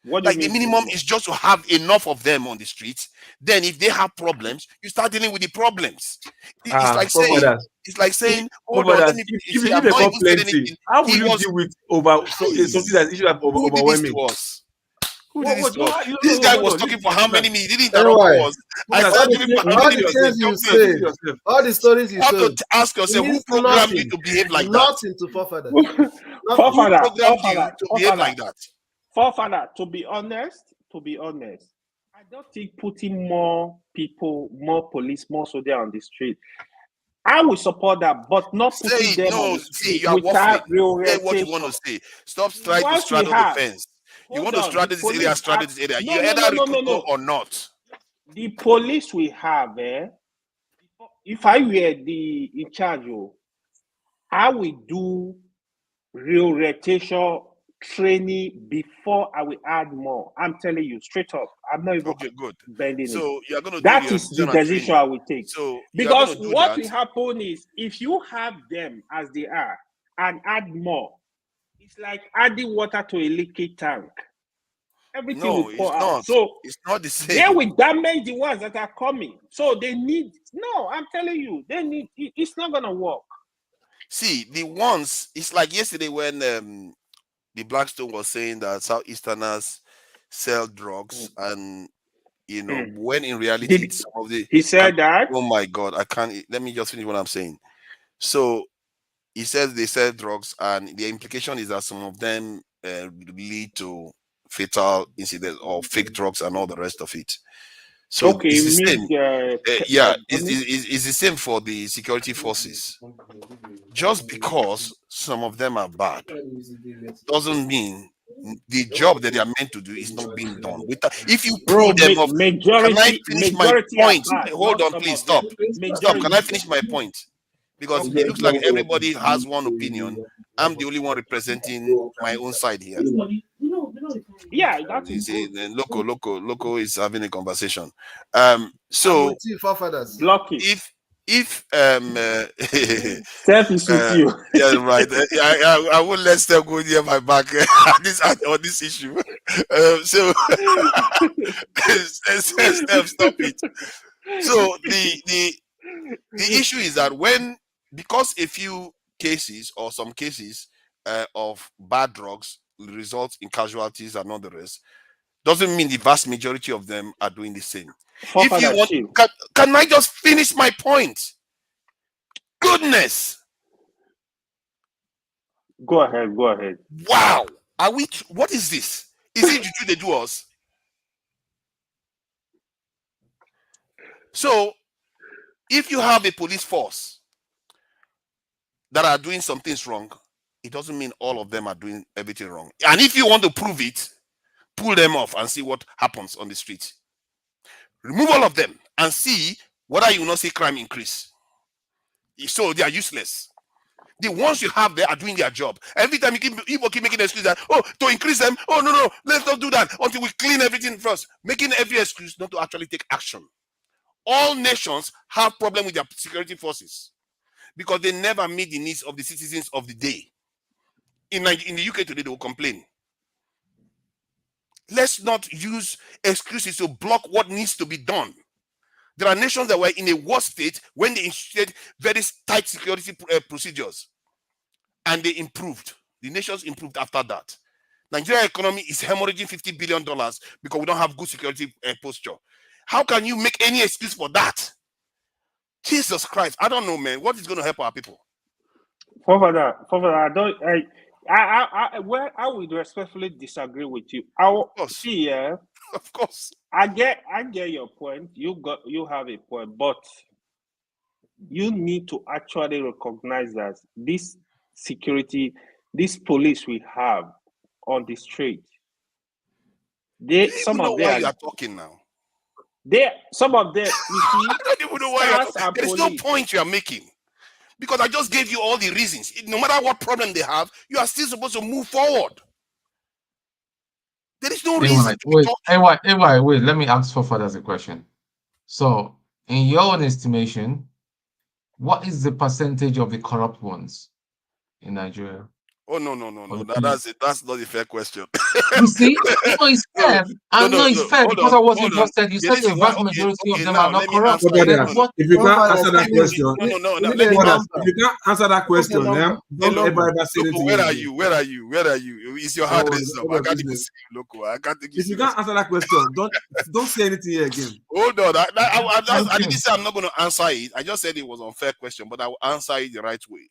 What do you mean the minimum is just to have enough of them on the streets. Then if they have problems, you start dealing with the problems. It's like saying, hold on, let me see, I've not even said anything. How will you deal with something that issue that overwhelming? Who did this to us? This guy was talking for how many minutes? He didn't interrupt us. I started giving how many minutes you say, all the stories you have to ask yourself, who programmed you to behave like that? Nothing to forefather. Who programmed you to behave like that? Forefather, to be honest, I don't think putting more people, more police, more soldiers on the street, I will support that, but not putting them on the street without reorientation. Say what you want to say. Stop trying to straddle the fence. You want to straddle this area, straddle this area. You either recruit or not. The police we have, if I were in charge, I will do reorientation training before I will add more. I'm telling you straight up. I'm not even good. bending So it. you're going to do That the is the educational decision training. I will take. So you're Because going to do what that. will happen is if you have them as they are and add more, it's like adding water to a leaky tank. Everything will pour out. Not. So it's not the same. they will damage the ones that are coming. So they need, no, I'm telling you, they need, it's not going to work. See, the ones, it's like yesterday when the Blackstone was saying that Southeasterners sell drugs, and when in reality it's some of the. He said that. Oh my God, I can't. Let me just finish what I'm saying. So he says they sell drugs, and the implication is that some of them lead to fatal incidents or fake drugs and all the rest of it. So Okay, it's the same. It's the same for the security forces. Just because some of them are bad doesn't mean the job that they are meant to do is not being done. If you pull them off, can I finish my point? Hold on, please stop. Stop. Can I finish my point? Because it looks like everybody has one opinion. I'm the only one representing my own side here. Yeah, that's Loco is having a conversation. So if Steph is with you. Yeah, right. I won't let Steph go near my back on this issue. So Steph, stop it. So the issue is that because a few cases or some cases of bad drugs result in casualties and all the rest, doesn't mean the vast majority of them are doing the same. If you want, can I just finish my point? Goodness. Go ahead. Wow. What is this? Is it juju they do us? So, if you have a police force that are doing some things wrong, it doesn't mean all of them are doing everything wrong. And if you want to prove it, pull them off and see what happens on the street. Remove all of them and see whether you will not see crime increase. So they are useless. The ones you have there are doing their job. Every time people keep making excuses that, to increase them, no, let's not do that until we clean everything first. Making every excuse not to actually take action. All nations have problem with their security forces because they never meet the needs of the citizens of the day. In the UK today, they will complain. Let's not use excuses to block what needs to be done. There are nations that were in a worse state when they instituted very tight security procedures, and they improved. The nations improved after that. Nigeria economy is hemorrhaging $50 billion because we don't have good security posture. How can you make any excuse for that? Jesus Christ, I don't know, man. What is going to help our people? Father, I would respectfully disagree with you. Of course. I get your point. You have a point, but you need to actually recognize that this security, this police we have on the street, some of them. Why you are talking now? Some of them. You see, I don't even know why you're talking. There is no point you are making. Because I just gave you all the reasons. No matter what problem they have, you are still supposed to move forward. There is no reason. Wait, let me ask for further a question. So, in your own estimation, what is the percentage of the corrupt ones in Nigeria? Oh, no. That's not a fair question. You see, it's fair. I know it's fair because I was interested. You said the vast majority of them are not corrupt. If you can't answer that question, if you can't answer that question, don't ever say anything. Where are you? Is your heart raised up? I can't even see you, Loco. I can't think if you can't answer that question, don't say anything here again. Hold on. I didn't say I'm not going to answer it. I just said it was an unfair question, but I will answer it the right way.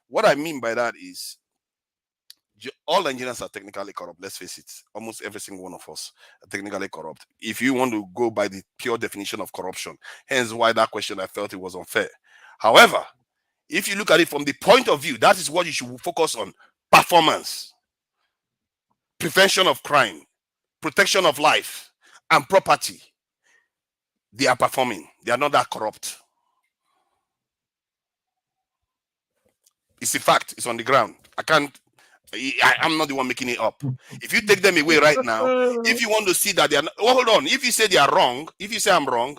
What I mean by that is, all Nigerians are technically corrupt. Let's face it. Almost every single one of us are technically corrupt. If you want to go by the pure definition of corruption, hence why that question I felt it was unfair. However, if you look at it from the point of view, that is what you should focus on: performance, prevention of crime, protection of life and property. They are performing. They are not that corrupt. It's a fact. It's on the ground. I can't I'm not the one making it up. If you take them away right now, if you want to see that they are not, hold on. If you say they are wrong, if you say I'm wrong,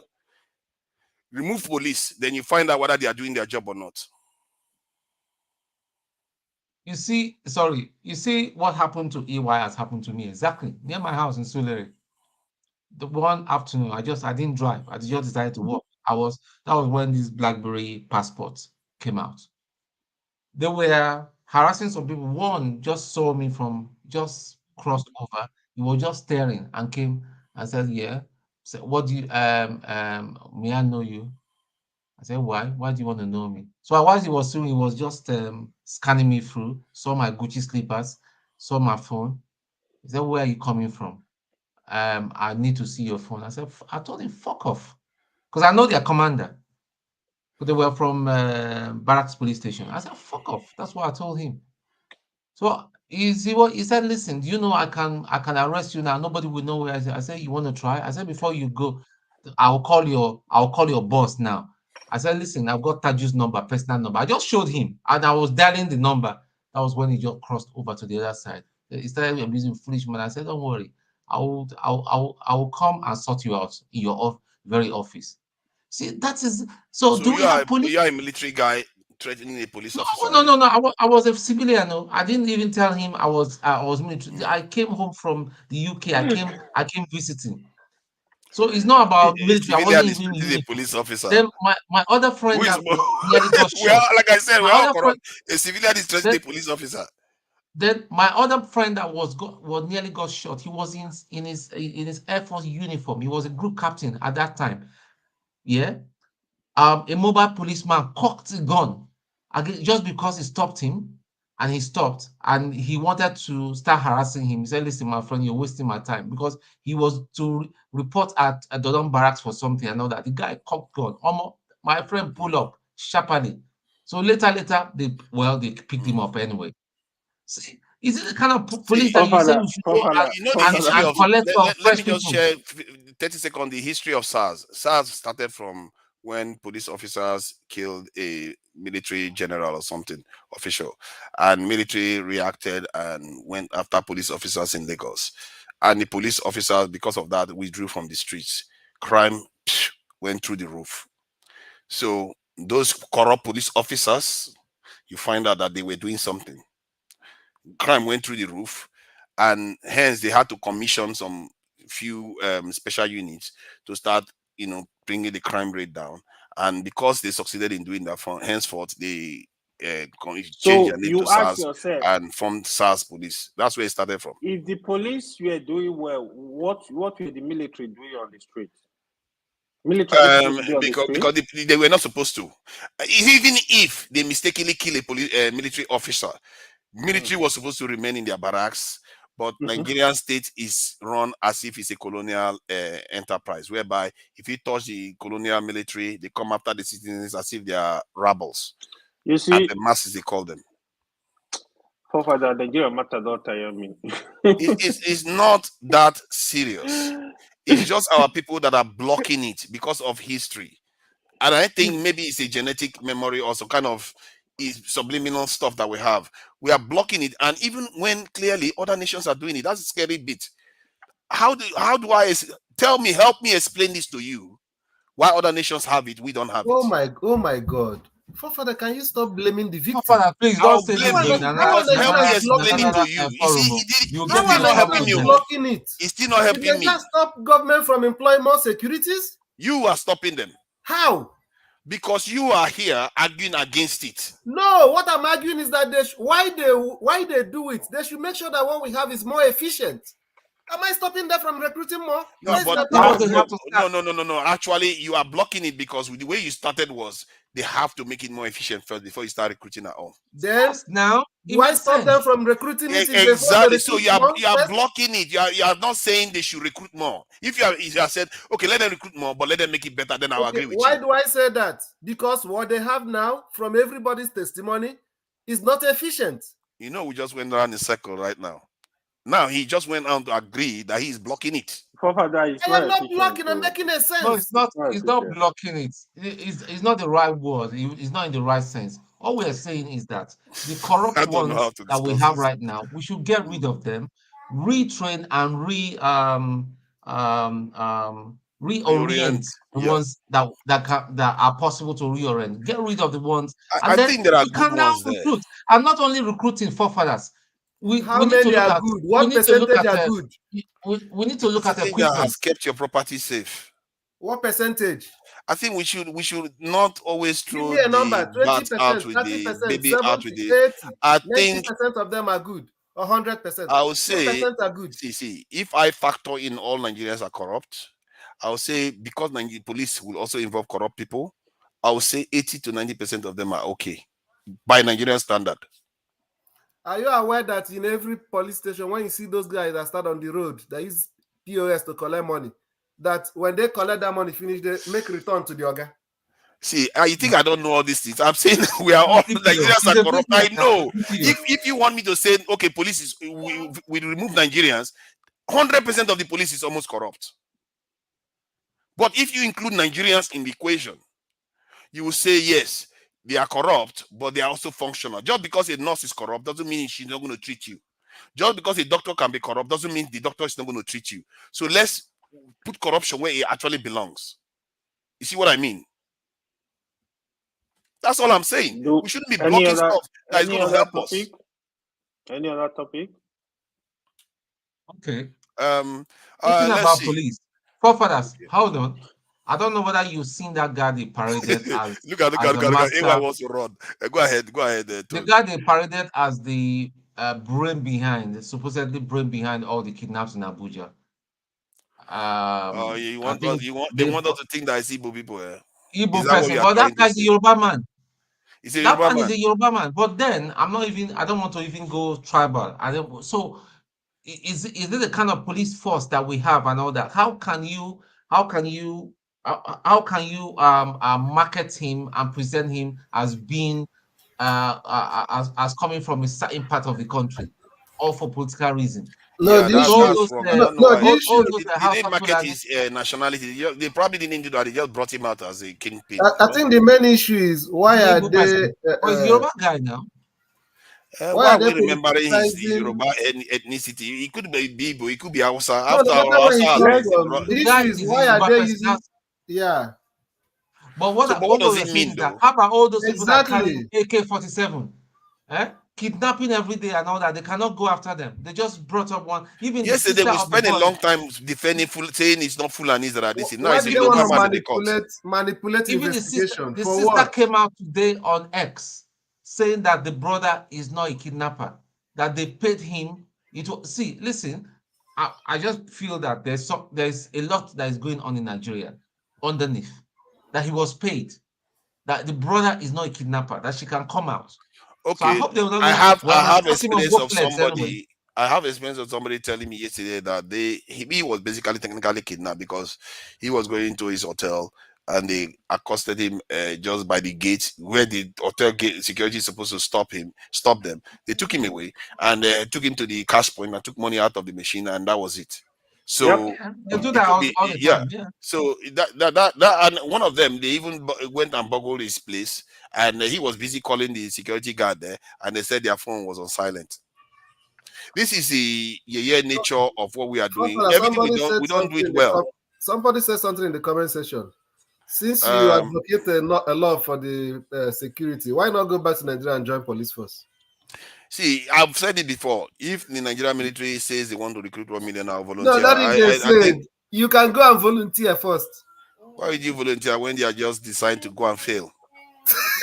remove police, then you find out whether they are doing their job or not. You see, sorry, you see what happened to EY has happened to me exactly near my house in Sulere. The one afternoon, I didn't drive. I just decided to walk. That was when these BlackBerry passports came out. They were harassing some people. One just saw me just crossed over. He was just staring and came and said, "Yeah." So what do you may I know you? I said, "Why? Why do you want to know me?" So while he was doing, he was just scanning me through, saw my Gucci slippers, saw my phone. He said, "Where are you coming from?" I need to see your phone. I told him, fuck off. Because I know their commander. But they were from Barracks Police Station. I said, fuck off. That's what I told him. So he said, listen, do you know I can arrest you now? Nobody will know where I said. I said, you want to try? I said, before you go, I'll call your boss now. I said, listen, I've got Taju's number, personal number. I just showed him and I was dialing the number. That was when he just crossed over to the other side. He started abusing foolish man. I said, don't worry. I will come and sort you out in your very office. See, that is so. Do we have police? You are a military guy threatening a police officer. No. I was a civilian. No, I didn't even tell him I was military. I came home from the UK. I came visiting. So it's not about military. I wasn't even in a police officer. Then my other friend that nearly got shot. Like I said, we're all corrupt. A civilian is threatening a police officer. Then my other friend that was nearly got shot. He was in his Air Force uniform. He was a group captain at that time. Yeah. A mobile policeman cocked a gun just because he stopped him, and he stopped, and he wanted to start harassing him. He said, listen, my friend, you're wasting my time, because he was to report at Dodon Barracks for something and all that. The guy cocked gun. My friend pulled up sharply. So later, they picked him up anyway. See, is it the kind of police that you say we should go and collect from let me just share 30 seconds the history of SARS. SARS started from when police officers killed a military general or something official, and military reacted and went after police officers in Lagos, and the police officers, because of that, withdrew from the streets. Crime went through the roof. So those corrupt police officers, you find out that they were doing something. Crime went through the roof, and hence they had to commission some few special units to start, bringing the crime rate down. And because they succeeded in doing that, henceforth they changed their name to SARS and formed SARS Police. That's where it started from. If the police were doing well, what were the military doing on the street? Because they were not supposed to. Even if they mistakenly kill a military officer, military was supposed to remain in their barracks. But Nigerian state is run as if it's a colonial enterprise, whereby if you touch the colonial military, they come after the citizens as if they are rebels. You see, and the masses, they call them. Father, Nigeria matter don't tire me. It's not that serious. It's just our people that are blocking it because of history. And I think maybe it's a genetic memory or some kind of subliminal stuff that we have. We are blocking it. And even when clearly other nations are doing it, that's a scary bit. How do I help me explain this to you? Why other nations have it, we don't have it. Oh my God. Father, can you stop blaming the victim? Father, please don't say this again. Help me explain it to you. You see, it's still not helping me. It's still not helping me. Just stop government from employing more securities? You are stopping them. How? Because you are here arguing against it. No, what I'm arguing is that why they do it. They should make sure that what we have is more efficient. Am I stopping them from recruiting more? No, no. Actually, you are blocking it because the way you started was they have to make it more efficient first before you start recruiting at all. Then now, why stop them from recruiting it? Exactly. So you are blocking it. You are not saying they should recruit more. If you have said, okay, let them recruit more, but let them make it better, then I'll agree with you. Why do I say that? Because what they have now, from everybody's testimony, is not efficient. We just went around in a circle right now. Now he just went on to agree that he's blocking it. I am not blocking. I'm making a sense. No, it's not. It's not blocking it. It's not the right word. It's not in the right sense. All we are saying is that the corrupt ones that we have right now, we should get rid of them, retrain and reorient the ones that are possible to reorient. Get rid of the ones, and I then think there are we good can now ones there. recruit. And not only recruiting forefathers. How We need to many look are at. good? We What need to look percentage at. are good? We need to look at That equipment. has kept your property safe. What percentage? I think we should not always Give throw me a number: the bat 20%, out with 30%, the 70%, baby out with the. 80%, I think 90% of them are good. 100%. I would say, 10% are good. see, if I factor in all Nigerians are corrupt, I would say because Nigerian police will also involve corrupt people, I would say 80 to 90% of them are okay by Nigerian standard. Are you aware that in every police station, when you see those guys that start on the road, they use POS to collect money, that when they collect that money finish, they make return to the organ? See, you think I don't know all these things? I'm saying we are all Nigerians are corrupt. I know. If you want me to say, okay, police is we remove Nigerians, 100% of the police is almost corrupt. But if you include Nigerians in the equation, you will say yes, they are corrupt, but they are also functional. Just because a nurse is corrupt doesn't mean she's not going to treat you. Just because a doctor can be corrupt doesn't mean the doctor is not going to treat you. So let's put corruption where it actually belongs. You see what I mean? That's all I'm saying. We shouldn't be blocking stuff that is going to help us. Any other topic? Okay. Speaking about police. Forefathers, hold on. I don't know whether you've seen that guy they paraded as look at Eva wants to run. Go ahead. The guy they paraded as the brain behind, the supposedly brain behind all the kidnaps in Abuja. They want us to think that it's Igbo people. Igbo person, but that guy's a Yoruba man. That man is a Yoruba man. But then I don't want to even go tribal. So is it the kind of police force that we have and all that? How can you market him and present him as being as coming from a certain part of the country, all for political reasons? No, that's wrong. I don't know why. He didn't market his nationality. They probably didn't do that. They just brought him out as a kingpin. I think the main issue is why are they? He's Yoruba guy now. Why are we remembering his Yoruba ethnicity? He could be Igbo, he could be Hausa. The issue is why are they using? Yeah. But what does it mean, though? How about all those people that carry AK-47? Kidnapping every day and all that. They cannot go after them. They just brought up one. Even yesterday, we spent a long time defending, saying it's not Fulanis that are this. Now it's a Yoruba man they caught. Manipulate even investigation. The sister came out today on X saying that the brother is not a kidnapper, that they paid him. Listen, I just feel that there's a lot that is going on in Nigeria underneath, that he was paid, that the brother is not a kidnapper, that she can come out. Okay, so I hope they will not I have experience of somebody. Anyway. I have experience of somebody telling me yesterday that he was basically technically kidnapped because he was going to his hotel and they accosted him just by the gate where the hotel gate security is supposed to stop them. They took him away and took him to the cash point and took money out of the machine, and that was it. So they do that all the time. Yeah. So that and one of them, they even went and burgled his place, and he was busy calling the security guard there, and they said their phone was on silent. This is the nature of what we are doing. Everything we don't do it well. Somebody said something in the comment section. Since you advocate a law for the security, why not go back to Nigeria and join police force? See, I've said it before. If the Nigerian military says they want to recruit 1 million, I'll volunteer. No, that is I think you can go and volunteer first. Why would you volunteer when they are just designed to go and fail?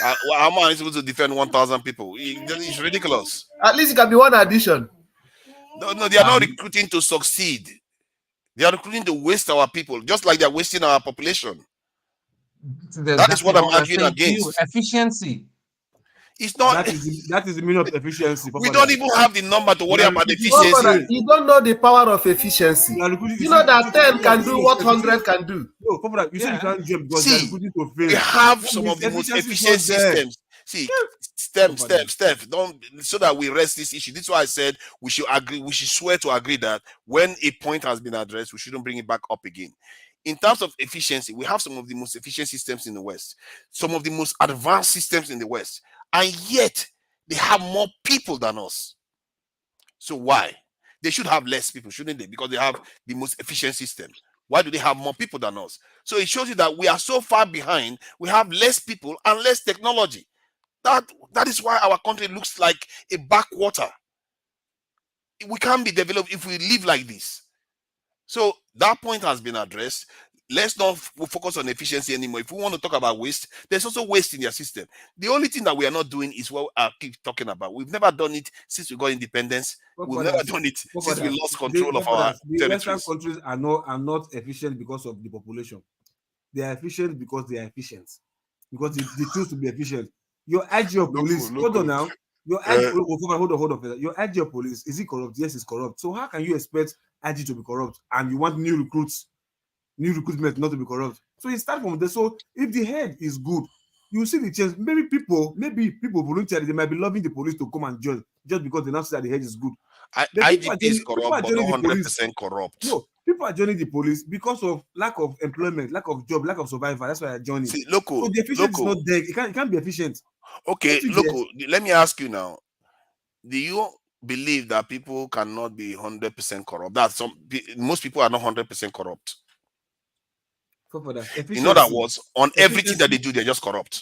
How am I supposed to defend 1,000 people? It's ridiculous. At least it can be one addition. No, they are not recruiting to succeed. They are recruiting to waste our people, just like they are wasting our population. That is what I'm arguing against. Efficiency. It's not. That is the meaning of efficiency. We don't even have the number to worry about efficiency. You don't know the power of efficiency. You know that 10 can do what 100 can do. No, you said you can't jump because they're recruiting to fail. We have some of the most efficient systems. See, Steph, don't, so that we rest this issue. This is why I said we should agree. We should swear to agree that when a point has been addressed, we shouldn't bring it back up again. In terms of efficiency, we have some of the most efficient systems in the West, some of the most advanced systems in the West. and yet they have more people than us. So why? They should have less people, shouldn't they? Because they have the most efficient system. Why do they have more people than us? So it shows you that we are so far behind. We have less people and less technology. That is why our country looks like a backwater. We can't be developed if we live like this. So that point has been addressed. Let's not focus on efficiency anymore. If we want to talk about waste, there's also waste in their system. The only thing that we are not doing is what I keep talking about. We've never done it since we got independence. We've never done it since we lost control of our territories. Western countries are not efficient because of the population. They are efficient because they are efficient. Because they choose to be efficient. Your IGO police, hold on now. Your hold on. Your IGO police, is it corrupt? Yes, it's corrupt. So how can you expect IG to be corrupt and you want new recruitment not to be corrupt? So it starts from there. So if the head is good, you see the change. Maybe people voluntarily, they might be loving the police to come and join just because they now see that the head is good. IGP is corrupt, but not 100% corrupt. No, people are joining the police because of lack of employment, lack of job, lack of survival. That's why they're joining. See, local, so the efficiency is not there. It can't be efficient. Okay, local. Let me ask you now. Do you believe that people cannot be 100% corrupt? That most people are not 100% corrupt. In other words, on everything that they do, they're just corrupt.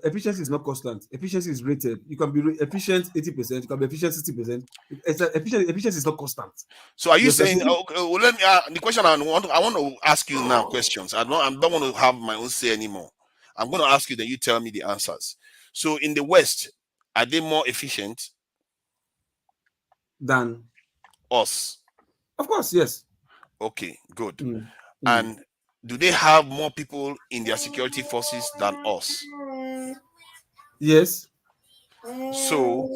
Efficiency is not constant. Efficiency is rated. You can be efficient 80%, you can be efficient 60%. Efficiency is not constant. So are you saying? Okay, well, let me. The question I want to ask you now. Questions. I don't want to have my own say anymore. I'm going to ask you, then you tell me the answers. So in the West, are they more efficient than us? Of course, yes. Okay, good. And do they have more people in their security forces than us? Yes. So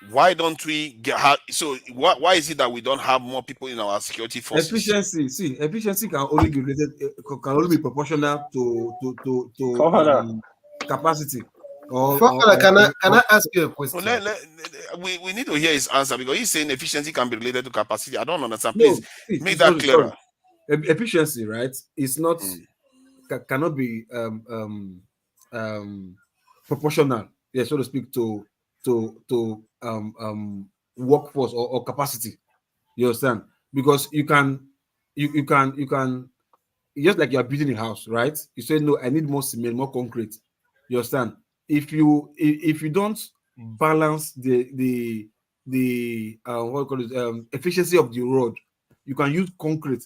why don't we get? Why is it that we don't have more people in our security forces? Efficiency can only be related, can only be proportional to capacity. Can I ask you a question? We need to hear his answer, because he's saying efficiency can be related to capacity. I don't understand. Please make that clearer. Efficiency, right? It's not cannot be proportional, so to speak, to workforce or capacity. You understand? Because you can just like you are building a house, right? You say, no, I need more cement, more concrete. You understand? If you don't balance the what you call it, efficiency of the road, you can use concrete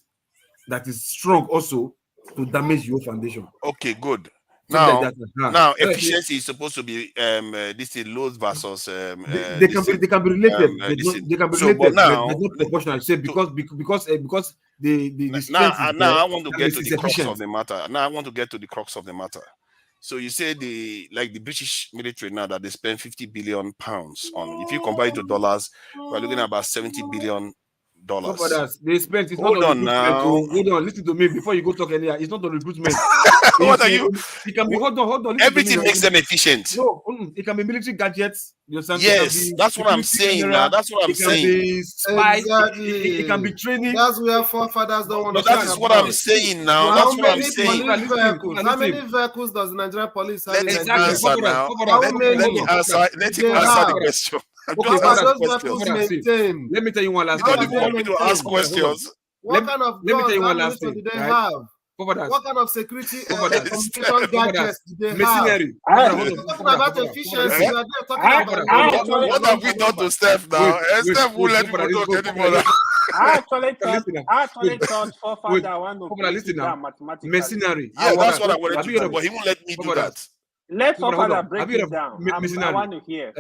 that is strong also to damage your foundation. Okay, good. So now efficiency is supposed to be this is load versus they can be related. They can be related, but not proportional. Say because the strength is now I want to get to the crux of the matter. Now I want to get to the crux of the matter. So you say the British military now that they spend £50 billion on, if you compare it to dollars, we're looking at about $70 billion. They spent. It's Hold not on now. Hold on, listen to me before you go talk anywhere. It's not on recruitment. What are you? It can be. Hold on. Everything makes them efficient. No, it can be military gadgets. Yes, that's what I'm saying now. That's what I'm saying. It can be spies. Exactly. It can be training. That's where forefathers don't want to. That is what I'm saying now. That's what I'm saying. How many vehicles does the Nigerian police have? Let him answer now. Let me answer. Let him answer the question. Let me tell you one last thing. You want me to ask questions? What kind of let me tell you one last thing. Do they have? What kind of security communication gadgets do they have? Machinery. Talking about efficiency. What have we done to Steph now? Steph won't let people talk anymore. I actually thought forefather want to break down mathematically. Machinery. Yeah, that's what I wanted to do, but he won't let me do that. Let forefather break it down. I want to hear.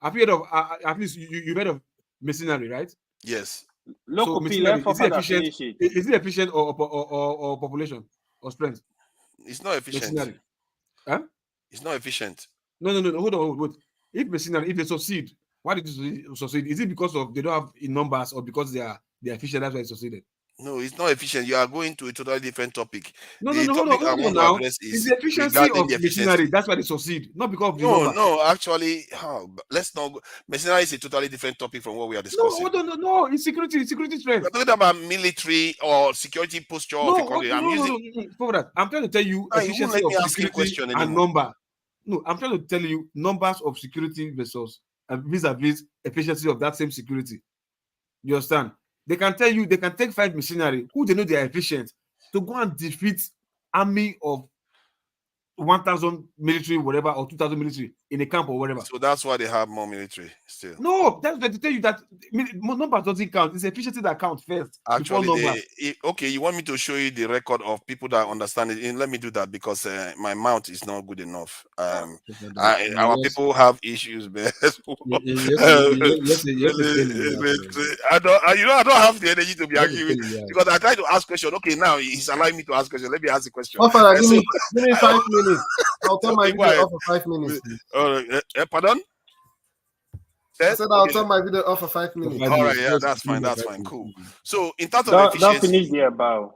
I've heard of at least you've heard of machinery, right? Yes. Local is it efficient or population or strength? It's not efficient. Machinery. Huh? It's not efficient. No. Hold on. If machinery, if they succeed, why did they succeed? Is it because of they don't have in numbers or because they are efficient? That's why they succeeded. No, it's not efficient. You are going to a totally different topic. No. Hold on now. It's the efficiency of machinery. That's why they succeed, not because of the number. No. Actually, let's not go. Machinery is a totally different topic from what we are discussing. No. It's security strength. We're talking about military or security posture of a country. I'm trying to tell you efficiency of security and number. No, I'm trying to tell you numbers of security versus vis-a-vis efficiency of that same security. You understand? They can tell you, they can take 5 missionaries who they know they are efficient to go and defeat army of 1,000 military, whatever, or 2,000 military in a camp or whatever. So that's why they have more military still. No, that's to tell you that numbers doesn't count. It's efficiency that counts first. Actually, before numbers. Okay, you want me to show you the record of people that understand it? Let me do that because my mouth is not good enough. Our people have issues, man. I don't have the energy to be arguing because I try to ask questions. Okay, now he's allowing me to ask questions. Let me ask the question. Offer, give me 5 minutes. I'll turn my video off for 5 minutes. Pardon? I said I'll turn my video off for 5 minutes. All right, yeah, that's fine. That's fine. Cool. So in terms of Don't efficiency, finish there, Bao.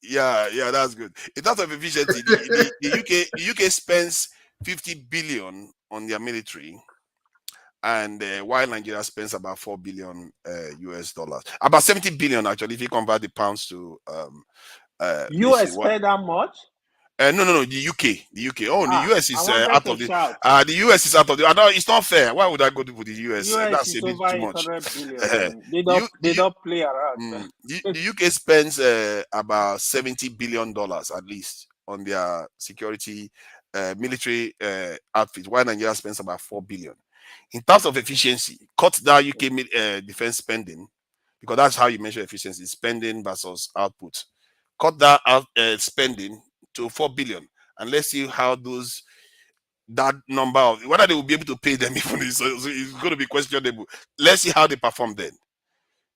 Yeah, that's good. In terms of efficiency, the UK spends 50 billion on their military, and while Nigeria spends about 4 billion US dollars, about 70 billion actually, if you convert the pounds to US spend that much? No, the UK. Oh, the US is out of the. The US is out of the. It's not fair. Why would I go to the US? That's a bit too much. Billion. They don't play around. The UK spends about $70 billion at least on their security military outfit, while Nigeria spends about 4 billion. In terms of efficiency, cut that UK defense spending, because that's how you measure efficiency: spending versus output. Cut that out spending to 4 billion, and let's see how that number of whether they will be able to pay them even it's going to be questionable. Let's see how they perform then.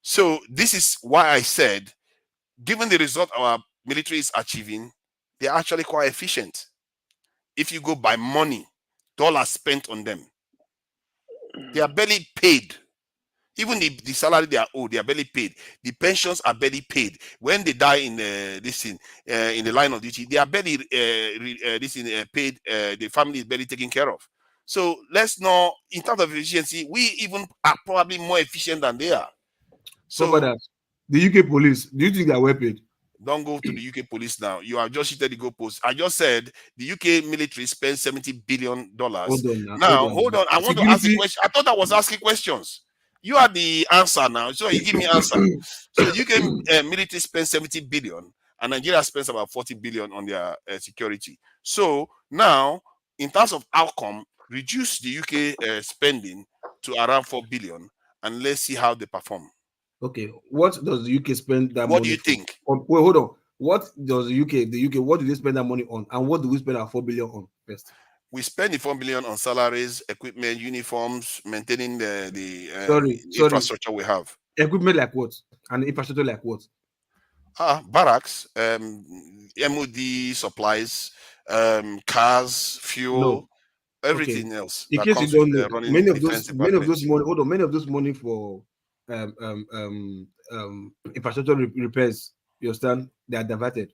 So this is why I said, given the result our military is achieving, they're actually quite efficient. If you go by money, dollars spent on them, they are barely paid. Even the salary they are owed, they are barely paid. The pensions are barely paid. When they die in in the line of duty, they are barely paid. The family is barely taken care of. So let's not, in terms of efficiency, we even are probably more efficient than they are. So the UK police, do you think they are well paid? Don't go to the UK police now. You have just shifted the goalpost. I just said the UK military spends $70 billion. Hold on. I want to ask a question. I thought I was asking questions. You are the answer now, so you give me answer. So the UK military spends 70 billion, and Nigeria spends about 40 billion on their security. So now, in terms of outcome, reduce the UK spending to around 4 billion, and let's see how they perform. Okay, what does the UK spend that money? What do you think? Wait, hold on. What does the UK? What do they spend that money on, and what do we spend our 4 billion on first? We spend the 4 billion on salaries, equipment, uniforms, maintaining the infrastructure we have. Equipment like what? And infrastructure like what? Barracks, MOD supplies, cars, fuel, everything else. In case you don't know, many of those money for infrastructure repairs, you understand, they are diverted.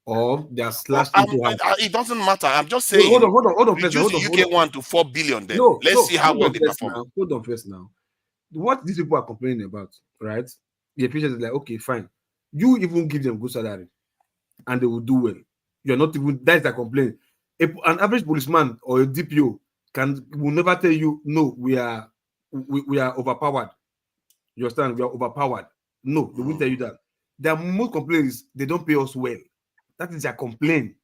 Or they are slashed into it doesn't matter. I'm just saying. Hold on. Reduce the UK one to 4 billion. Then let's see how well they perform. Hold on first now. What these people are complaining about, right? The efficiency is like, okay, fine. You even give them good salary, and they will do well. You're not even. That's the complaint. An average policeman or a DPO will never tell you, no, we are overpowered. You understand? We are overpowered. No, they won't tell you that. Their most complaint is they don't pay us well. That is their complaint.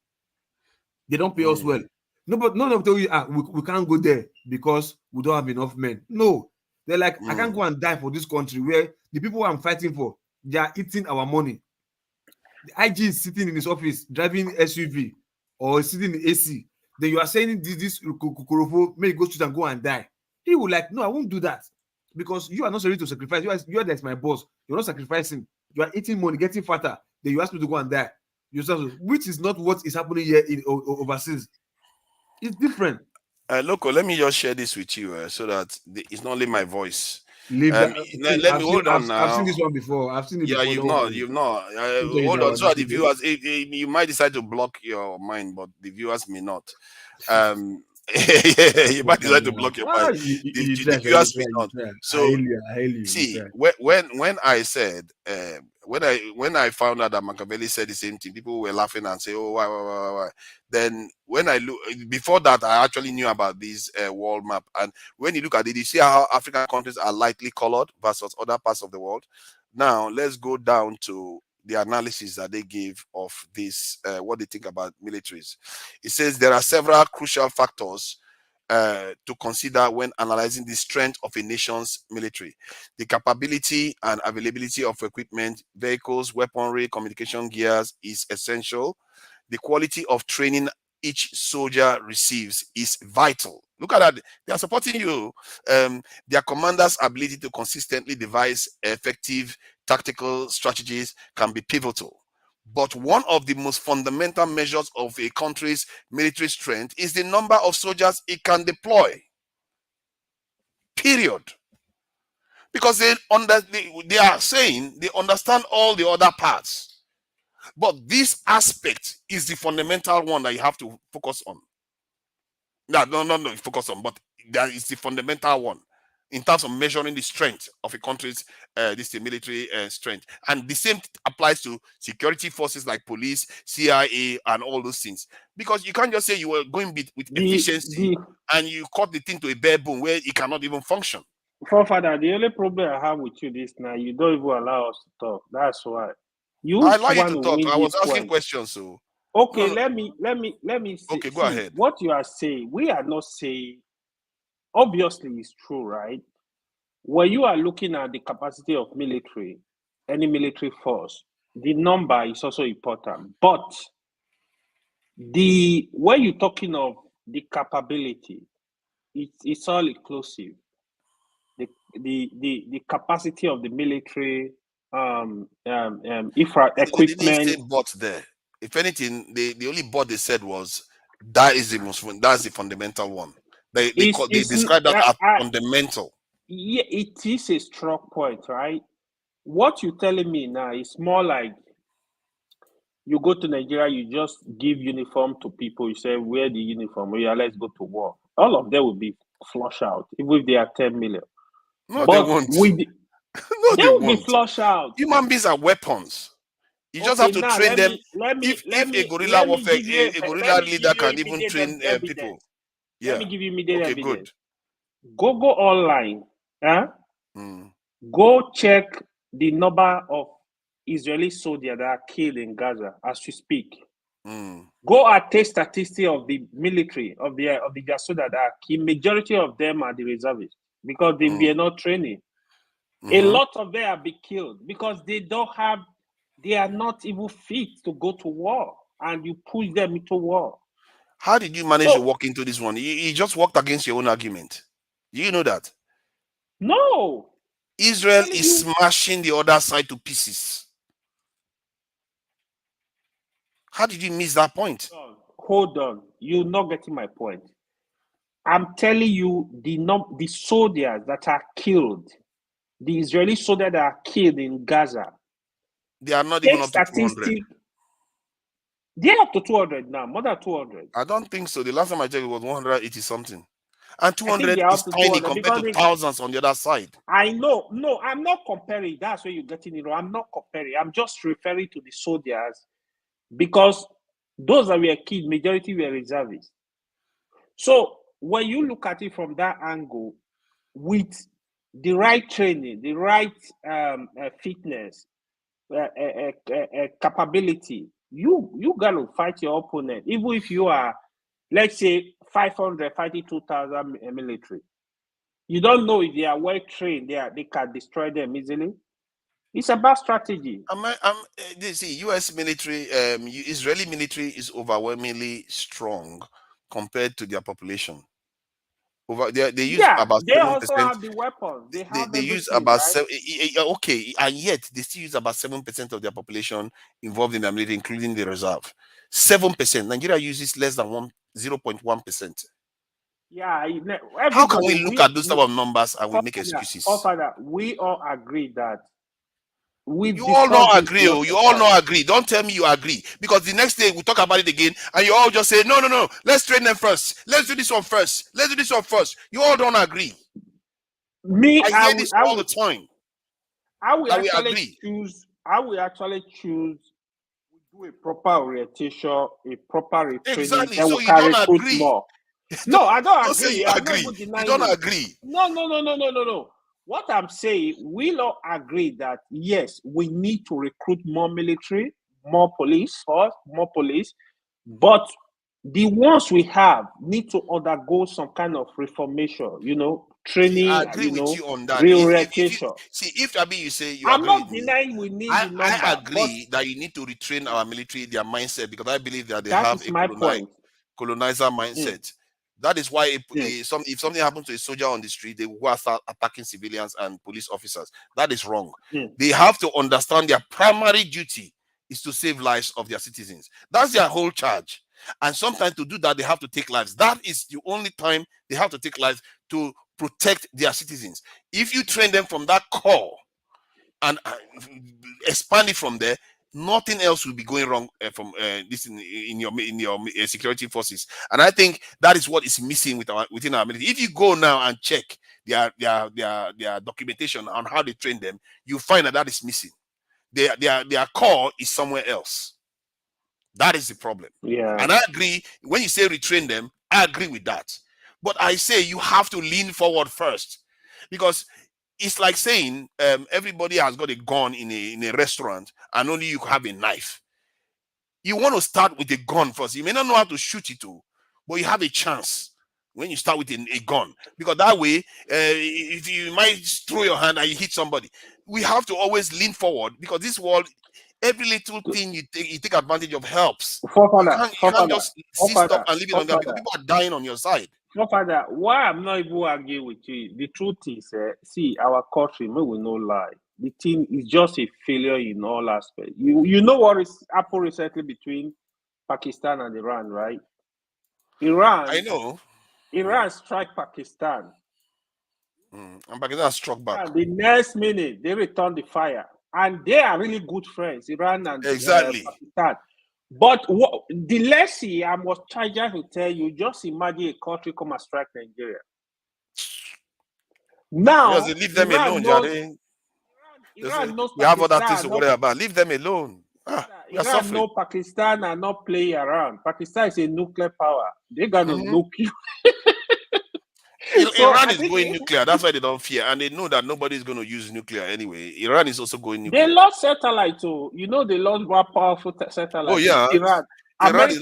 They don't pay us well. No, but none of them tell you, we can't go there because we don't have enough men. No, they're like, I can't go and die for this country where the people I'm fighting for, they are eating our money. The IG is sitting in his office driving SUV or sitting in AC. Then you are saying this Kukurofo may go shoot and go and die. He will like, no, I won't do that because you are not ready to sacrifice. You are like my boss. You're not sacrificing. You are eating money, getting fatter. Then you ask me to go and die. Which is not what is happening here in overseas. It's different. Loco, let me just share this with you so that it's not only my voice. Let me hold on now. I've seen this one before. I've seen it before. You've not. Hold on, so that the viewers, you might decide to block your mind, but the viewers may not. Yeah, you might decide to block your Ah, mic. you The try, QR you try, speak you on. try. So I hail you. see, You try. when I said when I found out that Machiavelli said the same thing, people were laughing and say, "Oh, why?" Then when I look before that, I actually knew about this world map. And when you look at it, you see how African countries are lightly colored versus other parts of the world. Now let's go down to the analysis that they gave of this, what they think about militaries. It says there are several crucial factors to consider when analyzing the strength of a nation's military. The capability and availability of equipment, vehicles, weaponry, communication gears is essential. The quality of training each soldier receives is vital. Look at that. They are supporting you. Their commander's ability to consistently devise effective tactical strategies can be pivotal. But one of the most fundamental measures of a country's military strength is the number of soldiers it can deploy. Period. Because they are saying they understand all the other parts. But this aspect is the fundamental one that you have to focus on. No, focus on, but that is the fundamental one in terms of measuring the strength of a country's military strength. And the same applies to security forces like police, CIA, and all those things. Because you can't just say you were going with efficiency and you cut the thing to a bare bone where it cannot even function. Forefather, the only problem I have with you this now, you don't even allow us to talk. That's why. You I allow you want to to talk. win I was this asking point. questions, so Okay, no. let me see. Okay, go ahead. What you are saying. We are not saying. Obviously, it's true, right? When you are looking at the capacity of military, any military force, the number is also important. But when you're talking of the capability, it's all inclusive. The capacity of the military, They didn't say but there. If anything, the only but they said was that's the fundamental one. They describe that as fundamental. Yeah, it is a strong point, right? What you're telling me now is more like you go to Nigeria, you just give uniform to people, you say, wear the uniform, let's go to war. All of them will be flush out, even if they are 10 million. No, but they won't. No, they will be flush out. Human beings are weapons. You just have to train them. If a guerrilla warfare, a guerrilla leader can even train people. Yeah. Let me give you immediate okay, evidence. Good. Go online. Go check the number of Israeli soldiers that are killed in Gaza as we speak. Go and take statistics of the military, of the soldiers that are killed. Majority of them are the reservists because they were not training. A lot of them have been killed because they are not even fit to go to war, and you push them into war. How did you manage to walk into this one? You just walked against your own argument. Do you know that? No. Israel is smashing the other side to pieces. How did you miss that point? Hold on. You're not getting my point. I'm telling you the soldiers that are killed, the Israeli soldiers that are killed in Gaza. They are not even up to 200. They're up to 200 now, more than 200. I don't think so. The last time I checked, it was 180 something. And 200 is tiny compared to thousands on the other side. I know. No, I'm not comparing. That's where you're getting it wrong. I'm not comparing. I'm just referring to the soldiers because those that were killed, majority were reservists. So when you look at it from that angle, with the right training, the right fitness, capability, you got to fight your opponent. Even if you are, let's say, 500 fighting 2,000 military, you don't know if they are well trained. They can destroy them easily. It's about strategy. See, U.S. military, Israeli military is overwhelmingly strong compared to their population. They use about 7%. They also have the weapons. They use about 7. Okay, and yet they still use about 7% of their population involved in the military, including the reserve. 7%. Nigeria uses less than 0.1%. Yeah. How can we look at those type of numbers and we make excuses? Father, we all agree that we've You all not discussed this agree. lots You of all times. not agree. Don't tell me you agree, because the next day we talk about it again, and you all just say no. Let's train them first. Let's do this one first. Let's do this one first. You all don't agree. Me, I hear this all the time. I will That we actually agree. choose. I will actually choose. We do a proper orientation, a proper retraining, Exactly. then So we you can don't recruit agree. more. No, I don't Don't say agree. you I'm agree. not even You denying don't it. agree. No. What I'm saying, we all agree that yes, we need to recruit more military, more police, but the ones we have need to undergo some kind of reformation, training, I agree with you on that. reorientation. If Abi, you say you I'm agree not with me, denying we need the number, I but agree that you need to retrain our military, their mindset, because I believe that they that have is a my point. colonizer mindset. That is why if something happens to a soldier on the street, they will go and start attacking civilians and police officers. That is wrong. They have to understand their primary duty is to save lives of their citizens. That's their whole charge. And sometimes to do that, they have to take lives. That is the only time they have to take lives, to protect their citizens. If you train them from that core and expand it from there, nothing else will be going wrong from this in your security forces. And I think that is what is missing within our military. If you go now and check their documentation on how they train them, you find that is missing. Their core is somewhere else. That is the problem. Yeah. And I agree, when you say retrain them, I agree with that. But I say you have to lean forward first, because it's like saying everybody has got a gun in a restaurant and only you have a knife. You want to start with a gun first. You may not know how to shoot it, but you have a chance when you start with a gun, because that way, if you might throw your hand and you hit somebody, we have to always lean forward, because this world, every little thing you take advantage of helps. You can't just see stuff and leave it on them, because people are dying on your side. Father, why I'm not even arguing with you? The truth is, see, our country, we will not lie. The thing is just a failure in all aspects. You know what is happened recently between Pakistan and Iran, right? I know. Iran strike Pakistan. And Pakistan struck back. And the next minute, they return the fire. And they are really good friends, Iran and Pakistan. But the lessee I was trying to tell you, just imagine a country come and strike Nigeria. Now, because leave them alone, Jare. Iran knows we have other things to worry about. Leave them alone. We are Iran suffering. know Pakistan are not playing around. Pakistan is a nuclear power. They're gonna nuke you. Iran is going nuclear. That's why they don't fear, and they know that nobody is going to use nuclear anyway. Iran is also going nuclear. They lost satellite too. They lost more powerful satellite. Oh yeah, Iran. Is launching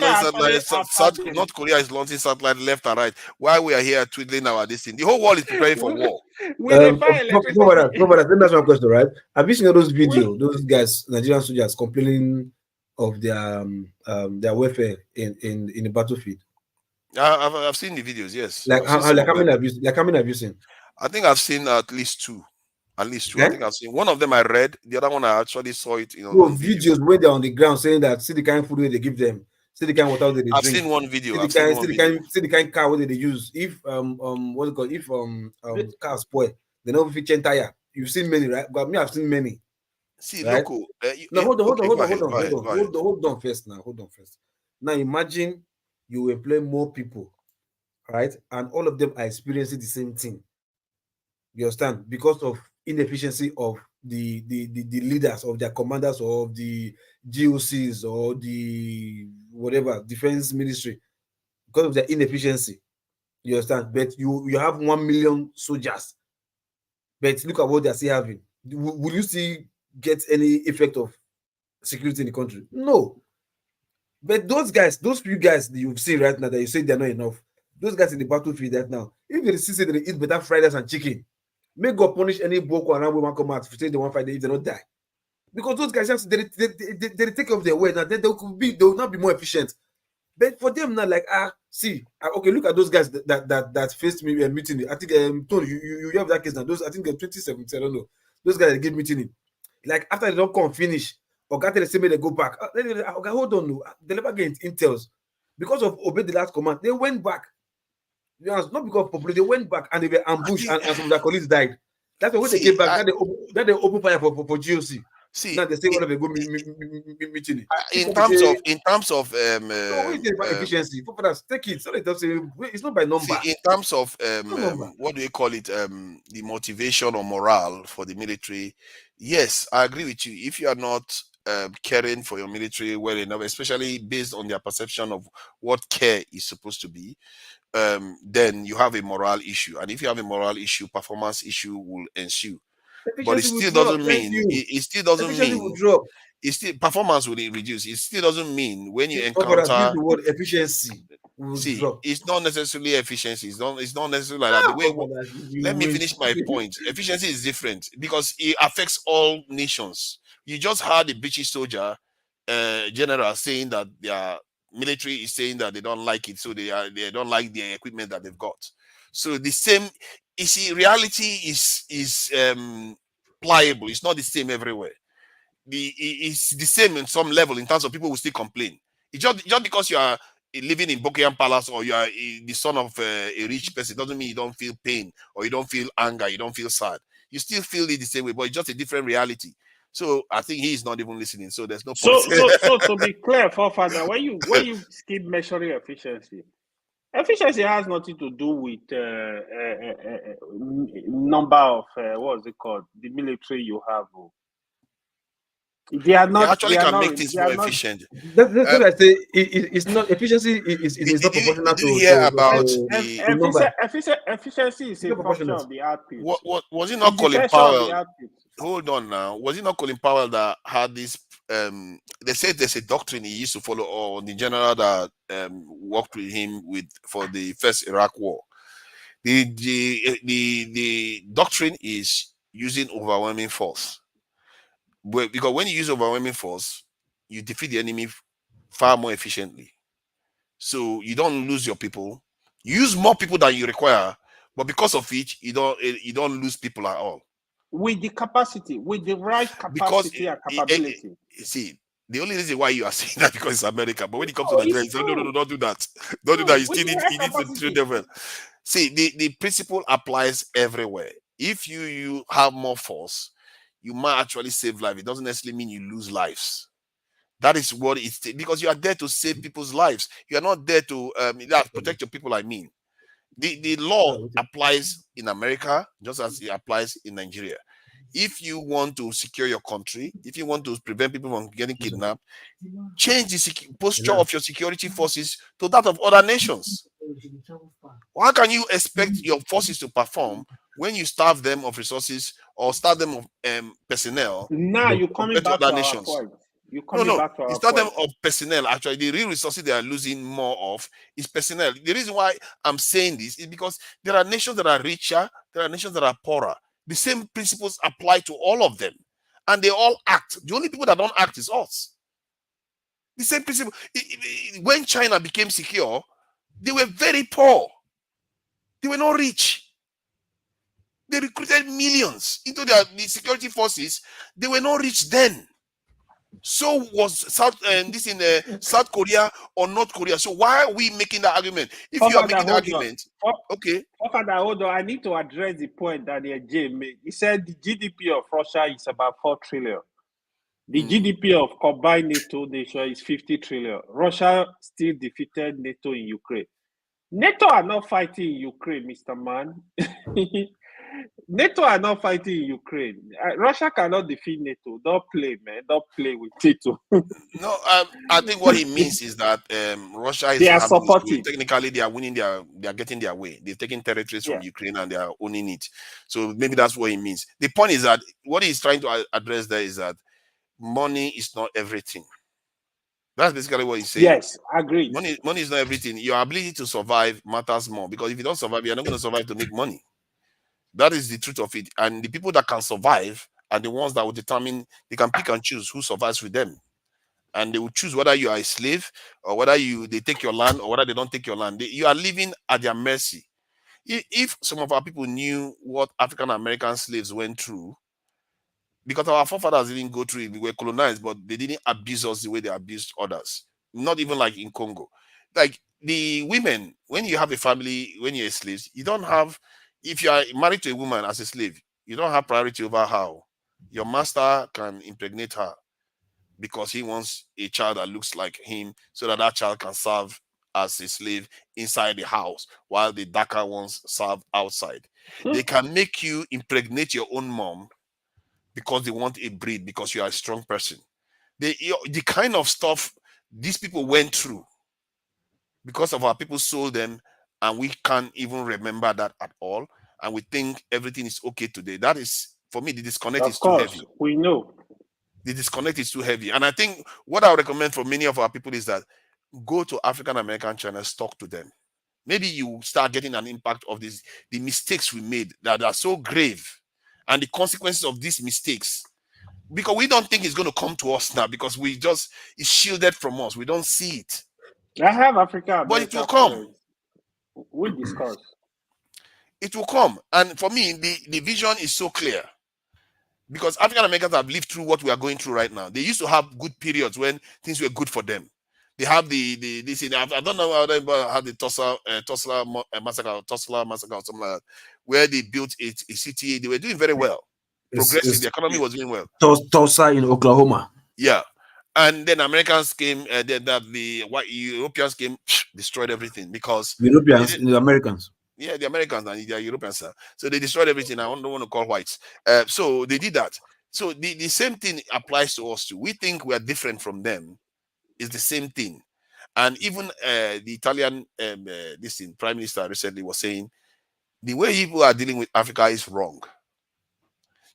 satellite. North Korea is launting satellite left and right. While we are here twiddling our this thing, the whole world is preparing for war. Let me ask one question, right? Have you seen all those videos? Those guys, Nigerian soldiers, complaining of their welfare in the battlefield. I've seen the videos. Yes. How many have you seen? I think I've seen at least two. At least two. I think I've seen one of them. I read the other one. I actually saw it. On videos where they're on the ground saying that see the kind of food where they give them, see the kind of water they drink. I've seen one video. See the kind of car where they use. If what's it called? If car spoil, they don't fit change tire. You've seen many, right? But me, I've seen many. See, right? Local. Hold on first. Now imagine you employ more people, right? And all of them are experiencing the same thing. You understand? Because of inefficiency of the leaders, of their commanders, or of the GOCs, or the whatever defense ministry, because of their inefficiency. You understand? But you have 1 million soldiers, but look at what they're still having. Will you see get any effect of security in the country? No. But those few guys that you've seen right now that you say they're not enough, those guys in the battlefield right now, if they see they eat better fried rice and chicken, may God punish any Boko Haram woman come out if they don't fight if they don't die. Because those guys just they take off their way now, they will not be more efficient. But for them now, like okay, look at those guys that faced me mutiny. I think Tony, you have that case now. Those I think 2017, I don't know. Those guys that gave mutiny. Like after they don't come finish, or got the same way they go back. Okay, hold on, they never get intels because of obey the last command. They went back. You know, not because of population, they went back and they were ambushed and some of their colleagues died. That's why when they came back, that they open fire for GOC. See, now they say what they go meeting. in terms of no, we say about efficiency. For that, take it. So they don't say it's not by number. see, in terms of number. what do you call it? The motivation or morale for the military. Yes, I agree with you. If you are not caring for your military well enough, especially based on their perception of what care is supposed to be, then you have a morale issue. And if you have a morale issue, performance issue will ensue. But it Efficiency will still drop. doesn't Thank mean you. it still doesn't Efficiency mean will drop. it still performance will reduce. It still doesn't mean when you But use encounter the word efficiency will see drop. it's not necessarily efficiency. It's not necessarily like that. The way let me finish my point. Efficiency is different because it affects all nations. You just heard a British soldier general saying that their military is saying that they don't like it, so they don't like the equipment that they've got. So the same, you see, reality is pliable. It's not the same everywhere. It's the same in some level in terms of people will still complain. It's just because you are living in Buckingham Palace or you are the son of a rich person doesn't mean you don't feel pain or you don't feel anger, you don't feel sad. You still feel it the same way, but it's just a different reality. So I think he is not even listening. So there's no point. So to be clear, forefather, when you keep measuring efficiency has nothing to do with number of what is it called, the military you have. They are not. They actually can make things more efficient. That's what I say. It's not efficiency. Is not proportional to. Did you hear about the number? Efficiency is a function of the output. What was it not Colin Powell? Hold on now. Was it not Colin Powell that had this? They said there's a doctrine he used to follow, or the general that worked with him for the first Iraq war. The doctrine is using overwhelming force. Because when you use overwhelming force, you defeat the enemy far more efficiently. So you don't lose your people. You use more people than you require, but because of it, you don't lose people at all. With the capacity, with the right capacity and capability. See, the only reason why you are saying that because it's America, but when it comes to Nigeria, you say, no, don't do that. Don't do that. You still need to treat them well. See, the principle applies everywhere. If you have more force, you might actually save life. It doesn't necessarily mean you lose lives. That is what it's because you are there to save people's lives. You are not there to protect your people. I mean, the law applies in America just as it applies in Nigeria. If you want to secure your country, if you want to prevent people from getting kidnapped, change the posture of your security forces to that of other nations. How can you expect your forces to perform when you starve them of resources or starve them of personnel? Now you're coming back to our point. You're coming back to our it's not them of personnel. Actually, the real resources they are losing more of is personnel. The reason why I'm saying this is because there are nations that are richer, there are nations that are poorer. The same principles apply to all of them, and they all act. The only people that don't act is us. The same principle. When China became secure, they were very poor. They were not rich. They recruited millions into the security forces. They were not rich then. So was South Korea or North Korea. So why are we making that argument? If you are making the argument, okay. Father, hold on. I need to address the point that the Jay made. He said the GDP of Russia is about 4 trillion. The GDP of combined NATO nation is 50 trillion. Russia still defeated NATO in Ukraine. NATO are not fighting in Ukraine, Mr. Man. NATO are not fighting in Ukraine. Russia cannot defeat NATO. Don't play, man. Don't play with NATO. No, I think what he means is that Russia is. They are supporting. Technically, they are winning. They are getting their way. They're taking territories from Ukraine and they are owning it. So maybe that's what he means. The point is that what he's trying to address there is that money is not everything. That's basically what he's saying. Yes, agreed. Money is not everything. Your ability to survive matters more because if you don't survive, you're not going to survive to make money. That is the truth of it. And the people that can survive are the ones that will determine, they can pick and choose who survives with them. And they will choose whether you are a slave or whether they take your land or whether they don't take your land. You are living at their mercy. If some of our people knew what African American slaves went through, because our forefathers didn't go through it, we were colonized, but they didn't abuse us the way they abused others. Not even like in Congo. Like the women, when you have a family, when you're a slave, you don't have, if you are married to a woman as a slave, you don't have priority over her. Your master can impregnate her because he wants a child that looks like him so that child can serve as a slave inside the house while the darker ones serve outside. They can make you impregnate your own mom because they want a breed because you are a strong person. The kind of stuff these people went through because of our people sold them, and we can't even remember that at all, and we think everything is okay today. That is, for me, the disconnect Of is too course, heavy. we know. The disconnect is too heavy. And I think what I would recommend for many of our people is that go to African American channels, talk to them. Maybe you start getting an impact of the mistakes we made that are so grave and the consequences of these mistakes. Because we don't think it's going to come to us now because it's shielded from us. We don't see it. I have Africa But it will American come. friends. We discuss. It will come. And for me, the vision is so clear. Because African Americans have lived through what we are going through right now. They used to have good periods when things were good for them. They have this. I don't know how the Tulsa massacre or something like that, where they built a city. They were doing very well, progressing. The economy was doing well. Tulsa in Oklahoma. Yeah, and then Americans came. The white Europeans came, destroyed everything because Europeans, the Americans. Yeah, the Americans and the Europeans. So they destroyed everything. I don't want to call whites. So they did that. So the same thing applies to us too. We think we are different from them. It's the same thing. And even the Italian Prime Minister recently was saying the way people are dealing with Africa is wrong.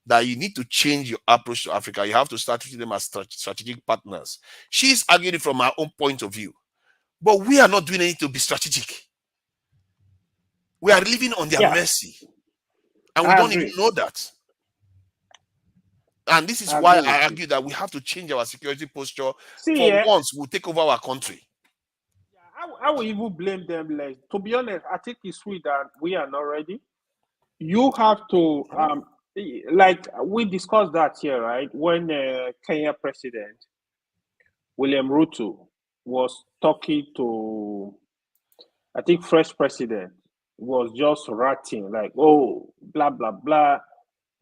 That you need to change your approach to Africa. You have to start treating them as strategic partners. She's arguing from her own point of view. But we are not doing anything to be strategic. We are living on their mercy. And we don't even know that. And this is why I argue that we have to change our security posture. Once, we'll take over our country. I will even blame them less. To be honest, I think it's sweet that we are not ready. You have to, like we discussed that here, right? When Kenya President William Ruto was talking to, I think, Fresh President, was just ratting like, oh, blah, blah, blah.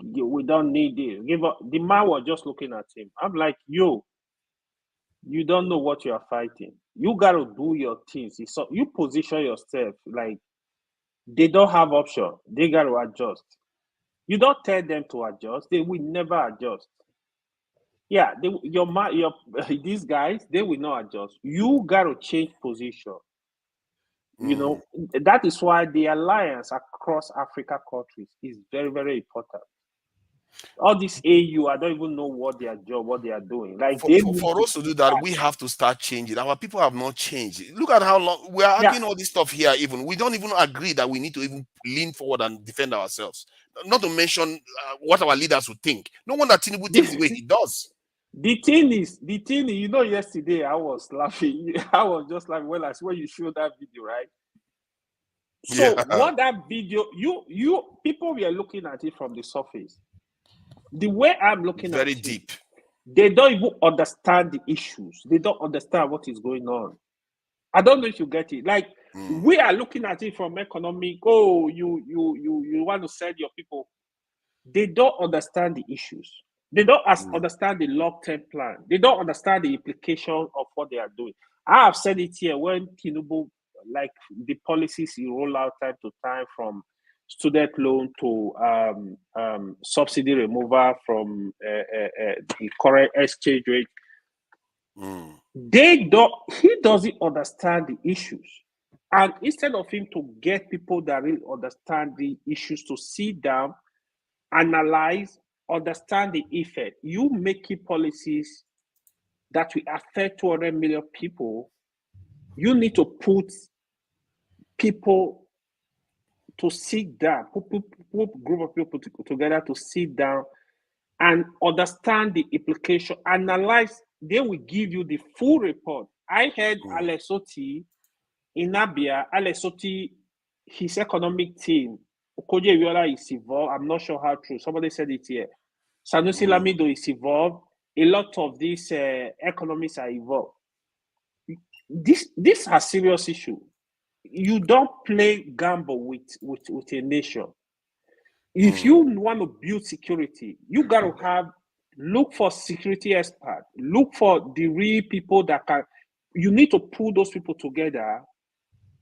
We don't need this. The man was just looking at him. I'm like, yo, you don't know what you are fighting. You got to do your things. So you position yourself like they don't have option. They got to adjust. You don't tell them to adjust. They will never adjust. Yeah, these guys, they will not adjust. You got to change position. You know, that is why the alliance across Africa countries is very, very important. All this AU, I don't even know what they are doing. Like for us to do that, we have to start changing. Our people have not changed. Look at how long we are arguing all this stuff here. Even we don't even agree that we need to even lean forward and defend ourselves. Not to mention what our leaders would think. No wonder Tinubu thinks the way he does. The thing is, you know, yesterday I was laughing. I was just like, well, I swear you showed that video, right? So what that video, you people were looking at it from the surface. The way I'm looking at it, very deep. They don't even understand the issues. They don't understand what is going on. I don't know if you get it. Like we are looking at it from economic. Oh, you want to send your people. They don't understand the issues. They don't understand the long-term plan. They don't understand the implication of what they are doing. I have said it here when Tinubu, like the policies he roll out time to time, from student loan to subsidy removal from the current exchange rate. He doesn't understand the issues. And instead of him to get people that really understand the issues to sit down, analyze, understand the effect, you making policies that will affect 200 million people, you need to put people to sit down, put group of people together to sit down and understand the implication, analyze. They will give you the full report. I heard Alex Otti in Abia. Alex Otti, his economic team, Okoje Iweala is involved. I'm not sure how true. Somebody said it here. Sanusi Lamido is involved. A lot of these economists are involved. This is a serious issue. You don't play gamble with a nation. If you want to build security, you got to look for security experts, look for the real people that can. You need to pull those people together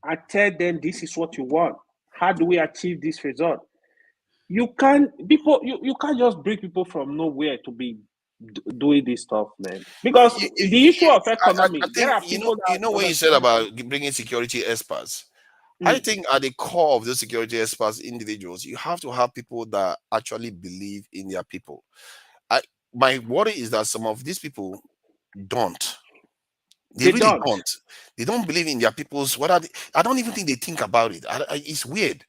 and tell them this is what you want. How do we achieve this result? You can't just bring people from nowhere to be doing this stuff, man. Because the issue of economy, I there are think people that what you said about bringing security experts. I think at the core of those security experts, individuals, you have to have people that actually believe in their people. My worry is that some of these people don't. They really don't. They don't believe in their people's. I don't even think they think about it. It's weird.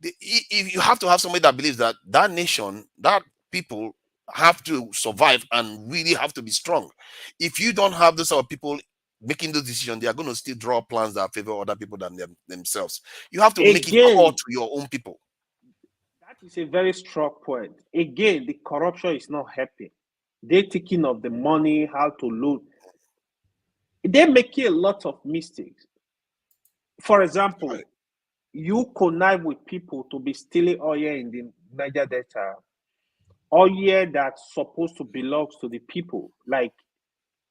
If you have to have somebody that believes that that nation, that people have to survive and really have to be strong. If you don't have those sort of people making those decisions, they are going to still draw plans that favor other people than themselves. You have to make it core to your own people. That is a very strong point. Again, the corruption is not helping. They're taking of the money, how to loot. They're making a lot of mistakes. For example, you connive with people to be stealing oil in the Niger Delta, oil that's supposed to belong to the people, like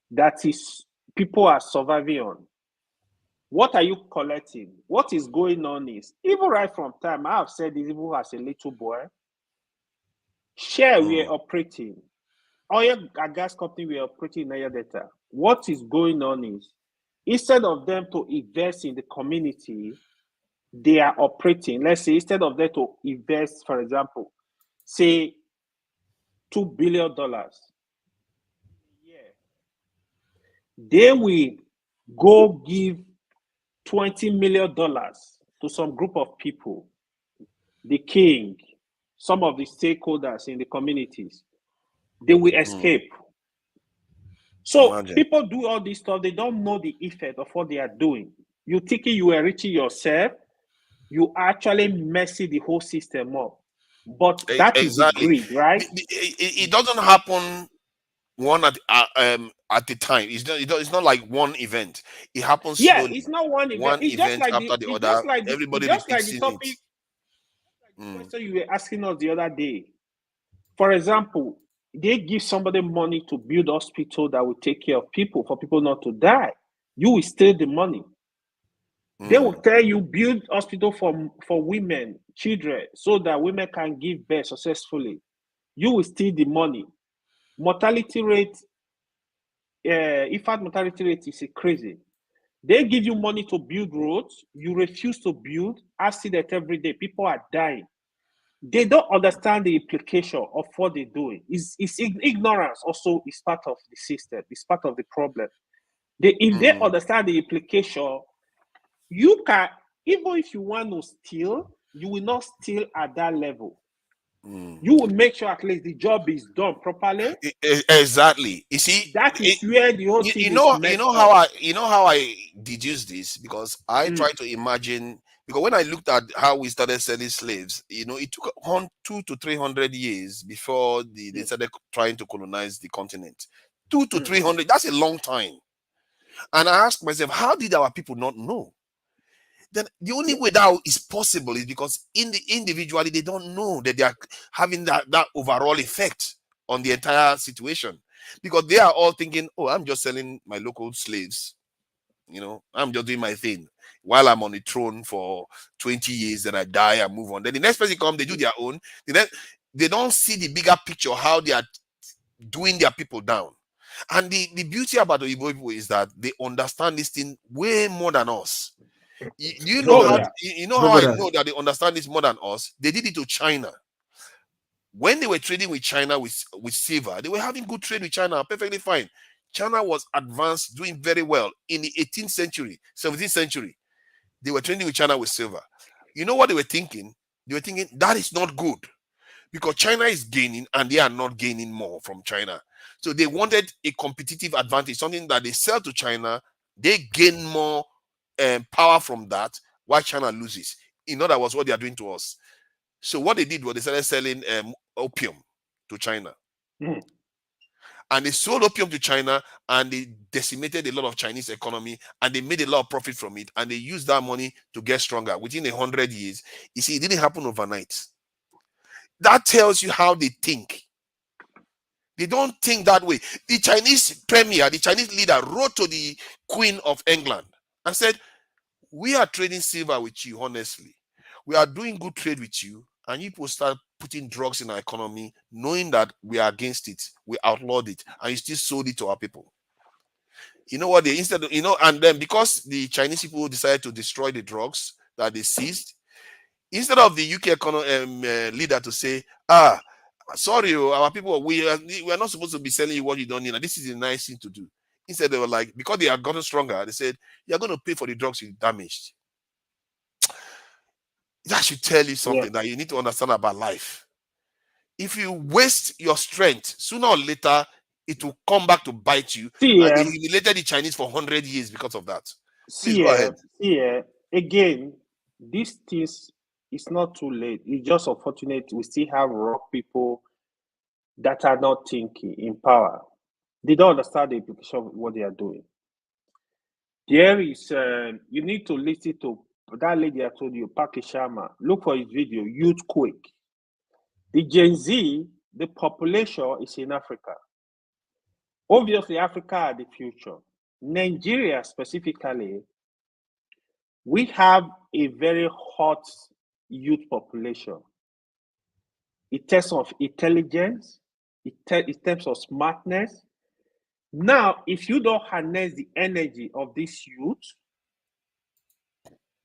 that is people are surviving on. What are you collecting? What is going on is, even right from time, I have said this even as a little boy, share we are operating. Oil and gas company we are operating in Niger Delta. What is going on is, instead of them to invest in the community, they are operating. Let's say instead of them to invest, for example, say $2 billion, they will go give $20 million to some group of people, the king, some of the stakeholders in the communities. They will escape. So people do all this stuff, they don't know the effect of what they are doing. You thinking you are reaching yourself, you actually messing the whole system up. But that is the greed, right? It doesn't happen one at the time. It's not like one event. It happens slowly. It's not one event. One It's just event like after the other. Everybody repeats it. Topic question you were asking us the other day. For example, they give somebody money to build hospital that will take care of people, for people not to die. You will steal the money. They will tell you build hospital for women, children, so that women can give birth successfully. You will steal the money. Mortality rate, infant mortality rate is crazy. They give you money to build roads. You refuse to build. Accident every day. People are dying. They don't understand the implication of what they're doing. It's ignorance also is part of the system. It's part of the problem. If they understand the implication, you can, even if you want to steal, you will not steal at that level. You will make sure at least the job is done properly. Exactly. You see, that is where the whole thing you know how I deduce this, because I try to imagine, because when I looked at how we started selling slaves, it took 200 to 300 years before they started trying to colonize the continent. 200 to 300, that's a long time. And I asked myself, how did our people not know? Then the only way that is possible is because individually they don't know that they are having that overall effect on the entire situation, because they are all thinking, oh, I'm just selling my local slaves, I'm just doing my thing while I'm on the throne for 20 years, then I die and move on. Then the next person come, they do their own. They don't see the bigger picture, how they are doing their people down. And the beauty about the Igbo people is that they understand this thing way more than us. You know how I know that they understand this more than us? They did it to China. When they were trading with China with silver, they were having good trade with China, perfectly fine. China was advanced, doing very well in the 18th century, 17th century. They were trading with China with silver. You know what they were thinking? They were thinking that is not good, because China is gaining and they are not gaining more from China. So they wanted a competitive advantage, something that they sell to China, they gain more power from that, while China loses. In other words, what they are doing to us. So what they did was they started selling opium to China. And they sold opium to China, and they decimated a lot of Chinese economy, and they made a lot of profit from it, and they used that money to get stronger. Within 100 years, you see, it didn't happen overnight. That tells you how they think. They don't think that way. The Chinese premier, the Chinese leader, wrote to the Queen of England and said, we are trading silver with you, honestly. We are doing good trade with you, and you people start putting drugs in our economy, knowing that we are against it. We outlawed it, and you still sold it to our people. You know what? Instead of, and then because the Chinese people decided to destroy the drugs that they seized, instead of the UK leader to say, sorry, our people, we are not supposed to be selling you what you don't need, and this is a nice thing to do. Instead, they were like, because they have gotten stronger, they said, you're going to pay for the drugs you damaged. That should tell you something that you need to understand about life. If you waste your strength, sooner or later, it will come back to bite you. And they humiliated the Chinese for 100 years because of that. Please go ahead. Again, these things, it's not too late. It's just unfortunate we still have rock people that are not thinking in power. They don't understand the implication of what they are doing. There is, you need to listen to that lady I told you, Paki Sharma. Look for his video, Youth Quake. The Gen Z, the population is in Africa. Obviously, Africa are the future. Nigeria specifically, we have a very hot youth population. In terms of intelligence, in terms of smartness. Now, if you don't harness the energy of this youth,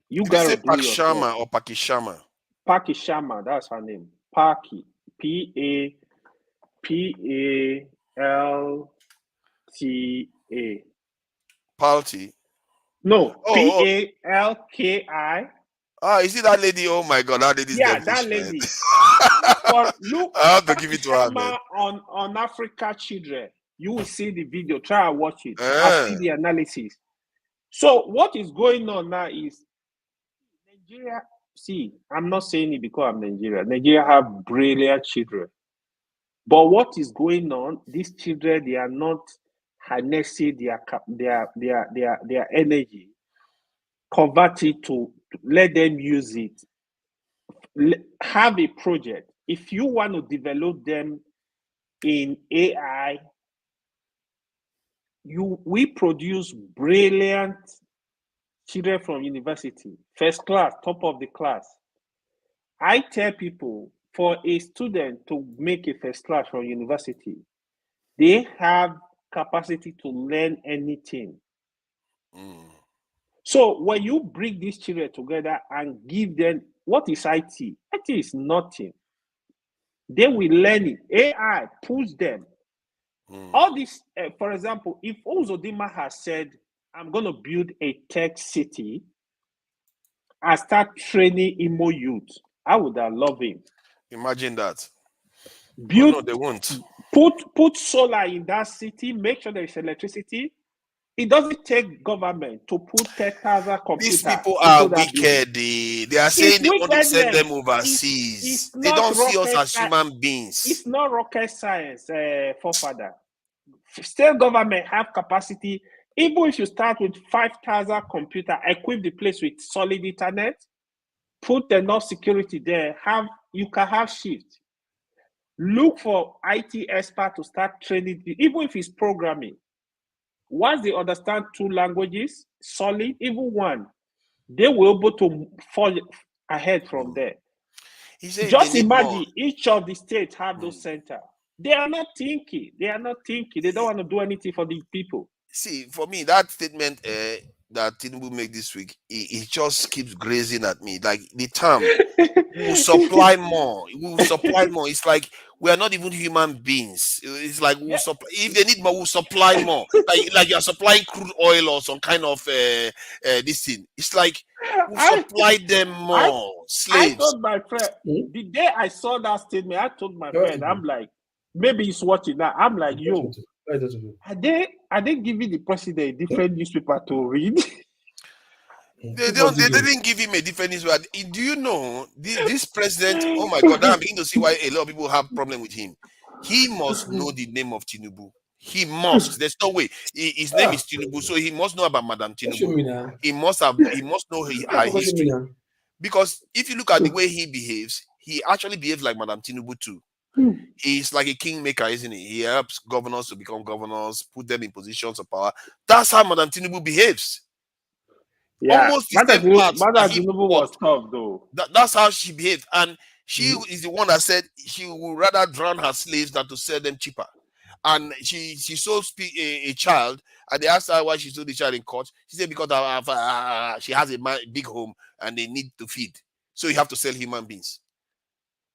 you gotta do Paki your Sharma job. or Paki Sharma? Paki Sharma, that's her name. Paki, P-A-P-A-L-T-A. Palti? No, P-A-L-K-I. Is it that lady? Oh my God, that lady's devilish, that man. lady. Look, I have to give it to her, man. on Africa Children. You will see the video. Try and watch it. I'll see the analysis. So what is going on now is Nigeria. See, I'm not saying it because I'm Nigeria. Nigeria have brilliant children. But what is going on? These children, they are not harnessing their energy, convert it to let them use it. Have a project. If you want to develop them in AI, we produce brilliant children from university, first class, top of the class. I tell people, for a student to make a first class from university, they have capacity to learn anything. So when you bring these children together and give them, what is IT? IT is nothing. They will learn it. AI push them. All this, for example, if Uzodinma has said, I'm going to build a tech city and start training Imo youth, I would have loved him. Imagine that. Build, no, they won't. Put solar in that city, make sure there is electricity. It doesn't take government to put 10,000 computers. These people are wicked. They are saying they want to send them overseas. They don't see us as human beings. It's not rocket science, forefather. State government have capacity. Even if you start with 5,000 computers, equip the place with solid internet, put enough security there, you can have shift. Look for IT expert to start training, even if it's programming. Once they understand 2 languages, solid, even one, they will be able to fall ahead from there. Just imagine each of the states have those centers. They are not thinking. They don't want to do anything for the people. See, for me, that statement that Tinubu made this week, it just keeps grazing at me. Like the term, we will supply more. We will supply more. It's like we are not even human beings. It's like we'll supply. If they need more, we'll supply more. like you are supplying crude oil or some kind of this thing. It's like we'll supply them more slaves. I told my friend the day I saw that statement. I told my friend, I'm like, maybe he's watching that. I'm like, yo, are they giving the president a different newspaper to read? They didn't give him a different newspaper. Do you know this president? Oh my God! Now I'm beginning to see why a lot of people have problem with him. He must know the name of Tinubu. He must. There's no way. His name is Tinubu, so he must know about Madam Tinubu. He must know her history. Because if you look at the way he behaves, he actually behaves like Madam Tinubu too. He's like a kingmaker, isn't he? He helps governors to become governors, put them in positions of power. That's how Madam Tinubu behaves. Yeah, Almost the same path Madam that he Tinubu was walked. tough though. That's how she behaved. And she is the one that said she would rather drown her slaves than to sell them cheaper. And she sold a child, and they asked her why she sold the child in court. She said because she has a big home and they need to feed. So you have to sell human beings.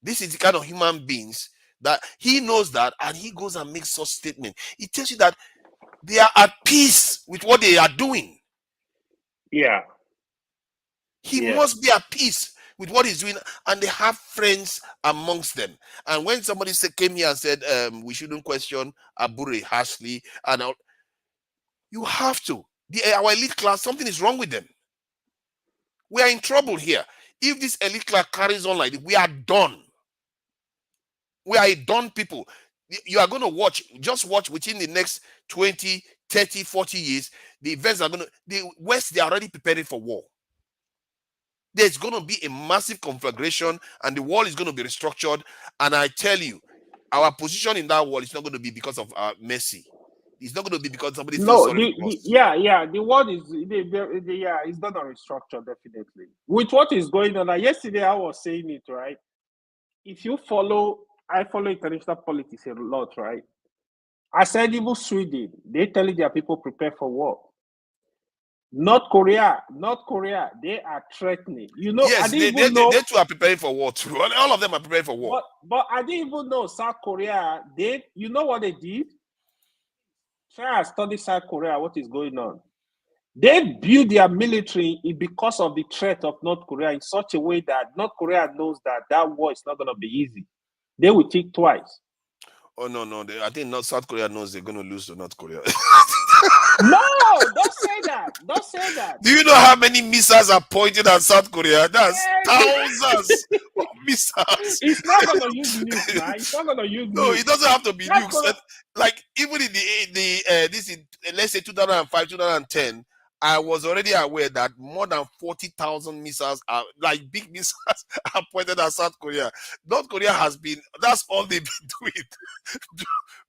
This is the kind of human beings that he knows that, and he goes and makes such statement. It tells you that they are at peace with what they are doing. Yeah. He must be at peace with what he's doing, and they have friends amongst them. And when somebody came here and said we shouldn't question Abure harshly, and you have to. Our elite class, something is wrong with them. We are in trouble here. If this elite class carries on like this, we are done. We are a done people. You are going to just watch within the next 20, 30, 40 years, the events are going to, the West, they are already preparing for war. There's going to be a massive conflagration and the wall is going to be restructured. And I tell you, our position in that wall is not going to be because of mercy. It's not going to be because somebody feels sorry for us. The world is it's not a restructure, definitely. With what is going on, yesterday I was saying it, right? If you I follow international politics a lot, right? I said even Sweden, they telling their people prepare for war. North Korea, they are threatening. You know, yes, I didn't even know they too are preparing for war too. All of them are preparing for war. But I didn't even know South Korea. You know what they did? Try and study South Korea. What is going on? They build their military because of the threat of North Korea in such a way that North Korea knows that war is not going to be easy. They will think twice. Oh no! I think South Korea knows they're going to lose to North Korea. No, don't say that. Don't say that. Do you know how many missiles are pointed at South Korea? That's thousands of missiles. It's not going to use nukes, man. It's not going to use nukes. No, it doesn't have to be nukes. Like even in let's say 2005, 2010, I was already aware that more than 40,000 missiles are like big missiles are pointed at South Korea. North Korea that's all they've been doing.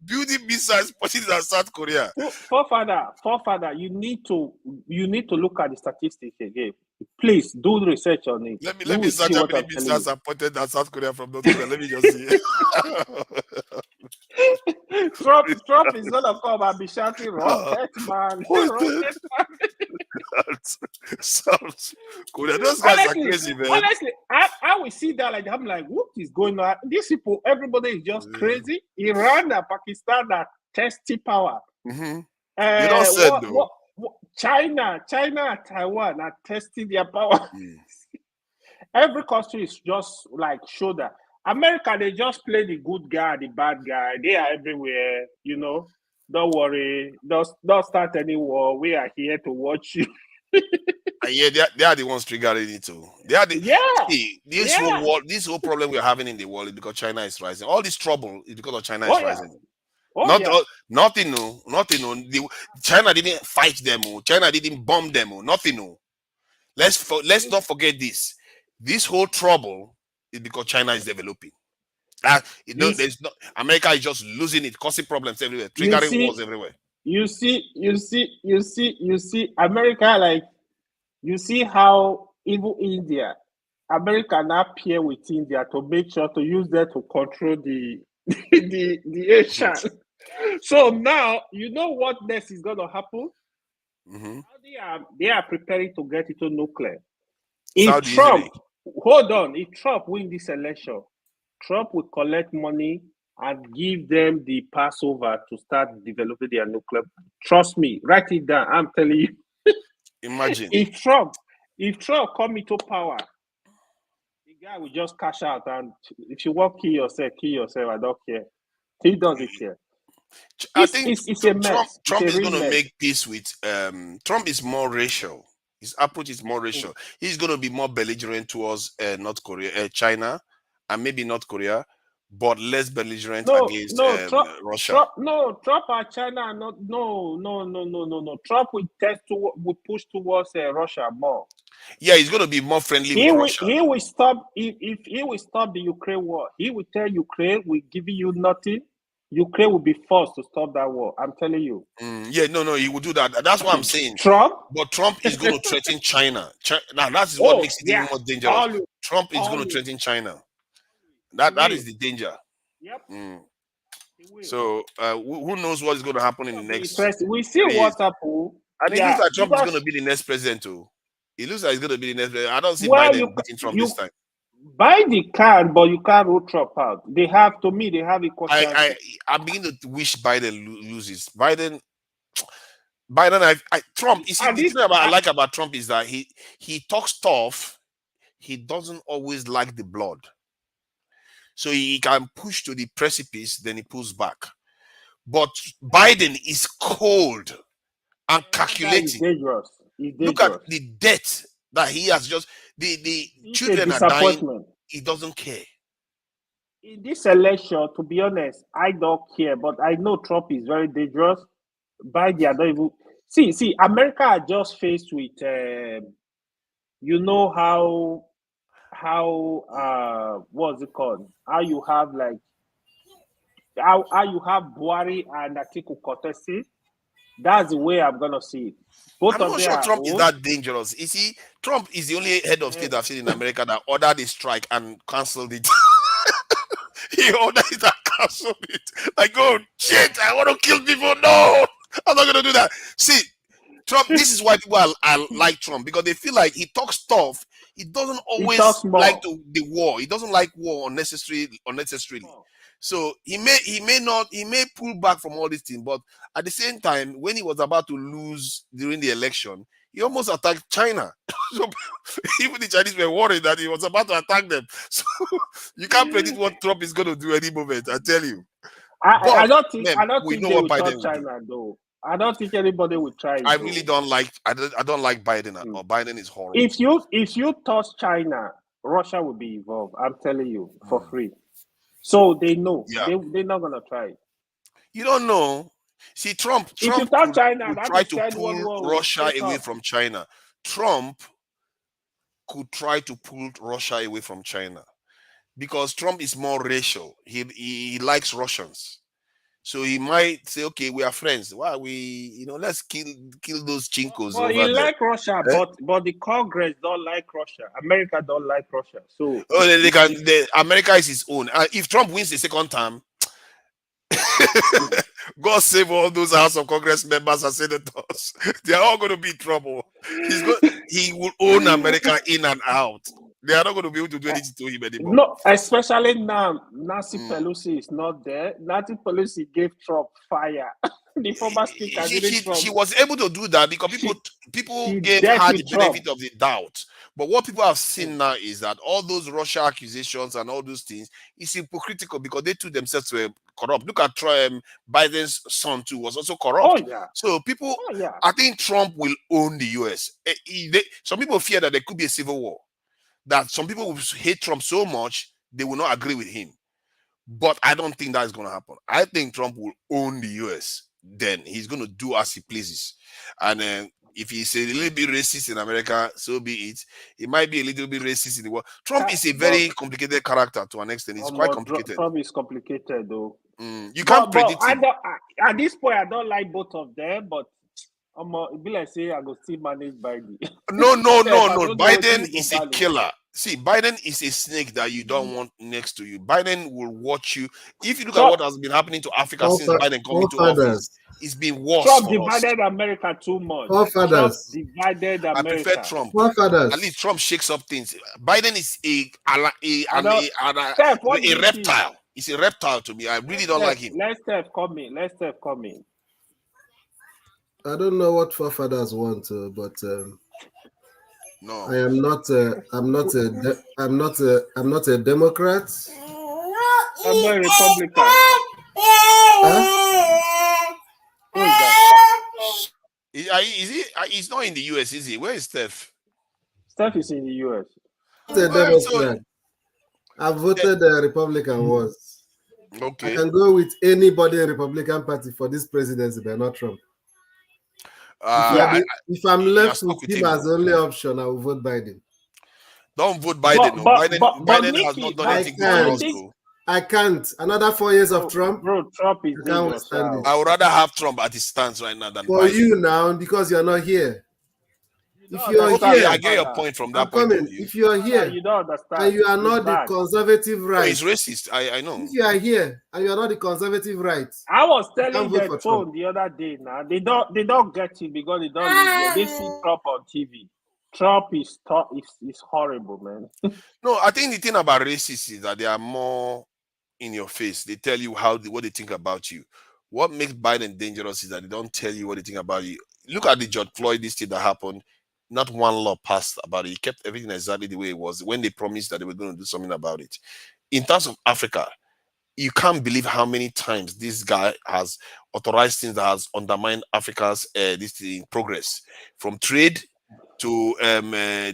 Building missiles pointed at South Korea. Forefather, you need to look at the statistics again. Please do research on it. Let me search how many missiles are pointed at South Korea from North Korea. Let me just see. Trump is gonna come and be shouting rocket man. Rocket man. South Korea. Those guys are crazy, man. Honestly, I will see that like I'm like, what is going on? These people, everybody is just crazy. Iran and Pakistan are testing power. You don't say though. China and Taiwan are testing their power. Every country is just like shoulder. America, they just play the good guy, the bad guy. They are everywhere, you know. Don't worry. Don't start any war. We are here to watch you. And they are the ones triggering it too. They are this whole problem we're having in the world is because China is rising. All this trouble is because of China is rising. Nothing new. China didn't fight them. China didn't bomb them. Nothing new. Let's not forget this. This whole trouble is because China is developing. There's no America is just losing it, causing problems everywhere, triggering wars everywhere. You see, America, like you see how even India, America now pair with India to make sure to use that to control the Asian. So now you know what next is gonna happen. They are preparing to get into nuclear. If Trump win this election, Trump will collect money and give them the Passover to start developing their nuclear. Trust me, write it down. I'm telling you. Imagine if Trump come into power, the guy will just cash out, and if you want kill yourself. I don't care. He doesn't care. I think it's a mess. Trump is going to make peace with. Trump is more racial. His approach is more racial. He's going to be more belligerent towards North Korea, China, and maybe North Korea, but less belligerent against Russia. Trump and China are not. No. Trump will push towards Russia more. Yeah, he's going to be more friendly with Russia. He will stop if he will stop the Ukraine war. He will tell Ukraine, "We're giving you nothing." Ukraine will be forced to stop that war. I'm telling you. Yeah, no, he will do that. That's what I'm saying. Trump? But Trump is going to threaten China. Now, that is what makes it even more dangerous. Always. Trump is going to threaten China. That is the danger. Yep. So, who knows what is going to happen in the next? We see what's happening. And it looks like Trump is going to be the next president, too. It looks like he's going to be the next president. I don't see Biden beating Trump this time. Biden can, but you can't rule Trump out. They have equal chances. I'm beginning to wish Biden loses. Biden, Trump. You see, the thing I like about Trump is that he talks tough. He doesn't always like the blood. So he can push to the precipice, then he pulls back. But Biden is cold and calculating. Dangerous. Look at the debt that he has just. The children are dying. He doesn't care. In this election, to be honest, I don't care. But I know Trump is very dangerous. Biden, I don't even see. America are just faced with, you know how what's it called? How you have how you have Buhari and Atiku contesting. That's the way I'm gonna see it. I'm not sure Trump is that dangerous. You see, Trump is the only head of state I've seen in America that ordered a strike and canceled it. He ordered it and canceled it. Like, oh shit, I want to kill people. No, I'm not gonna do that. See, Trump. This is why people are like Trump, because they feel like he talks tough. He doesn't always like the war. He doesn't like war unnecessarily. So he may pull back from all these things, but at the same time, when he was about to lose during the election, he almost attacked China. So even the Chinese were worried that he was about to attack them. So you can't predict what Trump is going to do any moment. I tell you. I don't think they will touch China though. I don't think anybody will try. I really don't like. I don't like Biden at all. Biden is horrible. If you touch China, Russia will be involved. I'm telling you, for free. So they know. They're not gonna try it. You don't know. See, Trump if you touch China, could try to pull Russia away from China. Trump could try to pull Russia away from China because Trump is more racial. He likes Russians. So he might say, okay, we are friends. Why we, let's kill those chinkos. Well, he like Russia, but the Congress don't like Russia. America don't like Russia. So America is his own. If Trump wins the second term, God save all those House of Congress members and senators. They are all going to be in trouble. He will own America in and out. They are not going to be able to do anything to him anymore. No, especially now, Nancy Pelosi is not there. Nancy Pelosi gave Trump fire. The former speaker she was able to do that because people gave her the benefit of the doubt. But what people have seen now is that all those Russia accusations and all those things is hypocritical because they too themselves were corrupt. Look at Biden's son too was also corrupt. Oh, yeah. So people, I think Trump will own the US. Some people fear that there could be a civil war. That some people will hate Trump so much they will not agree with him, but I don't think that is going to happen. I think Trump will own the US. Then he's going to do as he pleases, and if he's a little bit racist in America, so be it. He might be a little bit racist in the world. Trump is a very complicated character to an extent. It's quite complicated. Trump is complicated though. You can't predict him. At this point, I don't like both of them, but it be like say I go still manage Biden. No. Biden is a killer. See, Biden is a snake that you don't want next to you. Biden will watch you. If you look at what has been happening to Africa since Biden came into office, it's been worse. Trump divided America too much. Trump divided America. I prefer Trump. At least Trump shakes up things. Biden is a reptile. He's a reptile to me. I really don't like him. Let's Steph come in. I don't know what forefathers want, but no, I am not. I'm not a Democrat. I'm not a Republican. Who is that? He's not in the US, is he? Where is Steph? Steph is in the US. I voted Republican once. Okay. I can go with anybody in Republican Party for this presidency, but not Trump. If I'm left with him as the only option, I will vote Biden. Don't vote Biden. Biden has not done anything good for us, though. I can't. Another 4 years of Trump. Bro, Trump is dangerous. I would rather have Trump at his stance right now than for Biden. you now, because you're not here. If you're here, I get your point from that I'm point coming. of view. If you're here, you don't understand, and you are it's not bad. the conservative right, It's racist. I know. If you are here and you are not the conservative right, I was you telling can't vote the for phone Trump. the other day. Now they don't get it because they don't live here. They see Trump on TV. Trump is horrible, man. No, I think the thing about racists is that they are more in your face. They tell you what they think about you. What makes Biden dangerous is that they don't tell you what they think about you. Look at the George Floyd, this thing that happened. Not one law passed about it. He kept everything exactly the way it was when they promised that they were going to do something about it. In terms of Africa, you can't believe how many times this guy has authorized things that has undermined Africa's progress, from trade to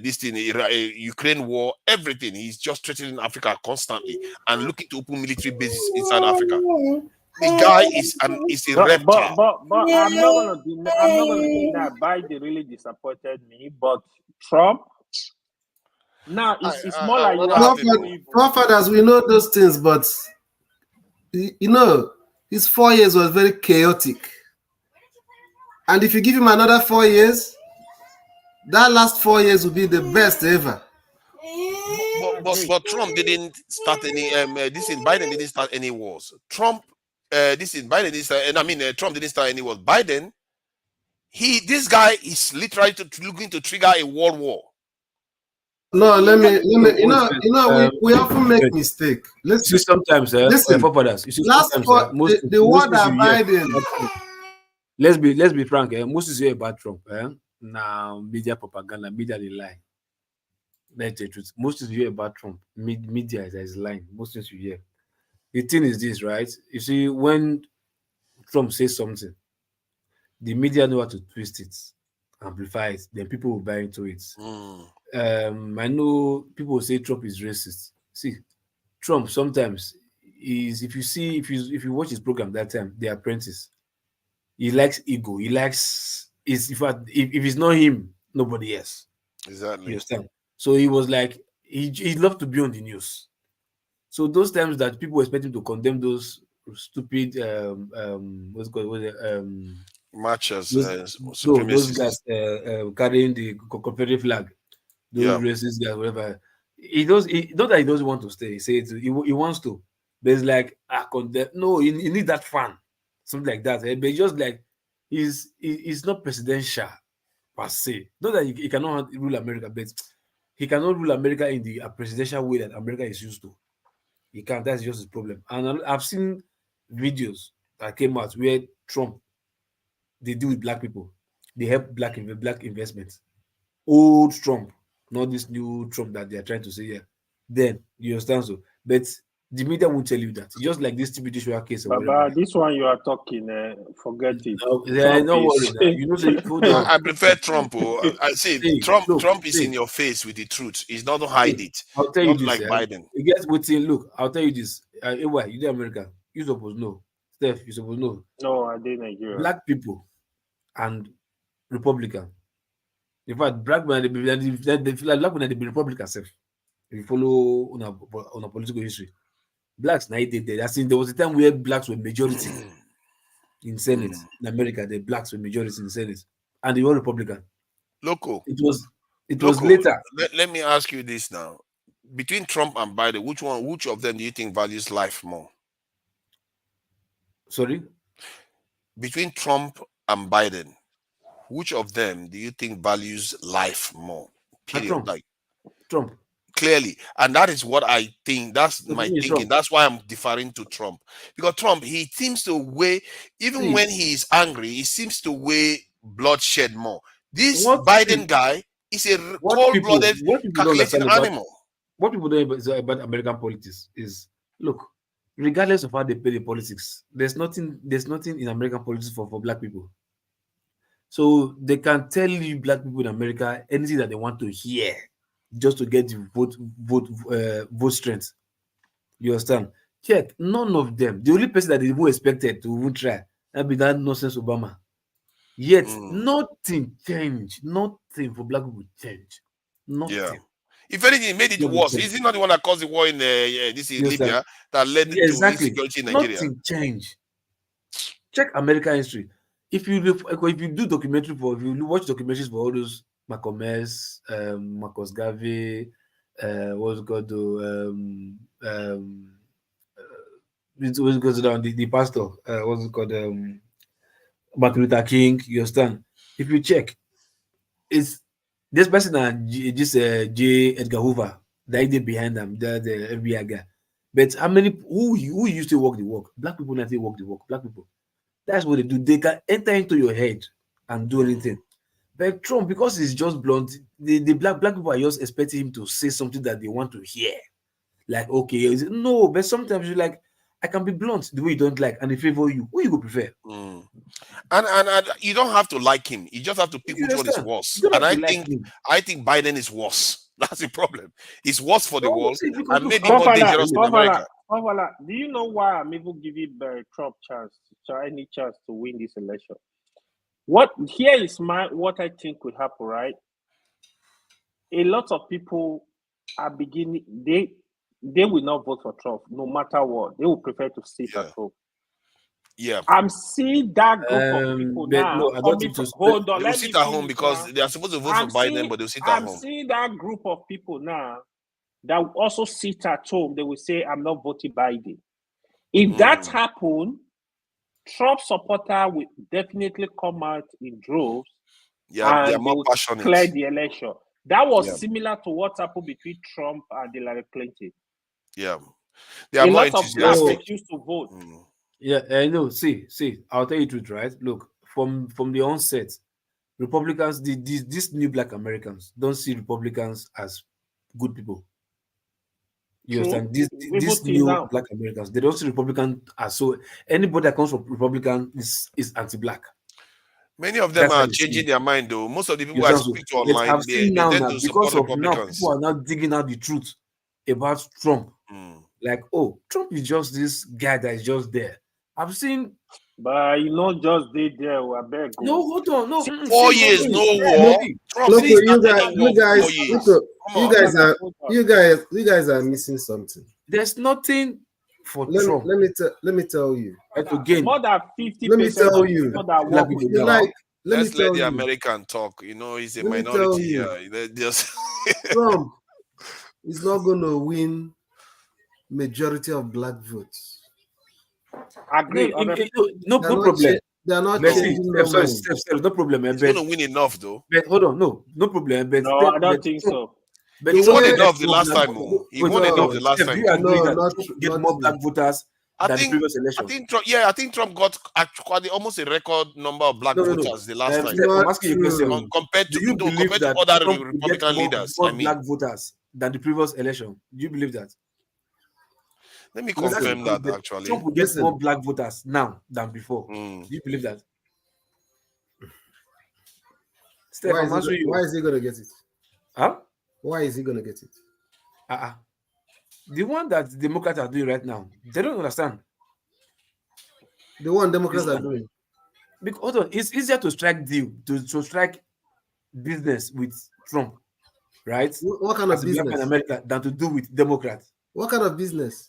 this thing, Ukraine war, everything. He's just threatening Africa constantly and looking to open military bases inside Africa. The guy is a reptile. But I'm not gonna deny Biden really disappointed me. But Trump, now it's more like you are forefathers, we know those things, but you know, his 4 years was very chaotic. And if you give him another 4 years, that last 4 years will be the best ever. But Trump didn't start any Biden didn't start any wars. Trump Biden didn't start, and I mean Trump didn't start any wars. Biden, this guy is literally looking to trigger a world war. No, let me we often make mistake. Listen, sometimes listen, the word that Biden. Let's be frank. Most is here about Trump. Now media propaganda, media they lie. That's the truth. Most is here about Trump. Media is lying. Most things you hear. The thing is this, right? You see, when Trump says something, the media know how to twist it, amplify it, then people will buy into it. I know people say Trump is racist. See, Trump sometimes is, if you watch his program that time, The Apprentice, he likes ego. He likes if it's not him, nobody else. Exactly. You understand? So he was like, he loved to be on the news. So those times that people expect him to condemn those stupid what's it called? Marchers, those guys carrying the Confederate flag, those racist guys, whatever. Not that he doesn't want to stay. He says he wants to, but it's like no, he need that fan, something like that. But just like he's not presidential per se. Not that he cannot rule America, but he cannot rule America in the presidential way that America is used to. He can't. That's just his problem. And I've seen videos that came out where Trump, they deal with black people. They help black investments. Old Trump, not this new Trump that they are trying to say here. Then you understand so. But the media won't tell you that. Just like this TB Joshua case. Baba, this one you are talking, forget it. No worry. You know, I prefer Trump. I see Trump is in your face with the truth. He's not to hide it. I'll tell you this, like Biden. It gets within. Look, I'll tell you this. Why you the American? You supposed know. Steph, you supposed know. No, I did Nigeria. Black people and Republican. In fact, black men they feel like black men they be Republican self. If you follow on a political history, blacks now they did. There was a time where blacks were majority in Senate in America. The blacks were majority in Senate, and they were Republican. Local. It was later. Let me ask you this now: between Trump and Biden, which of them do you think values life more? Sorry. Between Trump and Biden, which of them do you think values life more? Period. Trump. Like Trump. Clearly, and that is what I think. That's my thinking. Trump. That's why I'm deferring to Trump, because Trump, he seems to weigh, even when he is angry, he seems to weigh bloodshed more. This Biden guy is a cold-blooded, calculating animal. What people don't know about American politics is, look, regardless of how they play the politics, there's nothing in American politics for black people. So they can tell you black people in America anything that they want to hear, just to get the vote strength. You understand? Check, none of them. The only person that they even expected to even try, that be that nonsense Obama. Yet nothing changed. Nothing for black people changed. Nothing. Yeah. If anything, it made it worse. Is he not the one that caused the war in this in Libya that led to insecurity in Nigeria? Nothing changed. Check American history. If you do documentary if you watch documentaries for all those Malcolm X, Marcus Garvey, what's it called, what's it called, the pastor, what's it called, Martin Luther King, you understand? If you check, it's this person and J. Edgar Hoover that did behind them, the FBI guy. But how many who used to walk the walk? Black people not walk the walk. Black people. That's what they do. They can enter into your head and do anything. But Trump, because he's just blunt, the black people are just expecting him to say something that they want to hear. Like, okay, no, but sometimes you're like, I can be blunt the way you don't like, and they favor you. Who you would prefer? And you don't have to like him. You just have to pick which one is worse. And I think Biden is worse. That's the problem. It's worse for the world and maybe more dangerous in America. Do you know why I'm even giving Trump any chance to win this election? What I think could happen, right? A lot of people are beginning. They will not vote for Trump no matter what. They will prefer to sit at home. Yeah, I'm seeing that group of people now. No, I don't think hold on. They will sit at home because they are supposed to vote for Biden, but they'll sit at home. I'm seeing that group of people now that will also sit at home. They will say, "I'm not voting Biden." If that happens, Trump supporter will definitely come out in droves. Yeah, and they are more passionate. Clear the election. That was similar to what happened between Trump and Hillary Clinton. Yeah, they are more enthusiastic. A lot of blacks refused to vote. Yeah, I know. See, I'll tell you the truth, right? Look, from the onset, Republicans, these new black Americans don't see Republicans as good people. You understand? These new black Americans, they don't see Republicans as so. Anybody that comes from Republican is anti-black. Many of them are changing their mind, though. Most of the people I speak to online, they tend to support Republicans. People are now digging out the truth about Trump. Like, oh, Trump is just this guy that is just there. I've seen, but you not just did there. I beg. No, hold on, no. 4 years, no war. Look, you guys are missing something. There's nothing for Trump. Let me tell you. Again, more than 50%. Let me tell you. Let's let the American talk. You know, he's a minority here. Trump is not going to win majority of black votes. Agree. No problem. They're not changing no problem. He's going to win enough, though. But hold on, no problem. But no, I don't think so. But he won enough the last time. He won enough the last time. Do you agree that get more black voters than the previous election? I think Trump got actually almost a record number of black voters the last time. I'm asking you a question. Compared to other Republican leaders, more black voters than the previous election. Do you believe that? Let me confirm that actually. Trump will get more black voters now than before. Do you believe that? Steph, why is he going to get it? Huh? Why is he going to get it? The one that the Democrats are doing right now, they don't understand. The one Democrats are doing? Because, hold on, it's easier to strike deal, to strike business with Trump, right? What kind of business? In America than to do with Democrats. What kind of business?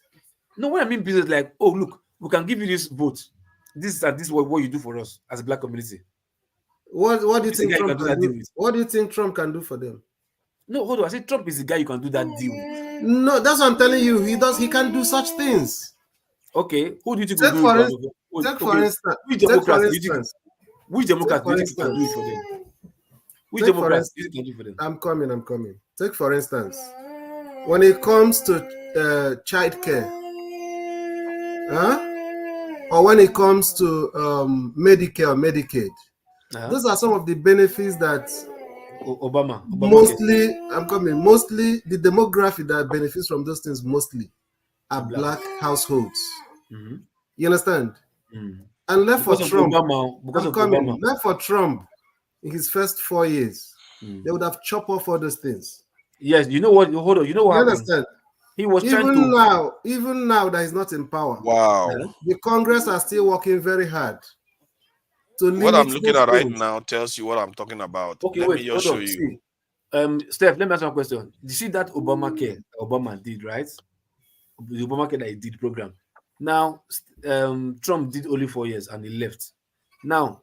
No, when I mean business, like, oh, look, we can give you this vote. This is what you do for us as a black community. What do you think Trump can do? What do you think Trump can do for them? No, hold on. I said Trump is the guy you can do that deal with. No, that's what I'm telling you. He can't do such things. Okay, who do you think take will for do it? Take for instance. Which Democrats do you think can do it for them? Which Democrats do you think can do it for them? I'm coming. Take for instance, when it comes to child care, or when it comes to Medicare or Medicaid, those are some of the benefits that Obama mostly the demographic that benefits from those things mostly are black households. You understand? And left for Trump, left for Trump in his first 4 years, they would have chopped off all those things. Yes, you know what? Hold on, you know what? You understand? He was even now that he's not in power. Wow. The Congress are still working very hard to What I'm limit looking at right movement. now tells you what I'm talking about. Okay, Let me wait, just hold show on. you. See, Steph, let me ask you a question. You see that Obamacare Obama did, right? The Obamacare that he did program. Now, Trump did only 4 years and he left. Now,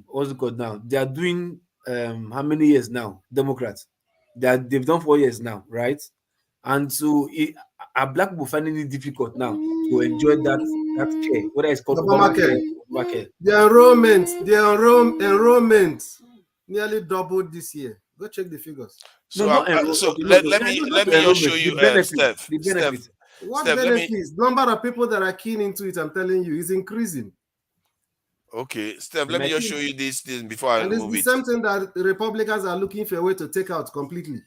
what's it called now? They are doing how many years now? Democrats. They've done 4 years now, right? And so are black people finding it difficult now to enjoy that care, whether it's called Obamacare. Obamacare. The enrollment nearly doubled this year. Go check the figures. So, No, let me just show you, Steph. What Steph, benefits? Number of people that are keen into it, I'm telling you, is increasing. Okay, Steph, let me just show you this before I And it's remove the it. same thing that the Republicans are looking for a way to take out completely.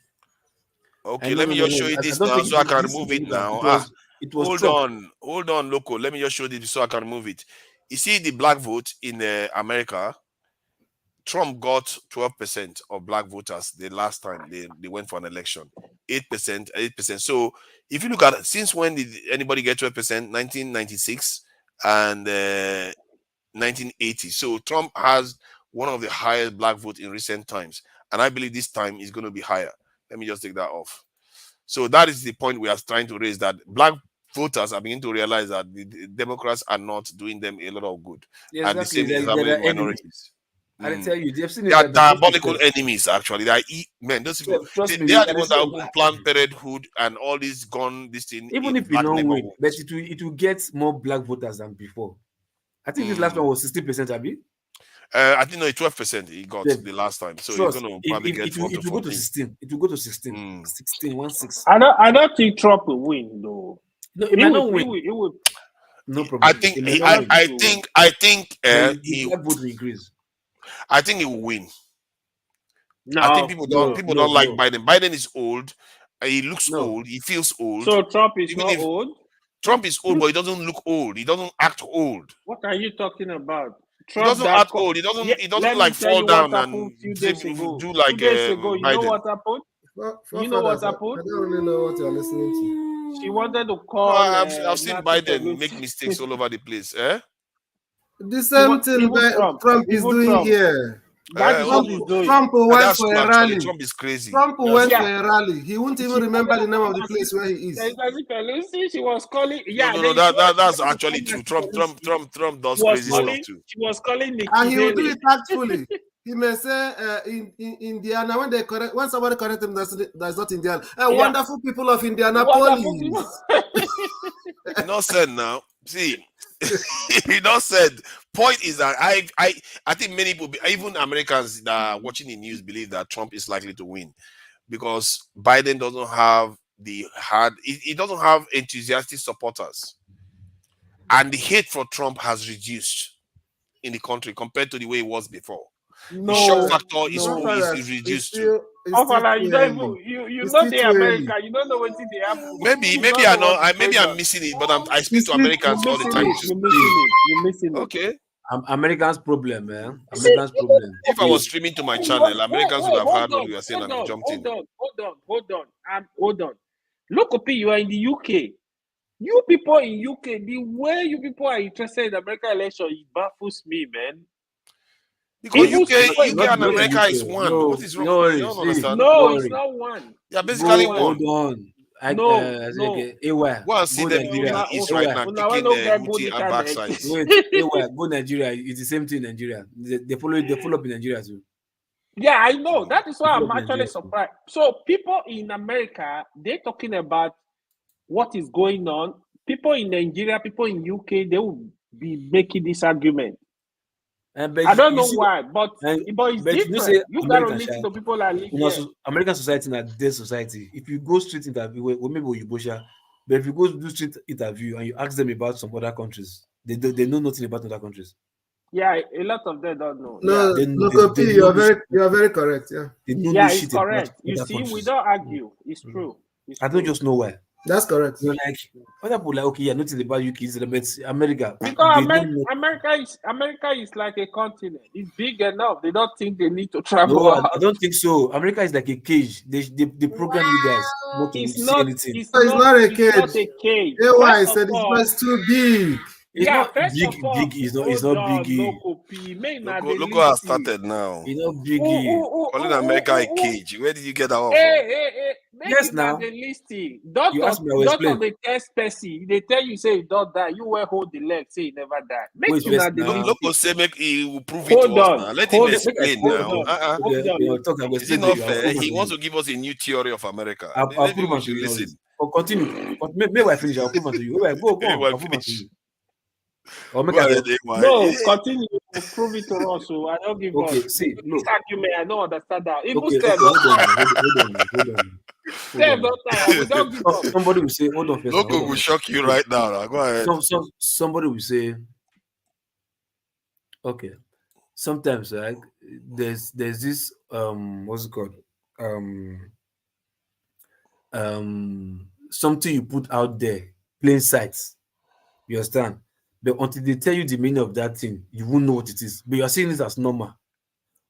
Okay, let me just show you this now so I can remove it now. It was hold Trump. on, Loco. Let me just show this so I can remove it. You see the black vote in America? Trump got 12% of black voters the last time they went for an election. 8%. So if you look at it, since when did anybody get 12%? 1996 and 1980. So Trump has one of the highest black votes in recent times. And I believe this time is going to be higher. Let me just take that off. So that is the point we are trying to raise, that black voters are beginning to realize that the Democrats are not doing them a lot of good. Yeah, and the exactly. same is happening with minorities. I tell you, they've seen They it. are diabolical enemies, actually. They are those people. Trust me, They are the ones that open Planned Parenthood and all this gun, this thing. Even if you don't win, but it will get more black voters than before. I think this last one was 60%, Abi. I think no, 12% he got the last time. So Trust, he's going to probably get 4 to 14. It will go to 16. It will go to 16. 16. I don't think Trump will win though. No, it might not win. It will. No problem. I think the black vote will increase. I think he will win. No, I think people don't like Biden. Biden is old. He looks old. He feels old. So Trump is not old? Trump is old, but he doesn't look old. He doesn't act old. What are you talking about? Trump he doesn't act old. He doesn't like fall down and do like 2 days ago. You know what happened? You know what happened? I don't really know what you're listening to. She wanted to call. I've seen Biden make mistakes all over the place. The same thing Trump is doing here. That is what he's doing. Trump went for a rally. Trump is crazy. Trump went for a rally. He won't even remember the name of the place where he is. She was calling. No, that's actually true. Trump does crazy stuff too. She was calling Nikki and he will do it tactfully. He may say in Indiana when somebody correct him that's not Indiana. Wonderful people of Indianapolis. He not said now. See, he not said. Point is that I think many people, even Americans that are watching the news, believe that Trump is likely to win because Biden doesn't have he doesn't have enthusiastic supporters, and the hate for Trump has reduced in the country compared to the way it was before. The shock factor is reduced. You know the America. You don't know what they have. Maybe I'm missing it, but I speak to Americans all the time. You're missing it. Okay. Americans' problem, man. Americans' problem. If I was streaming to my channel, Americans would have heard what we were saying and jumped in. Hold on. Look, you are in the UK. You people in UK, the way you people are interested in the American election, it baffles me, man. Because UK and America is one. What is wrong? You don't understand. No, it's not one. Yeah, basically one. Hold on. Go and see them in the east right now, kicking Muti and backside. Go Nigeria. It's the same thing in Nigeria. They follow up in Nigeria too. Yeah, I know. That is why I'm actually surprised. So people in America, they're talking about what is going on. People in Nigeria, people in UK, they will be making this argument. I don't know why, but it's different. You gotta listen to people that live here. American society is their society. If you go street interview, maybe you Bosha, but if you go do street interview and you ask them about some other countries, they know nothing about other countries. Yeah, a lot of them don't know. No, you are very correct. Yeah, it's correct. You see, we don't argue. It's true. I don't just know why. That's correct. You're like other people like, okay, yeah, nothing about UK, but America. Because America is like a continent. It's big enough. They don't think they need to travel. No, I don't think so. America is like a cage. They program you guys not to see anything. It's not a cage. It's not a cage. AY said it's too big. It's Yeah, not first big, of all, big. It's hold not on, biggie. no copy. May not Look what has listen. started now. It's not Ooh, biggie. ooh, ooh, Calling ooh, America ooh, a ooh, ooh. cage. Where did you get that one Hey, from? hey, hey, make Yes, you not now. the listing. You Doctor, ask me, I will explain. the test person. They tell you say you don't die. You will hold the leg, say you never die. Make Wait you first not the now. Look, listing. say make he will prove it Hold to us on, now. Let him hold, Make I explain explain. hold now. on, Okay, hold on. I'll talk. I will Is it explain to not you. I'll fair? prove He to wants you. to give us a new theory of America. I'll Maybe prove we unto should you all listen. this. Continue. May I finish? I'll prove unto you. Go on. Anyway, I'll prove unto finish. you. Or make Go I ahead, talk. AY. No, continue. Prove it to us. So I don't give Okay, up. see, This look. argument, I don't understand that. Even Okay, Steph hold on don't now. tire. Hold on now. Steph don't tire. We don't give up. Somebody will say, hold on first now. Hold Loco on will first. shock you Okay. right now. Go ahead. Somebody will say, okay. Sometimes like there's this what's it called? Something you put out there, plain sight. You understand? But until they tell you the meaning of that thing, you won't know what it is. But you are seeing it as normal.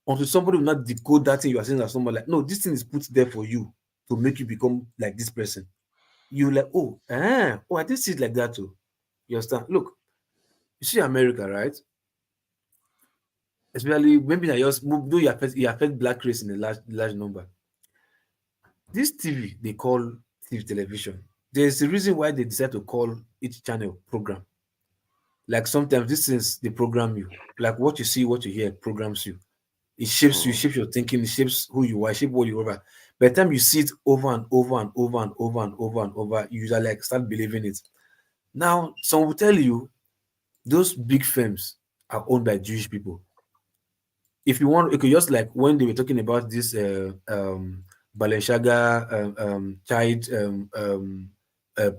Until somebody will not decode that thing you are saying as normal, like, no, this thing is put there for you to make you become like this person. You like, I didn't see it like that too. You understand? Look, you see America, right? Especially maybe I just though you affect black race in a large number. This TV they call TV television. There's a reason why they decide to call each channel program. Like sometimes these things they program you. Like what you see, what you hear programs you. It shapes you, shapes your thinking, it shapes who you are, shape what you are. By the time you see it over and over and over and over and over and over, you usually like start believing it. Now, some will tell you those big firms are owned by Jewish people. If you want, you could just like when they were talking about this Balenciaga child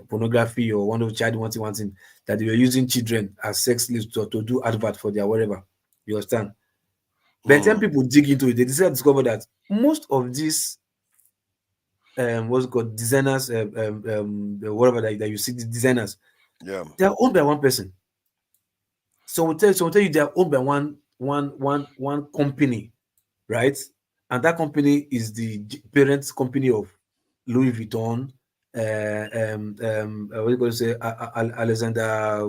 pornography or one of child wanting that they were using children as sex slaves to do advert for their whatever. You understand? By the time people dig into it, they discover that most of these what's it called designers, whatever that you see, the designers, yeah, they are owned by one person. So we'll tell you they are owned by one company, right? And that company is the parent company of Louis Vuitton, what do you call it? Say Alexander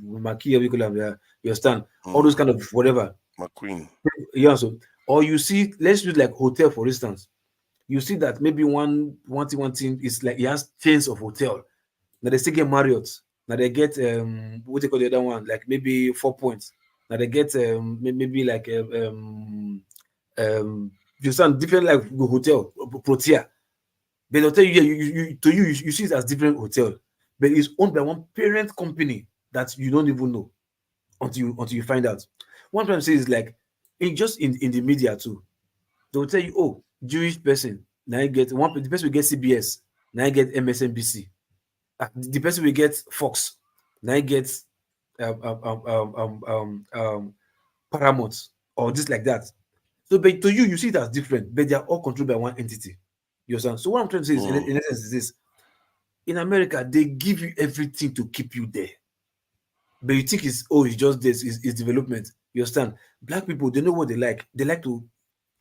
McKee, you understand? All those kind of whatever. McQueen. Yeah, so or you see, let's use like hotel for instance. You see that maybe one thing is like he has chains of hotel. Now they still get Marriott. Now they get what they call the other one, like maybe 4 Points. Now they get maybe like you sound different like hotel Protea. But they'll tell you, yeah, you see it as different hotel, but it's owned by one parent company that you don't even know until you find out. One time say is like in the media too. They'll tell you, oh, Jewish person, now you get the person will get CBS, now you get MSNBC. The person will get Fox, now you get Paramount or just like that. So, but to you see it as different, but they are all controlled by one entity. You understand? So, what I'm trying to say is, in essence, is this: in America, they give you everything to keep you there, but you think it's just this, it's development. You understand? Black people, they know what they like. They like to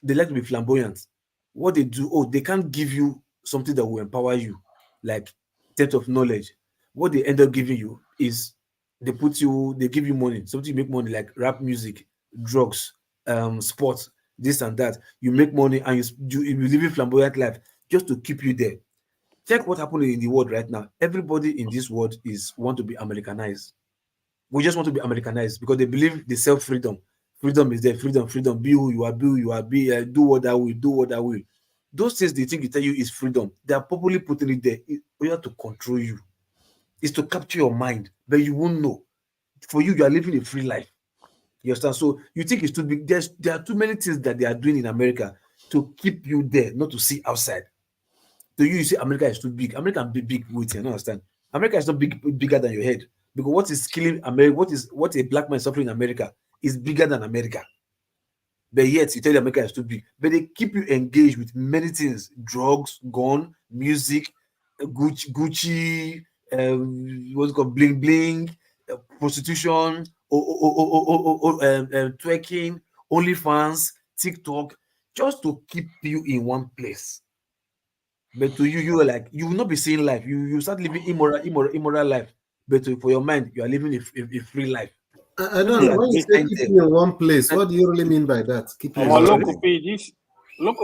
be flamboyant. What they do, they can't give you something that will empower you, like depth of knowledge. What they end up giving you is they give you money, something you make money, like rap music, drugs, sports, this and that. You make money and you live a flamboyant life just to keep you there. Check what happened in the world right now. Everybody in this world want to be Americanized. We just want to be Americanized because they believe they sell freedom. Freedom is there. Freedom. Be who you are. Do what I will. Do what I will. Those things they think they tell you is freedom. They are probably putting it there in order to control you. It's to capture your mind, but you won't know. For you are living a free life. You understand? So you think it's too big. There are too many things that they are doing in America to keep you there, not to see outside. To you say America is too big. America can be big with you. Understand? America is not bigger than your head. Because what is killing America, what a black man is suffering in America is bigger than America. But yet you tell America is too big. But they keep you engaged with many things: drugs, gun, music, Gucci, what's it called, bling bling, prostitution, twerking, OnlyFans, TikTok, just to keep you in one place. But to you, you are like, you will not be seeing life. You start living immoral life but for your mind, you are living a free life. I don't know. When you say keep you in one place, what do you really mean by that? Keep you in one place. Your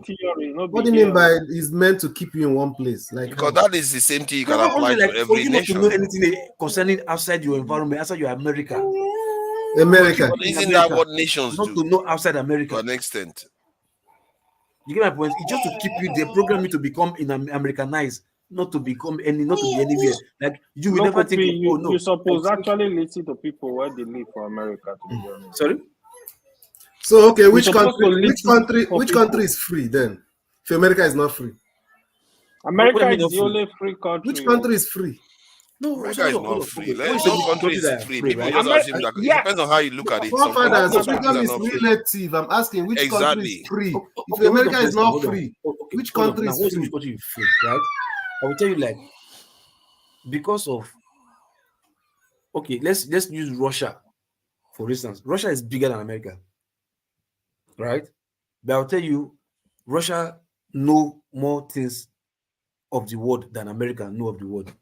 theory. What do you mean by is meant to keep you in one place? Like because that is the same thing you can apply to every for you not nation. to know anything concerning outside your environment, outside your America. America. But isn't that what nations not do? to know outside America to an extent? You get my point? It's just to keep you. They program you to become Americanized, not to become not to be anywhere. Like you will never think. You suppose actually listen to people where they live for America. To be honest. Sorry. So okay, which country is free then? If America is not free, America is the only free country. Which country is free? No, America is not free. No country is free. People just assume that. It depends on how you look at it. Forefathers, freedom is relative. I'm asking which country is free. If America is not free, which country is free? Which country is free, right? I will tell you, like, because of let's use Russia, for instance. Russia is bigger than America, right? But I'll tell you, Russia know more things of the world than America know of the world.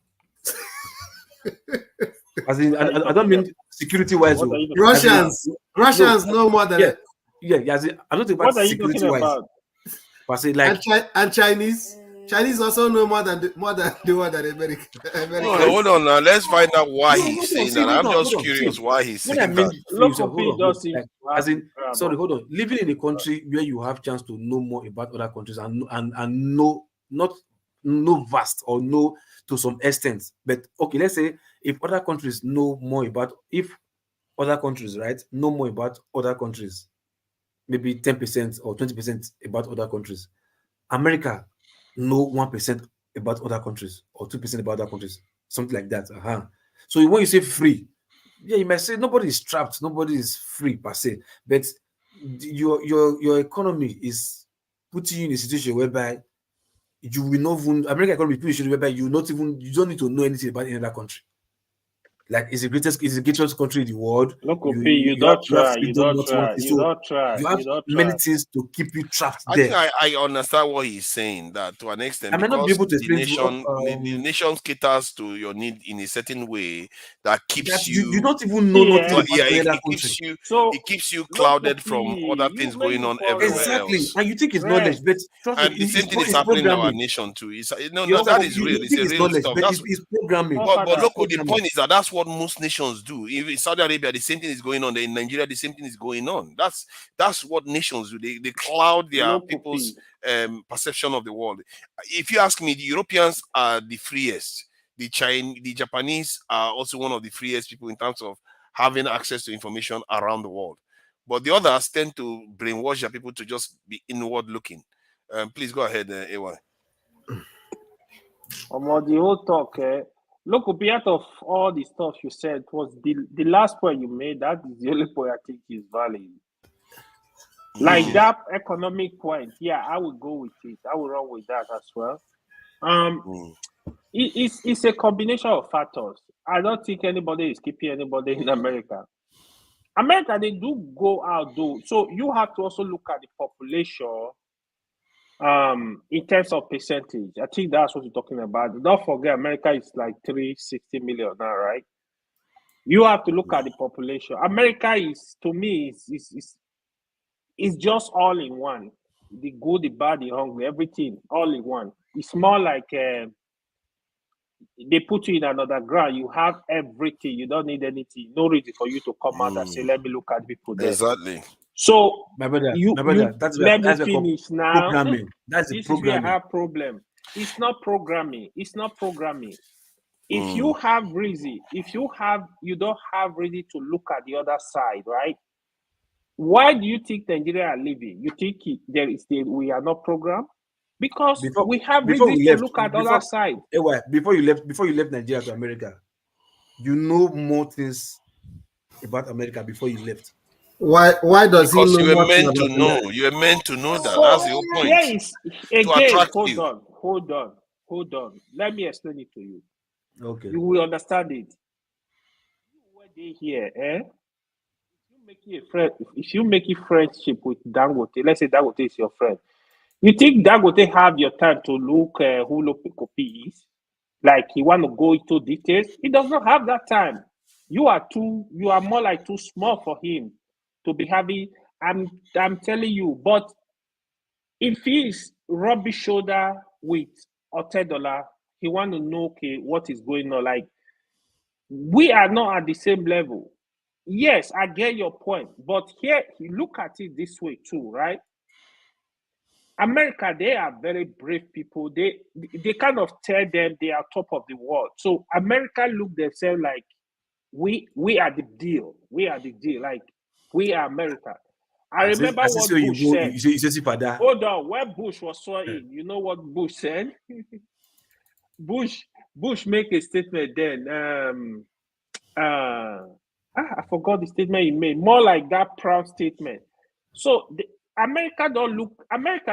As in, I don't mean security-wise. Russians know more than I don't think about security-wise. But say like and Chinese also know more than the world than America. No, hold on now. Let's find out why he's saying that. I'm just curious why he's saying that. As in, sorry, hold on. Living in a country where you have chance to know more about other countries and know not vast or know to some extent, but okay, let's say if other countries know more about other countries, right, know more about other countries, maybe 10% or 20% about other countries. America know 1% about other countries or 2% about other countries, something like that. So when you say free, you might say nobody is trapped, nobody is free per se, but your economy is putting you in a situation whereby you will not even American economy situation whereby you don't need to know anything about any other country. Like it's the greatest country in the world. You don't try. You have many things to keep you trapped there. I think I understand what he's saying, that to an extent, I may not be able to explain the nation caters to your need in a certain way that keeps you. You don't even know nothing about it keeps you. It keeps you clouded from other things going on everywhere else. And you think it's knowledge, but the same thing is happening in our nation too. That is real. It's a real stuff. That's programming. But look, the point is that's what most nations do. If in Saudi Arabia, the same thing is going on. In Nigeria, the same thing is going on. That's what nations do. They cloud their people's perception of the world. If you ask me, the Europeans are the freest. The Japanese are also one of the freest people in terms of having access to information around the world. But the others tend to brainwash their people to just be inward looking. Please go ahead, AY. The whole talk, look, out of all the stuff you said, was the last point you made. That is the only point I think is valid. Like that economic point, I will go with it. I will run with that as well. It's a combination of factors. I don't think anybody is keeping anybody in America. America, they do go out though. So you have to also look at the population in terms of percentage. I think that's what you're talking about. Don't forget, America is like 360 million now, right? You have to look at the population. America is, to me, is just all in one. The good, the bad, the hungry, everything all in one. It's more like they put you in another ground. You have everything. You don't need anything. No reason for you to come out and say, "Let me look at people there." Exactly. So my brother, that's finish now. Programming. That's the programming. I have problem. It's not programming. If you have reason, you don't have reason to look at the other side, right? Why do you think Nigeria are living? You think we are not programmed? Because we have reason to look at the other side. Before you left Nigeria to America, you know more things about America before you left. Why does because he know? You were meant to know. You were meant to know that. That's the whole point. Yes. Again, hold on. Let me explain it to you. Okay. You will understand it. Where they here, If you make a friendship with Dangote, let's say Dangote is your friend. You think Dangote have your time to look who Lope Kopi is? like he want to go into details. He does not have that time. You are more like too small for him to be having. I'm telling you, but if he's rubbing shoulder with Otedola, he want to know, okay, what is going on. Like, we are not at the same level. Yes, I get your point, but here, look at it this way too, right? America, they are very brave people. They kind of tell them they are top of the world. So America look themselves like, we are the deal. We are the deal. Like, we are America. I remember what Bush said. Hold on, when Bush was sworn in, you know what Bush said? Bush make a statement then. I forgot the statement he made. More like that proud statement. So America,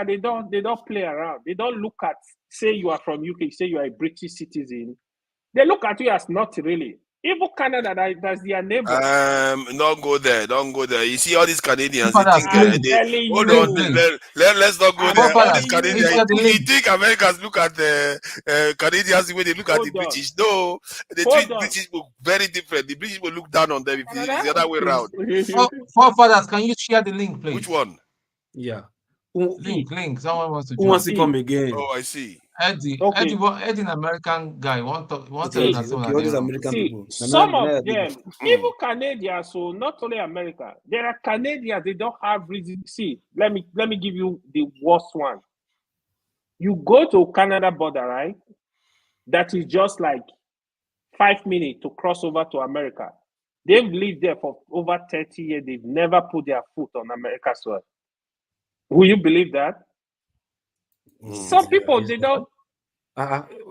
they don't play around. They don't look at, say you are from UK, say you are a British citizen. They look at you as not really. Even Canada, that's their neighbor. Don't go there. Don't go there. You see all these Canadians. Hold on. Let's not go there. All these Canadians. You think Americans look at the Canadians the way they look at the British? No, they treat British people very different. The British will look down on them if it's the other way around. Forefathers, can you share the link, please? Which one? Yeah. Link. Someone wants to. Who wants to come again? Oh, I see. Eddie, an American guy. Want to all these American people. Some of them, even Canadians, so not only America, there are Canadians, they don't have reason. See, let me give you the worst one. You go to Canada border, right? That is just like 5 minutes to cross over to America. They've lived there for over 30 years. They've never put their foot on America's soil. Will you believe that? Some people, they don't.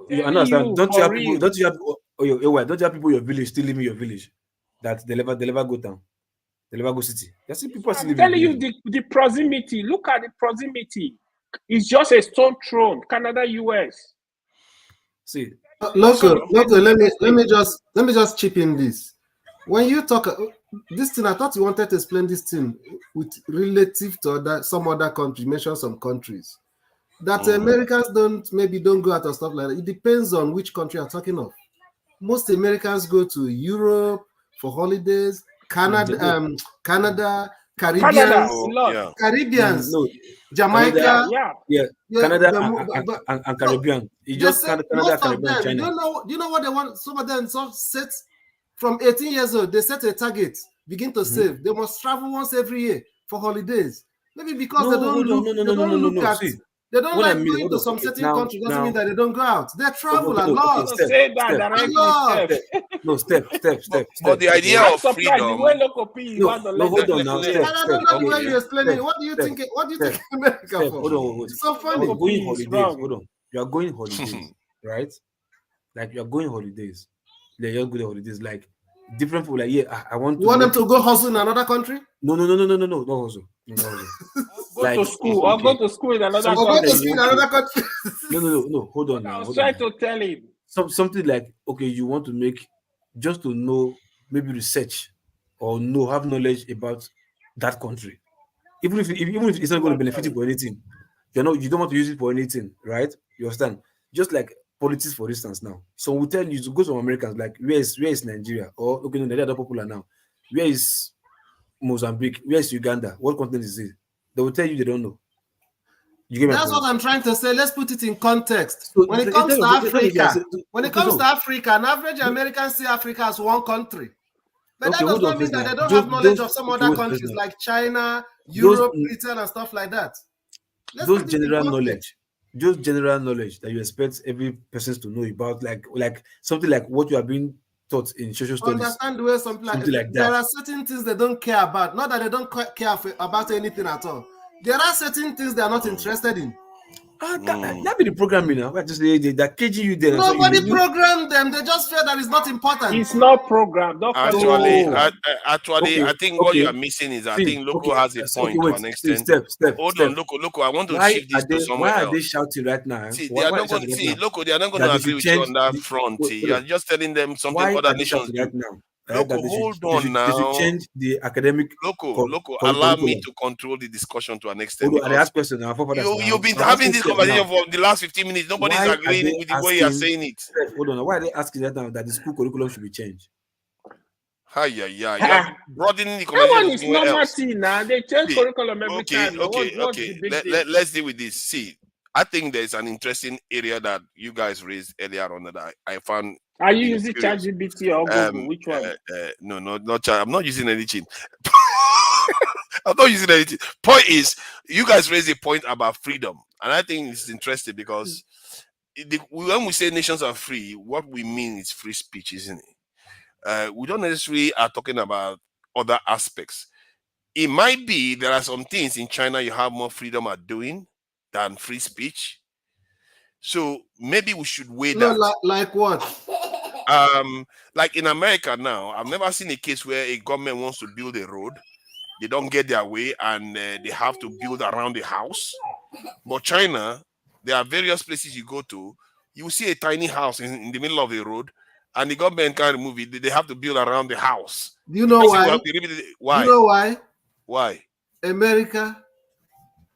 You understand? Don't you have people in your village still living in your village that they never go down, they never go city? You see people still living. I'm telling you the proximity. Look at the proximity. It's just a stone thrown. Canada, US. See, local. Let me just chip in this. When you talk this thing, I thought you wanted to explain this thing with relative to some other country. Mention some countries that Americans don't go out or stuff like that. It depends on which country you're talking of. Most Americans go to Europe for holidays. Canada, Caribbeans, no, Jamaica, Canada and Caribbean. You just Canada, Caribbean, China. Do you know what they want? Some of them set from 18 years old. They set a target, begin to save. They must travel once every year for holidays. Maybe because they don't look at. They don't like going to some certain country. Doesn't mean that they don't go out. They travel a lot. Say that directly. Step. But the idea of freedom. No, hold on now. I don't know where you're explaining. What do you think? What do you think America for? Hold on. It's so funny. You're going holidays. Hold on. You are going holidays, right? Like you are going holidays. They're just good holidays. Like different people. Like I want. You want them to go hustle in another country? No, not hustle. Go to school or go to school in another country. No. Hold on now. I was trying to tell him. Something like, okay, you want to make just to know, maybe research or have knowledge about that country. Even if it's not going to benefit you for anything, you don't want to use it for anything, right? You understand? Just like politics, for instance, now. So we tell you to go to Americans, like where is Nigeria? Or okay, no, they're popular now. Where is Mozambique? Where is Uganda? What continent is it? They will tell you they don't know. That's what I'm trying to say. Let's put it in context. So when it comes to Africa, an average American see Africa as one country. But that does not mean that they don't have knowledge of some other countries like China, Europe, Britain, and stuff like that. Those general knowledge that you expect every person to know about, like something like what you are being taught in social studies. Understand the way something like that. There are certain things they don't care about. Not that they don't care about anything at all. There are certain things they are not interested in. That be the programming now. They're caging you there. Nobody programmed them. They just feel that it's not important. It's not programmed. Actually, I think what you are missing is I think Loco has a point to an extent. Step. Hold on, Loco. I want to shift this to somewhere else. Why are they shouting right now? See, they are not going to agree with you on that front. You are just telling them something other nations do. Loco, hold on now. They should change the academic. Loco, allow me to control the discussion to an extent. I ask questions now. You've been having this conversation for the last 15 minutes. Nobody's agreeing with the way you're saying it. Hold on. Why are they asking that now that the school curriculum should be changed? You're broadening the That one conversation is somewhere normal else. thing now. They change curriculum every time. Let's deal with this. See, I think there's an interesting area that you guys raised earlier on that I found. Are you using ChatGPT or Google? Which one? No, not Chat. I'm not using anything. I'm not using anything. Point is, you guys raised a point about freedom, and I think it's interesting because when we say nations are free, what we mean is free speech, isn't it? We don't necessarily are talking about other aspects. It might be there are some things in China you have more freedom at doing than free speech. So maybe we should weigh that. Like what? Like in America now, I've never seen a case where a government wants to build a road, they don't get their way, and they have to build around the house. But China, there are various places you go to, you will see a tiny house in the middle of the road, and the government can't remove it. They have to build around the house. Do you know why? Why? You know why? Why? America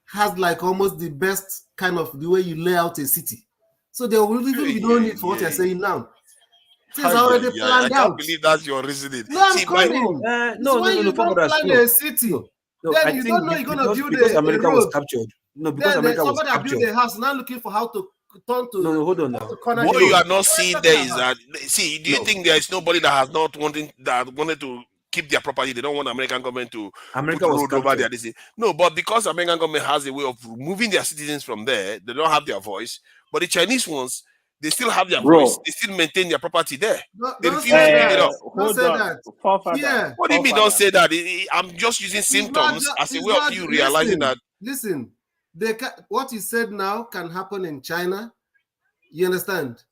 has like almost the best kind of the way you lay out a city. So there will even be no need for what you're saying now. It's already planned out. I can't believe that's your reasoning. No, I'm coming. No, you don't plan a city. Then you don't know you're going to build because America was road. captured. No, because America was captured. Build a house now looking for how to turn to. No, hold on now. What you are not seeing there is that. See, do you think there is nobody that has not wanted to keep their property? They don't want American government to put road over there. No, but because American government has a way of removing their citizens from there, they don't have their voice. But the Chinese ones, they still have their voice. They still maintain their property there. They refuse to give it up. Don't say that. Yeah. What do you mean don't say that? I'm just using symptoms as a way of you realizing that. Listen, what you said now can happen in China. You understand?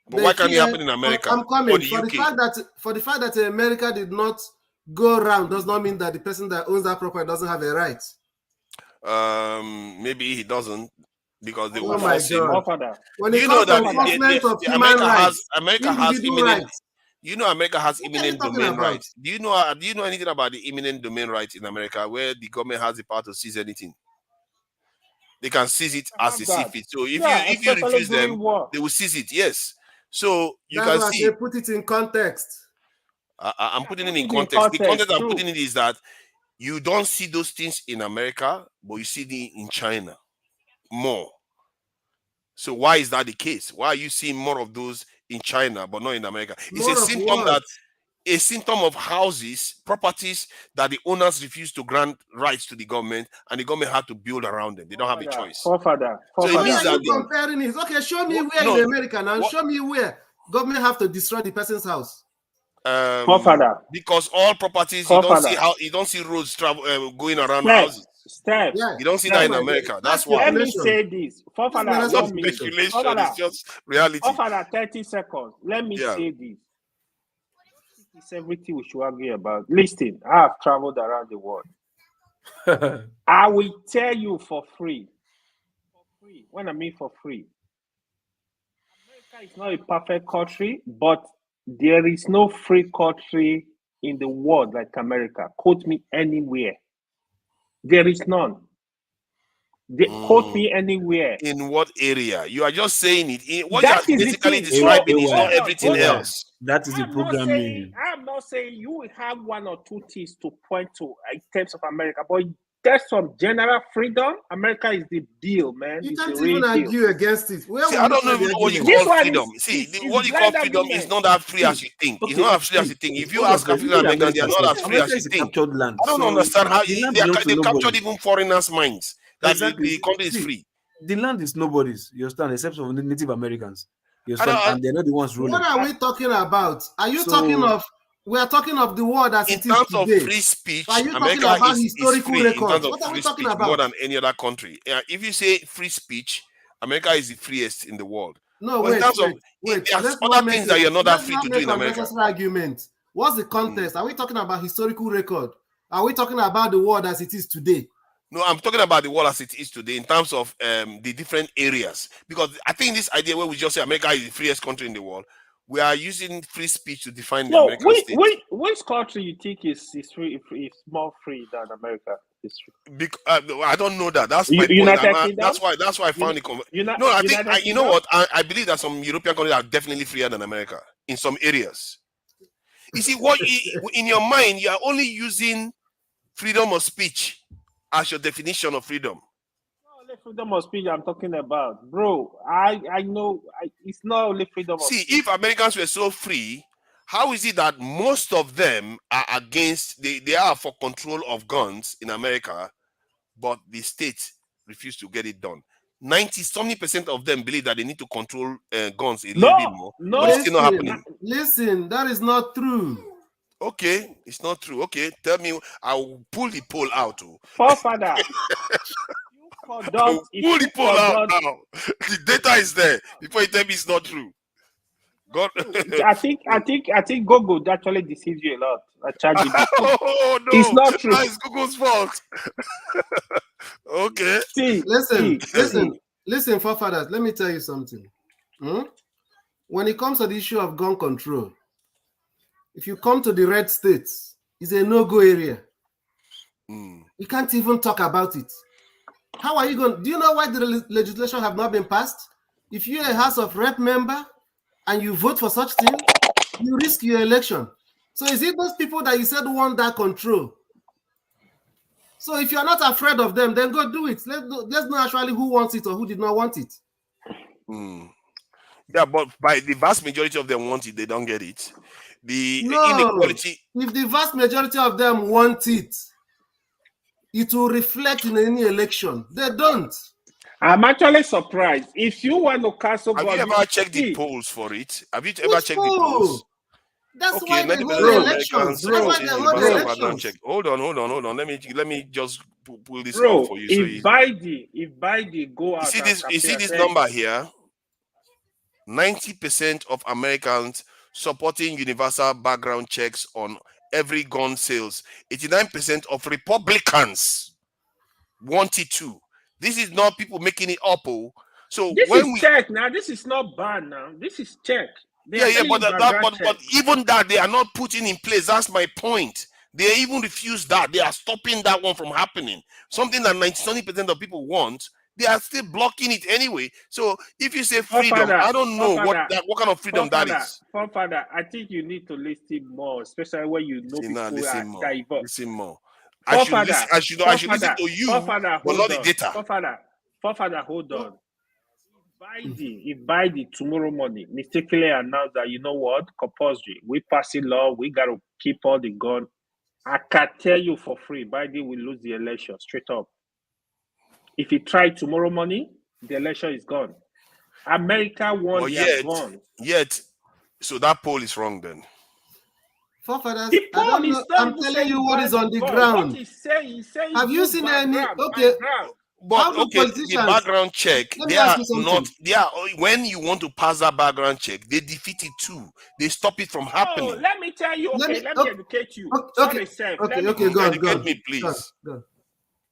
But why can't it happen in America? I'm coming. Or the For the fact that America did not go around does not mean that the person that owns that property doesn't have a right. Maybe he doesn't. Because they Oh will my force him. God. When it comes to enforcement of human rights, America has imminent. You know, America has imminent domain about? rights. Do you know anything about the imminent domain rights in America, where the government has the power to seize anything? They can seize it as they see fit. So if you refuse them, they will seize it. Yes. So you That's can why see. they put it in context. I'm putting it in context. The context I'm putting it is that you don't see those things in America, but you see them in China more. So why is that the case? Why are you seeing more of those in China but not in America? It's a symptom of houses, properties that the owners refuse to grant rights to the government, and the government had to build around them. They don't have a choice. So it means that comparing it. Okay, show me where in America now. Show me where government have to destroy the person's house. Because all properties you don't see roads going around houses. You don't see that in America. That's why. Let me say this. It's not speculation. It's just reality. 30 seconds. Let me say this. It's everything we should argue about. Listen, I have traveled around the world. I will tell you for free. When I mean for free. America is not a perfect country, but there is no free country in the world like America. Quote me anywhere. There is none. Quote me anywhere. In what area? You are just saying it. What you are basically describing is not everything else. That is the programming. I'm not saying you will have one or two things to point to in terms of America, but there's some general freedom. America is the deal, man. You can't even argue against it. I don't know what you call freedom. What you call freedom is not that free as you think. It's not as free as you think. If you ask African Americans, they are not as free as you think. I don't understand how they captured even foreigners' minds. That the country is free. The land is nobody's, you understand, except for the Native Americans. You understand? And they're not the ones ruling. What are we talking about? Are you talking of? We are talking of the world as it is today. In terms of free speech, are you America talking about is historical free records? in terms of What are we free talking speech about? more than any other country. If you say free speech, America is the freest in the world. No, but wait. There's other things that you're not that free to do in America. Argument. What's the context? Are we talking about historical record? Are we talking about the world as it is today? No, I'm talking about the world as it is today in terms of the different areas. Because I think this idea where we just say America is the freest country in the world, we are using free speech to define the No, American state. which country you think is free, is more free than America? I don't know that. That's my point. United Kingdom. That's why I found it. No, I think you know what? I believe that some European countries are definitely freer than America in some areas. You see, what in your mind you are only using freedom of speech as your definition of freedom. Only freedom of speech I'm talking about, bro. I know it's not only freedom of speech. See, if Americans were so free, how is it that most of them are against? They are for control of guns in America, but the states refuse to get it done. 90-something% of them believe that they need to control guns a little bit more, but it's still not happening. Listen, that is not true. Okay, it's not true. Okay, tell me. I'll pull the poll out. Forefather. Pull the poll out now. The data is there. Before you tell me it's not true. God. I think Google actually deceives you a lot. Oh no, it's not true. That is Google's fault. Okay. Listen, forefathers. Let me tell you something. When it comes to the issue of gun control, if you come to the red states, it's a no-go area. You can't even talk about it. How are you going? Do you know why the legislation have not been passed? If you're a House of Rep member and you vote for such thing, you risk your election. So is it those people that you said want that control? So if you're not afraid of them, then go do it. Let's know actually who wants it or who did not want it. Yeah, but by the vast majority of them want it, they don't get it. The inequality. If the vast majority of them want it, it will reflect in any election. They don't. I'm actually surprised. If you want to cancel, have you ever checked the polls for it? Have you ever checked the polls? That's why they hold the elections. That's why they hold the elections. Hold on. Let me just pull this out for you. If Biden go out, you see this number here. 90% of Americans supporting universal background checks on every gun sales. 89% of Republicans wanted to. This is not people making it up. So this is check now. This is not ban now. This is check. But even that they are not putting in place. That's my point. They even refuse that. They are stopping that one from happening. Something that 90% of people want, they are still blocking it anyway. So if you say freedom, I don't know what kind of freedom that is. Father, I think you need to listen more, especially when you know people are diverse. Listen more. I should listen to you, but not the data. Father, hold on. If Biden tomorrow morning mistakenly announced that, you know what, compulsory, we passing law, we got to keep all the gun, I can tell you for free, Biden will lose the election straight up. If he tried tomorrow morning, the election is gone. America won their gun. Yet, so that poll is wrong then. Forefathers, I'm telling you what is on the ground. Have you seen any? Okay. But the background check, when you want to pass that background check, they defeat it too. They stop it from happening. Oh, let me tell you, let me educate you. Okay, educate me, please. Go.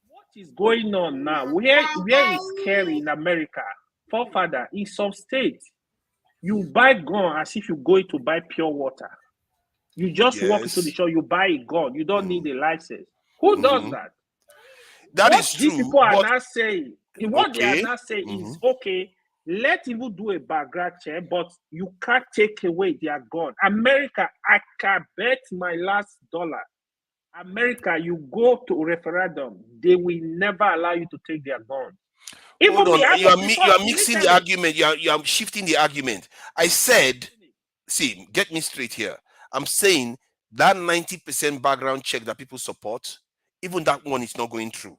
What is going on now? Where is scary in America? Forefather, in some states, you buy gun as if you go to buy pure water. You just walk into the shop, you buy a gun. You don't need a license. Who does that? That is true. These people are not saying, what they are not saying is, okay, let people do a background check, but you can't take away their gun. America, I can bet my last dollar. America, you go to a referendum, they will never allow you to take their gun. Hold on. You are mixing the argument. You are shifting the argument. I said, see, get me straight here. I'm saying that 90% background check that people support, even that one is not going through.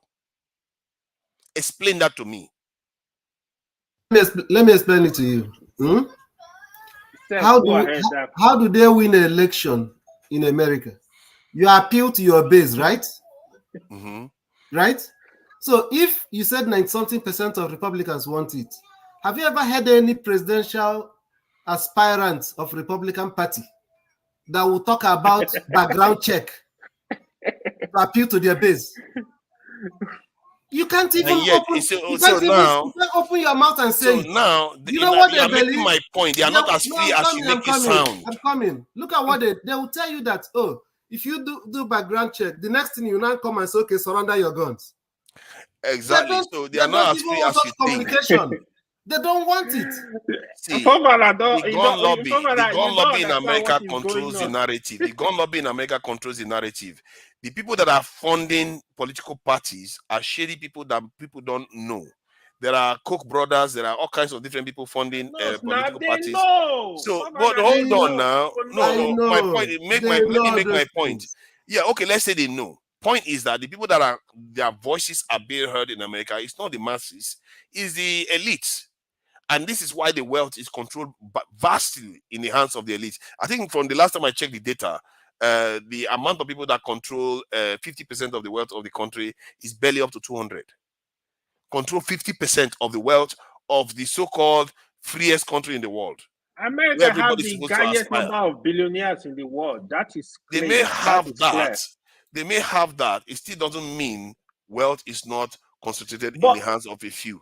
Explain that to me. Let me explain it to you. How do they win an election in America? You appeal to your base, right? Right? So if you said 90-something% of Republicans want it, have you ever had any presidential aspirant of Republican Party that will talk about background check to appeal to their base? You can't even And yet, open. so You can't even now, open your mouth and say so it. now, You know what you they are making believe? my point. They are not as free as you make it sound. I'm coming. Look at what they will tell you that, oh, if you do background check, the next thing you now come and say, okay, surrender your guns. Exactly. So they are not as free as you think. Communication. They don't want it. See, the gun lobby in America controls the narrative. The gun lobby in America controls the narrative. The people that are funding political parties are shady people that people don't know. There are Koch brothers. There are all kinds of different people funding political parties. So, but hold on now. No. My point. Let me make my point. Yeah. Okay. Let's say they know. Point is that the people that are their voices are being heard in America, it's not the masses, it's the elites. And this is why the wealth is controlled vastly in the hands of the elite. I think from the last time I checked the data, the amount of people that control 50% of the wealth of the country is barely up to 200. Control 50% of the wealth of the so-called freest country in the world. America has the highest number of billionaires in the world. That is clear. They may have that. They may have that. It still doesn't mean wealth is not concentrated in the hands of a few.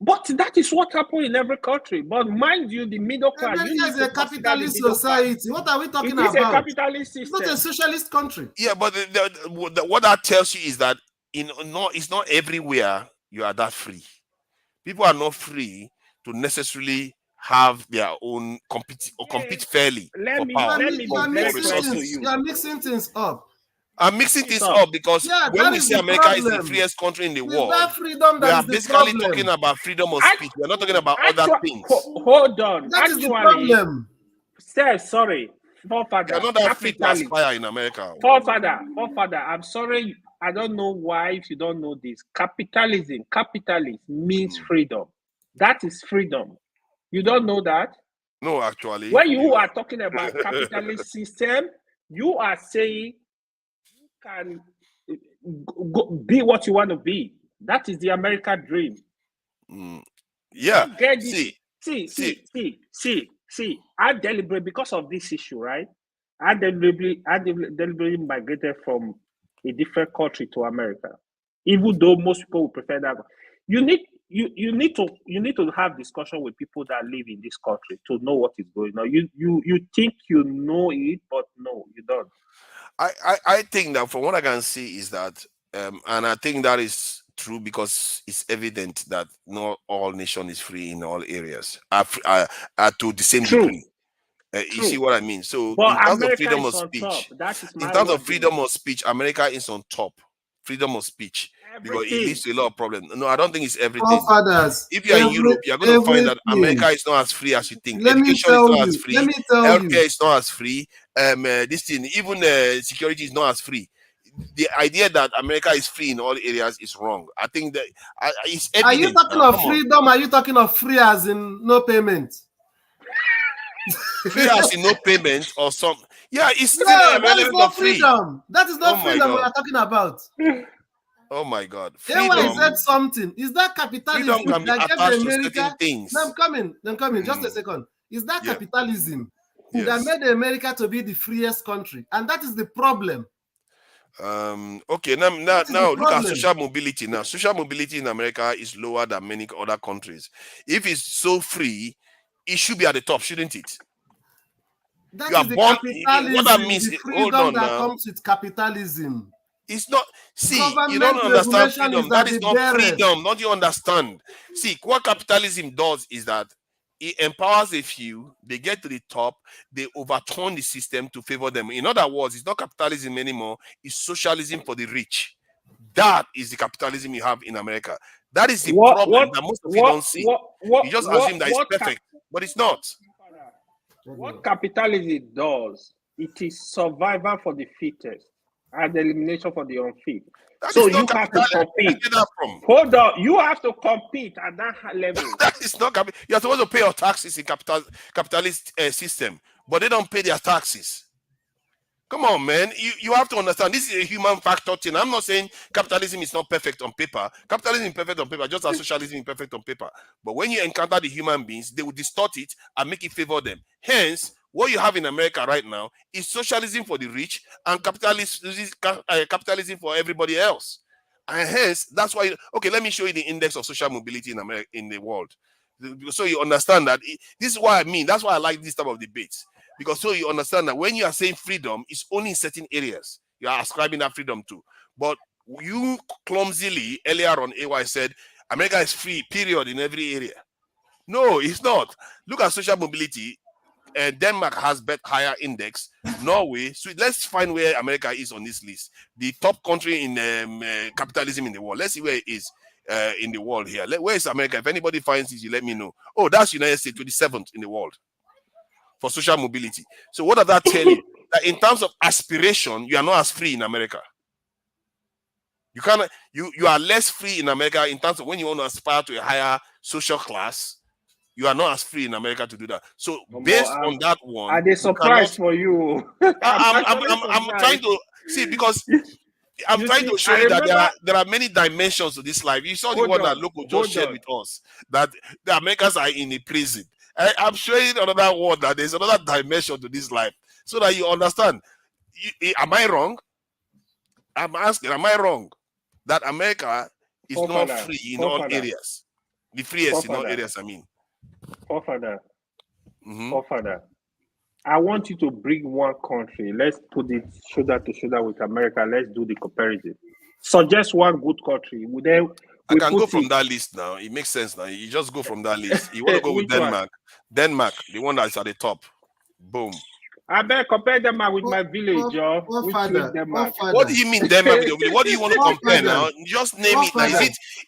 But that is what happens in every country. But mind you, the middle class. America is a capitalist society. What are we talking about? It is a capitalist system. It's not a socialist country. Yeah, but what that tells you is that it's not everywhere you are that free. People are not free to necessarily have their own compete fairly for power. You are mixing things up. I'm mixing things up because when we say America is the freest country in the world, we are basically talking about freedom of speech. We're not talking about other things. Hold on. That is the problem. Sir, sorry. Forefather. You're not that free to aspire in America. Forefather, I'm sorry. I don't know why if you don't know this. Capitalism means freedom. That is freedom. You don't know that? No, actually. When you are talking about capitalist system, you are saying can be what you want to be. That is the American dream. Yeah. See. I deliberately, because of this issue, right? I deliberately migrated from a different country to America, even though most people would prefer that. You need to have discussion with people that live in this country to know what is going on. You think you know it, but no, you don't. I think that from what I can see is that, and I think that is true because it's evident that not all nation is free in all areas to the same degree. You see what I mean? So in terms of freedom of speech, America is on top. Freedom of speech. Because it leads to a lot of problems. No, I don't think it's everything. If you're in Europe, you're going to find that America is not as free as you think. Education is not as free. Healthcare is not as free. This thing, even security is not as free. The idea that America is free in all areas is wrong. I think that it's evident. Are you talking of freedom? Are you talking of free as in no payment? Free as in no payment or some? Yeah, it's still that is not freedom. That is not freedom we are talking about. Oh my God! Freedom. I said something. Is that capitalism? Freedom can be attached to certain things. I'm coming. Just a second. Is that capitalism that made America to be the freest country? And that is the problem. Okay, now look at social mobility. Now, social mobility in America is lower than many other countries. If it's so free, it should be at the top, shouldn't it? That is the capitalism. What that means, the freedom that comes with capitalism. It's not. See, you don't understand freedom. That is not freedom. Not you understand. See, what capitalism does is that it empowers a few. They get to the top. They overturn the system to favor them. In other words, it's not capitalism anymore. It's socialism for the rich. That is the capitalism you have in America. That is the problem that most people don't see. You just assume that it's perfect, but it's not. What capitalism does, it is survival for the fittest and elimination for the unfit. So you have to compete. Hold on, you have to compete at that level. That is not capital. You're supposed to pay your taxes in capitalist system, but they don't pay their taxes. Come on, man. You have to understand this is a human factor thing. I'm not saying capitalism is not perfect on paper. Capitalism is perfect on paper, just as socialism is perfect on paper. But when you encounter the human beings, they will distort it and make it favor them. Hence, what you have in America right now is socialism for the rich and capitalism for everybody else. And hence, that's why, okay, let me show you the index of social mobility in America, in the world. So you understand that this is what I mean. That's why I like this type of debates. Because so you understand that when you are saying freedom, it's only in certain areas you are ascribing that freedom to. But you clumsily, earlier on, AY said, America is free, period, in every area. No, it's not. Look at social mobility. Denmark has higher index. Norway. So let's find where America is on this list. The top country in capitalism in the world. Let's see where it is in the world here. Where is America? If anybody finds it, you let me know. Oh, that's United States, 27th in the world for social mobility. So what does that tell you? That in terms of aspiration, you are not as free in America. You cannot. You are less free in America in terms of when you want to aspire to a higher social class. You are not as free in America to do that. So based on that one, are they surprised for you? I'm trying to see, because I'm trying to show you that there are many dimensions to this life. You saw the one that Loco just shared with us, that the Americans are in a prison. I'm showing another one that there's another dimension to this life, so that you understand. Am I wrong? I'm asking, am I wrong that America is not free in all areas? The freest in all areas, I mean. Forefather, I want you to bring one country. Let's put it shoulder to shoulder with America. Let's do the comparison. Suggest one good country. I can go from that list now. It makes sense now. You just go from that list. You want to go with Denmark. Denmark, the one that's at the top. Boom. I better compare Denmark with my village, Joe. What do you mean Denmark with your village? What do you want to compare now? Just name it. Now,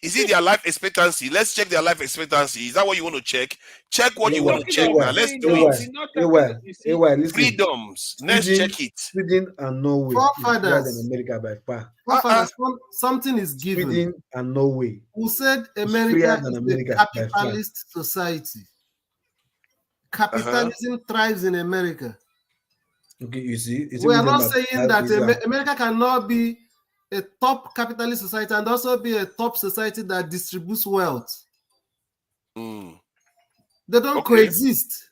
is it their life expectancy? Let's check their life expectancy. Is that what you want to check? Check what you want to check now. Let's do it. Freedoms. Let's check it. Sweden and Norway is better than America by far. Something is given. Sweden and Norway. Who said America is a capitalist society? Capitalism thrives in America. Okay, you see, we are not saying that America cannot be a top capitalist society and also be a top society that distributes wealth. They don't coexist,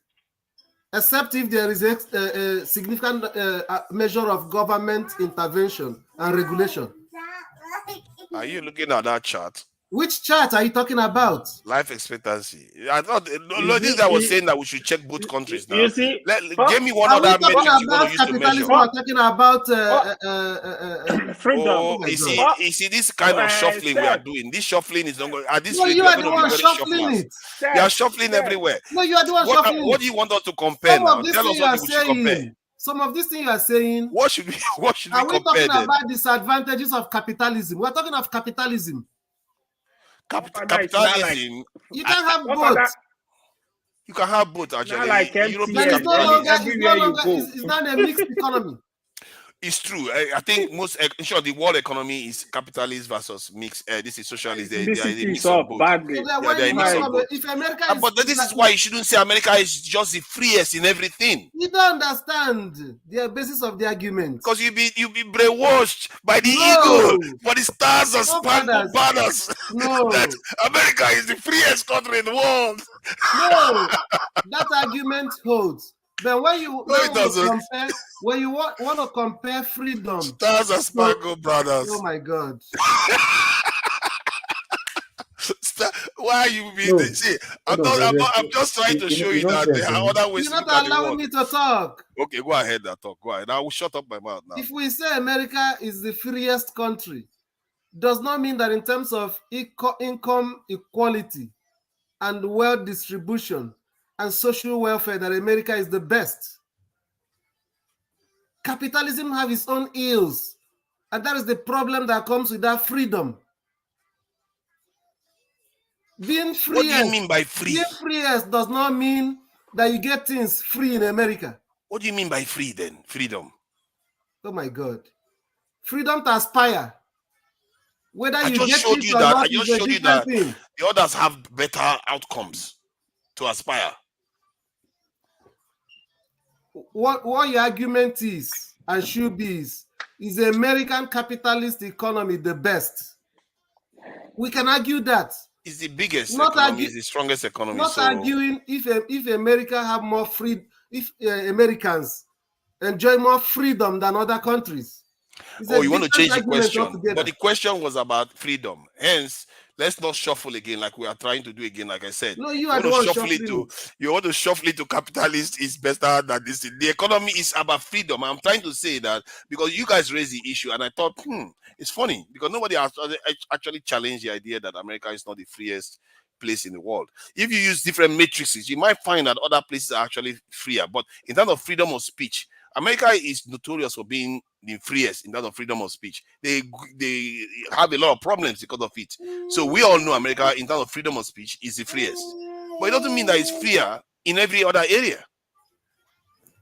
except if there is a significant measure of government intervention and regulation. Are you looking at that chart? Which chart are you talking about? Life expectancy. I thought this guy was saying that we should check both countries now. Give me one other metric you want to use to measure. We're talking about freedom. Oh, you see this kind of shuffling we are doing. This shuffling is not going. At this rate, you are the one shuffling it. You are shuffling everywhere. No, you are the one shuffling. What do you want us to compare now? Tell us what we should compare. Some of these things you are saying. What should we compare? Are we talking about disadvantages of capitalism? We're talking of capitalism. Capitalism. You can have both. You can have both, actually. Like it's not a mixed economy. It's true. I think the world economy is capitalist versus mixed. This is socialist. They are a mix of both. If America is, but this is why you shouldn't say America is just the freest in everything. You don't understand the basis of the argument. Because you be brainwashed by the ego, for the stars and spangled banners. No, that America is the freest country in the world. No, that argument holds. But when you want to compare freedom, stars and spangled brothers. Oh my God! Why are you being see? I'm just trying to show you that there are other ways. You're not allowing me to talk. Okay, go ahead and talk. Go ahead. I will shut up my mouth now. If we say America is the freest country, does not mean that in terms of income equality and wealth distribution and social welfare that America is the best. Capitalism have its own ills, and that is the problem that comes with that freedom. Being free. What do you mean by free? Being free does not mean that you get things free in America. What do you mean by free then? Freedom. Oh my God. Freedom to aspire. Whether I you just get showed it you or that. not I just is a showed you that different thing. the others have better outcomes to aspire. What your argument is and should be is the American capitalist economy the best? We can argue that. It's the biggest economy, it's the strongest economy. Not arguing if America have more free, if Americans enjoy more freedom than other countries. Oh, you want to change the question? But the question was about freedom. Hence, let's not shuffle again like we are trying to do again. Like I said, no, you are the one shuffling. You want to shuffle it to capitalist is better than this. The economy is about freedom. I'm trying to say that because you guys raised the issue, and I thought, it's funny because nobody has actually challenged the idea that America is not the freest place in the world. If you use different matrices, you might find that other places are actually freer. But in terms of freedom of speech, America is notorious for being the freest in terms of freedom of speech. They have a lot of problems because of it. So we all know America in terms of freedom of speech is the freest. But it doesn't mean that it's freer in every other area.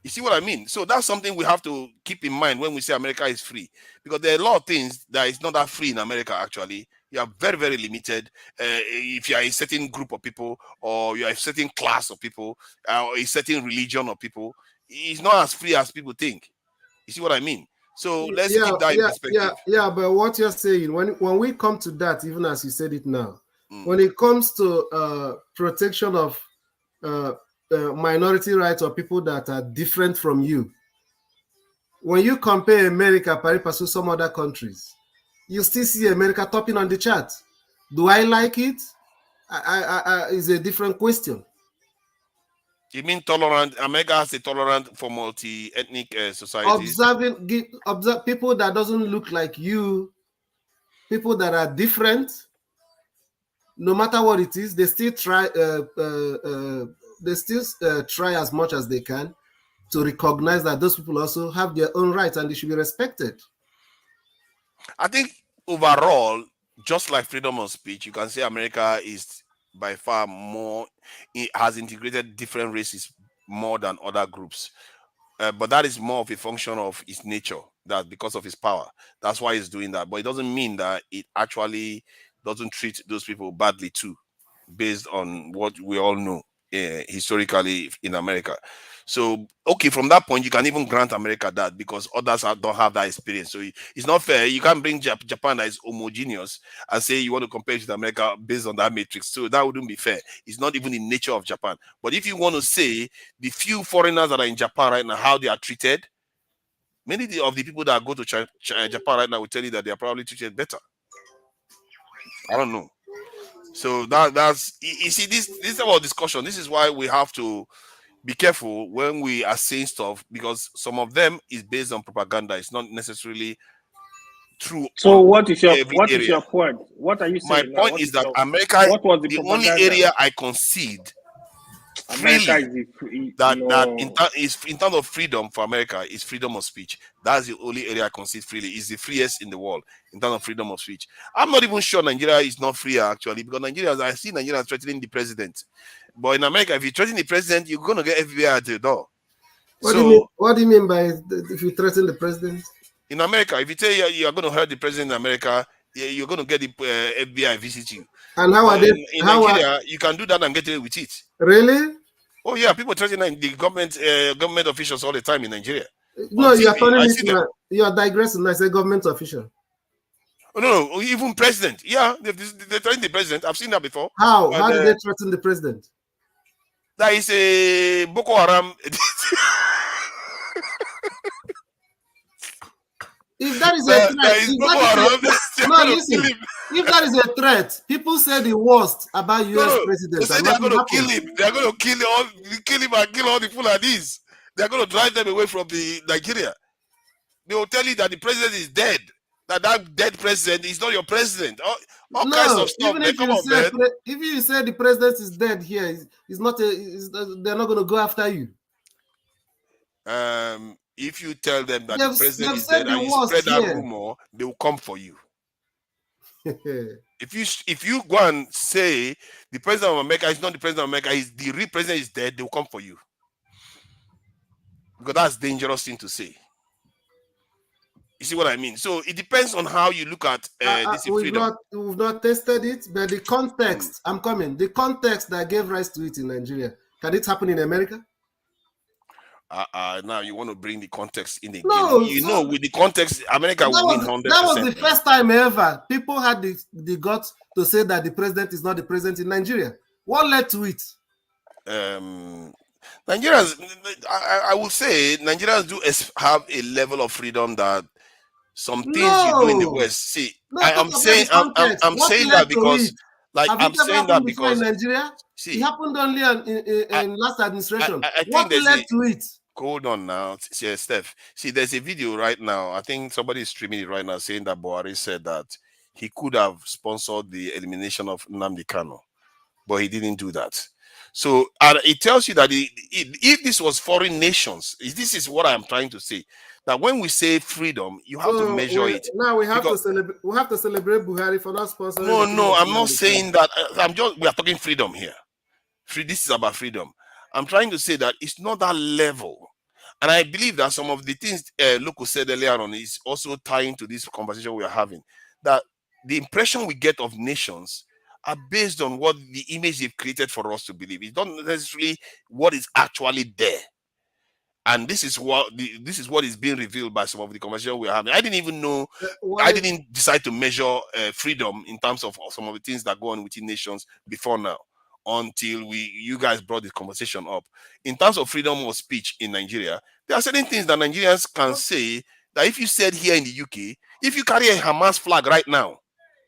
You see what I mean? So that's something we have to keep in mind when we say America is free. Because there are a lot of things that is not that free in America, actually. You are very, very limited. If you are a certain group of people, or you are a certain class of people, or a certain religion of people, it's not as free as people think. You see what I mean? So let's keep that in perspective. Yeah, but what you're saying, when we come to that, even as you said it now, when it comes to protection of minority rights or people that are different from you, when you compare America, perhaps to some other countries, you still see America topping on the chart. Do I like it? Is a different question. You mean tolerant? America has a tolerant for multi-ethnic societies. Observe people that doesn't look like you, people that are different. No matter what it is, they still try. Try as much as they can to recognize that those people also have their own rights and they should be respected. I think overall, just like freedom of speech, you can say America is by far more, it has integrated different races more than other groups. But that is more of a function of its nature, that because of its power. That's why it's doing that. But it doesn't mean that it actually doesn't treat those people badly too, based on what we all know historically in America. So, okay, from that point, you can even grant America that because others don't have that experience. So it's not fair. You can't bring Japan that is homogeneous and say you want to compare it with America based on that matrix. So that wouldn't be fair. It's not even the nature of Japan. But if you want to say the few foreigners that are in Japan right now, how they are treated, many of the people that go to Japan right now will tell you that they are probably treated better. I don't know. So that's you see this is about discussion. This is why we have to be careful when we are saying stuff because some of them is based on propaganda. It's not necessarily true. So what is your point? What are you saying? My point is that America, the only area I concede America freely that in terms of freedom for America is freedom of speech. That's the only area I concede freely. It's the freest in the world in terms of freedom of speech. I'm not even sure Nigeria is not free actually because I see Nigeria threatening the president. But in America, if you threaten the president, you're going to get FBI at the door. What do you mean by if you threaten the president? In America, if you say you're going to hurt the president in America, you're going to get the FBI visit you. And how are they? In Nigeria, you can do that and get away with it. Really? Oh yeah, people threaten the government officials all the time in Nigeria. No, you are turning it. You are digressing. I say government official. Oh, no, even president. Yeah, they threaten the president. I've seen that before. How? How did they threaten the president? That is a Boko Haram. If that is a threat, if that is a threat, people say the worst about U.S. presidents. They say they are going to kill him. They are going to kill him and kill all the Fulanis. They are going to drive them away from Nigeria. They will tell you that the president is dead. That dead president is not your president. All kinds of stuff. Even if you say the president is dead here, they're not going to go after you. If you tell them that the president is dead and you spread that rumor, they will come for you. If you go and say the president of America is not the president of America, the real president is dead, they will come for you. Because that's a dangerous thing to say. You see what I mean? So it depends on how you look at this freedom. We've not tested it, but the context, I'm coming. The context that gave rise to it in Nigeria, can it happen in America? Now you want to bring the context in again. No, with the context, America will win 100%. That was the first time ever people had the guts to say that the president is not the president in Nigeria. What led to it? Nigerians, I would say Nigerians do have a level of freedom that some things you do in the West. See, I'm saying that because, like, have it ever happened before in Nigeria? See, it happened only in last administration. I what think led to it? Hold on now, Steph. See, there's a video right now. I think somebody is streaming it right now saying that Buhari said that he could have sponsored the elimination of Nnamdi Kanu, but he didn't do that. So it tells you that if this was foreign nations, this is what I'm trying to say. That when we say freedom, you have to measure it. Now we have to celebrate. We have to celebrate Buhari for not sponsoring. No, I'm not saying that. We are talking freedom here. This is about freedom. I'm trying to say that it's not that level. And I believe that some of the things Loco said earlier on is also tying to this conversation we are having. That the impression we get of nations are based on what the image they've created for us to believe. It's not necessarily what is actually there. And this is what is being revealed by some of the conversation we're having. I didn't even know. I didn't decide to measure freedom in terms of some of the things that go on within nations before now, until you guys brought this conversation up. In terms of freedom of speech in Nigeria, there are certain things that Nigerians can say that if you said here in the UK, if you carry a Hamas flag right now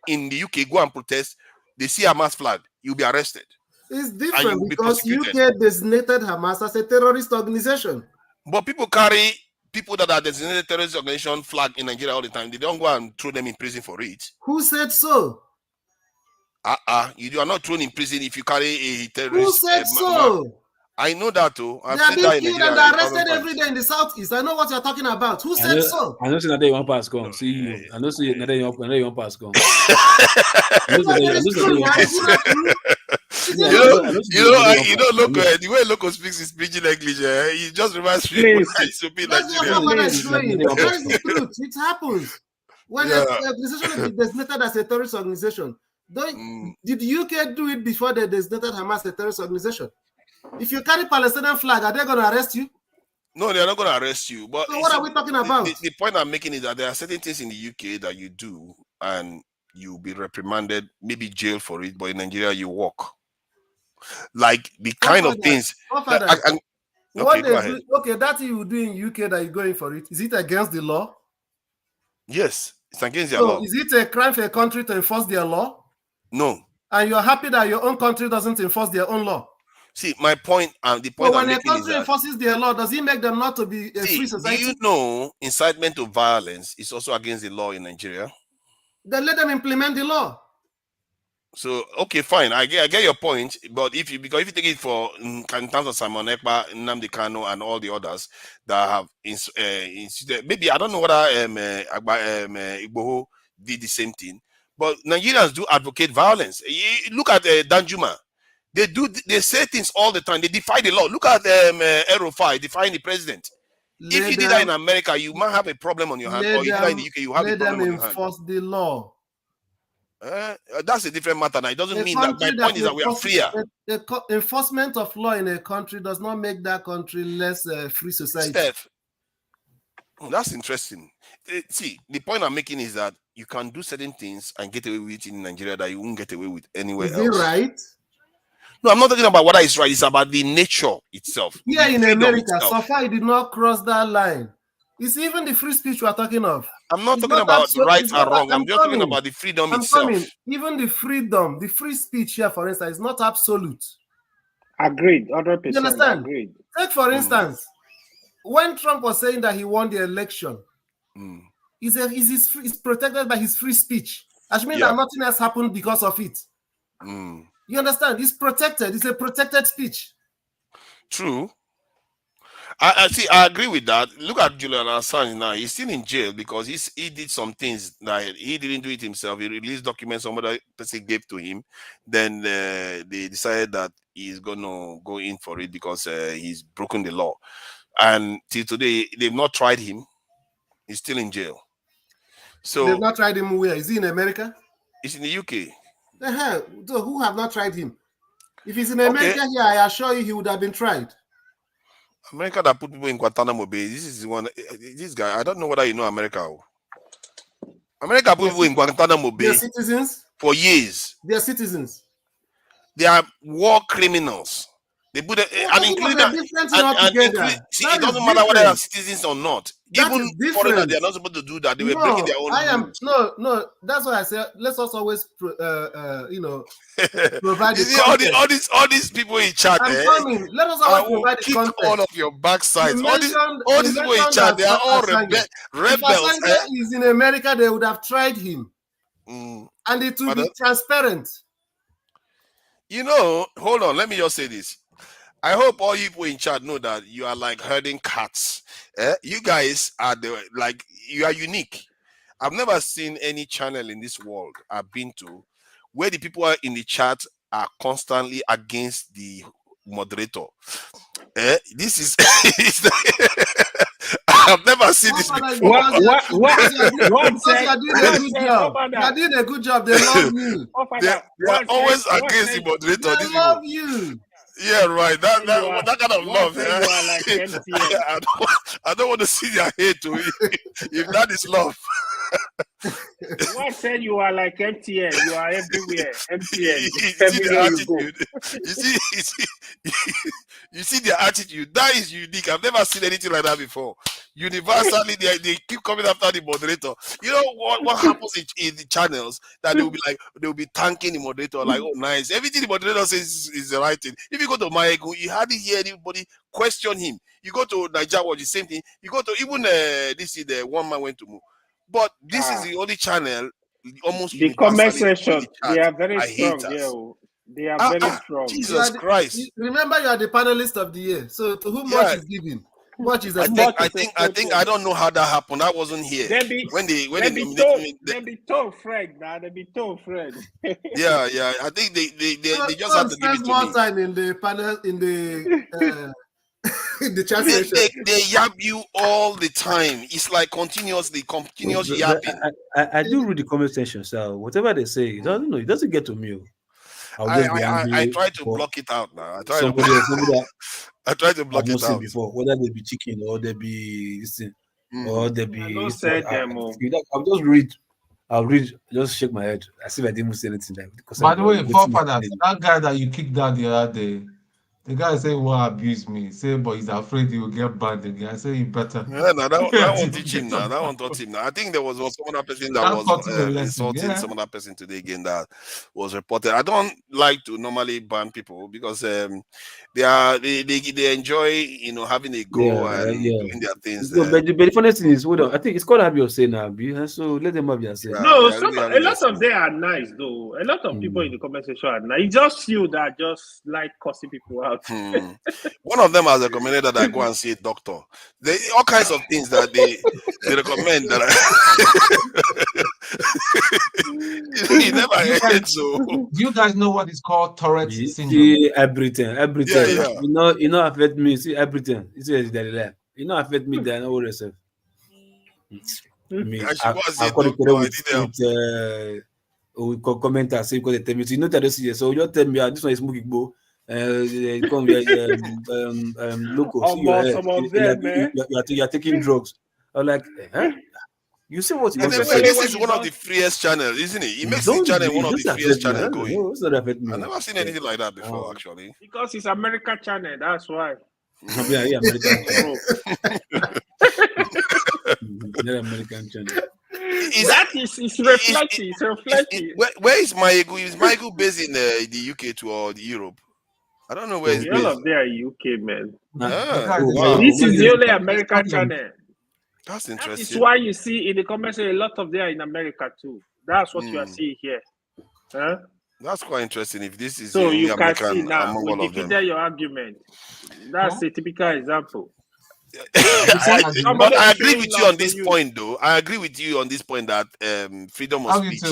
in the UK, go and protest, they see a Hamas flag, you'll be arrested. It's different because UK designated Hamas as a terrorist organization. But people carry people that are designated terrorist organization flag in Nigeria all the time. They don't go and throw them in prison for it. Who said so? You are not thrown in prison if you carry a terrorist. Who said so? I know that too. They are being killed and arrested every day in the southeast. I know what you're talking about. Who said so? I know that they won't pass come. See you. I know that they won't pass come. Look, the way Loco speaks is pidgin English. He just reminds me when I used to be Nigerian. That is the truth. It happens when an organization is designated as a terrorist organization. Did the UK do it before they designated Hamas a terrorist organization? If you carry Palestinian flag, are they going to arrest you? No, they're not going to arrest you. But so what are we talking about? The point I'm making is that there are certain things in the UK that you do and you'll be reprimanded, maybe jail for it, but in Nigeria you walk. Like the kind of things. Okay, that you do in UK that you're going for it. Is it against the law? Yes, it's against their law. Is it a crime for a country to enforce their law? No. And you're happy that your own country doesn't enforce their own law? See, my point, the point when a country enforces their law, does it make them not to be a free society? Do you know incitement to violence is also against the law in Nigeria? Then let them implement the law. So, okay, fine. I get your point. But if you take it for in terms of Simon Ekpa, Nnamdi Kanu, and all the others that have maybe I don't know whether Igboho did the same thing. But Nigerians do advocate violence. You look at Danjuma. They say things all the time. They defy the law. Look at Erufai defying the president. If you did that in America, you might have a problem on your hand. Or you did that in the UK, you have a problem on your hand. Let them enforce the law. That's a different matter now. It doesn't mean that. My point is that we are freer. The enforcement of law in a country does not make that country less free society. Steph, that's interesting. See, the point I'm making is that you can do certain things and get away with it in Nigeria that you won't get away with anywhere else. Is it right? No, I'm not talking about whether it's right. It's about the nature itself. Here in America, so far it did not cross that line. It's even the free speech we are talking of. I'm not talking about right and wrong. I'm just talking about the freedom itself. Even the freedom, the free speech here, for instance, is not absolute. Agreed, 100%. You understand? Agreed. Take, for instance, when Trump was saying that he won the election, he's protected by his free speach. I mean that nothing else happened because of it. You understand? It's protected. It's a protected speech. True. I see. I agree with that. Look at Julian Assange now. He's still in jail because he did some things that he didn't do it himself. He released documents somebody person gave to him. Then they decided that he's gonna go in for it because he's broken the law. And till today, they've not tried him. He's still in jail. So they've not tried him where? Is he in America? He's in the UK. So who have not tried him? If he's in America here, I assure you he would have been tried. America that put people in Guantanamo Bay. This is one. This guy, I don't know whether you know America. America put people in Guantanamo Bay. They're citizens for years. They're citizens. They are war criminals. They put it, and include that. See, it doesn't matter whether they are citizens or not. That Even is foreigners, different. they are not supposed to do that. They were breaking their own rules. No. That's why I said let's also always provide You the see, context. all these people in chat, I'm coming. Let us always I will provide the kick context. all of your backsides. You All these people in mentioned chat, they are all Assange. If rebels. Assange is in America, they would have tried him, and it will be transparent. You know, hold on. Let me just say this. I hope all you people in chat know that you are like herding cats. You guys are you are unique. I've never seen any channel in this world I've been to where the people in the chat are constantly against the moderator. This is I've never seen this before. Because you are doing a good job. You are doing a good job. They love you. They are always against the moderator. They love you. Yeah, right. That kind of love. You are like MTN. I don't want to see their hate to if that is love. What said you are like MTN? You are everywhere. MTN. You Everywhere you go. You see their attitude. That is unique. I've never seen anything like that before. Universally, they keep coming after the moderator. You know what happens in the channels that they'll be thanking the moderator like, oh nice. Everything the moderator says is the right thing. If you go to Maegu, you hardly hear anybody question him. You go to Niger Watch, the same thing. You go to even this is the one man went to move. But this is the only channel almost the comment universally. section. They are very I strong. hate us. Yeah, they are very strong. Jesus Christ! Remember, you are the panelist of the year. So to whom much is given, much is expected. I don't know how that happened. I wasn't here when they nominated me. They be told Fred now. They be told Fred. Yeah. I think they just have to give it to more me. time in the panel in the in the chat session. They yap you all the time. It's like continuous yapping. I do read the comment section, so whatever they say, it doesn't get to me. I try to block it out now. I try to block it out before, whether they be chicken or they be this thing, or they be. I'll read, just shake my head as if I didn't say anything. By the way, forefathers, that guy that you kicked out the other day, the guy said, "Well, abuse me." Say, but he's afraid he will get banned again. I say, "You better." Yeah, no, that won't teach him now. That won't taught him now. I think there was some other person that was insulting some other person today again that was reported. I don't like to normally ban people because they enjoy having a go and doing their things. But the funny thing is, I think it's called have your say now, so let them have your say. No, a lot of them are nice though. A lot of people in the comment section are nice. It's just you that just like cussing people out. One of them has recommended that I go and see a doctor. All kinds of things that they recommend that he never heard. So do you guys know what is called Tourette's syndrome? See everything. Yeah. You know affect me. See everything. You see that you know affect me. Then all yourself. Me, I got to we comment and say because they tell me, you know that this is so you tell me this one is smoking bo. Come here, local. You're taking drugs. I'm like, huh? You see what? This is one of the freest channels, isn't it? It makes the channel one of the freest channels going. I've never seen anything like that before, actually. Because it's America channel, that's why. Yeah, American channel. American channel. It's reflecting. Where is Maegu? Is Maegu based in the UK too or Europe? I don't know where it's based. All of them are UK, man. Wow. This is the only American channel. That's interesting. That's why you see in the comments a lot of them are in America too. That's what you are seeing here. Huh? That's quite interesting. If this is so you American can see now, we defeated your argument. That's a typical example. But I agree with you on this point, though. I agree with you on this point that freedom of speech.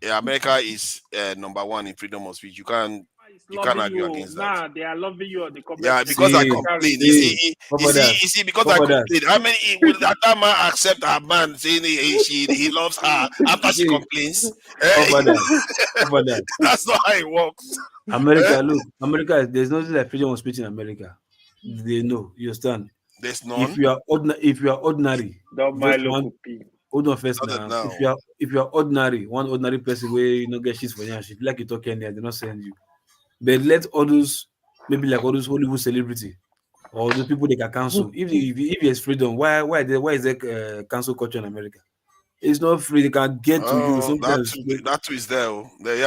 America is number one in freedom of speech. You can't argue against that. They are loving you on the comment. Yeah, because I complain. You see, because I complain. How many will that man accept a man saying he loves her after she complains? That's not how it works. America, look, America. There's nothing like freedom of speech in America. They know. You understand? There's none. If you are ordinary, don't mind local people. Hold on first now. If you are ordinary, one ordinary person where you don't get shit for your shit, like you talk Kenya, they not send you. But let others, maybe like others Hollywood celebrity, or the people they can cancel. If there's freedom, why is there cancel culture in America? It's not free. They can get to you sometimes. That too is there. They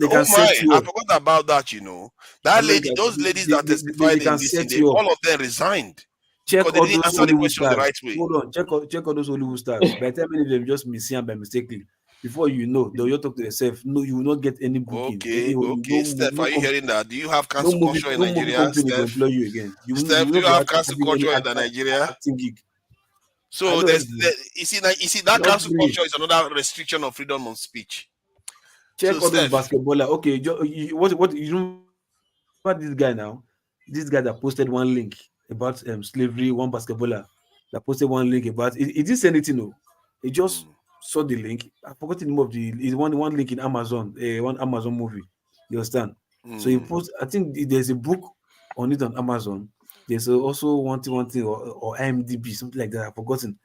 can set you I up. forgot about that. That America, lady, those ladies that testified can in this set thing, you up. all of them resigned Check because they all didn't those answer the Hollywood question stars. the right way. Hold on, check all those Hollywood stars. By the time many of them just missing by mistakenly, before you know, they'll just talk to themselves. No, you will not get any booking. Okay. Steph, are you hearing that? Do you have No cancel movie, culture in no movie Nigeria, company will Steph? employ you again. You Steph, do will you have not cancel having any culture in Nigeria? acting gig. So you see that Not cancel free. culture is another restriction of freedom of speech. Check So all those Steph, basketballer. Okay, what you know about this guy now? This guy that posted one link about slavery, one basketballer that posted one link about it. He didn't say anything. No, he just saw the link. I forgot the name of the one link in Amazon, one Amazon movie. You understand? So he post. I think there's a book on it on Amazon. There's also one thing or IMDb, something like that. I've forgotten.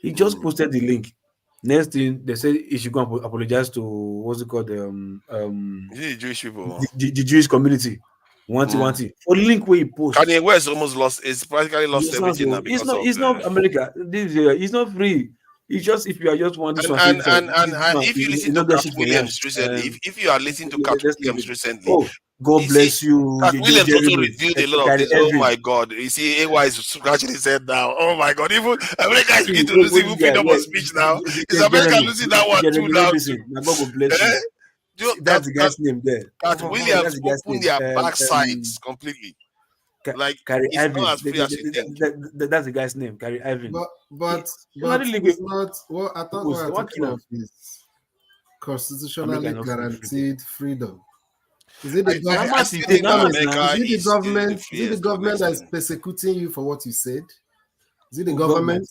He just posted the link. Next thing they said he should go and apologize to what's it called? is it the Jewish people? The Jewish community. Want for the link where he posts. Kanye West almost lost. It's practically lost everything now because it's not America. It's not free. It's just if you are just one this one. And if you listen to Cat Williams recently, if you are listening to Cat Williams recently, God bless you. Cat Williams also revealed a lot of things. Oh my God! You see, AY is scratching his head now. Oh my God! Even America is beginning to lose even freedom of speech now. Is America losing that one too now? God will bless you. That's the guy's name there. Cat Williams opened their backsides completely. Like it's not as free as you think. That's the guy's name, Gary Ivan. But it's not what I thought. What I'm talking of is constitutionally guaranteed freedom. Is it the government that is persecuting you for what you said? Is it the government?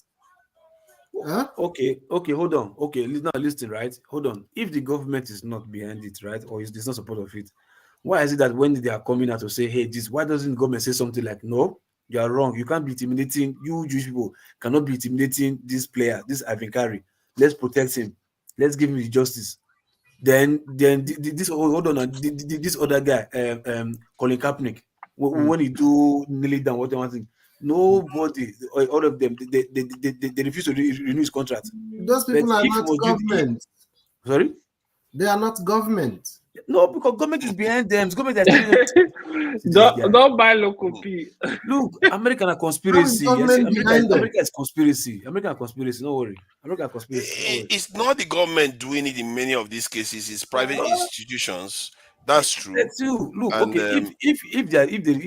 Huh? Okay, hold on. Okay, now listen, right? Hold on. If the government is not behind it, right, or is not support of it, why is it that when they are coming out to say, hey, why doesn't the government say something like, no, you are wrong. You can't be intimidating. You Jewish people cannot be intimidating this player, this Ivan Kari. Let's protect him. Let's give him the justice. Then this this other guy, Colin Kaepernick, when he do nearly down what they want to, nobody, all of them, they refuse to renew his contract. Those people are not government. Sorry? They are not government. No, because government is behind them. Government is don't buy local P. Look, American conspiracy. America is conspiracy. American conspiracy. Don't worry. American conspiracy. It's not the government doing it in many of these cases. It's private institutions. That's true. That's true. Look, and, okay. If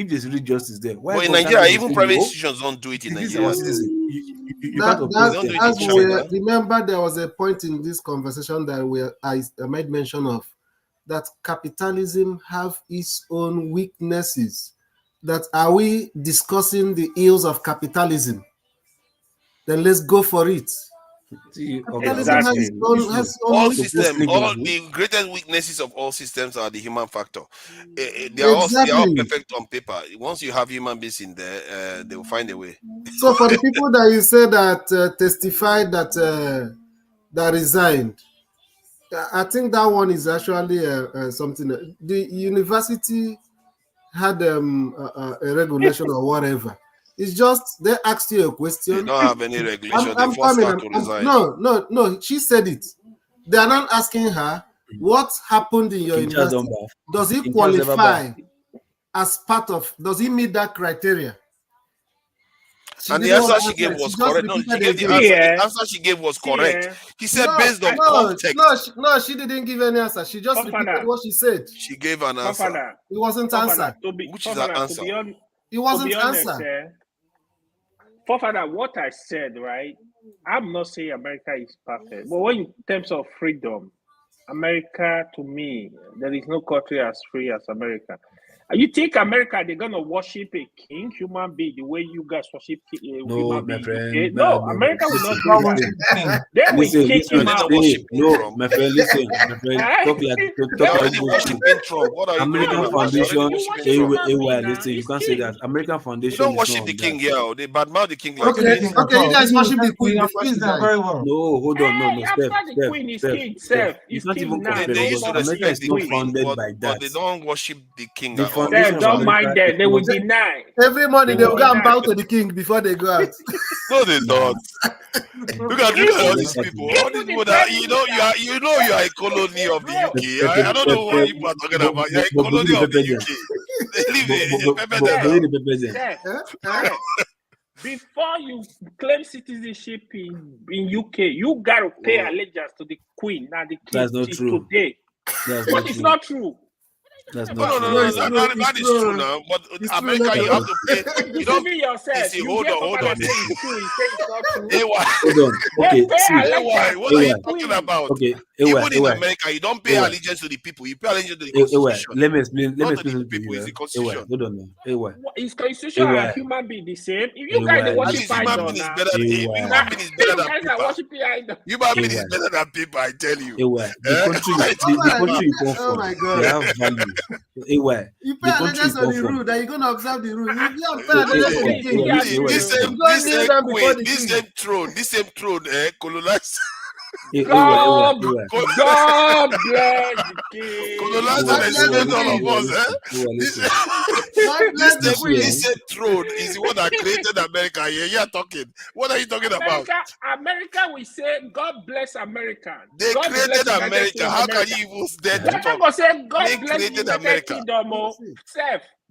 there's real justice there, why? But in Nigeria, even private institutions don't do it in Nigeria. Remember, there was a point in this conversation that I made mention of. That capitalism have its own weaknesses. That are we discussing the ills of capitalism? Then let's go for it. Exactly. All the greatest weaknesses of all systems are the human factor. They are all perfect on paper. Once you have human beings in there, they will find a way. So for the people that you say that testified that resigned, I think that one is actually something. The university had a regulation or whatever. It's just they asked you a question. They don't have any regulation. They forced her to resign. No. She said it. They are not asking her what happened in your university. Does he qualify as part of? Does he meet that criteria? And the answer she gave was correct. No, the answer she gave was correct. He said based on context. No, she didn't give any answer. She just repeated what she said. She gave an answer. It wasn't answered. Which is an answer? It wasn't answered. Father, what I said, right? I'm not saying America is perfect, but when in terms of freedom, America, to me, there is no country as free as America. You think America, they're gonna worship a king, human being, the way you guys worship human being? Friend, no, America will not do that. They will kick him out. No, my friend, listen, my friend, talk like bullshit. American Foundation, listen, you can't say that. American Foundation. You don't worship the king, yeah. They badmouth the king. Okay, you guys worship the queen. No, hold on, no, after the queen is king, self. You can't even compare. America is not founded by that. But they don't worship the king. foundation of don't America mind them. is They will not. deny. Every morning they will go and Deny. bow to the king before they go out. No, they don't. Look at all these people. All these people that you are a colony of the UK. I don't know what you are talking about. You're a colony of the UK. They live in before you claim citizenship in UK, you gotta pay allegiance to the Queen. Now the king. That's not true. Today. But it's not true. That's No, not that is true now. But America, you have to pay. You don't. Yourself. You hold on. It's true. It's not true. Hold on. Okay. What are you talking about? Okay. Even in America, you don't pay allegiance to the people. You pay allegiance to the constitution. Let me explain. Let me explain to the people. It's the constitution. Hold on now. Is constitution and human being the same? If you guys worship idols, human being is better than people. Human being is better than people. I tell you. The country you come from, they have value. You pay allegiance on the rule, then you're gonna observe the rule. You don't pay allegiance to the king. This same throne, colonized. God bless the king. Colonized all of us. This same throne is the one that created America. You're talking. What are you talking about? America, we say God bless America. They God created America. How can you even dare to talk? God bless created the America. Kingdom.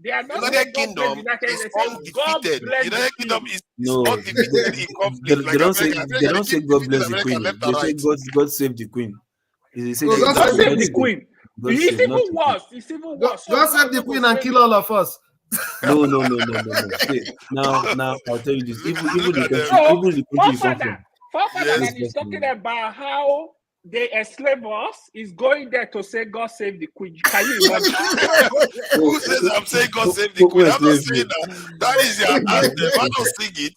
They are not United Kingdom is undefeated. United Kingdom is undefeated in conflict. They don't say God bless the Queen. They say God save the Queen. They say God save the Queen. It's even worse. It's even worse. God save the Queen and kill all of us. No. See, now I'll tell you this. Even the country you come from. Forefather is talking about how they enslave us, is going there to say God save the Queen. Can you imagine? Who says I'm saying God save the Queen? I'm not saying that. That is your anthem. I don't sing it.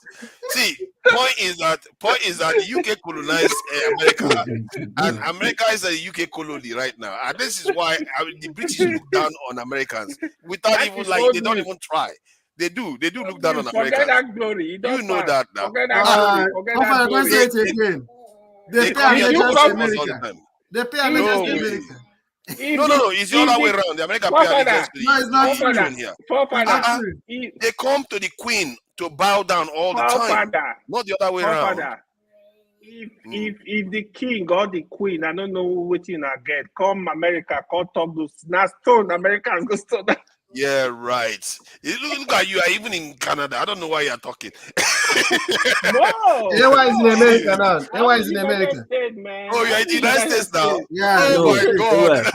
See, point is that the UK colonized America, and America is a UK colony right now, and this is why the British look down on Americans without That even is like old they don't news. even try. They do look down on Forget Americans. that glory. You know that now. Forget that glory. Forget that glory. Say it again. They pay allegiance to America. They pay allegiance to America. No, it's the other way around. The America pay allegiance to No, it's not true. here. They come to the Queen to bow down all the time. Not the other way around. If the king or the queen, I don't know what you get, come America, come talk to now stone Americans go stone. Yeah, right. Look at you. Are even in Canada. I don't know why you're talking. No. Why is in America now? Why is in America? States, man. Oh, you're in the United States now. Yeah. Oh my God.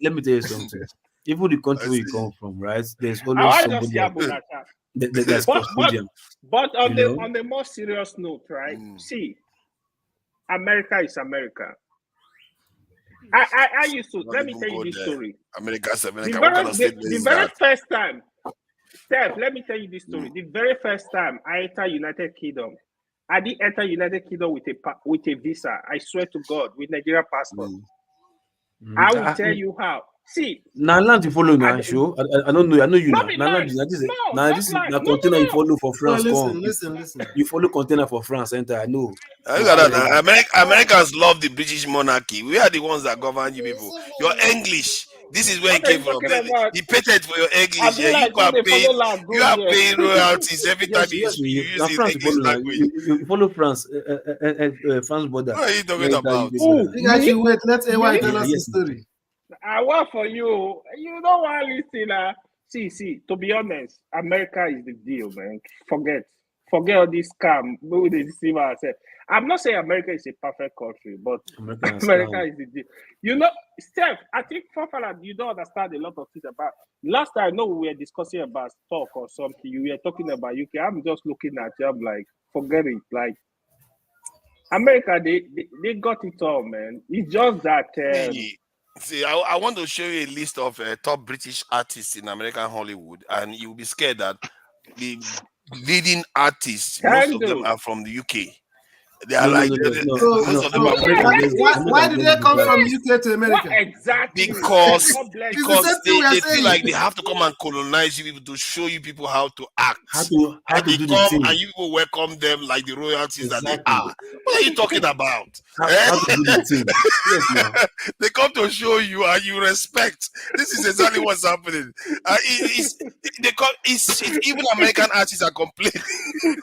Let me tell you something. Even the country you come from, right? There's always somebody. There's custodian. But on the more serious note, right? See, America is America. I used to let me tell you this story. America's America. The very first time, Steph, let me tell you this story. The very first time I entered United Kingdom, I didn't enter United Kingdom with a visa. I swear to God, with Nigeria passport. I will tell you how. See, now land you follow now, show. I don't know. I know you now. Now this is the container you follow for France. Listen. You follow container for France. Enter. I know. Americans love the British monarchy. We are the ones that govern you people. Your English. This is where it came from. The patent for your English. You are paying royalties every time you use the English language. You follow France. France border. What are you talking about? You guys should wait. Let AY tell us the story. I work for you. You don't want to listen. See, to be honest, America is the deal, man. Forget all this scam. We deceive ourselves. I'm not saying America is a perfect country, but America is the deal. You know, Steph, I think you don't understand a lot of things about. Last time I know we were discussing about stock or something. You were talking about UK. I'm just looking at you. I'm like, forget it. Like, America, they got it all, man. It's just that. See, I want to show you a list of top British artists in American Hollywood, and you'll be scared that the leading artists, most of them are from the UK. They are most of them are why did they come from UK to America? What exactly? Because they feel like they saying. have to come and colonize you people to show you people how to act. How to they do come the thing. and you people welcome them like the royalties that they are. What are you talking about? How to do the thing? Yes, now. They come to show you and you respect. This is exactly what's happening. It's even American artists are complaining.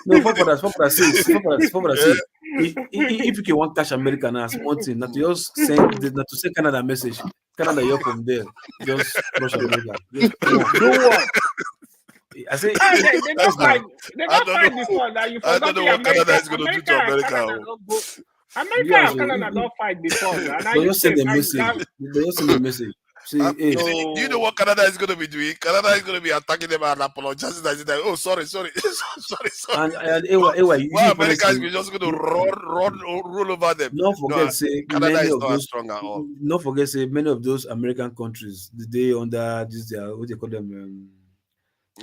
No, for that say. If you can want cash America now, small thing, not to just send, not to send Canada message. Canada, you're from there. Just brush America. Just do what? I say, they don't find this one that you forgot. I don't know what Canada is going to do to America. America and Canada don't fight before. They just send a message. They just send a message. See, do you know what Canada is going to be doing? Canada is going to be attacking them and apologizing. Oh, sorry. And America is just going to roll over them. Don't forget, say Canada is not as strong at all. Don't forget, say many of those American countries, they under this, what they call them.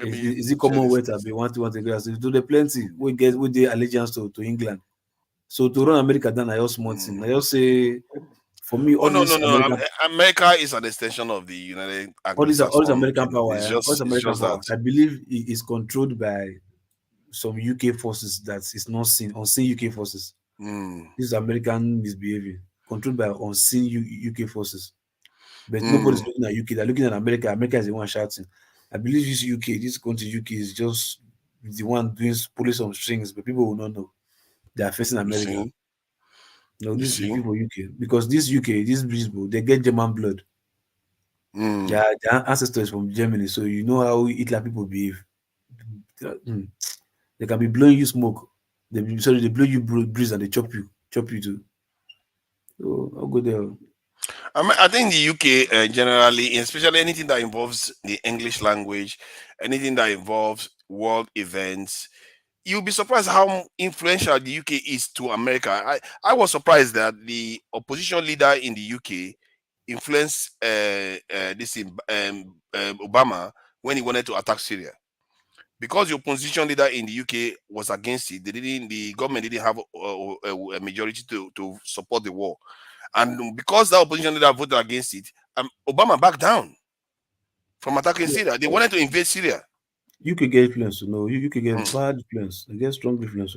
Is it Commonwealth? I be want to do the plenty. We get with the allegiance to England. So to run America down, I just small thing. I just say. For me, no. America is an extension of the United. All this American power. I believe it is controlled by some UK forces that is not seen, unseen UK forces. This is American misbehavior, controlled by unseen UK forces. But nobody's looking at UK. They're looking at America. America is the one shouting. I believe this country UK is just the one pulling some strings, but people will not know. They are facing America. No, this is people UK because this British, they get German blood. Their ancestors from Germany, so you know how Hitler people behave. They can be blowing you smoke. They blow you breeze and they chop you too. So I'll go there. I think the UK generally, especially anything that involves the English language, anything that involves world events. You'll be surprised how influential the UK is to America. I was surprised that the opposition leader in the UK influenced Obama when he wanted to attack Syria. Because the opposition leader in the UK was against it, the government didn't have a majority to support the war. And because the opposition leader voted against it, Obama backed down from attacking Syria. They wanted to invade Syria. You could get influence, you could get bad influence, you get strong influence.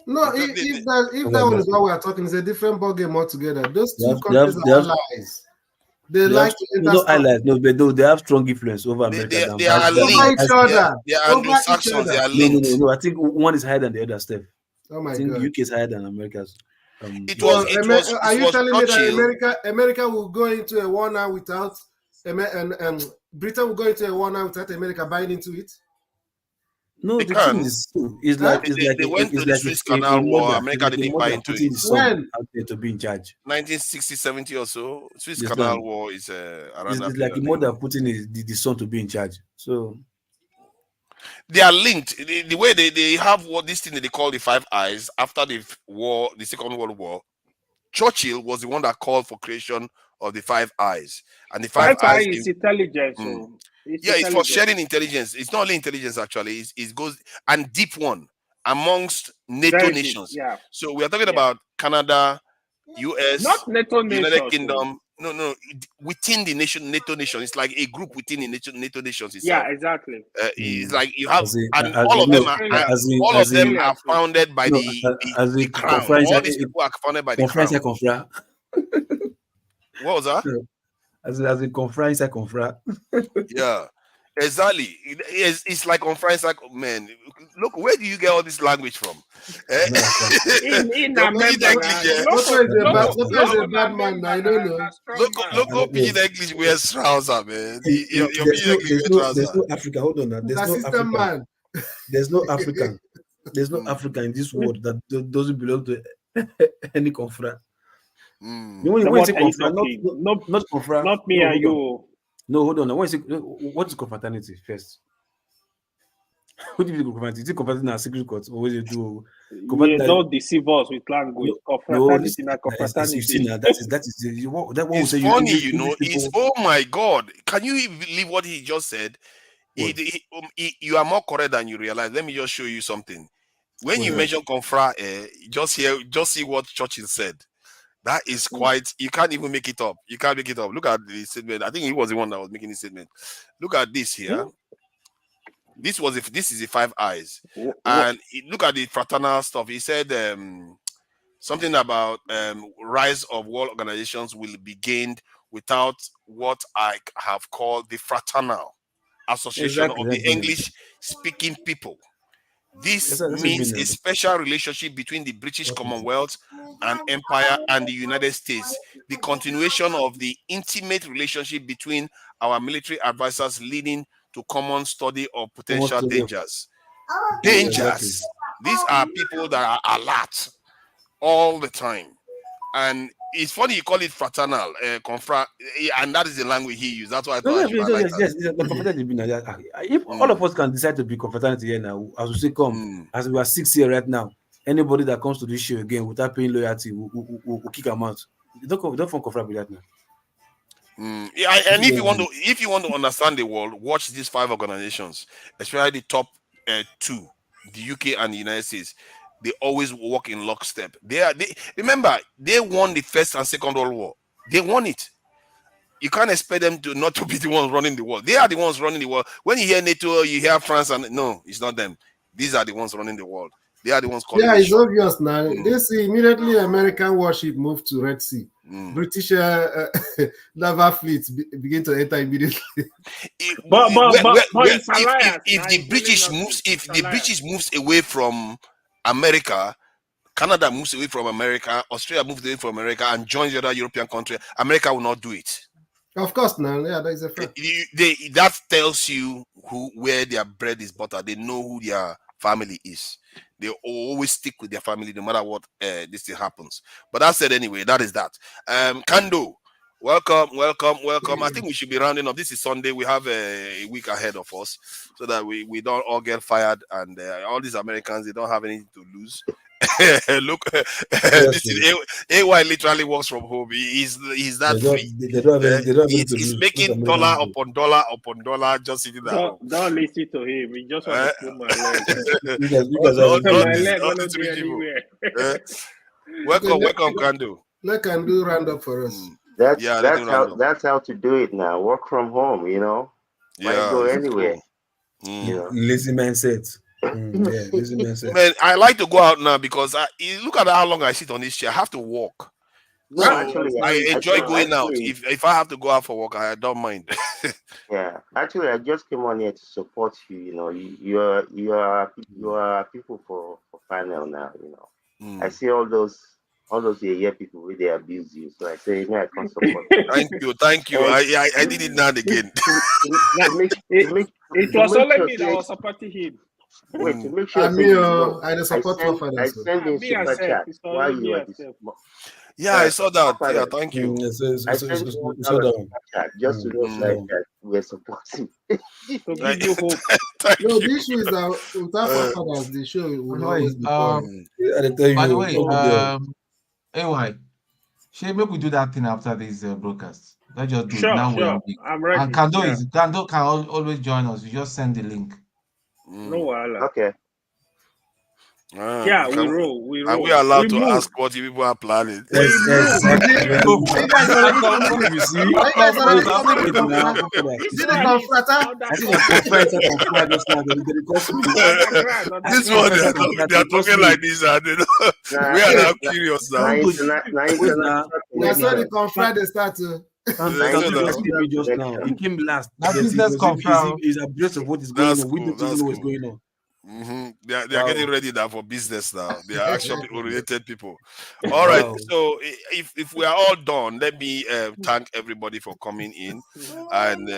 No, if that one is what we are talking, it's a different ballgame altogether. Those two countries are allies. They like to allies. No, but they have strong influence over America. They are linked. They are Anglo-Saxons. They are linked. No. I think one is higher than the other, Steph. Oh my I think God. UK is higher than America's. Are you telling me that America will go into a war now without Britain will go into a war now without America buying into it? No, the thing is, they went to the Suez Canal War. America didn't buy into it. When to be in charge, 1960, 70 or so. Suez Canal War is around that. It's like the mother putting the son to be in charge. So they are linked. The way they have this thing that they call the Five Eyes after the war, the Second World War. Churchill was the one that called for creation of the Five Eyes, and the Five Eyes is intelligence. It's for sharing intelligence. It's not only intelligence actually. It goes and deep one amongst NATO nations. Yeah. So we are talking about Canada, US, not NATO United Kingdom. No, within the NATO nation. It's like a group within the NATO nations itself. Yeah, exactly. It's like you have, all of them are founded by the crown. All these people are founded by the crown. What was that? As a conference, yeah, exactly. It's like conference, man. Look, where do you get all this language from? In America, local pidgin English wears trouser, man. There's no Africa. Hold on, there's no African. There's no African in this world that doesn't belong to any conference. When you say not confra, not me and you. No, hold on. What is confraternity first? What do you mean confraternity? Is it confraternity in a secret court, or what do you do? You don't deceive us with language. Confraternity, confraternity. That is what it's say. Funny, It's oh my God! Can you believe what he just said? You are more correct than you realize. Let me just show you something. When you mention confra, just see what Churchill said. That is quite, you can't even make it up. You can't make it up. Look at the statement. I think he was the one that was making the statement. Look at this here. This is the Five Eyes. And look at the fraternal stuff. He said something about rise of world organizations will be gained without what I have called the fraternal association of the English speaking people. This means a special relationship between the British Commonwealth and Empire and the United States, the continuation of the intimate relationship between our military advisors leading to common study of potential dangers. Dangers. These are people that are alert all the time. And it's funny you call it fraternal, confra, and that is the language he used. That's why I thought If all of us can decide to be confraternity here now, as we say, as we are 6 here right now, anybody that comes to this show again without paying loyalty, we'll kick them out. Don't form confrat with that now. And if you want to understand the world, watch these 5 organizations, especially the top 2, the UK and the United States. They always work in lockstep. Remember, they won the First and Second World War. They won it. You can't expect them to not to be the ones running the world. They are the ones running the world. When you hear NATO, you hear France, and no, it's not them. These are the ones running the world. They are the ones calling. Yeah, it's obvious now. They see immediately American warship move to Red Sea. British naval fleets begin to enter immediately. If the British moves away from America, Canada moves away from America, Australia moves away from America, and joins the other European country, America will not do it. Of course, now, yeah, that is a fact. That tells you where their bread is buttered. They know who their family is. They always stick with their family no matter what this thing happens. But that said, anyway, that is that. Kando, welcome. I think we should be rounding up. This is Sunday. We have a week ahead of us so that we don't all get fired, and all these Americans, they don't have anything to lose. Look, this is AY literally works from home. He's that free. He's making dollar upon dollar just sitting at home. Don't listen to him. He just want to pull my leg. Welcome, Kando. Let Kando round up for us. That's how to do it now. Work from home, you know. Why go anywhere? Cool. Lazy mindset. Man, I like to go out now because look at how long I sit on this chair. I have to walk. No, actually, I enjoy going out. If I have to go out for work, I don't mind. Yeah, actually, I just came on here to support you. You know, you are people for final now. You know, I see all those people where they abuse you. So I say, I can't support. Thank you. I did it now and again. It was only me that was supporting him. Wait, to make sure I send in super chat while you are this. Yeah, I saw that. Yeah, thank you. I sent super chat just to know that we're supporting. To give you hope. No, the issue is that without fathers, the show will always be boring. By the way, AY, shall we do that thing after this broadcast? Let's just do it now. Sure. I'm ready. And Kando can always join us. You just send the link. No, okay. Yeah, we roll. Are we allowed to ask what people are planning? This one, they are talking like this, and we are now curious now. That's why the confront start to. Just now. He came last. He's abreast of what is going on. We don't know what's going on. They are getting ready now for business now. They are action-oriented people. All right. So if we are all done, let me thank everybody for coming in and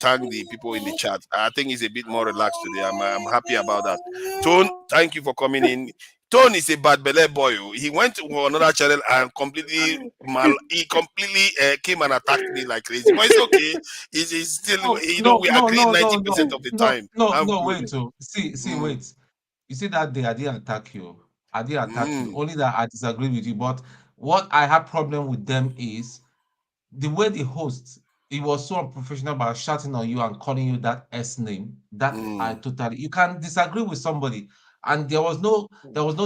thank the people in the chat. I think it's a bit more relaxed today. I'm happy about that. Tone, thank you for coming in. Tone is a bad belly boy. He went to another channel and completely came and attacked me like crazy. But it's okay. He's still, we agree 90% of the time. Wait. Wait. You see that day I didn't attack you. Only that I disagree with you. But what I have problem with them is the way the host, he was so unprofessional about shouting on you and calling you that S name. That I totally, you can disagree with somebody. and there was no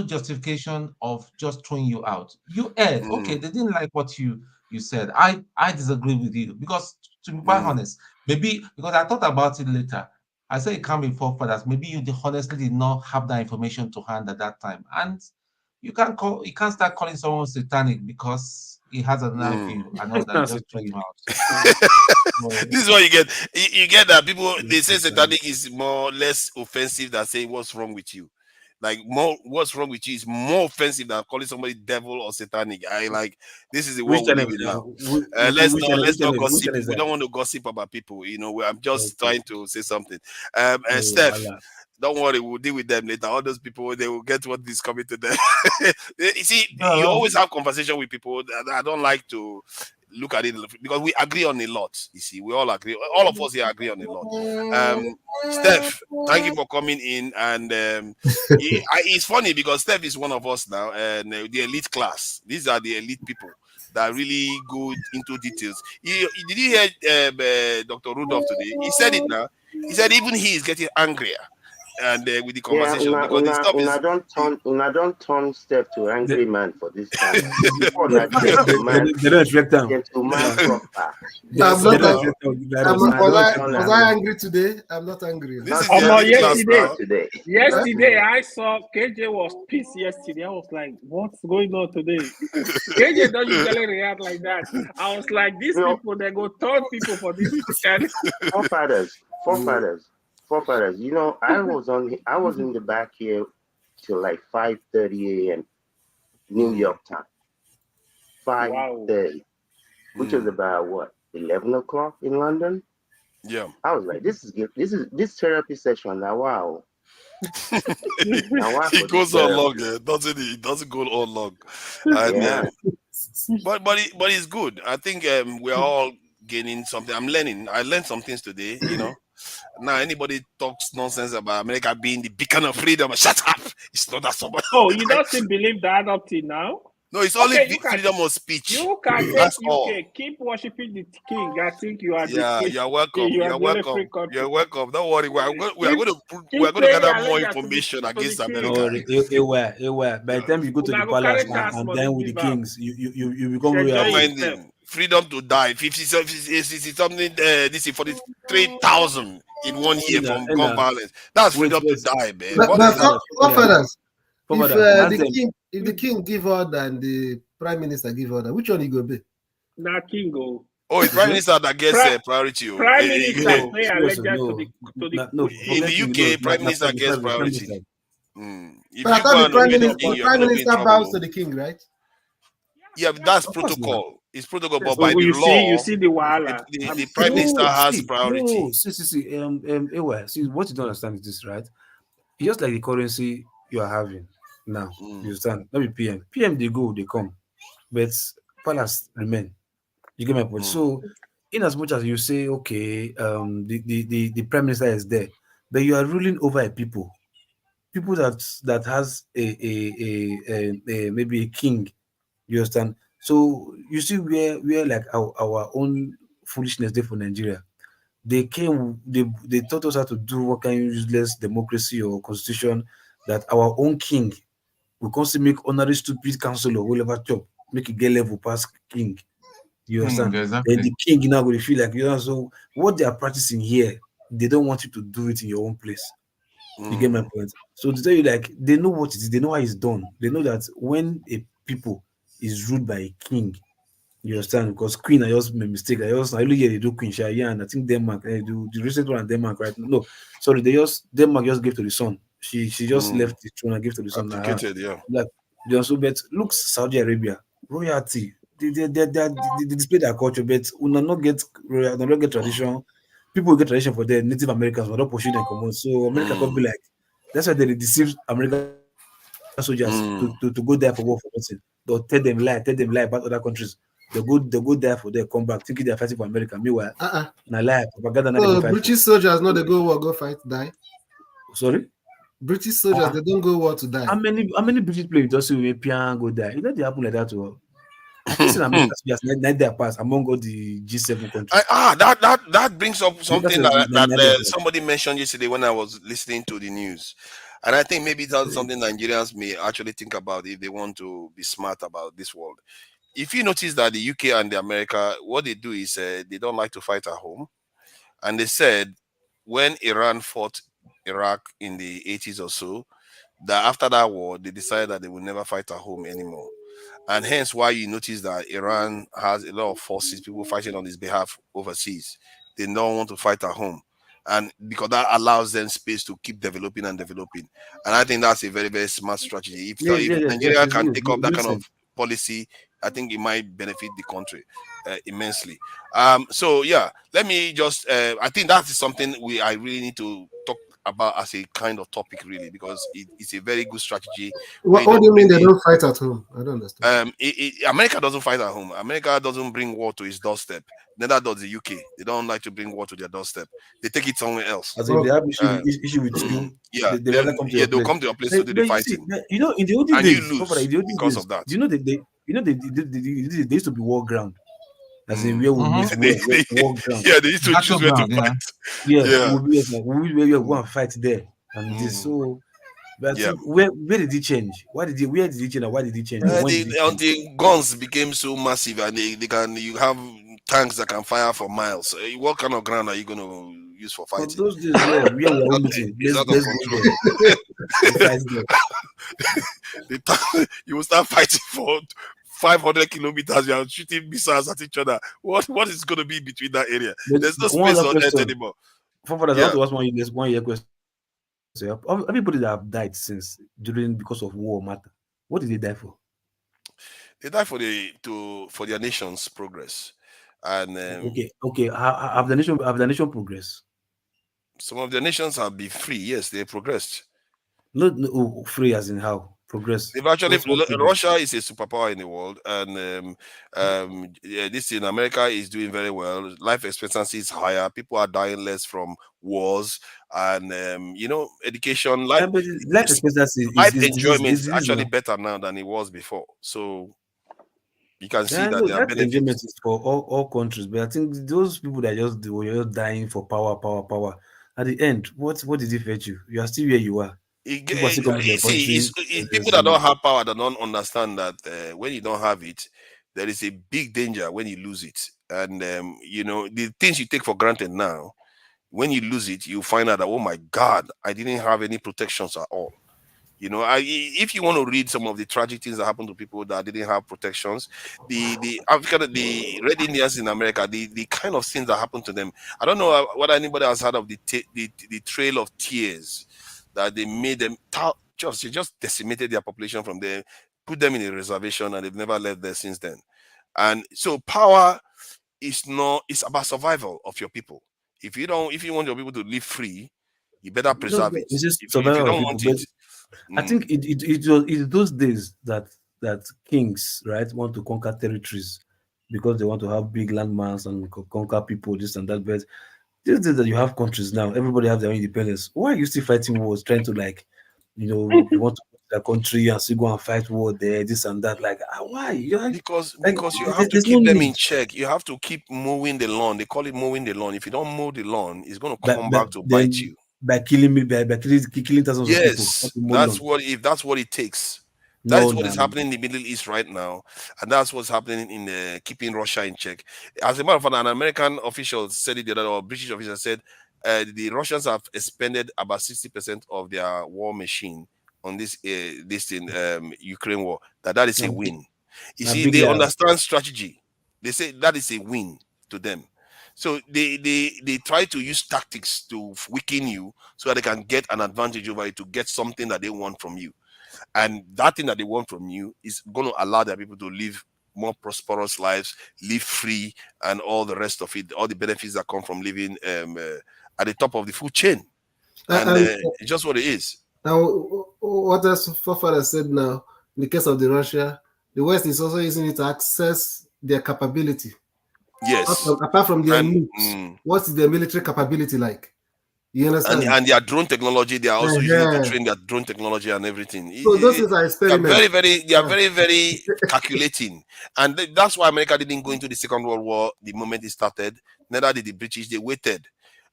justification of just throwing you out. You heard, okay, they didn't like what you said. I disagree with you, because to be quite honest, maybe because I thought about it later. I said it can't be forefathers. Maybe you honestly did not have that information to hand at that time, and you can't start calling someone satanic because he has another view and all that. Just throw him out. This is what you get. You get that people, they say satanic is more less offensive than saying what's wrong with you. Like, more what's wrong with you is more offensive than calling somebody devil or satanic. I like, this is the world we live in now. Let's not gossip. We don't want to gossip about people. You know, I'm just trying to say something. And Steph, don't worry, we'll deal with them later. All those people, they will get what is coming to them. You see, you always have conversation with people. I don't like to look at it because we agree on a lot. You see, we all agree. All of us here agree on a lot. Steph, thank you for coming in. And it's funny because Steph is one of us now, and the elite class. These are the elite people that really go into details. Did you hear Dr. Rudolph today? He said it now. He said even he is getting angrier. And with the conversation, because the stuff is. I don't turn Steph to angry man for this time. They don't expect them. Was I angry today? I'm not angry. Yesterday I saw KJ was pissed yesterday. I was like, what's going on today? KJ don't usually react like that. I was like, these people, they go turn people for this weekend. Forefathers, you know, I was in the back here till like 5:30 a.m. New York time. 5:30, which was about what, 11 o'clock in London. Yeah, I was like, this therapy session now. Wow. It goes on long, doesn't it? It doesn't go on long. And, but it's good. I think we're all gaining something. I learned some things today, you know. Now anybody talks nonsense about America being the beacon of freedom, shut up. It's not that somebody. Oh, you don't still believe that up till now? No, it's only freedom of speech. You can take That's UK, all. keep worshiping the king. I think you are the king. You're welcome. You are You're welcome. You're welcome. Don't worry. We are going to gather more information against America. By the time you go to the palace and then with the kings, you become royal. Freedom to die. 50 something. This is 43,000 in 1 year from gun violence. That's freedom to die, man. If the king give order and the prime minister give order, which one you go be? Not king go. Oh, it's prime minister that gets priority. Prime minister pay allegiance to the in the UK, prime minister gets priority. But I thought the prime minister bows to the king, right? Yeah, but that's protocol. It's protocol, but by the law, you see the wahala. The prime minister has priority. See, what you don't understand is this, right? It's just like the currency you are having now. You understand? Not be PM. PM, they go, they come, but palace remain. You get my point. So, in as much as you say, okay, the prime minister is there, but you are ruling over a people that has a maybe a king. You understand? So you see where like our own foolishness there for Nigeria. They taught us how to do what kind of useless democracy or constitution that our own king will constantly make honorary stupid councillor who ever chop, make it get level past king. You understand? Exactly. And the king now will feel like, you know, so what they are practicing here, they don't want you to do it in your own place. You get my point? So to tell you, like, they know what it is, they know how it's done. They know that when a people is ruled by a king, you understand? Because queen, I just made a mistake. I only hear they do queen Shaya, and I think Denmark, they do the recent one in Denmark, right? No, sorry, Denmark just gave to the son. She just left the throne and gave to the son. Like, you know, so but look, Saudi Arabia, royalty, they display their culture, but we not get royal, not get tradition. People get tradition for their Native Americans, but not pursue them common. So America could be like, that's why they deceive American soldiers to go there for war for nothing. They'll tell them lie about other countries. They go there for their come back, thinking they're fighting for America. Meanwhile, na lie. So British soldiers know they go war, go fight, die. Sorry? British soldiers, they don't go war to die. How many British players just say piano go die? It doesn't happen like that to all. I think America just let their pass among all the G7 countries. That brings up something that somebody mentioned yesterday when I was listening to the news. And I think maybe that's something Nigerians may actually think about if they want to be smart about this world. If you notice that the UK and the America, what they do is they don't like to fight at home. And they said when Iran fought Iraq in the 80s or so, that after that war, they decided that they will never fight at home anymore. And hence why you notice that Iran has a lot of forces, people fighting on his behalf overseas. They don't want to fight at home. And because that allows them space to keep developing and developing. And I think that's a very, very smart strategy. If Nigeria can take up that kind of policy, I think it might benefit the country immensely. So yeah, let me just I think that is something I really need to talk about as a kind of topic, really, because it's a very good strategy. What do you mean they don't fight at home? I don't understand. America doesn't fight at home. America doesn't bring war to its doorstep. Neither does the UK. They don't like to bring war to their doorstep. They take it somewhere else. As if they have issue with you, yeah, they'll come to your place to do the fighting. You know, in the olden and days, you lose because of that. You know, they used to be war ground. As in where we meet war ground. Yeah, they used to choose where to fight. Yeah. We go and fight there. And this so but where did it change? Where did it change and why did it change? The guns became so massive and you have tanks that can fire for miles. What kind of ground are you going to use for fighting? Those days, we are all meeting. You will start fighting for 500 kilometers. You are shooting missiles at each other. What is going to be between that area? There's no space on Earth anymore. I want to ask one year question. So everybody that have died because of war matter. What did they die for? They die for their nation's progress. And okay. Have the nation progressed? Some of the nations have been free. Yes, they progressed. No, free as in how? Progress. They've actually, Russia is a superpower in the world, and this in America is doing very well. Life expectancy is higher. People are dying less from wars, and education, life expectancy, life enjoyment is actually better now than it was before. So you can see that there are benefits. Enjoyment is for all countries, but I think those people that were just dying for power. At the end, what did it fetch you? You are still where you are. People that don't have power that don't understand that when you don't have it, there is a big danger when you lose it. And the things you take for granted now, when you lose it, you find out that, oh my God, I didn't have any protections at all. If you want to read some of the tragic things that happened to people that didn't have protections, the Red Indians in America, the kind of things that happened to them. I don't know whether anybody has heard of the Trail of Tears, that they made them just decimated their population from there, put them in a reservation, and they've never left there since then. And so power it's about survival of your people. If you want your people to live free, you better preserve it. If you don't want it. I think it was those days that kings, right, want to conquer territories because they want to have big landmass and conquer people, this and that. But these days that you have countries now, everybody have their own independence. Why are you still fighting wars, trying to you want to go to the country and still go and fight war there, this and that? Why? Because you have to keep them in check. You have to keep mowing the lawn. They call it mowing the lawn. If you don't mow the lawn, it's going to come back to bite you. By killing thousands of people. That's what it takes. That's what is happening in the Middle East right now, and that's what's happening in keeping Russia in check. As a matter of fact, an American official said it the other day, or British official said the Russians have expended about 60% of their war machine on this Ukraine war. That is a win. You see, they understand strategy. They say that is a win to them. So they try to use tactics to weaken you so that they can get an advantage over you, to get something that they want from you. And that thing that they want from you is going to allow their people to live more prosperous lives, live free, and all the rest of it, all the benefits that come from living at the top of the food chain. And it's just what it is. Now, what else Fafara said now, in the case of the Russia, the West is also using it to access their capability. Yes. Apart from their nukes, what's their military capability like? You understand? And their drone technology, they are also using it to train their drone technology and everything. So those things are experiments. They are very, very calculating. And that's why America didn't go into the Second World War the moment it started. Neither did the British. They waited.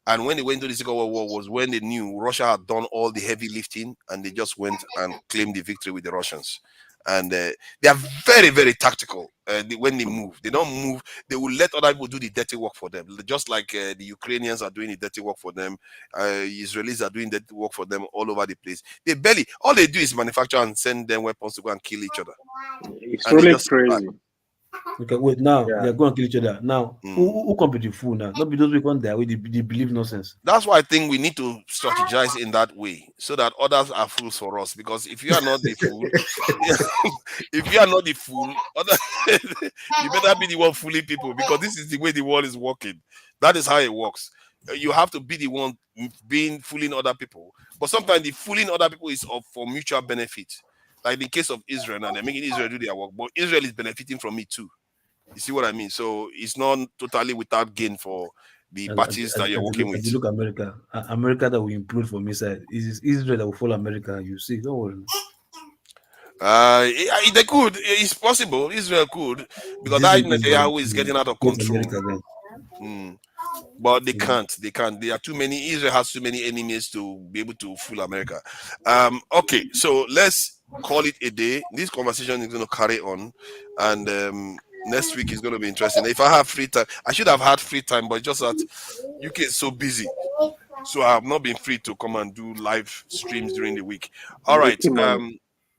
And when they went to the Second World War was when they knew Russia had done all the heavy lifting, and they just went and claimed the victory with the Russians. And they are very, very tactical. When they move, they don't move. They will let other people do the dirty work for them, just like the Ukrainians are doing the dirty work for them. Israelis are doing dirty work for them all over the place. All they do is manufacture and send them weapons to go and kill each other. It's And really crazy. Okay, wait, now Yeah. they're going to kill each other. Now, who come with the fool now? Not be those people there with the believe nonsense. That's why I think we need to strategize in that way so that others are fools for us. Because if you are not the fool, if you are not the fool, you better be the one fooling people, because this is the way the world is working. That is how it works. You have to be the one being fooling other people. But sometimes the fooling other people is for mutual benefit. Like in the case of Israel, now they're making Israel do their work, but Israel is benefiting from it too. You see what I mean? So it's not totally without gain for the parties that you're working with. You look America that will implode from inside. It's Israel that will follow America. You see, don't worry. They could. It's possible. Israel could, because that Netanyahu is getting out of control. But they can't. They can't. There are too many. Israel has too many enemies to be able to fool America. Okay, so let's call it a day. This conversation is going to carry on, and next week is going to be interesting. If I have free time, I should have had free time, but just that UK is so busy, so I have not been free to come and do live streams during the week. All right.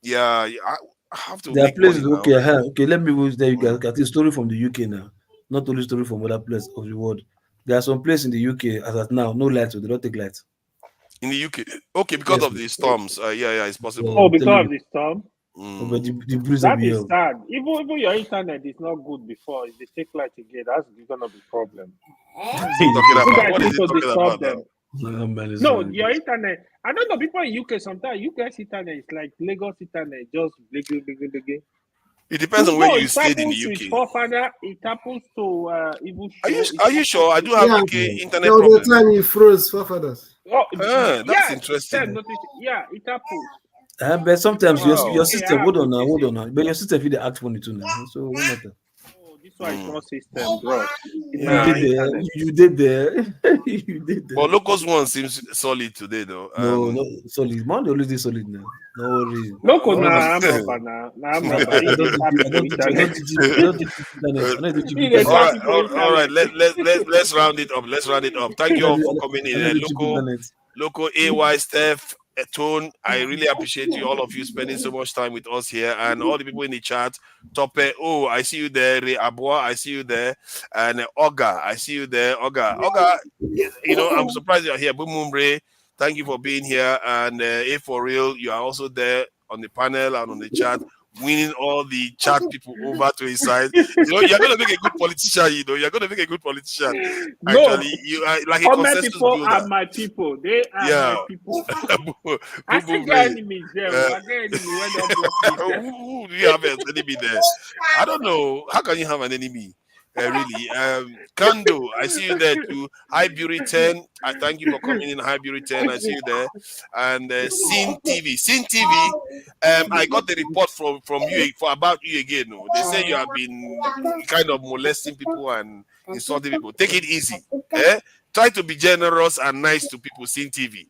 Yeah, I have to. There are make places. money Okay, now. okay. Let me go there. You guys got a story from the UK now, not only story from other places of the world. There are some places in the UK as of now, no lights, so they don't take lights. In the UK, okay, because of the storms. Yeah, it's possible. Oh, because of the storm. But the breeze That will be is hell. sad. Even your internet is not good before. If they take light again, that's gonna be problem. What is he talking about now? No, your internet. I don't know. People in UK sometimes UK's internet is like Lagos internet, just bliggy. It depends on where you it stayed in happens the with UK. Forefather. It happens to even. Are you sure? I do have UK internet There was problem. a time you froze, forefathers. Oh, that's interesting. Yeah, it happens. But sometimes Wow. your system, hold on now. But your system feel the act funny too now. So what matter? Oh, this one is not system, bro. You did there. You did there. But Locust one seems solid today, though. No, solid. Man, always is solid now. No worries. Loco, I'm rubber now. I'm rubber. I don't teach internet. All right. Let's round it up. Thank you all for coming in. Loco, AY, Steph, Tone, I really appreciate you, all of you, spending so much time with us here, and all the people in the chat. Tope, oh, I see you there. Ray Abua, I see you there, and Oga, I see you there. Oga, I'm surprised you're here. Boom, boom, Ray, thank you for being here, and if for real, you are also there on the panel and on the chat, winning all the chat people over to his side. You're going to make a good politician. You're going to make a good politician. Actually, you are like a consensus people builder. are my people. They are my people. I still get enemies there. I get enemies when they block me. Who do you have an enemy there? I don't know. How can you have an enemy? Really. Kando, I see you there too. Hi, Beauty 10. I thank you for coming in. Hi, Beauty 10. I see you there. And Sin TV. I got the report from you about you again. No? They say you have been kind of molesting people and insulting people. Take it easy. Try to be generous and nice to people. Sin TV.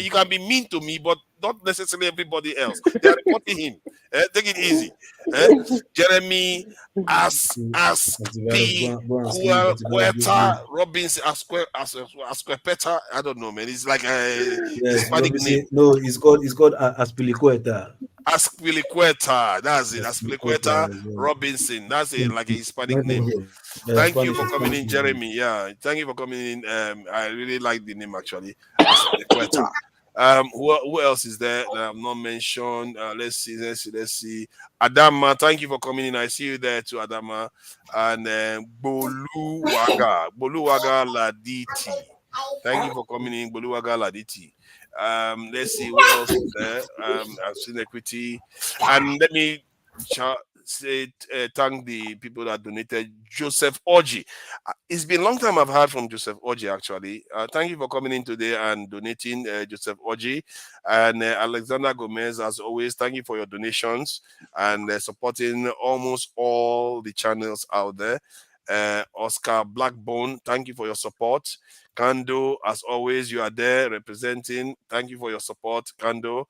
You can be mean to me, but not necessarily everybody else. They are reporting him. Take it easy. Jeremy Robinson Asquepeta. I don't know, man. It's like a Hispanic name. No, it's called Aspilicueta. Aspilicueta. That's it. Aspilicueta Robinson. That's it, like a Hispanic name. Thank you for coming in, Jeremy. Yeah, thank you for coming in. I really like the name actually. Aspilicueta. Who else is there that I've not mentioned? Let's see. Adama, thank you for coming in. I see you there too, Adama. And Boluwaga Laditi. Thank you for coming in, Boluwaga Laditi. Let's see what else is there. I've seen equity. And let me thank the people that donated. Joseph Oji. It's been a long time I've heard from Joseph Oji, actually. Thank you for coming in today and donating, Joseph Oji. And Alexander Gomez, as always, thank you for your donations and supporting almost all the channels out there. Oscar Blackbone, thank you for your support. Kando, as always, you are there representing. Thank you for your support, Kando.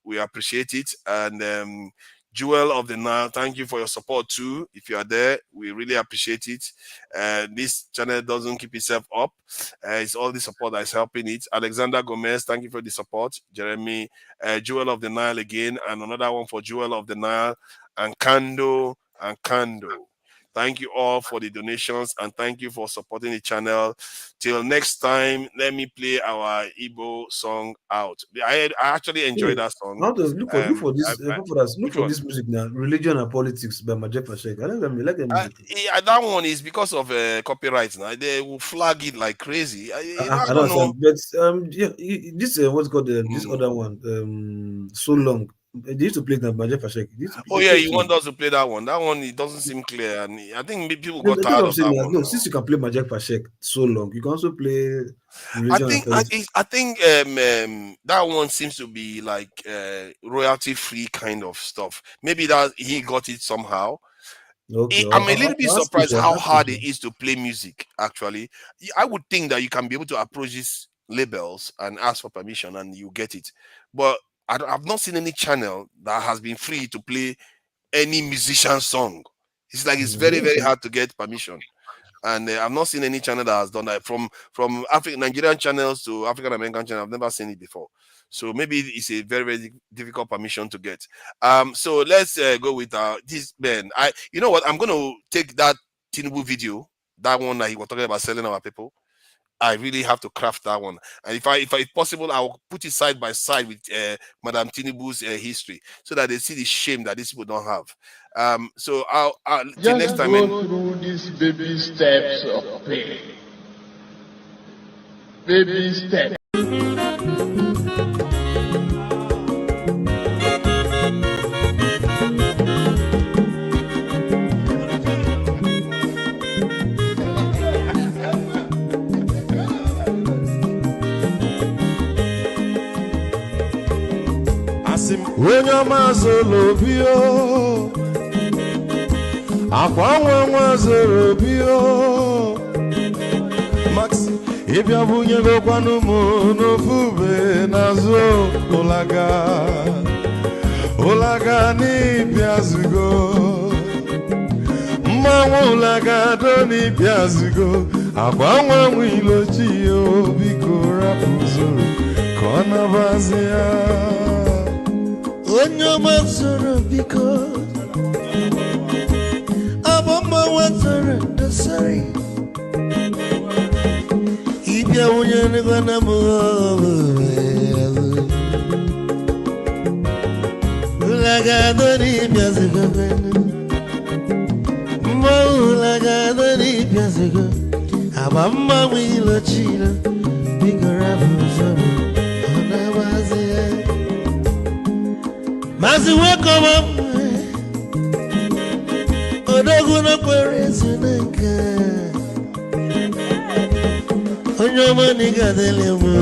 We appreciate it. And Jewel of the Nile, thank you for your support too. If you are there, we really appreciate it. This channel doesn't keep itself up. It's all the support that is helping it. Alexander Gomez, thank you for the support. Jeremy, Jewel of the Nile again, and another one for Jewel of the Nile, and Kando. Thank you all for the donations, and thank you for supporting the channel. Till next time, let me play our Igbo song out. I actually enjoyed that song. Look for this music now. Religion and Politics by Majek Fashek. I like that music. That one is because of copyright. Now they will flag it like crazy. I don't know. But this what's called this other one. So long. They used to play that Majek Fashek. You want us to play that one? That one, it doesn't seem clear, and I think people got tired of that one. No, since you can play Majek Fashek so long, you can also play Religion. I think that one seems to be like royalty free kind of stuff. Maybe that he got it somehow. Okay. I'm a little bit surprised how hard it is to play music. Actually, I would think that you can be able to approach these labels and ask for permission, and you get it, but I've not seen any channel that has been free to play any musician song. It's like it's very, very hard to get permission. And I've not seen any channel that has done that. From Nigerian channels to African American channels, I've never seen it before. So maybe it's a very, very difficult permission to get. So let's go with this man. You know what? I'm going to take that Tinubu video, that one that he was talking about selling our people. I really have to craft that one, and if possible, I will put it side by side with Madam Tinubu's history, so that they see the shame that these people don't have. So I'll till next time. Go through these baby steps of pain. Baby steps. Onye ọma zoro obi o, akwa nwa zoro obi o, Max ịbịa bunyegokwanụ m n'ofu ube n'azụ ụlaga n'ịbịa zugo, mmanwụ ụlaga do n'ịbịa zugo, akwa nwa ilochi o, biko rapụ zoro ka ọ nabazi ya. Onye ọma zoro biko, abọmma nwatara ndasari, ịbịa wunye n'ịgwana m ụlagado n'ịbịa zigo, mma ụlagado n'ịbịa zigo, abọmma nwa ilochilo, biko rapụ zoro ọ na-abazi ya. Mazi wekoma odogu no kwere nka onyo mani gadele mo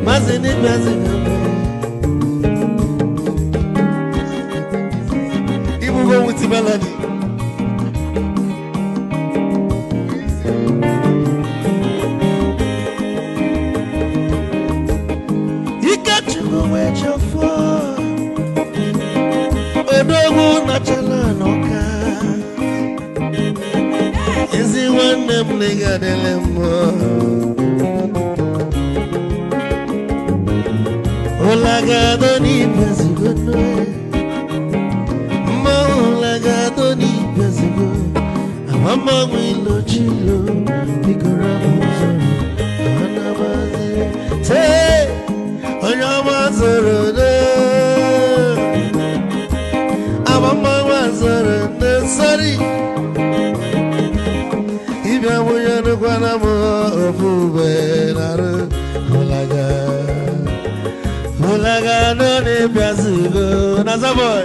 mazi ni mazi ibu go with melody Odogu na chala noka Ezi wane mliga delemo Olagado ni pezigo Ma olagado ni pezigo Amama mwilo chilo Bikura muzoro Anabazi Te Onyama zoro de Mama wazara nesari Ibya muyanu kwana mo ofube naru Hulaga doni biazugo Nazaboy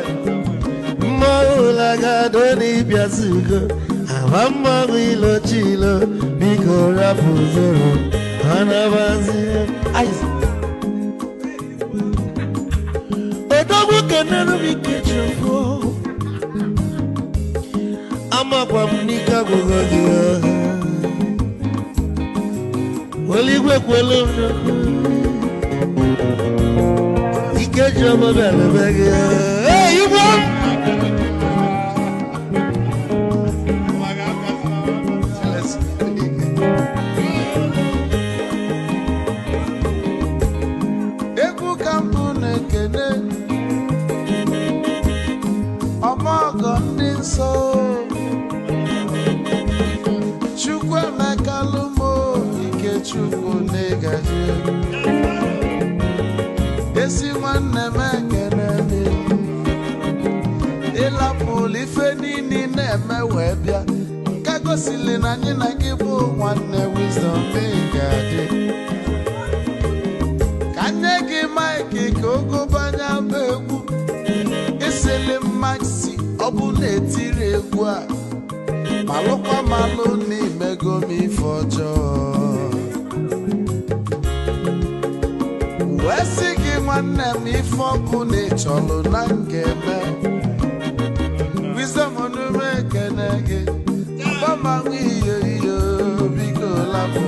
Hulaga doni biazugo Amama wilo chilo Biko rapu zoro Anabazi Odogu kenenu bikechofo amakwa m n'ike agwụgo gị weli igwe kwelu ike ji obodo elebe gị igwe egwu ka mbụ na-ekene ọmọgọ ndị nsọ Chukwu Emeka Lumo ike Chukwu na-egaji esi nwanne m ekene ịlapụlụ ife niile na-eme wee bịa ka gosili na anyị na gị bụ nwanne Wisdom ga-adị ka nye gị maịkị ka ogobanya bụ egwu isili maxi ọ bụ na-etiri egwu a malụkwa malụ n'imego m ife ọjọọ wee sị gị nwanne m ife ọkụ na ịchọlụ na ngeme Wisdom onume ekene gị gbamanwe iyo iyo biko lapụ